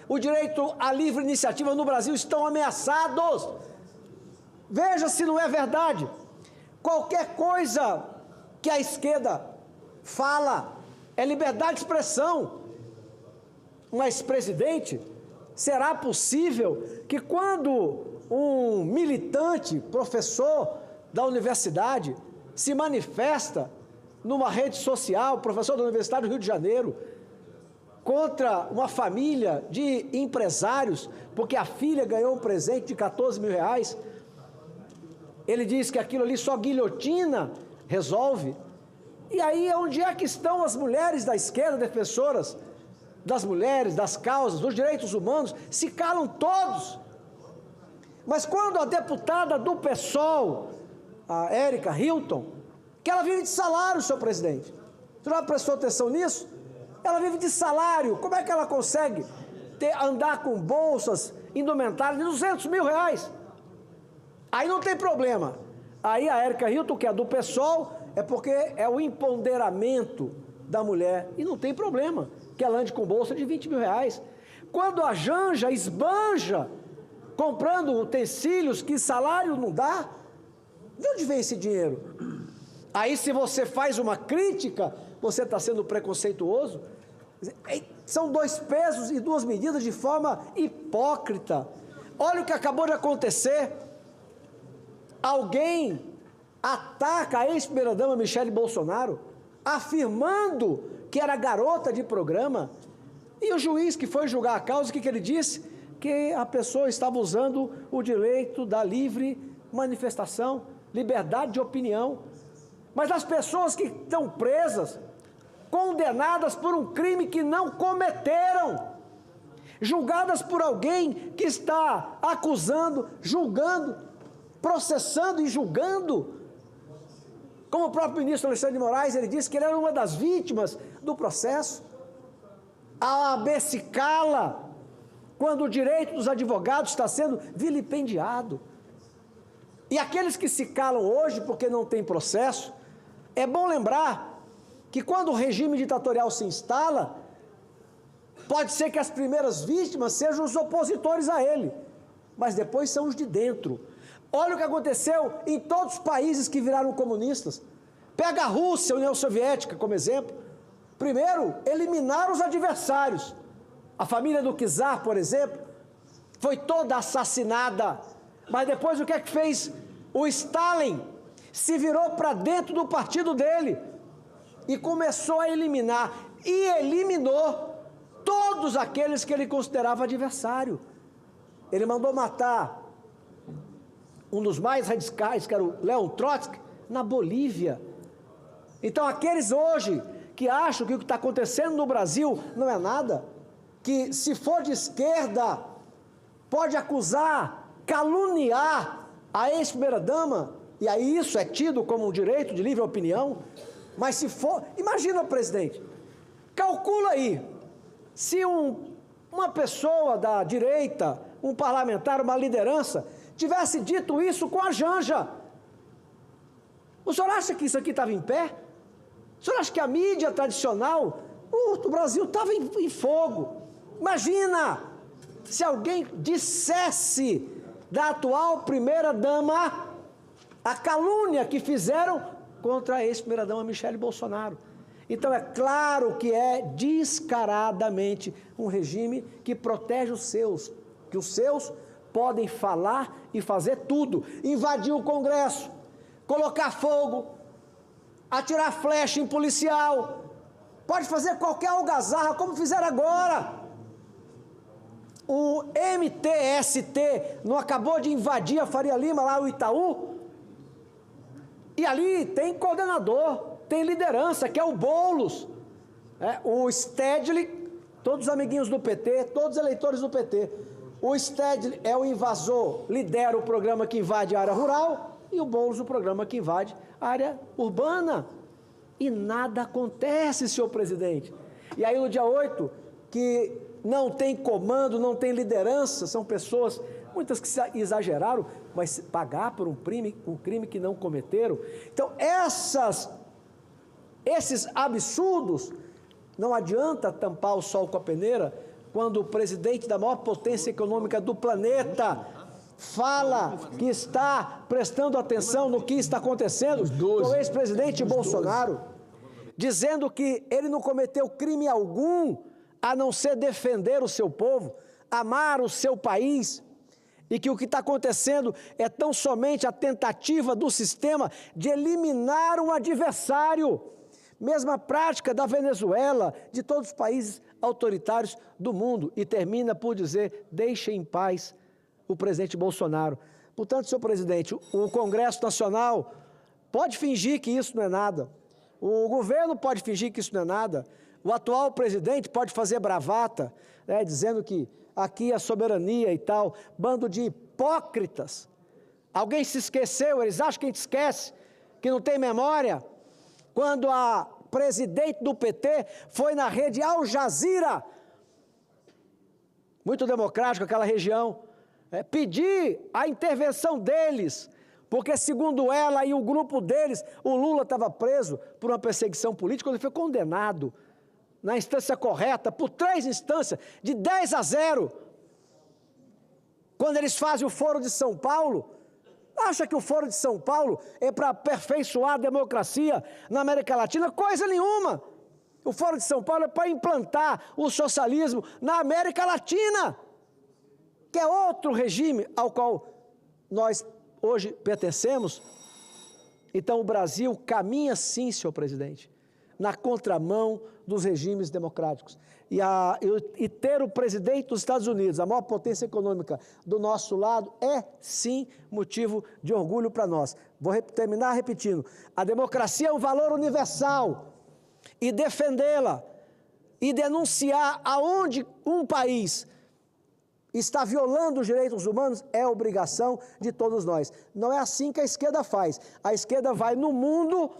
o direito à livre iniciativa no Brasil estão ameaçados. Veja se não é verdade. Qualquer coisa que a esquerda fala é liberdade de expressão. Mas, presidente, será possível que quando um militante, professor da universidade, se manifesta numa rede social, professor da Universidade do Rio de Janeiro, contra uma família de empresários, porque a filha ganhou um presente de 14 mil reais, ele diz que aquilo ali só guilhotina resolve. E aí, onde é que estão as mulheres da esquerda, defensoras das mulheres, das causas, dos direitos humanos? Se calam todos. Mas quando a deputada do PSOL, a Érica Hilton, que ela vive de salário, senhor presidente, você já prestou atenção nisso? Ela vive de salário, como é que ela consegue andar com bolsas indumentárias de 200 mil reais? Aí não tem problema. Aí a Érica Hilton, que é do PSOL, é porque é o empoderamento da mulher. E não tem problema que ela ande com bolsa de 20 mil reais. Quando a Janja esbanja comprando utensílios que salário não dá, de onde vem esse dinheiro? Aí, se você faz uma crítica, você está sendo preconceituoso. São 2 pesos e 2 medidas de forma hipócrita. Olha o que acabou de acontecer. Alguém ataca a ex-primeira-dama Michele Bolsonaro, afirmando que era garota de programa, e o juiz que foi julgar a causa, o que ele disse? Que a pessoa estava usando o direito da livre manifestação, liberdade de opinião. Mas as pessoas que estão presas, condenadas por um crime que não cometeram, julgadas por alguém que está acusando, julgando, processando e julgando. Como o próprio ministro Alexandre de Moraes, ele disse que ele era uma das vítimas do processo. A OAB se cala quando o direito dos advogados está sendo vilipendiado. E aqueles que se calam hoje porque não tem processo, é bom lembrar que quando o regime ditatorial se instala, pode ser que as primeiras vítimas sejam os opositores a ele, mas depois são os de dentro. Olha o que aconteceu em todos os países que viraram comunistas. Pega a Rússia, a União Soviética como exemplo. Primeiro, eliminaram os adversários. A família do czar, por exemplo, foi toda assassinada. Mas depois o que é que fez? O Stalin se virou para dentro do partido dele e começou a eliminar. E eliminou todos aqueles que ele considerava adversário. Ele mandou matar um dos mais radicais, que era o Leon Trotsky, na Bolívia. Então, aqueles hoje que acham que o que está acontecendo no Brasil não é nada, que se for de esquerda, pode acusar, caluniar a ex-primeira-dama, e aí isso é tido como um direito de livre opinião, mas se for... Imagina, presidente, calcula aí, se uma pessoa da direita, um parlamentar, uma liderança, tivesse dito isso com a Janja, o senhor acha que isso aqui estava em pé? O senhor acha que a mídia tradicional, o Brasil estava em fogo? Imagina se alguém dissesse da atual primeira-dama a calúnia que fizeram contra a ex-primeira-dama Michele Bolsonaro. Então é claro que é descaradamente um regime que protege os seus, que os seus podem falar e fazer tudo, invadir o Congresso, colocar fogo, atirar flecha em policial, pode fazer qualquer algazarra, como fizeram agora. O MTST não acabou de invadir a Faria Lima, lá o Itaú? E ali tem coordenador, tem liderança, que é o Boulos, o Stedley, todos os amiguinhos do PT, todos os eleitores do PT. O Stedley é o invasor, lidera o programa que invade a área rural, e o Boulos o programa que invade a área urbana. E nada acontece, senhor presidente. E aí no dia 8, que não tem comando, não tem liderança, são pessoas, muitas que exageraram, mas pagar por um crime que não cometeram. Então, esses absurdos, não adianta tampar o sol com a peneira, quando o presidente da maior potência econômica do planeta fala que está prestando atenção no que está acontecendo com o ex-presidente Bolsonaro, dizendo que ele não cometeu crime algum, a não ser defender o seu povo, amar o seu país, e que o que está acontecendo é tão somente a tentativa do sistema de eliminar um adversário. Mesma prática da Venezuela, de todos os países autoritários do mundo, e termina por dizer, deixe em paz o presidente Bolsonaro. Portanto, senhor presidente, o Congresso Nacional pode fingir que isso não é nada, o governo pode fingir que isso não é nada, o atual presidente pode fazer bravata, dizendo que aqui é soberania e tal, bando de hipócritas. Alguém se esqueceu, eles acham que a gente esquece, que não tem memória, quando a presidente do PT foi na rede Al Jazeera, muito democrático aquela região, pedir a intervenção deles, porque segundo ela e o grupo deles, o Lula estava preso por uma perseguição política, ele foi condenado na instância correta, por 3 instâncias, de 10-0. Quando eles fazem o Foro de São Paulo, acha que o Foro de São Paulo é para aperfeiçoar a democracia na América Latina? Coisa nenhuma! O Foro de São Paulo é para implantar o socialismo na América Latina, que é outro regime ao qual nós hoje pertencemos. Então o Brasil caminha sim, senhor presidente, na contramão dos regimes democráticos. E ter o presidente dos Estados Unidos, a maior potência econômica, do nosso lado, é sim motivo de orgulho para nós. Vou terminar repetindo. A democracia é um valor universal, e defendê-la e denunciar aonde um país está violando os direitos humanos é obrigação de todos nós. Não é assim que a esquerda faz. A esquerda vai no mundo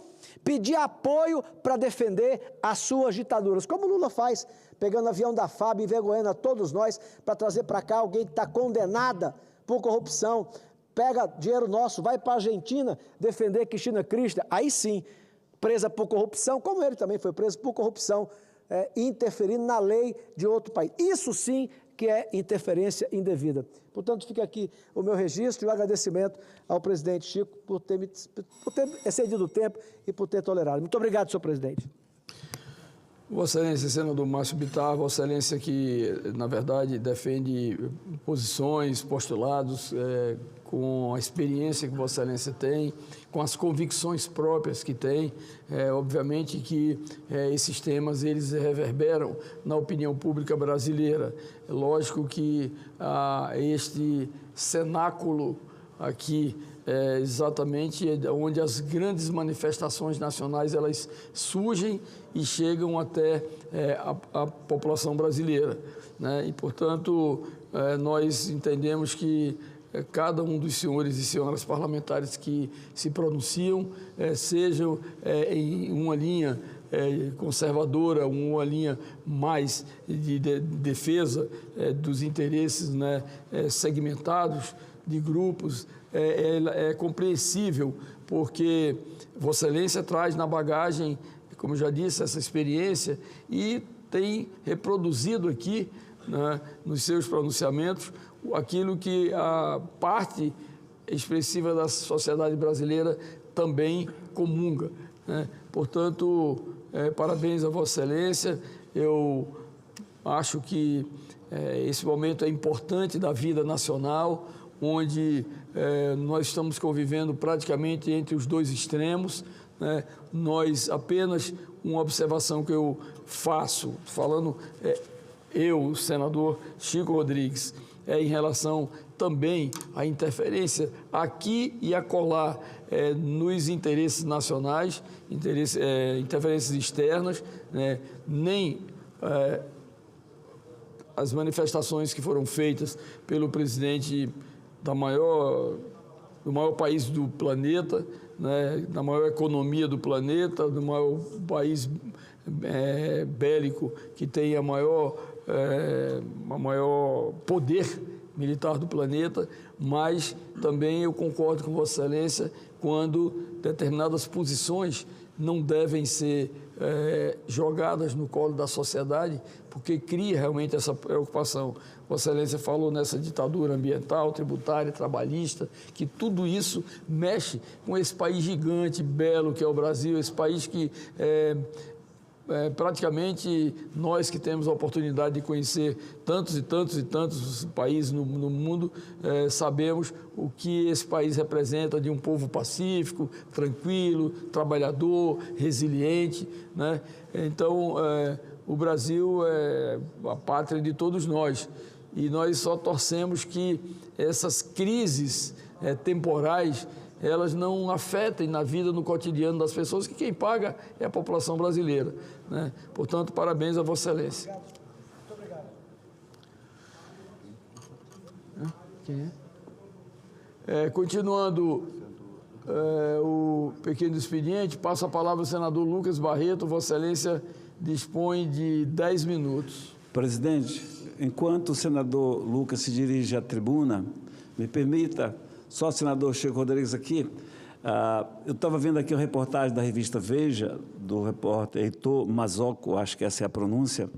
pedir apoio para defender as suas ditaduras, como o Lula faz, pegando avião da FAB, envergonhando a todos nós, para trazer para cá alguém que está condenada por corrupção, pega dinheiro nosso, vai para a Argentina defender Cristina Kirchner, aí sim, presa por corrupção, como ele também foi preso por corrupção, interferindo na lei de outro país. Isso sim que é interferência indevida. Portanto, fica aqui o meu registro e o agradecimento ao presidente Chico por ter excedido o tempo e por ter tolerado. Muito obrigado, senhor presidente. Vossa Excelência, senador Márcio Bittar, Vossa Excelência que, na verdade, defende posições, postulados, com a experiência que Vossa Excelência tem, com as convicções próprias que tem. Obviamente que esses temas, eles reverberam na opinião pública brasileira. É lógico que este cenáculo aqui é exatamente onde as grandes manifestações nacionais elas surgem e chegam até a população brasileira, né? E, portanto, nós entendemos que cada um dos senhores e senhoras parlamentares que se pronunciam, sejam em uma linha conservadora, uma linha mais de defesa dos interesses, né, segmentados de grupos, é compreensível, porque Vossa Excelência traz na bagagem, como já disse, essa experiência e tem reproduzido aqui, né, nos seus pronunciamentos, aquilo que a parte expressiva da sociedade brasileira também comunga, né? Portanto, parabéns a Vossa Excelência. Eu acho que esse momento é importante da vida nacional, onde nós estamos convivendo praticamente entre os dois extremos, né? Nós, apenas uma observação que eu faço, falando eu, senador Chico Rodrigues, em relação também à interferência aqui e acolá nos interesses nacionais, interferências externas, né? Nem as manifestações que foram feitas pelo presidente do maior país do planeta, né? Da maior economia do planeta, do maior país bélico que tem a maior poder militar do planeta, mas também eu concordo com Vossa Excelência quando determinadas posições não devem ser jogadas no colo da sociedade, porque cria realmente essa preocupação. Vossa Excelência falou nessa ditadura ambiental, tributária, trabalhista, que tudo isso mexe com esse país gigante, belo que é o Brasil, esse país que praticamente nós que temos a oportunidade de conhecer tantos e tantos e tantos países no mundo, sabemos o que esse país representa de um povo pacífico, tranquilo, trabalhador, resiliente, né? Então, o Brasil é a pátria de todos nós e nós só torcemos que essas crises temporais elas não afetem na vida, no cotidiano das pessoas, que quem paga é a população brasileira, né? Portanto, parabéns a Vossa Excelência. Muito obrigado. Quem é? Continuando o pequeno expediente, passo a palavra ao senador Lucas Barreto. Vossa Excelência dispõe de 10 minutos. Presidente, enquanto o senador Lucas se dirige à tribuna, me permita... Só o senador Chico Rodrigues aqui, eu estava vendo aqui uma reportagem da revista Veja, do repórter Heitor Mazzocco, acho que essa é a pronúncia,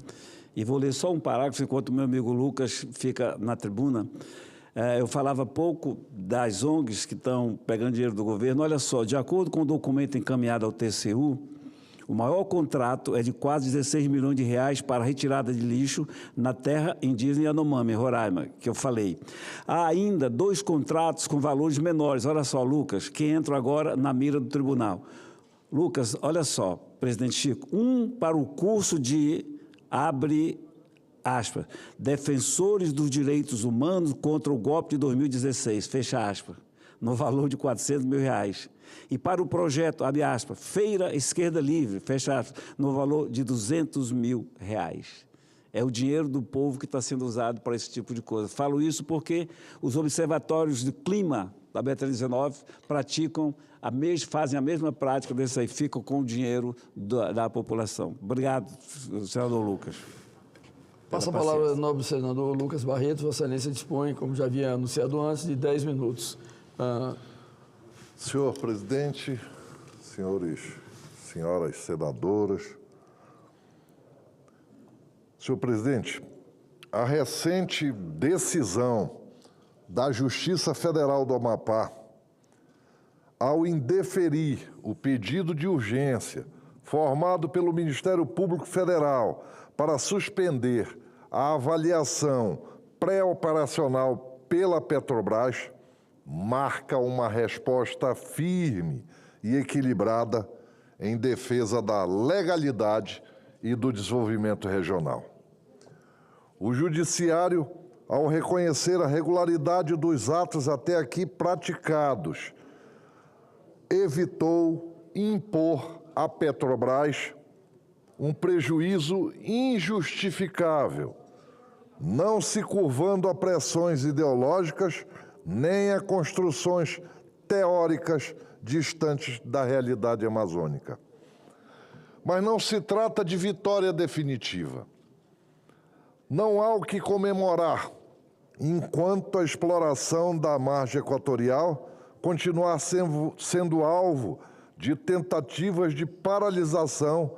e vou ler só um parágrafo enquanto o meu amigo Lucas fica na tribuna. Eu falava pouco das ONGs que estão pegando dinheiro do governo. Olha só, de acordo com o documento encaminhado ao TCU, o maior contrato é de quase 16 milhões de reais para a retirada de lixo na terra indígena Yanomami, Roraima, que eu falei. Há ainda 2 contratos com valores menores, olha só, Lucas, que entram agora na mira do tribunal. Lucas, olha só, presidente Chico, um para o curso de, abre aspas, Defensores dos Direitos Humanos contra o golpe de 2016, fecha aspas, no valor de 400 mil reais. E para o projeto, abre aspas, Feira Esquerda Livre, fecha aspas, no valor de 200 mil reais. É o dinheiro do povo que está sendo usado para esse tipo de coisa. Falo isso porque os observatórios de clima da BR-19 fazem a mesma prática desse aí, ficam com o dinheiro da população. Obrigado, senador Lucas. Passa a palavra ao nobre senador Lucas Barreto. Vossa Excelência dispõe, como já havia anunciado antes, de 10 minutos. Senhor presidente, senhoras senadoras. Senhor presidente, a recente decisão da Justiça Federal do Amapá, ao indeferir o pedido de urgência formado pelo Ministério Público Federal para suspender a avaliação pré-operacional pela Petrobras, marca uma resposta firme e equilibrada em defesa da legalidade e do desenvolvimento regional. O Judiciário, ao reconhecer a regularidade dos atos até aqui praticados, evitou impor à Petrobras um prejuízo injustificável, não se curvando a pressões ideológicas nem a construções teóricas distantes da realidade amazônica. Mas não se trata de vitória definitiva. Não há o que comemorar enquanto a exploração da margem equatorial continuar sendo alvo de tentativas de paralisação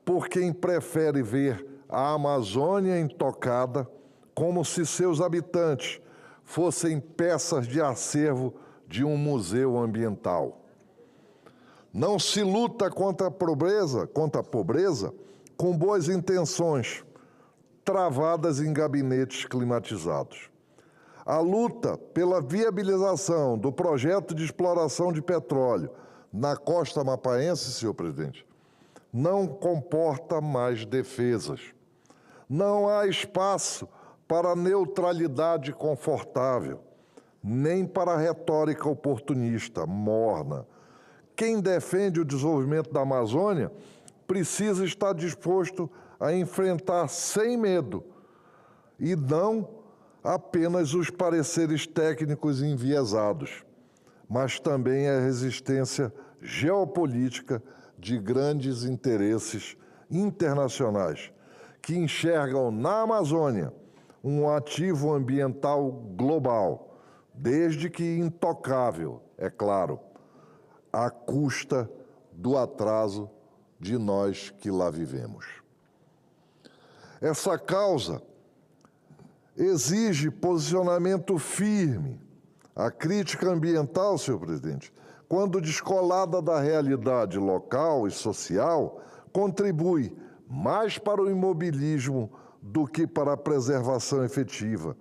por quem prefere ver a Amazônia intocada como se seus habitantes fossem peças de acervo de um museu ambiental. Não se luta contra a pobreza com boas intenções, travadas em gabinetes climatizados. A luta pela viabilização do projeto de exploração de petróleo na costa amapaense, senhor presidente, não comporta mais defesas. Não há espaço para neutralidade confortável, nem para retórica oportunista, morna. Quem defende o desenvolvimento da Amazônia precisa estar disposto a enfrentar sem medo e não apenas os pareceres técnicos enviesados, mas também a resistência geopolítica de grandes interesses internacionais que enxergam na Amazônia um ativo ambiental global, desde que intocável, é claro, à custa do atraso de nós que lá vivemos. Essa causa exige posicionamento firme. A crítica ambiental, senhor presidente, quando descolada da realidade local e social, contribui mais para o imobilismo do que para a preservação efetiva.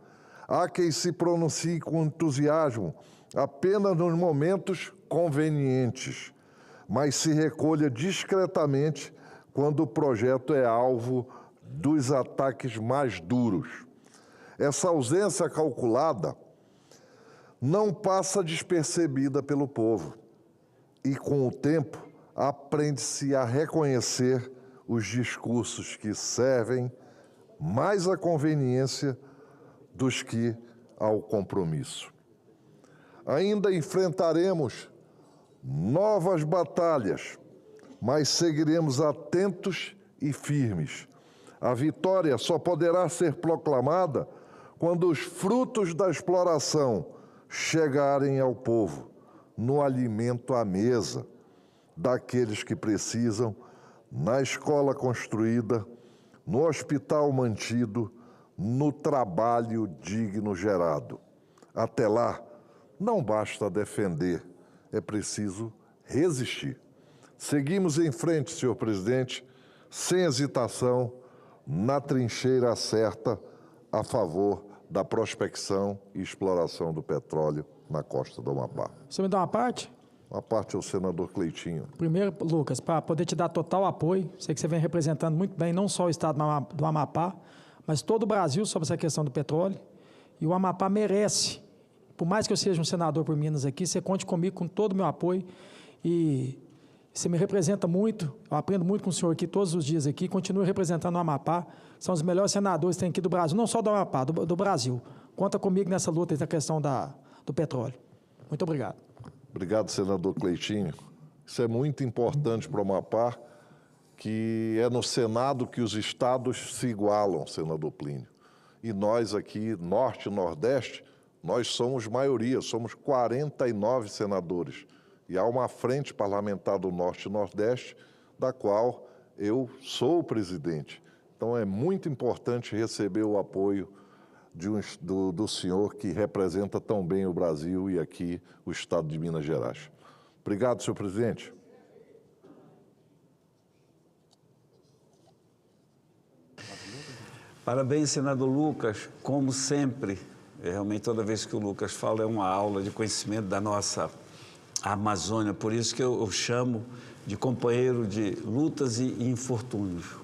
Há quem se pronuncie com entusiasmo apenas nos momentos convenientes, mas se recolha discretamente quando o projeto é alvo dos ataques mais duros. Essa ausência calculada não passa despercebida pelo povo e, com o tempo, aprende-se a reconhecer os discursos que servem mais à conveniência dos que ao compromisso. Ainda enfrentaremos novas batalhas, mas seguiremos atentos e firmes. A vitória só poderá ser proclamada quando os frutos da exploração chegarem ao povo, no alimento à mesa daqueles que precisam, na escola construída, no hospital mantido, no trabalho digno gerado. Até lá, não basta defender, é preciso resistir. Seguimos em frente, senhor presidente, sem hesitação, na trincheira certa, a favor da prospecção e exploração do petróleo na costa do Amapá. Você me dá uma parte? Uma parte ao senador Cleitinho. Primeiro, Lucas, para poder te dar total apoio, sei que você vem representando muito bem não só o estado do Amapá, mas todo o Brasil sobre essa questão do petróleo. E o Amapá merece, por mais que eu seja um senador por Minas aqui, você conte comigo com todo o meu apoio. E você me representa muito, eu aprendo muito com o senhor aqui todos os dias aqui, continuo representando o Amapá. São os melhores senadores que tem aqui do Brasil, não só do Amapá, do Brasil. Conta comigo nessa luta da questão do petróleo. Muito obrigado. Obrigado, senador Cleitinho. Isso é muito importante para o Amapá, que é no Senado que os estados se igualam, senador Plínio. E nós aqui, Norte e Nordeste, Nós somos maioria, somos 49 senadores. E há uma frente parlamentar do Norte e Nordeste, da qual eu sou o presidente. Então é muito importante receber o apoio do senhor que representa tão bem o Brasil e aqui o Estado de Minas Gerais. Obrigado, senhor presidente. Parabéns, senador Lucas. Como sempre, realmente toda vez que o Lucas fala é uma aula de conhecimento da nossa Amazônia. Por isso que eu chamo de companheiro de lutas e infortúnios.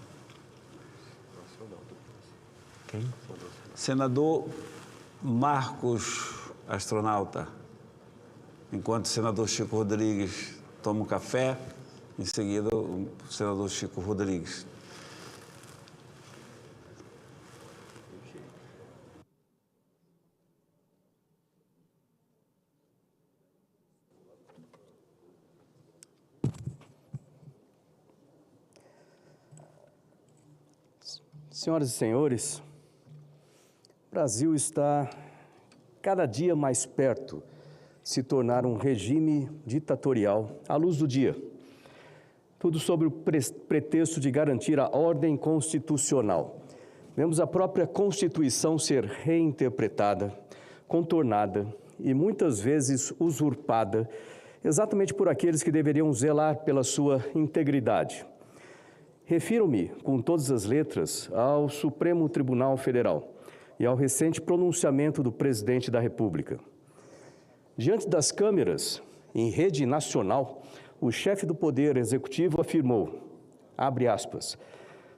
Quem? Senador Marcos, astronauta. Enquanto o senador Chico Rodrigues toma um café, em seguida o senador Chico Rodrigues. Senhoras e senhores, o Brasil está cada dia mais perto de se tornar um regime ditatorial à luz do dia. Tudo sob o pretexto de garantir a ordem constitucional. Vemos a própria Constituição ser reinterpretada, contornada e muitas vezes usurpada, exatamente por aqueles que deveriam zelar pela sua integridade. Refiro-me, com todas as letras, ao Supremo Tribunal Federal e ao recente pronunciamento do presidente da República. Diante das câmeras, em rede nacional, o chefe do Poder Executivo afirmou, abre aspas,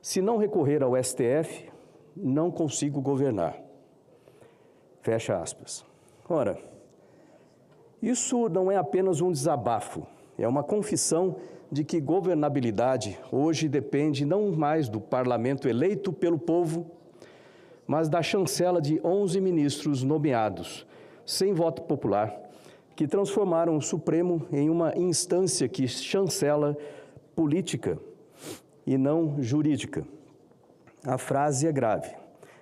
se não recorrer ao STF, não consigo governar. Fecha aspas. Ora, isso não é apenas um desabafo, é uma confissão de que governabilidade hoje depende não mais do parlamento eleito pelo povo, mas da chancela de 11 ministros nomeados, sem voto popular, que transformaram o Supremo em uma instância que chancela política e não jurídica. A frase é grave.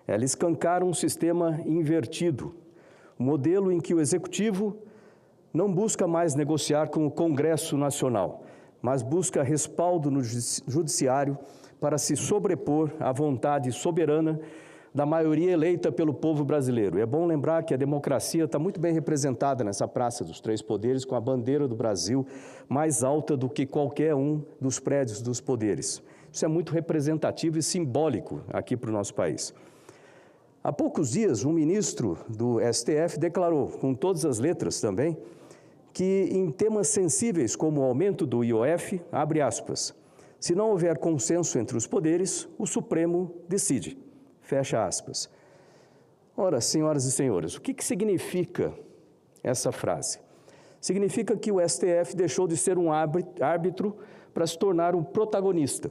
Ela escancara um sistema invertido, um modelo em que o Executivo não busca mais negociar com o Congresso Nacional, mas busca respaldo no Judiciário para se sobrepor à vontade soberana da maioria eleita pelo povo brasileiro. E é bom lembrar que a democracia está muito bem representada nessa Praça dos Três Poderes, com a bandeira do Brasil mais alta do que qualquer um dos prédios dos poderes. Isso é muito representativo e simbólico aqui para o nosso país. Há poucos dias, um ministro do STF declarou, com todas as letras também, que em temas sensíveis como o aumento do IOF, abre aspas, se não houver consenso entre os poderes, o Supremo decide, fecha aspas. Ora, senhoras e senhores, o que significa essa frase? Significa que o STF deixou de ser um árbitro para se tornar um protagonista,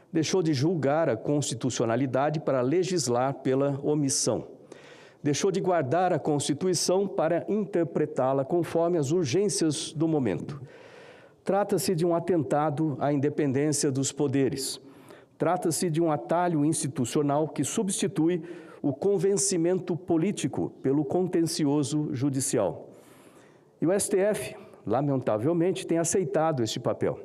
deixou de julgar a constitucionalidade para legislar pela omissão. Deixou de guardar a Constituição para interpretá-la conforme as urgências do momento. Trata-se de um atentado à independência dos poderes. Trata-se de um atalho institucional que substitui o convencimento político pelo contencioso judicial. E o STF, lamentavelmente, tem aceitado este papel.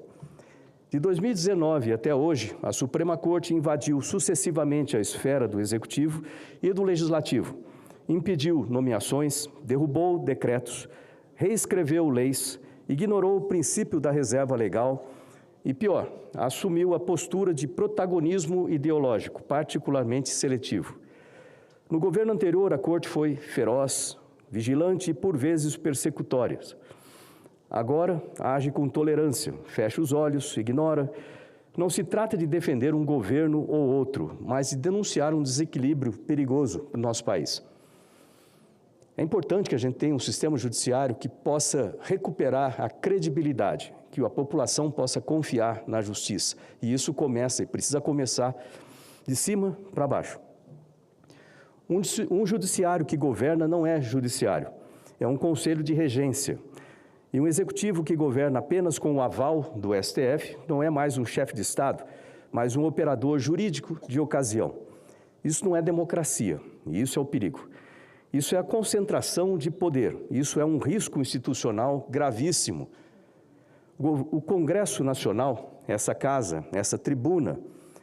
De 2019 até hoje, a Suprema Corte invadiu sucessivamente a esfera do Executivo e do Legislativo, impediu nomeações, derrubou decretos, reescreveu leis, ignorou o princípio da reserva legal e, pior, assumiu a postura de protagonismo ideológico, particularmente seletivo. No governo anterior, a Corte foi feroz, vigilante e, por vezes, persecutória. Agora, age com tolerância, fecha os olhos, ignora. Não se trata de defender um governo ou outro, mas de denunciar um desequilíbrio perigoso no nosso país. É importante que a gente tenha um sistema judiciário que possa recuperar a credibilidade, que a população possa confiar na justiça. E isso começa e precisa começar de cima para baixo. Um judiciário que governa não é judiciário, é um conselho de regência. E um executivo que governa apenas com o aval do STF não é mais um chefe de Estado, mas um operador jurídico de ocasião. Isso não é democracia, e isso é o perigo. Isso é a concentração de poder, isso é um risco institucional gravíssimo. O Congresso Nacional, essa casa, essa tribuna,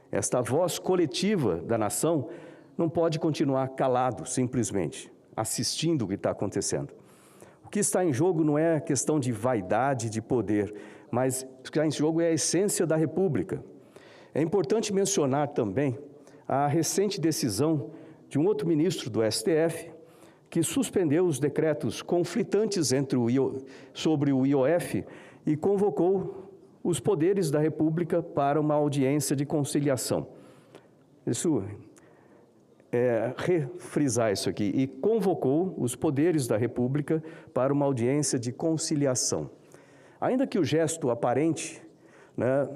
esta voz coletiva da nação, não pode continuar calado, simplesmente, assistindo o que está acontecendo. O que está em jogo não é questão de vaidade, de poder, mas o que está em jogo é a essência da República. É importante mencionar também a recente decisão de um outro ministro do STF, que suspendeu os decretos conflitantes sobre o IOF e convocou os poderes da República para uma audiência de conciliação. Refrisar isso aqui, e convocou os poderes da República para uma audiência de conciliação. Ainda que o gesto aparente, né,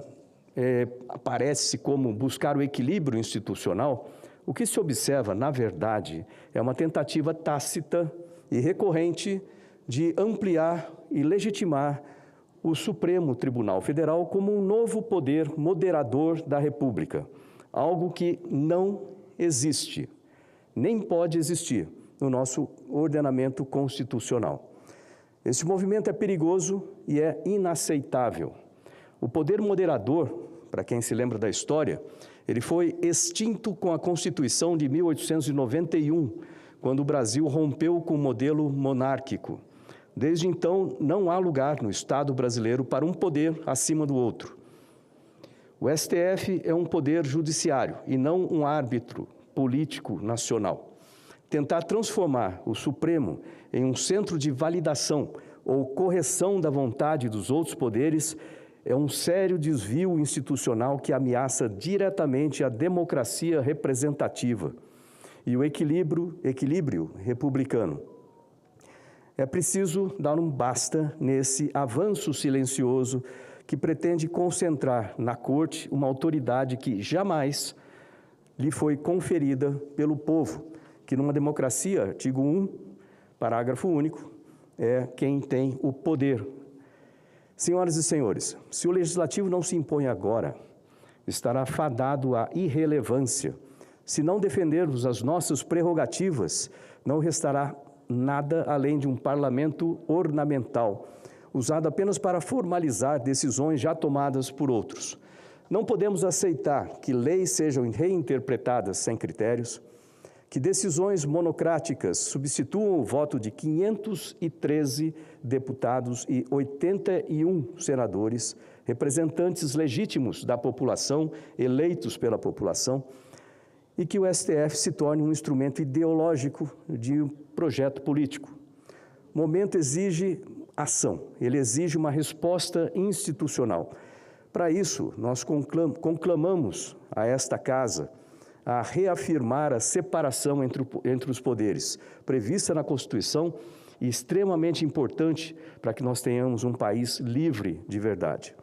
aparece como buscar o equilíbrio institucional, o que se observa, na verdade, é uma tentativa tácita e recorrente de ampliar e legitimar o Supremo Tribunal Federal como um novo poder moderador da República, algo que não existe, nem pode existir no nosso ordenamento constitucional. Esse movimento é perigoso e é inaceitável. O poder moderador, para quem se lembra da história, ele foi extinto com a Constituição de 1891, quando o Brasil rompeu com o modelo monárquico. Desde então, não há lugar no Estado brasileiro para um poder acima do outro. O STF é um poder judiciário e não um árbitro político nacional. Tentar transformar o Supremo em um centro de validação ou correção da vontade dos outros poderes é um sério desvio institucional que ameaça diretamente a democracia representativa e o equilíbrio republicano. É preciso dar um basta nesse avanço silencioso que pretende concentrar na Corte uma autoridade que jamais lhe foi conferida pelo povo, que numa democracia, artigo 1, parágrafo único, é quem tem o poder. Senhoras e senhores, se o Legislativo não se impõe agora, estará fadado à irrelevância. Se não defendermos as nossas prerrogativas, não restará nada além de um parlamento ornamental, usado apenas para formalizar decisões já tomadas por outros. Não podemos aceitar que leis sejam reinterpretadas sem critérios, que decisões monocráticas substituam o voto de 513 deputados e 81 senadores, representantes legítimos da população, eleitos pela população, e que o STF se torne um instrumento ideológico de um projeto político. O momento exige ação, ele exige uma resposta institucional. Para isso, nós conclamamos a esta Casa a reafirmar a separação entre os poderes, prevista na Constituição e extremamente importante para que nós tenhamos um país livre de verdade.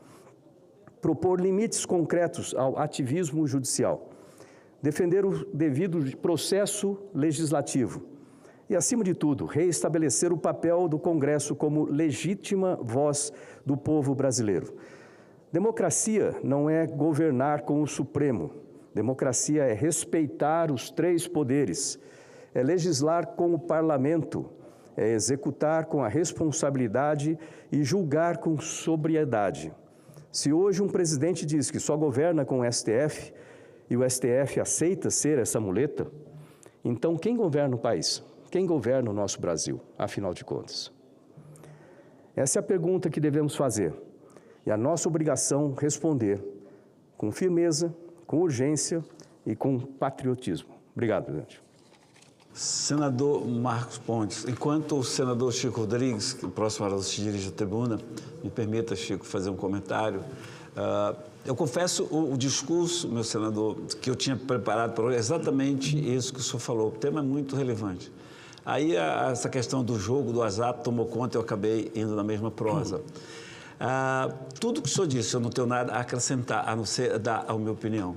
Propor limites concretos ao ativismo judicial, defender o devido processo legislativo e, acima de tudo, reestabelecer o papel do Congresso como legítima voz do povo brasileiro. Democracia não é governar com o Supremo. Democracia é respeitar os três poderes, é legislar com o parlamento, é executar com a responsabilidade e julgar com sobriedade. Se hoje um presidente diz que só governa com o STF e o STF aceita ser essa muleta, então quem governa o país? Quem governa o nosso Brasil, afinal de contas? Essa é a pergunta que devemos fazer e a nossa obrigação responder com firmeza, com urgência e com patriotismo. Obrigado, presidente. Senador Marcos Pontes, enquanto o senador Chico Rodrigues, que próximo hora se dirige à tribuna, me permita, Chico, fazer um comentário. Eu confesso o discurso, meu senador, que eu tinha preparado para hoje, é exatamente isso que o senhor falou. O tema é muito relevante. Aí essa questão do jogo, do azar, tomou conta e eu acabei indo na mesma prosa. Tudo que o senhor disse, eu não tenho nada a acrescentar, a não ser dar a minha opinião.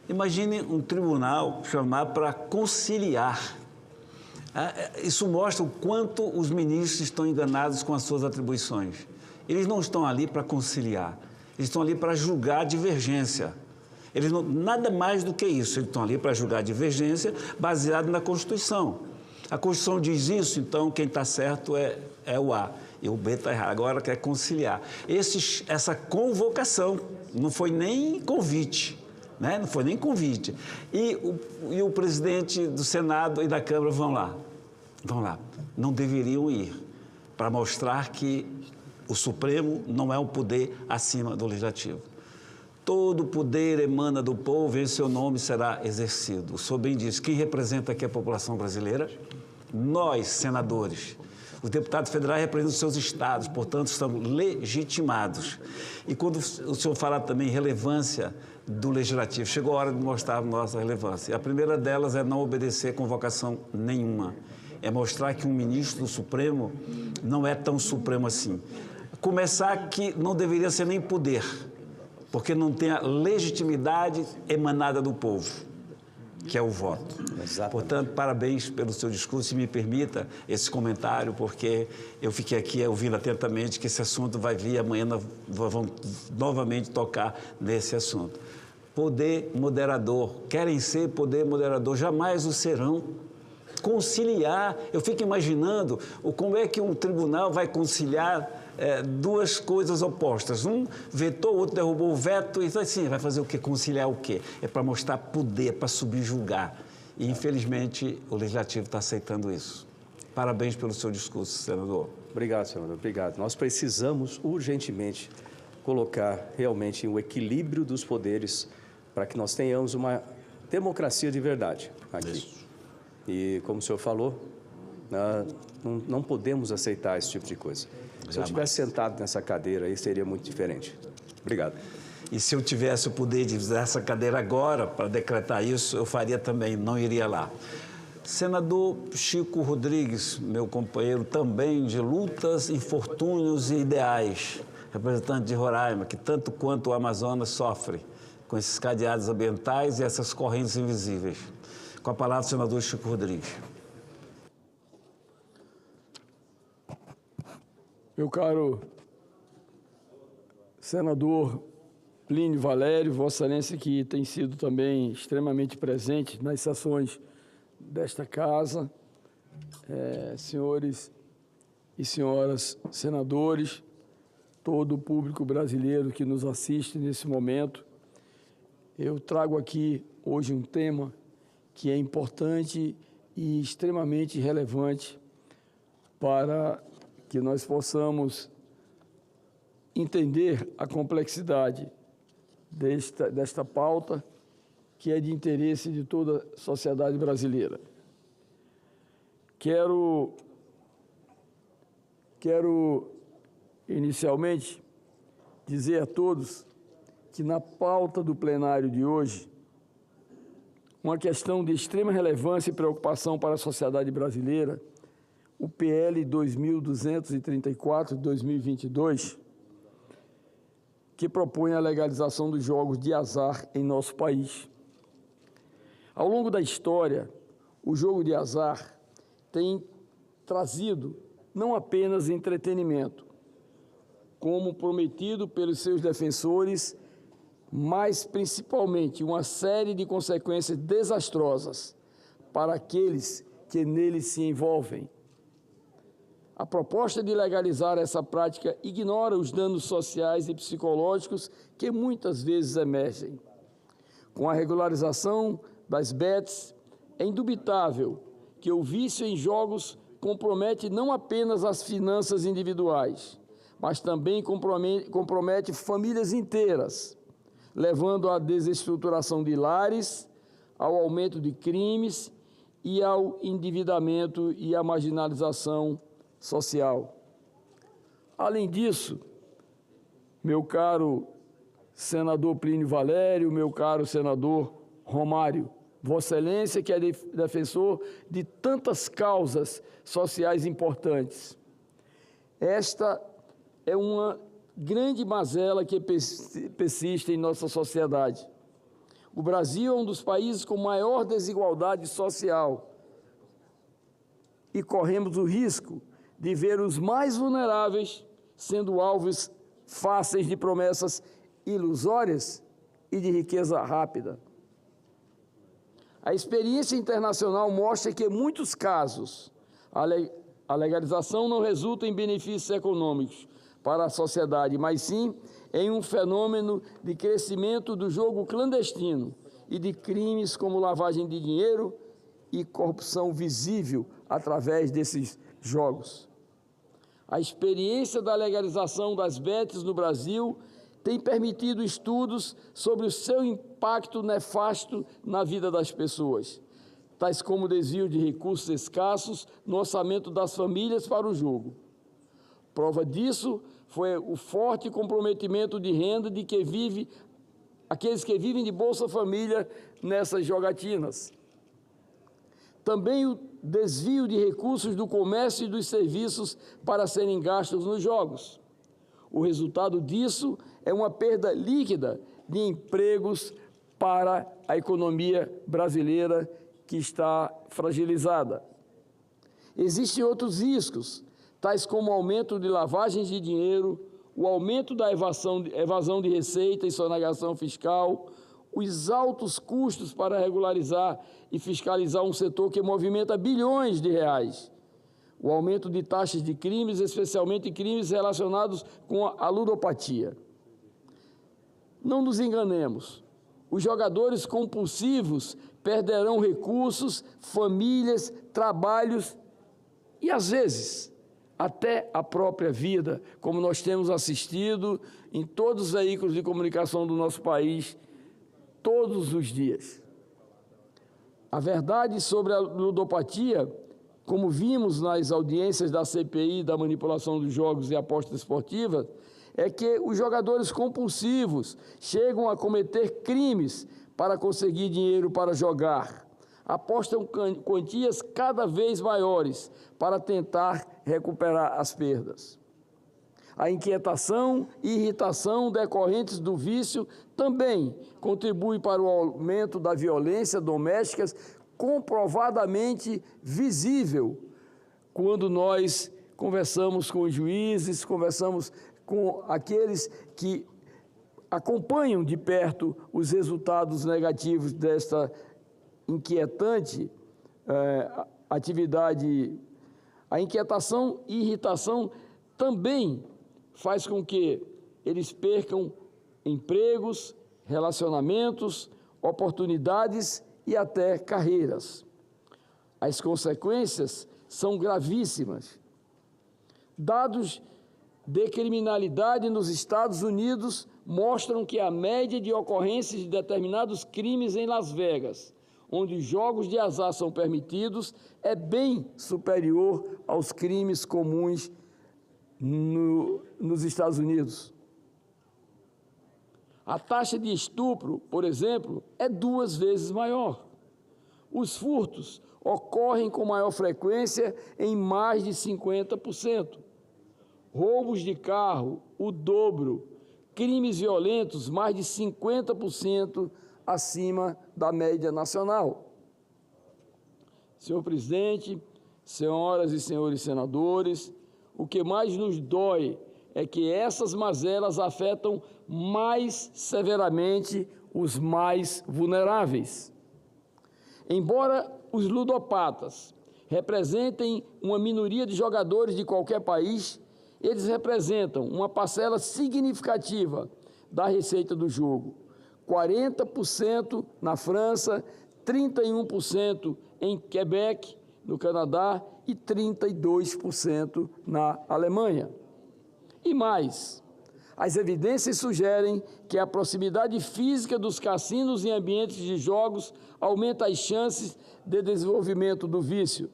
Imagine um tribunal chamar para conciliar. Isso mostra o quanto os ministros estão enganados com as suas atribuições. Eles não estão ali para conciliar, eles estão ali para julgar a divergência. Eles não, nada mais do que isso, eles estão ali para julgar a divergência baseado na Constituição. A Constituição diz isso, então quem está certo é o A. E o B está errado. Agora quer conciliar. Essa convocação não foi nem convite, né? Não foi nem convite. E o presidente do Senado e da Câmara vão lá. Não deveriam ir, para mostrar que o Supremo não é um poder acima do Legislativo. Todo poder emana do povo e em seu nome será exercido. O senhor bem disse, quem representa aqui a população brasileira? Nós, senadores. Os deputados federais representam os seus estados, portanto, estamos legitimados. E quando o senhor fala também em relevância do Legislativo, chegou a hora de mostrar a nossa relevância. A primeira delas é não obedecer convocação nenhuma. É mostrar que um ministro do Supremo não é tão supremo assim. Começar que não deveria ser nem poder, porque não tem a legitimidade emanada do povo, que é o voto. Exatamente. Portanto, parabéns pelo seu discurso, se me permita esse comentário, porque eu fiquei aqui ouvindo atentamente que esse assunto vai vir, amanhã vamos novamente tocar nesse assunto. Poder moderador, querem ser poder moderador, jamais o serão. Conciliar, eu fico imaginando como é que um tribunal vai conciliar duas coisas opostas. Um vetou, o outro derrubou o veto, e assim, vai fazer o quê? Conciliar o quê? É para mostrar poder, para subjugar. E, infelizmente, o Legislativo está aceitando isso. Parabéns pelo seu discurso, senador. Obrigado, senador. Obrigado. Nós precisamos urgentemente colocar realmente um equilíbrio dos poderes para que nós tenhamos uma democracia de verdade aqui. Isso. E, como o senhor falou, não podemos aceitar esse tipo de coisa. Se eu tivesse sentado nessa cadeira aí, seria muito diferente. Obrigado. E se eu tivesse o poder de usar essa cadeira agora para decretar isso, eu faria também, não iria lá. Senador Chico Rodrigues, meu companheiro também de lutas, infortúnios e ideais, representante de Roraima, que tanto quanto o Amazonas sofre com esses cadeados ambientais e essas correntes invisíveis. Com a palavra, o senador Chico Rodrigues. Meu caro senador Plínio Valério, Vossa Excelência, que tem sido também extremamente presente nas sessões desta casa, senhores e senhoras senadores, todo o público brasileiro que nos assiste nesse momento, eu trago aqui hoje um tema que é importante e extremamente relevante para que nós possamos entender a complexidade desta pauta, que é de interesse de toda a sociedade brasileira. Quero inicialmente dizer a todos que na pauta do plenário de hoje, uma questão de extrema relevância e preocupação para a sociedade brasileira, o PL 2234 de 2022, que propõe a legalização dos jogos de azar em nosso país. Ao longo da história, o jogo de azar tem trazido não apenas entretenimento, como prometido pelos seus defensores, mas principalmente uma série de consequências desastrosas para aqueles que nele se envolvem. A proposta de legalizar essa prática ignora os danos sociais e psicológicos que muitas vezes emergem. Com a regularização das bets, é indubitável que o vício em jogos compromete não apenas as finanças individuais, mas também compromete famílias inteiras, levando à desestruturação de lares, ao aumento de crimes e ao endividamento e à marginalização social. Além disso, meu caro senador Plínio Valério, meu caro senador Romário, Vossa Excelência, que é defensor de tantas causas sociais importantes, esta é uma grande mazela que persiste em nossa sociedade. O Brasil é um dos países com maior desigualdade social e corremos o risco de ver os mais vulneráveis sendo alvos fáceis de promessas ilusórias e de riqueza rápida. A experiência internacional mostra que, em muitos casos, a legalização não resulta em benefícios econômicos para a sociedade, mas sim em um fenômeno de crescimento do jogo clandestino e de crimes como lavagem de dinheiro e corrupção visível através desses jogos. A experiência da legalização das bets no Brasil tem permitido estudos sobre o seu impacto nefasto na vida das pessoas, tais como o desvio de recursos escassos no orçamento das famílias para o jogo. Prova disso foi o forte comprometimento de renda de aqueles que vivem de Bolsa Família nessas jogatinas. Também o desvio de recursos do comércio e dos serviços para serem gastos nos jogos. O resultado disso é uma perda líquida de empregos para a economia brasileira, que está fragilizada. Existem outros riscos, tais como o aumento de lavagens de dinheiro, o aumento da evasão de receita e sonegação fiscal, os altos custos para regularizar e fiscalizar um setor que movimenta bilhões de reais, o aumento de taxas de crimes, especialmente crimes relacionados com a ludopatia. Não nos enganemos, os jogadores compulsivos perderão recursos, famílias, trabalhos e, às vezes, até a própria vida, como nós temos assistido em todos os veículos de comunicação do nosso país, todos os dias. A verdade sobre a ludopatia, como vimos nas audiências da CPI da manipulação dos jogos e apostas esportivas, é que os jogadores compulsivos chegam a cometer crimes para conseguir dinheiro para jogar. Apostam quantias cada vez maiores para tentar recuperar as perdas. A inquietação e irritação decorrentes do vício também contribui para o aumento da violência doméstica, comprovadamente visível quando nós conversamos com os juízes, conversamos com aqueles que acompanham de perto os resultados negativos desta inquietante atividade. A inquietação e irritação também faz com que eles percam empregos, relacionamentos, oportunidades e até carreiras. As consequências são gravíssimas. Dados de criminalidade nos Estados Unidos mostram que a média de ocorrências de determinados crimes em Las Vegas, onde jogos de azar são permitidos, é bem superior aos crimes comuns nos Estados Unidos. A taxa de estupro, por exemplo, é 2 vezes maior. Os furtos ocorrem com maior frequência em mais de 50%. Roubos de carro, o dobro. Crimes violentos, mais de 50% acima da média nacional. Senhor presidente, senhoras e senhores senadores, o que mais nos dói é que essas mazelas afetam mais severamente os mais vulneráveis. Embora os ludopatas representem uma minoria de jogadores de qualquer país, eles representam uma parcela significativa da receita do jogo. 40% na França, 31% em Quebec, no Canadá, e 32% na Alemanha. E mais, as evidências sugerem que a proximidade física dos cassinos em ambientes de jogos aumenta as chances de desenvolvimento do vício.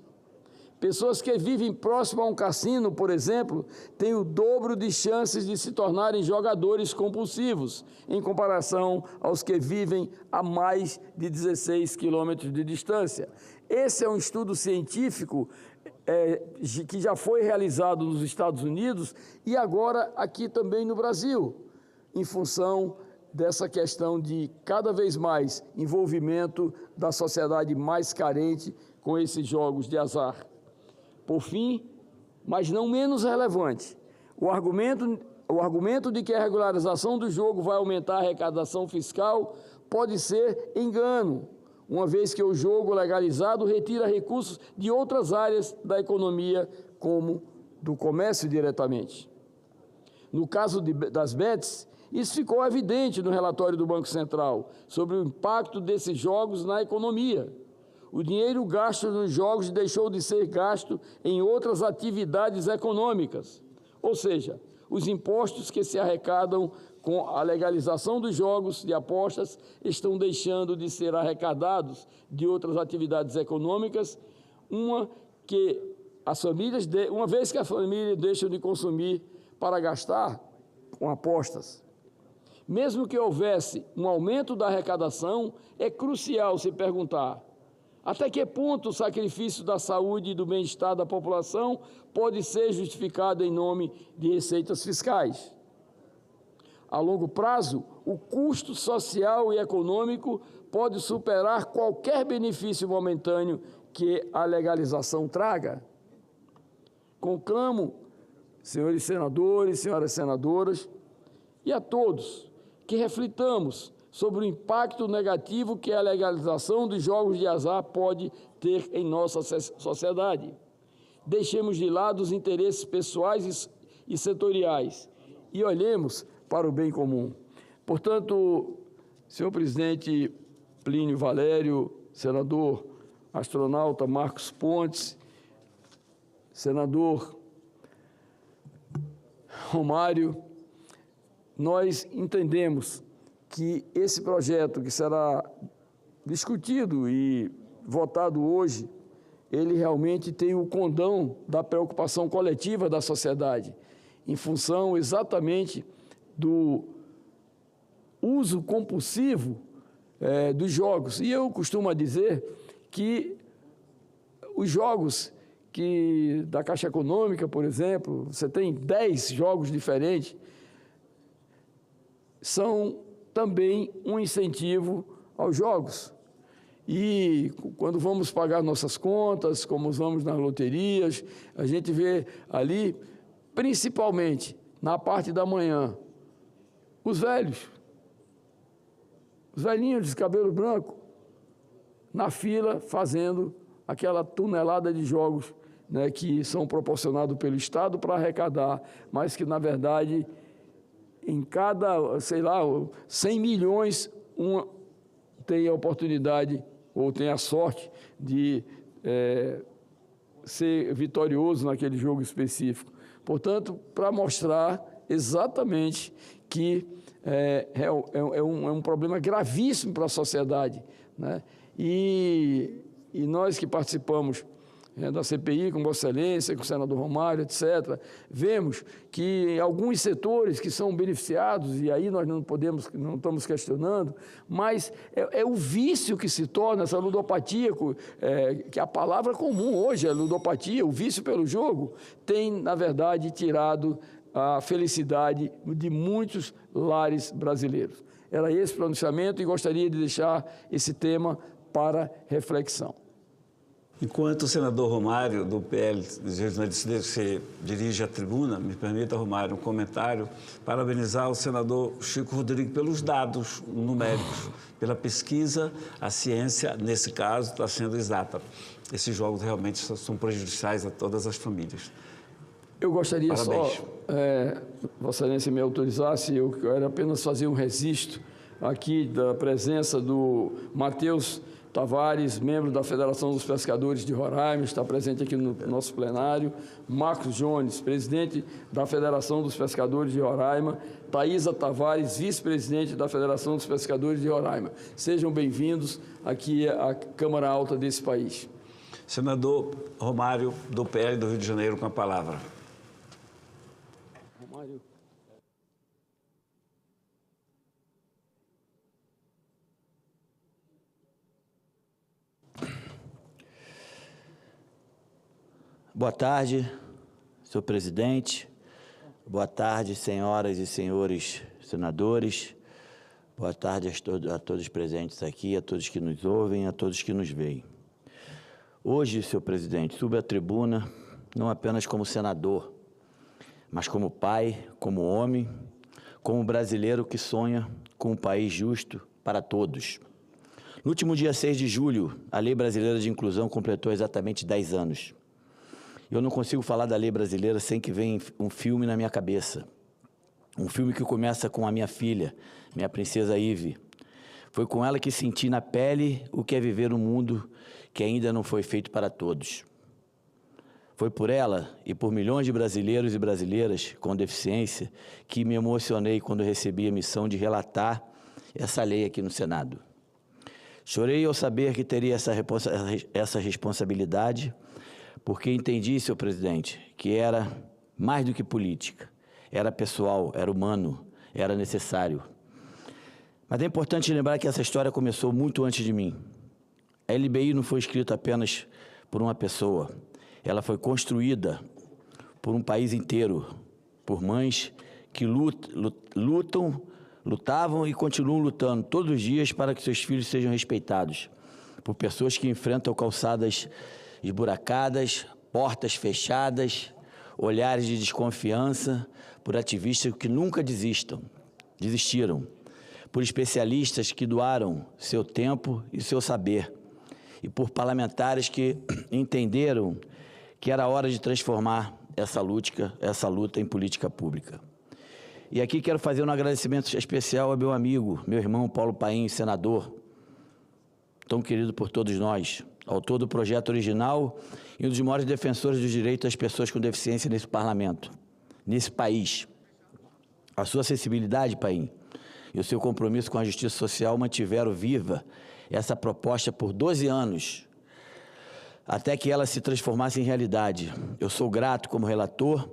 Pessoas que vivem próximo a um cassino, por exemplo, têm o dobro de chances de se tornarem jogadores compulsivos, em comparação aos que vivem a mais de 16 quilômetros de distância. Esse é um estudo científico que já foi realizado nos Estados Unidos e agora aqui também no Brasil, em função dessa questão de cada vez mais envolvimento da sociedade mais carente com esses jogos de azar. Por fim, mas não menos relevante, o argumento de que a regularização do jogo vai aumentar a arrecadação fiscal pode ser engano, uma vez que o jogo legalizado retira recursos de outras áreas da economia, como do comércio diretamente. No caso das bets, isso ficou evidente no relatório do Banco Central sobre o impacto desses jogos na economia. O dinheiro gasto nos jogos deixou de ser gasto em outras atividades econômicas, ou seja, os impostos que se arrecadam com a legalização dos jogos de apostas estão deixando de ser arrecadados de outras atividades econômicas, uma vez que as famílias deixam de consumir para gastar com apostas. Mesmo que houvesse um aumento da arrecadação, é crucial se perguntar até que ponto o sacrifício da saúde e do bem-estar da população pode ser justificado em nome de receitas fiscais. A longo prazo, o custo social e econômico pode superar qualquer benefício momentâneo que a legalização traga. Conclamo, senhores senadores, senhoras senadoras, e a todos que reflitamos sobre o impacto negativo que a legalização dos jogos de azar pode ter em nossa sociedade. Deixemos de lado os interesses pessoais e setoriais e olhemos para o bem comum. Portanto, senhor presidente Plínio Valério, senador astronauta Marcos Pontes, senador Romário, nós entendemos que esse projeto que será discutido e votado hoje, ele realmente tem o condão da preocupação coletiva da sociedade, em função exatamente do uso compulsivo dos jogos. E eu costumo dizer que os jogos da Caixa Econômica, por exemplo, você tem 10 jogos diferentes, são também um incentivo aos jogos. E quando vamos pagar nossas contas, como vamos nas loterias, a gente vê ali, principalmente na parte da manhã, os velhos, os velhinhos de cabelo branco, na fila fazendo aquela tonelada de jogos, né, que são proporcionados pelo Estado para arrecadar, mas que, na verdade, em cada, 100 milhões, tem a oportunidade ou tem a sorte de ser vitorioso naquele jogo específico. Portanto, para mostrar exatamente que é um problema gravíssimo para a sociedade, né? E nós que participamos da CPI, com Vossa Excelência, com o senador Romário, etc., vemos que alguns setores que são beneficiados, e aí nós não estamos questionando, mas é o vício que se torna essa ludopatia, que a palavra comum hoje é ludopatia, o vício pelo jogo, tem, na verdade, tirado a felicidade de muitos lares brasileiros. Era esse o pronunciamento e gostaria de deixar esse tema para reflexão. Enquanto o senador Romário, do PL, se dirige à tribuna, me permita, Romário, um comentário, parabenizar o senador Chico Rodrigues pelos dados numéricos, pela pesquisa, a ciência, nesse caso, está sendo exata. Esses jogos realmente são prejudiciais a todas as famílias. Eu gostaria Parabéns. Vossa Excelência me autorizasse, eu quero apenas fazer um registro aqui da presença do Matheus Tavares, membro da Federação dos Pescadores de Roraima, está presente aqui no nosso plenário. Marcos Jones, presidente da Federação dos Pescadores de Roraima. Thaisa Tavares, vice-presidente da Federação dos Pescadores de Roraima. Sejam bem-vindos aqui à Câmara Alta desse país. Senador Romário, do PL do Rio de Janeiro, com a palavra. Romário. Boa tarde, senhor presidente. Boa tarde, senhoras e senhores senadores. Boa tarde a todos presentes aqui, a todos que nos ouvem, a todos que nos veem. Hoje, senhor presidente, subo à tribuna não apenas como senador, mas como pai, como homem, como brasileiro que sonha com um país justo para todos. No último dia 6 de julho, a Lei Brasileira de Inclusão completou exatamente 10 anos. Eu não consigo falar da lei brasileira sem que venha um filme na minha cabeça. Um filme que começa com a minha filha, minha princesa Ive. Foi com ela que senti na pele o que é viver um mundo que ainda não foi feito para todos. Foi por ela e por milhões de brasileiros e brasileiras com deficiência que me emocionei quando recebi a missão de relatar essa lei aqui no Senado. Chorei ao saber que teria essa responsabilidade, porque entendi, senhor presidente, que era mais do que política. Era pessoal, era humano, era necessário. Mas é importante lembrar que essa história começou muito antes de mim. A LBI não foi escrita apenas por uma pessoa. Ela foi construída por um país inteiro, por mães que lutavam e continuam lutando todos os dias para que seus filhos sejam respeitados, por pessoas que enfrentam calçadas esburacadas, portas fechadas, olhares de desconfiança, por ativistas que nunca desistiram, por especialistas que doaram seu tempo e seu saber, e por parlamentares que entenderam que era hora de transformar essa luta em política pública. E aqui quero fazer um agradecimento especial ao meu amigo, meu irmão Paulo Paim, senador, tão querido por todos nós, autor do projeto original e um dos maiores defensores dos direitos das pessoas com deficiência nesse parlamento, nesse país. A sua sensibilidade, Paim, e o seu compromisso com a justiça social mantiveram viva essa proposta por 12 anos, até que ela se transformasse em realidade. Eu sou grato como relator,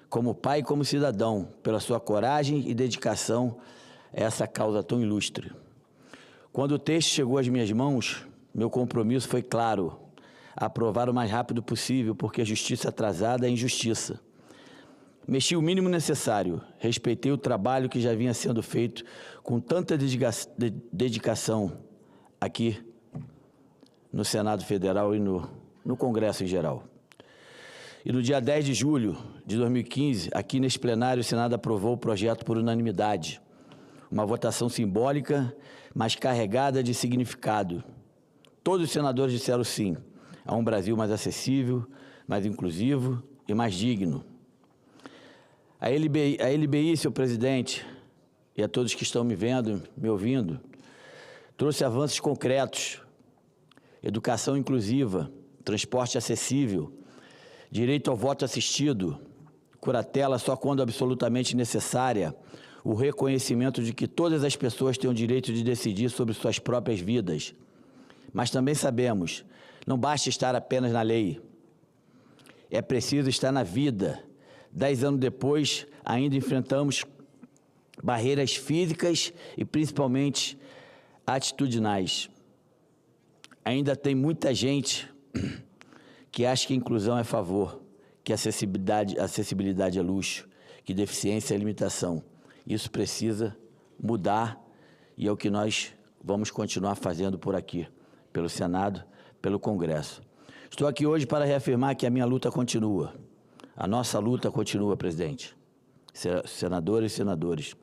como pai e como cidadão, pela sua coragem e dedicação a essa causa tão ilustre. Quando o texto chegou às minhas mãos, meu compromisso foi claro: aprovar o mais rápido possível, porque a justiça atrasada é injustiça. Mexi o mínimo necessário, respeitei o trabalho que já vinha sendo feito com tanta dedicação aqui no Senado Federal e no Congresso em geral. E no dia 10 de julho de 2015, aqui neste plenário, o Senado aprovou o projeto por unanimidade. Uma votação simbólica, mas carregada de significado. Todos os senadores disseram sim a um Brasil mais acessível, mais inclusivo e mais digno. A LBI, senhor presidente, e a todos que estão me vendo, me ouvindo, trouxe avanços concretos: educação inclusiva, transporte acessível, direito ao voto assistido, curatela só quando absolutamente necessária, o reconhecimento de que todas as pessoas têm o direito de decidir sobre suas próprias vidas. Mas também sabemos, não basta estar apenas na lei, é preciso estar na vida. 10 anos depois, ainda enfrentamos barreiras físicas e principalmente atitudinais. Ainda tem muita gente que acha que inclusão é favor, que acessibilidade é luxo, que deficiência é limitação. Isso precisa mudar e é o que nós vamos continuar fazendo por aqui, pelo Senado, pelo Congresso. Estou aqui hoje para reafirmar que a minha luta continua. A nossa luta continua, presidente, senadores e senadores.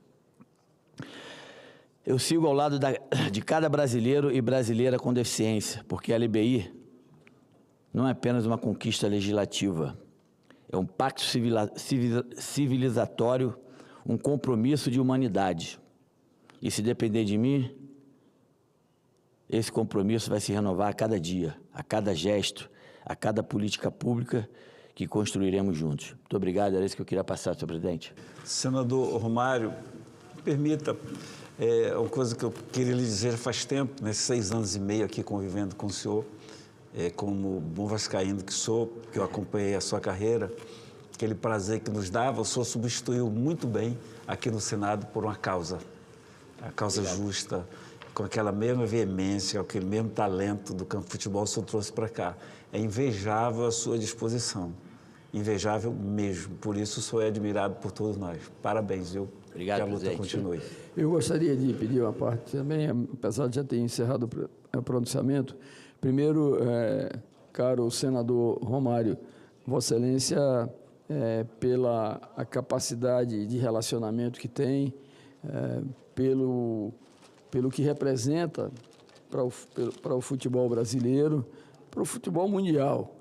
Eu sigo ao lado de cada brasileiro e brasileira com deficiência, porque a LBI não é apenas uma conquista legislativa, é um pacto civilizatório, um compromisso de humanidade. E se depender de mim, esse compromisso vai se renovar a cada dia, a cada gesto, a cada política pública que construiremos juntos. Muito obrigado, era isso que eu queria passar, senhor presidente. Senador Romário, permita, uma coisa que eu queria lhe dizer faz tempo, nesses 6 anos e meio aqui convivendo com o senhor, como bom vascaíno que sou, que eu acompanhei a sua carreira, aquele prazer que nos dava, o senhor substituiu muito bem aqui no Senado por uma causa, a causa justa, com aquela mesma veemência, aquele mesmo talento do campo de futebol, o senhor trouxe para cá. É invejável a sua disposição, invejável mesmo, por isso o senhor é admirado por todos nós. Parabéns, viu? Obrigado, que a luta presidente. continue. Eu gostaria de pedir uma parte também, apesar de já ter encerrado o pronunciamento. Primeiro, caro senador Romário, Vossa Excelência, pela a capacidade de relacionamento que tem, pelo que representa para o futebol brasileiro, para o futebol mundial.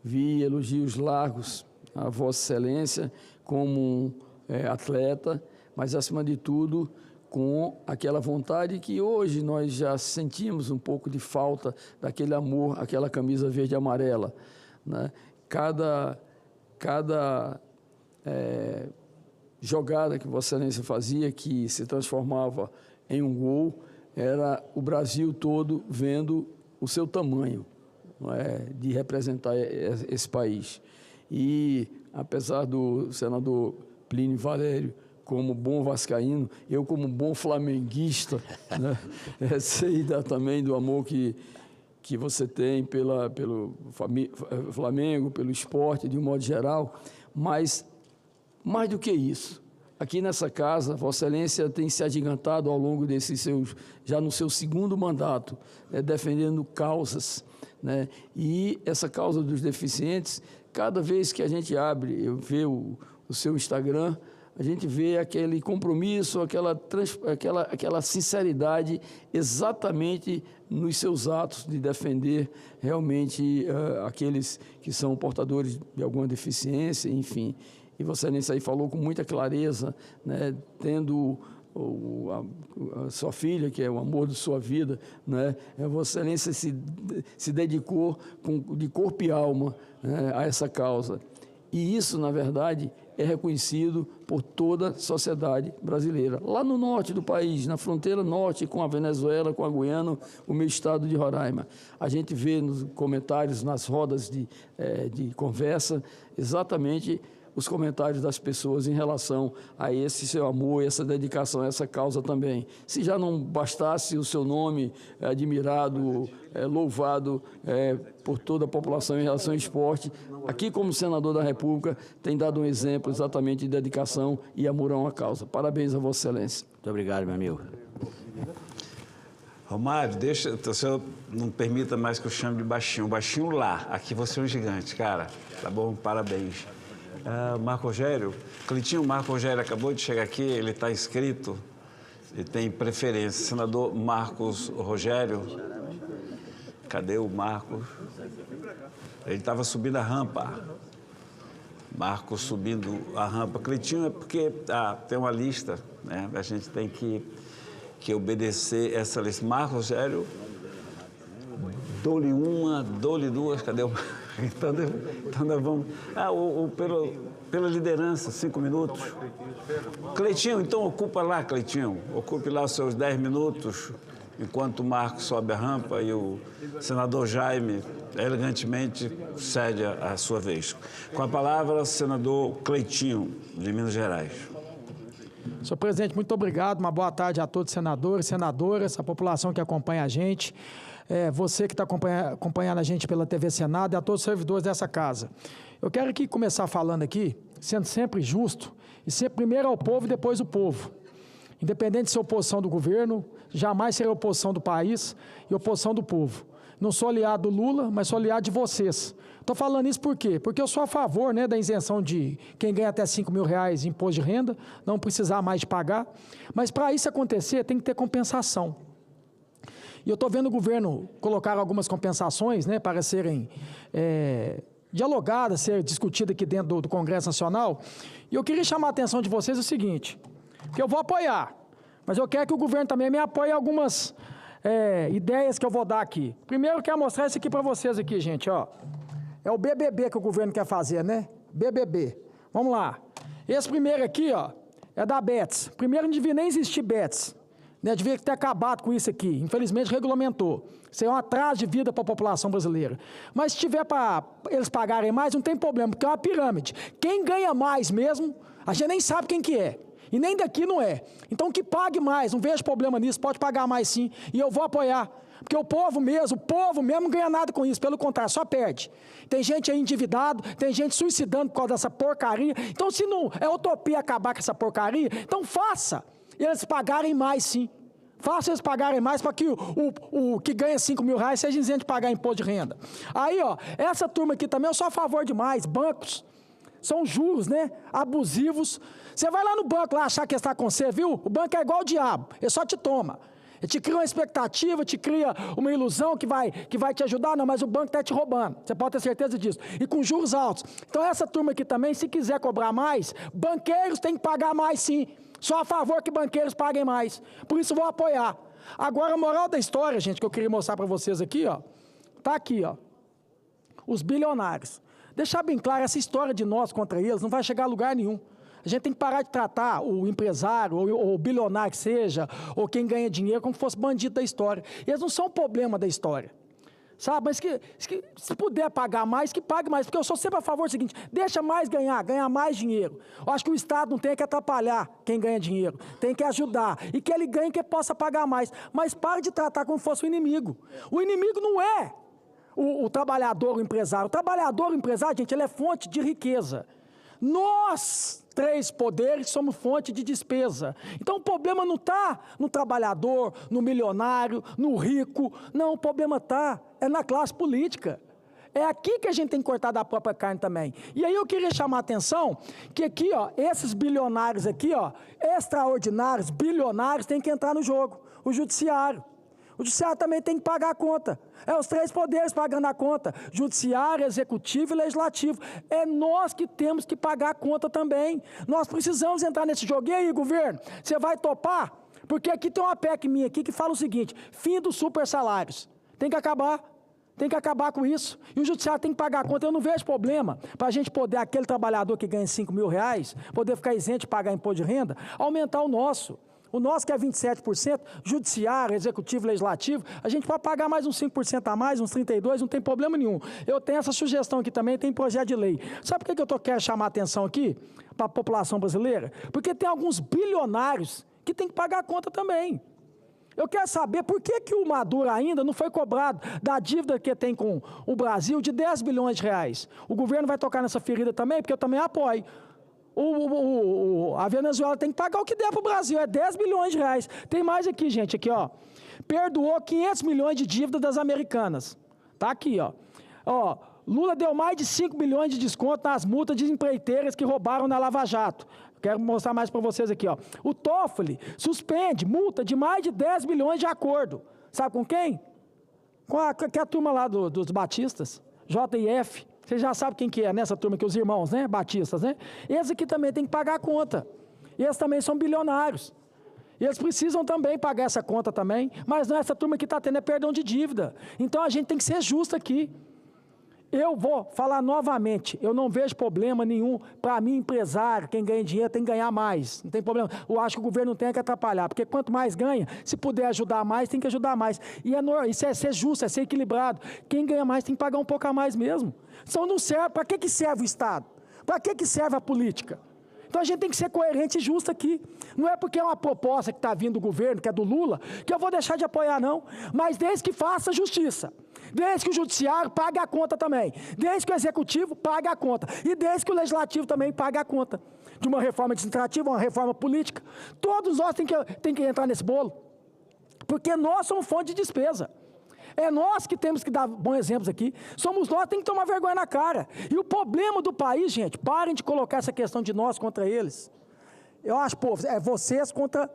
Vi elogios largos a Vossa Excelência como atleta, mas, acima de tudo, com aquela vontade que hoje nós já sentimos um pouco de falta daquele amor, aquela camisa verde e amarela, né? Cada jogada que Vossa Excelência fazia, que se transformava em um gol, era o Brasil todo vendo o seu tamanho, não é, de representar esse país. E, apesar do senador Plínio Valério, como bom vascaíno, eu como bom flamenguista, né, sei também do amor que você tem pelo Flamengo, pelo esporte, de um modo geral, mas, mais do que isso, aqui nessa casa, Vossa Excelência tem se agigantado ao longo já no seu segundo mandato, defendendo causas, né, e essa causa dos deficientes, cada vez que a gente eu vejo o seu Instagram, a gente vê aquele compromisso, aquela sinceridade exatamente nos seus atos de defender realmente aqueles que são portadores de alguma deficiência, enfim. E Vossa Excelência aí falou com muita clareza, né, tendo a sua filha, que é o amor de sua vida, né, Vossa Excelência se dedicou de corpo e alma, né, a essa causa. E isso, na verdade, é reconhecido por toda a sociedade brasileira. Lá no norte do país, na fronteira norte com a Venezuela, com a Guiana, o meu estado de Roraima. A gente vê nos comentários, nas rodas de conversa, exatamente os comentários das pessoas em relação a esse seu amor, essa dedicação, essa causa também. Se já não bastasse o seu nome admirado, louvado por toda a população em relação ao esporte, aqui como senador da República tem dado um exemplo exatamente de dedicação e amor a uma causa. Parabéns a Vossa Excelência. Muito obrigado, meu amigo. Romário, o senhor não permita mais que eu chame de baixinho. Baixinho lá, aqui você é um gigante, cara. Tá bom? Parabéns. Marco Rogério, Clitinho, Marco Rogério acabou de chegar aqui, ele está inscrito e tem preferência. Senador Marcos Rogério, cadê o Marcos? Ele estava subindo a rampa. Marcos subindo a rampa. Clitinho é porque tem uma lista, né? A gente tem que obedecer essa lista. Marcos Rogério, dou-lhe uma, dou-lhe duas, cadê o... Então nós vamos... pela liderança, 5 minutos. Cleitinho, então ocupa lá, Cleitinho. Ocupe lá os seus 10 minutos, enquanto o Marcos sobe a rampa e o senador Jaime elegantemente cede a sua vez. Com a palavra, o senador Cleitinho, de Minas Gerais. Senhor presidente, muito obrigado. Uma boa tarde a todos os senadores, senadoras, a população que acompanha a gente. Você que está acompanhando a gente pela TV Senado e a todos os servidores dessa casa. Eu quero aqui começar falando aqui, sendo sempre justo, e ser primeiro ao povo e depois o povo. Independente de ser oposição do governo, jamais serei oposição do país e oposição do povo. Não sou aliado do Lula, mas sou aliado de vocês. Estou falando isso por quê? Porque eu sou a favor, né, da isenção de quem ganha até R$5.000 em imposto de renda, não precisar mais de pagar. Mas para isso acontecer, tem que ter compensação. E eu estou vendo o governo colocar algumas compensações, né, para serem dialogadas, ser discutidas aqui dentro do Congresso Nacional. E eu queria chamar a atenção de vocês o seguinte, que eu vou apoiar, mas eu quero que o governo também me apoie em algumas ideias que eu vou dar aqui. Primeiro, eu quero mostrar isso aqui para vocês aqui, gente, ó. É o BBB que o governo quer fazer, né? BBB. Vamos lá. Esse primeiro aqui, ó, é da Betts. Primeiro não devia nem existir Betts. Né, devia ter acabado com isso aqui. Infelizmente, regulamentou. Isso é um atraso de vida para a população brasileira. Mas se tiver para eles pagarem mais, não tem problema, porque é uma pirâmide. Quem ganha mais mesmo, a gente nem sabe quem que é. E nem daqui não é. Então, que pague mais, não vejo problema nisso, pode pagar mais sim. E eu vou apoiar. Porque o povo mesmo não ganha nada com isso, pelo contrário, só perde. Tem gente aí endividado, tem gente suicidando por causa dessa porcaria. Então, se não é utopia acabar com essa porcaria, então faça eles pagarem mais sim. Faça eles pagarem mais para que o que ganha R$5.000 seja isento de pagar imposto de renda. Aí, ó, essa turma aqui também eu sou a favor demais. Bancos são juros, né? Abusivos. Você vai lá no banco lá achar que está com você, viu? O banco é igual o diabo, ele só te toma. Ele te cria uma expectativa, te cria uma ilusão que vai te ajudar, não, mas o banco está te roubando. Você pode ter certeza disso. E com juros altos. Então, essa turma aqui também, se quiser cobrar mais, banqueiros têm que pagar mais, sim. Só a favor que banqueiros paguem mais. Por isso, vou apoiar. Agora, a moral da história, gente, que eu queria mostrar para vocês aqui, ó, tá aqui, ó. Os bilionários. Deixar bem claro, essa história de nós contra eles não vai chegar a lugar nenhum. A gente tem que parar de tratar o empresário, ou o bilionário que seja, ou quem ganha dinheiro, como se fosse bandido da história. Eles não são problema da história. Sabe? Mas se puder pagar mais, que pague mais. Porque eu sou sempre a favor do seguinte, deixa mais ganhar mais dinheiro. Eu acho que o Estado não tem que atrapalhar quem ganha dinheiro. Tem que ajudar. E que ele ganhe, que ele possa pagar mais. Mas pare de tratar como se fosse o inimigo. O inimigo não é o trabalhador, o empresário. O trabalhador, o empresário, gente, ele é fonte de riqueza. Nós, três poderes, somos fonte de despesa. Então, o problema não está no trabalhador, no milionário, no rico. Não, o problema é na classe política. É aqui que a gente tem que cortar da própria carne também. E aí eu queria chamar a atenção que aqui, ó, esses bilionários aqui, ó, extraordinários, bilionários, têm que entrar no jogo. O judiciário. O judiciário também tem que pagar a conta. É os três poderes pagando a conta. Judiciário, executivo e legislativo. É nós que temos que pagar a conta também. Nós precisamos entrar nesse jogo. E aí, governo, você vai topar? Porque aqui tem uma PEC minha aqui que fala o seguinte, fim dos super salários. Tem que acabar. Tem que acabar com isso. E o judiciário tem que pagar a conta. Eu não vejo problema para a gente poder, aquele trabalhador que ganha R$5.000, poder ficar isento de pagar imposto de renda, aumentar o nosso. O nosso que é 27%, judiciário, executivo, legislativo, a gente pode pagar mais uns 5% a mais, uns 32%, não tem problema nenhum. Eu tenho essa sugestão aqui também, tem projeto de lei. Sabe por que eu quero chamar a atenção aqui para a população brasileira? Porque tem alguns bilionários que tem que pagar a conta também. Eu quero saber por que o Maduro ainda não foi cobrado da dívida que tem com o Brasil de R$10 bilhões. O governo vai tocar nessa ferida também, porque eu também apoio. A Venezuela tem que pagar o que der para o Brasil, é R$10 bilhões. Tem mais aqui, gente, aqui, ó. Perdoou 500 milhões de dívida das americanas. Tá aqui, ó. Ó, Lula deu mais de 5 bilhões de desconto nas multas de empreiteiras que roubaram na Lava Jato. Quero mostrar mais para vocês aqui, ó. O Toffoli suspende multa de mais de 10 bilhões de acordo. Sabe com quem? Com a turma lá dos batistas, JF. Você já sabe quem que é nessa turma aqui, os irmãos, né? Batistas, né? Eles aqui também têm que pagar a conta. E eles também são bilionários. E eles precisam também pagar essa conta também. Mas não, essa turma que está tendo é perdão de dívida. Então a gente tem que ser justo aqui. Eu vou falar novamente, eu não vejo problema nenhum. Para mim, empresário, quem ganha dinheiro tem que ganhar mais. Não tem problema. Eu acho que o governo não tem que atrapalhar, porque quanto mais ganha, se puder ajudar mais, tem que ajudar mais. E isso é ser justo, é ser equilibrado. Quem ganha mais tem que pagar um pouco a mais mesmo. Então não serve. Para que serve o Estado? Para que serve a política? Então a gente tem que ser coerente e justo aqui. Não é porque é uma proposta que está vindo do governo, que é do Lula, que eu vou deixar de apoiar, não. Mas desde que faça justiça. Desde que o judiciário pague a conta também. Desde que o executivo pague a conta. E desde que o legislativo também pague a conta. De uma reforma administrativa, uma reforma política. Todos nós tem que entrar nesse bolo. Porque nós somos fonte de despesa. É nós que temos que dar bons exemplos aqui. Somos nós que temos que tomar vergonha na cara. E o problema do país, gente, parem de colocar essa questão de nós contra eles. Eu acho, pô, é vocês contra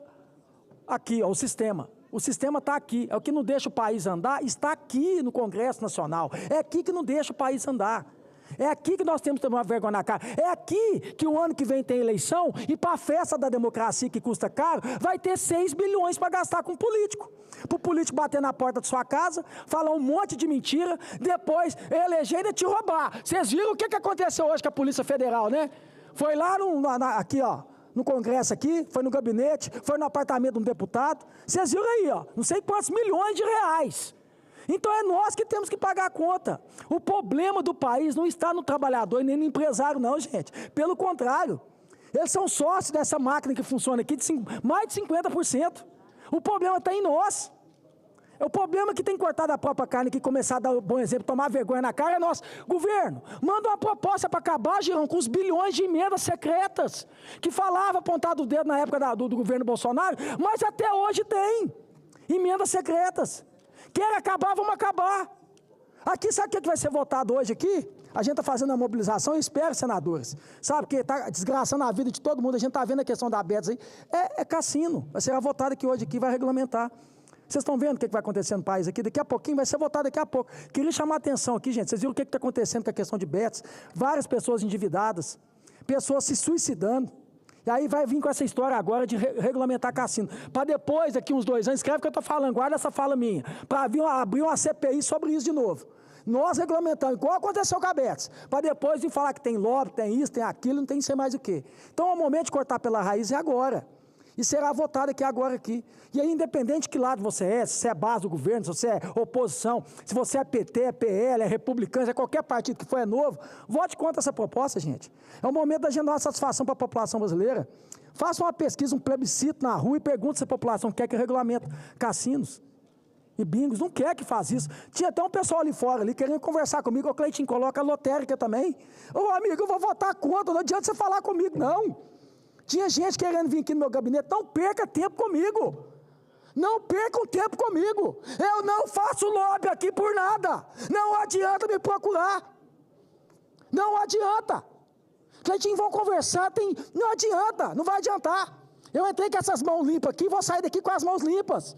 aqui, ó, o sistema. O sistema está aqui. É o que não deixa o país andar, está aqui no Congresso Nacional. É aqui que não deixa o país andar. É aqui que nós temos que tomar vergonha na cara. É aqui que o ano que vem tem eleição e para a festa da democracia que custa caro, vai ter 6 bilhões para gastar com político. Para o político bater na porta da sua casa, falar um monte de mentira, depois eleger e te roubar. Vocês viram o que aconteceu hoje com a Polícia Federal, né? Foi lá aqui, ó, no Congresso aqui, foi no gabinete, foi no apartamento de um deputado. Vocês viram aí, ó, não sei quantos milhões de reais. Então é nós que temos que pagar a conta. O problema do país não está no trabalhador e nem no empresário, não, gente. Pelo contrário, eles são sócios dessa máquina que funciona aqui de mais de 50%. O problema está em nós. O problema que tem que cortar da própria carne aqui, começar a dar um bom exemplo, tomar vergonha na cara é nosso. Governo, manda uma proposta para acabar, Girão, com os bilhões de emendas secretas, que falava apontado o dedo na época do governo Bolsonaro, mas até hoje tem emendas secretas. Quer acabar, vamos acabar. Aqui, sabe o que vai ser votado hoje aqui? A gente está fazendo uma mobilização e espera, senadores. Sabe, porque está desgraçando a vida de todo mundo. A gente está vendo a questão da BEDS aí. É cassino. Vai ser votado aqui hoje, aqui vai regulamentar. Vocês estão vendo o que vai acontecer no país aqui? Daqui a pouquinho vai ser votado daqui a pouco. Queria chamar a atenção aqui, gente. Vocês viram o que está acontecendo com a questão de bets? Várias pessoas endividadas, pessoas se suicidando. E aí vai vir com essa história agora de regulamentar cassino. Para depois, daqui uns 2 anos, escreve o que eu estou falando, guarda essa fala minha. Para abrir uma CPI sobre isso de novo. Nós regulamentamos, igual aconteceu com a Betis. Para depois vir falar que tem lobby, tem isso, tem aquilo, não tem não sei mais o quê. Então, o momento de cortar pela raiz é agora. E será votado aqui agora aqui. E aí, independente de que lado você é, se você é base do governo, se você é oposição, se você é PT, é PL, é republicano, se é qualquer partido que for é novo, vote contra essa proposta, gente. É o momento da gente dar uma satisfação para a população brasileira. Faça uma pesquisa, um plebiscito na rua e pergunte se a população quer que regulamente cassinos e bingos. Não quer que faz isso. Tinha até um pessoal ali fora, ali, querendo conversar comigo. O Cleitinho coloca a lotérica também. Ô, amigo, eu vou votar contra, não adianta você falar comigo, não. Tinha gente querendo vir aqui no meu gabinete. Não perca tempo comigo. Não percam tempo comigo. Eu não faço lobby aqui por nada. Não adianta me procurar. Não adianta. Cleitinho, vão conversar, não adianta, não vai adiantar. Eu entrei com essas mãos limpas aqui, vou sair daqui com as mãos limpas.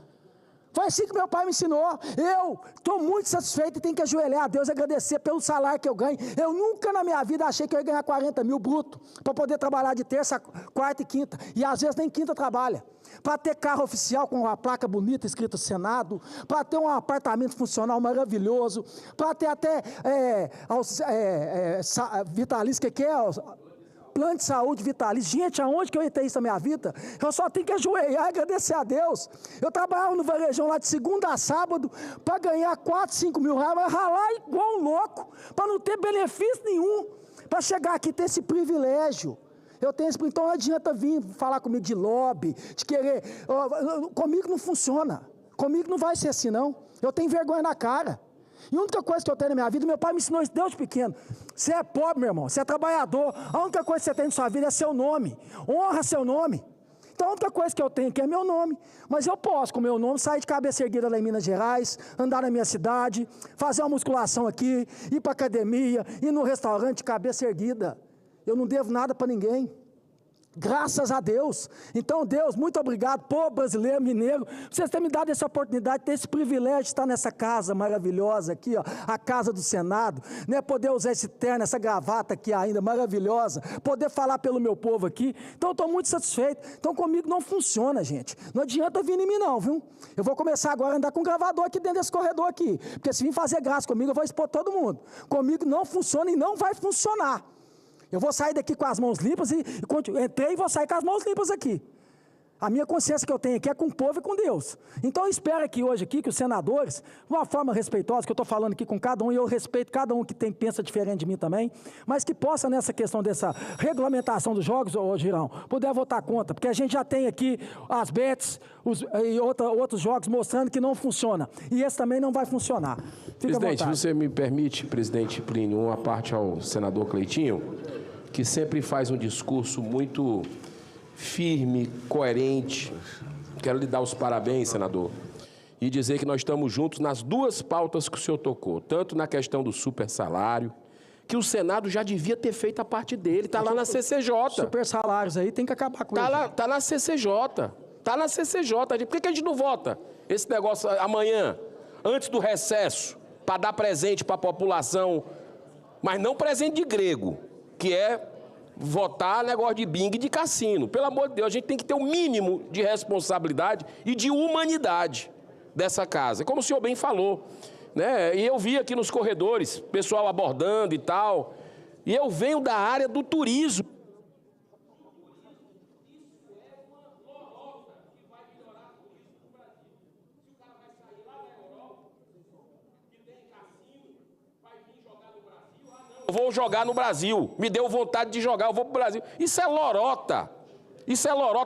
Foi assim que meu pai me ensinou. Eu estou muito satisfeito e tenho que ajoelhar a Deus e agradecer pelo salário que eu ganho. Eu nunca na minha vida achei que eu ia ganhar 40 mil bruto para poder trabalhar de terça, quarta e quinta. E às vezes nem quinta trabalha. Para ter carro oficial com uma placa bonita escrita Senado, para ter um apartamento funcional maravilhoso, para ter até vitalício, que é plano de saúde vitalício. Gente, aonde que eu entrei isso na minha vida? Eu só tenho que ajoelhar e agradecer a Deus. Eu trabalhava no varejão lá de segunda a sábado para ganhar 4, 5 mil reais, mas ralar igual um louco, para não ter benefício nenhum, para chegar aqui e ter esse privilégio. Então não adianta vir falar comigo de lobby, de querer. Comigo não funciona. Comigo não vai ser assim, não. Eu tenho vergonha na cara. E a única coisa que eu tenho na minha vida, meu pai me ensinou isso desde pequeno. Você é pobre, meu irmão, você é trabalhador. A única coisa que você tem na sua vida é seu nome. Honra seu nome. Então a única coisa que eu tenho aqui é meu nome. Mas eu posso, com meu nome, sair de cabeça erguida lá em Minas Gerais, andar na minha cidade, fazer uma musculação aqui, ir para academia, ir no restaurante de cabeça erguida. Eu não devo nada para ninguém. Graças a Deus. Então, Deus, muito obrigado, povo brasileiro, mineiro, vocês terem me dado essa oportunidade, ter esse privilégio de estar nessa casa maravilhosa aqui, ó, a casa do Senado, né? Poder usar esse terno, essa gravata aqui ainda maravilhosa, poder falar pelo meu povo aqui. Então, eu estou muito satisfeito. Então, comigo não funciona, gente. Não adianta vir em mim, não, viu? Eu vou começar agora a andar com um gravador aqui dentro desse corredor aqui, porque se vir fazer graça comigo, eu vou expor todo mundo. Comigo não funciona e não vai funcionar. Eu vou sair daqui com as mãos limpas entrei e vou sair com as mãos limpas aqui. A minha consciência que eu tenho aqui é com o povo e com Deus. Então eu espero aqui hoje que os senadores, de uma forma respeitosa, que eu estou falando aqui com cada um, e eu respeito cada um que pensa diferente de mim também, mas que possa nessa questão dessa regulamentação dos jogos, ô Girão, puder votar contra, porque a gente já tem aqui as bets e outros jogos mostrando que não funciona. E esse também não vai funcionar. Presidente, você me permite, presidente Plínio, uma parte ao senador Cleitinho, que sempre faz um discurso muito firme, coerente. Quero lhe dar os parabéns, senador, e dizer que nós estamos juntos nas duas pautas que o senhor tocou, tanto na questão do super salário, que o Senado já devia ter feito a parte dele, está lá na CCJ. Super salários aí tem que acabar com isso. Está na CCJ, está na CCJ. Por que a gente não vota esse negócio amanhã, antes do recesso, para dar presente para a população, mas não presente de grego, que é votar negócio de bingo e de cassino. Pelo amor de Deus, a gente tem que ter um mínimo de responsabilidade e de humanidade dessa casa, como o senhor bem falou, né? E eu vi aqui nos corredores, pessoal abordando e tal, e eu venho da área do turismo. Eu vou jogar no Brasil, me deu vontade de jogar, eu vou para o Brasil. Isso é lorota,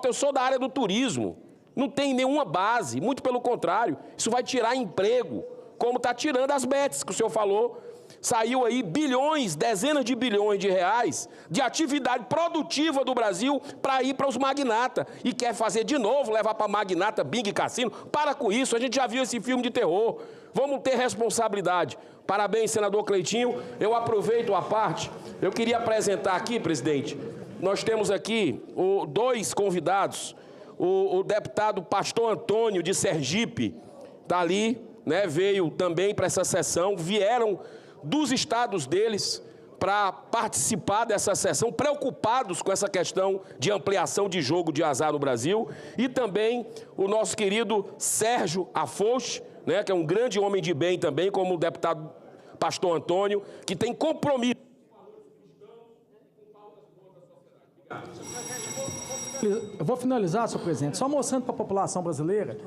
eu sou da área do turismo, não tem nenhuma base, muito pelo contrário, isso vai tirar emprego, como está tirando as bets que o senhor falou. Saiu aí bilhões, dezenas de bilhões de reais de atividade produtiva do Brasil para ir para os magnatas. E quer fazer de novo, levar para magnata, bingo e cassino. Para com isso, a gente já viu esse filme de terror. Vamos ter responsabilidade. Parabéns, senador Cleitinho. Eu aproveito a parte. Eu queria apresentar aqui, presidente, nós temos aqui dois convidados. O deputado Pastor Antônio, de Sergipe, dali, né, veio também para essa sessão, vieram dos estados deles para participar dessa sessão, preocupados com essa questão de ampliação de jogo de azar no Brasil, e também o nosso querido Sérgio Afonso, né, que é um grande homem de bem também, como o deputado Pastor Antônio, que tem compromisso. Eu vou finalizar, senhor presidente, só mostrando para a população brasileira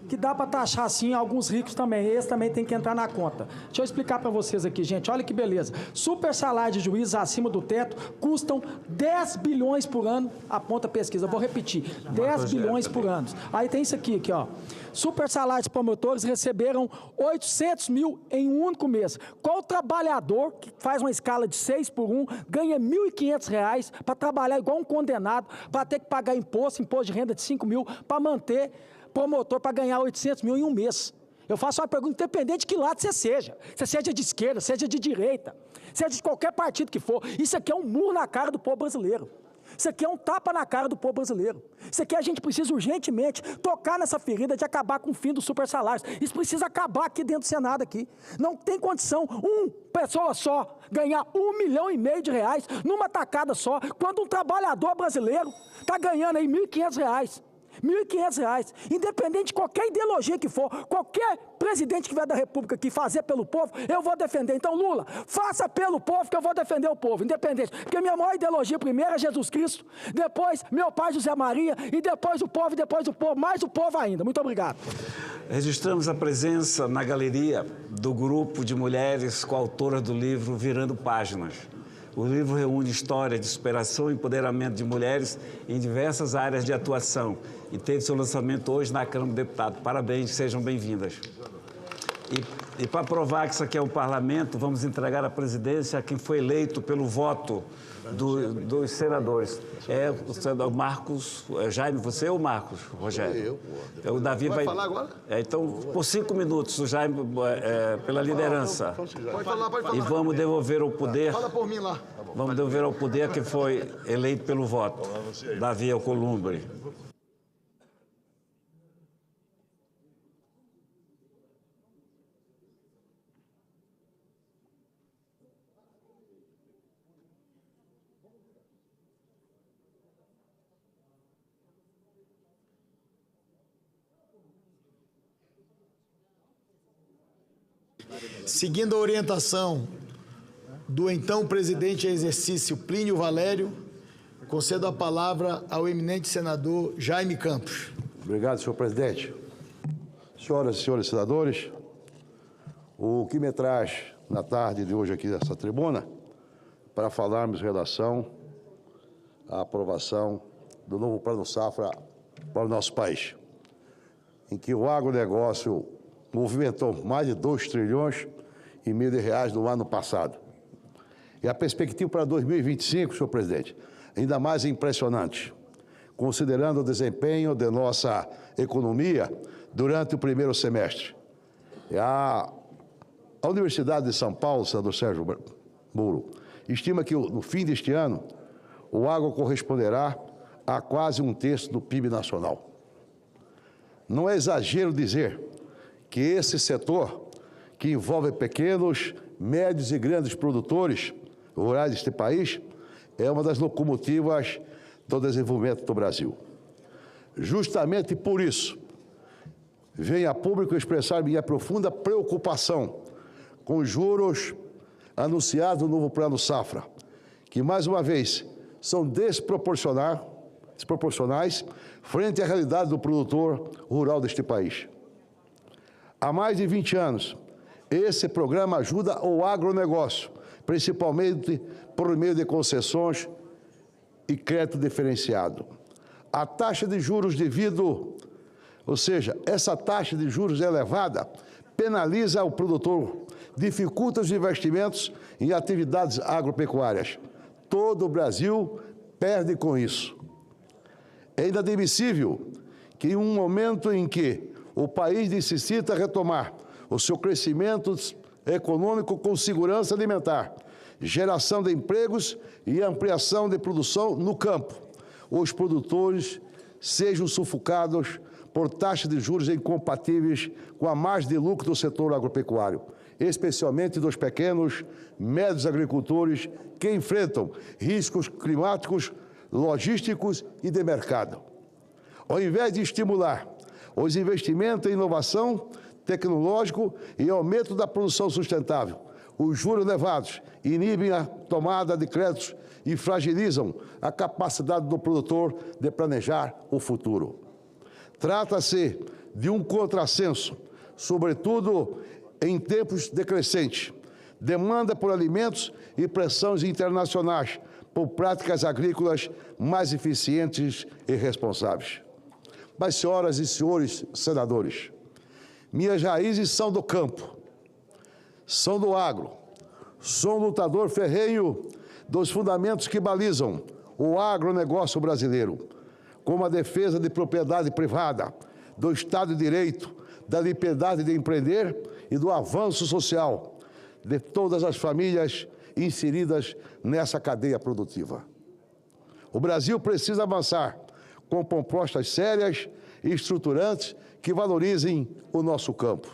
que dá para taxar, assim, alguns ricos também. Esse também tem que entrar na conta. Deixa eu explicar para vocês aqui, gente. Olha que beleza. Super salário de juízes acima do teto custam 10 bilhões por ano, aponta a pesquisa. Eu vou repetir, 10 bilhões por ano. Aí tem isso aqui, ó. Super salários de promotores receberam 800 mil em um único mês. Qual trabalhador que faz uma escala de 6 por 1 ganha R$ 1.500 para trabalhar igual um condenado, para ter que pagar imposto de renda de 5 mil, para manter promotor, para ganhar 800 mil em um mês? Eu faço uma pergunta, independente de que lado você seja de esquerda, seja de direita, seja de qualquer partido que for, isso aqui é um murro na cara do povo brasileiro. Isso aqui é um tapa na cara do povo brasileiro. Isso aqui a gente precisa urgentemente tocar nessa ferida de acabar com o fim dos super salários. Isso precisa acabar aqui dentro do Senado aqui. Não tem condição uma pessoa só ganhar R$1,5 milhão numa tacada só, quando um trabalhador brasileiro está ganhando aí R$1.500. R$1.500, independente de qualquer ideologia que for, qualquer presidente que vier da República aqui fazer pelo povo, eu vou defender. Então, Lula, faça pelo povo que eu vou defender o povo, independente. Porque minha maior ideologia primeiro é Jesus Cristo, depois meu pai José Maria, e depois o povo, mais o povo ainda. Muito obrigado. Registramos a presença na galeria do grupo de mulheres coautoras do livro Virando Páginas. O livro reúne histórias de superação e empoderamento de mulheres em diversas áreas de atuação e teve seu lançamento hoje na Câmara dos Deputados. Parabéns, sejam bem-vindas. E para provar que isso aqui é um parlamento, vamos entregar a presidência a quem foi eleito pelo voto dos senadores. É o senador Marcos, Jaime, você ou Marcos, Rogério? Eu. O Davi vai falar agora? Então, por 5 minutos, o Jaime, pela liderança. Pode falar. E vamos devolver o poder. Fala por mim lá. Vamos devolver ao poder que foi eleito pelo voto. Davi Alcolumbre. Seguindo a orientação do então presidente em exercício Plínio Valério, concedo a palavra ao eminente senador Jaime Campos. Obrigado, senhor presidente. Senhoras e senhores senadores, o que me traz na tarde de hoje aqui nessa tribuna para falarmos em relação à aprovação do novo Plano Safra para o nosso país, em que o agronegócio movimentou mais de 2,5 trilhões de reais no ano passado. E a perspectiva para 2025, senhor presidente, ainda mais impressionante, considerando o desempenho de nossa economia durante o primeiro semestre. A Universidade de São Paulo, senador Sérgio Moro, estima que no fim deste ano, o agro corresponderá a quase 1/3 do PIB nacional. Não é exagero dizer que esse setor, que envolve pequenos, médios e grandes produtores rurais deste país, é uma das locomotivas do desenvolvimento do Brasil. Justamente por isso, venho a público expressar minha profunda preocupação com os juros anunciados no novo Plano Safra, que, mais uma vez, são desproporcionais frente à realidade do produtor rural deste país. Há mais de 20 anos, esse programa ajuda o agronegócio, principalmente por meio de concessões e crédito diferenciado. A taxa de juros essa taxa de juros elevada penaliza o produtor, dificulta os investimentos em atividades agropecuárias. Todo o Brasil perde com isso. É inadmissível que em um momento em que o país necessita retomar o seu crescimento econômico com segurança alimentar, geração de empregos e ampliação de produção no campo, os produtores sejam sufocados por taxas de juros incompatíveis com a margem de lucro do setor agropecuário, especialmente dos pequenos, médios agricultores que enfrentam riscos climáticos, logísticos e de mercado. Ao invés de estimular os investimentos em inovação tecnológica e aumento da produção sustentável, os juros elevados inibem a tomada de créditos e fragilizam a capacidade do produtor de planejar o futuro. Trata-se de um contrassenso, sobretudo em tempos decrescentes, demanda por alimentos e pressões internacionais por práticas agrícolas mais eficientes e responsáveis. Mas, senhoras e senhores senadores, minhas raízes são do campo, são do agro, sou um lutador ferrenho dos fundamentos que balizam o agronegócio brasileiro, como a defesa de propriedade privada, do Estado de Direito, da liberdade de empreender e do avanço social de todas as famílias inseridas nessa cadeia produtiva. O Brasil precisa avançar com propostas sérias e estruturantes que valorizem o nosso campo.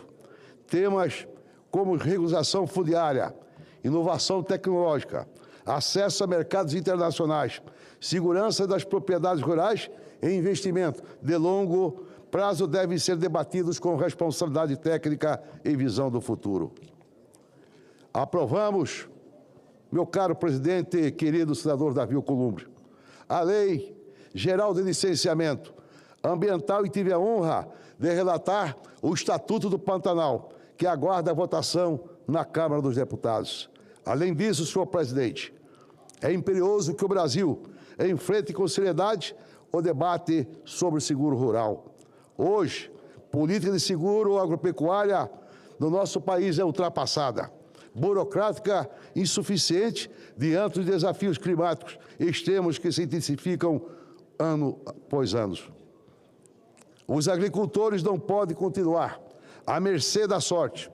Temas como regularização fundiária, inovação tecnológica, acesso a mercados internacionais, segurança das propriedades rurais e investimento de longo prazo devem ser debatidos com responsabilidade técnica e visão do futuro. Aprovamos, meu caro presidente e querido senador Davi Alcolumbre, a Lei Geral de Licenciamento Ambiental e tive a honra de relatar o Estatuto do Pantanal, que aguarda a votação na Câmara dos Deputados. Além disso, senhor presidente, é imperioso que o Brasil enfrente com seriedade o debate sobre o seguro rural. Hoje, política de seguro agropecuária no nosso país é ultrapassada, burocrática, insuficiente diante dos desafios climáticos extremos que se intensificam ano após ano. Os agricultores não podem continuar à mercê da sorte.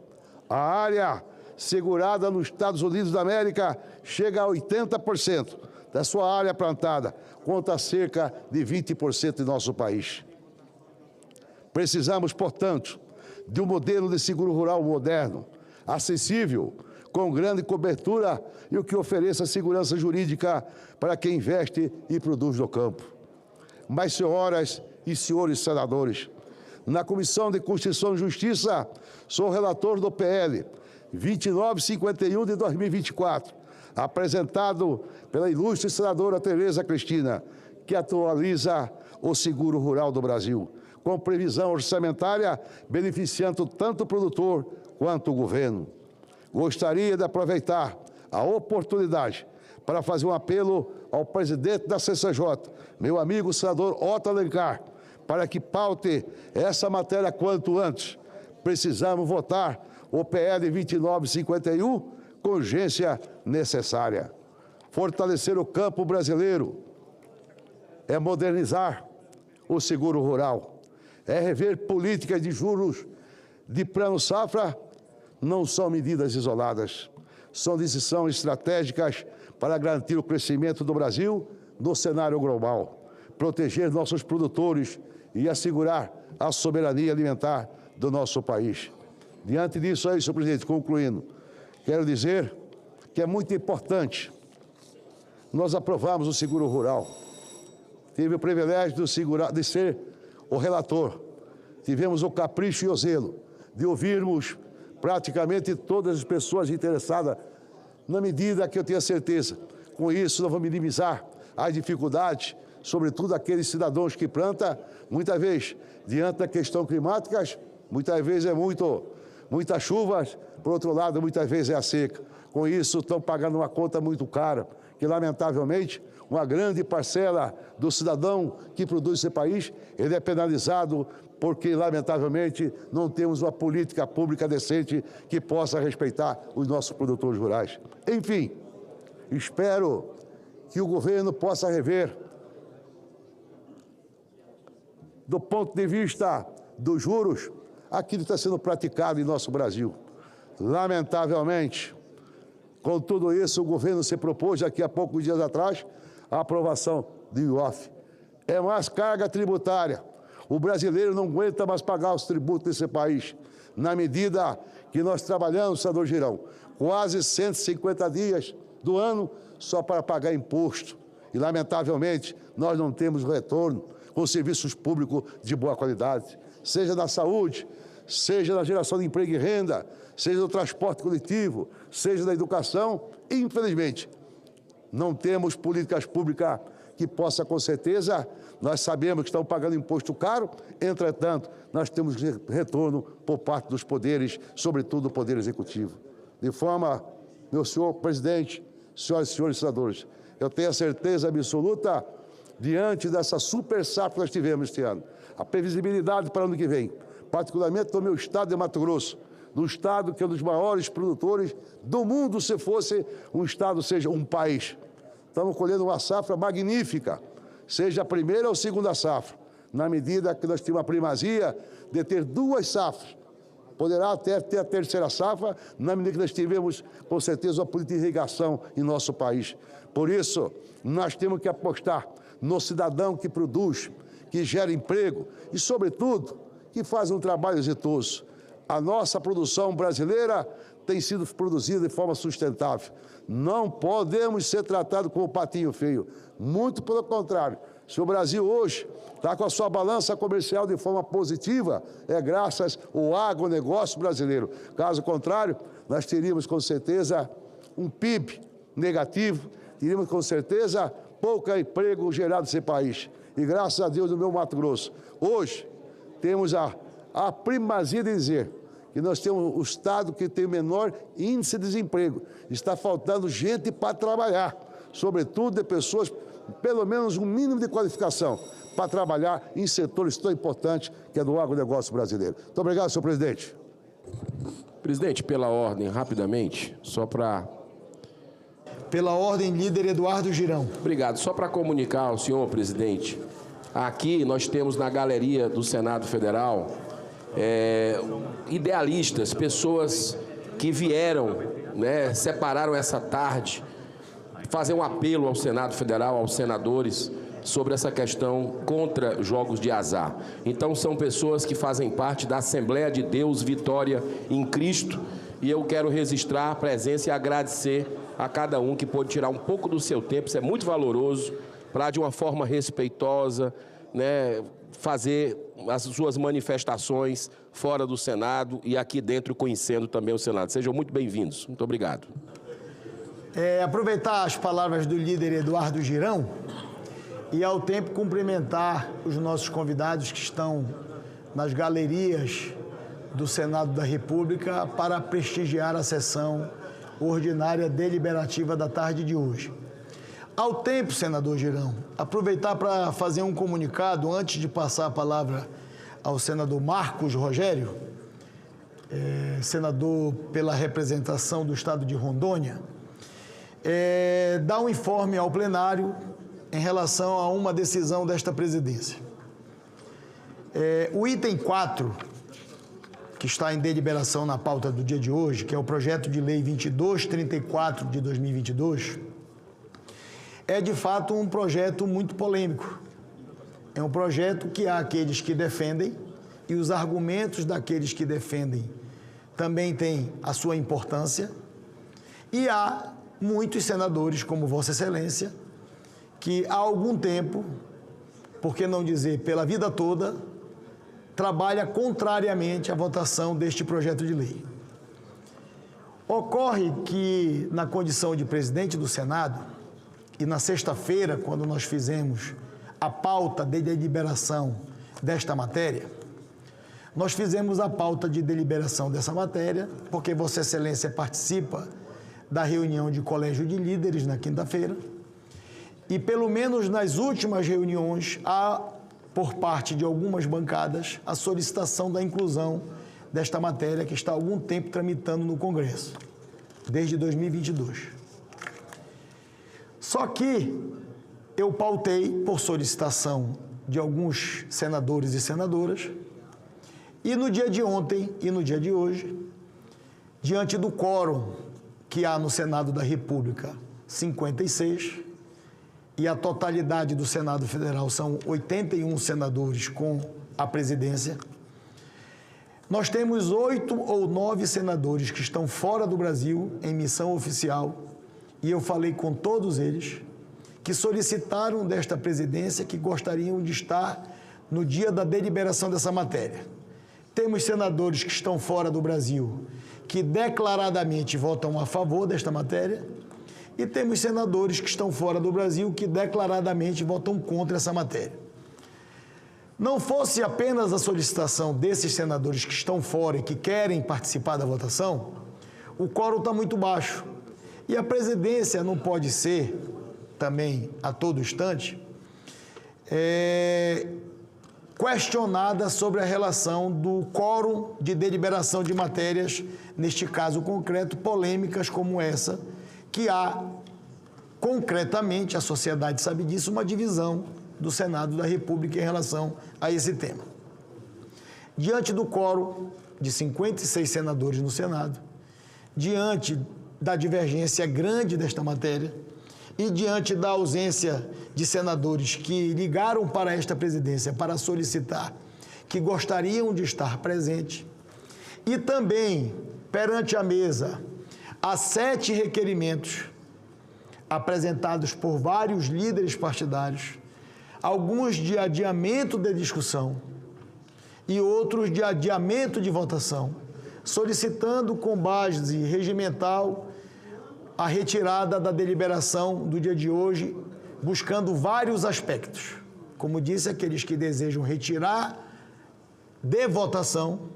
A área segurada nos Estados Unidos da América chega a 80% da sua área plantada, contra cerca de 20% em nosso país. Precisamos, portanto, de um modelo de seguro rural moderno, acessível, com grande cobertura e o que ofereça segurança jurídica para quem investe e produz no campo. Mas, senhoras e senhores senadores, na Comissão de Constituição e Justiça, sou relator do PL 2951 de 2024, apresentado pela ilustre senadora Tereza Cristina, que atualiza o seguro rural do Brasil, com previsão orçamentária beneficiando tanto o produtor quanto o governo. Gostaria de aproveitar a oportunidade para fazer um apelo ao presidente da CCJ, meu amigo senador Otto Alencar, para que paute essa matéria quanto antes. Precisamos votar o PL 2951 com urgência necessária. Fortalecer o campo brasileiro é modernizar o seguro rural, é rever políticas de juros de plano safra. Não são medidas isoladas, são decisões estratégicas para garantir o crescimento do Brasil no cenário global, proteger nossos produtores e assegurar a soberania alimentar do nosso país. Diante disso, aí, senhor presidente, concluindo, quero dizer que é muito importante. Nós aprovamos o seguro rural. Tive o privilégio de ser o relator. Tivemos o capricho e o zelo de ouvirmos praticamente todas as pessoas interessadas, na medida que eu tenho certeza. Com isso, nós vamos minimizar as dificuldades, sobretudo aqueles cidadãos que plantam, muitas vezes, diante da questão climática, muitas vezes é muitas chuvas, por outro lado, muitas vezes é a seca. Com isso, estão pagando uma conta muito cara, que, lamentavelmente, uma grande parcela do cidadão que produz esse país, ele é penalizado porque, lamentavelmente, não temos uma política pública decente que possa respeitar os nossos produtores rurais. Enfim, espero que o governo possa rever, do ponto de vista dos juros, aquilo que está sendo praticado em nosso Brasil. Lamentavelmente, com tudo isso, o governo se propôs, aqui há poucos dias atrás, a aprovação do IOF. É mais carga tributária. O brasileiro não aguenta mais pagar os tributos desse país. Na medida que nós trabalhamos, senador Girão, quase 150 dias do ano só para pagar imposto. E, lamentavelmente, nós não temos retorno com serviços públicos de boa qualidade, seja na saúde, seja na geração de emprego e renda, seja no transporte coletivo, seja na educação. Infelizmente, não temos políticas públicas que possa, com certeza, nós sabemos que estão pagando imposto caro, entretanto, nós temos retorno por parte dos poderes, sobretudo do Poder Executivo. De forma, meu senhor presidente, senhoras e senhores senadores, eu tenho a certeza absoluta, diante dessa super safra que nós tivemos este ano, a previsibilidade para o ano que vem, particularmente no meu estado de Mato Grosso, no estado que é um dos maiores produtores do mundo, se fosse um estado, seja um país. Estamos colhendo uma safra magnífica, seja a primeira ou segunda safra, na medida que nós temos a primazia de ter 2 safras. Poderá até ter a terceira safra, na medida que nós tivemos, com certeza, uma política de irrigação em nosso país. Por isso, nós temos que apostar no cidadão que produz, que gera emprego e, sobretudo, que faz um trabalho exitoso. A nossa produção brasileira tem sido produzida de forma sustentável. Não podemos ser tratados como patinho feio. Muito pelo contrário. Se o Brasil hoje está com a sua balança comercial de forma positiva, é graças ao agronegócio brasileiro. Caso contrário, nós teríamos com certeza um PIB negativo, teríamos com certeza pouco emprego gerado nesse país. E graças a Deus no meu Mato Grosso, hoje temos a primazia de dizer que nós temos o estado que tem o menor índice de desemprego. Está faltando gente para trabalhar, sobretudo de pessoas, pelo menos um mínimo de qualificação, para trabalhar em setores tão importantes que é do agronegócio brasileiro. Muito obrigado, senhor presidente. Presidente, pela ordem, rapidamente, só para... Pela ordem, líder Eduardo Girão. Obrigado. Só para comunicar ao senhor presidente, aqui nós temos na galeria do Senado Federal idealistas, pessoas que vieram, né, separaram essa tarde, fazer um apelo ao Senado Federal, aos senadores, sobre essa questão contra jogos de azar. Então, são pessoas que fazem parte da Assembleia de Deus Vitória em Cristo, e eu quero registrar a presença e agradecer a cada um que pôde tirar um pouco do seu tempo, isso é muito valoroso, para, de uma forma respeitosa, né, fazer as suas manifestações fora do Senado e aqui dentro conhecendo também o Senado. Sejam muito bem-vindos. Muito obrigado. Aproveitar as palavras do líder Eduardo Girão e, ao tempo, cumprimentar os nossos convidados que estão nas galerias do Senado da República para prestigiar a sessão ordinária deliberativa da tarde de hoje. Ao tempo, senador Girão, aproveitar para fazer um comunicado antes de passar a palavra ao senador Marcos Rogério, senador pela representação do estado de Rondônia, dar um informe ao plenário em relação a uma decisão desta presidência. O item 4, que está em deliberação na pauta do dia de hoje, que é o projeto de lei 2234 de 2022, é de fato um projeto muito polêmico. É um projeto que há aqueles que defendem e os argumentos daqueles que defendem também têm a sua importância, e há muitos senadores, como Vossa Excelência, que há algum tempo, por que não dizer pela vida toda, trabalha contrariamente à votação deste projeto de lei. Ocorre que, na condição de presidente do Senado, e na sexta-feira, quando nós fizemos a pauta de deliberação desta matéria, nós fizemos a pauta de deliberação dessa matéria, porque Vossa Excelência participa da reunião de colégio de líderes na quinta-feira, e pelo menos nas últimas reuniões há, por parte de algumas bancadas, a solicitação da inclusão desta matéria que está há algum tempo tramitando no Congresso, desde 2022. Só que eu pautei, por solicitação de alguns senadores e senadoras, e no dia de ontem e no dia de hoje, diante do quórum que há no Senado da República, 56, e a totalidade do Senado Federal são 81 senadores com à presidência. Nós temos 8 ou 9 senadores que estão fora do Brasil em missão oficial, e eu falei com todos eles, que solicitaram desta presidência que gostariam de estar no dia da deliberação dessa matéria. Temos senadores que estão fora do Brasil, que declaradamente votam a favor desta matéria, e temos senadores que estão fora do Brasil que declaradamente votam contra essa matéria. Não fosse apenas a solicitação desses senadores que estão fora e que querem participar da votação, o quórum está muito baixo. E a presidência não pode ser, também a todo instante, questionada sobre a relação do quórum de deliberação de matérias, neste caso concreto, polêmicas como essa, que há, concretamente, a sociedade sabe disso, uma divisão do Senado da República em relação a esse tema. Diante do quórum de 56 senadores no Senado, diante da divergência grande desta matéria e diante da ausência de senadores que ligaram para esta presidência para solicitar que gostariam de estar presente, e também perante a mesa há 7 requerimentos apresentados por vários líderes partidários, alguns de adiamento da discussão e outros de adiamento de votação, solicitando com base regimental a retirada da deliberação do dia de hoje, buscando vários aspectos. Como disse, aqueles que desejam retirar de votação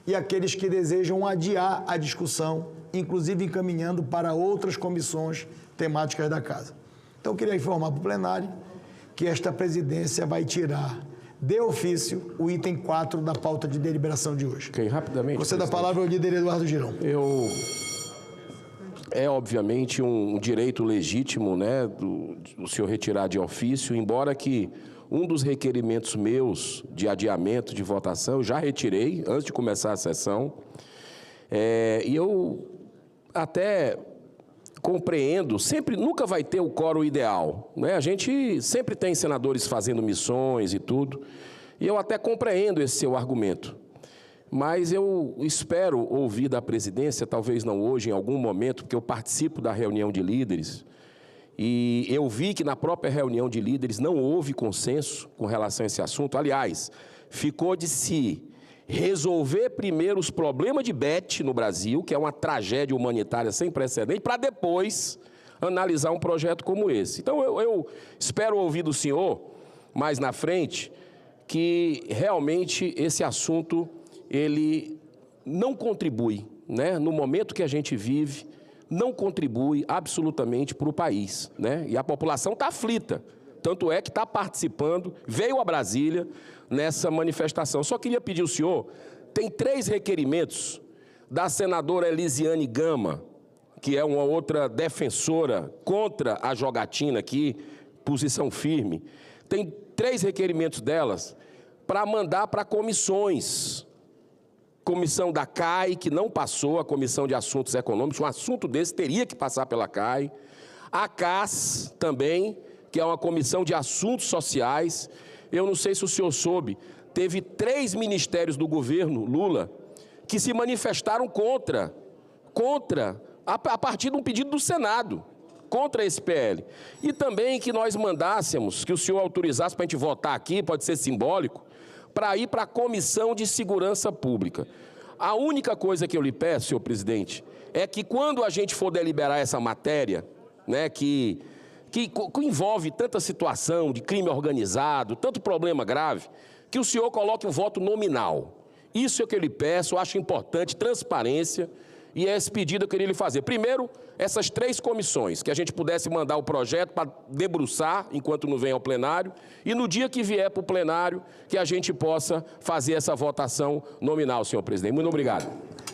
e aqueles que desejam adiar a discussão, inclusive encaminhando para outras comissões temáticas da Casa. Então, eu queria informar para o plenário que esta presidência vai tirar de ofício o item 4 da pauta de deliberação de hoje. Ok, rapidamente. Você dá a palavra ao líder Eduardo Girão. É, obviamente, um direito legítimo, né, do senhor retirar de ofício, embora que um dos requerimentos meus de adiamento de votação eu já retirei antes de começar a sessão. E eu até compreendo, nunca vai ter o quórum ideal, né? A gente sempre tem senadores fazendo missões e tudo, e eu até compreendo esse seu argumento. Mas eu espero ouvir da presidência, talvez não hoje, em algum momento, porque eu participo da reunião de líderes, e eu vi que na própria reunião de líderes não houve consenso com relação a esse assunto. Aliás, ficou de se resolver primeiro os problemas de Beth no Brasil, que é uma tragédia humanitária sem precedente, para depois analisar um projeto como esse. Então, eu espero ouvir do senhor, mais na frente, que realmente esse assunto ele não contribui, né? No momento que a gente vive, não contribui absolutamente para o país, né? E a população está aflita, tanto é que está participando, veio a Brasília nessa manifestação. Só queria pedir ao senhor, tem 3 requerimentos da senadora Elisiane Gama, que é uma outra defensora contra a jogatina aqui, posição firme. Tem 3 requerimentos delas para mandar para comissões. Comissão da CAI, que não passou, a Comissão de Assuntos Econômicos, um assunto desse teria que passar pela CAI. A CAS também, que é uma Comissão de Assuntos Sociais. Eu não sei se o senhor soube, teve 3 ministérios do governo Lula que se manifestaram contra, a partir de um pedido do Senado, contra esse PL. E também que nós mandássemos, que o senhor autorizasse para a gente votar aqui, pode ser simbólico, para ir para a Comissão de Segurança Pública. A única coisa que eu lhe peço, senhor presidente, é que quando a gente for deliberar essa matéria, né, que envolve tanta situação de crime organizado, tanto problema grave, que o senhor coloque um voto nominal. Isso é o que eu lhe peço, eu acho importante, transparência, e é esse pedido que eu queria lhe fazer. Primeiro, essas 3 comissões, que a gente pudesse mandar o projeto para debruçar, enquanto não vem ao plenário, e no dia que vier para o plenário, que a gente possa fazer essa votação nominal, senhor presidente. Muito obrigado.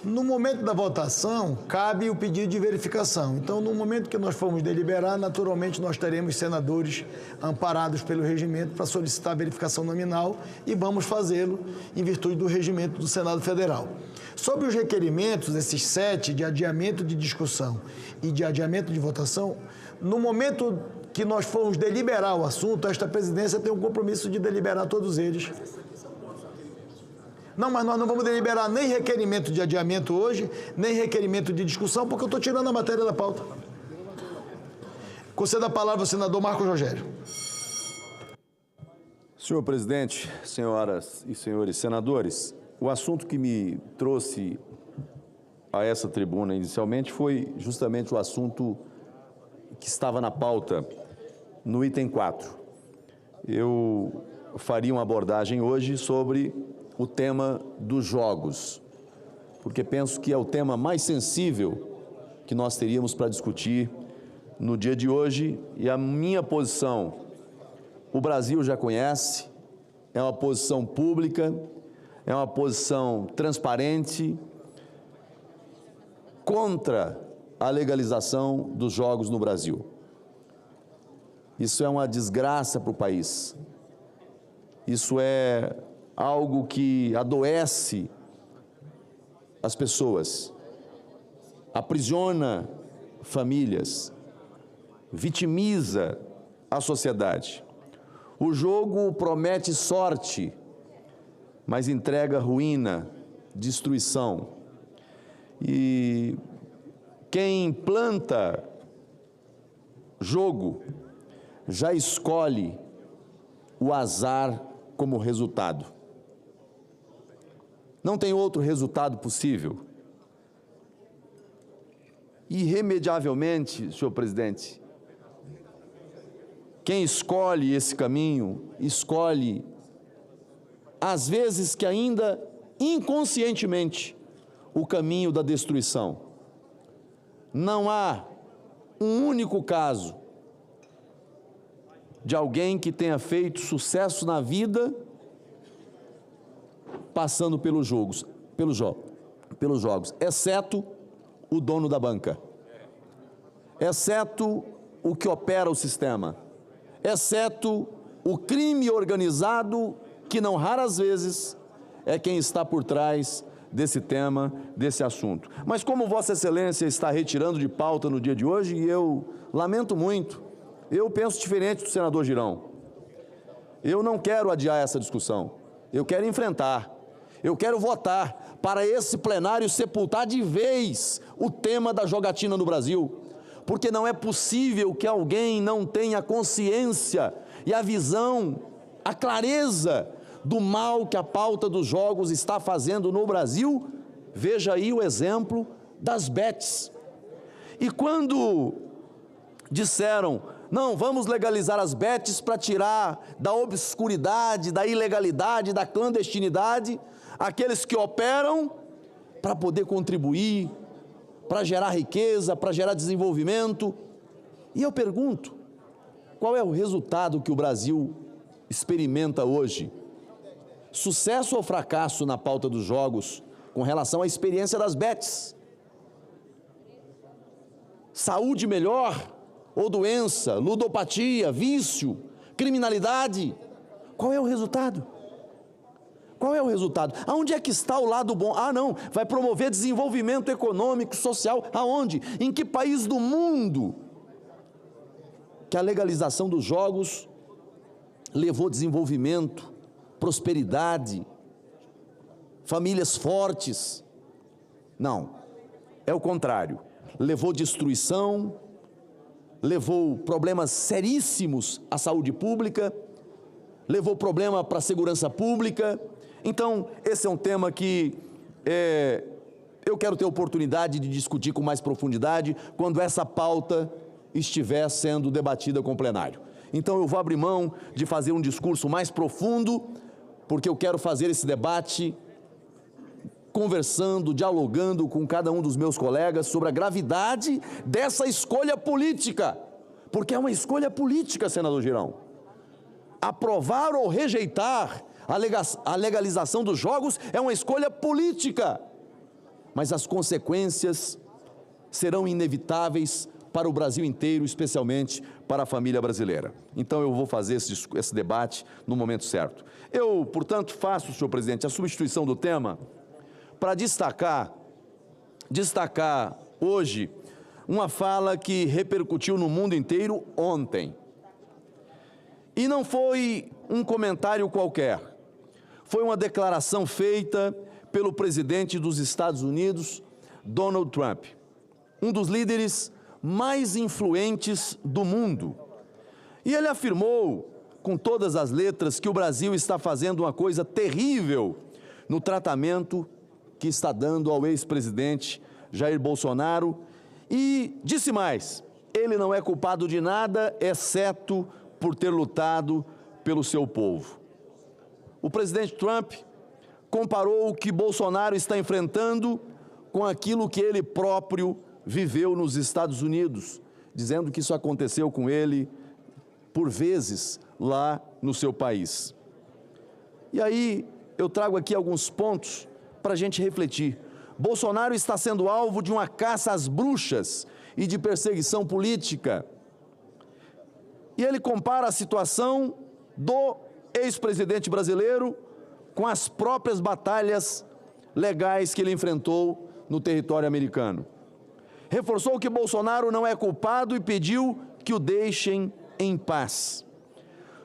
No momento da votação, cabe o pedido de verificação. Então, no momento que nós formos deliberar, naturalmente nós teremos senadores amparados pelo regimento para solicitar a verificação nominal e vamos fazê-lo em virtude do regimento do Senado Federal. Sobre os requerimentos, esses 7 de adiamento de discussão e de adiamento de votação, no momento que nós formos deliberar o assunto, esta presidência tem um compromisso de deliberar todos eles. Não, mas nós não vamos deliberar nem requerimento de adiamento hoje, nem requerimento de discussão, porque eu estou tirando a matéria da pauta. Concedo a palavra ao senador Marcos Rogério. Senhor presidente, senhoras e senhores senadores, o assunto que me trouxe a essa tribuna inicialmente foi justamente o assunto que estava na pauta no item 4. Eu faria uma abordagem hoje sobre o tema dos jogos, porque penso que é o tema mais sensível que nós teríamos para discutir no dia de hoje, e a minha posição, o Brasil já conhece, é uma posição pública, é uma posição transparente, contra a legalização dos jogos no Brasil. Isso é uma desgraça para o país. Isso é algo que adoece as pessoas, aprisiona famílias, vitimiza a sociedade. O jogo promete sorte, mas entrega ruína, destruição. E quem planta jogo já escolhe o azar como resultado. Não tem outro resultado possível. Irremediavelmente, senhor presidente, quem escolhe esse caminho, escolhe, às vezes que ainda inconscientemente, o caminho da destruição. Não há um único caso de alguém que tenha feito sucesso na vida passando pelos jogos, exceto o dono da banca, exceto o que opera o sistema, exceto o crime organizado, que não raras vezes é quem está por trás desse tema, desse assunto. Mas como Vossa Excelência está retirando de pauta no dia de hoje, e eu lamento muito, eu penso diferente do senador Girão. Eu não quero adiar essa discussão, eu quero enfrentar, eu quero votar para esse plenário sepultar de vez o tema da jogatina no Brasil, porque não é possível que alguém não tenha consciência e a visão, a clareza do mal que a pauta dos jogos está fazendo no Brasil. Veja aí o exemplo das bets. E quando disseram, não, vamos legalizar as bets para tirar da obscuridade, da ilegalidade, da clandestinidade, aqueles que operam para poder contribuir, para gerar riqueza, para gerar desenvolvimento. E eu pergunto, qual é o resultado que o Brasil experimenta hoje? Sucesso ou fracasso na pauta dos jogos com relação à experiência das bets? Saúde melhor ou doença, ludopatia, vício, criminalidade? Qual é o resultado? Qual é o resultado? Aonde é que está o lado bom? Ah, não, vai promover desenvolvimento econômico, social. Aonde? Em que país do mundo que a legalização dos jogos levou desenvolvimento, prosperidade, famílias fortes? Não, é o contrário. Levou destruição, levou problemas seríssimos à saúde pública, levou problema para a segurança pública. Então, esse é um tema que eu quero ter oportunidade de discutir com mais profundidade quando essa pauta estiver sendo debatida com o plenário. Então, eu vou abrir mão de fazer um discurso mais profundo, porque eu quero fazer esse debate conversando, dialogando com cada um dos meus colegas sobre a gravidade dessa escolha política, porque é uma escolha política, senador Girão. Aprovar ou rejeitar a legalização dos jogos é uma escolha política, mas as consequências serão inevitáveis para o Brasil inteiro, especialmente para a família brasileira. Então eu vou fazer esse debate no momento certo. Eu, portanto, faço, senhor presidente, a substituição do tema para destacar hoje uma fala que repercutiu no mundo inteiro ontem. E não foi um comentário qualquer, foi uma declaração feita pelo presidente dos Estados Unidos, Donald Trump, um dos líderes mais influentes do mundo. E ele afirmou, com todas as letras, que o Brasil está fazendo uma coisa terrível no tratamento que está dando ao ex-presidente Jair Bolsonaro, e disse mais: ele não é culpado de nada, exceto por ter lutado pelo seu povo. O presidente Trump comparou o que Bolsonaro está enfrentando com aquilo que ele próprio viveu nos Estados Unidos, dizendo que isso aconteceu com ele por vezes lá no seu país. E aí eu trago aqui alguns pontos para a gente refletir. Bolsonaro está sendo alvo de uma caça às bruxas e de perseguição política. E ele compara a situação do ex-presidente brasileiro com as próprias batalhas legais que ele enfrentou no território americano. Reforçou que Bolsonaro não é culpado e pediu que o deixem em paz.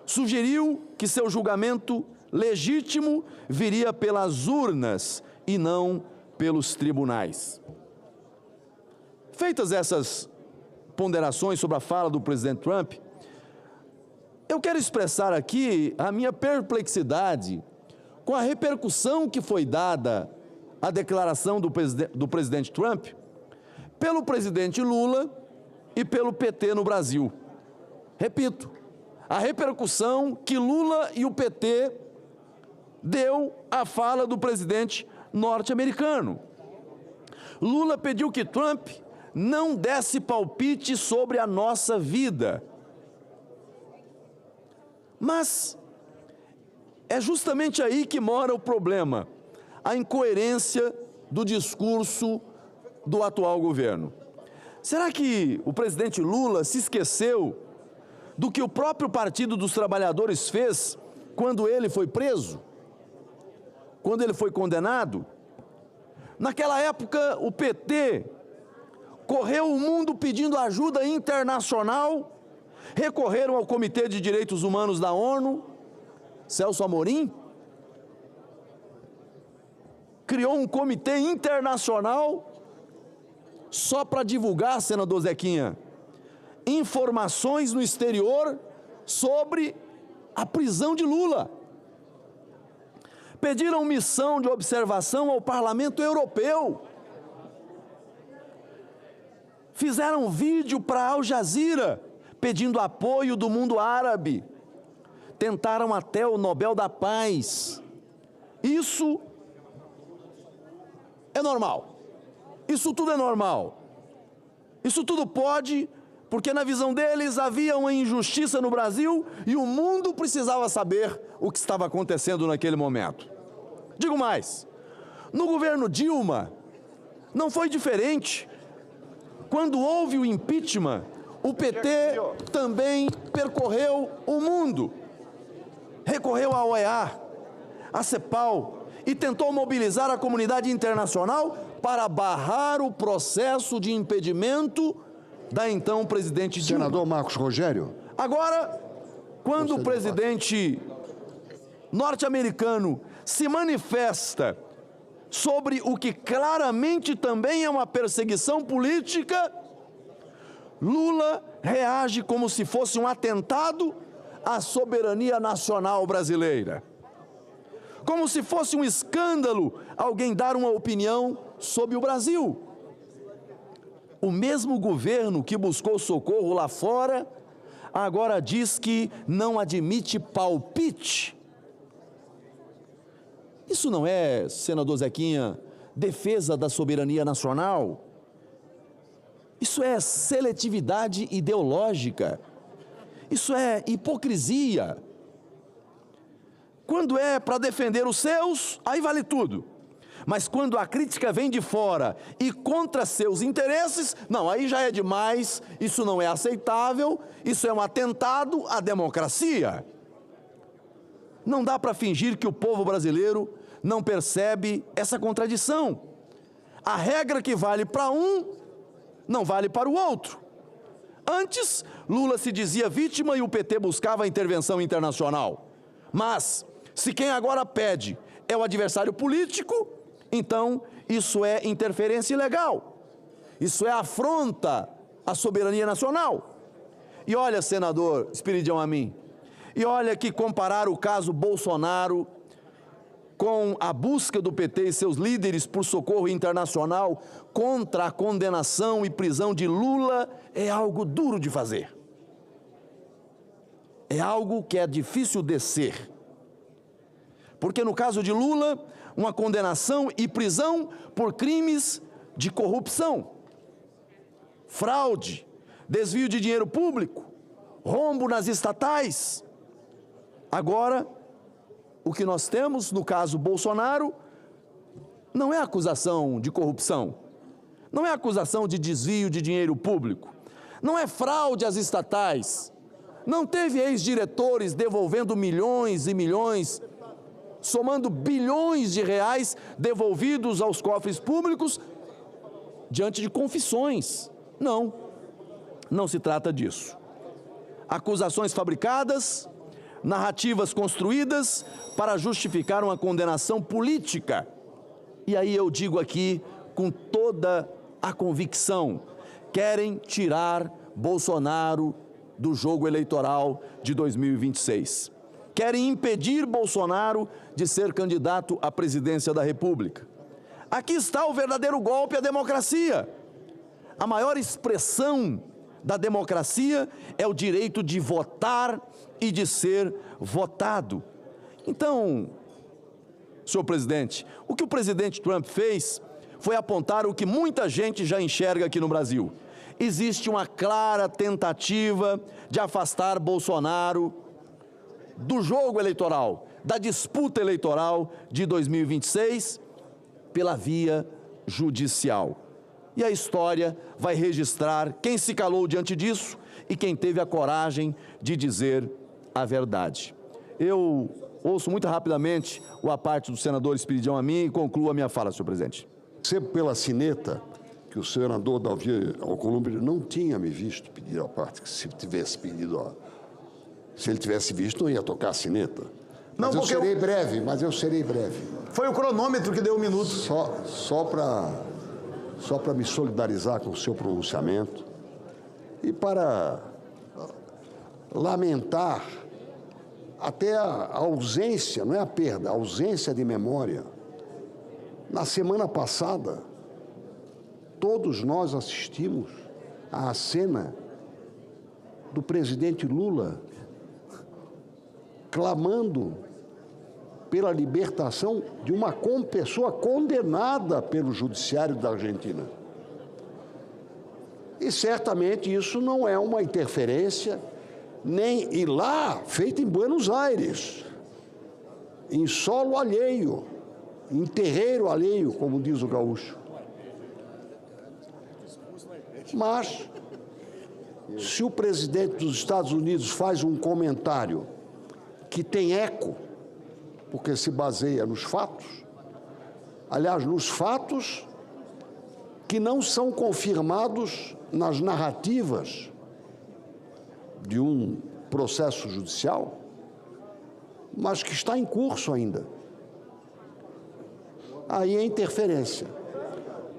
Sugeriu que seu julgamento legítimo viria pelas urnas e não pelos tribunais. Feitas essas ponderações sobre a fala do presidente Trump, eu quero expressar aqui a minha perplexidade com a repercussão que foi dada à declaração do presidente Trump pelo presidente Lula e pelo PT no Brasil. Repito, a repercussão que Lula e o PT deu à fala do presidente norte-americano. Lula pediu que Trump não desse palpite sobre a nossa vida. Mas é justamente aí que mora o problema, a incoerência do discurso do atual governo. Será que o presidente Lula se esqueceu do que o próprio Partido dos Trabalhadores fez quando ele foi preso? Quando ele foi condenado? Naquela época, o PT correu o mundo pedindo ajuda internacional, recorreram ao Comitê de Direitos Humanos da ONU, Celso Amorim criou um comitê internacional só para divulgar, senador Zequinha, informações no exterior sobre a prisão de Lula. Pediram missão de observação ao Parlamento Europeu. Fizeram vídeo para Al Jazeera, pedindo apoio do mundo árabe. Tentaram até o Nobel da Paz. Isso é normal. Isso tudo é normal. Isso tudo pode, porque na visão deles havia uma injustiça no Brasil e o mundo precisava saber o que estava acontecendo naquele momento. Digo mais, no governo Dilma não foi diferente. Quando houve o impeachment, o PT também percorreu o mundo. Recorreu à OEA, à CEPAL e tentou mobilizar a comunidade internacional para barrar o processo de impedimento da então presidente Dilma. Senador Marcos Rogério. Agora, quando o presidente norte-americano se manifesta sobre o que claramente também é uma perseguição política, Lula reage como se fosse um atentado à soberania nacional brasileira. Como se fosse um escândalo alguém dar uma opinião sobre o Brasil. O mesmo governo que buscou socorro lá fora, agora diz que não admite palpite. Isso não é, senador Zequinha, defesa da soberania nacional? Isso é seletividade ideológica. Isso é hipocrisia. Quando é para defender os seus, aí vale tudo. Mas quando a crítica vem de fora e contra seus interesses, não, aí já é demais, isso não é aceitável, isso é um atentado à democracia. Não dá para fingir que o povo brasileiro não percebe essa contradição. A regra que vale para um, não vale para o outro. Antes, Lula se dizia vítima e o PT buscava a intervenção internacional. Mas, Se quem agora pede é o adversário político, então isso é interferência ilegal. Isso é afronta à soberania nacional. E olha, senador Espiridião Amin, e olha que comparar o caso Bolsonaro com a busca do PT e seus líderes por socorro internacional contra a condenação e prisão de Lula é algo duro de fazer. É algo que é difícil descer. Porque no caso de Lula, uma condenação e prisão por crimes de corrupção, fraude, desvio de dinheiro público, rombo nas estatais. Agora, o que nós temos no caso Bolsonaro não é acusação de corrupção, não é acusação de desvio de dinheiro público, não é fraude às estatais, não teve ex-diretores devolvendo milhões e milhões, somando bilhões de reais devolvidos aos cofres públicos diante de confissões. Não, não se trata disso. Acusações fabricadas, narrativas construídas para justificar uma condenação política. E aí eu digo aqui com toda a convicção, querem tirar Bolsonaro do jogo eleitoral de 2026. Querem impedir Bolsonaro de ser candidato à presidência da República. Aqui está o verdadeiro golpe à democracia. A maior expressão da democracia é o direito de votar e de ser votado. Então, senhor presidente, o que o presidente Trump fez foi apontar o que muita gente já enxerga aqui no Brasil. Existe uma clara tentativa de afastar Bolsonaro do jogo eleitoral, da disputa eleitoral de 2026 pela via judicial. E a história vai registrar quem se calou diante disso e quem teve a coragem de dizer a verdade. Eu ouço muito rapidamente a parte do senador Espiridião Amin e concluo a minha fala, senhor presidente. Sempre pela sineta que o senador Davi Alcolumbre não tinha me visto pedir a parte, que se tivesse pedido, se ele tivesse visto, não ia tocar a sineta. Mas não, eu serei breve, Foi o cronômetro que deu 1 minuto. Só para me solidarizar com o seu pronunciamento e para lamentar até a ausência, não é a perda, a ausência de memória. Na semana passada, todos nós assistimos à cena do presidente Lula clamando pela libertação de uma pessoa condenada pelo judiciário da Argentina. E certamente isso não é uma interferência, nem lá, feita em Buenos Aires, em solo alheio, em terreiro alheio, como diz o gaúcho. Mas, se o presidente dos Estados Unidos faz um comentário que tem eco, porque se baseia nos fatos, aliás, nos fatos que não são confirmados nas narrativas de um processo judicial, mas que está em curso ainda. Aí é interferência.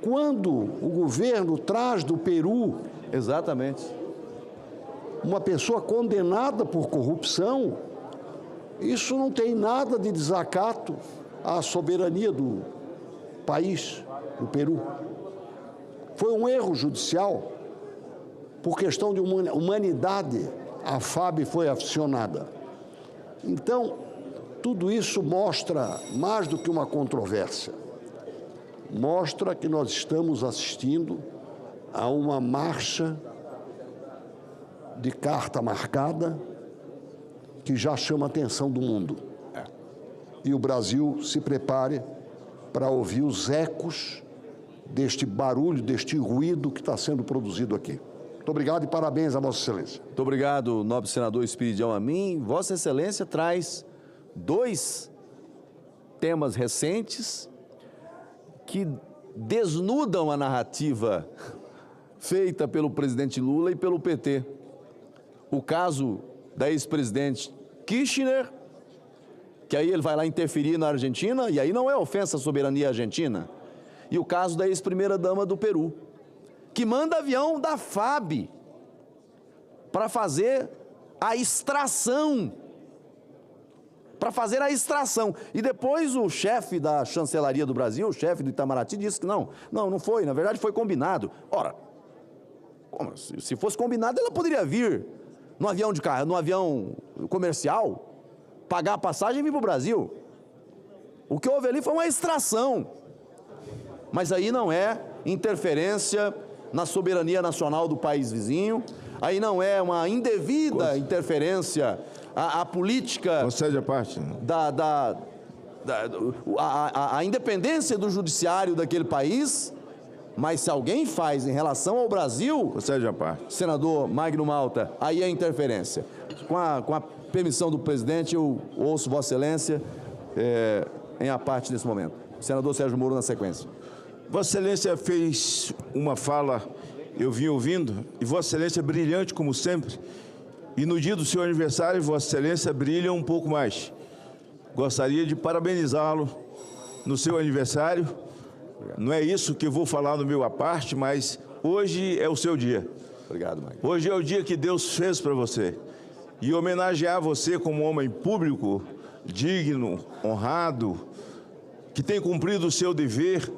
Quando o governo traz do Peru, exatamente, uma pessoa condenada por corrupção, isso não tem nada de desacato à soberania do país, do Peru. Foi um erro judicial, por questão de humanidade, a FAB foi acionada. Então, tudo isso mostra mais do que uma controvérsia. Mostra que nós estamos assistindo a uma marcha de carta marcada que já chama a atenção do mundo. E o Brasil se prepare para ouvir os ecos deste barulho, deste ruído que está sendo produzido aqui. Muito obrigado e parabéns a Vossa Excelência. Muito obrigado, nobre senador Espiridião Amin. Vossa Excelência traz 2 temas recentes que desnudam a narrativa feita pelo presidente Lula e pelo PT. O caso da ex-presidente Kirchner que aí ele vai lá interferir na Argentina, e aí não é ofensa à soberania argentina. E o caso da ex-primeira-dama do Peru, que manda avião da FAB para fazer a extração. E depois o chefe da chancelaria do Brasil, o chefe do Itamaraty, disse que não foi, na verdade foi combinado. Ora, se fosse combinado, ela poderia vir no avião comercial, pagar a passagem e vir para o Brasil. O que houve ali foi uma extração. Mas aí não é interferência na soberania nacional do país vizinho, aí não é uma indevida interferência à política... Concede a parte. A independência do judiciário daquele país, mas se alguém faz em relação ao Brasil... Concede a parte. Senador Magno Malta, aí é interferência. Com a permissão do presidente, eu ouço Vossa Excelência em a parte nesse momento. Senador Sérgio Moro na sequência. Vossa Excelência fez uma fala, eu vim ouvindo, e Vossa Excelência é brilhante como sempre, e no dia do seu aniversário, Vossa Excelência brilha um pouco mais. Gostaria de parabenizá-lo no seu aniversário. Não é isso que eu vou falar no meu à parte, mas hoje é o seu dia. Obrigado, Mike. Hoje é o dia que Deus fez para você. E homenagear você como homem público, digno, honrado, que tem cumprido o seu dever,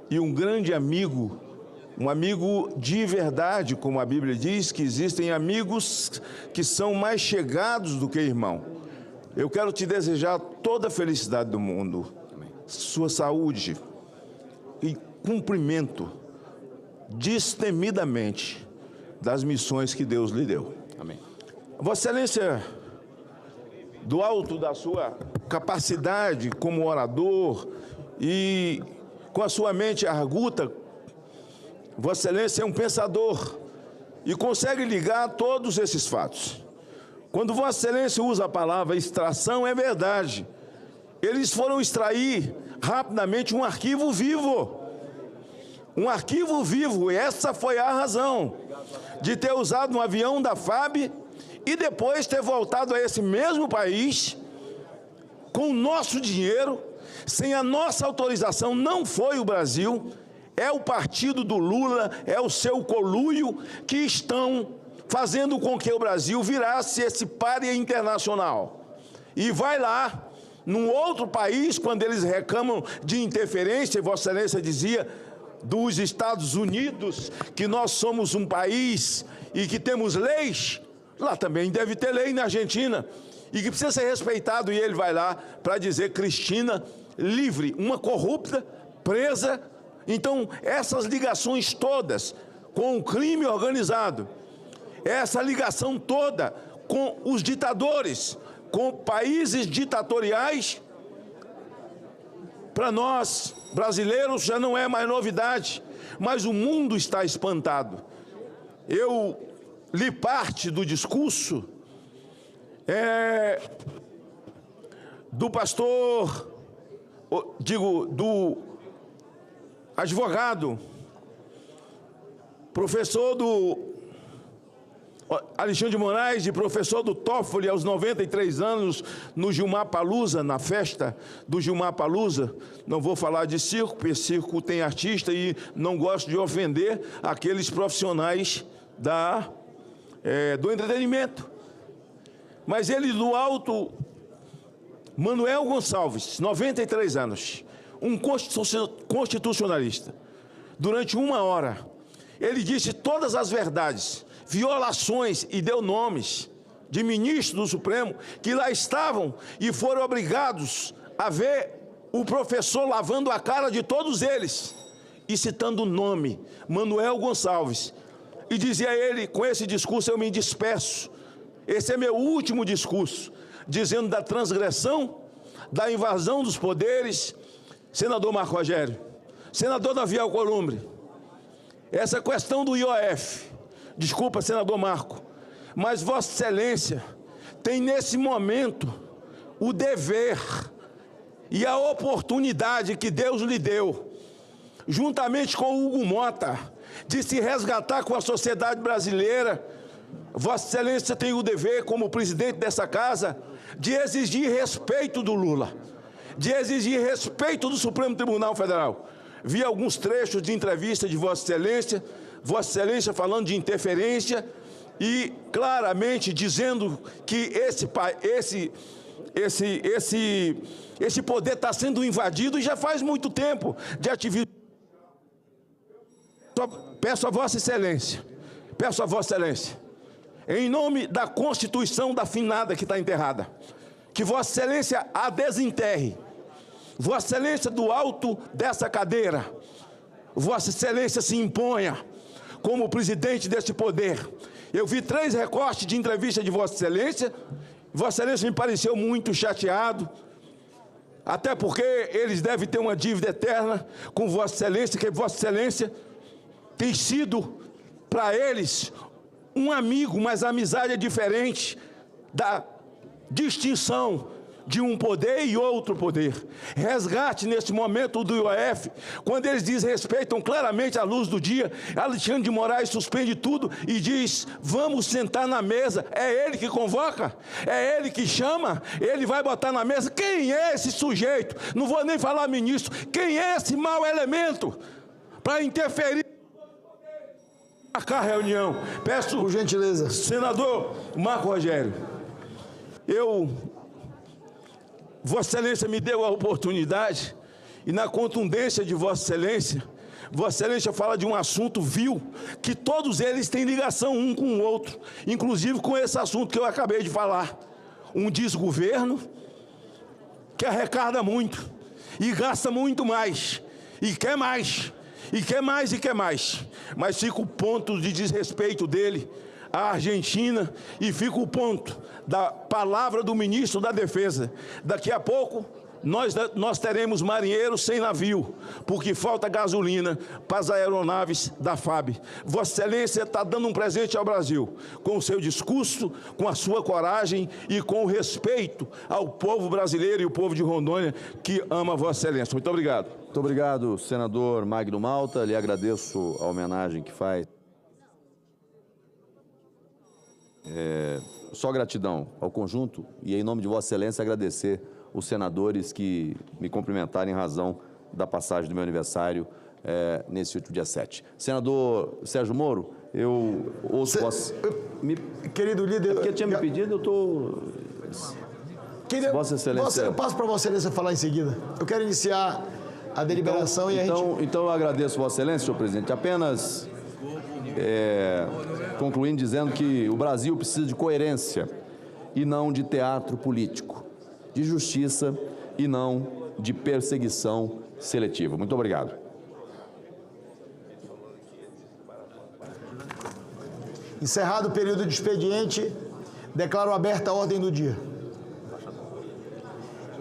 e um grande amigo, um amigo de verdade, como a Bíblia diz, que existem amigos que são mais chegados do que irmão. Eu quero te desejar toda a felicidade do mundo, sua saúde e cumprimento destemidamente das missões que Deus lhe deu. Amém. Vossa Excelência, do alto da sua capacidade como orador e com a sua mente arguta, Vossa Excelência é um pensador e consegue ligar todos esses fatos. Quando Vossa Excelência usa a palavra extração, é verdade. Eles foram extrair rapidamente um arquivo vivo. Um arquivo vivo, e essa foi a razão de ter usado um avião da FAB e depois ter voltado a esse mesmo país com o nosso dinheiro, sem a nossa autorização. Não foi o Brasil, é o partido do Lula, é o seu conluio que estão fazendo com que o Brasil virasse esse pária internacional. E vai lá, num outro país, quando eles reclamam de interferência, e Vossa Excelência dizia dos Estados Unidos, que nós somos um país e que temos leis, lá também deve ter lei na Argentina, e que precisa ser respeitado, e ele vai lá para dizer Cristina livre, uma corrupta, presa. Então, essas ligações todas com o crime organizado, essa ligação toda com os ditadores, com países ditatoriais, para nós, brasileiros, já não é mais novidade, mas o mundo está espantado. Eu li parte do discurso do pastor, do advogado, professor do Alexandre de Moraes, de professor do Toffoli aos 93 anos, no Gilmar Palusa, na festa do Gilmar Palusa. Não vou falar de circo, porque circo tem artista e não gosto de ofender aqueles profissionais do entretenimento. Mas ele, do alto, Manuel Gonçalves, 93 anos, um constitucionalista, durante 1 hora, ele disse todas as verdades, violações, e deu nomes de ministros do Supremo que lá estavam e foram obrigados a ver o professor lavando a cara de todos eles, e citando o nome, Manuel Gonçalves. E dizia ele, com esse discurso eu me despeço, esse é meu último discurso, dizendo da transgressão, da invasão dos poderes. Senador Marco Rogério, senador Davi Alcolumbre, essa questão do IOF, desculpa, senador Marco, mas Vossa Excelência tem nesse momento o dever e a oportunidade que Deus lhe deu, juntamente com o Hugo Mota, de se resgatar com a sociedade brasileira Vossa Excelência tem o dever, como presidente dessa casa, de exigir respeito do Lula, de exigir respeito do Supremo Tribunal Federal. Vi alguns trechos de entrevista de Vossa Excelência falando de interferência e claramente dizendo que esse poder está sendo invadido e já faz muito tempo de ativismo. Peço a Vossa Excelência, em nome da Constituição da finada que está enterrada, que Vossa Excelência a desenterre. Vossa Excelência, do alto dessa cadeira, Vossa Excelência se imponha como presidente desse poder. Eu vi 3 recortes de entrevista de Vossa Excelência. Vossa Excelência me pareceu muito chateado, até porque eles devem ter uma dívida eterna com Vossa Excelência, que Vossa Excelência tem sido para eles um amigo, mas a amizade é diferente da distinção de um poder e outro poder. Resgate nesse momento do IOF, quando eles desrespeitam claramente a luz do dia. Alexandre de Moraes suspende tudo e diz: vamos sentar na mesa. É ele que convoca, é ele que chama, ele vai botar na mesa. Quem é esse sujeito? Não vou nem falar ministro. Quem é esse mau elemento para interferir? Marcar a reunião. Peço, por gentileza, senador Marco Rogério, Vossa Excelência me deu a oportunidade e, na contundência de Vossa Excelência fala de um assunto vil, que todos eles têm ligação um com o outro, inclusive com esse assunto que eu acabei de falar. Um desgoverno que arrecada muito e gasta muito mais, e quer mais, e quer mais, e quer mais. Mas fica o ponto de desrespeito dele à Argentina e fica o ponto da palavra do ministro da Defesa. Daqui a pouco nós teremos marinheiros sem navio, porque falta gasolina para as aeronaves da FAB. Vossa Excelência está dando um presente ao Brasil, com o seu discurso, com a sua coragem e com o respeito ao povo brasileiro e o povo de Rondônia que ama Vossa Excelência. Muito obrigado. Muito obrigado, senador Magno Malta. Lhe agradeço a homenagem que faz. Só gratidão ao conjunto e, em nome de Vossa Excelência, agradecer os senadores que me cumprimentaram em razão da passagem do meu aniversário nesse último dia 7. Senador Sérgio Moro, eu ouço Querido líder... É porque tinha me pedido, eu estou... Vossa Excelência... Eu passo para Vossa Excelência falar em seguida. Eu quero iniciar a deliberação Então eu agradeço Vossa Excelência, senhor presidente. Apenas... concluindo dizendo que o Brasil precisa de coerência e não de teatro político, de justiça e não de perseguição seletiva. Muito obrigado. Encerrado o período de expediente, declaro aberta a ordem do dia.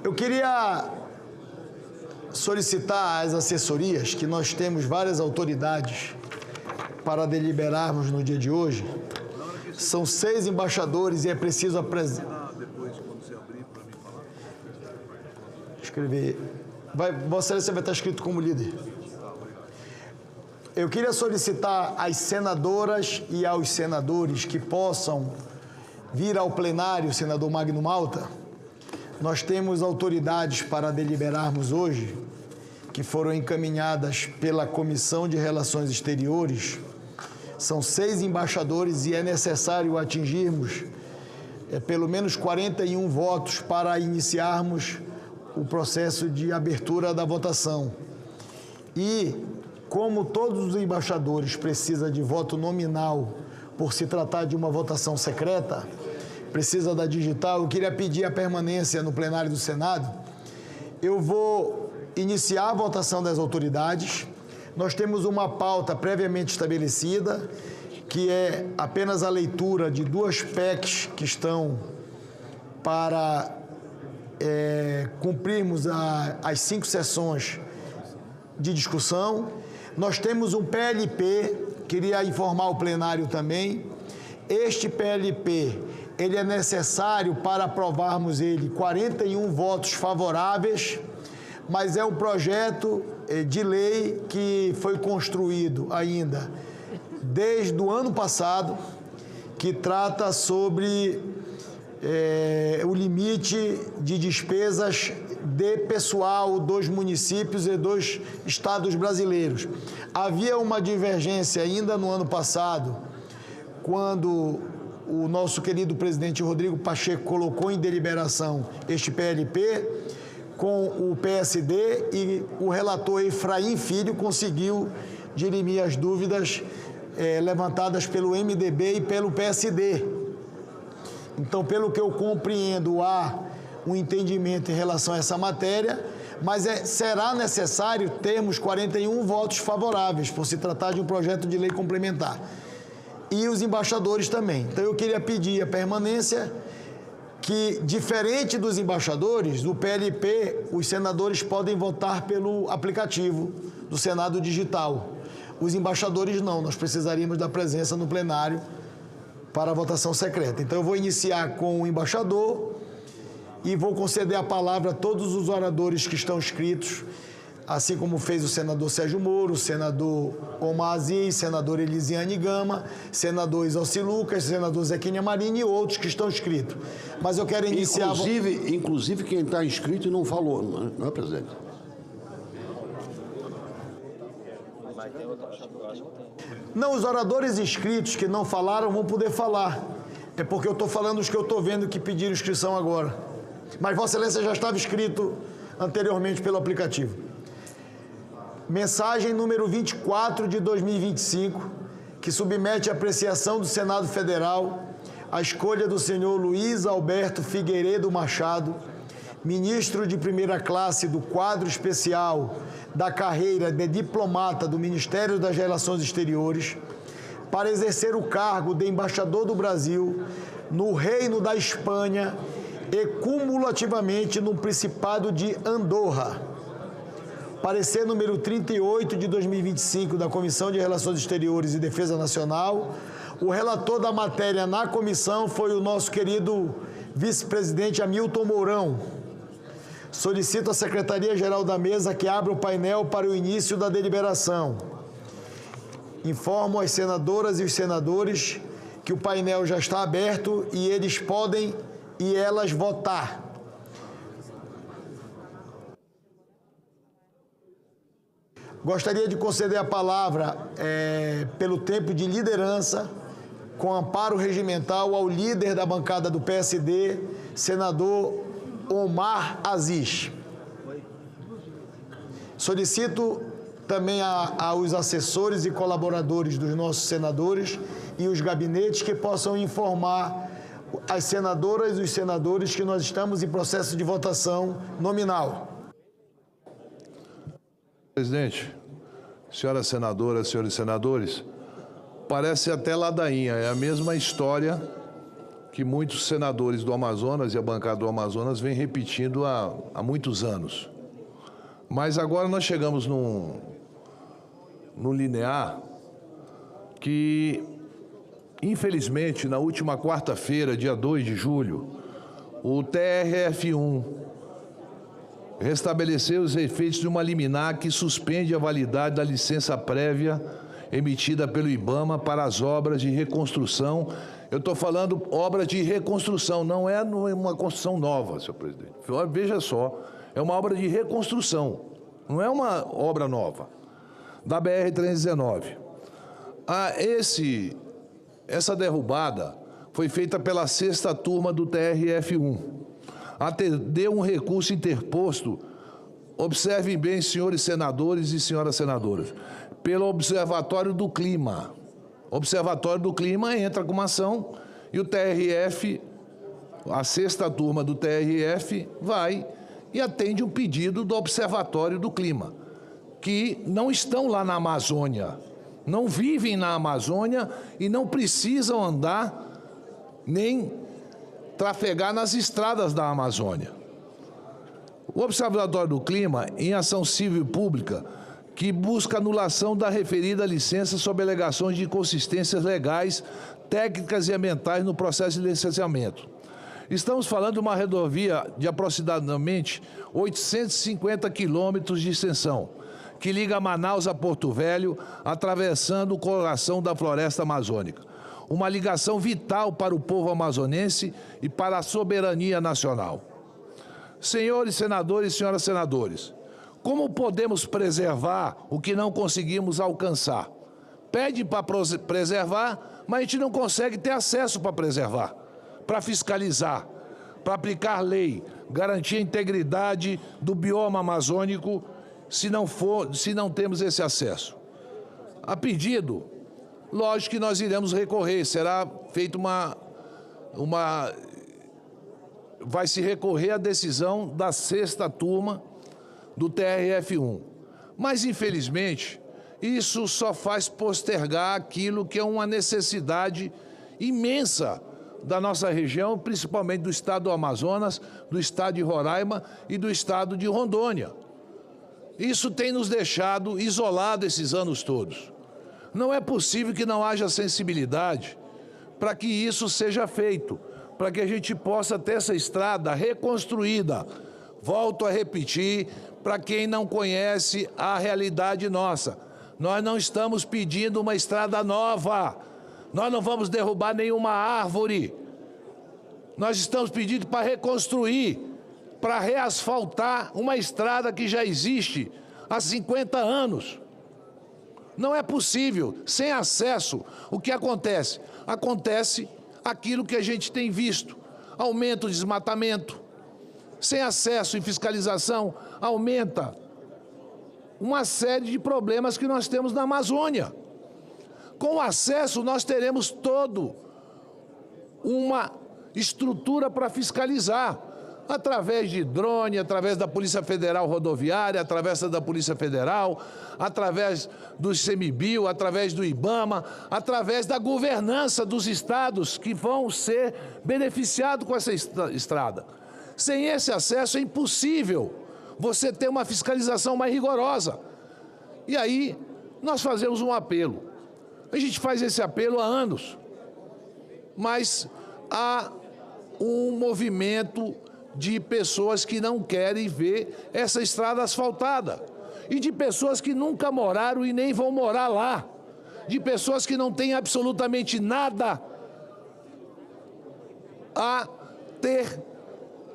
Eu queria solicitar às assessorias, que nós temos várias autoridades para deliberarmos no dia de hoje. São 6 embaixadores e é preciso apresentar. Escrever. Vossa Excelência vai estar escrito como líder. Eu queria solicitar às senadoras e aos senadores que possam vir ao plenário, senador Magno Malta. Nós temos autoridades para deliberarmos hoje, que foram encaminhadas pela Comissão de Relações Exteriores. São 6 embaixadores e é necessário atingirmos pelo menos 41 votos para iniciarmos o processo de abertura da votação. E, como todos os embaixadores precisam de voto nominal, por se tratar de uma votação secreta, precisa da digital, eu queria pedir a permanência no plenário do Senado. Eu vou iniciar a votação das autoridades. Nós temos uma pauta previamente estabelecida, que é apenas a leitura de 2 PECs que estão para cumprirmos as 5 sessões de discussão. Nós temos um PLP, queria informar o plenário também. Este PLP, ele é necessário para aprovarmos ele 41 votos favoráveis, mas é um projeto de lei que foi construído ainda desde o ano passado, que trata sobre o limite de despesas de pessoal dos municípios e dos estados brasileiros. Havia uma divergência ainda no ano passado, quando o nosso querido presidente Rodrigo Pacheco colocou em deliberação este PLP, com o PSD, e o relator Efraim Filho conseguiu dirimir as dúvidas levantadas pelo MDB e pelo PSD. Então, pelo que eu compreendo, há um entendimento em relação a essa matéria, mas será necessário termos 41 votos favoráveis, por se tratar de um projeto de lei complementar. E os embaixadores também. Então, eu queria pedir a permanência, que, diferente dos embaixadores, do PLP, os senadores podem votar pelo aplicativo do Senado Digital. Os embaixadores não, nós precisaríamos da presença no plenário para a votação secreta. Então, eu vou iniciar com o embaixador e vou conceder a palavra a todos os oradores que estão inscritos, assim como fez o senador Sérgio Moro, o senador Omar Aziz, senador Elisiane Gama, senador Isalci Lucas, senador Zequinha Marini e outros que estão inscritos. Mas eu quero iniciar... Inclusive quem está inscrito e não falou, não é, presidente? Não, os oradores inscritos que não falaram vão poder falar. É porque eu estou falando os que eu estou vendo que pediram inscrição agora. Mas Vossa Excelência já estava inscrito anteriormente pelo aplicativo. Mensagem número 24 de 2025, que submete à apreciação do Senado Federal a escolha do senhor Luiz Alberto Figueiredo Machado, ministro de primeira classe do quadro especial da carreira de diplomata do Ministério das Relações Exteriores, para exercer o cargo de embaixador do Brasil no Reino da Espanha e cumulativamente no Principado de Andorra. Parecer número 38 de 2025 da Comissão de Relações Exteriores e Defesa Nacional. O relator da matéria na comissão foi o nosso querido vice-presidente Hamilton Mourão. Solicito à Secretaria-Geral da Mesa que abra o painel para o início da deliberação. Informo as senadoras e os senadores que o painel já está aberto e eles podem e elas votar. Gostaria de conceder a palavra, pelo tempo de liderança, com amparo regimental, ao líder da bancada do PSD, senador Omar Aziz. Solicito também aos assessores e colaboradores dos nossos senadores e os gabinetes que possam informar as senadoras e os senadores que nós estamos em processo de votação nominal. Presidente, senhoras senadoras, senhores senadores, parece até ladainha, é a mesma história que muitos senadores do Amazonas e a bancada do Amazonas vem repetindo há muitos anos. Mas agora nós chegamos no linear que, infelizmente, na última quarta-feira, dia 2 de julho, o TRF1 restabeleceu os efeitos de uma liminar que suspende a validade da licença prévia emitida pelo IBAMA para as obras de reconstrução. Eu estou falando obra de reconstrução, não é uma construção nova, senhor presidente. Veja só, é uma obra de reconstrução, não é uma obra nova, da BR-319. Essa derrubada foi feita pela 6ª turma do TRF1. Atendeu um recurso interposto, observem bem, senhores senadores e senhoras senadoras, pelo Observatório do Clima. O Observatório do Clima entra com uma ação e o TRF, a 6ª turma do TRF, vai e atende um pedido do Observatório do Clima, que não estão lá na Amazônia, não vivem na Amazônia e não precisam andar nem trafegar nas estradas da Amazônia. O Observatório do Clima, em ação civil e pública, que busca anulação da referida licença sob alegações de inconsistências legais, técnicas e ambientais no processo de licenciamento. Estamos falando de uma rodovia de aproximadamente 850 quilômetros de extensão, que liga Manaus a Porto Velho, atravessando o coração da floresta amazônica. uma ligação vital para o povo amazonense e para a soberania nacional. Senhores senadores e senhoras senadores, como podemos preservar o que não conseguimos alcançar? Pede para preservar, mas a gente não consegue ter acesso para preservar, para fiscalizar, para aplicar lei, garantir a integridade do bioma amazônico, se não temos esse acesso. A pedido, lógico que nós iremos recorrer, será feita vai se recorrer à decisão da 6ª turma do TRF1. Mas, infelizmente, isso só faz postergar aquilo que é uma necessidade imensa da nossa região, principalmente do estado do Amazonas, do estado de Roraima e do estado de Rondônia. Isso tem nos deixado isolados esses anos todos. Não é possível que não haja sensibilidade para que isso seja feito, para que a gente possa ter essa estrada reconstruída. Volto a repetir, para quem não conhece a realidade nossa, nós não estamos pedindo uma estrada nova, nós não vamos derrubar nenhuma árvore, nós estamos pedindo para reconstruir, para reasfaltar uma estrada que já existe há 50 anos. Não é possível, sem acesso, o que acontece? Acontece aquilo que a gente tem visto, aumenta o desmatamento, sem acesso e fiscalização, aumenta uma série de problemas que nós temos na Amazônia. Com acesso, nós teremos toda uma estrutura para fiscalizar, através de drone, através da Polícia Federal Rodoviária, através da Polícia Federal, através do ICMBio, através do IBAMA, através da governança dos estados que vão ser beneficiados com essa estrada. Sem esse acesso é impossível você ter uma fiscalização mais rigorosa. E aí nós fazemos um apelo. A gente faz esse apelo há anos, mas há um movimento de pessoas que não querem ver essa estrada asfaltada, e de pessoas que nunca moraram e nem vão morar lá, de pessoas que não têm absolutamente nada a ter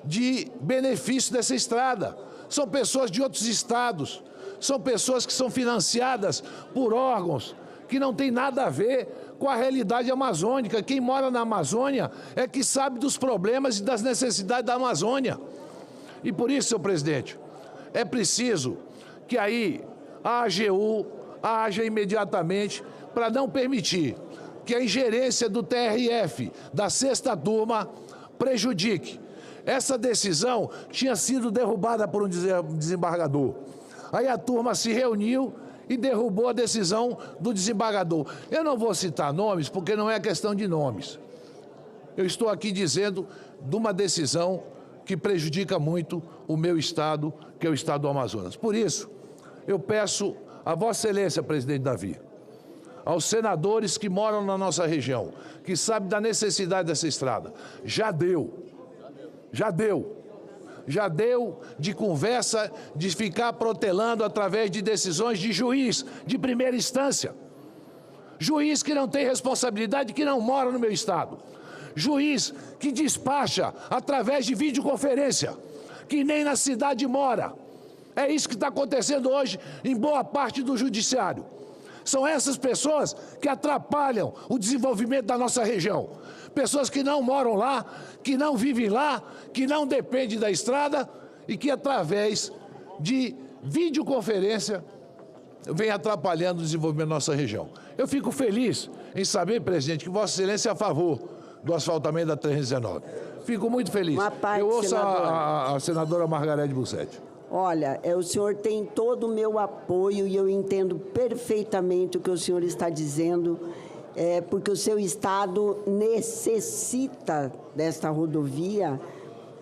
de benefício dessa estrada. São pessoas de outros estados, são pessoas que são financiadas por órgãos que não tem nada a ver com a realidade amazônica. Quem mora na Amazônia é que sabe dos problemas e das necessidades da Amazônia. E por isso, senhor presidente, é preciso que aí a AGU haja imediatamente para não permitir que a ingerência do TRF, da 6ª turma, prejudique. Essa decisão tinha sido derrubada por um desembargador. Aí a turma se reuniu e derrubou a decisão do desembargador. Eu não vou citar nomes, porque não é questão de nomes. Eu estou aqui dizendo de uma decisão que prejudica muito o meu estado, que é o estado do Amazonas. Por isso, eu peço a Vossa Excelência, presidente Davi, aos senadores que moram na nossa região, que sabem da necessidade dessa estrada, já deu de conversa, de ficar protelando através de decisões de juiz de primeira instância. Juiz que não tem responsabilidade, que não mora no meu estado. Juiz que despacha através de videoconferência, que nem na cidade mora. É isso que está acontecendo hoje em boa parte do judiciário. São essas pessoas que atrapalham o desenvolvimento da nossa região. Pessoas que não moram lá, que não vivem lá, que não dependem da estrada e que, através de videoconferência, vem atrapalhando o desenvolvimento da nossa região. Eu fico feliz em saber, presidente, que Vossa Excelência é a favor do asfaltamento da 319. Fico muito feliz. Eu ouço a senadora Margarete Bussetti. Olha, o senhor tem todo o meu apoio e eu entendo perfeitamente o que o senhor está dizendo, porque o seu estado necessita desta rodovia,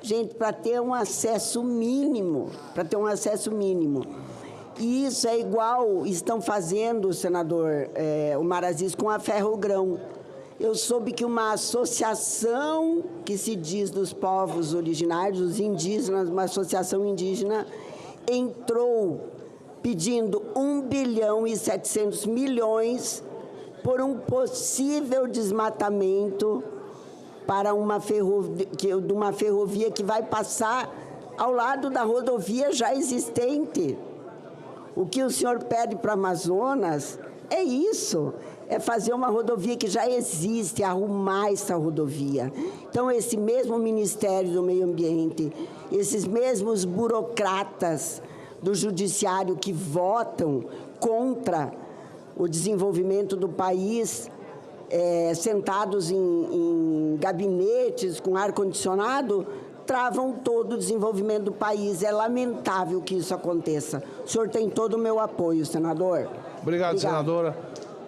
gente, para ter um acesso mínimo, E isso é igual estão fazendo, senador Omar Aziz, com a Ferrogrão. Eu soube que uma associação que se diz dos povos originários, os indígenas, uma associação indígena, entrou pedindo 1,7 bilhão por um possível desmatamento para de uma ferrovia que vai passar ao lado da rodovia já existente. O que o senhor pede para o Amazonas é isso, é fazer uma rodovia que já existe, arrumar essa rodovia. Então, esse mesmo Ministério do Meio Ambiente, esses mesmos burocratas do Judiciário que votam contra o desenvolvimento do país, sentados em gabinetes com ar-condicionado, travam todo o desenvolvimento do país. É lamentável que isso aconteça. O senhor tem todo o meu apoio, senador. Obrigado, senadora.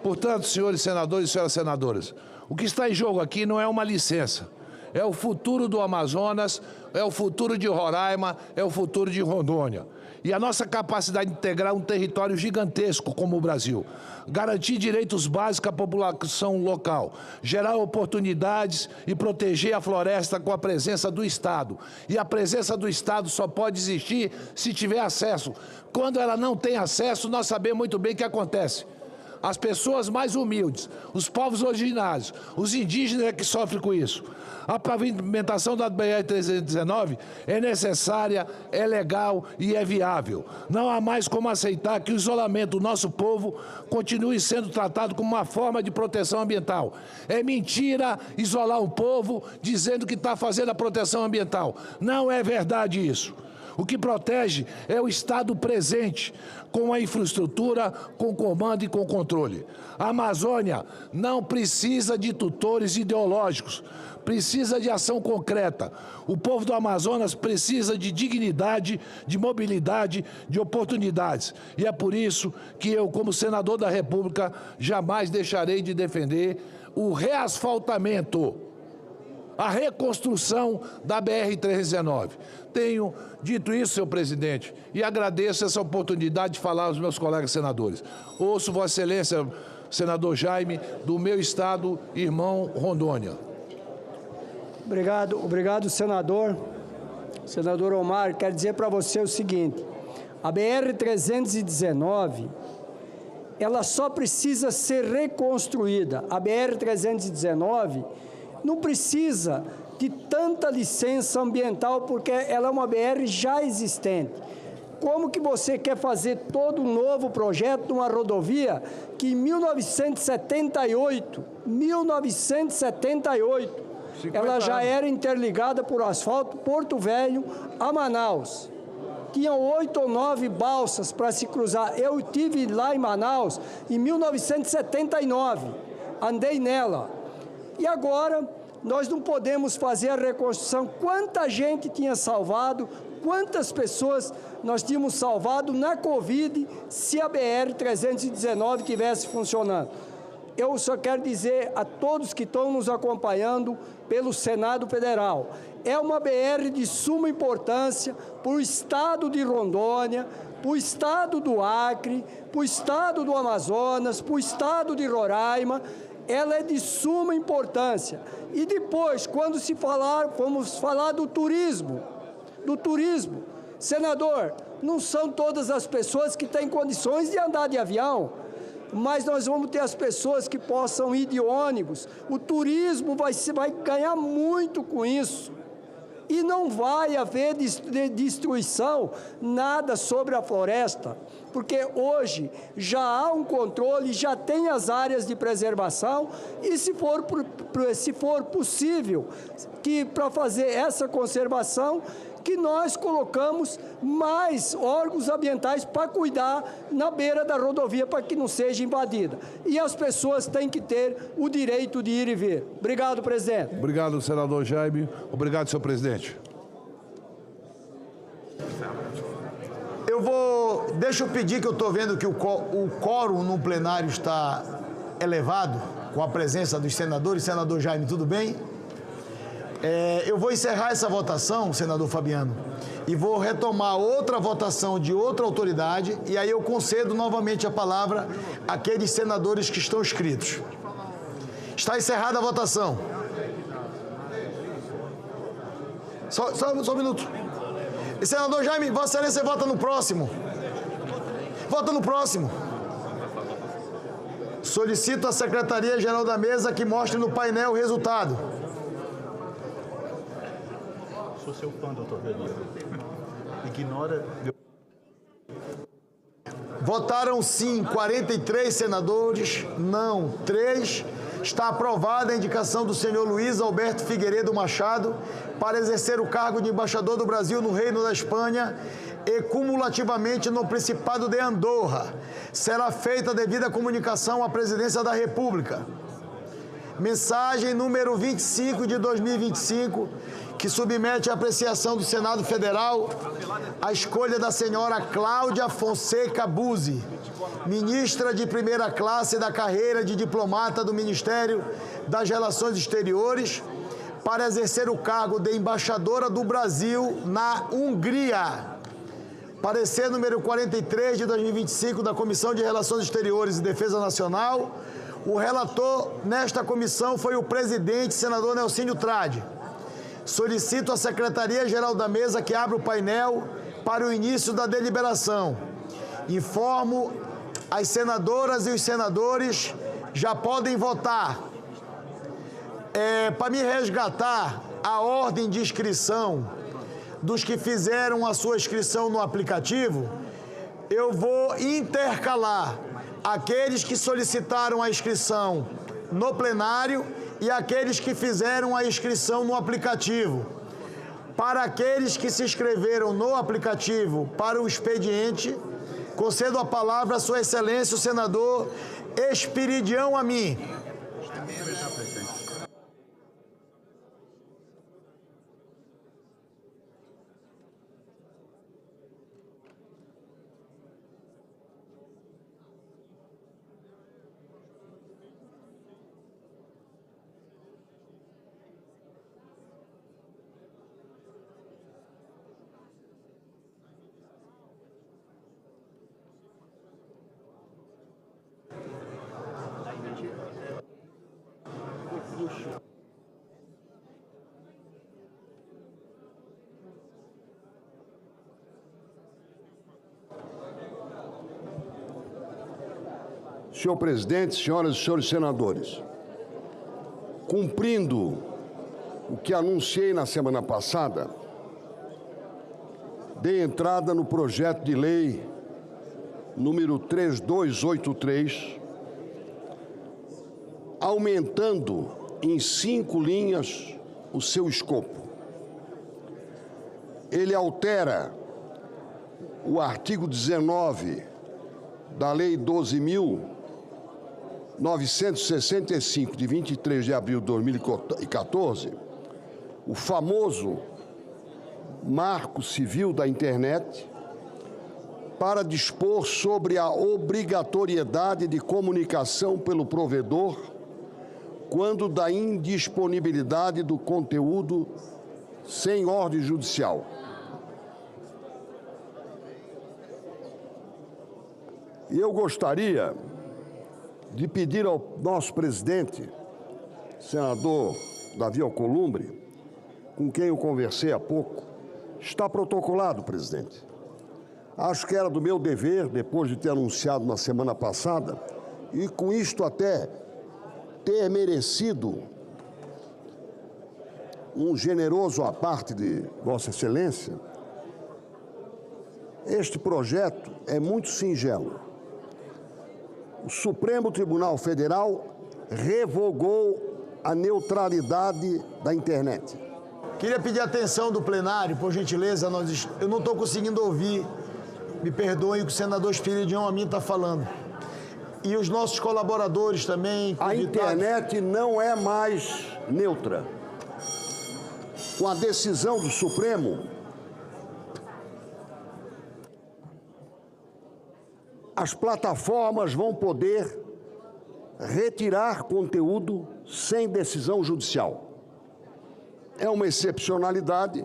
Portanto, senhores senadores e senhoras senadoras, o que está em jogo aqui não é uma licença. É o futuro do Amazonas, é o futuro de Roraima, é o futuro de Rondônia. E a nossa capacidade de integrar um território gigantesco como o Brasil, garantir direitos básicos à população local, gerar oportunidades e proteger a floresta com a presença do Estado. E a presença do Estado só pode existir se tiver acesso. Quando ela não tem acesso, nós sabemos muito bem o que acontece. As pessoas mais humildes, os povos originários, os indígenas é que sofrem com isso. A pavimentação da BR-319 é necessária, é legal e é viável. Não há mais como aceitar que o isolamento do nosso povo continue sendo tratado como uma forma de proteção ambiental. É mentira isolar um povo dizendo que está fazendo a proteção ambiental. Não é verdade isso. O que protege é o Estado presente, com a infraestrutura, com comando e com controle. A Amazônia não precisa de tutores ideológicos, precisa de ação concreta. O povo do Amazonas precisa de dignidade, de mobilidade, de oportunidades. E é por isso que eu, como senador da República, jamais deixarei de defender o reasfaltamento, a reconstrução da BR-319. Tenho dito isso, senhor presidente, e agradeço essa oportunidade de falar aos meus colegas senadores. Ouço Vossa Excelência, senador Jaime, do meu estado, irmão Rondônia. Obrigado, senador. Senador Omar, quero dizer para você o seguinte, a BR-319, ela só precisa ser reconstruída. A BR-319 não precisa de tanta licença ambiental, porque ela é uma BR já existente. Como que você quer fazer todo um novo projeto de uma rodovia que em 1978, ela já era interligada por asfalto Porto Velho a Manaus. Tinham 8 ou 9 balsas para se cruzar. Eu estive lá em Manaus em 1979, andei nela. E agora nós não podemos fazer a reconstrução. Quanta gente tinha salvado, quantas pessoas nós tínhamos salvado na Covid se a BR-319 tivesse funcionando. Eu só quero dizer a todos que estão nos acompanhando pelo Senado Federal, é uma BR de suma importância para o estado de Rondônia, para o estado do Acre, para o estado do Amazonas, para o estado de Roraima. Ela é de suma importância. E depois, quando vamos falar do turismo. Senador, não são todas as pessoas que têm condições de andar de avião, mas nós vamos ter as pessoas que possam ir de ônibus. O turismo vai ganhar muito com isso. E não vai haver destruição, nada sobre a floresta, porque hoje já há um controle, já tem as áreas de preservação, e se for possível, que para fazer essa conservação, que nós colocamos mais órgãos ambientais para cuidar na beira da rodovia para que não seja invadida. E as pessoas têm que ter o direito de ir e vir. Obrigado, presidente. Obrigado, senador Jaime. Obrigado, senhor presidente. Deixa eu pedir, que eu estou vendo que o quórum no plenário está elevado, com a presença dos senadores. Senador Jaime, tudo bem? Eu vou encerrar essa votação, senador Fabiano, e vou retomar outra votação de outra autoridade, e aí eu concedo novamente a palavra àqueles senadores que estão inscritos. Está encerrada a votação. Só um minuto. Senador Jaime, Vossa Excelência vota no próximo. Vota no próximo. Solicito à Secretaria-Geral da Mesa que mostre no painel o resultado. Sou seu fã, doutor Danilo. Ignora... Votaram sim 43 senadores, não 3. Está aprovada a indicação do senhor Luiz Alberto Figueiredo Machado para exercer o cargo de embaixador do Brasil no Reino da Espanha e cumulativamente no Principado de Andorra. Será feita a devida comunicação à Presidência da República. Mensagem número 25 de 2025, que submete à apreciação do Senado Federal a escolha da senhora Cláudia Fonseca Buzzi, ministra de primeira classe da carreira de diplomata do Ministério das Relações Exteriores, para exercer o cargo de embaixadora do Brasil na Hungria. Parecer número 43 de 2025 da Comissão de Relações Exteriores e Defesa Nacional. O relator nesta comissão foi o presidente, senador Nelsinho Trade. Solicito à Secretaria-Geral da Mesa que abra o painel para o início da deliberação. Informo as senadoras e os senadores já podem votar. Para me resgatar a ordem de inscrição dos que fizeram a sua inscrição no aplicativo, eu vou intercalar aqueles que solicitaram a inscrição no plenário e aqueles que fizeram a inscrição no aplicativo. Para aqueles que se inscreveram no aplicativo para o expediente, concedo a palavra a Sua Excelência, o senador Espiridião Amin. Senhor presidente, senhoras e senhores senadores, cumprindo o que anunciei na semana passada, dei entrada no projeto de lei número 3283, aumentando em 5 linhas o seu escopo. Ele altera o artigo 19 da Lei 12.965, de 23 de abril de 2014, o famoso Marco Civil da Internet, para dispor sobre a obrigatoriedade de comunicação pelo provedor quando da indisponibilidade do conteúdo sem ordem judicial. E eu gostaria de pedir ao nosso presidente, senador Davi Alcolumbre, com quem eu conversei há pouco, está protocolado, presidente. Acho que era do meu dever, depois de ter anunciado na semana passada, e com isto até ter merecido um generoso à parte de Vossa Excelência. Este projeto é muito singelo. O Supremo Tribunal Federal revogou a neutralidade da internet. Queria pedir a atenção do plenário, por gentileza, eu não estou conseguindo ouvir, me perdoem o que o senador Espiridião Amin está falando. E os nossos colaboradores também. A internet não é mais neutra. Com a decisão do Supremo, as plataformas vão poder retirar conteúdo sem decisão judicial. É uma excepcionalidade.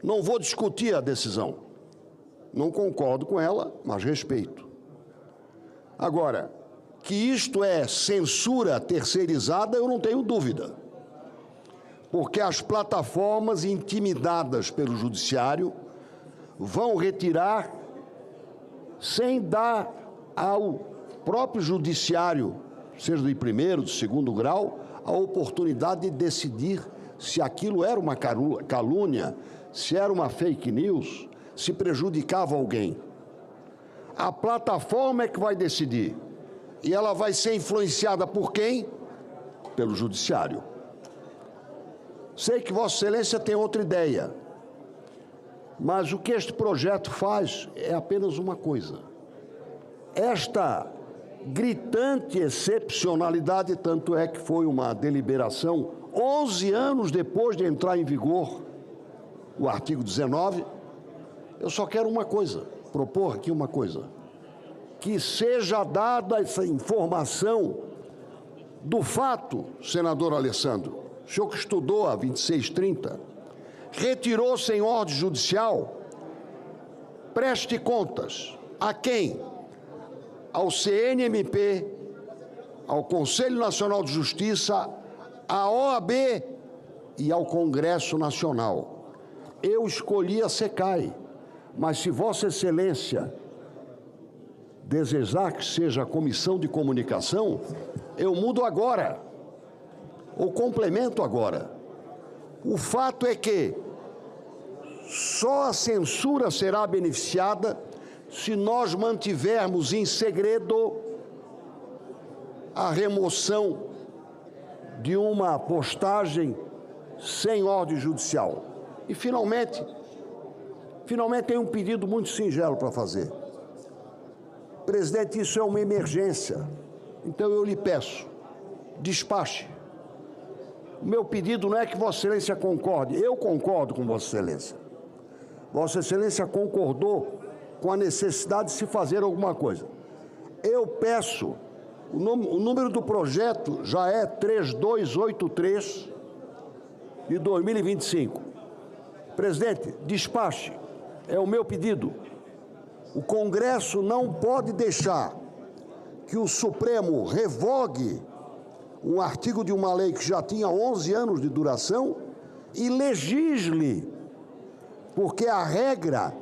Não vou discutir a decisão. Não concordo com ela, mas respeito. Agora, que isto é censura terceirizada, eu não tenho dúvida. Porque as plataformas intimidadas pelo judiciário vão retirar sem dar ao próprio judiciário, seja de primeiro, de segundo grau, a oportunidade de decidir se aquilo era uma calúnia, se era uma fake news, se prejudicava alguém. A plataforma é que vai decidir. E ela vai ser influenciada por quem? Pelo judiciário. Sei que Vossa Excelência tem outra ideia, mas o que este projeto faz é apenas uma coisa. Esta gritante excepcionalidade, tanto é que foi uma deliberação 11 anos depois de entrar em vigor o artigo 19, eu só quero uma coisa, propor aqui uma coisa, que seja dada essa informação do fato, senador Alessandro, o senhor que estudou a 2630, retirou-se em ordem judicial, preste contas a quem? Ao CNMP, ao Conselho Nacional de Justiça, à OAB e ao Congresso Nacional. Eu escolhi a SECAI, mas se Vossa Excelência desejar que seja a Comissão de Comunicação, eu mudo agora, ou complemento agora. O fato é que só a censura será beneficiada se nós mantivermos em segredo a remoção de uma postagem sem ordem judicial. E, finalmente tem um pedido muito singelo para fazer. Presidente, isso é uma emergência. Então, eu lhe peço, despache. O meu pedido não é que Vossa Excelência concorde. Eu concordo com Vossa Excelência. Vossa Excelência concordou com a necessidade de se fazer alguma coisa. Eu peço, o número do projeto já é 3283 de 2025. Presidente, despache, é o meu pedido. O Congresso não pode deixar que o Supremo revogue um artigo de uma lei que já tinha 11 anos de duração e legisle, porque a regra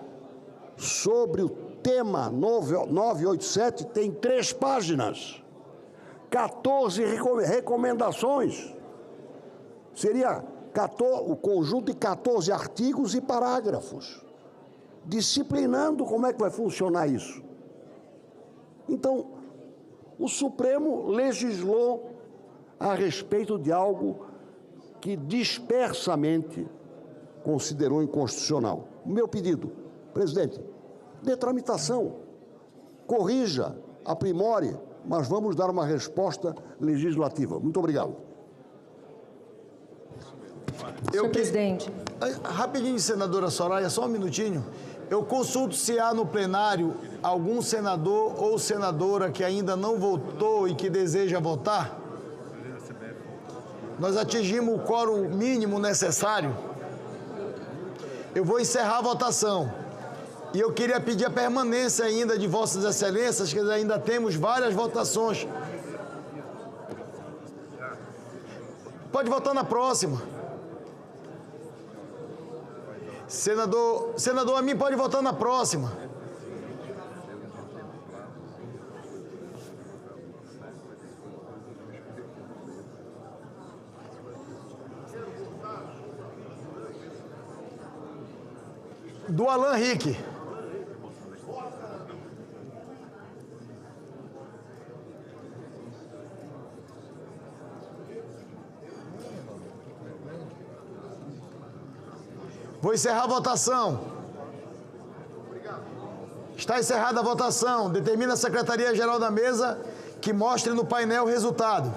sobre o tema 987 tem 3 páginas, 14 recomendações. Seria o conjunto de 14 artigos e parágrafos, disciplinando como é que vai funcionar isso. Então, o Supremo legislou a respeito de algo que dispersamente considerou inconstitucional. O meu pedido, presidente, dê tramitação, corrija, aprimore, mas vamos dar uma resposta legislativa. Muito obrigado. Senhor presidente. Rapidinho, senadora Soraya, só um minutinho. Eu consulto se há no plenário algum senador ou senadora que ainda não votou e que deseja votar. Nós atingimos o quórum mínimo necessário. Eu vou encerrar a votação. E eu queria pedir a permanência ainda de Vossas Excelências, que ainda temos várias votações. Pode votar na próxima. Senador Amin, pode votar na próxima. Do Alan Rick. Vou encerrar a votação. Está encerrada a votação. Determina a Secretaria-Geral da Mesa que mostre no painel o resultado.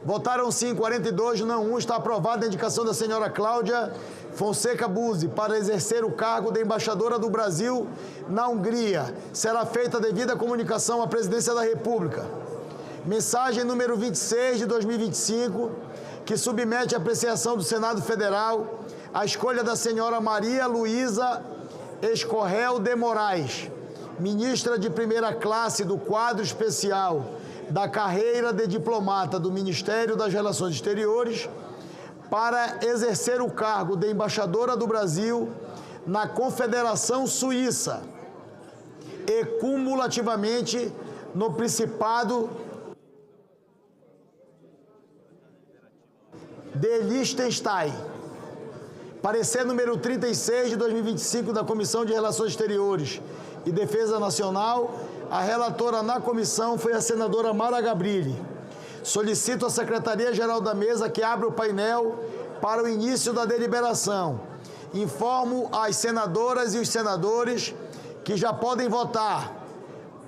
Votaram sim, 42, não 1. Está aprovada a indicação da senhora Cláudia Fonseca Buzzi para exercer o cargo de embaixadora do Brasil na Hungria. Será feita a devida comunicação à Presidência da República. Mensagem número 26 de 2025, que submete à apreciação do Senado Federal a escolha da senhora Maria Luísa Escorrel de Moraes, ministra de primeira classe do quadro especial da carreira de diplomata do Ministério das Relações Exteriores, para exercer o cargo de embaixadora do Brasil na Confederação Suíça e cumulativamente no Principado de Liechtenstein. Parecer número 36 de 2025 da Comissão de Relações Exteriores e Defesa Nacional, a relatora na comissão foi a senadora Mara Gabrilli. Solicito à Secretaria-Geral da Mesa que abra o painel para o início da deliberação. Informo às senadoras e os senadores que já podem votar.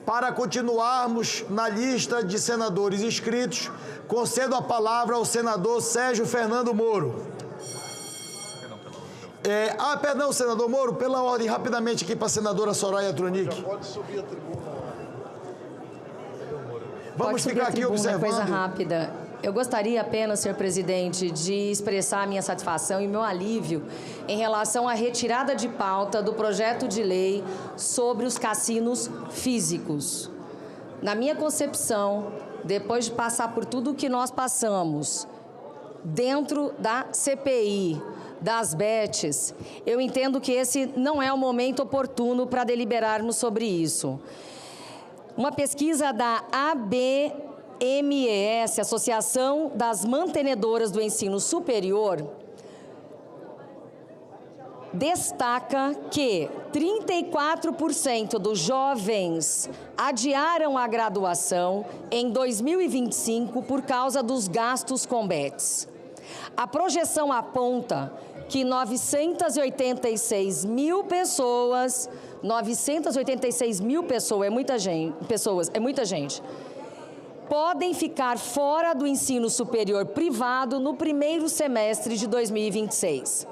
Para continuarmos na lista de senadores inscritos, concedo a palavra ao senador Sérgio Fernando Moro. Perdão, senador Moro, pela ordem, rapidamente aqui para a senadora Soraya Tronic. Já pode subir a tribuna. Vamos ficar aqui observando. Coisa rápida. Eu gostaria apenas, senhor presidente, de expressar a minha satisfação e meu alívio em relação à retirada de pauta do projeto de lei sobre os cassinos físicos. Na minha concepção, depois de passar por tudo o que nós passamos dentro da CPI, das bets, eu entendo que esse não é o momento oportuno para deliberarmos sobre isso. Uma pesquisa da ABMES, Associação das Mantenedoras do Ensino Superior, destaca que 34% dos jovens adiaram a graduação em 2025 por causa dos gastos com bets. A projeção aponta que 986 mil pessoas, é muita gente, podem ficar fora do ensino superior privado no primeiro semestre de 2026.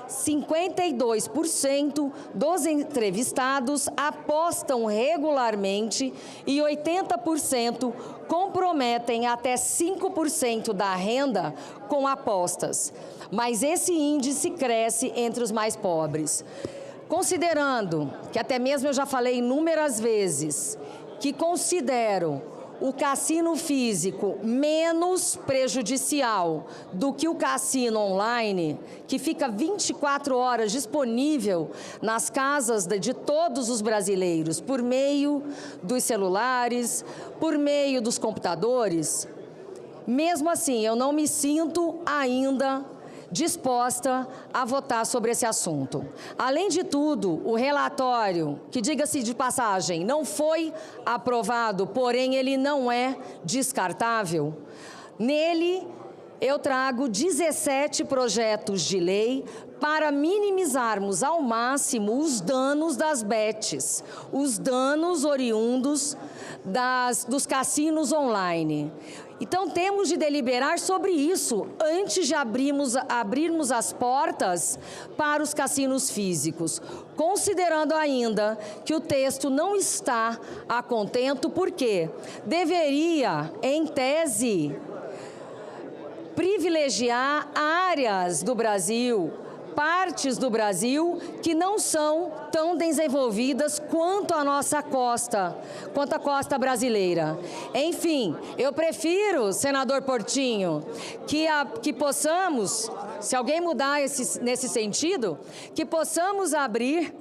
52% dos entrevistados apostam regularmente e 80% comprometem até 5% da renda com apostas. Mas esse índice cresce entre os mais pobres. Considerando que até mesmo eu já falei inúmeras vezes que considero o cassino físico menos prejudicial do que o cassino online, que fica 24 horas disponível nas casas de todos os brasileiros, por meio dos celulares, por meio dos computadores, mesmo assim, eu não me sinto ainda disposta a votar sobre esse assunto. Além de tudo, o relatório, que diga-se de passagem, não foi aprovado, porém ele não é descartável. Nele, eu trago 17 projetos de lei para minimizarmos ao máximo os danos das bets, os danos oriundos dos cassinos online. Então, temos de deliberar sobre isso antes de abrirmos as portas para os cassinos físicos, considerando ainda que o texto não está a contento, porque deveria, em tese, privilegiar áreas do Brasil, partes do Brasil que não são tão desenvolvidas quanto a nossa costa, quanto a costa brasileira. Enfim, eu prefiro, senador Portinho, que possamos, se alguém mudar nesse sentido, que possamos abrir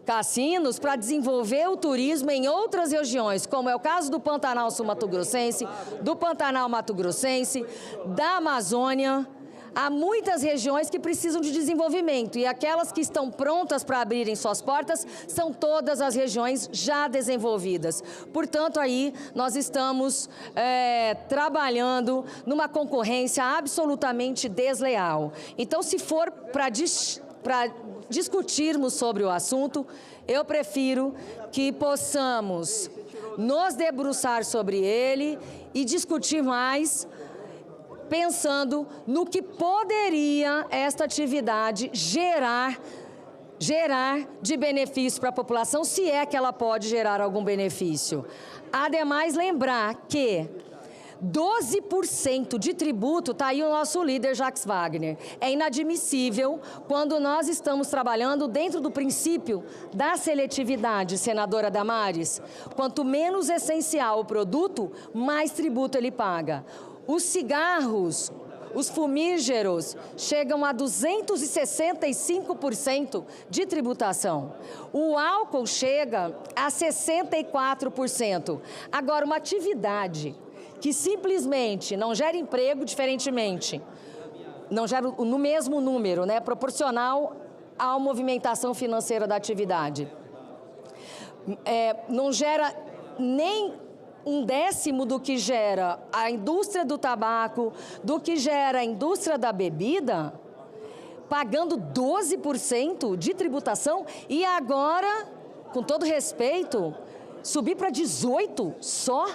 cassinos para desenvolver o turismo em outras regiões, como é o caso do Pantanal Sul-Mato-Grossense, do Pantanal Mato-Grossense, da Amazônia. Há muitas regiões que precisam de desenvolvimento e aquelas que estão prontas para abrirem suas portas são todas as regiões já desenvolvidas. Portanto, aí nós estamos trabalhando numa concorrência absolutamente desleal. Então, se for para discutirmos sobre o assunto, eu prefiro que possamos nos debruçar sobre ele e discutir mais, pensando no que poderia esta atividade gerar de benefício para a população, se é que ela pode gerar algum benefício. Ademais, lembrar que 12% de tributo, está aí o nosso líder Jacques Wagner. É inadmissível quando nós estamos trabalhando dentro do princípio da seletividade, senadora Damares. Quanto menos essencial o produto, mais tributo ele paga. Os cigarros, Os fumígeros chegam a 265% de tributação. O álcool chega a 64%. Agora, uma atividade que simplesmente não gera emprego, diferentemente, não gera no mesmo número, né, proporcional à movimentação financeira da atividade. Não gera nem 1/10 do que gera a indústria do tabaco, do que gera a indústria da bebida, pagando 12% de tributação e agora, com todo respeito, subir para 18% só.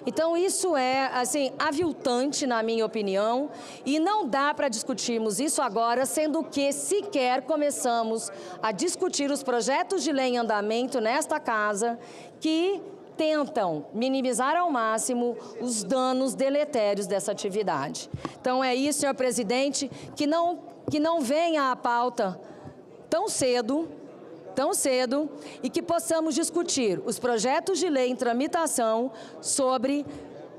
Então, isso é, assim, aviltante, na minha opinião, e não dá para discutirmos isso agora, sendo que sequer começamos a discutir os projetos de lei em andamento nesta casa que tentam minimizar ao máximo os danos deletérios dessa atividade. Então, é isso, senhor presidente, que não venha à pauta tão cedo, e que possamos discutir os projetos de lei em tramitação sobre,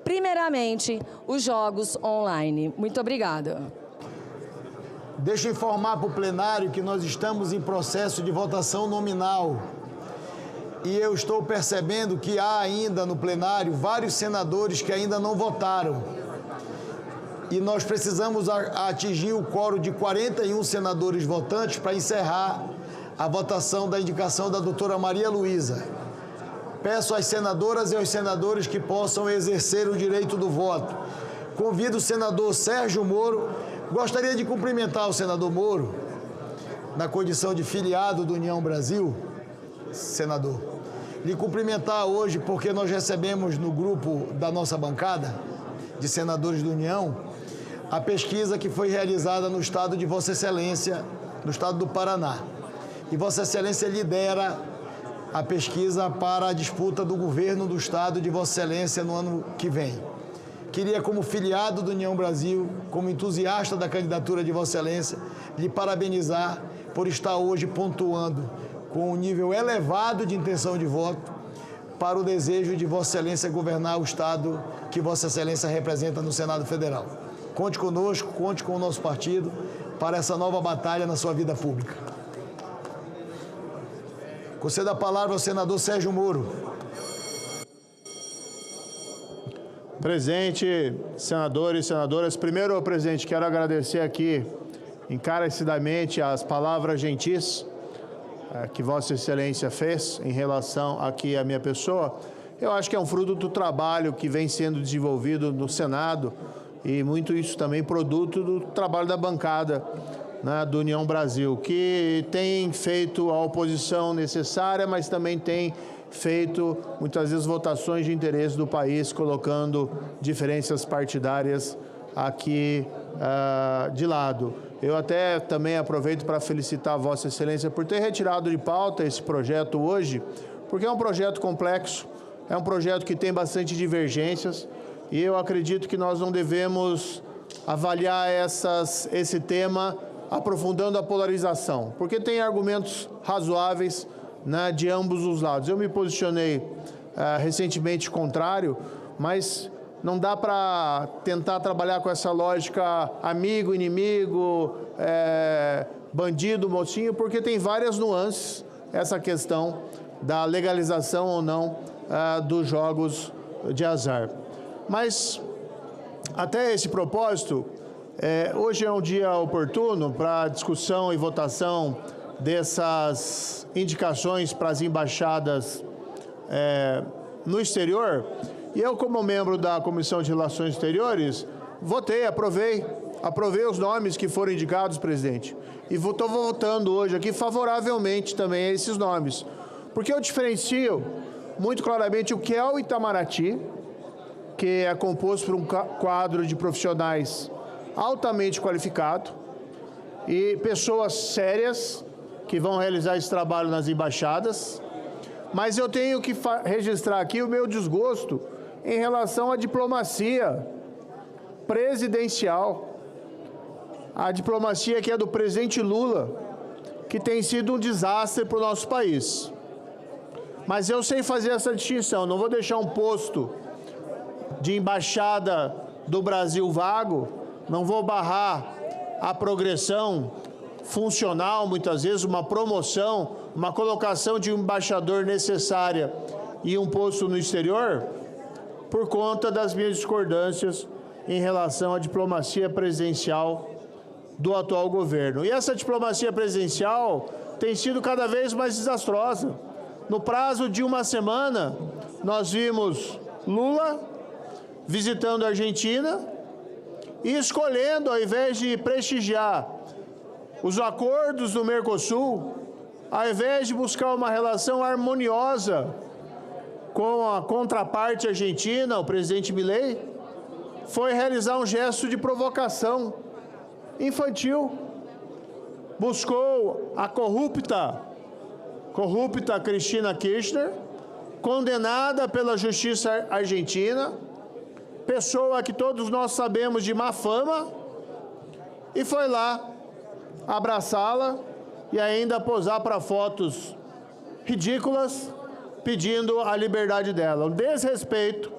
primeiramente, os jogos online. Muito obrigada. Deixa eu informar para o plenário que nós estamos em processo de votação nominal. E eu estou percebendo que há ainda no plenário vários senadores que ainda não votaram. E nós precisamos atingir o quórum de 41 senadores votantes para encerrar a votação da indicação da doutora Maria Luísa. Peço às senadoras e aos senadores que possam exercer o direito do voto. Convido o senador Sérgio Moro. Gostaria de cumprimentar o senador Moro, na condição de filiado do União Brasil, senador. Lhe cumprimentar hoje porque nós recebemos no grupo da nossa bancada de senadores do União a pesquisa que foi realizada no estado de Vossa Excelência, no estado do Paraná. E Vossa Excelência lidera a pesquisa para a disputa do governo do estado de Vossa Excelência no ano que vem. Queria, como filiado do União Brasil, como entusiasta da candidatura de Vossa Excelência, lhe parabenizar por estar hoje pontuando com um nível elevado de intenção de voto para o desejo de Vossa Excelência governar o estado que Vossa Excelência representa no Senado Federal. Conte conosco, conte com o nosso partido para essa nova batalha na sua vida pública. Concedo a palavra ao senador Sérgio Moro. Presidente, senadores e senadoras, primeiro, presidente, quero agradecer aqui encarecidamente as palavras gentis que Vossa Excelência fez em relação aqui à minha pessoa. Eu acho que é um fruto do trabalho que vem sendo desenvolvido no Senado e muito isso também produto do trabalho da bancada, né, do União Brasil, que tem feito a oposição necessária, mas também tem feito muitas vezes votações de interesse do país, colocando diferenças partidárias aqui de lado. Eu até também aproveito para felicitar Vossa Excelência por ter retirado de pauta esse projeto hoje, porque é um projeto complexo, é um projeto que tem bastante divergências e eu acredito que nós não devemos avaliar esse tema aprofundando a polarização, porque tem argumentos razoáveis, né, de ambos os lados. Eu me posicionei recentemente contrário, mas não dá para tentar trabalhar com essa lógica amigo, inimigo, bandido, mocinho, porque tem várias nuances essa questão da legalização ou não dos jogos de azar. Mas, até esse propósito, hoje é um dia oportuno para discussão e votação dessas indicações para as embaixadas no exterior. E eu, como membro da Comissão de Relações Exteriores, votei, aprovei os nomes que foram indicados, presidente. E estou votando hoje aqui favoravelmente também a esses nomes. Porque eu diferencio muito claramente o que é o Itamaraty, que é composto por um quadro de profissionais altamente qualificado e pessoas sérias que vão realizar esse trabalho nas embaixadas. Mas eu tenho que registrar aqui o meu desgosto em relação à diplomacia presidencial, a diplomacia que é do presidente Lula, que tem sido um desastre para o nosso país. Mas eu sei fazer essa distinção, não vou deixar um posto de embaixada do Brasil vago não vou barrar a progressão funcional, muitas vezes uma promoção, uma colocação de um embaixador necessária e um posto no exterior, por conta das minhas discordâncias em relação à diplomacia presidencial do atual governo. E essa diplomacia presidencial tem sido cada vez mais desastrosa. No prazo de uma semana, nós vimos Lula visitando a Argentina e escolhendo, ao invés de prestigiar os acordos do Mercosul, ao invés de buscar uma relação harmoniosa com a contraparte argentina, o presidente Milei, foi realizar um gesto de provocação infantil. Buscou a corrupta Cristina Kirchner, condenada pela justiça argentina, pessoa que todos nós sabemos de má fama, e foi lá abraçá-la e ainda posar para fotos ridículas, pedindo a liberdade dela. Um desrespeito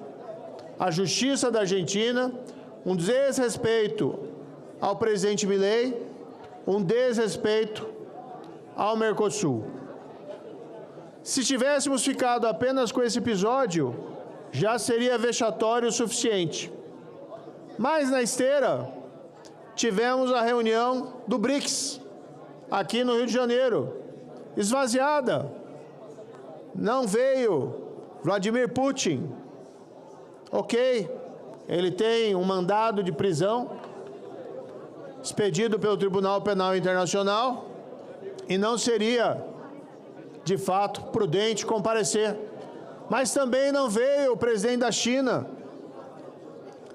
à justiça da Argentina, um desrespeito ao presidente Milei, um desrespeito ao Mercosul. Se tivéssemos ficado apenas com esse episódio, já seria vexatório o suficiente. Mas na esteira, tivemos a reunião do BRICS, aqui no Rio de Janeiro, esvaziada. Não veio Vladimir Putin. Ok, ele tem um mandado de prisão expedido pelo Tribunal Penal Internacional e não seria, de fato, prudente comparecer. Mas também não veio o presidente da China.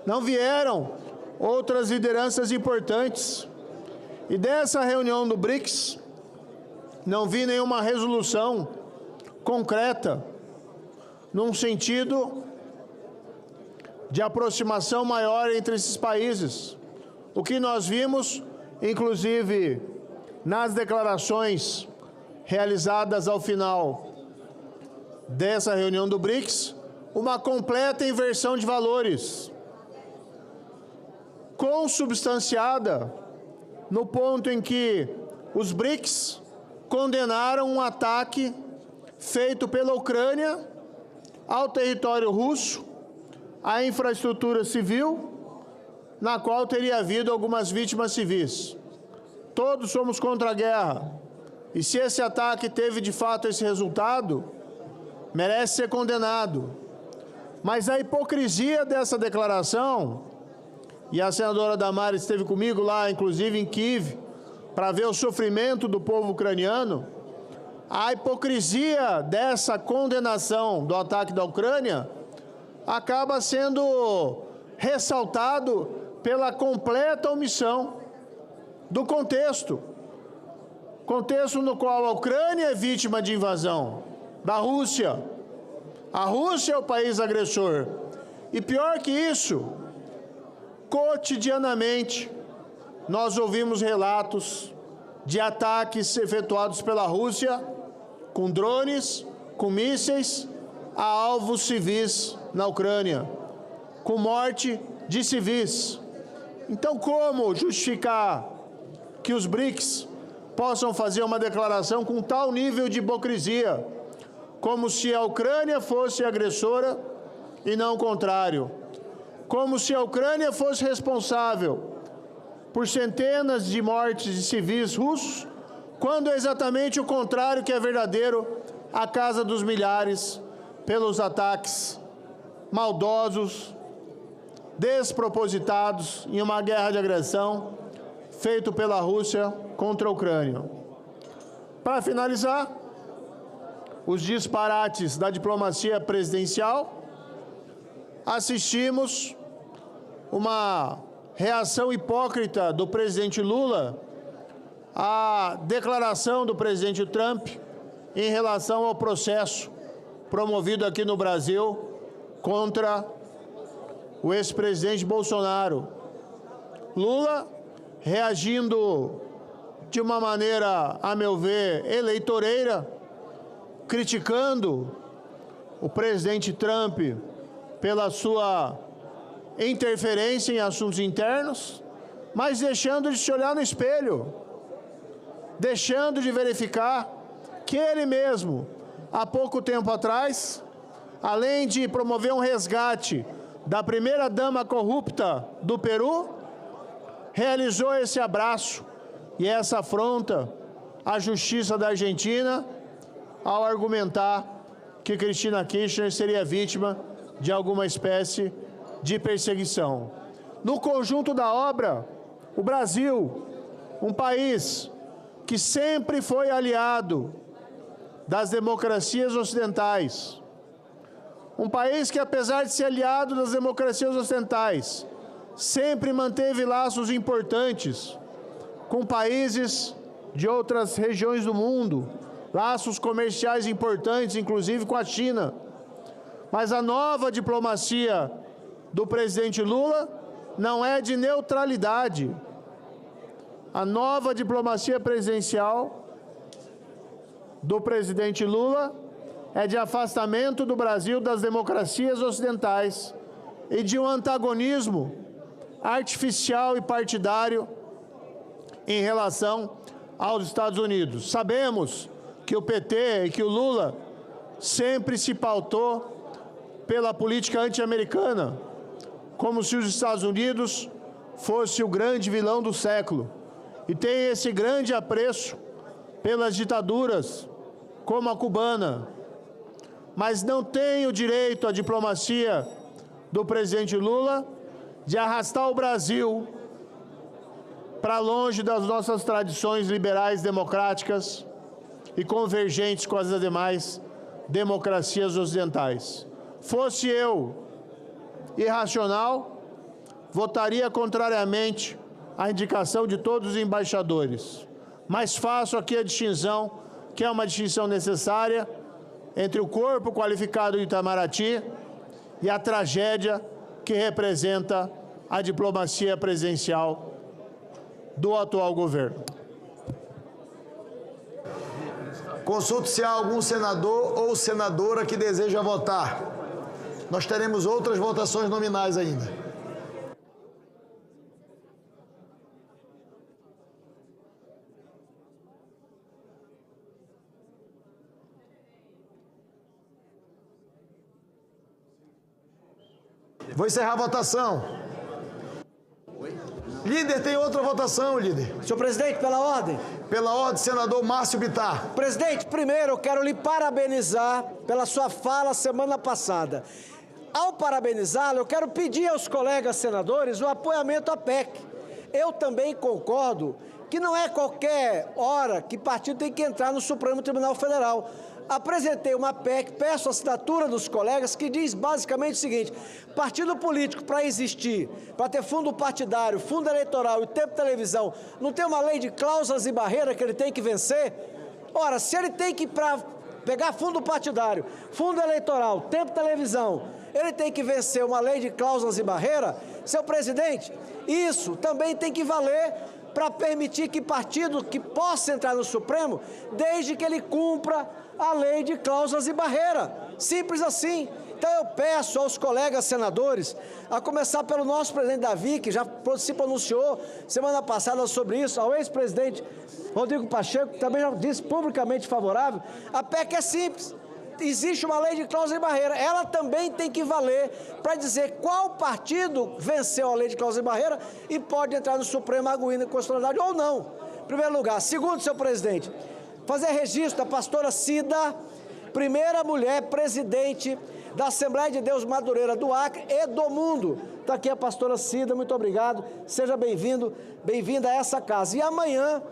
Não vieram outras lideranças importantes. E dessa reunião do BRICS, não vi nenhuma resolução concreta num sentido de aproximação maior entre esses países. O que nós vimos, inclusive, nas declarações realizadas ao final dessa reunião do BRICS, uma completa inversão de valores, consubstanciada no ponto em que os BRICS condenaram um ataque feito pela Ucrânia ao território russo, à infraestrutura civil, na qual teria havido algumas vítimas civis. Todos somos contra a guerra, e se esse ataque teve de fato esse resultado, merece ser condenado. Mas a hipocrisia dessa declaração, e a senadora Damares esteve comigo lá, inclusive em Kiev, para ver o sofrimento do povo ucraniano, a hipocrisia dessa condenação do ataque da Ucrânia acaba sendo ressaltado pela completa omissão do contexto. Contexto no qual a Ucrânia é vítima de invasão da Rússia. A Rússia é o país agressor. E pior que isso, cotidianamente, nós ouvimos relatos de ataques efetuados pela Rússia com drones, com mísseis, a alvos civis na Ucrânia, com morte de civis. Então, como justificar que os BRICS possam fazer uma declaração com tal nível de hipocrisia, como se a Ucrânia fosse agressora e não o contrário, como se a Ucrânia fosse responsável por centenas de mortes de civis russos, quando é exatamente o contrário que é verdadeiro, a casa dos milhares, pelos ataques maldosos, despropositados em uma guerra de agressão feito pela Rússia contra a Ucrânia. Para finalizar, os disparates da diplomacia presidencial, assistimos uma reação hipócrita do presidente Lula à declaração do presidente Trump em relação ao processo promovido aqui no Brasil contra o ex-presidente Bolsonaro. Lula reagindo de uma maneira, a meu ver, eleitoreira, criticando o presidente Trump pela sua interferência em assuntos internos, mas deixando de se olhar no espelho, deixando de verificar que ele mesmo, há pouco tempo atrás, além de promover um resgate da primeira-dama corrupta do Peru, realizou esse abraço e essa afronta à justiça da Argentina ao argumentar que Cristina Kirchner seria vítima de alguma espécie de perseguição. No conjunto da obra, o Brasil, um país que sempre foi aliado das democracias ocidentais, um país que, apesar de ser aliado das democracias ocidentais, sempre manteve laços importantes com países de outras regiões do mundo, laços comerciais importantes, inclusive com a China. Mas a nova diplomacia do presidente Lula não é de neutralidade. A nova diplomacia presidencial do presidente Lula é de afastamento do Brasil das democracias ocidentais e de um antagonismo artificial e partidário em relação aos Estados Unidos. Sabemos que o PT e que o Lula sempre se pautou pela política anti-americana, como se os Estados Unidos fosse o grande vilão do século, e tem esse grande apreço pelas ditaduras, como a cubana, mas não tem o direito a diplomacia do presidente Lula de arrastar o Brasil para longe das nossas tradições liberais democráticas e convergentes com as demais democracias ocidentais. Fosse eu irracional, votaria contrariamente à indicação de todos os embaixadores. Mas faço aqui a distinção, que é uma distinção necessária, entre o corpo qualificado de Itamaraty e a tragédia que representa a diplomacia presidencial do atual governo. Consulto se há algum senador ou senadora que deseja votar. Nós teremos outras votações nominais ainda. Vou encerrar a votação. Líder, tem outra votação, líder. Senhor presidente, pela ordem. Pela ordem, senador Márcio Bittar. Presidente, primeiro eu quero lhe parabenizar pela sua fala semana passada. Ao parabenizá-lo, eu quero pedir aos colegas senadores o apoiamento à PEC. Eu também concordo que não é qualquer hora que partido tem que entrar no Supremo Tribunal Federal. Apresentei uma PEC, peço a assinatura dos colegas, que diz basicamente o seguinte: partido político, para existir, para ter fundo partidário, fundo eleitoral e tempo de televisão, não tem uma lei de cláusulas e barreiras que ele tem que vencer? Ora, se ele tem que, para pegar fundo partidário, fundo eleitoral, tempo de televisão, ele tem que vencer uma lei de cláusulas e barreiras, seu presidente, isso também tem que valer para permitir que partido que possa entrar no Supremo, desde que ele cumpra a lei de cláusulas e barreira. Simples assim. Então eu peço aos colegas senadores, a começar pelo nosso presidente Davi, que já se pronunciou semana passada sobre isso, ao ex-presidente Rodrigo Pacheco, que também já disse publicamente favorável. A PEC é simples. Existe uma lei de cláusula e barreira. Ela também tem que valer para dizer qual partido venceu a lei de cláusula e barreira e pode entrar no Supremo arguindo inconstitucionalidade ou não. Em primeiro lugar. Segundo, senhor presidente, fazer registro da pastora Cida, primeira mulher presidente da Assembleia de Deus Madureira do Acre e do mundo. Está aqui a pastora Cida, muito obrigado. Seja bem-vindo, bem-vinda a essa casa. E amanhã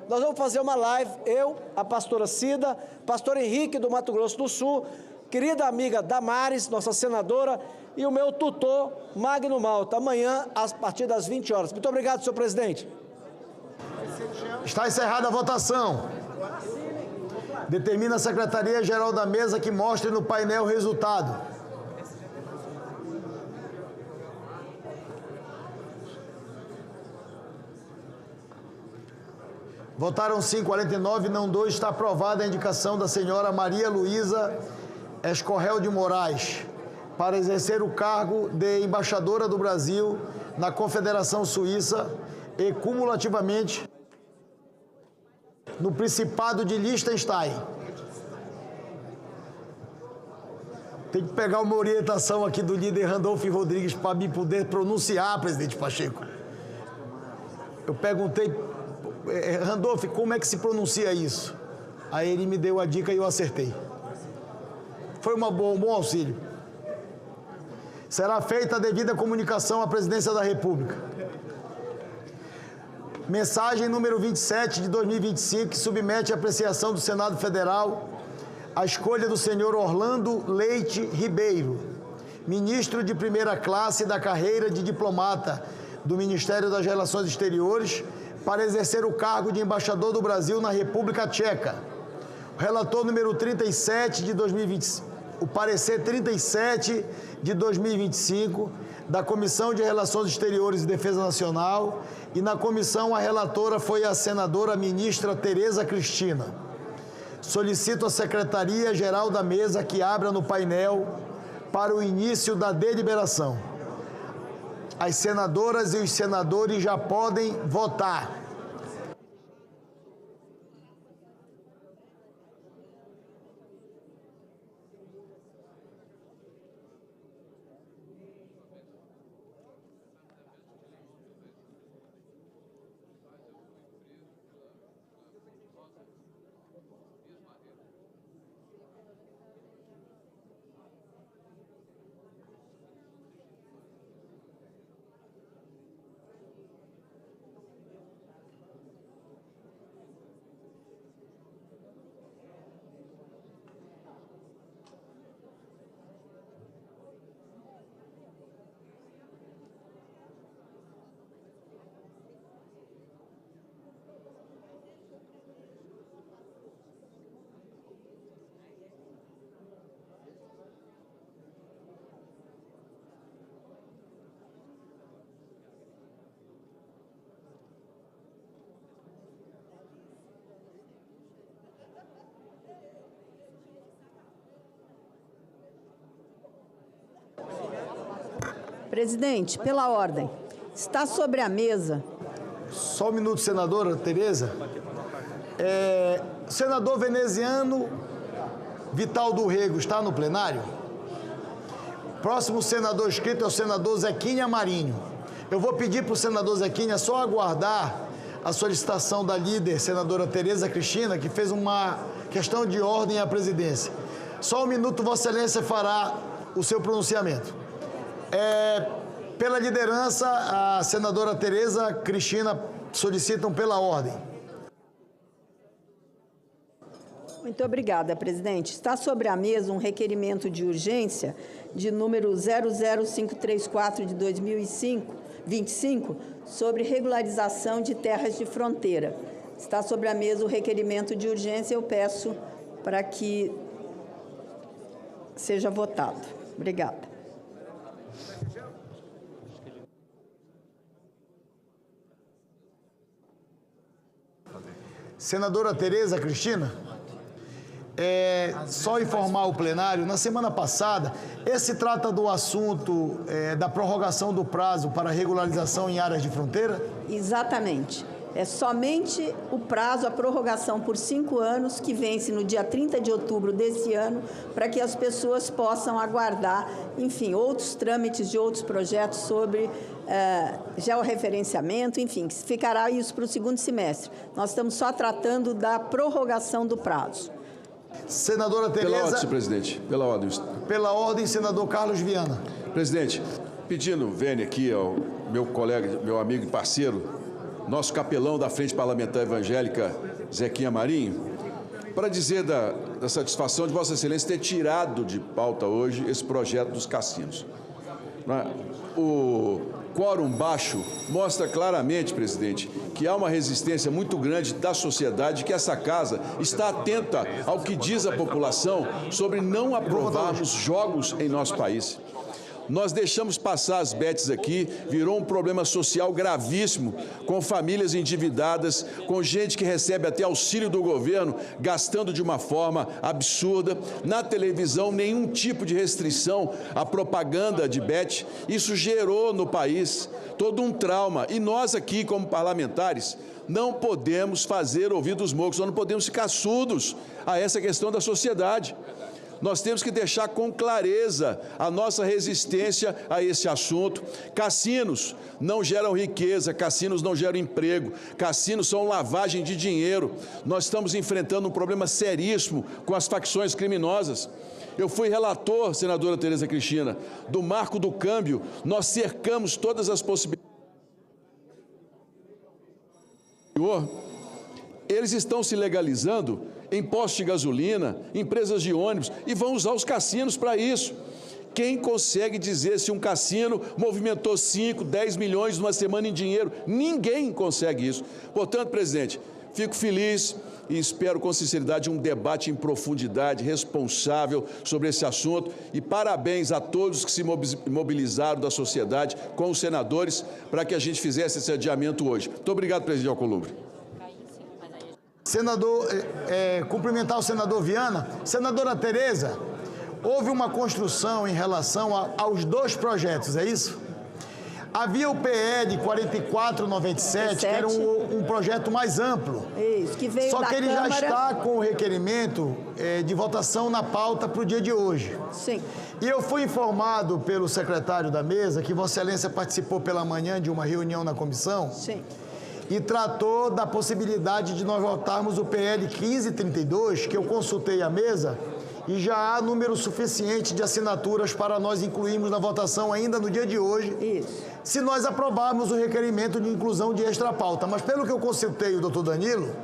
nós vamos fazer uma live, eu, a pastora Cida, pastor Henrique do Mato Grosso do Sul, querida amiga Damares, nossa senadora, e o meu tutor, Magno Malta, amanhã, a partir das 20 horas. Muito obrigado, senhor presidente. Está encerrada a votação. Determina a Secretaria-Geral da Mesa que mostre no painel o resultado. Votaram 5, 49, não 2. Está aprovada a indicação da senhora Maria Luísa Escorrel de Moraes para exercer o cargo de embaixadora do Brasil na Confederação Suíça e cumulativamente no Principado de Liechtenstein. Tem que pegar uma orientação aqui do líder Randolph Rodrigues para me poder pronunciar, presidente Pacheco. Eu perguntei, Randolph, como é que se pronuncia isso? Aí ele me deu a dica e eu acertei. Foi um bom auxílio. Será feita a devida comunicação à Presidência da República. Mensagem número 27 de 2025, que submete à apreciação do Senado Federal a escolha do senhor Orlando Leite Ribeiro, ministro de primeira classe da carreira de diplomata do Ministério das Relações Exteriores, para exercer o cargo de embaixador do Brasil na República Tcheca. O relator número 37 de 2025, o parecer 37 de 2025 da Comissão de Relações Exteriores e Defesa Nacional, e na comissão a relatora foi a senadora ministra Tereza Cristina. Solicito à Secretaria-Geral da Mesa que abra no painel para o início da deliberação. As senadoras e os senadores já podem votar. Presidente, pela ordem, está sobre a mesa. Só um minuto, senadora Tereza. Senador veneziano Vital do Rego está no plenário? Próximo senador inscrito é o senador Zequinha Marinho. Eu vou pedir para o senador Zequinha só aguardar a solicitação da líder, senadora Tereza Cristina, que fez uma questão de ordem à presidência. Só um minuto, Vossa Excelência fará o seu pronunciamento. Pela liderança, a senadora Tereza Cristina solicitam pela ordem. Muito obrigada, presidente. Está sobre a mesa um requerimento de urgência de número 00534 de 2025 sobre regularização de terras de fronteira. Está sobre a mesa o requerimento de urgência. Eu peço para que seja votado. Obrigada. Senadora Tereza Cristina, só informar o plenário, na semana passada, esse trata do assunto da prorrogação do prazo para regularização em áreas de fronteira? Exatamente. É somente o prazo, a prorrogação por 5 anos, que vence no dia 30 de outubro desse ano, para que as pessoas possam aguardar, enfim, outros trâmites de outros projetos sobre georreferenciamento, enfim, ficará isso para o segundo semestre. Nós estamos só tratando da prorrogação do prazo. Senadora Tereza... Pela ordem, senhor presidente. Pela ordem. Pela ordem, senador Carlos Viana. Presidente, pedindo vênia aqui ao meu colega, meu amigo e parceiro, nosso capelão da Frente Parlamentar Evangélica, Zequinha Marinho, para dizer da satisfação de Vossa Excelência ter tirado de pauta hoje esse projeto dos cassinos. O quórum baixo mostra claramente, presidente, que há uma resistência muito grande da sociedade, que essa casa está atenta ao que diz a população sobre não aprovarmos jogos em nosso país. Nós deixamos passar as bets aqui, virou um problema social gravíssimo, com famílias endividadas, com gente que recebe até auxílio do governo, gastando de uma forma absurda. Na televisão, nenhum tipo de restrição à propaganda de bet. Isso gerou no país todo um trauma. E nós aqui, como parlamentares, não podemos fazer ouvidos moucos, nós não podemos ficar surdos a essa questão da sociedade. Nós temos que deixar com clareza a nossa resistência a esse assunto. Cassinos não geram riqueza, cassinos não geram emprego, cassinos são lavagem de dinheiro. Nós estamos enfrentando um problema seríssimo com as facções criminosas. Eu fui relator, senadora Tereza Cristina, do marco do câmbio. Nós cercamos todas as possibilidades. Eles estão se legalizando em postos de gasolina, empresas de ônibus, e vão usar os cassinos para isso. Quem consegue dizer se um cassino movimentou 5, 10 milhões numa semana em dinheiro? Ninguém consegue isso. Portanto, presidente, fico feliz e espero com sinceridade um debate em profundidade, responsável sobre esse assunto, e parabéns a todos que se mobilizaram da sociedade com os senadores para que a gente fizesse esse adiamento hoje. Muito obrigado, presidente Alcolumbre. Senador, cumprimentar o senador Viana. Senadora Tereza, houve uma construção em relação aos dois projetos, é isso? Havia o PL 4497, que era um projeto mais amplo. Isso, que veio da Câmara. Só que ele já está com o requerimento de votação na pauta para o dia de hoje. Sim. E eu fui informado pelo secretário da mesa que Vossa Excelência participou pela manhã de uma reunião na comissão. Sim. E tratou da possibilidade de nós votarmos o PL 1532, que eu consultei a mesa, e já há número suficiente de assinaturas para nós incluirmos na votação ainda no dia de hoje, se nós aprovarmos o requerimento de inclusão de extra-pauta. Mas pelo que eu consultei o doutor Danilo,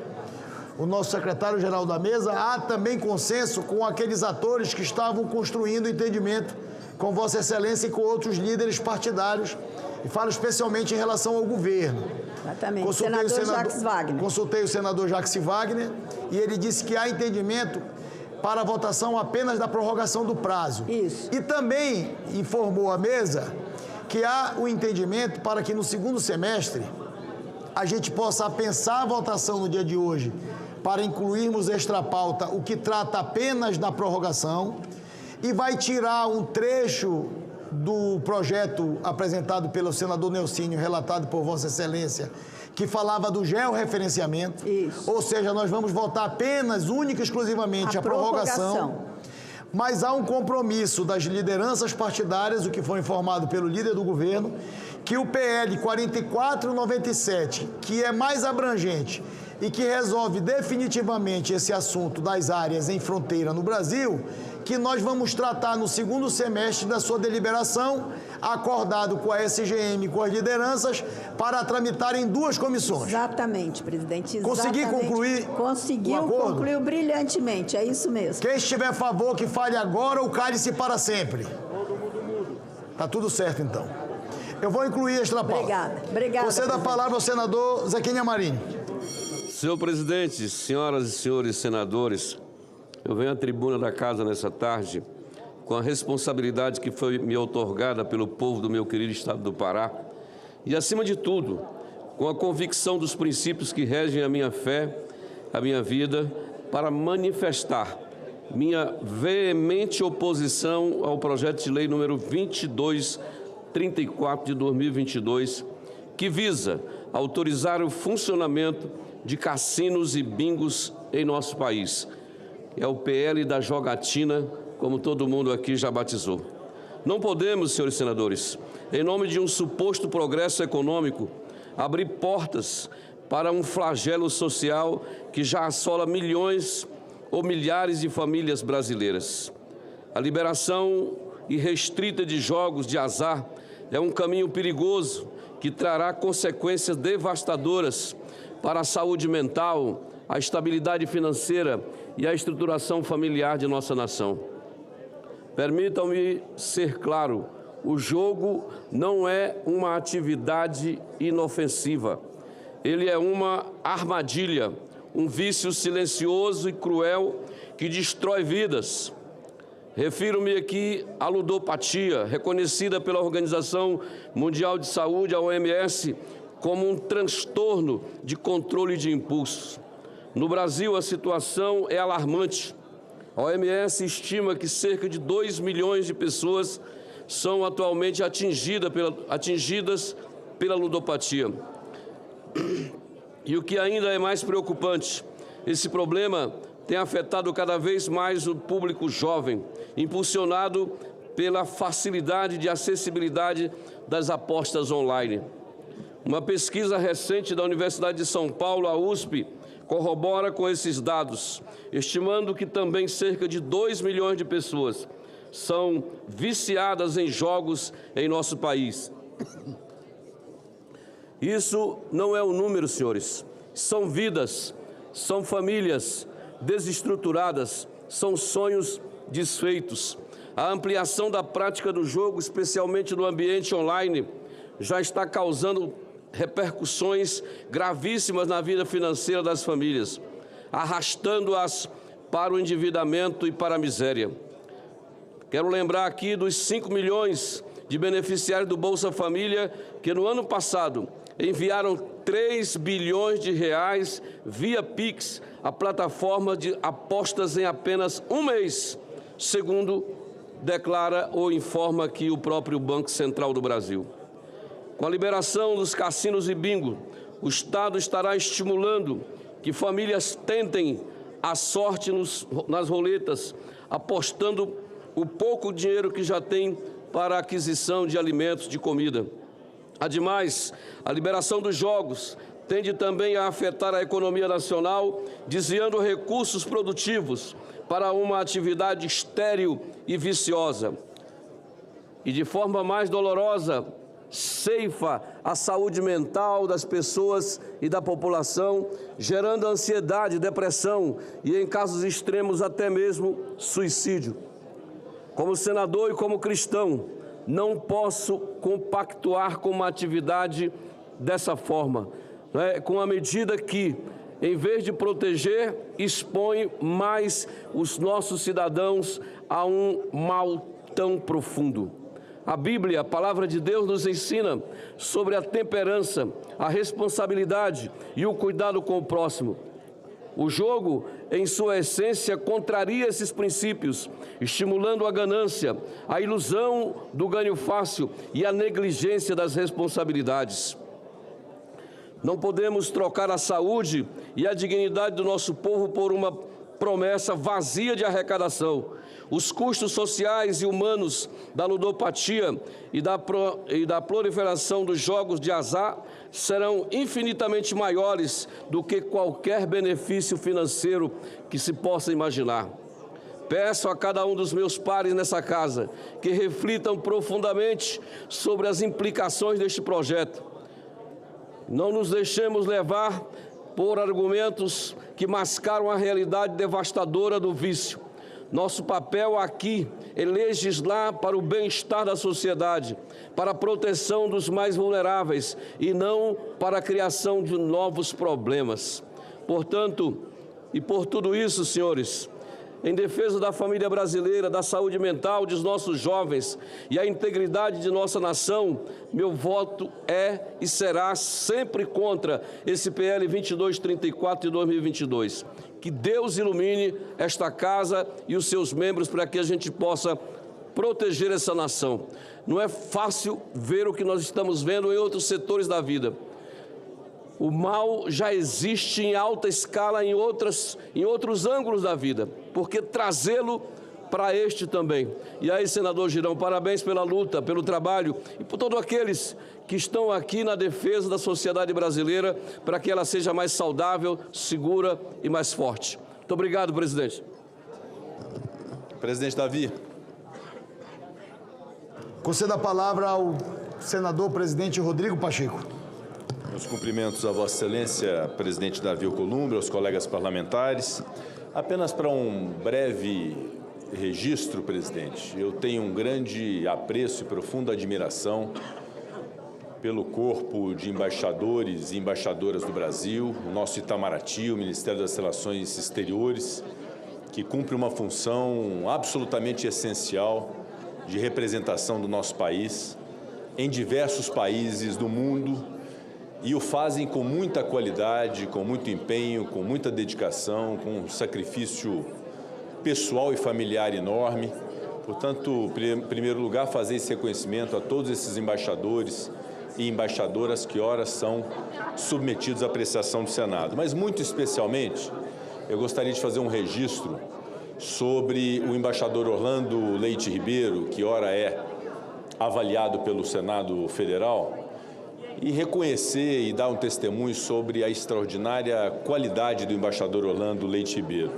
o nosso secretário-geral da mesa, há também consenso com aqueles atores que estavam construindo o entendimento com Vossa Excelência e com outros líderes partidários, e falo especialmente em relação ao governo. Exatamente. Consultei o senador Jacques Wagner e ele disse que há entendimento para a votação apenas da prorrogação do prazo. Isso. E também informou a mesa que há o entendimento para que no segundo semestre a gente possa pensar a votação no dia de hoje para incluirmos extra-pauta o que trata apenas da prorrogação e vai tirar um trecho do projeto apresentado pelo senador Nelsinho, relatado por Vossa Excelência, que falava do georreferenciamento. Isso. Ou seja, nós vamos votar apenas, única e exclusivamente, a prorrogação. Mas há um compromisso das lideranças partidárias, o que foi informado pelo líder do governo, que o PL 4497, que é mais abrangente e que resolve definitivamente esse assunto das áreas em fronteira no Brasil, que nós vamos tratar no segundo semestre da sua deliberação, acordado com a SGM e com as lideranças, para tramitar em duas comissões. Exatamente, presidente. Consegui concluir Conseguiu, concluiu brilhantemente, é isso mesmo. Quem estiver a favor, que fale agora ou cale-se para sempre. Tá tudo certo, então. Eu vou incluir extra-pauta. Obrigada. Você dá a palavra ao senador Zequinha Marinho. Senhor presidente, senhoras e senhores senadores, eu venho à tribuna da casa nessa tarde com a responsabilidade que foi me outorgada pelo povo do meu querido estado do Pará e, acima de tudo, com a convicção dos princípios que regem a minha fé, a minha vida, para manifestar minha veemente oposição ao projeto de lei número 2234 de 2022, que visa autorizar o funcionamento de cassinos e bingos em nosso país. É o PL da jogatina, como todo mundo aqui já batizou. Não podemos, senhores senadores, em nome de um suposto progresso econômico, abrir portas para um flagelo social que já assola milhões ou milhares de famílias brasileiras. A liberação irrestrita de jogos de azar é um caminho perigoso que trará consequências devastadoras para a saúde mental, a estabilidade financeira e a estruturação familiar de nossa nação. Permitam-me ser claro, o jogo não é uma atividade inofensiva. Ele é uma armadilha, um vício silencioso e cruel que destrói vidas. Refiro-me aqui à ludopatia, reconhecida pela Organização Mundial de Saúde, a OMS, como um transtorno de controle de impulsos. No Brasil, a situação é alarmante. A OMS estima que cerca de 2 milhões de pessoas são atualmente atingidas pela ludopatia. E o que ainda é mais preocupante, esse problema tem afetado cada vez mais o público jovem, impulsionado pela facilidade de acessibilidade das apostas online. Uma pesquisa recente da Universidade de São Paulo, a USP, corrobora com esses dados, estimando que também cerca de 2 milhões de pessoas são viciadas em jogos em nosso país. Isso não é um número, senhores. São vidas, são famílias desestruturadas, são sonhos desfeitos. A ampliação da prática do jogo, especialmente no ambiente online, já está causando repercussões gravíssimas na vida financeira das famílias, arrastando-as para o endividamento e para a miséria. Quero lembrar aqui dos 5 milhões de beneficiários do Bolsa Família que no ano passado enviaram 3 bilhões de reais via Pix à plataforma de apostas em apenas um mês, segundo declara ou informa aqui o próprio Banco Central do Brasil. Com a liberação dos cassinos e bingo, o Estado estará estimulando que famílias tentem a sorte nas roletas, apostando o pouco dinheiro que já tem para a aquisição de alimentos, de comida. Ademais, a liberação dos jogos tende também a afetar a economia nacional, desviando recursos produtivos para uma atividade estéril e viciosa. E de forma mais dolorosa, ceifa a saúde mental das pessoas e da população, gerando ansiedade, depressão e, em casos extremos, até mesmo suicídio. Como senador e como cristão, não posso compactuar com uma atividade dessa forma, com a medida que, em vez de proteger, expõe mais os nossos cidadãos a um mal tão profundo. A Bíblia, a Palavra de Deus, nos ensina sobre a temperança, a responsabilidade e o cuidado com o próximo. O jogo, em sua essência, contraria esses princípios, estimulando a ganância, a ilusão do ganho fácil e a negligência das responsabilidades. Não podemos trocar a saúde e a dignidade do nosso povo por uma promessa vazia de arrecadação. Os custos sociais e humanos da ludopatia e da proliferação dos jogos de azar serão infinitamente maiores do que qualquer benefício financeiro que se possa imaginar. Peço a cada um dos meus pares nessa casa que reflitam profundamente sobre as implicações deste projeto. Não nos deixemos levar por argumentos que mascaram a realidade devastadora do vício. Nosso papel aqui é legislar para o bem-estar da sociedade, para a proteção dos mais vulneráveis e não para a criação de novos problemas. Portanto, e por tudo isso, senhores, em defesa da família brasileira, da saúde mental dos nossos jovens e a integridade de nossa nação, meu voto é e será sempre contra esse PL 2234 de 2022. Que Deus ilumine esta casa e os seus membros para que a gente possa proteger essa nação. Não é fácil ver o que nós estamos vendo em outros setores da vida. O mal já existe em alta escala em outros ângulos da vida, porque trazê-lo para este também. E aí, senador Girão, parabéns pela luta, pelo trabalho e por todos aqueles que estão aqui na defesa da sociedade brasileira para que ela seja mais saudável, segura e mais forte. Muito obrigado, presidente. Presidente Davi. Concedo a palavra ao senador presidente Rodrigo Pacheco. Meus cumprimentos a Vossa Excelência, presidente Davi Alcolumbre, aos colegas parlamentares. Apenas para um breve registro, presidente, eu tenho um grande apreço e profunda admiração pelo corpo de embaixadores e embaixadoras do Brasil, o nosso Itamaraty, o Ministério das Relações Exteriores, que cumpre uma função absolutamente essencial de representação do nosso país em diversos países do mundo e o fazem com muita qualidade, com muito empenho, com muita dedicação, com um sacrifício pessoal e familiar enorme. Portanto, em primeiro lugar, fazer esse reconhecimento a todos esses embaixadores e embaixadoras que ora são submetidos à apreciação do Senado. Mas, muito especialmente, eu gostaria de fazer um registro sobre o embaixador Orlando Leite Ribeiro, que ora é avaliado pelo Senado Federal, e reconhecer e dar um testemunho sobre a extraordinária qualidade do embaixador Orlando Leite Ribeiro,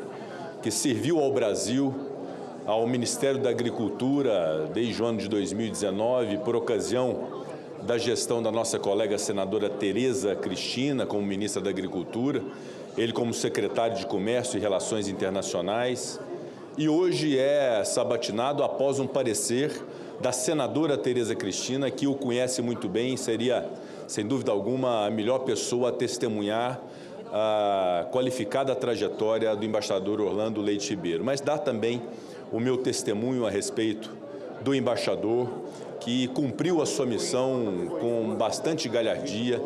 que serviu ao Brasil, ao Ministério da Agricultura desde o ano de 2019, por ocasião da gestão da nossa colega senadora Tereza Cristina como ministra da Agricultura, ele como secretário de Comércio e Relações Internacionais, e hoje é sabatinado após um parecer da senadora Tereza Cristina, que o conhece muito bem, seria, sem dúvida alguma, a melhor pessoa a testemunhar a qualificada trajetória do embaixador Orlando Leite Ribeiro. Mas dá também o meu testemunho a respeito do embaixador, que cumpriu a sua missão com bastante galhardia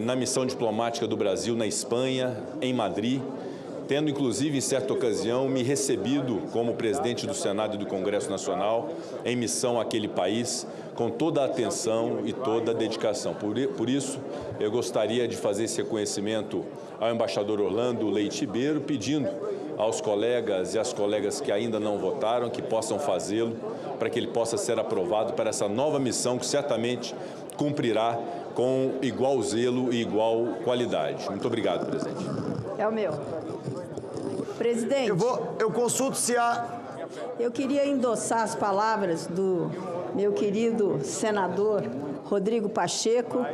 na missão diplomática do Brasil na Espanha, em Madrid, tendo inclusive em certa ocasião me recebido como presidente do Senado e do Congresso Nacional em missão àquele país, com toda a atenção e toda a dedicação. Por isso, eu gostaria de fazer esse reconhecimento ao embaixador Orlando Leite Ribeiro, pedindo aos colegas e às colegas que ainda não votaram que possam fazê-lo, para que ele possa ser aprovado para essa nova missão que certamente cumprirá com igual zelo e igual qualidade. Muito obrigado, presidente. É o meu. Presidente. Eu consulto se há... Eu queria endossar as palavras do meu querido senador Rodrigo Pacheco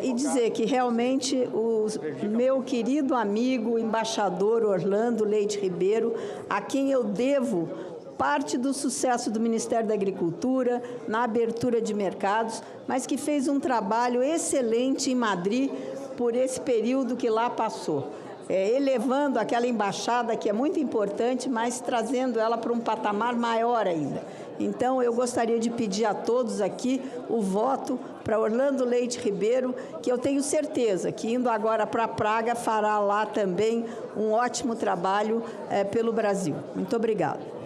e dizer que realmente o meu querido amigo, embaixador Orlando Leite Ribeiro, a quem eu devo parte do sucesso do Ministério da Agricultura na abertura de mercados, mas que fez um trabalho excelente em Madrid por esse período que lá passou. Elevando aquela embaixada que é muito importante, mas trazendo ela para um patamar maior ainda. Então, eu gostaria de pedir a todos aqui o voto para Orlando Leite Ribeiro, que eu tenho certeza que, indo agora para Praga, fará lá também um ótimo trabalho pelo Brasil. Muito obrigada.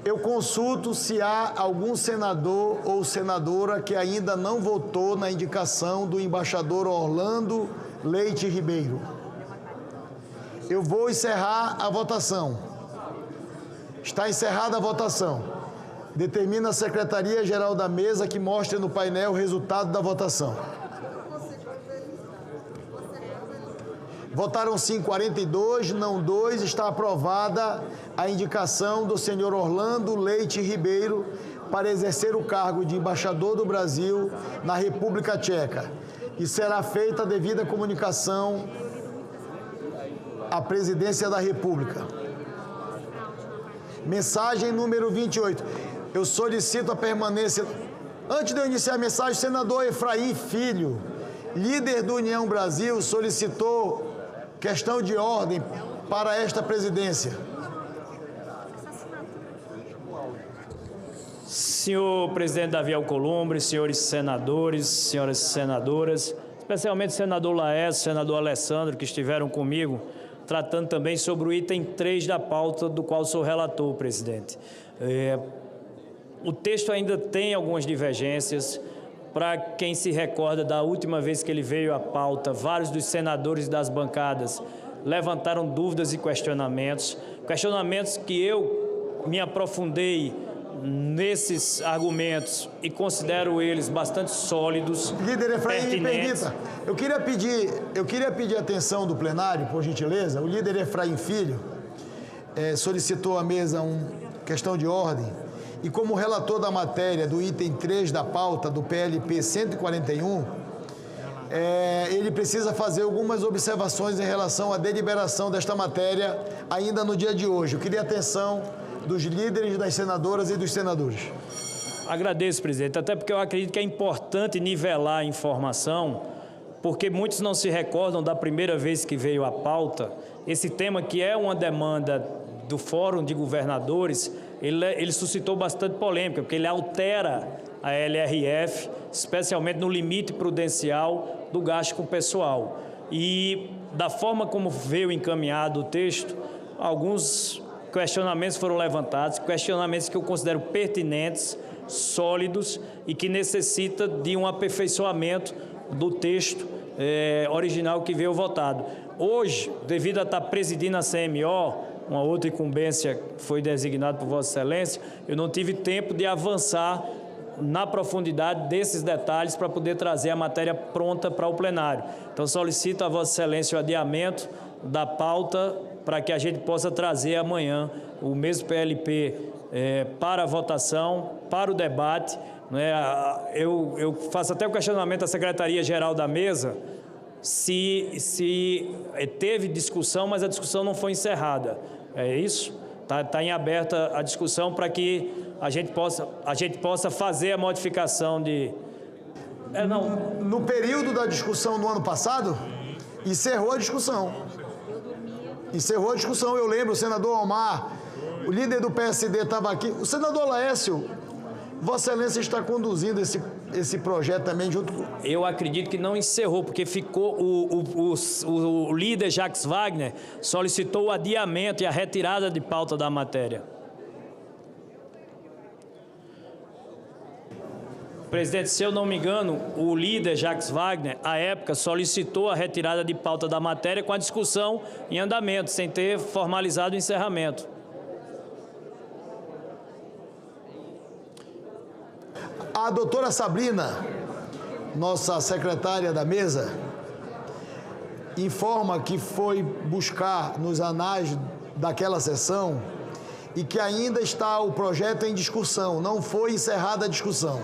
Eu consulto se há algum senador ou senadora que ainda não votou na indicação do embaixador Orlando Leite Ribeiro. Eu vou encerrar a votação. Está encerrada a votação. Determina a Secretaria-Geral da Mesa que mostre no painel o resultado da votação. Votaram sim 42, não 2. Está aprovada a indicação do senhor Orlando Leite Ribeiro para exercer o cargo de embaixador do Brasil na República Tcheca. E será feita a devida comunicação à Presidência da República. Mensagem número 28. Eu solicito a permanência... Antes de eu iniciar a mensagem, o senador Efraim Filho, líder do União Brasil, solicitou questão de ordem para esta presidência. Senhor presidente Davi Alcolumbre, senhores senadores, senhoras senadoras, especialmente o senador Laércio, senador Alessandro, que estiveram comigo, tratando também sobre o item 3 da pauta, do qual sou relator, presidente. O texto ainda tem algumas divergências. Para quem se recorda da última vez que ele veio à pauta, vários dos senadores das bancadas levantaram dúvidas e questionamentos que eu me aprofundei nesses argumentos e considero eles bastante sólidos. Líder Efraim, me permita, eu queria pedir a atenção do plenário, por gentileza. O líder Efraim Filho solicitou à mesa uma questão de ordem e, como relator da matéria do item 3 da pauta do PLP 141, ele precisa fazer algumas observações em relação à deliberação desta matéria ainda no dia de hoje. Eu queria a atenção dos líderes, das senadoras e dos senadores. Agradeço, presidente, até porque eu acredito que é importante nivelar a informação, porque muitos não se recordam da primeira vez que veio à pauta, esse tema que é uma demanda do Fórum de Governadores, ele suscitou bastante polêmica, porque ele altera a LRF, especialmente no limite prudencial do gasto com pessoal. E da forma como veio encaminhado o texto, alguns questionamentos foram levantados, questionamentos que eu considero pertinentes, sólidos e que necessita de um aperfeiçoamento do texto original que veio votado. Hoje, devido a estar presidindo a CMO, uma outra incumbência que foi designada por Vossa Excelência, eu não tive tempo de avançar na profundidade desses detalhes para poder trazer a matéria pronta para o plenário. Então, solicito a Vossa Excelência o adiamento da pauta para que a gente possa trazer amanhã o mesmo PLP para a votação, para o debate. Eu faço até o questionamento à Secretaria-Geral da Mesa se teve discussão, mas a discussão não foi encerrada. É isso? Está em aberta a discussão para que a gente possa fazer a modificação de... No período da discussão no ano passado, encerrou a discussão. Encerrou a discussão, eu lembro, o senador Omar, o líder do PSD estava aqui. O senador Laércio, Vossa Excelência está conduzindo esse projeto também junto com... Eu acredito que não encerrou, porque ficou o líder Jacques Wagner solicitou o adiamento e a retirada de pauta da matéria. Presidente, se eu não me engano, o líder Jacques Wagner, à época, solicitou a retirada de pauta da matéria com a discussão em andamento, sem ter formalizado o encerramento. A doutora Sabrina, nossa secretária da mesa, informa que foi buscar nos anais daquela sessão e que ainda está o projeto em discussão, não foi encerrada a discussão.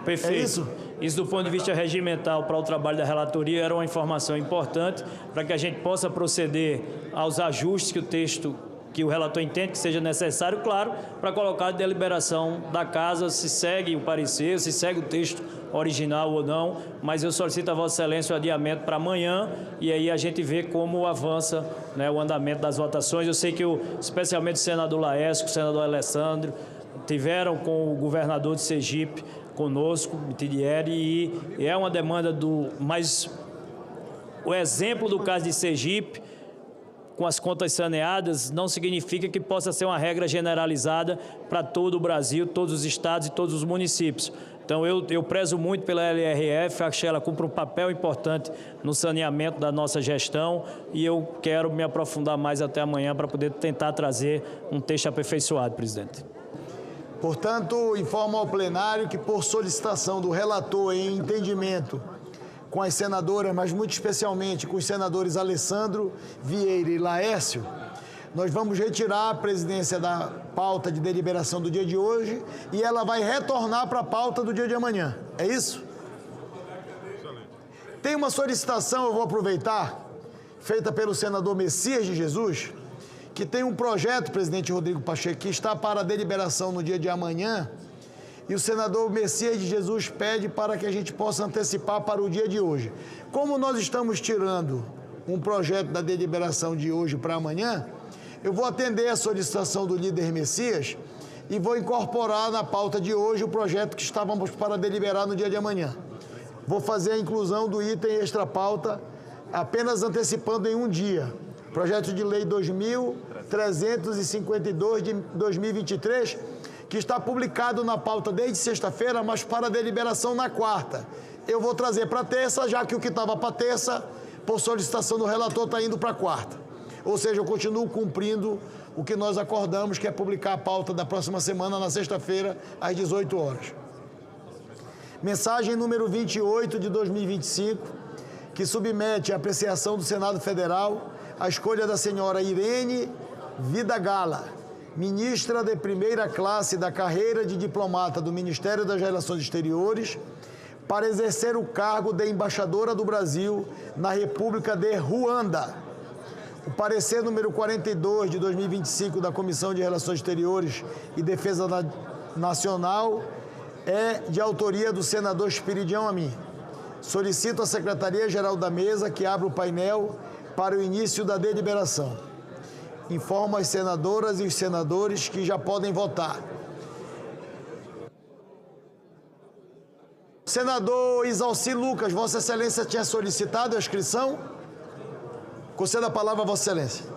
Perfeito. É isso? Isso, do ponto de vista regimental, para o trabalho da relatoria, era uma informação importante para que a gente possa proceder aos ajustes que o texto, que o relator entende que seja necessário, claro, para colocar a deliberação da casa, se segue o parecer, se segue o texto original ou não, mas eu solicito a Vossa Excelência o adiamento para amanhã e aí a gente vê como avança, né, o andamento das votações. Eu sei que, especialmente o senador Laércio, o senador Alessandro, tiveram com o governador de Sergipe, conosco, Mitidieri, e é uma demanda mas o exemplo do caso de Sergipe, com as contas saneadas, não significa que possa ser uma regra generalizada para todo o Brasil, todos os estados e todos os municípios. Então, eu prezo muito pela LRF, acho que ela cumpre um papel importante no saneamento da nossa gestão e eu quero me aprofundar mais até amanhã para poder tentar trazer um texto aperfeiçoado, presidente. Portanto, informo ao plenário que, por solicitação do relator em entendimento com as senadoras, mas muito especialmente com os senadores Alessandro Vieira e Laércio, nós vamos retirar a presidência da pauta de deliberação do dia de hoje e ela vai retornar para a pauta do dia de amanhã. É isso? Tem uma solicitação, eu vou aproveitar, feita pelo senador Messias de Jesus, que tem um projeto, presidente Rodrigo Pacheco, que está para deliberação no dia de amanhã, e o senador Messias de Jesus pede para que a gente possa antecipar para o dia de hoje. Como nós estamos tirando um projeto da deliberação de hoje para amanhã, eu vou atender a solicitação do líder Messias e vou incorporar na pauta de hoje o projeto que estávamos para deliberar no dia de amanhã. Vou fazer a inclusão do item extra pauta, apenas antecipando em um dia. Projeto de Lei 2.352 de 2023, que está publicado na pauta desde sexta-feira, mas para deliberação na quarta. Eu vou trazer para terça, já que o que estava para terça, por solicitação do relator, está indo para quarta. Ou seja, eu continuo cumprindo o que nós acordamos, que é publicar a pauta da próxima semana, na sexta-feira, às 18 horas. Mensagem número 28 de 2025, que submete à apreciação do Senado Federal a escolha da senhora Irene Vidagala, ministra de primeira classe da carreira de diplomata do Ministério das Relações Exteriores, para exercer o cargo de embaixadora do Brasil na República de Ruanda. O parecer número 42 de 2025 da Comissão de Relações Exteriores e Defesa Nacional é de autoria do senador Espiridião Amin. Solicito à Secretaria-Geral da Mesa que abra o painel para o início da deliberação. Informo as senadoras e os senadores que já podem votar. Senador Isalci Lucas, Vossa Excelência tinha solicitado a inscrição? Conceda a palavra a Vossa Excelência.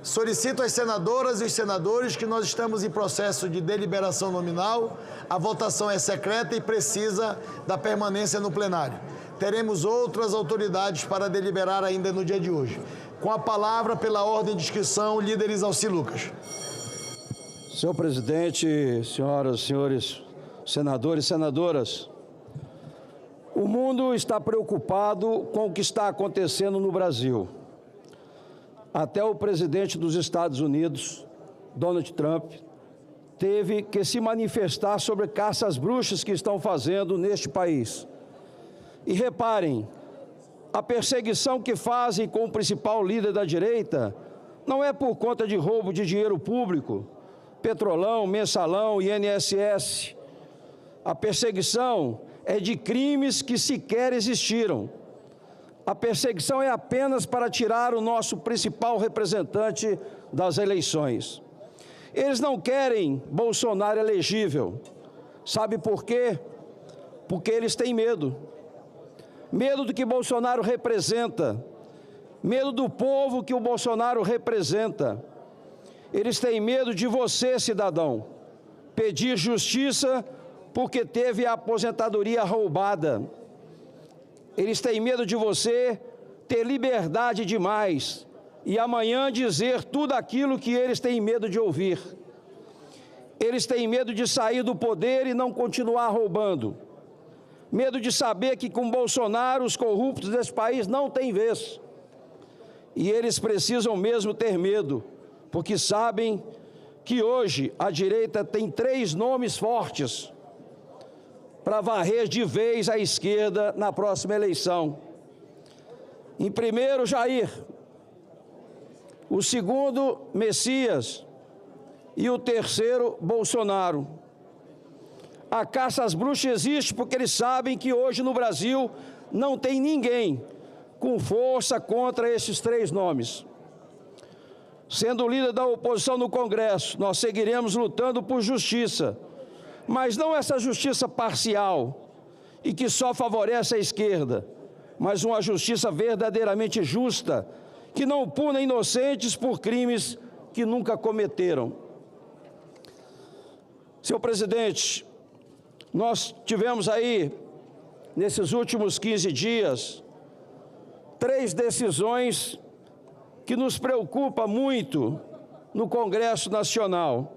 Solicito às senadoras e os senadores que nós estamos em processo de deliberação nominal. A votação é secreta e precisa da permanência no plenário. Teremos outras autoridades para deliberar ainda no dia de hoje. Com a palavra, pela ordem de inscrição, o líder Isalci Lucas. Senhor presidente, senhoras e senhores senadores e senadoras, o mundo está preocupado com o que está acontecendo no Brasil. Até o presidente dos Estados Unidos, Donald Trump, teve que se manifestar sobre caças bruxas que estão fazendo neste país. E reparem, a perseguição que fazem com o principal líder da direita não é por conta de roubo de dinheiro público, Petrolão, Mensalão, INSS. A perseguição é de crimes que sequer existiram. A perseguição é apenas para tirar o nosso principal representante das eleições. Eles não querem Bolsonaro elegível. Sabe por quê? Porque eles têm medo. Medo do que Bolsonaro representa. Medo do povo que o Bolsonaro representa. Eles têm medo de você, cidadão, pedir justiça porque teve a aposentadoria roubada. Eles têm medo de você ter liberdade demais e amanhã dizer tudo aquilo que eles têm medo de ouvir. Eles têm medo de sair do poder e não continuar roubando. Medo de saber que com Bolsonaro os corruptos desse país não têm vez. E eles precisam mesmo ter medo, porque sabem que hoje a direita tem 3 nomes fortes para varrer de vez a esquerda na próxima eleição. Em primeiro, Jair. O segundo, Messias. E o terceiro, Bolsonaro. A caça às bruxas existe porque eles sabem que hoje no Brasil não tem ninguém com força contra esses 3 nomes. Sendo o líder da oposição no Congresso, nós seguiremos lutando por justiça, mas não essa justiça parcial e que só favorece a esquerda, mas uma justiça verdadeiramente justa, que não puna inocentes por crimes que nunca cometeram. Senhor presidente, nós tivemos aí, nesses últimos 15 dias, 3 decisões que nos preocupam muito no Congresso Nacional.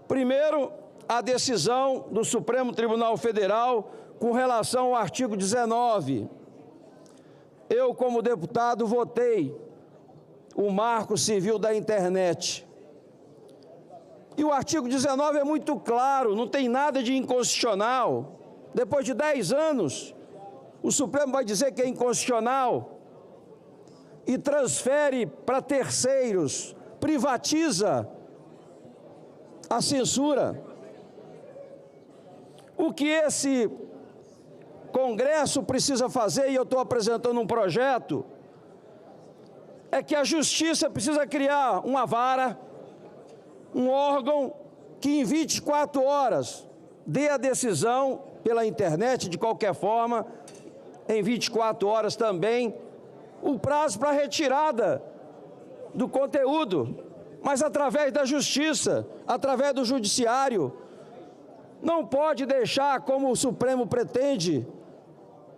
Primeiro, a decisão do Supremo Tribunal Federal com relação ao artigo 19. Eu, como deputado, votei o Marco Civil da Internet. E o artigo 19 é muito claro, não tem nada de inconstitucional. Depois de 10 anos, o Supremo vai dizer que é inconstitucional e transfere para terceiros, privatiza a censura. O que esse Congresso precisa fazer, e eu estou apresentando um projeto, é que a Justiça precisa criar uma vara, um órgão que em 24 horas dê a decisão pela internet, de qualquer forma, em 24 horas também, o prazo para retirada do conteúdo, mas através da Justiça, através do Judiciário. Não pode deixar, como o Supremo pretende,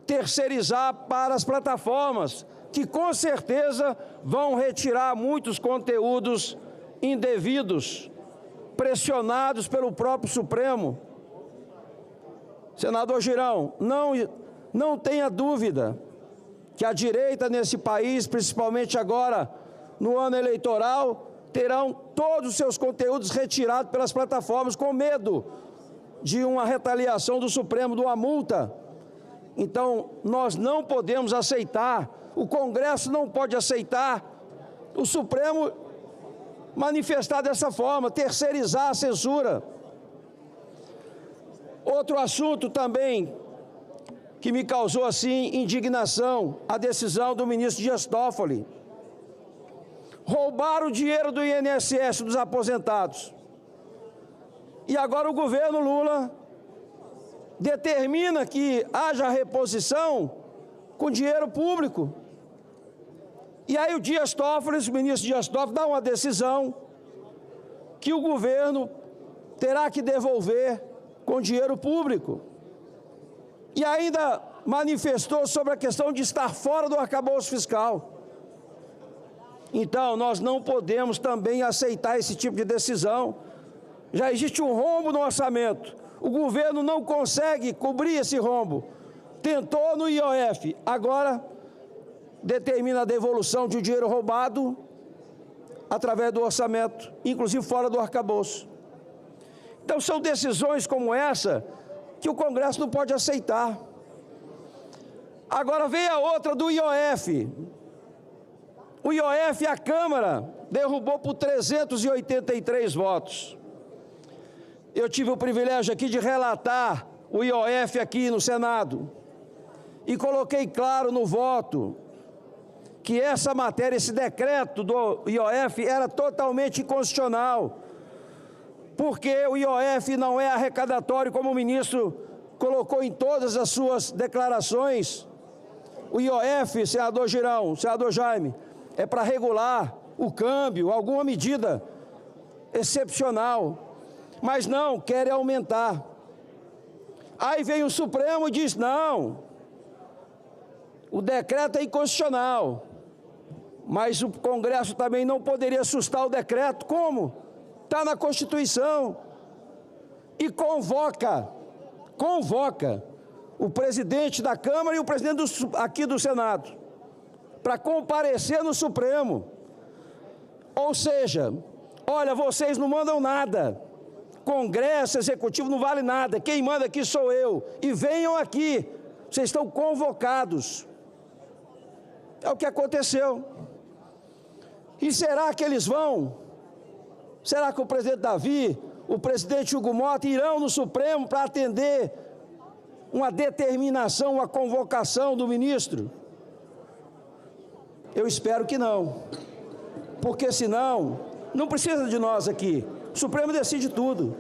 terceirizar para as plataformas, que com certeza vão retirar muitos conteúdos indevidos, pressionados pelo próprio Supremo. Senador Girão, não tenha dúvida que a direita nesse país, principalmente agora no ano eleitoral, terão todos os seus conteúdos retirados pelas plataformas com medo de uma retaliação do Supremo, de uma multa. Então, nós não podemos aceitar, o Congresso não pode aceitar o Supremo manifestar dessa forma, terceirizar a censura. Outro assunto também que me causou, assim, indignação, a decisão do ministro Dias Toffoli. Roubaram o dinheiro do INSS dos aposentados. E agora o governo Lula determina que haja reposição com dinheiro público. E aí o Dias Toffoli, o ministro Dias Toffoli, dá uma decisão que o governo terá que devolver com dinheiro público. E ainda manifestou sobre a questão de estar fora do arcabouço fiscal. Então, nós não podemos também aceitar esse tipo de decisão. Já existe um rombo no orçamento. O governo não consegue cobrir esse rombo. Tentou no IOF, agora determina a devolução de um dinheiro roubado através do orçamento, inclusive fora do arcabouço. Então, são decisões como essa que o Congresso não pode aceitar. Agora vem a outra do IOF. O IOF, a Câmara, derrubou por 383 votos. Eu tive o privilégio aqui de relatar o IOF aqui no Senado. E coloquei claro no voto que essa matéria, esse decreto do IOF era totalmente inconstitucional. Porque o IOF não é arrecadatório, como o ministro colocou em todas as suas declarações. O IOF, senador Girão, senador Jaime, é para regular o câmbio, alguma medida excepcional. Mas não, querem aumentar. Aí vem o Supremo e diz, não, o decreto é inconstitucional. Mas o Congresso também não poderia sustar o decreto. Como? Está na Constituição. E convoca o presidente da Câmara e o presidente aqui do Senado para comparecer no Supremo. Ou seja, olha, vocês não mandam nada. Congresso, Executivo não vale nada. Quem manda aqui sou eu. E venham aqui. Vocês estão convocados. É o que aconteceu. E será que eles vão? Será que o presidente Davi, o presidente Hugo Mota irão no Supremo para atender uma determinação, uma convocação do ministro? Eu espero que não. Porque senão, não precisa de nós aqui. O Supremo decide tudo.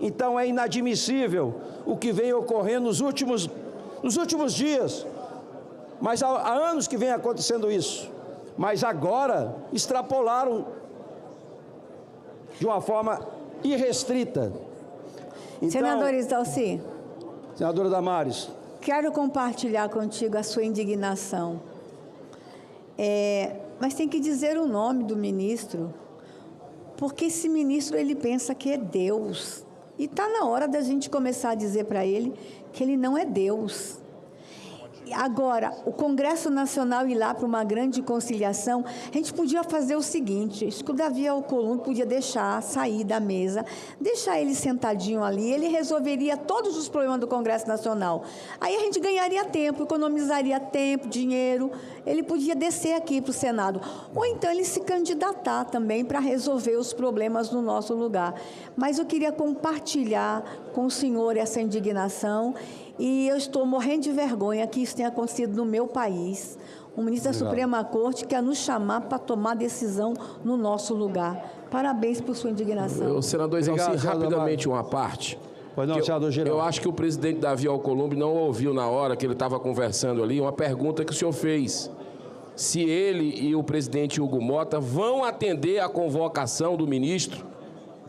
Então é inadmissível o que vem ocorrendo nos últimos dias. Mas há anos que vem acontecendo isso. Mas agora extrapolaram de uma forma irrestrita. Então, Senadores Dalci. Senadora Damares. Quero compartilhar contigo a sua indignação. Mas tem que dizer o nome do ministro, porque esse ministro ele pensa que é Deus. E está na hora da gente começar a dizer para ele que ele não é Deus. Agora, o Congresso Nacional ir lá para uma grande conciliação, a gente podia fazer o seguinte, isso que o Davi Alcolumbre podia deixar sair da mesa, deixar ele sentadinho ali, ele resolveria todos os problemas do Congresso Nacional. Aí a gente ganharia tempo, economizaria tempo, dinheiro, ele podia descer aqui para o Senado. Ou então ele se candidatar também para resolver os problemas no nosso lugar. Mas eu queria compartilhar com o senhor essa indignação. E eu estou morrendo de vergonha que isso tenha acontecido no meu país. O ministro da Suprema Corte quer nos chamar para tomar decisão no nosso lugar. Parabéns por sua indignação. Senador Dalci, rapidamente uma parte. Pois não, senador Girão. Eu acho que o presidente Davi Alcolumbre não ouviu na hora que ele estava conversando ali uma pergunta que o senhor fez. Se ele e o presidente Hugo Mota vão atender a convocação do ministro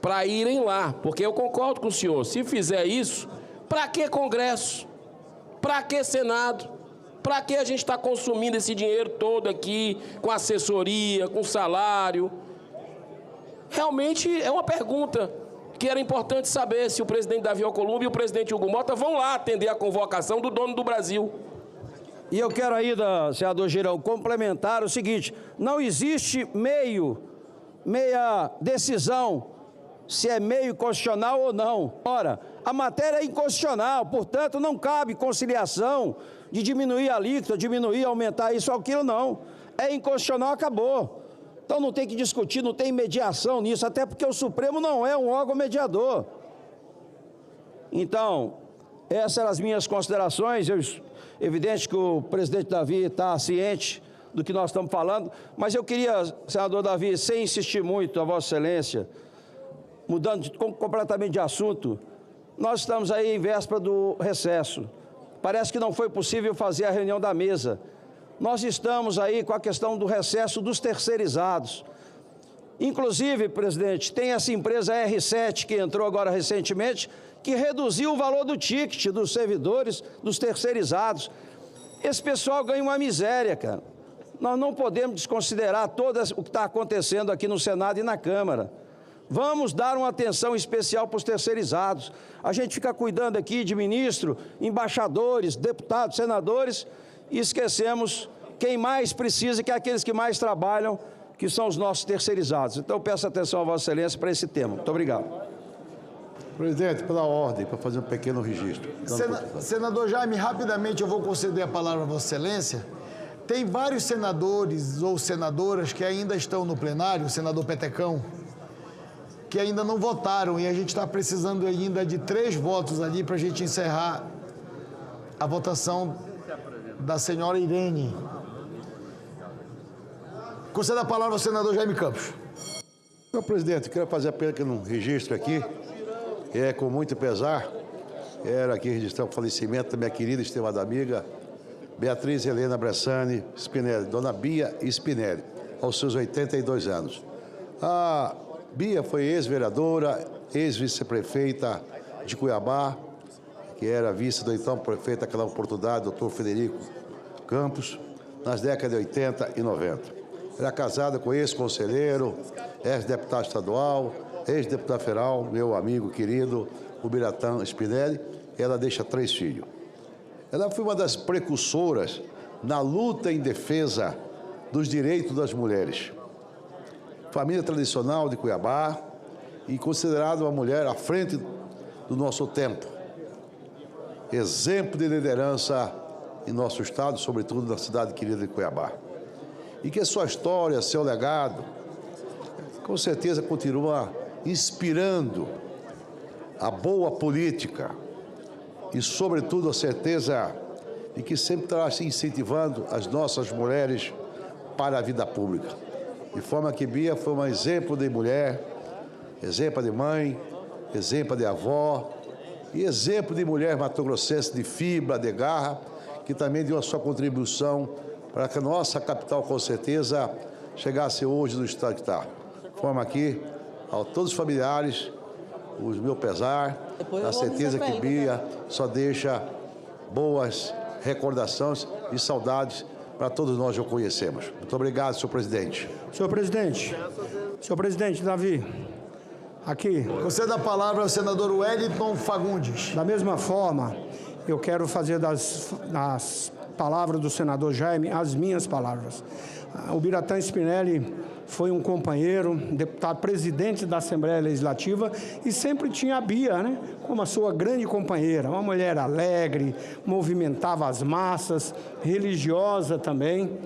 para irem lá. Porque eu concordo com o senhor. Se fizer isso, para que Congresso? Para que Senado? Para que a gente está consumindo esse dinheiro todo aqui, com assessoria, com salário? Realmente é uma pergunta que era importante saber se o presidente Davi Alcolumbre e o presidente Hugo Mota vão lá atender a convocação do dono do Brasil. E eu quero ainda, senador Girão, complementar o seguinte, não existe meia decisão se é meio constitucional ou não. Ora, a matéria é inconstitucional, portanto, não cabe conciliação de diminuir a alíquota, diminuir, aumentar isso ou aquilo, não. É inconstitucional, acabou. Então não tem que discutir, não tem mediação nisso, até porque o Supremo não é um órgão mediador. Então, Essas eram as minhas considerações. Evidente que o presidente Davi está ciente do que nós estamos falando, mas eu queria, senador Davi, sem insistir muito, a Vossa Excelência, mudando completamente de assunto, nós estamos aí em véspera do recesso. Parece que não foi possível fazer a reunião da mesa. Nós estamos aí com a questão do recesso dos terceirizados. Inclusive, presidente, tem essa empresa R7 que entrou agora recentemente, que reduziu o valor do ticket dos servidores, dos terceirizados. Esse pessoal ganha uma miséria, cara. Nós não podemos desconsiderar todo o que está acontecendo aqui no Senado e na Câmara. Vamos dar uma atenção especial para os terceirizados. A gente fica cuidando aqui de ministro, embaixadores, deputados, senadores, e esquecemos quem mais precisa, que é aqueles que mais trabalham, que são os nossos terceirizados. Então, eu peço atenção a Vossa Excelência para esse tema. Muito obrigado. Presidente, pela ordem, para fazer um pequeno registro. Senador Jaime, rapidamente eu vou conceder a palavra a Vossa Excelência. Tem vários senadores ou senadoras que ainda estão no plenário, o senador Petecão, que ainda não votaram, e a gente está precisando ainda de 3 votos ali para a gente encerrar a votação da senhora Irene. Conceda a palavra ao senador Jaime Campos. Senhor presidente, quero fazer apenas um registro aqui, com muito pesar, quero aqui registrar o falecimento da minha querida e estimada amiga, Beatriz Helena Bressani Spinelli, dona Bia Spinelli, aos seus 82 anos. A Bia foi ex-vereadora, ex-vice-prefeita de Cuiabá, que era vice do então prefeito daquela oportunidade, doutor Frederico Campos, nas décadas de 80 e 90. Era casada com ex-conselheiro, ex-deputado estadual, ex-deputado federal, meu amigo querido, o Biratã Spinelli. Ela deixa 3 filhos. Ela foi uma das precursoras na luta em defesa dos direitos das mulheres. Família tradicional de Cuiabá e considerada uma mulher à frente do nosso tempo. Exemplo de liderança em nosso estado, sobretudo na cidade querida de Cuiabá. E que a sua história, seu legado, com certeza continua inspirando a boa política e, sobretudo, a certeza de que sempre estará se incentivando as nossas mulheres para a vida pública. De forma que Bia foi um exemplo de mulher, exemplo de mãe, exemplo de avó e exemplo de mulher matogrossense de fibra, de garra, que também deu a sua contribuição para que a nossa capital, com certeza, chegasse hoje no estado que está. De forma que, a todos os familiares, o meu pesar, a certeza que Bia só deixa boas recordações e saudades para todos nós que o conhecemos. Muito obrigado, senhor presidente. Senhor presidente Davi, aqui. Conceda a palavra ao senador Wellington Fagundes. Da mesma forma, eu quero fazer das palavras do senador Jaime as minhas palavras. O Biratã Spinelli foi um companheiro, deputado presidente da Assembleia Legislativa e sempre tinha a Bia, né, como a sua grande companheira, uma mulher alegre, movimentava as massas, religiosa também.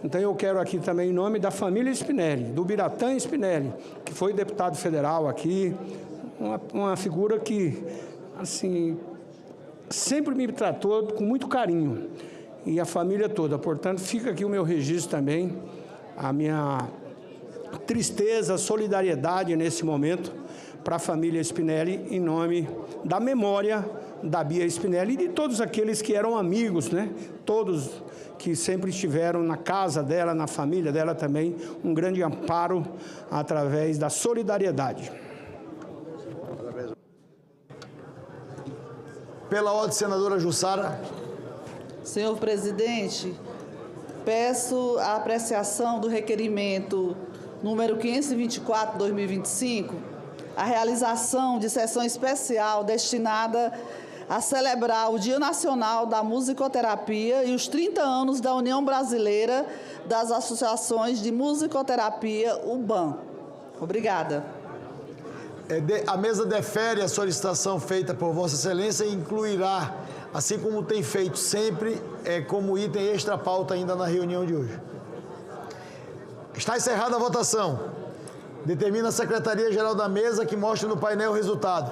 Então eu quero aqui também, em nome da família Spinelli, do Biratã Spinelli, que foi deputado federal aqui, uma figura que, assim, sempre me tratou com muito carinho, e a família toda. Portanto, fica aqui o meu registro também, a minha tristeza, solidariedade nesse momento para a família Spinelli, em nome da memória da Bia Spinelli e de todos aqueles que eram amigos, né? Todos que sempre estiveram na casa dela, na família dela também, um grande amparo através da solidariedade. Pela ordem, senadora Jussara. Senhor presidente, peço a apreciação do requerimento número 524/2025, a realização de sessão especial destinada a celebrar o Dia Nacional da Musicoterapia e os 30 anos da União Brasileira das Associações de Musicoterapia, UBAM. Obrigada. A mesa defere a solicitação feita por Vossa Excelência e incluirá, assim como tem feito sempre, como item extra pauta ainda na reunião de hoje. Está encerrada a votação. Determina a Secretaria-Geral da Mesa que mostre no painel o resultado.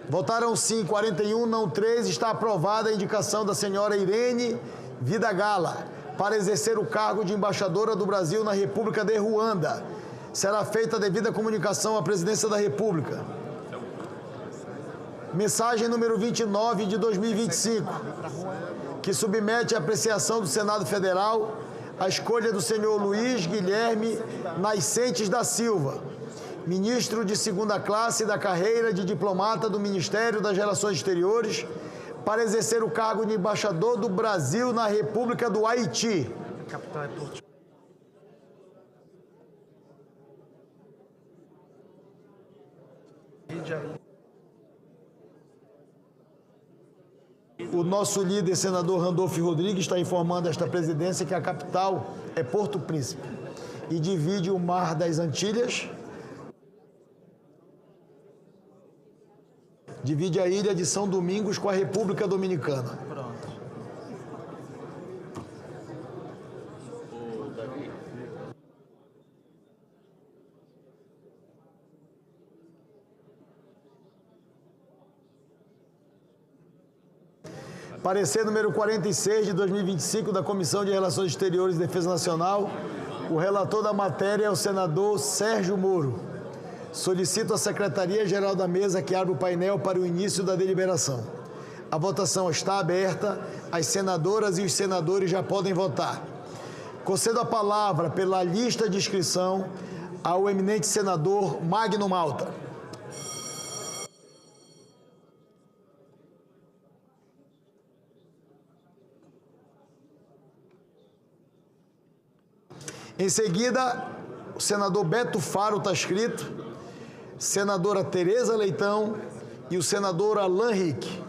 Votaram sim 41, não 13. Está aprovada a indicação da senhora Irene Vidagala para exercer o cargo de embaixadora do Brasil na República de Ruanda. Será feita a devida comunicação à Presidência da República. Mensagem número 29 de 2025, que submete à apreciação do Senado Federal a escolha do senhor Luiz Guilherme Nascentes da Silva, ministro de segunda classe da carreira de diplomata do Ministério das Relações Exteriores, para exercer o cargo de embaixador do Brasil na República do Haiti. O nosso líder, senador Randolfo Rodrigues, está informando esta presidência que a capital é Porto Príncipe e divide o Mar das Antilhas, divide a ilha de São Domingos com a República Dominicana. Parecer número 46 de 2025 da Comissão de Relações Exteriores e Defesa Nacional. O relator da matéria é o senador Sérgio Moro. Solicito à Secretaria-Geral da Mesa que abra o painel para o início da deliberação. A votação está aberta. As senadoras e os senadores já podem votar. Concedo a palavra pela lista de inscrição ao eminente senador Magno Malta. Em seguida, o senador Beto Faro está escrito, senadora Tereza Leitão e o senador Alan Rick.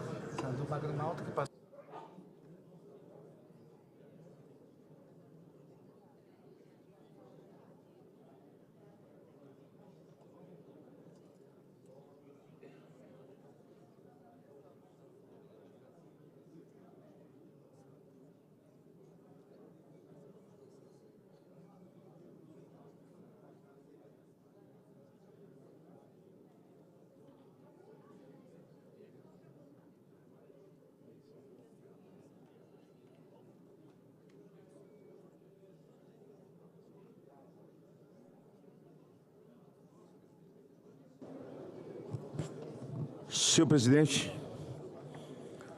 Senhor presidente,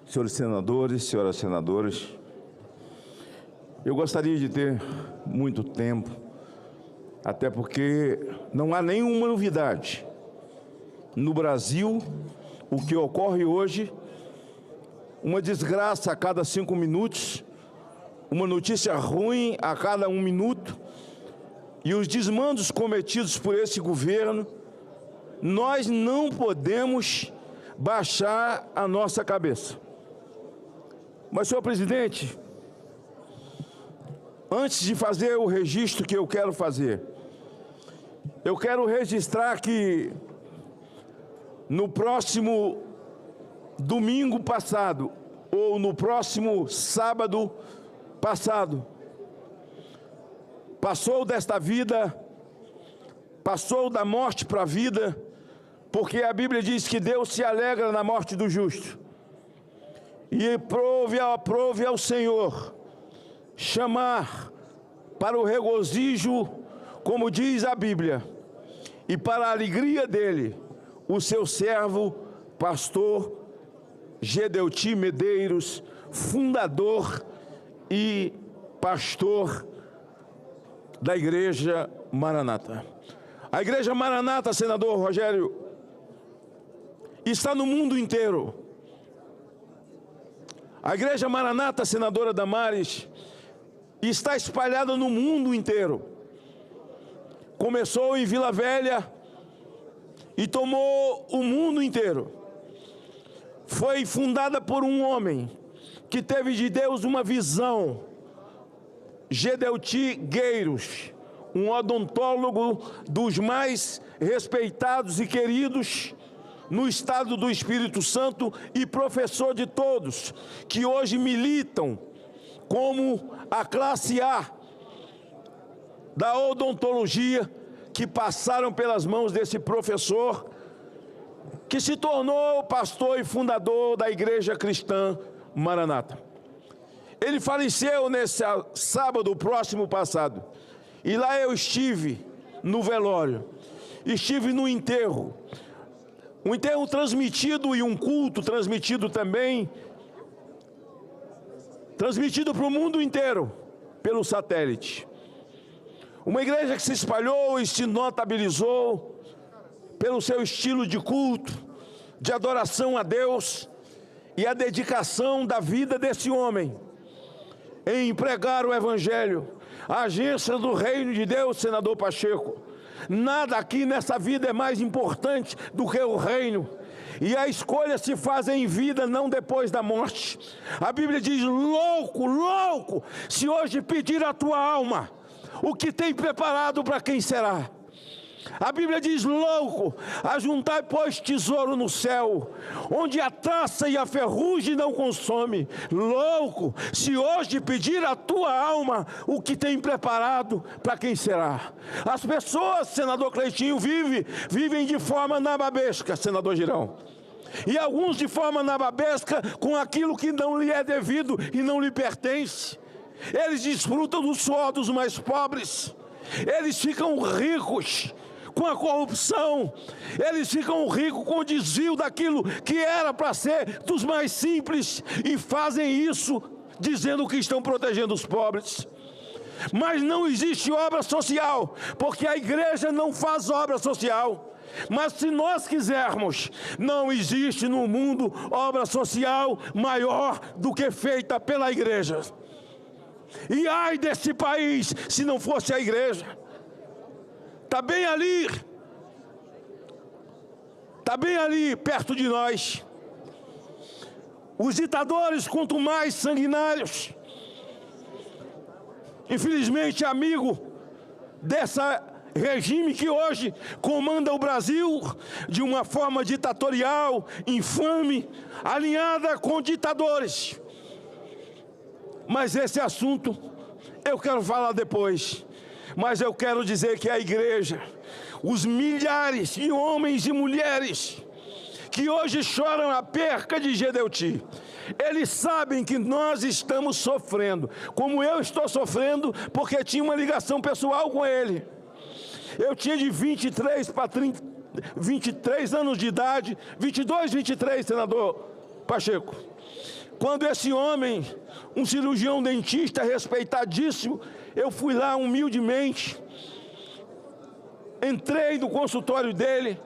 senhores senadores, senhoras senadoras, eu gostaria de ter muito tempo, até porque não há nenhuma novidade. No Brasil, o que ocorre hoje, uma desgraça a cada 5 minutos, uma notícia ruim a cada 1 minuto, e os desmandos cometidos por esse governo, nós não podemos baixar a nossa cabeça. Mas, senhor presidente, antes de fazer o registro que eu quero fazer, eu quero registrar que no próximo domingo passado, ou no próximo sábado passado, passou desta vida, passou da morte para a vida, porque a Bíblia diz que Deus se alegra na morte do justo. E aprove ao Senhor chamar para o regozijo, como diz a Bíblia, e para a alegria dele, o seu servo, pastor Gedeuti Medeiros, fundador e pastor da Igreja Maranata. A Igreja Maranata, senador Rogério, está no mundo inteiro. A Igreja Maranata, senadora Damares, está espalhada no mundo inteiro. Começou em Vila Velha e tomou o mundo inteiro. Foi fundada por um homem que teve de Deus uma visão, Gedeuti Gueiros, um odontólogo dos mais respeitados e queridos no estado do Espírito Santo e professor de todos, que hoje militam como a classe A da odontologia, que passaram pelas mãos desse professor, que se tornou pastor e fundador da Igreja Cristã Maranata. Ele faleceu nesse sábado próximo passado. E lá eu estive no velório, estive no enterro. Um enterro transmitido e um culto transmitido também, transmitido para o mundo inteiro, pelo satélite. Uma igreja que se espalhou e se notabilizou pelo seu estilo de culto, de adoração a Deus e a dedicação da vida desse homem em pregar o Evangelho, a agência do reino de Deus, senador Pacheco. Nada aqui nessa vida é mais importante do que o reino. E a escolha se faz em vida, não depois da morte. A Bíblia diz: louco, louco, se hoje pedir a tua alma, o que tem preparado para quem será? A Bíblia diz: louco, ajuntai, pois, tesouro no céu, onde a traça e a ferrugem não consome. Louco, se hoje pedir a tua alma, o que tem preparado para quem será? As pessoas, senador Cleitinho, vivem de forma nababesca, senador Girão. E alguns de forma nababesca com aquilo que não lhe é devido e não lhe pertence. Eles desfrutam do suor dos mais pobres. Eles ficam ricos com a corrupção, eles ficam ricos com o desvio daquilo que era para ser dos mais simples, e fazem isso dizendo que estão protegendo os pobres. Mas não existe obra social, porque a igreja não faz obra social. Mas se nós quisermos, não existe no mundo obra social maior do que feita pela igreja. E ai desse país se não fosse a igreja. Está bem ali, perto de nós. Os ditadores, quanto mais sanguinários, infelizmente amigo dessa regime que hoje comanda o Brasil de uma forma ditatorial, infame, alinhada com ditadores. Mas esse assunto eu quero falar depois. Mas eu quero dizer que a igreja, os milhares de homens e mulheres que hoje choram a perca de Gedeuti, eles sabem que nós estamos sofrendo, como eu estou sofrendo, porque tinha uma ligação pessoal com ele. Eu tinha de 23 para 23 anos de idade, 22, 23, senador Pacheco, quando esse homem, um cirurgião dentista respeitadíssimo, eu fui lá humildemente, entrei no consultório dele,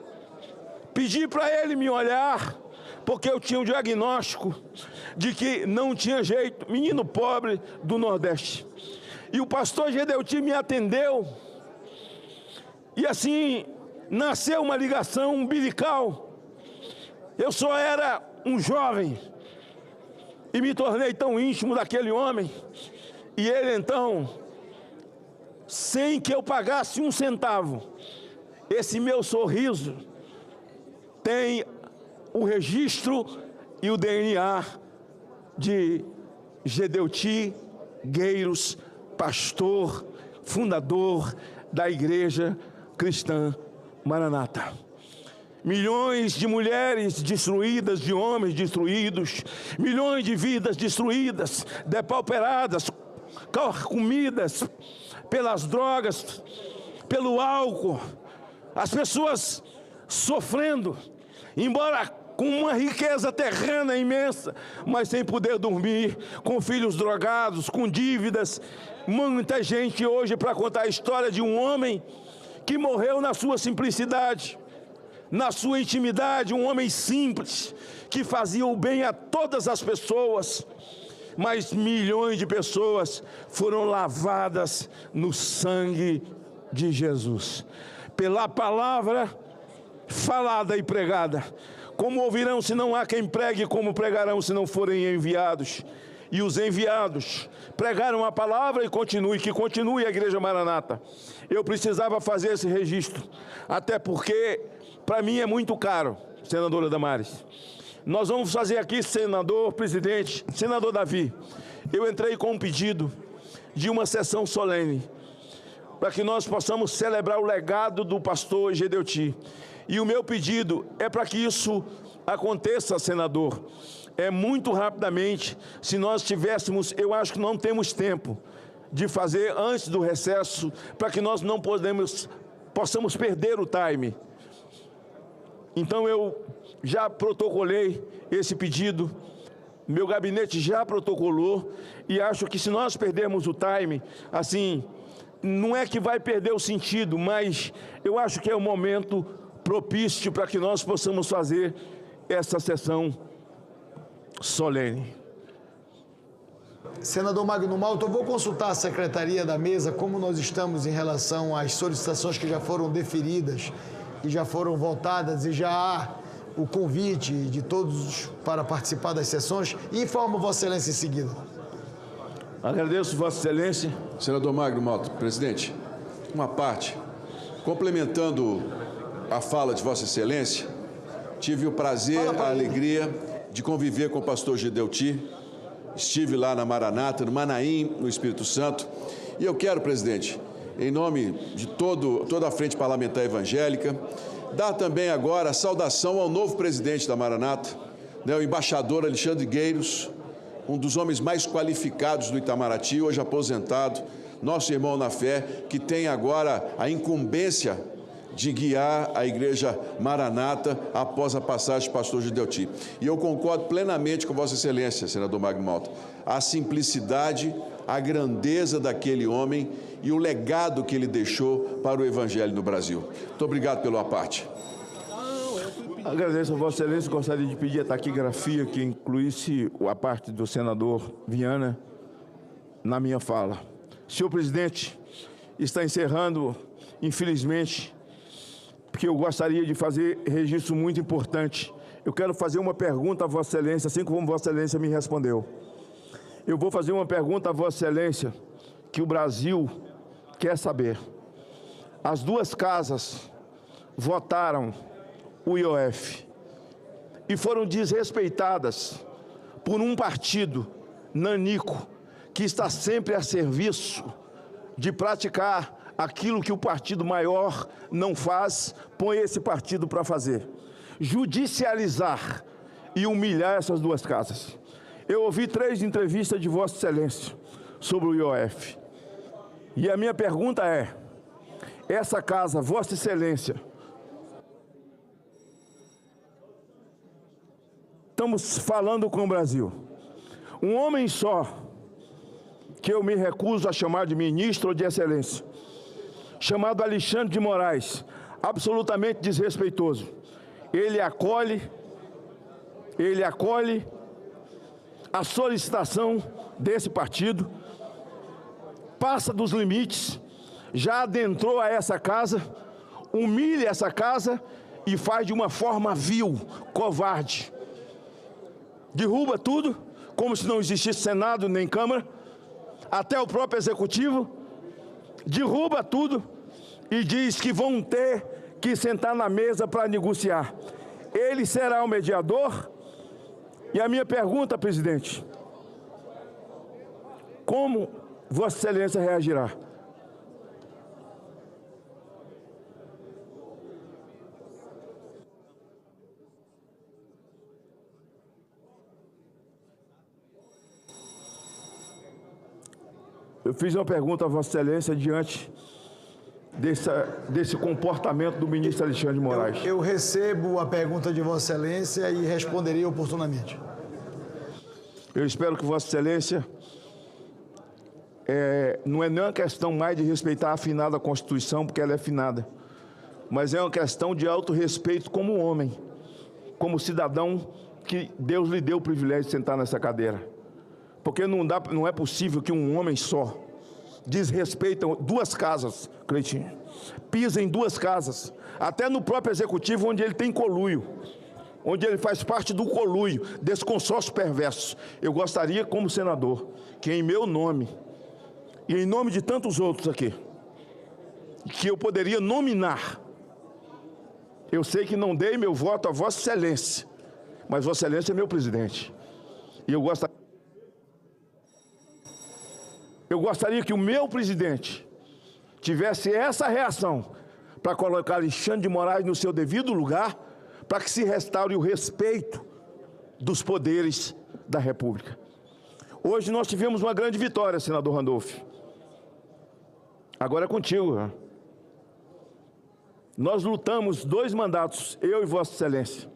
pedi para ele me olhar, porque eu tinha um diagnóstico de que não tinha jeito, menino pobre do Nordeste. E o pastor Gedeuti me atendeu, e assim nasceu uma ligação umbilical. Eu só era um jovem, e me tornei tão íntimo daquele homem, e ele então, sem que eu pagasse um centavo, esse meu sorriso tem o registro e o DNA de Gedeuti Gueiros, pastor, fundador da Igreja Cristã Maranata. Milhões de mulheres destruídas, de homens destruídos, milhões de vidas destruídas, depauperadas, carcomidas pelas drogas, pelo álcool, as pessoas sofrendo, embora com uma riqueza terrena imensa, mas sem poder dormir, com filhos drogados, com dívidas. Muita gente hoje para contar a história de um homem que morreu na sua simplicidade, na sua intimidade, um homem simples, que fazia o bem a todas as pessoas, mas milhões de pessoas foram lavadas no sangue de Jesus, pela palavra falada e pregada. Como ouvirão se não há quem pregue, como pregarão se não forem enviados? E os enviados pregaram a palavra e que continue a Igreja Maranata. Eu precisava fazer esse registro, até porque para mim é muito caro, senadora Damares. Nós vamos fazer aqui, senador, presidente, senador Davi, eu entrei com um pedido de uma sessão solene, para que nós possamos celebrar o legado do pastor Gedeuti. E o meu pedido é para que isso aconteça, senador, muito rapidamente. Se nós tivéssemos, eu acho que não temos tempo de fazer antes do recesso, para que nós não possamos perder o time. Então eu já protocolei esse pedido, meu gabinete já protocolou, e acho que se nós perdermos o time, assim, não é que vai perder o sentido, mas eu acho que é o momento propício para que nós possamos fazer essa sessão solene. Senador Magno Malta, eu vou consultar a secretaria da mesa como nós estamos em relação às solicitações que já foram deferidas e já foram votadas, e já há o convite de todos para participar das sessões, e informo Vossa Excelência em seguida. Agradeço, Vossa Excelência. Senador Magno Malta, presidente, uma parte, complementando a fala de Vossa Excelência, tive o prazer, a alegria de conviver com o pastor Gideuti. Estive lá na Maranata, no Manaim, no Espírito Santo. E eu quero, presidente, em nome de toda a Frente Parlamentar Evangélica, dar também agora a saudação ao novo presidente da Maranata, o embaixador Alexandre Gueiros, um dos homens mais qualificados do Itamaraty, hoje aposentado, nosso irmão na fé, que tem agora a incumbência de guiar a Igreja Maranata após a passagem do pastor Gideuti. E eu concordo plenamente com Vossa Excelência, senador Magno Malta, a simplicidade, a grandeza daquele homem e o legado que ele deixou para o Evangelho no Brasil. Muito obrigado pela parte. Agradeço a Vossa Excelência, gostaria de pedir a taquigrafia que incluísse a parte do senador Viana na minha fala. Senhor presidente, está encerrando, infelizmente, porque eu gostaria de fazer registro muito importante. Eu quero fazer uma pergunta a Vossa Excelência, assim como Vossa Excelência me respondeu. Eu vou fazer uma pergunta a Vossa Excelência que o Brasil quer saber. As duas casas votaram o IOF e foram desrespeitadas por um partido nanico que está sempre a serviço de praticar aquilo que o partido maior não faz, põe esse partido para fazer. Judicializar e humilhar essas duas casas. Eu ouvi 3 entrevistas de Vossa Excelência sobre o IOF. E a minha pergunta é, essa casa, Vossa Excelência, estamos falando com o Brasil. Um homem só, que eu me recuso a chamar de ministro ou de excelência, chamado Alexandre de Moraes, absolutamente desrespeitoso. Ele acolhe a solicitação desse partido, passa dos limites, já adentrou a essa casa, humilha essa casa e faz de uma forma vil, covarde. Derruba tudo, como se não existisse Senado nem Câmara, até o próprio Executivo, derruba tudo e diz que vão ter que sentar na mesa para negociar. Ele será o mediador? E a minha pergunta, presidente, como Vossa Excelência reagirá? Eu fiz uma pergunta a Vossa Excelência diante desse comportamento do ministro Alexandre de Moraes. Eu recebo a pergunta de Vossa Excelência e responderei oportunamente. Eu espero que Vossa Excelência não é nem uma questão mais de respeitar a afinada Constituição, porque ela é afinada, mas é uma questão de autorrespeito como homem, como cidadão que Deus lhe deu o privilégio de sentar nessa cadeira. Porque não é possível que um homem só desrespeita 2 casas, Cleitinho, pisa em 2 casas, até no próprio Executivo, onde ele tem conluio, onde ele faz parte do conluio, desse consórcio perverso. Eu gostaria, como senador, que em meu nome, e em nome de tantos outros aqui, que eu poderia nominar, eu sei que não dei meu voto a Vossa Excelência, mas Vossa Excelência é meu presidente, e eu gostaria que o meu presidente tivesse essa reação para colocar Alexandre de Moraes no seu devido lugar, para que se restaure o respeito dos poderes da República. Hoje nós tivemos uma grande vitória, senador Randolph. Agora é contigo. Nós lutamos 2 mandatos, eu e Vossa Excelência,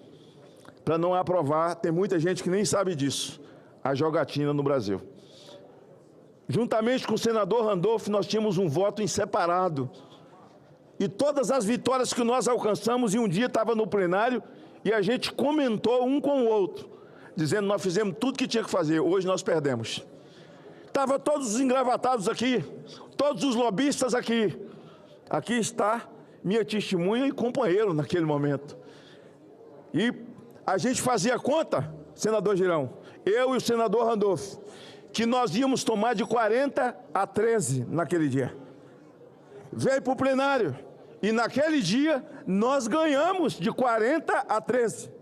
para não aprovar, tem muita gente que nem sabe disso, a jogatina no Brasil. Juntamente com o senador Randolph, nós tínhamos um voto em separado. E todas as vitórias que nós alcançamos, e um dia estava no plenário, e a gente comentou um com o outro, dizendo que nós fizemos tudo que tinha que fazer, hoje nós perdemos. Estavam todos os engravatados aqui, todos os lobistas aqui. Aqui está minha testemunha e companheiro naquele momento. E a gente fazia conta, senador Girão, eu e o senador Randolph, que nós íamos tomar de 40 a 13 naquele dia. Veio para o plenário e naquele dia nós ganhamos de 40 a 13.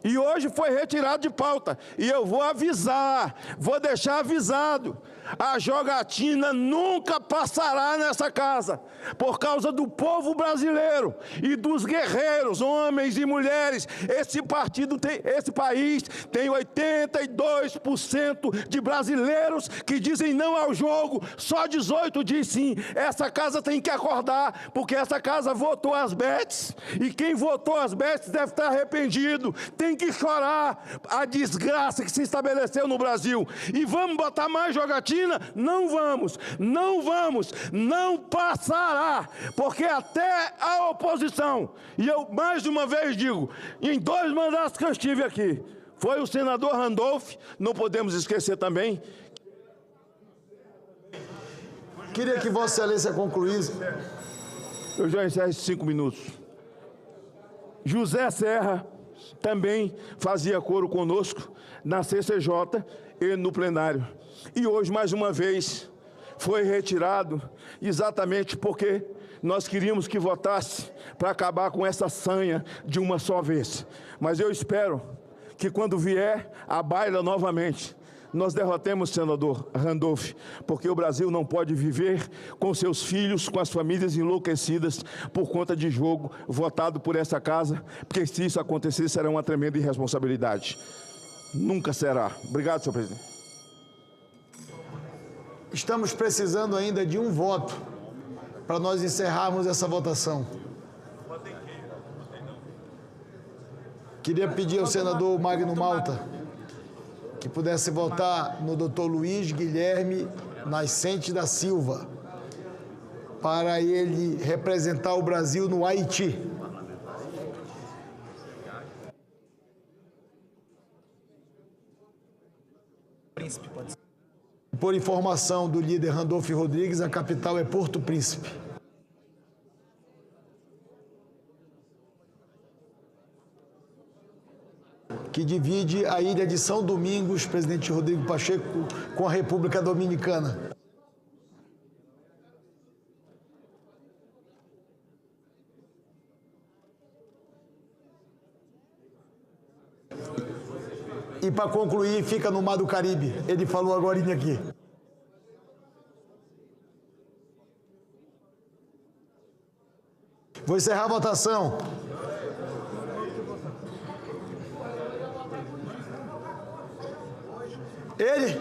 E hoje foi retirado de pauta. E eu vou avisar, vou deixar avisado. A jogatina nunca passará nessa casa, por causa do povo brasileiro e dos guerreiros, homens e mulheres. Esse país tem 82% de brasileiros que dizem não ao jogo, só 18 diz sim. Essa casa tem que acordar, porque essa casa votou as bets, e quem votou as bets deve estar arrependido, tem que chorar a desgraça que se estabeleceu no Brasil. E vamos botar mais jogatina? Não vamos, não vamos, não passará, porque até a oposição, e eu mais uma vez digo, em 2 mandatos que eu estive aqui, foi o senador Randolph, não podemos esquecer também. Queria que Vossa Excelência concluísse. Eu já encerro esses 5 minutos. José Serra também fazia coro conosco na CCJ e no plenário. E hoje, mais uma vez, foi retirado exatamente porque nós queríamos que votasse para acabar com essa sanha de uma só vez. Mas eu espero que quando vier a baila novamente, nós derrotemos o senador Randolph, porque o Brasil não pode viver com seus filhos, com as famílias enlouquecidas por conta de jogo votado por essa casa, porque se isso acontecer será uma tremenda irresponsabilidade. Nunca será. Obrigado, senhor presidente. Estamos precisando ainda de um voto para nós encerrarmos essa votação. Queria pedir ao senador Magno Malta que pudesse votar no doutor Luiz Guilherme Nascente da Silva, para ele representar o Brasil no Haiti. Príncipe, pode ser. Por informação do líder Randolph Rodrigues, a capital é Porto Príncipe. Que divide a ilha de São Domingos, presidente Rodrigo Pacheco, com a República Dominicana. E para concluir, fica no Mar do Caribe. Ele falou agora aqui. Vou encerrar a votação. Ele?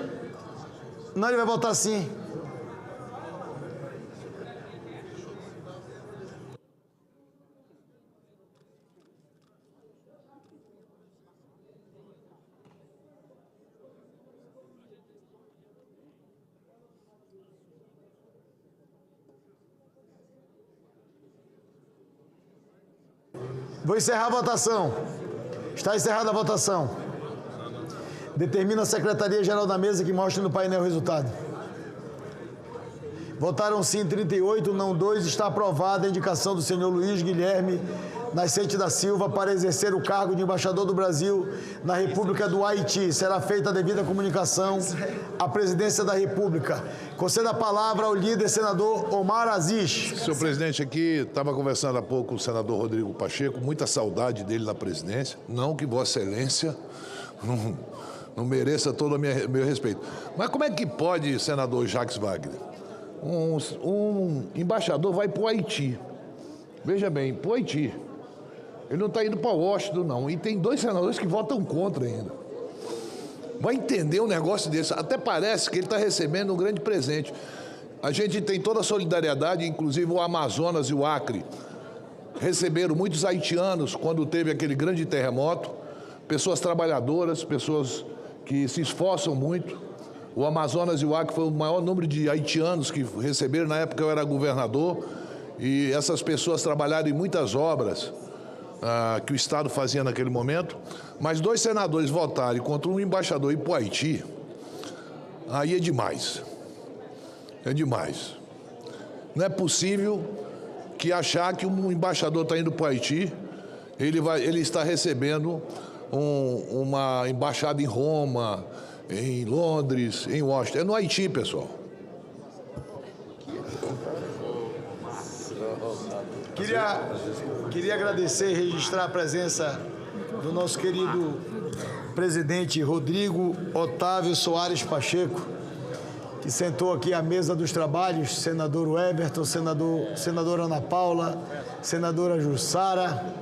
Não, ele vai votar sim. Vou encerrar a votação. Está encerrada a votação. Determina a Secretaria-Geral da Mesa que mostre no painel o resultado. Votaram sim 38, não 2. Está aprovada a indicação do senhor Luiz Guilherme Nascente da Silva para exercer o cargo de embaixador do Brasil na República do Haiti. Será feita a devida comunicação à Presidência da República. Conceda a palavra ao líder senador Omar Aziz. Senhor presidente, aqui estava conversando há pouco com o senador Rodrigo Pacheco, muita saudade dele na presidência. Não que Vossa Excelência não mereça todo o meu respeito. Mas como é que pode, senador Jacques Wagner, um embaixador vai para o Haiti, Veja bem, para o Haiti. Ele não está indo para Washington, não. E tem 2 senadores que votam contra ainda. Vai entender um negócio desse. Até parece que ele está recebendo um grande presente. A gente tem toda a solidariedade, inclusive o Amazonas e o Acre receberam muitos haitianos quando teve aquele grande terremoto. Pessoas trabalhadoras, pessoas que se esforçam muito. O Amazonas e o Acre foi o maior número de haitianos que receberam. Na época eu era governador. E essas pessoas trabalharam em muitas obras que o Estado fazia naquele momento, mas 2 senadores votarem contra um embaixador ir para o Haiti, aí é demais. É demais. Não é possível que achar que um embaixador está indo para o Haiti, ele está recebendo uma embaixada em Roma, em Londres, em Washington. É no Haiti, pessoal. Queria agradecer e registrar a presença do nosso querido presidente Rodrigo Otávio Soares Pacheco, que sentou aqui à mesa dos trabalhos, senador Weberton, senadora Ana Paula, senadora Jussara,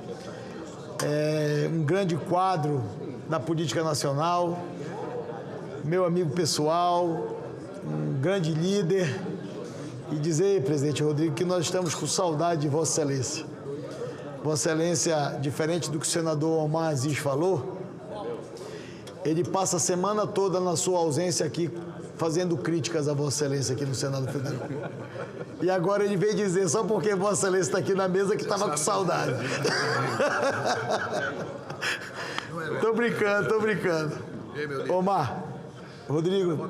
um grande quadro da política nacional, meu amigo pessoal, um grande líder. E dizer, presidente Rodrigo, que nós estamos com saudade de Vossa Excelência. Vossa Excelência, diferente do que o senador Omar Aziz falou, ele passa a semana toda na sua ausência aqui, fazendo críticas a Vossa Excelência aqui no Senado Federal. E agora ele veio dizer, só porque Vossa Excelência está aqui na mesa, que estava com saudade. Tô brincando. Omar, Rodrigo...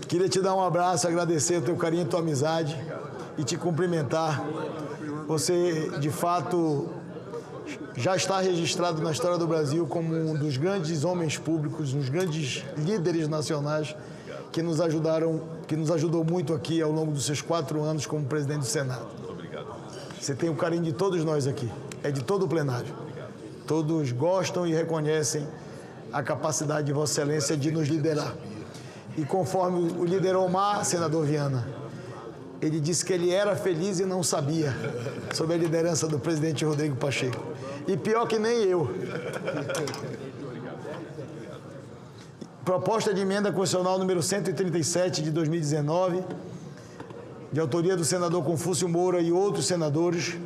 Queria te dar um abraço, agradecer o teu carinho e a tua amizade e te cumprimentar. Você, de fato, já está registrado na história do Brasil como um dos grandes homens públicos, um dos grandes líderes nacionais que nos ajudou muito aqui ao longo dos seus 4 anos como presidente do Senado. Obrigado. Você tem o carinho de todos nós aqui, é de todo o plenário. Todos gostam e reconhecem a capacidade de Vossa Excelência de nos liderar. E conforme o líder Omar, senador Viana, ele disse que ele era feliz e não sabia sobre a liderança do presidente Rodrigo Pacheco. E pior que nem eu. Proposta de emenda constitucional número 137 de 2019, de autoria do senador Confúcio Moura e outros senadores,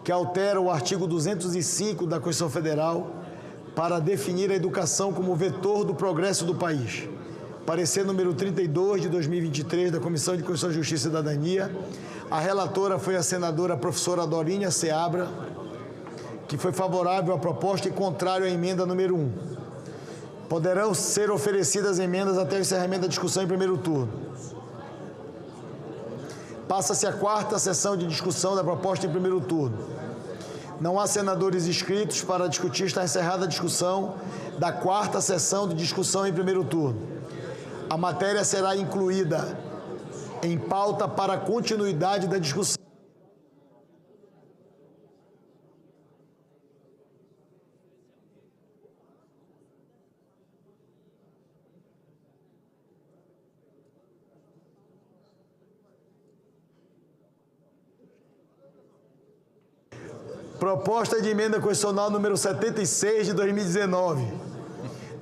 que altera o artigo 205 da Constituição Federal para definir a educação como vetor do progresso do país. Parecer número 32 de 2023 da Comissão de Constituição, Justiça e Cidadania. A relatora foi a senadora professora Dorinha Seabra, que foi favorável à proposta e contrário à emenda número 1. Poderão ser oferecidas emendas até o encerramento da discussão em primeiro turno. Passa-se a 4ª sessão de discussão da proposta em primeiro turno. Não há senadores inscritos para discutir. Está encerrada a discussão da 4ª sessão de discussão em primeiro turno. A matéria será incluída em pauta para a continuidade da discussão. Proposta de emenda constitucional número 76 de 2019,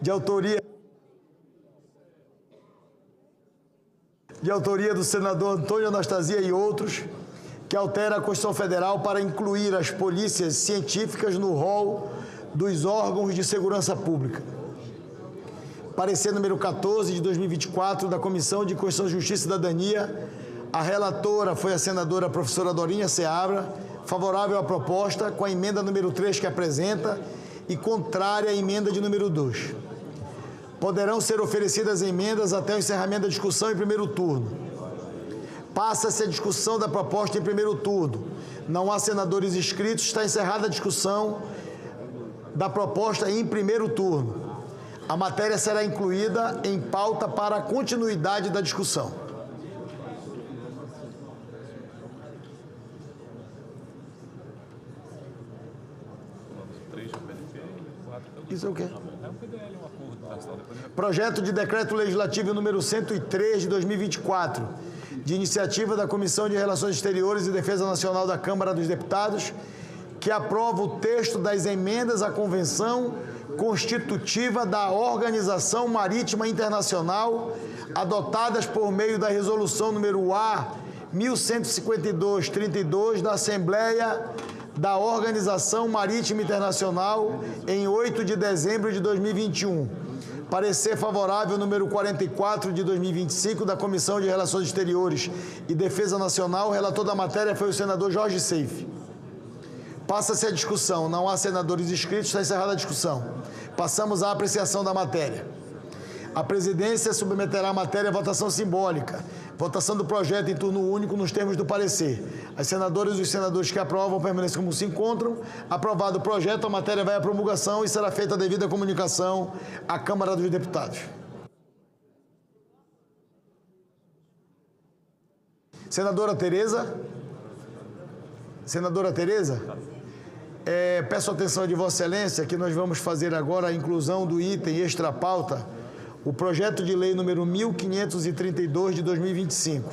de autoria do senador Antônio Anastasia e outros, que altera a Constituição Federal para incluir as polícias científicas no rol dos órgãos de segurança pública. Parecer número 14 de 2024 da Comissão de Constituição, Justiça e Cidadania. A relatora foi a senadora professora Dorinha Seabra, favorável à proposta, com a emenda número 3 que apresenta e contrária à emenda de número 2. Poderão ser oferecidas emendas até o encerramento da discussão em primeiro turno. Passa-se a discussão da proposta em primeiro turno. Não há senadores inscritos. Está encerrada a discussão da proposta em primeiro turno. A matéria será incluída em pauta para a continuidade da discussão. Isso é o quê? É um PDL, um acordo. Projeto de Decreto Legislativo número 103 de 2024, de iniciativa da Comissão de Relações Exteriores e Defesa Nacional da Câmara dos Deputados, que aprova o texto das emendas à Convenção Constitutiva da Organização Marítima Internacional, adotadas por meio da Resolução número A 1152/32 da Assembleia da Organização Marítima Internacional em 8 de dezembro de 2021. Parecer favorável número 44 de 2025 da Comissão de Relações Exteriores e Defesa Nacional. O relator da matéria foi o senador Jorge Seife. Passa-se a discussão. Não há senadores inscritos, está encerrada a discussão. Passamos à apreciação da matéria. A presidência submeterá a matéria à votação simbólica. Votação do projeto em turno único nos termos do parecer. As senadoras e os senadores que aprovam permanecem como se encontram. Aprovado o projeto, a matéria vai à promulgação e será feita a devida comunicação à Câmara dos Deputados. Senadora Tereza? Senadora Tereza? Peço a atenção de Vossa Excelência que nós vamos fazer agora a inclusão do item extra-pauta, o projeto de lei número 1532 de 2025.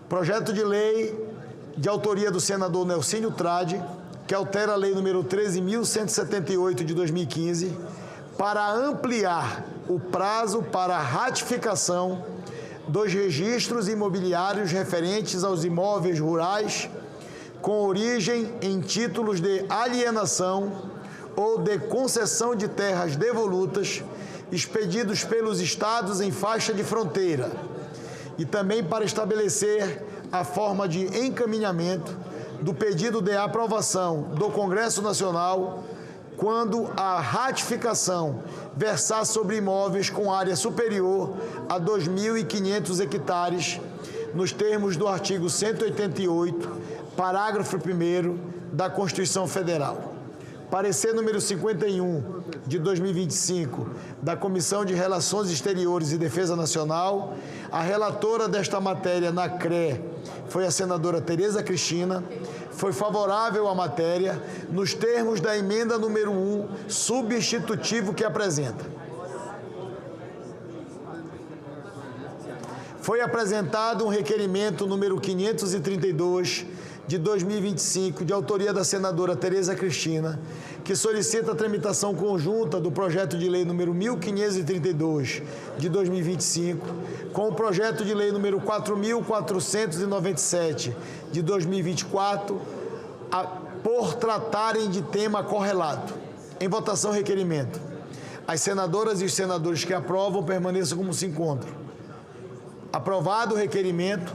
Projeto de lei de autoria do senador Nelcínio Trade, que altera a lei número 13.178 de 2015, para ampliar o prazo para ratificação dos registros imobiliários referentes aos imóveis rurais com origem em títulos de alienação ou de concessão de terras devolutas expedidos pelos estados em faixa de fronteira, e também para estabelecer a forma de encaminhamento do pedido de aprovação do Congresso Nacional quando a ratificação versar sobre imóveis com área superior a 2.500 hectares, nos termos do artigo 188, parágrafo 1º da Constituição Federal. Parecer número 51 de 2025 da Comissão de Relações Exteriores e Defesa Nacional. A relatora desta matéria na CRE foi a senadora Tereza Cristina. Foi favorável à matéria nos termos da emenda número 1, substitutivo que apresenta. Foi apresentado um requerimento número 532 de 2025, de autoria da senadora Tereza Cristina, que solicita a tramitação conjunta do projeto de lei número 1532 de 2025, com o projeto de lei número 4497 de 2024, por tratarem de tema correlato. Em votação, requerimento. As senadoras e os senadores que aprovam permaneçam como se encontram. Aprovado o requerimento,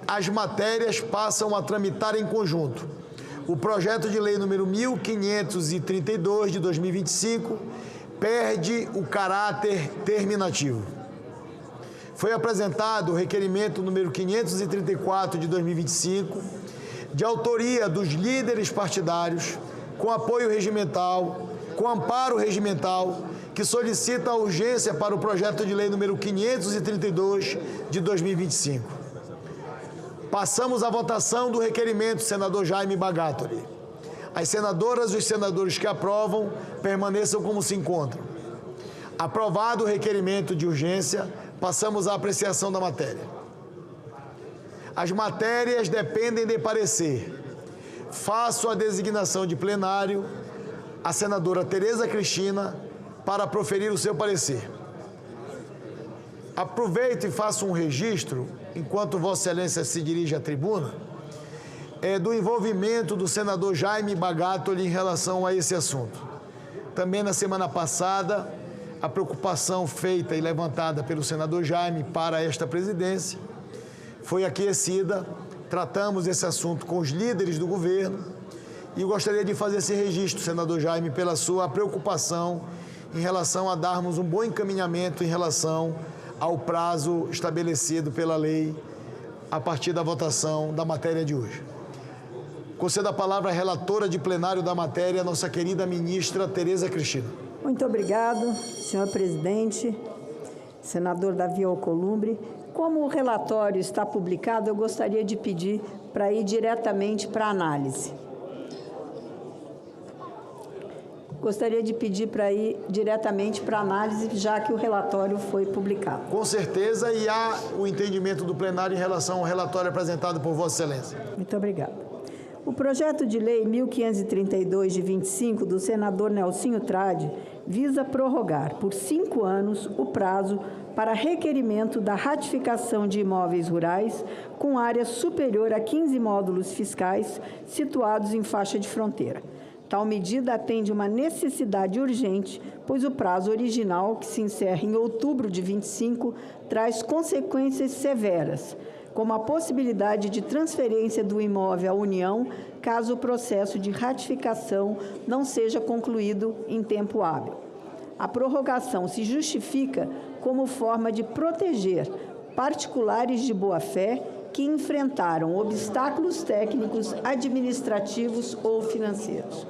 as matérias passam a tramitar em conjunto. O projeto de lei número 1532 de 2025 perde o caráter terminativo. Foi apresentado o requerimento número 534 de 2025, de autoria dos líderes partidários, com apoio regimental, com amparo regimental, que solicita a urgência para o projeto de lei número 532 de 2025. Passamos à votação do requerimento, senador Jaime Bagatoli. As senadoras e os senadores que aprovam permaneçam como se encontram. Aprovado o requerimento de urgência, passamos à apreciação da matéria. As matérias dependem de parecer. Faço a designação de plenário à senadora Tereza Cristina para proferir o seu parecer. Aproveito e faço um registro, enquanto Vossa Excelência se dirige à tribuna, do envolvimento do senador Jaime Bagatoli em relação a esse assunto. Também na semana passada, a preocupação feita e levantada pelo senador Jaime para esta presidência foi aquecida. Tratamos esse assunto com os líderes do governo e gostaria de fazer esse registro, senador Jaime, pela sua preocupação em relação a darmos um bom encaminhamento em relação ao prazo estabelecido pela lei a partir da votação da matéria de hoje. Concedo a palavra à relatora de plenário da matéria, nossa querida ministra Tereza Cristina. Muito obrigado, senhor presidente, senador Davi Alcolumbre. Como o relatório está publicado, eu gostaria de pedir para ir diretamente para a análise. gostaria de pedir para ir diretamente para análise, já que o relatório foi publicado. Com certeza, e há o entendimento do plenário em relação ao relatório apresentado por Vossa Excelência. Muito obrigada. O projeto de lei 1532 de 25 do senador Nelsinho Trade visa prorrogar por 5 anos o prazo para requerimento da ratificação de imóveis rurais com área superior a 15 módulos fiscais situados em faixa de fronteira. Tal medida atende uma necessidade urgente, pois o prazo original, que se encerra em outubro de 25, traz consequências severas, como a possibilidade de transferência do imóvel à União, caso o processo de ratificação não seja concluído em tempo hábil. A prorrogação se justifica como forma de proteger particulares de boa-fé que enfrentaram obstáculos técnicos, administrativos ou financeiros.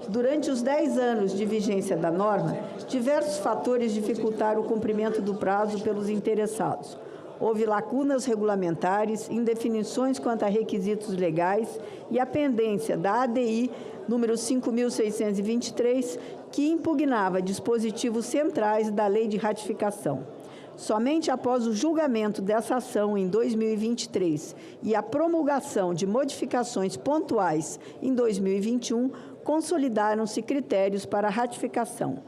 Durante os 10 anos de vigência da norma, diversos fatores dificultaram o cumprimento do prazo pelos interessados. Houve lacunas regulamentares, indefinições quanto a requisitos legais e a pendência da ADI número 5.623, que impugnava dispositivos centrais da Lei de Ratificação. Somente após o julgamento dessa ação em 2023 e a promulgação de modificações pontuais em 2021, consolidaram-se critérios para a ratificação,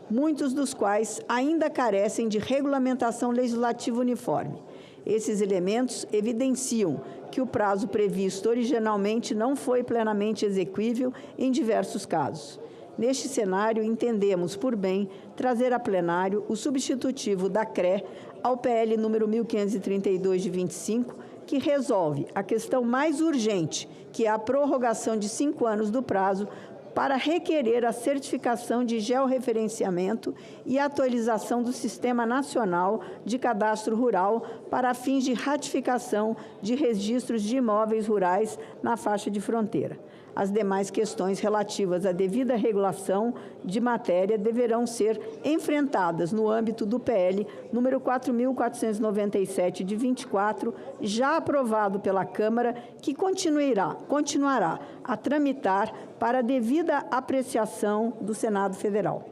muitos dos quais ainda carecem de regulamentação legislativa uniforme. Esses elementos evidenciam que o prazo previsto originalmente não foi plenamente exequível em diversos casos. Neste cenário, entendemos por bem trazer a plenário o substitutivo da CRE ao PL número 1532 de 25, que resolve a questão mais urgente, que é a prorrogação de 5 anos do prazo para requerer a certificação de georreferenciamento e atualização do Sistema Nacional de Cadastro Rural para fins de ratificação de registros de imóveis rurais na faixa de fronteira. As demais questões relativas à devida regulação de matéria deverão ser enfrentadas no âmbito do PL número 4.497 de 24, já aprovado pela Câmara, que continuará a tramitar para a devida apreciação do Senado Federal.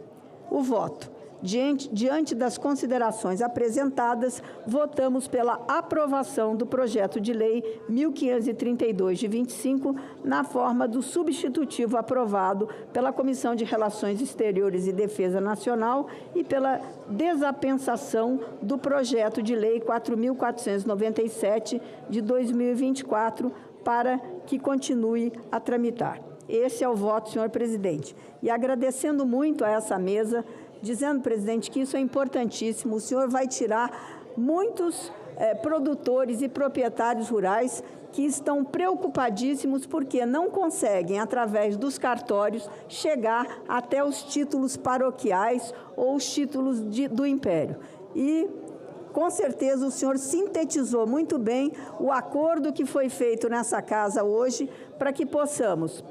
O voto. Diante das considerações apresentadas, votamos pela aprovação do projeto de lei 1532 de 25, na forma do substitutivo aprovado pela Comissão de Relações Exteriores e Defesa Nacional e pela desapensação do projeto de lei 4.497 de 2024 para que continue a tramitar. Esse é o voto, senhor presidente. E agradecendo muito a essa mesa, dizendo, presidente, que isso é importantíssimo. O senhor vai tirar muitos produtores e proprietários rurais que estão preocupadíssimos porque não conseguem, através dos cartórios, chegar até os títulos paroquiais ou os títulos do Império. E, com certeza, o senhor sintetizou muito bem o acordo que foi feito nessa casa hoje para que possamos,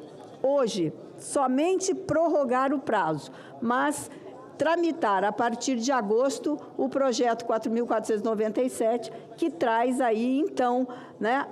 hoje, somente prorrogar o prazo, mas tramitar a partir de agosto o projeto 4.497, que traz aí, então, né,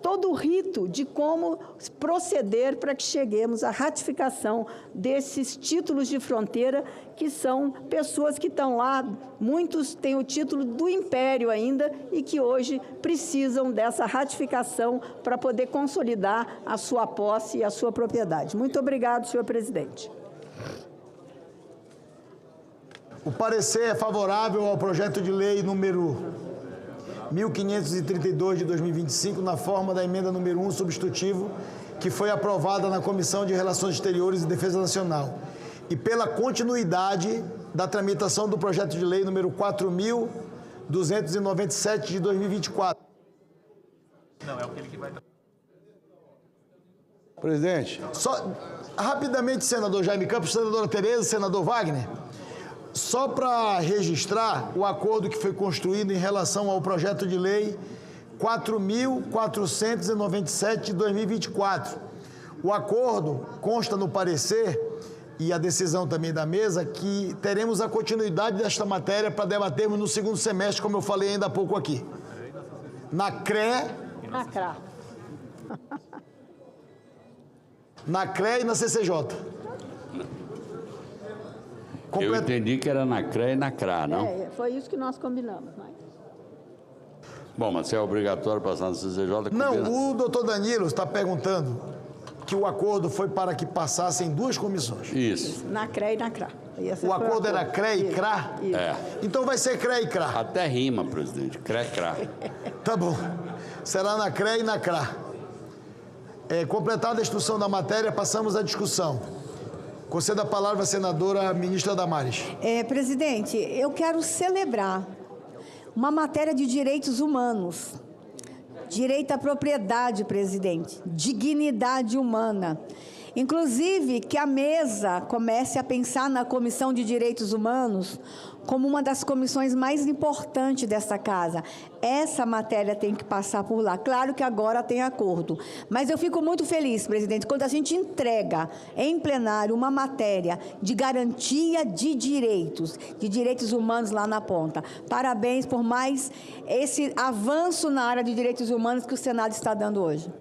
todo o rito de como proceder para que cheguemos à ratificação desses títulos de fronteira, que são pessoas que estão lá, muitos têm o título do Império ainda e que hoje precisam dessa ratificação para poder consolidar a sua posse e a sua propriedade. Muito obrigado, senhor presidente. O parecer é favorável ao projeto de lei número 1532 de 2025, na forma da emenda número 1, substitutivo, que foi aprovada na Comissão de Relações Exteriores e Defesa Nacional, e pela continuidade da tramitação do projeto de lei número 4.297 de 2024. Não, é aquele que vai... Presidente. Só, rapidamente, senador Jaime Campos, senadora Tereza, senador Wagner, só para registrar o acordo que foi construído em relação ao projeto de lei 4.497 de 2024. O acordo consta no parecer e a decisão também da mesa que teremos a continuidade desta matéria para debatermos no segundo semestre, como eu falei ainda há pouco aqui. Na CRE... Na CRE e na CCJ. Eu entendi que era na CREA e na CRA, não? Foi isso que nós combinamos. Mas... Bom, mas se é obrigatório passar no CCJ... Não, o doutor Danilo está perguntando que o acordo foi para que passassem duas comissões. Isso. Na CREA e na CRA. O acordo era CREA e CRA? Isso. É. Então vai ser CREA e CRA. Até rima, presidente. CREA e CRA. Tá bom. Será na CREA e na CRA. Completada a instrução da matéria, passamos à discussão. Concedo a palavra à senadora ministra Damares. Presidente, eu quero celebrar uma matéria de direitos humanos. Direito à propriedade, presidente. Dignidade humana. Inclusive, que a mesa comece a pensar na Comissão de Direitos Humanos como uma das comissões mais importantes dessa casa. Essa matéria tem que passar por lá. Claro que agora tem acordo. Mas eu fico muito feliz, presidente, quando a gente entrega em plenário uma matéria de garantia de direitos humanos lá na ponta. Parabéns por mais esse avanço na área de direitos humanos que o Senado está dando hoje.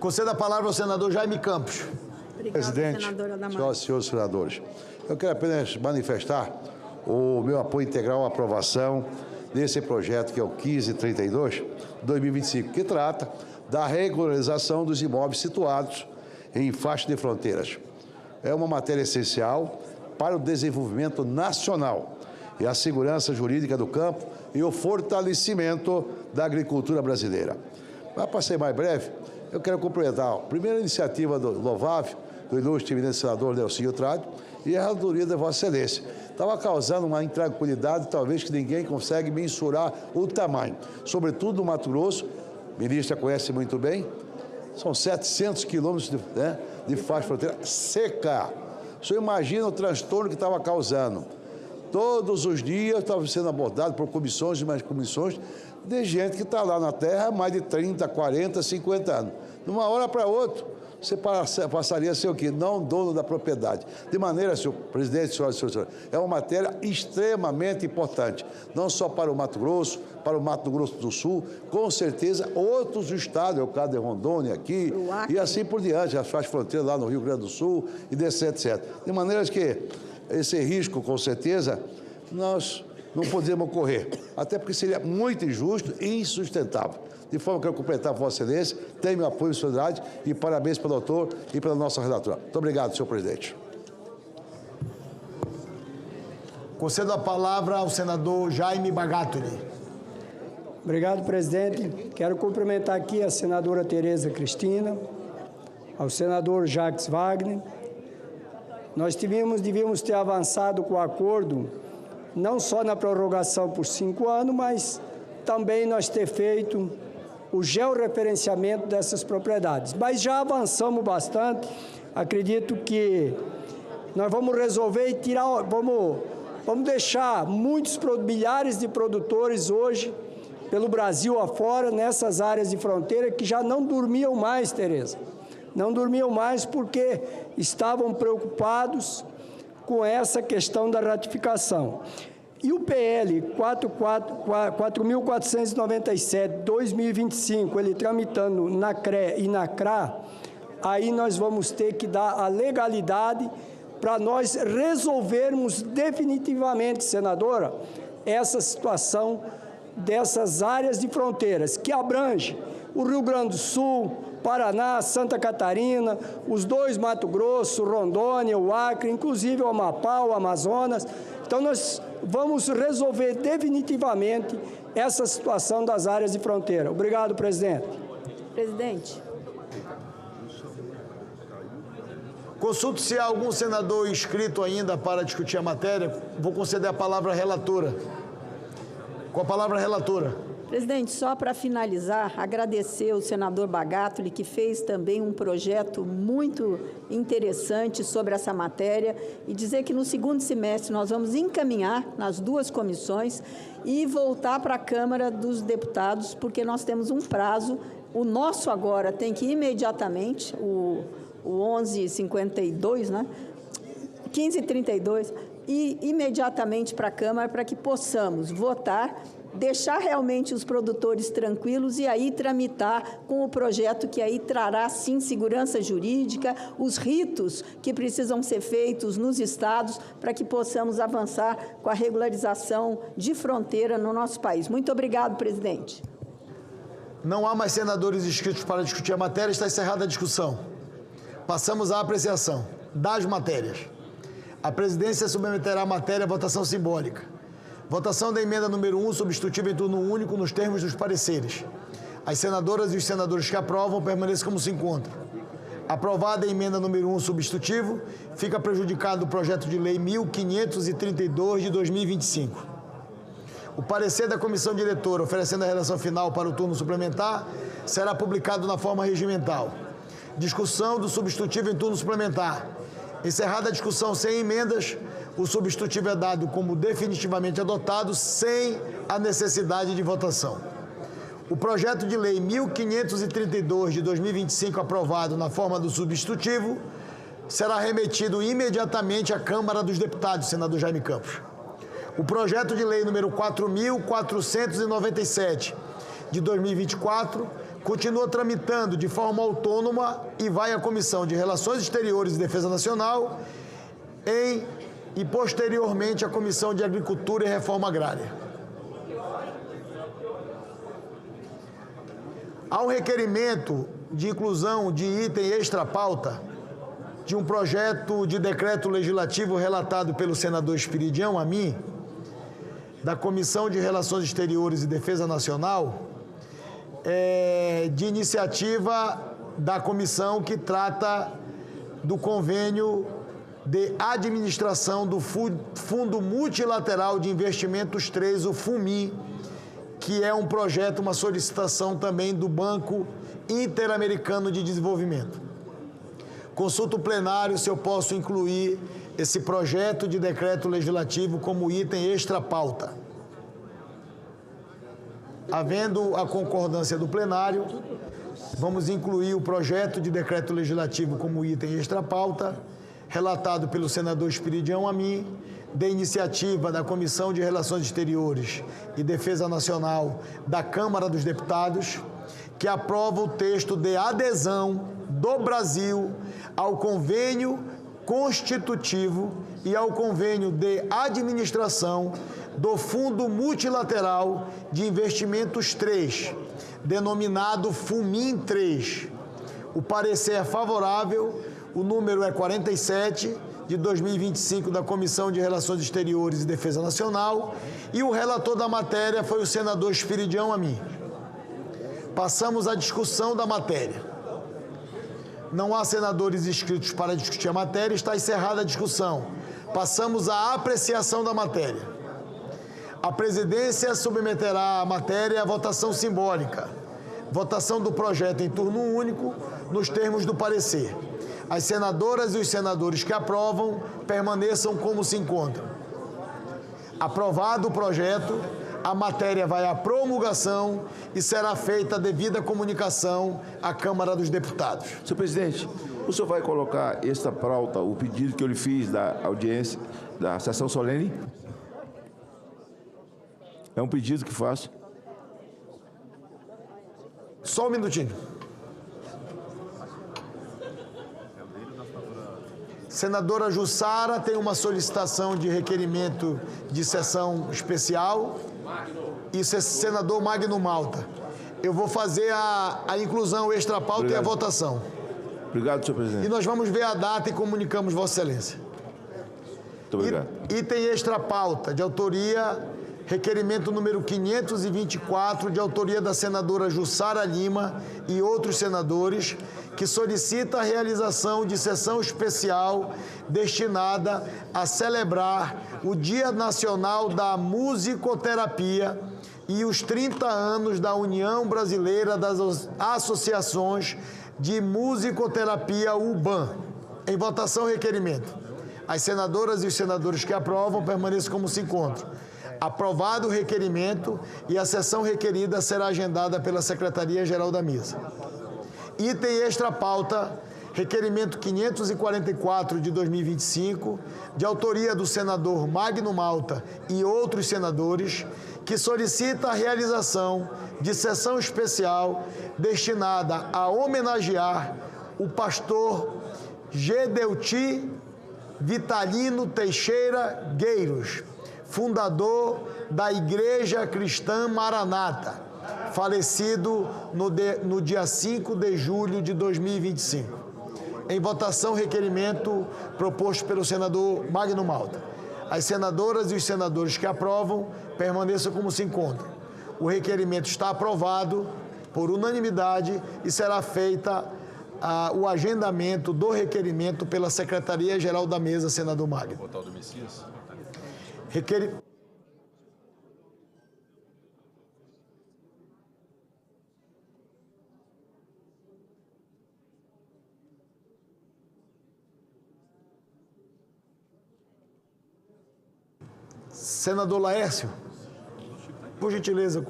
Concedo a palavra ao senador Jaime Campos. Obrigada, presidente, senadora Damares. senhoras e senhores senadores, eu quero apenas manifestar o meu apoio integral à aprovação desse projeto, que é o 1532, 2025, que trata da regularização dos imóveis situados em faixa de fronteiras. É uma matéria essencial para o desenvolvimento nacional e a segurança jurídica do campo e o fortalecimento da agricultura brasileira. Mas, para ser mais breve, eu quero cumprimentar a primeira iniciativa louvável do ilustre eminente senador Nelsinho Trade e a relatoria da Vossa Excelência. Estava causando uma intranquilidade, talvez que ninguém consegue mensurar o tamanho. Sobretudo no Mato Grosso, a ministra conhece muito bem, são 700 quilômetros de faixa fronteira seca. O senhor imagina o transtorno que estava causando. Todos os dias estava sendo abordado por comissões e mais comissões de gente que está lá na terra há mais de 30, 40, 50 anos. De uma hora para outra, você passaria a ser o quê? Não dono da propriedade. De maneira, senhor presidente, senhoras e senhores, é uma matéria extremamente importante, não só para o Mato Grosso, para o Mato Grosso do Sul, com certeza outros estados, é o caso de Rondônia aqui, e assim por diante, as faixas fronteiras lá no Rio Grande do Sul, e etc. De maneira que esse risco, com certeza, nós não podemos correr, até porque seria muito injusto e insustentável. De forma que eu completar a Vossa Excelência, tem meu apoio e solidariedade e parabéns para o doutor e pela nossa relatora. Muito obrigado, senhor presidente. Concedo a palavra ao senador Jaime Bagatoli. Obrigado, presidente. Quero cumprimentar aqui a senadora Tereza Cristina, ao senador Jacques Wagner. Nós devíamos ter avançado com o acordo, não só na prorrogação por 5 anos, mas também nós ter feito o georreferenciamento dessas propriedades. Mas já avançamos bastante, acredito que nós vamos resolver e tirar, vamos deixar milhares de produtores hoje, pelo Brasil afora, nessas áreas de fronteira, que já não dormiam mais, Tereza. Não dormiam mais porque estavam preocupados com essa questão da ratificação. E o PL 4.497/2025, ele tramitando na CRE e na CRA, aí nós vamos ter que dar a legalidade para nós resolvermos definitivamente, senadora, essa situação dessas áreas de fronteiras, que abrange o Rio Grande do Sul, Paraná, Santa Catarina, os 2 Mato Grosso, Rondônia, o Acre, inclusive o Amapá, o Amazonas. Então, nós vamos resolver definitivamente essa situação das áreas de fronteira. Obrigado, presidente. Presidente. Consulto se há algum senador inscrito ainda para discutir a matéria. Vou conceder a palavra à relatora. Com a palavra, a relatora. Presidente, só para finalizar, agradecer ao senador Bagatoli, que fez também um projeto muito interessante sobre essa matéria, e dizer que no segundo semestre nós vamos encaminhar nas 2 comissões e voltar para a Câmara dos Deputados, porque nós temos um prazo. O nosso agora tem que imediatamente, o 1152, né? 1532, e imediatamente para a Câmara para que possamos votar, deixar realmente os produtores tranquilos e aí tramitar com o projeto que aí trará, sim, segurança jurídica, os ritos que precisam ser feitos nos estados para que possamos avançar com a regularização de fronteira no nosso país. Muito obrigado, presidente. Não há mais senadores inscritos para discutir a matéria, está encerrada a discussão. Passamos à apreciação das matérias. A presidência submeterá a matéria à votação simbólica. Votação da emenda número 1, substitutiva em turno único, nos termos dos pareceres. As senadoras e os senadores que aprovam permaneçam como se encontram. Aprovada a emenda número 1, substitutivo, fica prejudicado o projeto de lei 1532 de 2025. O parecer da comissão diretora, oferecendo a redação final para o turno suplementar, será publicado na forma regimental. Discussão do substitutivo em turno suplementar. Encerrada a discussão sem emendas, o substitutivo é dado como definitivamente adotado, sem a necessidade de votação. O projeto de lei 1532 de 2025, aprovado na forma do substitutivo, será remetido imediatamente à Câmara dos Deputados, senador Jaime Campos. O projeto de lei número 4.497 de 2024 continua tramitando de forma autônoma e vai à Comissão de Relações Exteriores e Defesa Nacional e posteriormente à Comissão de Agricultura e Reforma Agrária. Há um requerimento de inclusão de item extra-pauta de um projeto de decreto legislativo relatado pelo senador Espiridião Amin, da Comissão de Relações Exteriores e Defesa Nacional, de iniciativa da comissão que trata do convênio de administração do Fundo Multilateral de Investimentos 3, o FUMI, que é um projeto, uma solicitação também do Banco Interamericano de Desenvolvimento. Consulto o plenário se eu posso incluir esse projeto de decreto legislativo como item extra-pauta. Havendo a concordância do plenário, vamos incluir o projeto de decreto legislativo como item extra-pauta, relatado pelo senador Espiridião Amin, de iniciativa da Comissão de Relações Exteriores e Defesa Nacional da Câmara dos Deputados, que aprova o texto de adesão do Brasil ao convênio constitutivo e ao convênio de administração do Fundo Multilateral de Investimentos 3, denominado FUMIM 3. O parecer é favorável, o número é 47, de 2025, da Comissão de Relações Exteriores e Defesa Nacional, e o relator da matéria foi o senador Espiridião Amin. Passamos à discussão da matéria. Não há senadores inscritos para discutir a matéria, está encerrada a discussão. Passamos à apreciação da matéria. A presidência submeterá a matéria à votação simbólica. Votação do projeto em turno único, nos termos do parecer. As senadoras e os senadores que aprovam permaneçam como se encontram. Aprovado o projeto, a matéria vai à promulgação e será feita a devida comunicação à Câmara dos Deputados. Senhor presidente, o senhor vai colocar esta pauta, o pedido que eu lhe fiz da audiência, da sessão solene? É um pedido que faço. Só um minutinho. Senadora Jussara tem uma solicitação de requerimento de sessão especial. E senador Magno Malta. Eu vou fazer a inclusão extra-pauta e a votação. Obrigado, senhor presidente. E nós vamos ver a data e comunicamos, Vossa Excelência. Muito obrigado. Item extra-pauta, de autoria, requerimento número 524, de autoria da senadora Jussara Lima e outros senadores, que solicita a realização de sessão especial destinada a celebrar o Dia Nacional da Musicoterapia e os 30 anos da União Brasileira das Associações de Musicoterapia, UBAM. Em votação, requerimento. As senadoras e os senadores que aprovam permaneçam como se encontram. Aprovado o requerimento e a sessão requerida será agendada pela Secretaria-Geral da Mesa. Item extra-pauta, Requerimento 544 de 2025, de autoria do senador Magno Malta e outros senadores, que solicita a realização de sessão especial destinada a homenagear o pastor Gedeuti Vitalino Teixeira Gueiros, fundador da Igreja Cristã Maranata, falecido no dia 5 de julho de 2025. Em votação, requerimento proposto pelo senador Magno Malta. As senadoras e os senadores que aprovam permaneçam como se encontram. O requerimento está aprovado por unanimidade e será feita o agendamento do requerimento pela Secretaria-Geral da Mesa, senador Magno. Votar do Messias. Senador Laércio, por gentileza,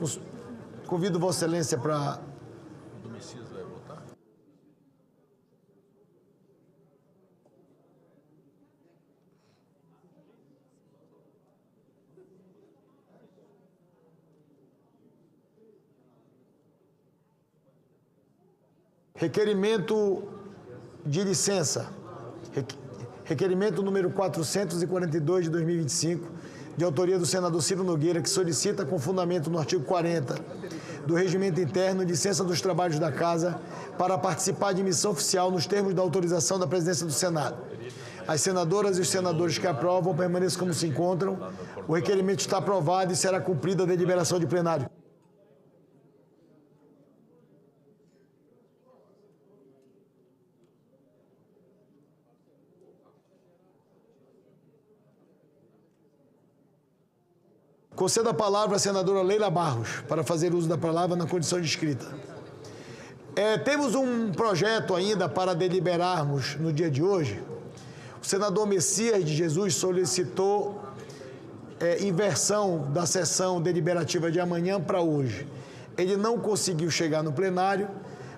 convido Vossa Excelência para... Do Messias vai votar? Requerimento de licença. Requerimento número 442 de 2025, de autoria do senador Ciro Nogueira, que solicita, com fundamento no artigo 40 do Regimento Interno, licença dos trabalhos da Casa para participar de missão oficial nos termos da autorização da presidência do Senado. As senadoras e os senadores que aprovam permaneçam como se encontram. O requerimento está aprovado e será cumprida a deliberação de plenário. Concedo a palavra à senadora Leila Barros, para fazer uso da palavra na condição de escrita. Temos um projeto ainda para deliberarmos no dia de hoje. O senador Messias de Jesus solicitou inversão da sessão deliberativa de amanhã para hoje. Ele não conseguiu chegar no plenário,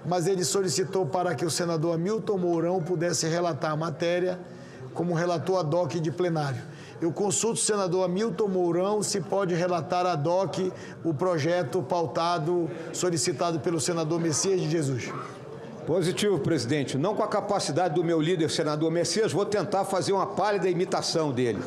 mas ele solicitou para que o senador Hamilton Mourão pudesse relatar a matéria como relator ad hoc de plenário. Eu consulto o senador Hamilton Mourão se pode relatar ad hoc o projeto pautado, solicitado pelo senador Messias de Jesus. Positivo, presidente. Não com a capacidade do meu líder, senador Messias, vou tentar fazer uma pálida imitação dele.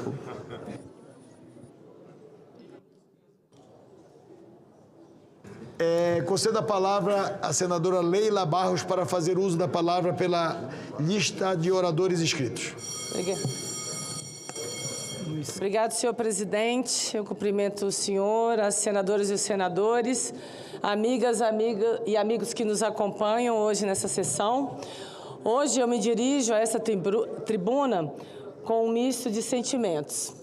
Concedo a palavra à senadora Leila Barros para fazer uso da palavra pela lista de oradores inscritos. Obrigado, senhor presidente. Eu cumprimento o senhor, as senadoras e os senadores, amigas e amigos que nos acompanham hoje nessa sessão. Hoje eu me dirijo a essa tribuna com um misto de sentimentos.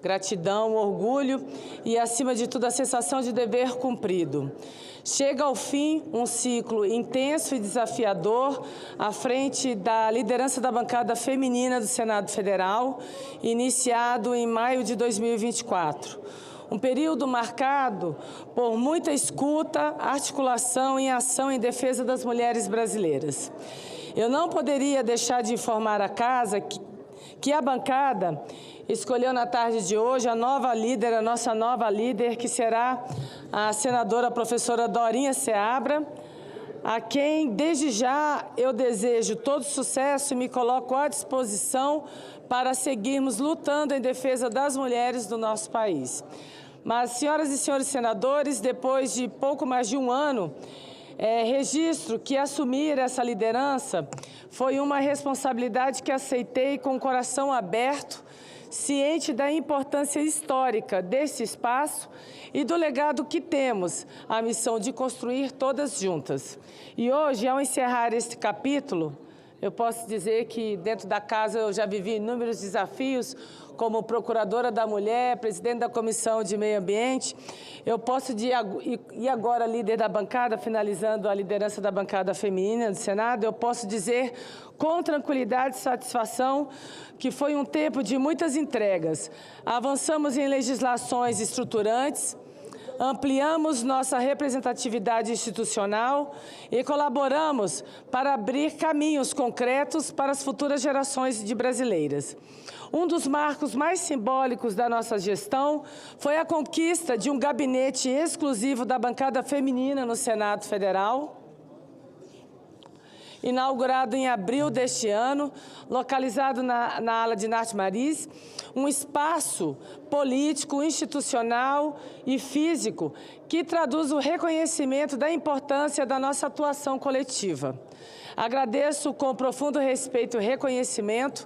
Gratidão, orgulho e, acima de tudo, a sensação de dever cumprido. Chega ao fim um ciclo intenso e desafiador à frente da liderança da bancada feminina do Senado Federal, iniciado em maio de 2024. Um período marcado por muita escuta, articulação e ação em defesa das mulheres brasileiras. Eu não poderia deixar de informar a Casa que a bancada escolheu na tarde de hoje a nossa nova líder, que será a senadora professora Dorinha Seabra, a quem, desde já, eu desejo todo sucesso e me coloco à disposição para seguirmos lutando em defesa das mulheres do nosso país. Mas, senhoras e senhores senadores, depois de pouco mais de um ano, registro que assumir essa liderança foi uma responsabilidade que aceitei com o coração aberto, ciente da importância histórica desse espaço e do legado que temos, a missão de construir todas juntas. E hoje, ao encerrar este capítulo, eu posso dizer que dentro da casa eu já vivi inúmeros desafios, como procuradora da mulher, presidente da Comissão de Meio Ambiente. Eu posso, e agora líder da bancada, finalizando a liderança da bancada feminina do Senado, eu posso dizer com tranquilidade e satisfação que foi um tempo de muitas entregas. Avançamos em legislações estruturantes, ampliamos nossa representatividade institucional e colaboramos para abrir caminhos concretos para as futuras gerações de brasileiras. Um dos marcos mais simbólicos da nossa gestão foi a conquista de um gabinete exclusivo da bancada feminina no Senado Federal, inaugurado em abril deste ano, localizado na ala de Nath Maris, um espaço político, institucional e físico que traduz o reconhecimento da importância da nossa atuação coletiva. Agradeço com profundo respeito e reconhecimento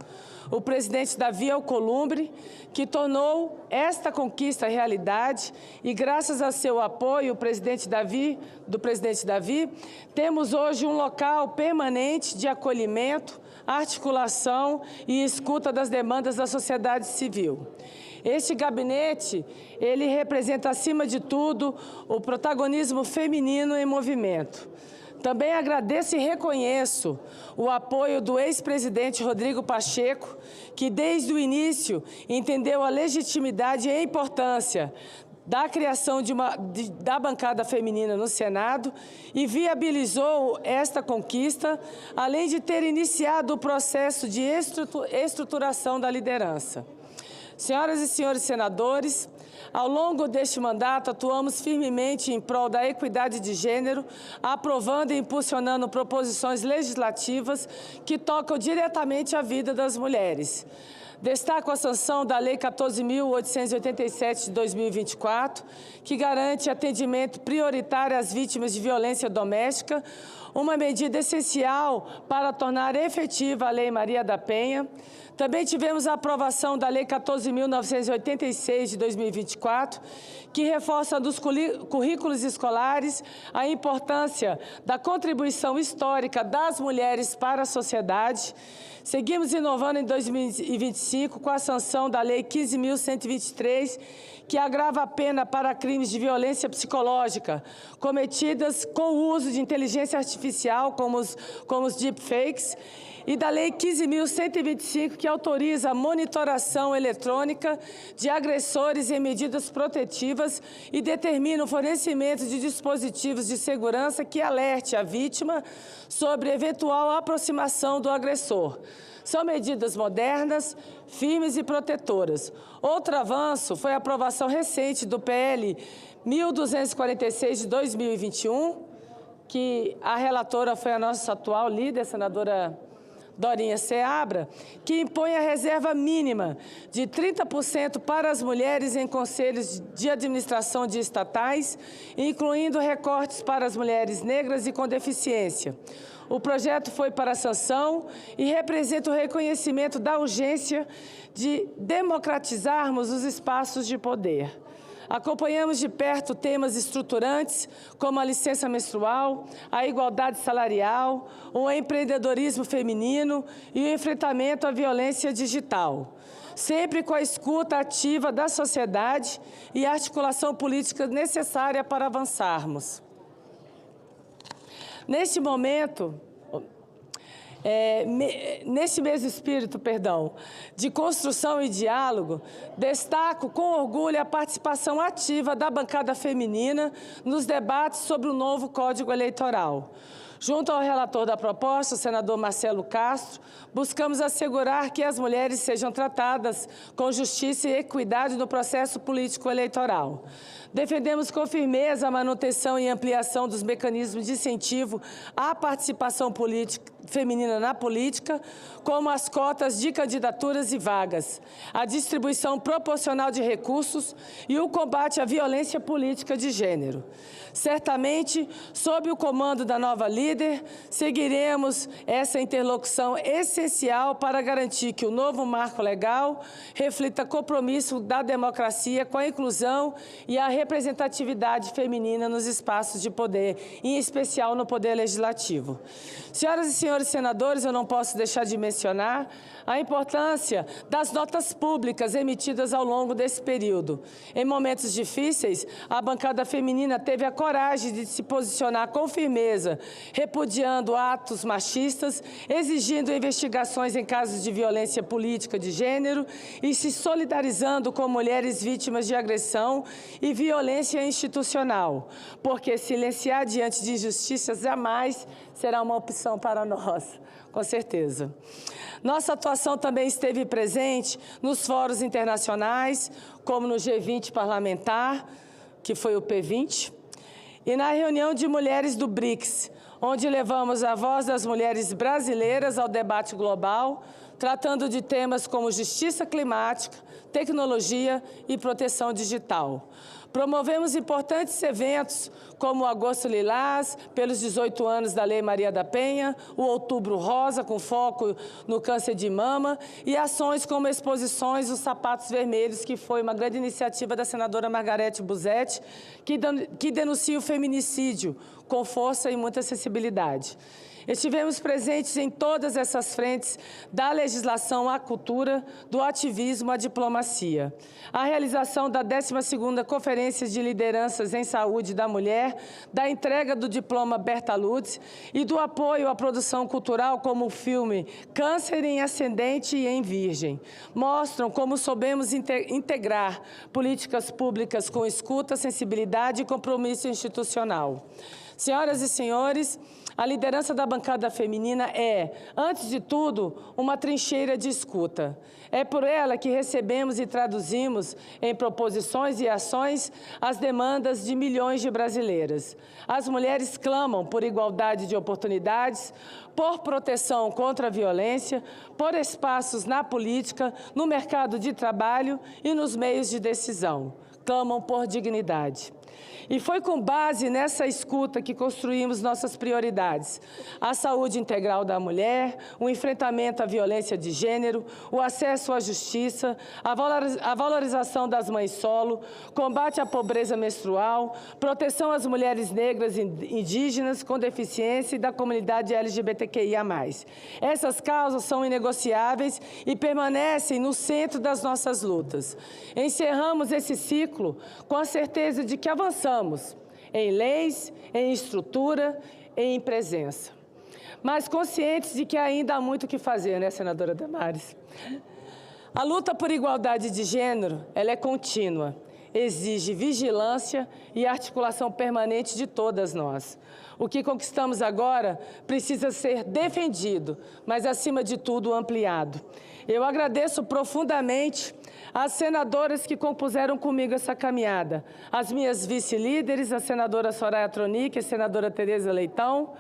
o presidente Davi Alcolumbre, que tornou esta conquista realidade, e graças a seu apoio, do presidente Davi, temos hoje um local permanente de acolhimento, articulação e escuta das demandas da sociedade civil. Este gabinete, ele representa, acima de tudo, o protagonismo feminino em movimento. Também agradeço e reconheço o apoio do ex-presidente Rodrigo Pacheco, que desde o início entendeu a legitimidade e a importância da criação da bancada feminina no Senado e viabilizou esta conquista, além de ter iniciado o processo de estruturação da liderança. Senhoras e senhores senadores, ao longo deste mandato, atuamos firmemente em prol da equidade de gênero, aprovando e impulsionando proposições legislativas que tocam diretamente a vida das mulheres. Destaco a sanção da Lei 14.887 de 2024, que garante atendimento prioritário às vítimas de violência doméstica, uma medida essencial para tornar efetiva a Lei Maria da Penha. Também tivemos a aprovação da Lei 14.986 de 2024, que reforça nos currículos escolares a importância da contribuição histórica das mulheres para a sociedade. Seguimos inovando em 2025 com a sanção da Lei 15.123, que agrava a pena para crimes de violência psicológica cometidas com o uso de inteligência artificial, como os deepfakes, e da Lei 15.125, que autoriza a monitoração eletrônica de agressores em medidas protetivas e determina o fornecimento de dispositivos de segurança que alerte a vítima sobre eventual aproximação do agressor. São medidas modernas, firmes e protetoras. Outro avanço foi a aprovação recente do PL 1246 de 2021, que a relatora foi a nossa atual líder, a senadora Dorinha Seabra, que impõe a reserva mínima de 30% para as mulheres em conselhos de administração de estatais, incluindo recortes para as mulheres negras e com deficiência. O projeto foi para a sanção e representa o reconhecimento da urgência de democratizarmos os espaços de poder. Acompanhamos de perto temas estruturantes, como a licença menstrual, a igualdade salarial, o empreendedorismo feminino e o enfrentamento à violência digital, sempre com a escuta ativa da sociedade e a articulação política necessária para avançarmos. Neste momento, nesse mesmo espírito, de construção e diálogo, destaco com orgulho a participação ativa da bancada feminina nos debates sobre o novo Código Eleitoral. Junto ao relator da proposta, o senador Marcelo Castro, buscamos assegurar que as mulheres sejam tratadas com justiça e equidade no processo político-eleitoral. Defendemos com firmeza a manutenção e ampliação dos mecanismos de incentivo à participação feminina na política, como as cotas de candidaturas e vagas, a distribuição proporcional de recursos e o combate à violência política de gênero. Certamente, sob o comando da nova líder, seguiremos essa interlocução essencial para garantir que o novo marco legal reflita compromisso da democracia com a inclusão e a representatividade feminina nos espaços de poder, em especial no poder legislativo. Senhoras e senhores senadores, eu não posso deixar de mencionar a importância das notas públicas emitidas ao longo desse período. Em momentos difíceis, a bancada feminina teve a coragem de se posicionar com firmeza, repudiando atos machistas, exigindo investigações em casos de violência política de gênero e se solidarizando com mulheres vítimas de agressão e violência institucional, porque silenciar diante de injustiças jamais será uma opção para nós, com certeza. Nossa atuação também esteve presente nos fóruns internacionais, como no G20 parlamentar, que foi o P20, e na reunião de mulheres do BRICS, onde levamos a voz das mulheres brasileiras ao debate global, tratando de temas como justiça climática, tecnologia e proteção digital. Promovemos importantes eventos como o Agosto Lilás, pelos 18 anos da Lei Maria da Penha, o Outubro Rosa, com foco no câncer de mama, e ações como exposições dos sapatos vermelhos, que foi uma grande iniciativa da senadora Margarete Busetti, que denuncia o feminicídio com força e muita sensibilidade. Estivemos presentes em todas essas frentes, da legislação à cultura, do ativismo à diplomacia. A realização da 12ª Conferência de Lideranças em Saúde da Mulher, da entrega do diploma Berta Lutz e do apoio à produção cultural como o filme Câncer em Ascendente e em Virgem, mostram como soubemos integrar políticas públicas com escuta, sensibilidade e compromisso institucional. Senhoras e senhores, a liderança da bancada feminina é, antes de tudo, uma trincheira de escuta. É por ela que recebemos e traduzimos em proposições e ações as demandas de milhões de brasileiras. As mulheres clamam por igualdade de oportunidades, por proteção contra a violência, por espaços na política, no mercado de trabalho e nos meios de decisão. Clamam por dignidade. E foi com base nessa escuta que construímos nossas prioridades: a saúde integral da mulher, o enfrentamento à violência de gênero, o acesso à justiça, a valorização das mães solo, combate à pobreza menstrual, proteção às mulheres negras e indígenas com deficiência e da comunidade LGBTQIA+. Essas causas são inegociáveis e permanecem no centro das nossas lutas. Encerramos esse ciclo com a certeza de que avançamos em leis, em estrutura, em presença. Mas conscientes de que ainda há muito o que fazer, né, senadora Damares? A luta por igualdade de gênero, ela é contínua, exige vigilância e articulação permanente de todas nós. O que conquistamos agora precisa ser defendido, mas, acima de tudo, ampliado. Eu agradeço profundamente às senadoras que compuseram comigo essa caminhada, as minhas vice-líderes, a senadora Soraya Tronic, a senadora Tereza Leitão,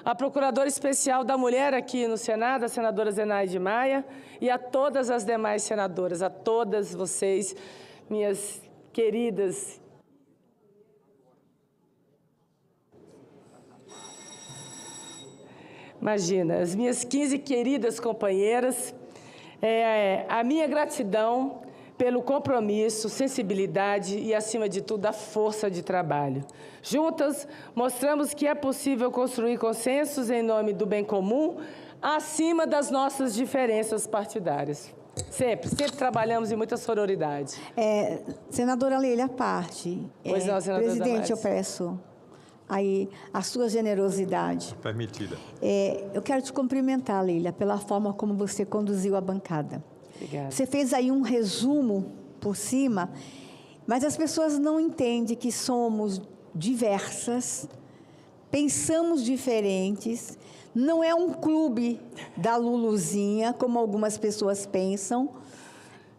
a procuradora especial da mulher aqui no Senado, a senadora Zenaide Maia, e a todas as demais senadoras, a todas vocês, minhas queridas. Imagina, as minhas 15 queridas companheiras, a minha gratidão pelo compromisso, sensibilidade e, acima de tudo, a força de trabalho. Juntas, mostramos que é possível construir consensos em nome do bem comum, acima das nossas diferenças partidárias. Sempre trabalhamos em muita sororidade. Senadora Leila, à parte. Pois não, senadora Presidente, Damares. eu peço aí a sua generosidade. Permitida. Eu quero te cumprimentar, Leila, pela forma como você conduziu a bancada. Obrigada. Você fez aí um resumo por cima, mas as pessoas não entendem que somos diversas, pensamos diferentes, não é um clube da Luluzinha, como algumas pessoas pensam.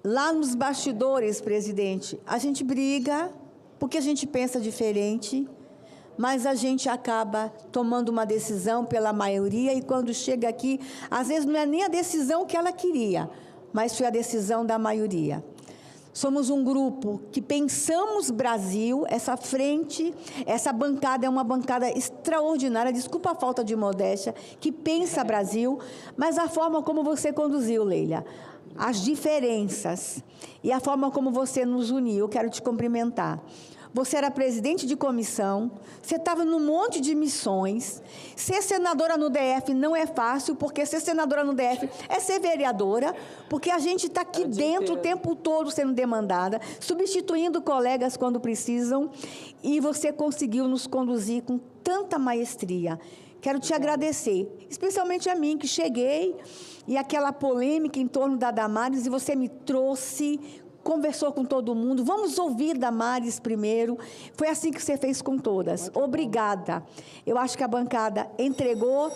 Lá nos bastidores, presidente, a gente briga porque a gente pensa diferente, mas a gente acaba tomando uma decisão pela maioria e quando chega aqui, às vezes não é nem a decisão que ela queria, mas foi a decisão da maioria. Somos um grupo que pensamos Brasil, essa frente, essa bancada é uma bancada extraordinária, desculpa a falta de modéstia, que pensa Brasil, mas a forma como você conduziu, Leila, as diferenças e a forma como você nos uniu, eu quero te cumprimentar. você era presidente de comissão, você estava num monte de missões. Ser senadora no DF não é fácil, porque ser senadora no DF é ser vereadora, porque a gente está aqui dentro o tempo todo sendo demandada, substituindo colegas quando precisam, e você conseguiu nos conduzir com tanta maestria. Quero te agradecer, especialmente a mim, que cheguei, e aquela polêmica em torno da Damares, e você me trouxe, conversou com todo mundo. Vamos ouvir Damares primeiro. Foi assim que você fez com todas. Obrigada. Eu acho que a bancada entregou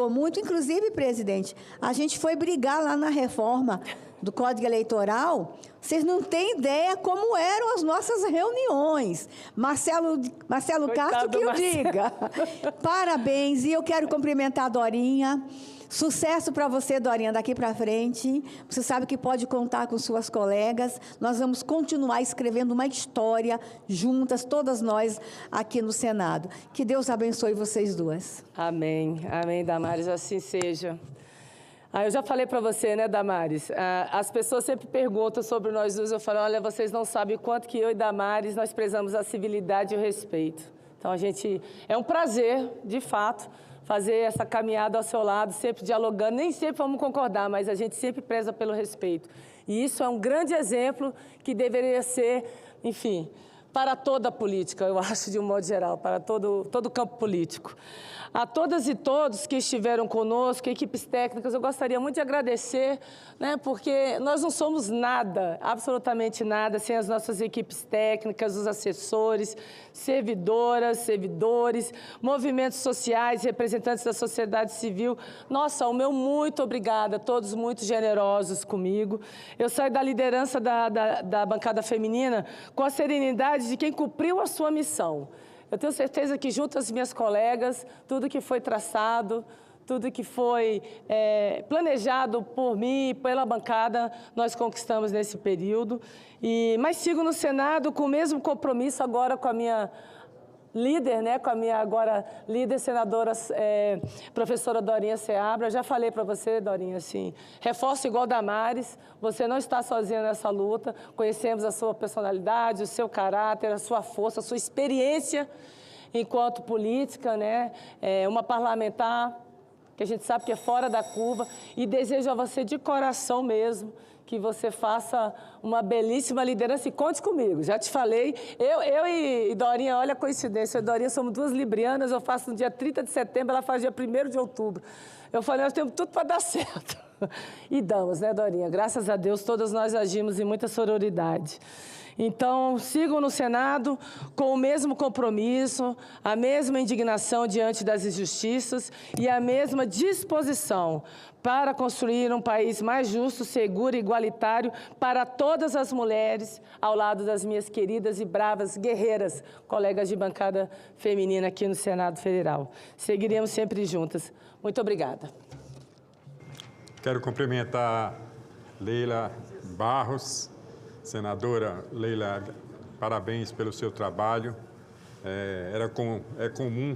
muito. Inclusive, presidente, a gente foi brigar lá na reforma do Código Eleitoral. Vocês não têm ideia como eram as nossas reuniões. Marcelo Castro, que eu diga. Parabéns. E eu quero cumprimentar a Dorinha. Sucesso para você, Dorinha, daqui para frente. Você sabe que pode contar com suas colegas. Nós vamos continuar escrevendo uma história juntas, todas nós, aqui no Senado. Que Deus abençoe vocês duas. Amém. Amém, Damares, assim seja. Eu já falei para você, né, Damares? As pessoas sempre perguntam sobre nós duas. Eu falo, olha, vocês não sabem o quanto que eu e Damares, nós prezamos a civilidade e o respeito. Então, é um prazer, de fato, fazer essa caminhada ao seu lado, sempre dialogando. Nem sempre vamos concordar, mas a gente sempre preza pelo respeito. E isso é um grande exemplo que deveria ser, enfim, para toda a política, eu acho, de um modo geral, para todo o campo político. A todas e todos que estiveram conosco, equipes técnicas, eu gostaria muito de agradecer, né, porque nós não somos nada, absolutamente nada, sem as nossas equipes técnicas, os assessores, servidoras, servidores, movimentos sociais, representantes da sociedade civil. Nossa, o meu muito obrigada, todos muito generosos comigo. Eu saio da liderança da bancada feminina com a serenidade de quem cumpriu a sua missão. Eu tenho certeza que, junto às minhas colegas, tudo que foi traçado, tudo que foi planejado por mim e pela bancada, nós conquistamos nesse período. Mas sigo no Senado com o mesmo compromisso agora com a minha líder, né, com a minha agora líder, senadora, professora Dorinha Seabra. Já falei para você, Dorinha, assim, reforço igual Damares, você não está sozinha nessa luta, conhecemos a sua personalidade, o seu caráter, a sua força, a sua experiência enquanto política, né, uma parlamentar, que a gente sabe que é fora da curva, e desejo a você de coração mesmo, que você faça uma belíssima liderança e conte comigo. Já te falei, eu e Dorinha, olha a coincidência, eu e Dorinha somos duas librianas, eu faço no dia 30 de setembro, ela faz dia 1º de outubro. Eu falei, nós temos tudo para dar certo. E damos, né, Dorinha? Graças a Deus, todas nós agimos em muita sororidade. Então, sigam no Senado com o mesmo compromisso, a mesma indignação diante das injustiças e a mesma disposição para construir um país mais justo, seguro e igualitário para todas as mulheres, ao lado das minhas queridas e bravas guerreiras, colegas de bancada feminina aqui no Senado Federal. Seguiremos sempre juntas. Muito obrigada. Quero cumprimentar Leila Barros. Senadora Leila, parabéns pelo seu trabalho. É comum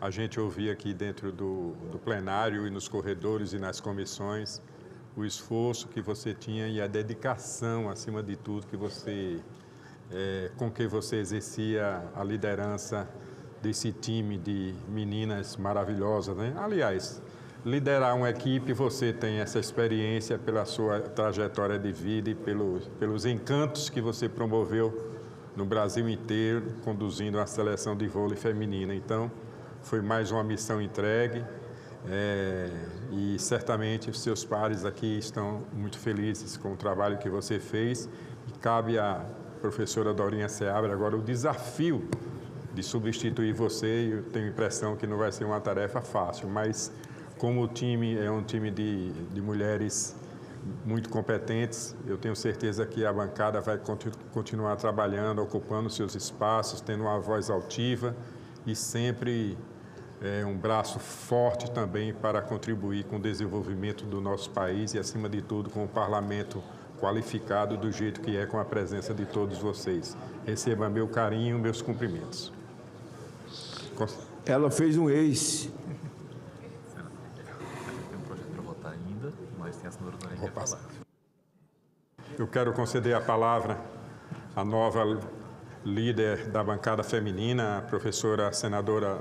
a gente ouvir aqui dentro do plenário e nos corredores e nas comissões o esforço que você tinha e a dedicação, acima de tudo, que você, com que você exercia a liderança desse time de meninas maravilhosas, né? Aliás, liderar uma equipe, você tem essa experiência pela sua trajetória de vida e pelos encantos que você promoveu no Brasil inteiro, conduzindo a seleção de vôlei feminina. Então, foi mais uma missão entregue e certamente os seus pares aqui estão muito felizes com o trabalho que você fez. E cabe à professora Dorinha Seabra agora o desafio de substituir você. Eu tenho a impressão que não vai ser uma tarefa fácil, mas como o time é um time de mulheres muito competentes, eu tenho certeza que a bancada vai continuar trabalhando, ocupando seus espaços, tendo uma voz altiva e sempre um braço forte também para contribuir com o desenvolvimento do nosso país e, acima de tudo, com o parlamento qualificado do jeito que é, com a presença de todos vocês. Receba meu carinho, meus cumprimentos. Ela fez um ex. Eu quero conceder a palavra à nova líder da bancada feminina, a professora senadora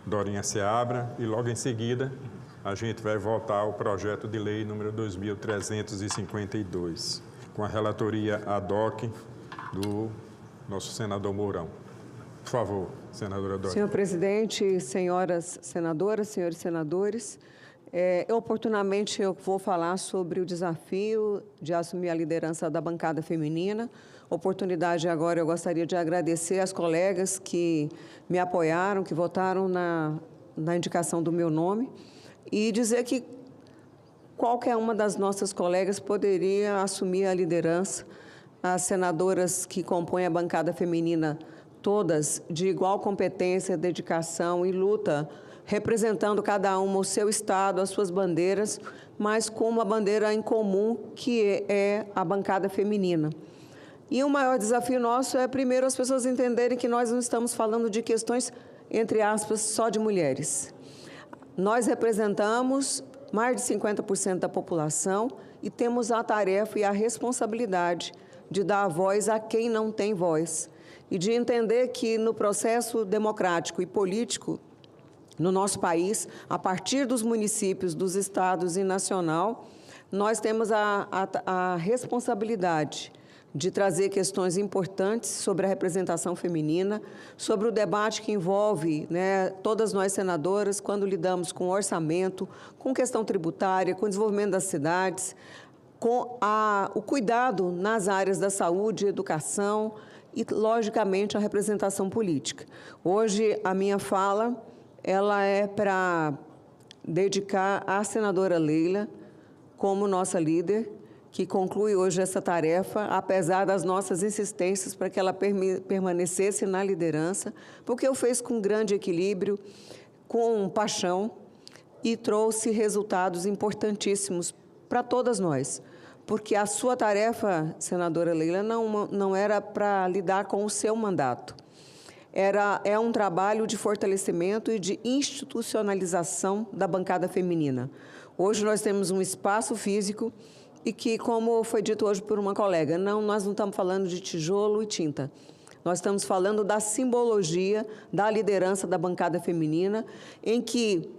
Dorinha Seabra, e logo em seguida a gente vai votar ao projeto de lei número 2352, com a relatoria ad hoc do nosso senador Mourão. Por favor, senadora Dorinha. Senhor presidente, senhoras senadoras, senhores senadores, oportunamente eu vou falar sobre o desafio de assumir a liderança da bancada feminina. Oportunidade agora, eu gostaria de agradecer às colegas que me apoiaram, que votaram na indicação do meu nome, e dizer que qualquer uma das nossas colegas poderia assumir a liderança. As senadoras que compõem a bancada feminina, todas de igual competência, dedicação e luta, representando cada uma o seu estado, as suas bandeiras, mas com uma bandeira em comum, que é a bancada feminina. E o maior desafio nosso é, primeiro, as pessoas entenderem que nós não estamos falando de questões, entre aspas, só de mulheres. Nós representamos mais de 50% da população e temos a tarefa e a responsabilidade de dar voz a quem não tem voz e de entender que no processo democrático e político no nosso país, a partir dos municípios, dos estados e nacional, nós temos a responsabilidade de trazer questões importantes sobre a representação feminina, sobre o debate que envolve, todas nós senadoras, quando lidamos com orçamento, com questão tributária, com o desenvolvimento das cidades, com o cuidado nas áreas da saúde, educação e, logicamente, a representação política. Hoje, a minha fala ela é para dedicar à senadora Leila, como nossa líder, que conclui hoje essa tarefa, apesar das nossas insistências para que ela permanecesse na liderança, porque o fez com grande equilíbrio, com paixão e trouxe resultados importantíssimos para todas nós. Porque a sua tarefa, senadora Leila, não era para lidar com o seu mandato. É um trabalho de fortalecimento e de institucionalização da bancada feminina. Hoje nós temos um espaço físico e que, como foi dito hoje por uma colega, nós não estamos falando de tijolo e tinta. Nós estamos falando da simbologia da liderança da bancada feminina, em que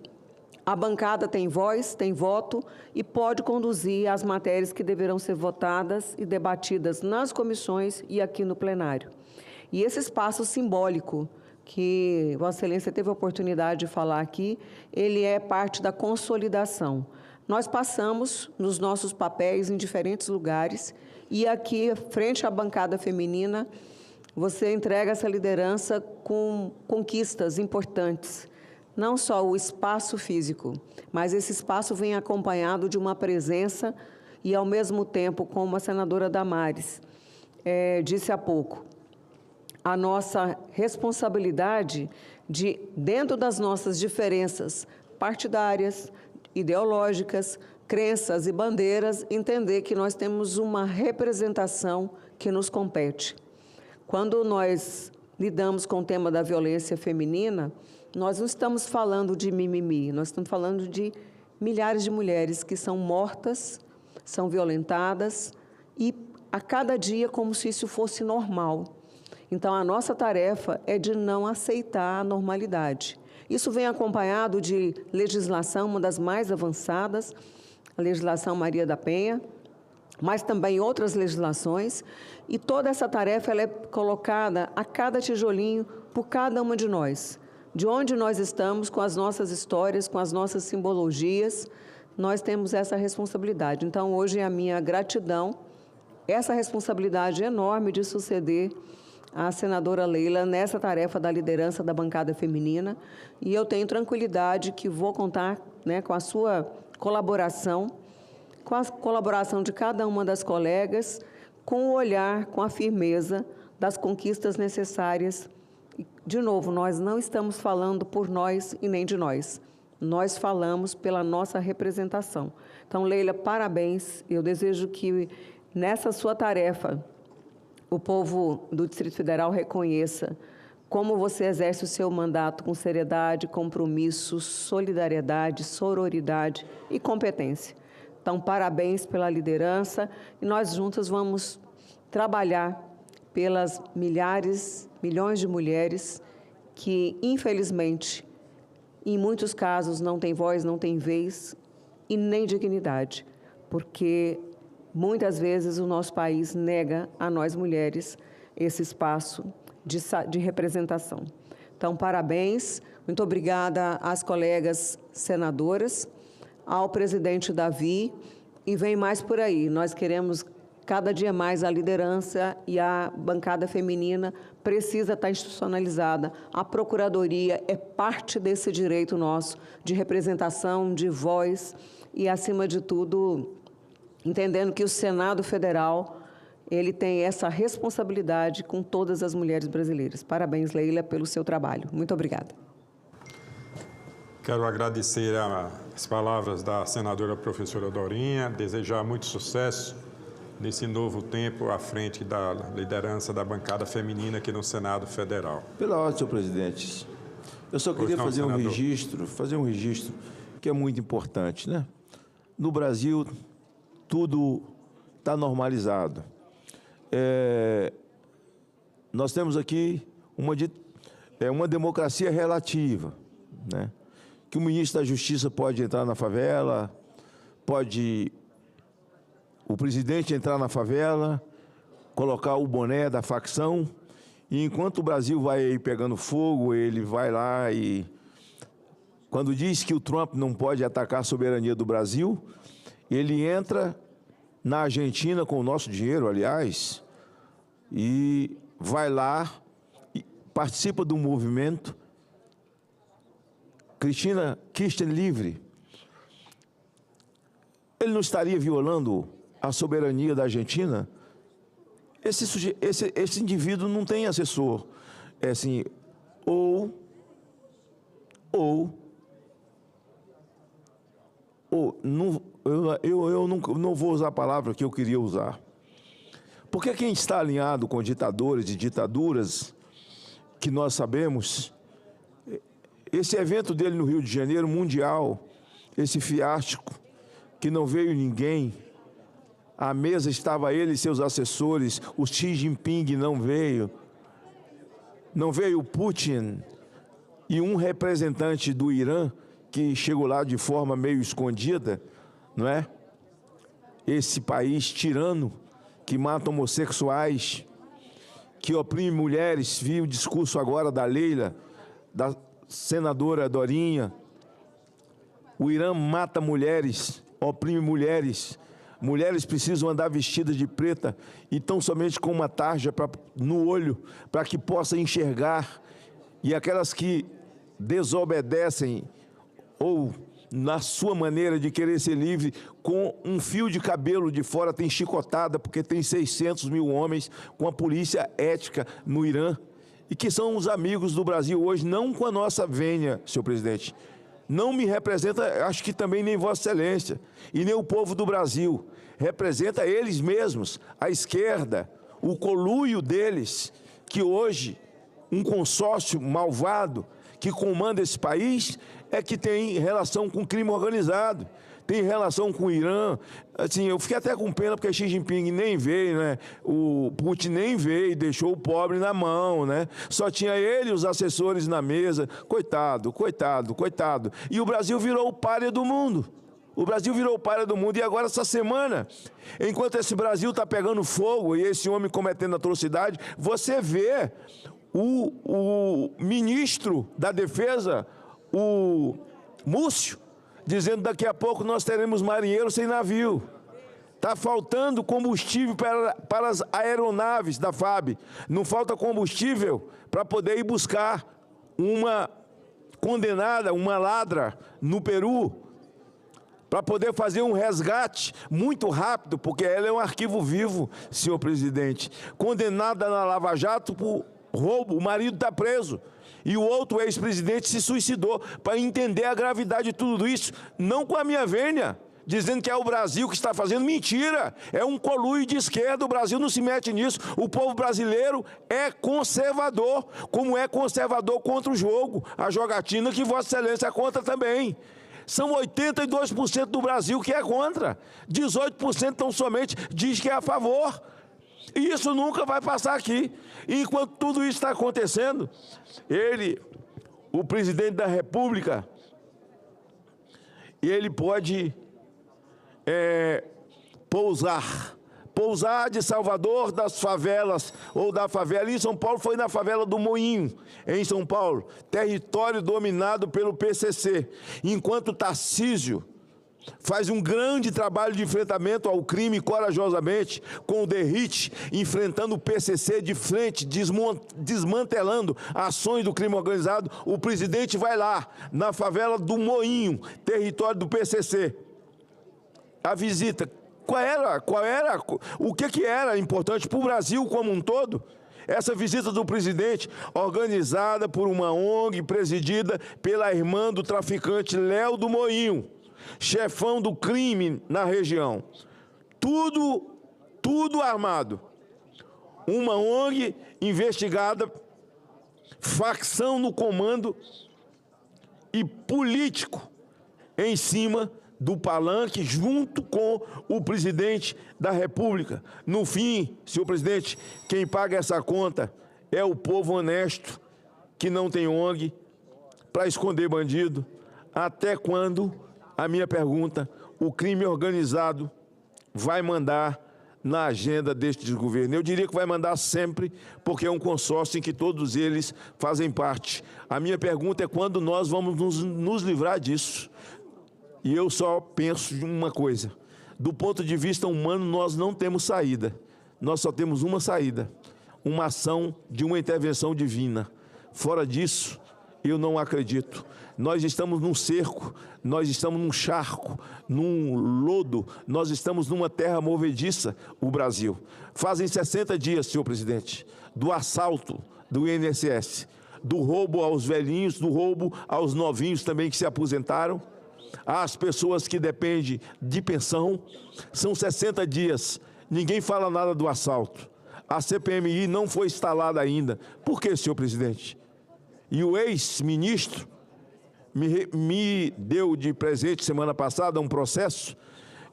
a bancada tem voz, tem voto e pode conduzir as matérias que deverão ser votadas e debatidas nas comissões e aqui no plenário. E esse espaço simbólico que Vossa Excelência teve a oportunidade de falar aqui, ele é parte da consolidação. Nós passamos nos nossos papéis em diferentes lugares e aqui, frente à bancada feminina, você entrega essa liderança com conquistas importantes. Não só o espaço físico, mas esse espaço vem acompanhado de uma presença e, ao mesmo tempo, como a senadora Damares disse há pouco, a nossa responsabilidade de, dentro das nossas diferenças partidárias, ideológicas, crenças e bandeiras, entender que nós temos uma representação que nos compete. Quando nós lidamos com o tema da violência feminina, nós não estamos falando de mimimi, nós estamos falando de milhares de mulheres que são mortas, são violentadas e a cada dia como se isso fosse normal. Então, a nossa tarefa é de não aceitar a normalidade. Isso vem acompanhado de legislação, uma das mais avançadas, a legislação Maria da Penha, mas também outras legislações, e toda essa tarefa ela é colocada a cada tijolinho por cada uma de nós. De onde nós estamos, com as nossas histórias, com as nossas simbologias, nós temos essa responsabilidade. Então, hoje é a minha gratidão, essa responsabilidade enorme de suceder a senadora Leila nessa tarefa da liderança da bancada feminina, e eu tenho tranquilidade que vou contar com a sua colaboração, com a colaboração de cada uma das colegas, com o olhar, com a firmeza das conquistas necessárias. De novo, nós não estamos falando por nós e nem de nós. Nós falamos pela nossa representação. Então, Leila, parabéns. Eu desejo que nessa sua tarefa o povo do Distrito Federal reconheça como você exerce o seu mandato com seriedade, compromisso, solidariedade, sororidade e competência. Então, parabéns pela liderança e nós juntas vamos trabalhar pelas milhões de mulheres que, infelizmente, em muitos casos não têm voz, não têm vez e nem dignidade, porque muitas vezes o nosso país nega a nós mulheres esse espaço de representação. Então, parabéns, muito obrigada às colegas senadoras, ao presidente Davi, e vem mais por aí. Nós queremos cada dia mais a liderança e a bancada feminina precisa estar institucionalizada. A Procuradoria é parte desse direito nosso de representação, de voz e, acima de tudo, entendendo que o Senado Federal ele tem essa responsabilidade com todas as mulheres brasileiras. Parabéns, Leila, pelo seu trabalho. Muito obrigada. Quero agradecer as palavras da senadora professora Dorinha, desejar muito sucesso nesse novo tempo à frente da liderança da bancada feminina aqui no Senado Federal. Pela ordem, senhor presidente. Eu só queria fazer um registro que é muito importante, né? No Brasil, tudo está normalizado. Nós temos aqui uma democracia relativa, né? Que o ministro da Justiça pode entrar na favela, pode o presidente entrar na favela, colocar o boné da facção, e enquanto o Brasil vai aí pegando fogo, ele vai lá e, quando diz que o Trump não pode atacar a soberania do Brasil, ele entra na Argentina com o nosso dinheiro, aliás, e vai lá, e participa do movimento Kirchner Livre. Ele não estaria violando a soberania da Argentina? Esse indivíduo não tem assessor. É assim, eu não vou usar a palavra que eu queria usar. Porque quem está alinhado com ditadores e ditaduras, que nós sabemos, esse evento dele no Rio de Janeiro, mundial, esse fiasco, que não veio ninguém, à mesa estava ele e seus assessores, o Xi Jinping não veio o Putin e um representante do Irã, que chegou lá de forma meio escondida, não é? Esse país tirano, que mata homossexuais, que oprime mulheres. Vi o discurso agora da Leila, da senadora Dorinha. O Irã mata mulheres, oprime mulheres. Mulheres precisam andar vestidas de preta e tão somente com uma tarja no olho, para que possa enxergar. E aquelas que desobedecem ou na sua maneira de querer ser livre, com um fio de cabelo de fora tem chicotada, porque tem 600 mil homens com a polícia ética no Irã, e que são os amigos do Brasil hoje, não com a nossa vênia, senhor presidente. Não me representa, acho que também nem Vossa Excelência, e nem o povo do Brasil. Representa eles mesmos, a esquerda, o conluio deles, que hoje um consórcio malvado que comanda esse país é que tem relação com crime organizado, tem relação com o Irã. Assim, eu fiquei até com pena porque Xi Jinping nem veio, né? O Putin nem veio, deixou o pobre na mão, né? Só tinha ele e os assessores na mesa. Coitado, coitado, coitado. E o Brasil virou o pária do mundo. O Brasil virou o pária do mundo. E agora, essa semana, enquanto esse Brasil está pegando fogo e esse homem cometendo atrocidade, você vê o ministro da Defesa, o Múcio, dizendo daqui a pouco nós teremos marinheiros sem navio. Está faltando combustível para as aeronaves da FAB. Não falta combustível para poder ir buscar uma condenada, uma ladra no Peru, para poder fazer um resgate muito rápido, porque ela é um arquivo vivo, senhor presidente. Condenada na Lava Jato por roubo, o marido está preso. E o outro ex-presidente se suicidou, para entender a gravidade de tudo isso, não com a minha vênia, dizendo que é o Brasil que está fazendo. Mentira, é um conluio de esquerda, o Brasil não se mete nisso. O povo brasileiro é conservador, como é conservador contra o jogo, a jogatina, que Vossa Excelência é contra também. São 82% do Brasil que é contra, 18% tão somente diz que é a favor. E isso nunca vai passar aqui. E enquanto tudo isso está acontecendo, ele, o presidente da República, ele pode pousar de Salvador, das favelas, ou da favela. Em São Paulo foi na favela do Moinho, em São Paulo, território dominado pelo PCC. Enquanto Tarcísio faz um grande trabalho de enfrentamento ao crime corajosamente, com o Derrite, enfrentando o PCC de frente, desmantelando ações do crime organizado, o presidente vai lá, na favela do Moinho, território do PCC. A visita, o que era importante para o Brasil como um todo? Essa visita do presidente, organizada por uma ONG, presidida pela irmã do traficante Léo do Moinho, chefão do crime na região. Tudo armado. Uma ONG investigada, facção no comando e político em cima do palanque, junto com o presidente da República. No fim, senhor presidente, quem paga essa conta é o povo honesto, que não tem ONG para esconder bandido. Até quando, a minha pergunta, o crime organizado vai mandar na agenda deste desgoverno? Eu diria que vai mandar sempre, porque é um consórcio em que todos eles fazem parte. A minha pergunta é quando nós vamos nos livrar disso. E eu só penso em uma coisa: do ponto de vista humano, nós não temos saída. Nós só temos uma saída: uma ação de uma intervenção divina. Fora disso, eu não acredito. Nós estamos num cerco, nós estamos num charco, num lodo, nós estamos numa terra movediça, o Brasil. Fazem 60 dias, senhor presidente, do assalto do INSS, do roubo aos velhinhos, do roubo aos novinhos também que se aposentaram, às pessoas que dependem de pensão. São 60 dias, ninguém fala nada do assalto. A CPMI não foi instalada ainda. Por quê, senhor presidente? E o ex-ministro me deu de presente semana passada um processo.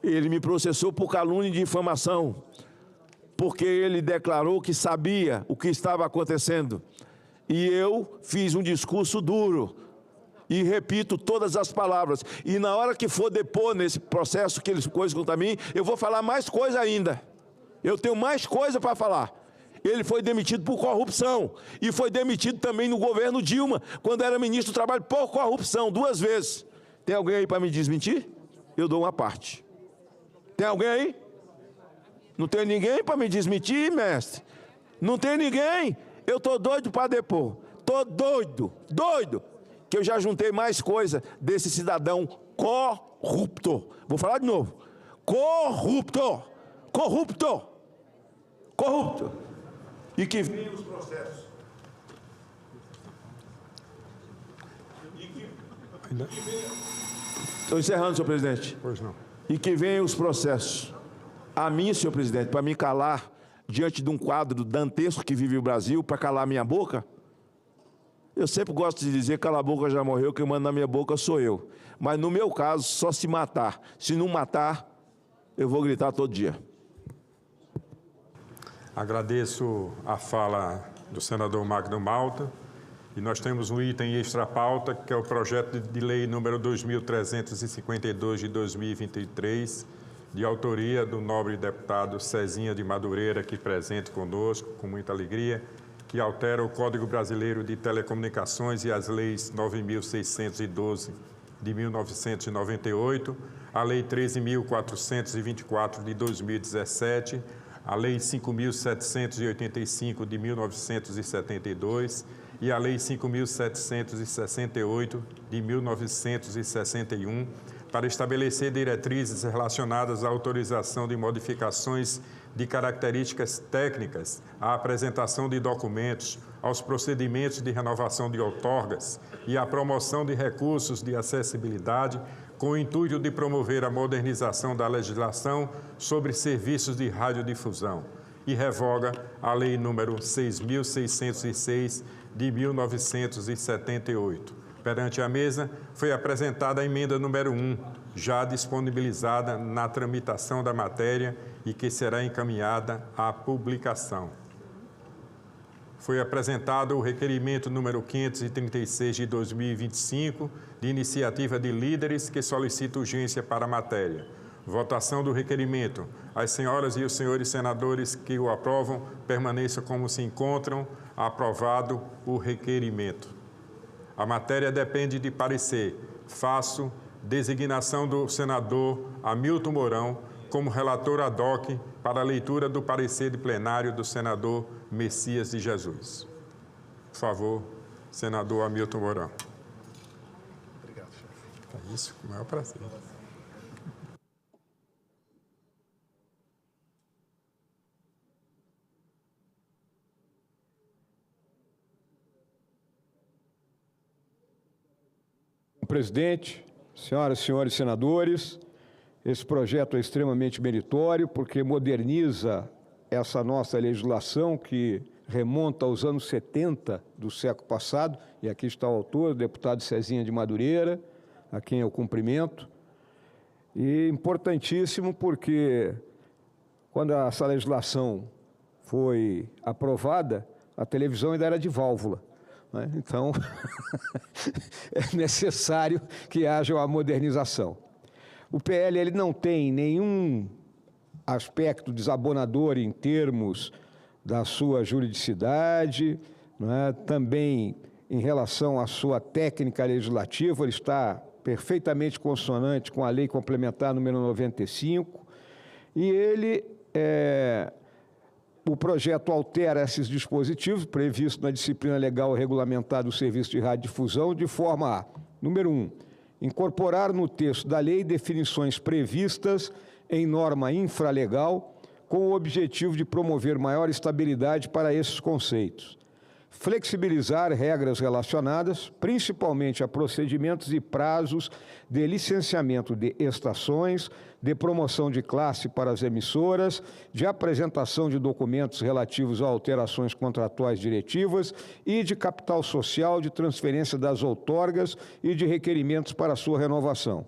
Ele me processou por calúnia e difamação, porque ele declarou que sabia o que estava acontecendo. E eu fiz um discurso duro e repito todas as palavras. E na hora que for depor nesse processo, aqueles coisas contra mim, eu vou falar mais coisa ainda. Eu tenho mais coisa para falar. Ele foi demitido por corrupção. E foi demitido também no governo Dilma, quando era ministro do Trabalho, por corrupção, 2 vezes. Tem alguém aí para me desmentir? Eu dou uma parte. Tem alguém aí? Não tem ninguém para me desmentir, mestre? Não tem ninguém? Eu estou doido para depor. Estou doido. Que eu já juntei mais coisa desse cidadão corrupto. Vou falar de novo. Corrupto. E que venham os processos. Estou encerrando, senhor presidente. Pois não. E que venham os processos. A mim, senhor presidente, para me calar diante de um quadro dantesco que vive o Brasil, para calar minha boca. Eu sempre gosto de dizer, cala a boca, já morreu, quem manda na minha boca sou eu. Mas no meu caso, só se matar. Se não matar, eu vou gritar todo dia. Agradeço a fala do senador Magno Malta. E nós temos um item extra-pauta, que é o projeto de lei número 2.352 de 2023, de autoria do nobre deputado Cezinha de Madureira, aqui presente conosco, com muita alegria, que altera o Código Brasileiro de Telecomunicações e as leis 9.612 de 1998, a Lei 13.424 de 2017, a Lei 5.785 de 1972 e a Lei 5.768 de 1961, para estabelecer diretrizes relacionadas à autorização de modificações de características técnicas, à apresentação de documentos, aos procedimentos de renovação de outorgas e à promoção de recursos de acessibilidade, com o intuito de promover a modernização da legislação sobre serviços de radiodifusão, e revoga a Lei número 6.606 de 1978. Perante a mesa, foi apresentada a emenda número 1, já disponibilizada na tramitação da matéria e que será encaminhada à publicação. Foi apresentado o requerimento número 536 de 2025, de iniciativa de líderes que solicita urgência para a matéria. Votação do requerimento. As senhoras e os senhores senadores que o aprovam, permaneçam como se encontram. Aprovado o requerimento. A matéria depende de parecer. Faço designação do senador Hamilton Mourão como relator ad hoc para a leitura do parecer de plenário do senador Messias de Jesus. Por favor, senador Hamilton Mourão. Obrigado, chefe. É isso, com o maior prazer. Presidente, senhoras e senhores senadores, esse projeto é extremamente meritório porque moderniza essa nossa legislação que remonta aos anos 70 do século passado, e aqui está o autor, o deputado Cezinha de Madureira, a quem eu cumprimento. E importantíssimo porque quando essa legislação foi aprovada, a televisão ainda era de válvula. Então, é necessário que haja uma modernização. O PL ele não tem nenhum aspecto desabonador em termos da sua juridicidade, também em relação à sua técnica legislativa, ele está perfeitamente consonante com a Lei Complementar número 95, e ele o projeto altera esses dispositivos previstos na disciplina legal regulamentar do Serviço de Radiodifusão de forma a, número 1, incorporar no texto da lei definições previstas em norma infralegal com o objetivo de promover maior estabilidade para esses conceitos. Flexibilizar regras relacionadas, principalmente a procedimentos e prazos de licenciamento de estações, de promoção de classe para as emissoras, de apresentação de documentos relativos a alterações contratuais diretivas e de capital social, de transferência das outorgas e de requerimentos para sua renovação.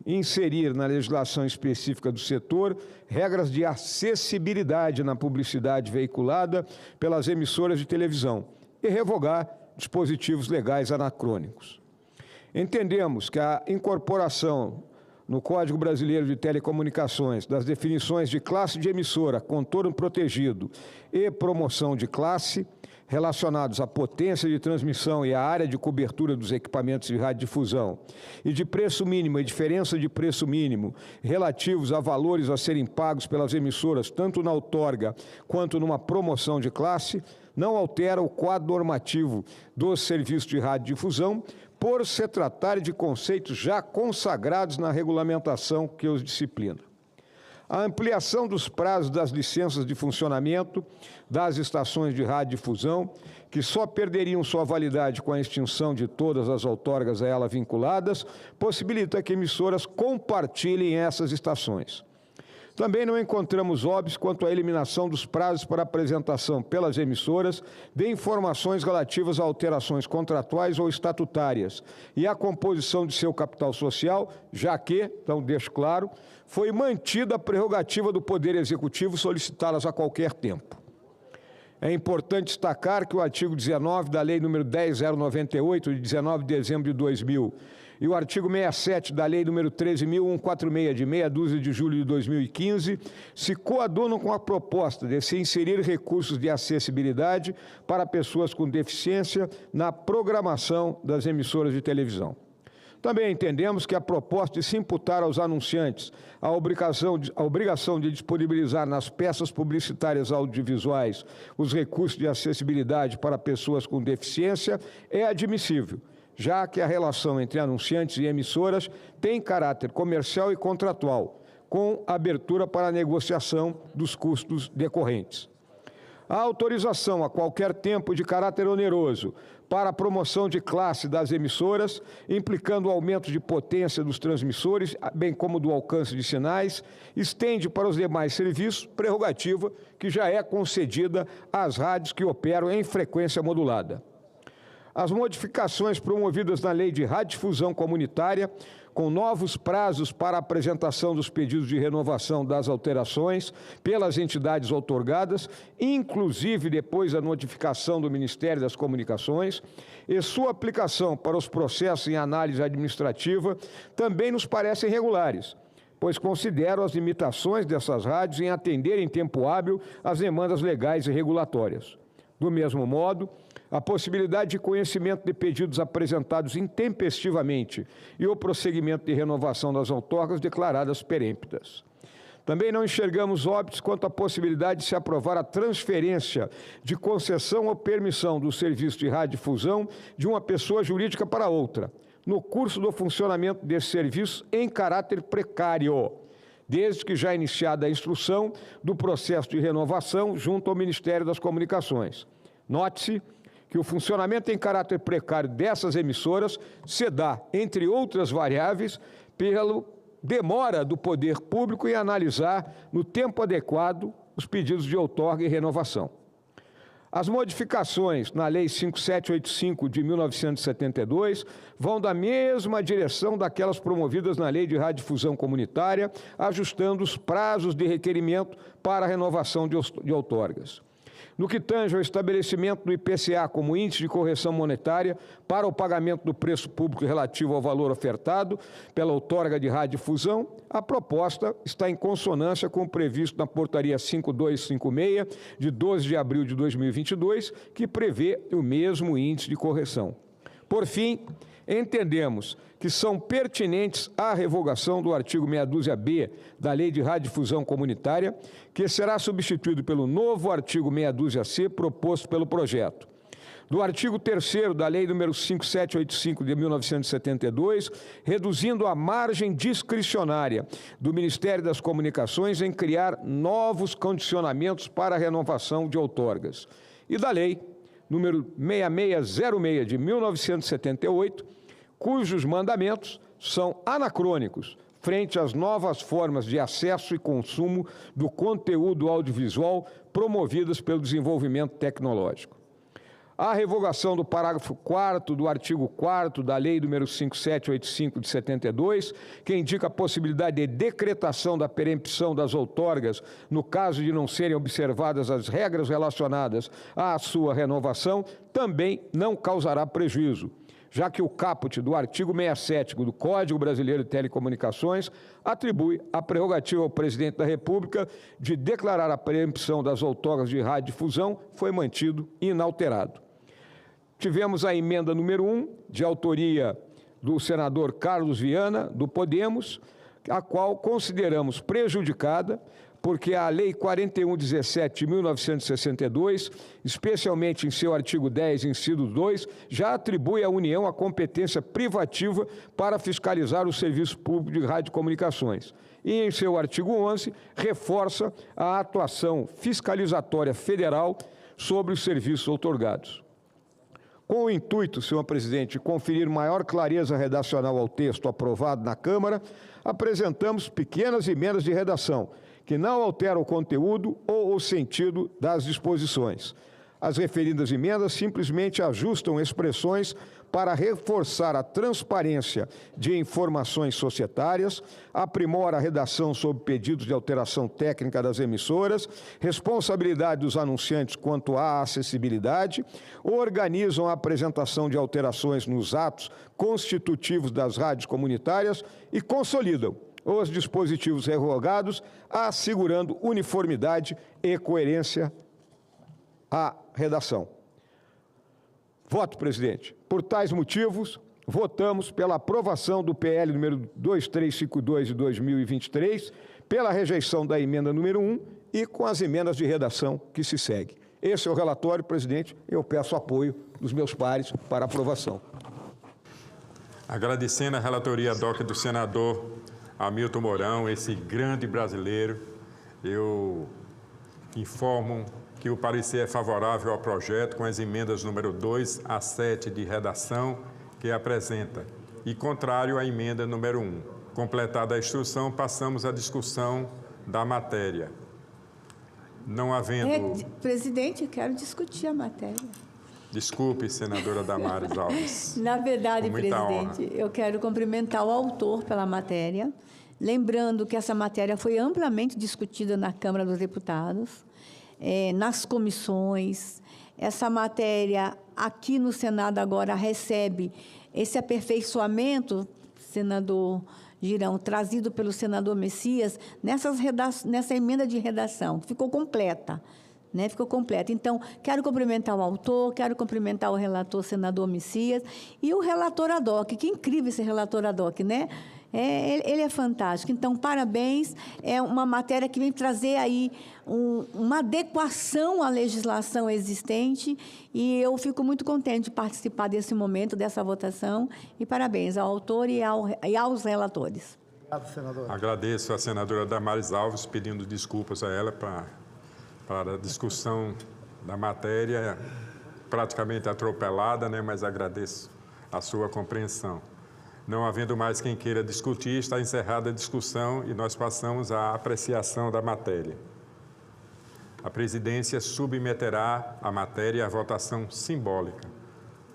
Inserir na legislação específica do setor regras de acessibilidade na publicidade veiculada pelas emissoras de televisão e revogar dispositivos legais anacrônicos. Entendemos que a incorporação no Código Brasileiro de Telecomunicações das definições de classe de emissora, contorno protegido e promoção de classe, relacionados à potência de transmissão e à área de cobertura dos equipamentos de radiodifusão, e de preço mínimo e diferença de preço mínimo relativos a valores a serem pagos pelas emissoras, tanto na outorga quanto numa promoção de classe, não altera o quadro normativo dos serviços de radiodifusão, por se tratar de conceitos já consagrados na regulamentação que os disciplina. A ampliação dos prazos das licenças de funcionamento das estações de radiodifusão, que só perderiam sua validade com a extinção de todas as outorgas a ela vinculadas, possibilita que emissoras compartilhem essas estações. Também não encontramos óbvios quanto à eliminação dos prazos para apresentação pelas emissoras de informações relativas a alterações contratuais ou estatutárias e à composição de seu capital social, já que, então deixo claro, foi mantida a prerrogativa do Poder Executivo solicitá-las a qualquer tempo. É importante destacar que o artigo 19 da Lei nº 10.098, de 19 de dezembro de 2000, e o artigo 67 da Lei nº 13.146, de meia dúzia de julho de 2015, se coadunam com a proposta de se inserir recursos de acessibilidade para pessoas com deficiência na programação das emissoras de televisão. Também entendemos que a proposta de se imputar aos anunciantes a obrigação de disponibilizar nas peças publicitárias audiovisuais os recursos de acessibilidade para pessoas com deficiência é admissível, já que a relação entre anunciantes e emissoras tem caráter comercial e contratual, com abertura para a negociação dos custos decorrentes. A autorização a qualquer tempo de caráter oneroso para a promoção de classe das emissoras, implicando o aumento de potência dos transmissores, bem como do alcance de sinais, estende para os demais serviços prerrogativa que já é concedida às rádios que operam em frequência modulada. As modificações promovidas na Lei de Radiodifusão Comunitária, com novos prazos para a apresentação dos pedidos de renovação das alterações pelas entidades outorgadas, inclusive depois da notificação do Ministério das Comunicações, e sua aplicação para os processos em análise administrativa, também nos parecem regulares, pois considero as limitações dessas rádios em atender em tempo hábil às demandas legais e regulatórias. Do mesmo modo, a possibilidade de conhecimento de pedidos apresentados intempestivamente e o prosseguimento de renovação das outorgas declaradas peremptas. Também não enxergamos óbitos quanto à possibilidade de se aprovar a transferência de concessão ou permissão do serviço de radiodifusão de uma pessoa jurídica para outra, no curso do funcionamento desse serviço em caráter precário, desde que já iniciada a instrução do processo de renovação junto ao Ministério das Comunicações. Note-se que o funcionamento em caráter precário dessas emissoras se dá, entre outras variáveis, pela demora do poder público em analisar, no tempo adequado, os pedidos de outorga e renovação. As modificações na Lei 5785 de 1972 vão da mesma direção daquelas promovidas na Lei de Radiodifusão Comunitária, ajustando os prazos de requerimento para a renovação de outorgas. No que tange ao estabelecimento do IPCA como índice de correção monetária para o pagamento do preço público relativo ao valor ofertado pela outorga de radiodifusão, a proposta está em consonância com o previsto na Portaria 5256, de 12 de abril de 2022, que prevê o mesmo índice de correção. Por fim, entendemos que são pertinentes à revogação do artigo 62B da Lei de Radiodifusão Comunitária, que será substituído pelo novo artigo 62C proposto pelo projeto. Do artigo 3º da Lei nº 5785 de 1972, reduzindo a margem discricionária do Ministério das Comunicações em criar novos condicionamentos para a renovação de outorgas. E da Lei número 6606 de 1978, cujos mandamentos são anacrônicos frente às novas formas de acesso e consumo do conteúdo audiovisual promovidas pelo desenvolvimento tecnológico. A revogação do parágrafo 4º do artigo 4º da Lei nº 5785 de 72, que indica a possibilidade de decretação da perempção das outorgas no caso de não serem observadas as regras relacionadas à sua renovação, também não causará prejuízo, já que o caput do artigo 67 do Código Brasileiro de Telecomunicações atribui a prerrogativa ao Presidente da República de declarar a perempção das outorgas de radiodifusão foi mantido inalterado. Tivemos a emenda número 1, de autoria do senador Carlos Viana, do Podemos, a qual consideramos prejudicada, porque a Lei 4117 de 1962, especialmente em seu artigo 10, inciso 2, já atribui à União a competência privativa para fiscalizar o serviço público de radiocomunicações. E, em seu artigo 11, reforça a atuação fiscalizatória federal sobre os serviços outorgados. Com o intuito, senhor presidente, de conferir maior clareza redacional ao texto aprovado na Câmara, apresentamos pequenas emendas de redação, que não alteram o conteúdo ou o sentido das disposições. As referidas emendas simplesmente ajustam expressões para reforçar a transparência de informações societárias, aprimora a redação sob pedidos de alteração técnica das emissoras, responsabilidade dos anunciantes quanto à acessibilidade, organizam a apresentação de alterações nos atos constitutivos das rádios comunitárias e consolidam os dispositivos revogados, assegurando uniformidade e coerência à redação. Voto, presidente. Por tais motivos, votamos pela aprovação do PL número 2352 de 2023, pela rejeição da emenda número 1 e com as emendas de redação que se segue. Esse é o relatório, presidente. Eu peço apoio dos meus pares para aprovação. Agradecendo a relatoria DOC do senador Hamilton Mourão, esse grande brasileiro, eu informo que o parecer é favorável ao projeto com as emendas número 2 a 7 de redação que apresenta e contrário à emenda número 1. Completada a instrução, passamos à discussão da matéria. Não havendo... Presidente, eu quero discutir a matéria. Desculpe, senadora Damares Alves. Na verdade, Com muita presidente, eu quero cumprimentar o autor pela matéria, lembrando que essa matéria foi amplamente discutida na Câmara dos Deputados, nas comissões. Essa matéria aqui no Senado agora recebe esse aperfeiçoamento, senador Girão, trazido pelo senador Messias, nessa emenda de redação, que ficou completa. Ficou completa. Então, quero cumprimentar o autor, quero cumprimentar o relator, senador Messias, e o relator ad hoc. Que incrível esse relator ad hoc, né? Ele é fantástico. Então, parabéns. É uma matéria que vem trazer aí uma adequação à legislação existente, e eu fico muito contente de participar desse momento, dessa votação, e parabéns ao autor e aos relatores. Obrigado, senador. Agradeço à senadora Damares Alves, pedindo desculpas a ela para a discussão da matéria, praticamente atropelada, né? Mas agradeço a sua compreensão. Não havendo mais quem queira discutir, está encerrada a discussão e nós passamos à apreciação da matéria. A presidência submeterá a matéria à votação simbólica.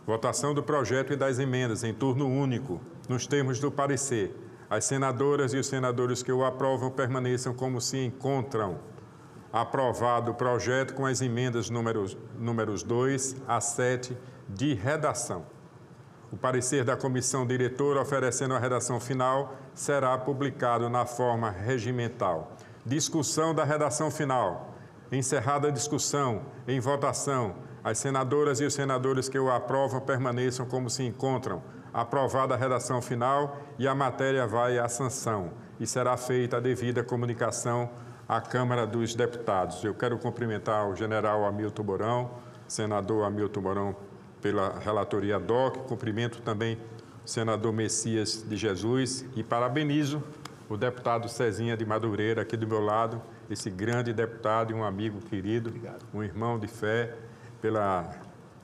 Votação do projeto e das emendas em turno único, nos termos do parecer. As senadoras e os senadores que o aprovam permaneçam como se encontram. Aprovado o projeto com as emendas números 2 a 7 de redação. O parecer da comissão diretora oferecendo a redação final será publicado na forma regimental. Discussão da redação final. Encerrada a discussão, em votação, as senadoras e os senadores que o aprovam permaneçam como se encontram. Aprovada a redação final e a matéria vai à sanção e será feita a devida comunicação à Câmara dos Deputados. Eu quero cumprimentar o general Hamilton Mourão, senador Hamilton Mourão, pela relatoria ad hoc. Cumprimento também o senador Messias de Jesus e parabenizo o deputado Cezinha de Madureira, aqui do meu lado, esse grande deputado e um amigo querido, um irmão de fé,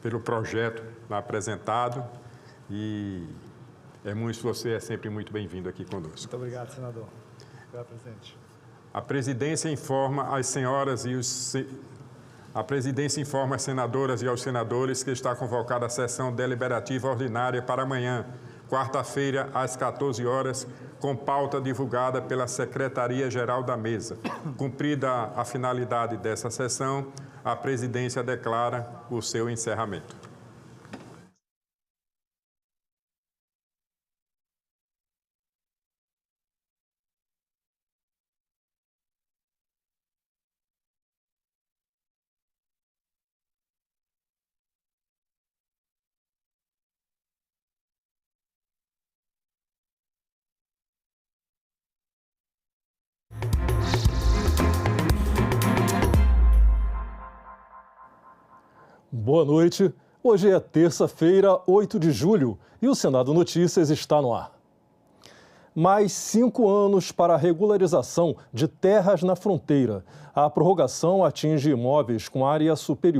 pelo projeto lá apresentado. E você é sempre muito bem-vindo aqui conosco. Muito obrigado, senador. Obrigado, presidente. A presidência informa as senhoras e A presidência informa as senadoras e aos senadores que está convocada a sessão deliberativa ordinária para amanhã, quarta-feira, às 14 horas, com pauta divulgada pela Secretaria-Geral da Mesa. Cumprida a finalidade dessa sessão, a presidência declara o seu encerramento. Boa noite. Hoje é terça-feira, 8 de julho, e o Senado Notícias está no ar. Mais 5 anos para a regularização de terras na fronteira. A prorrogação atinge imóveis com área superior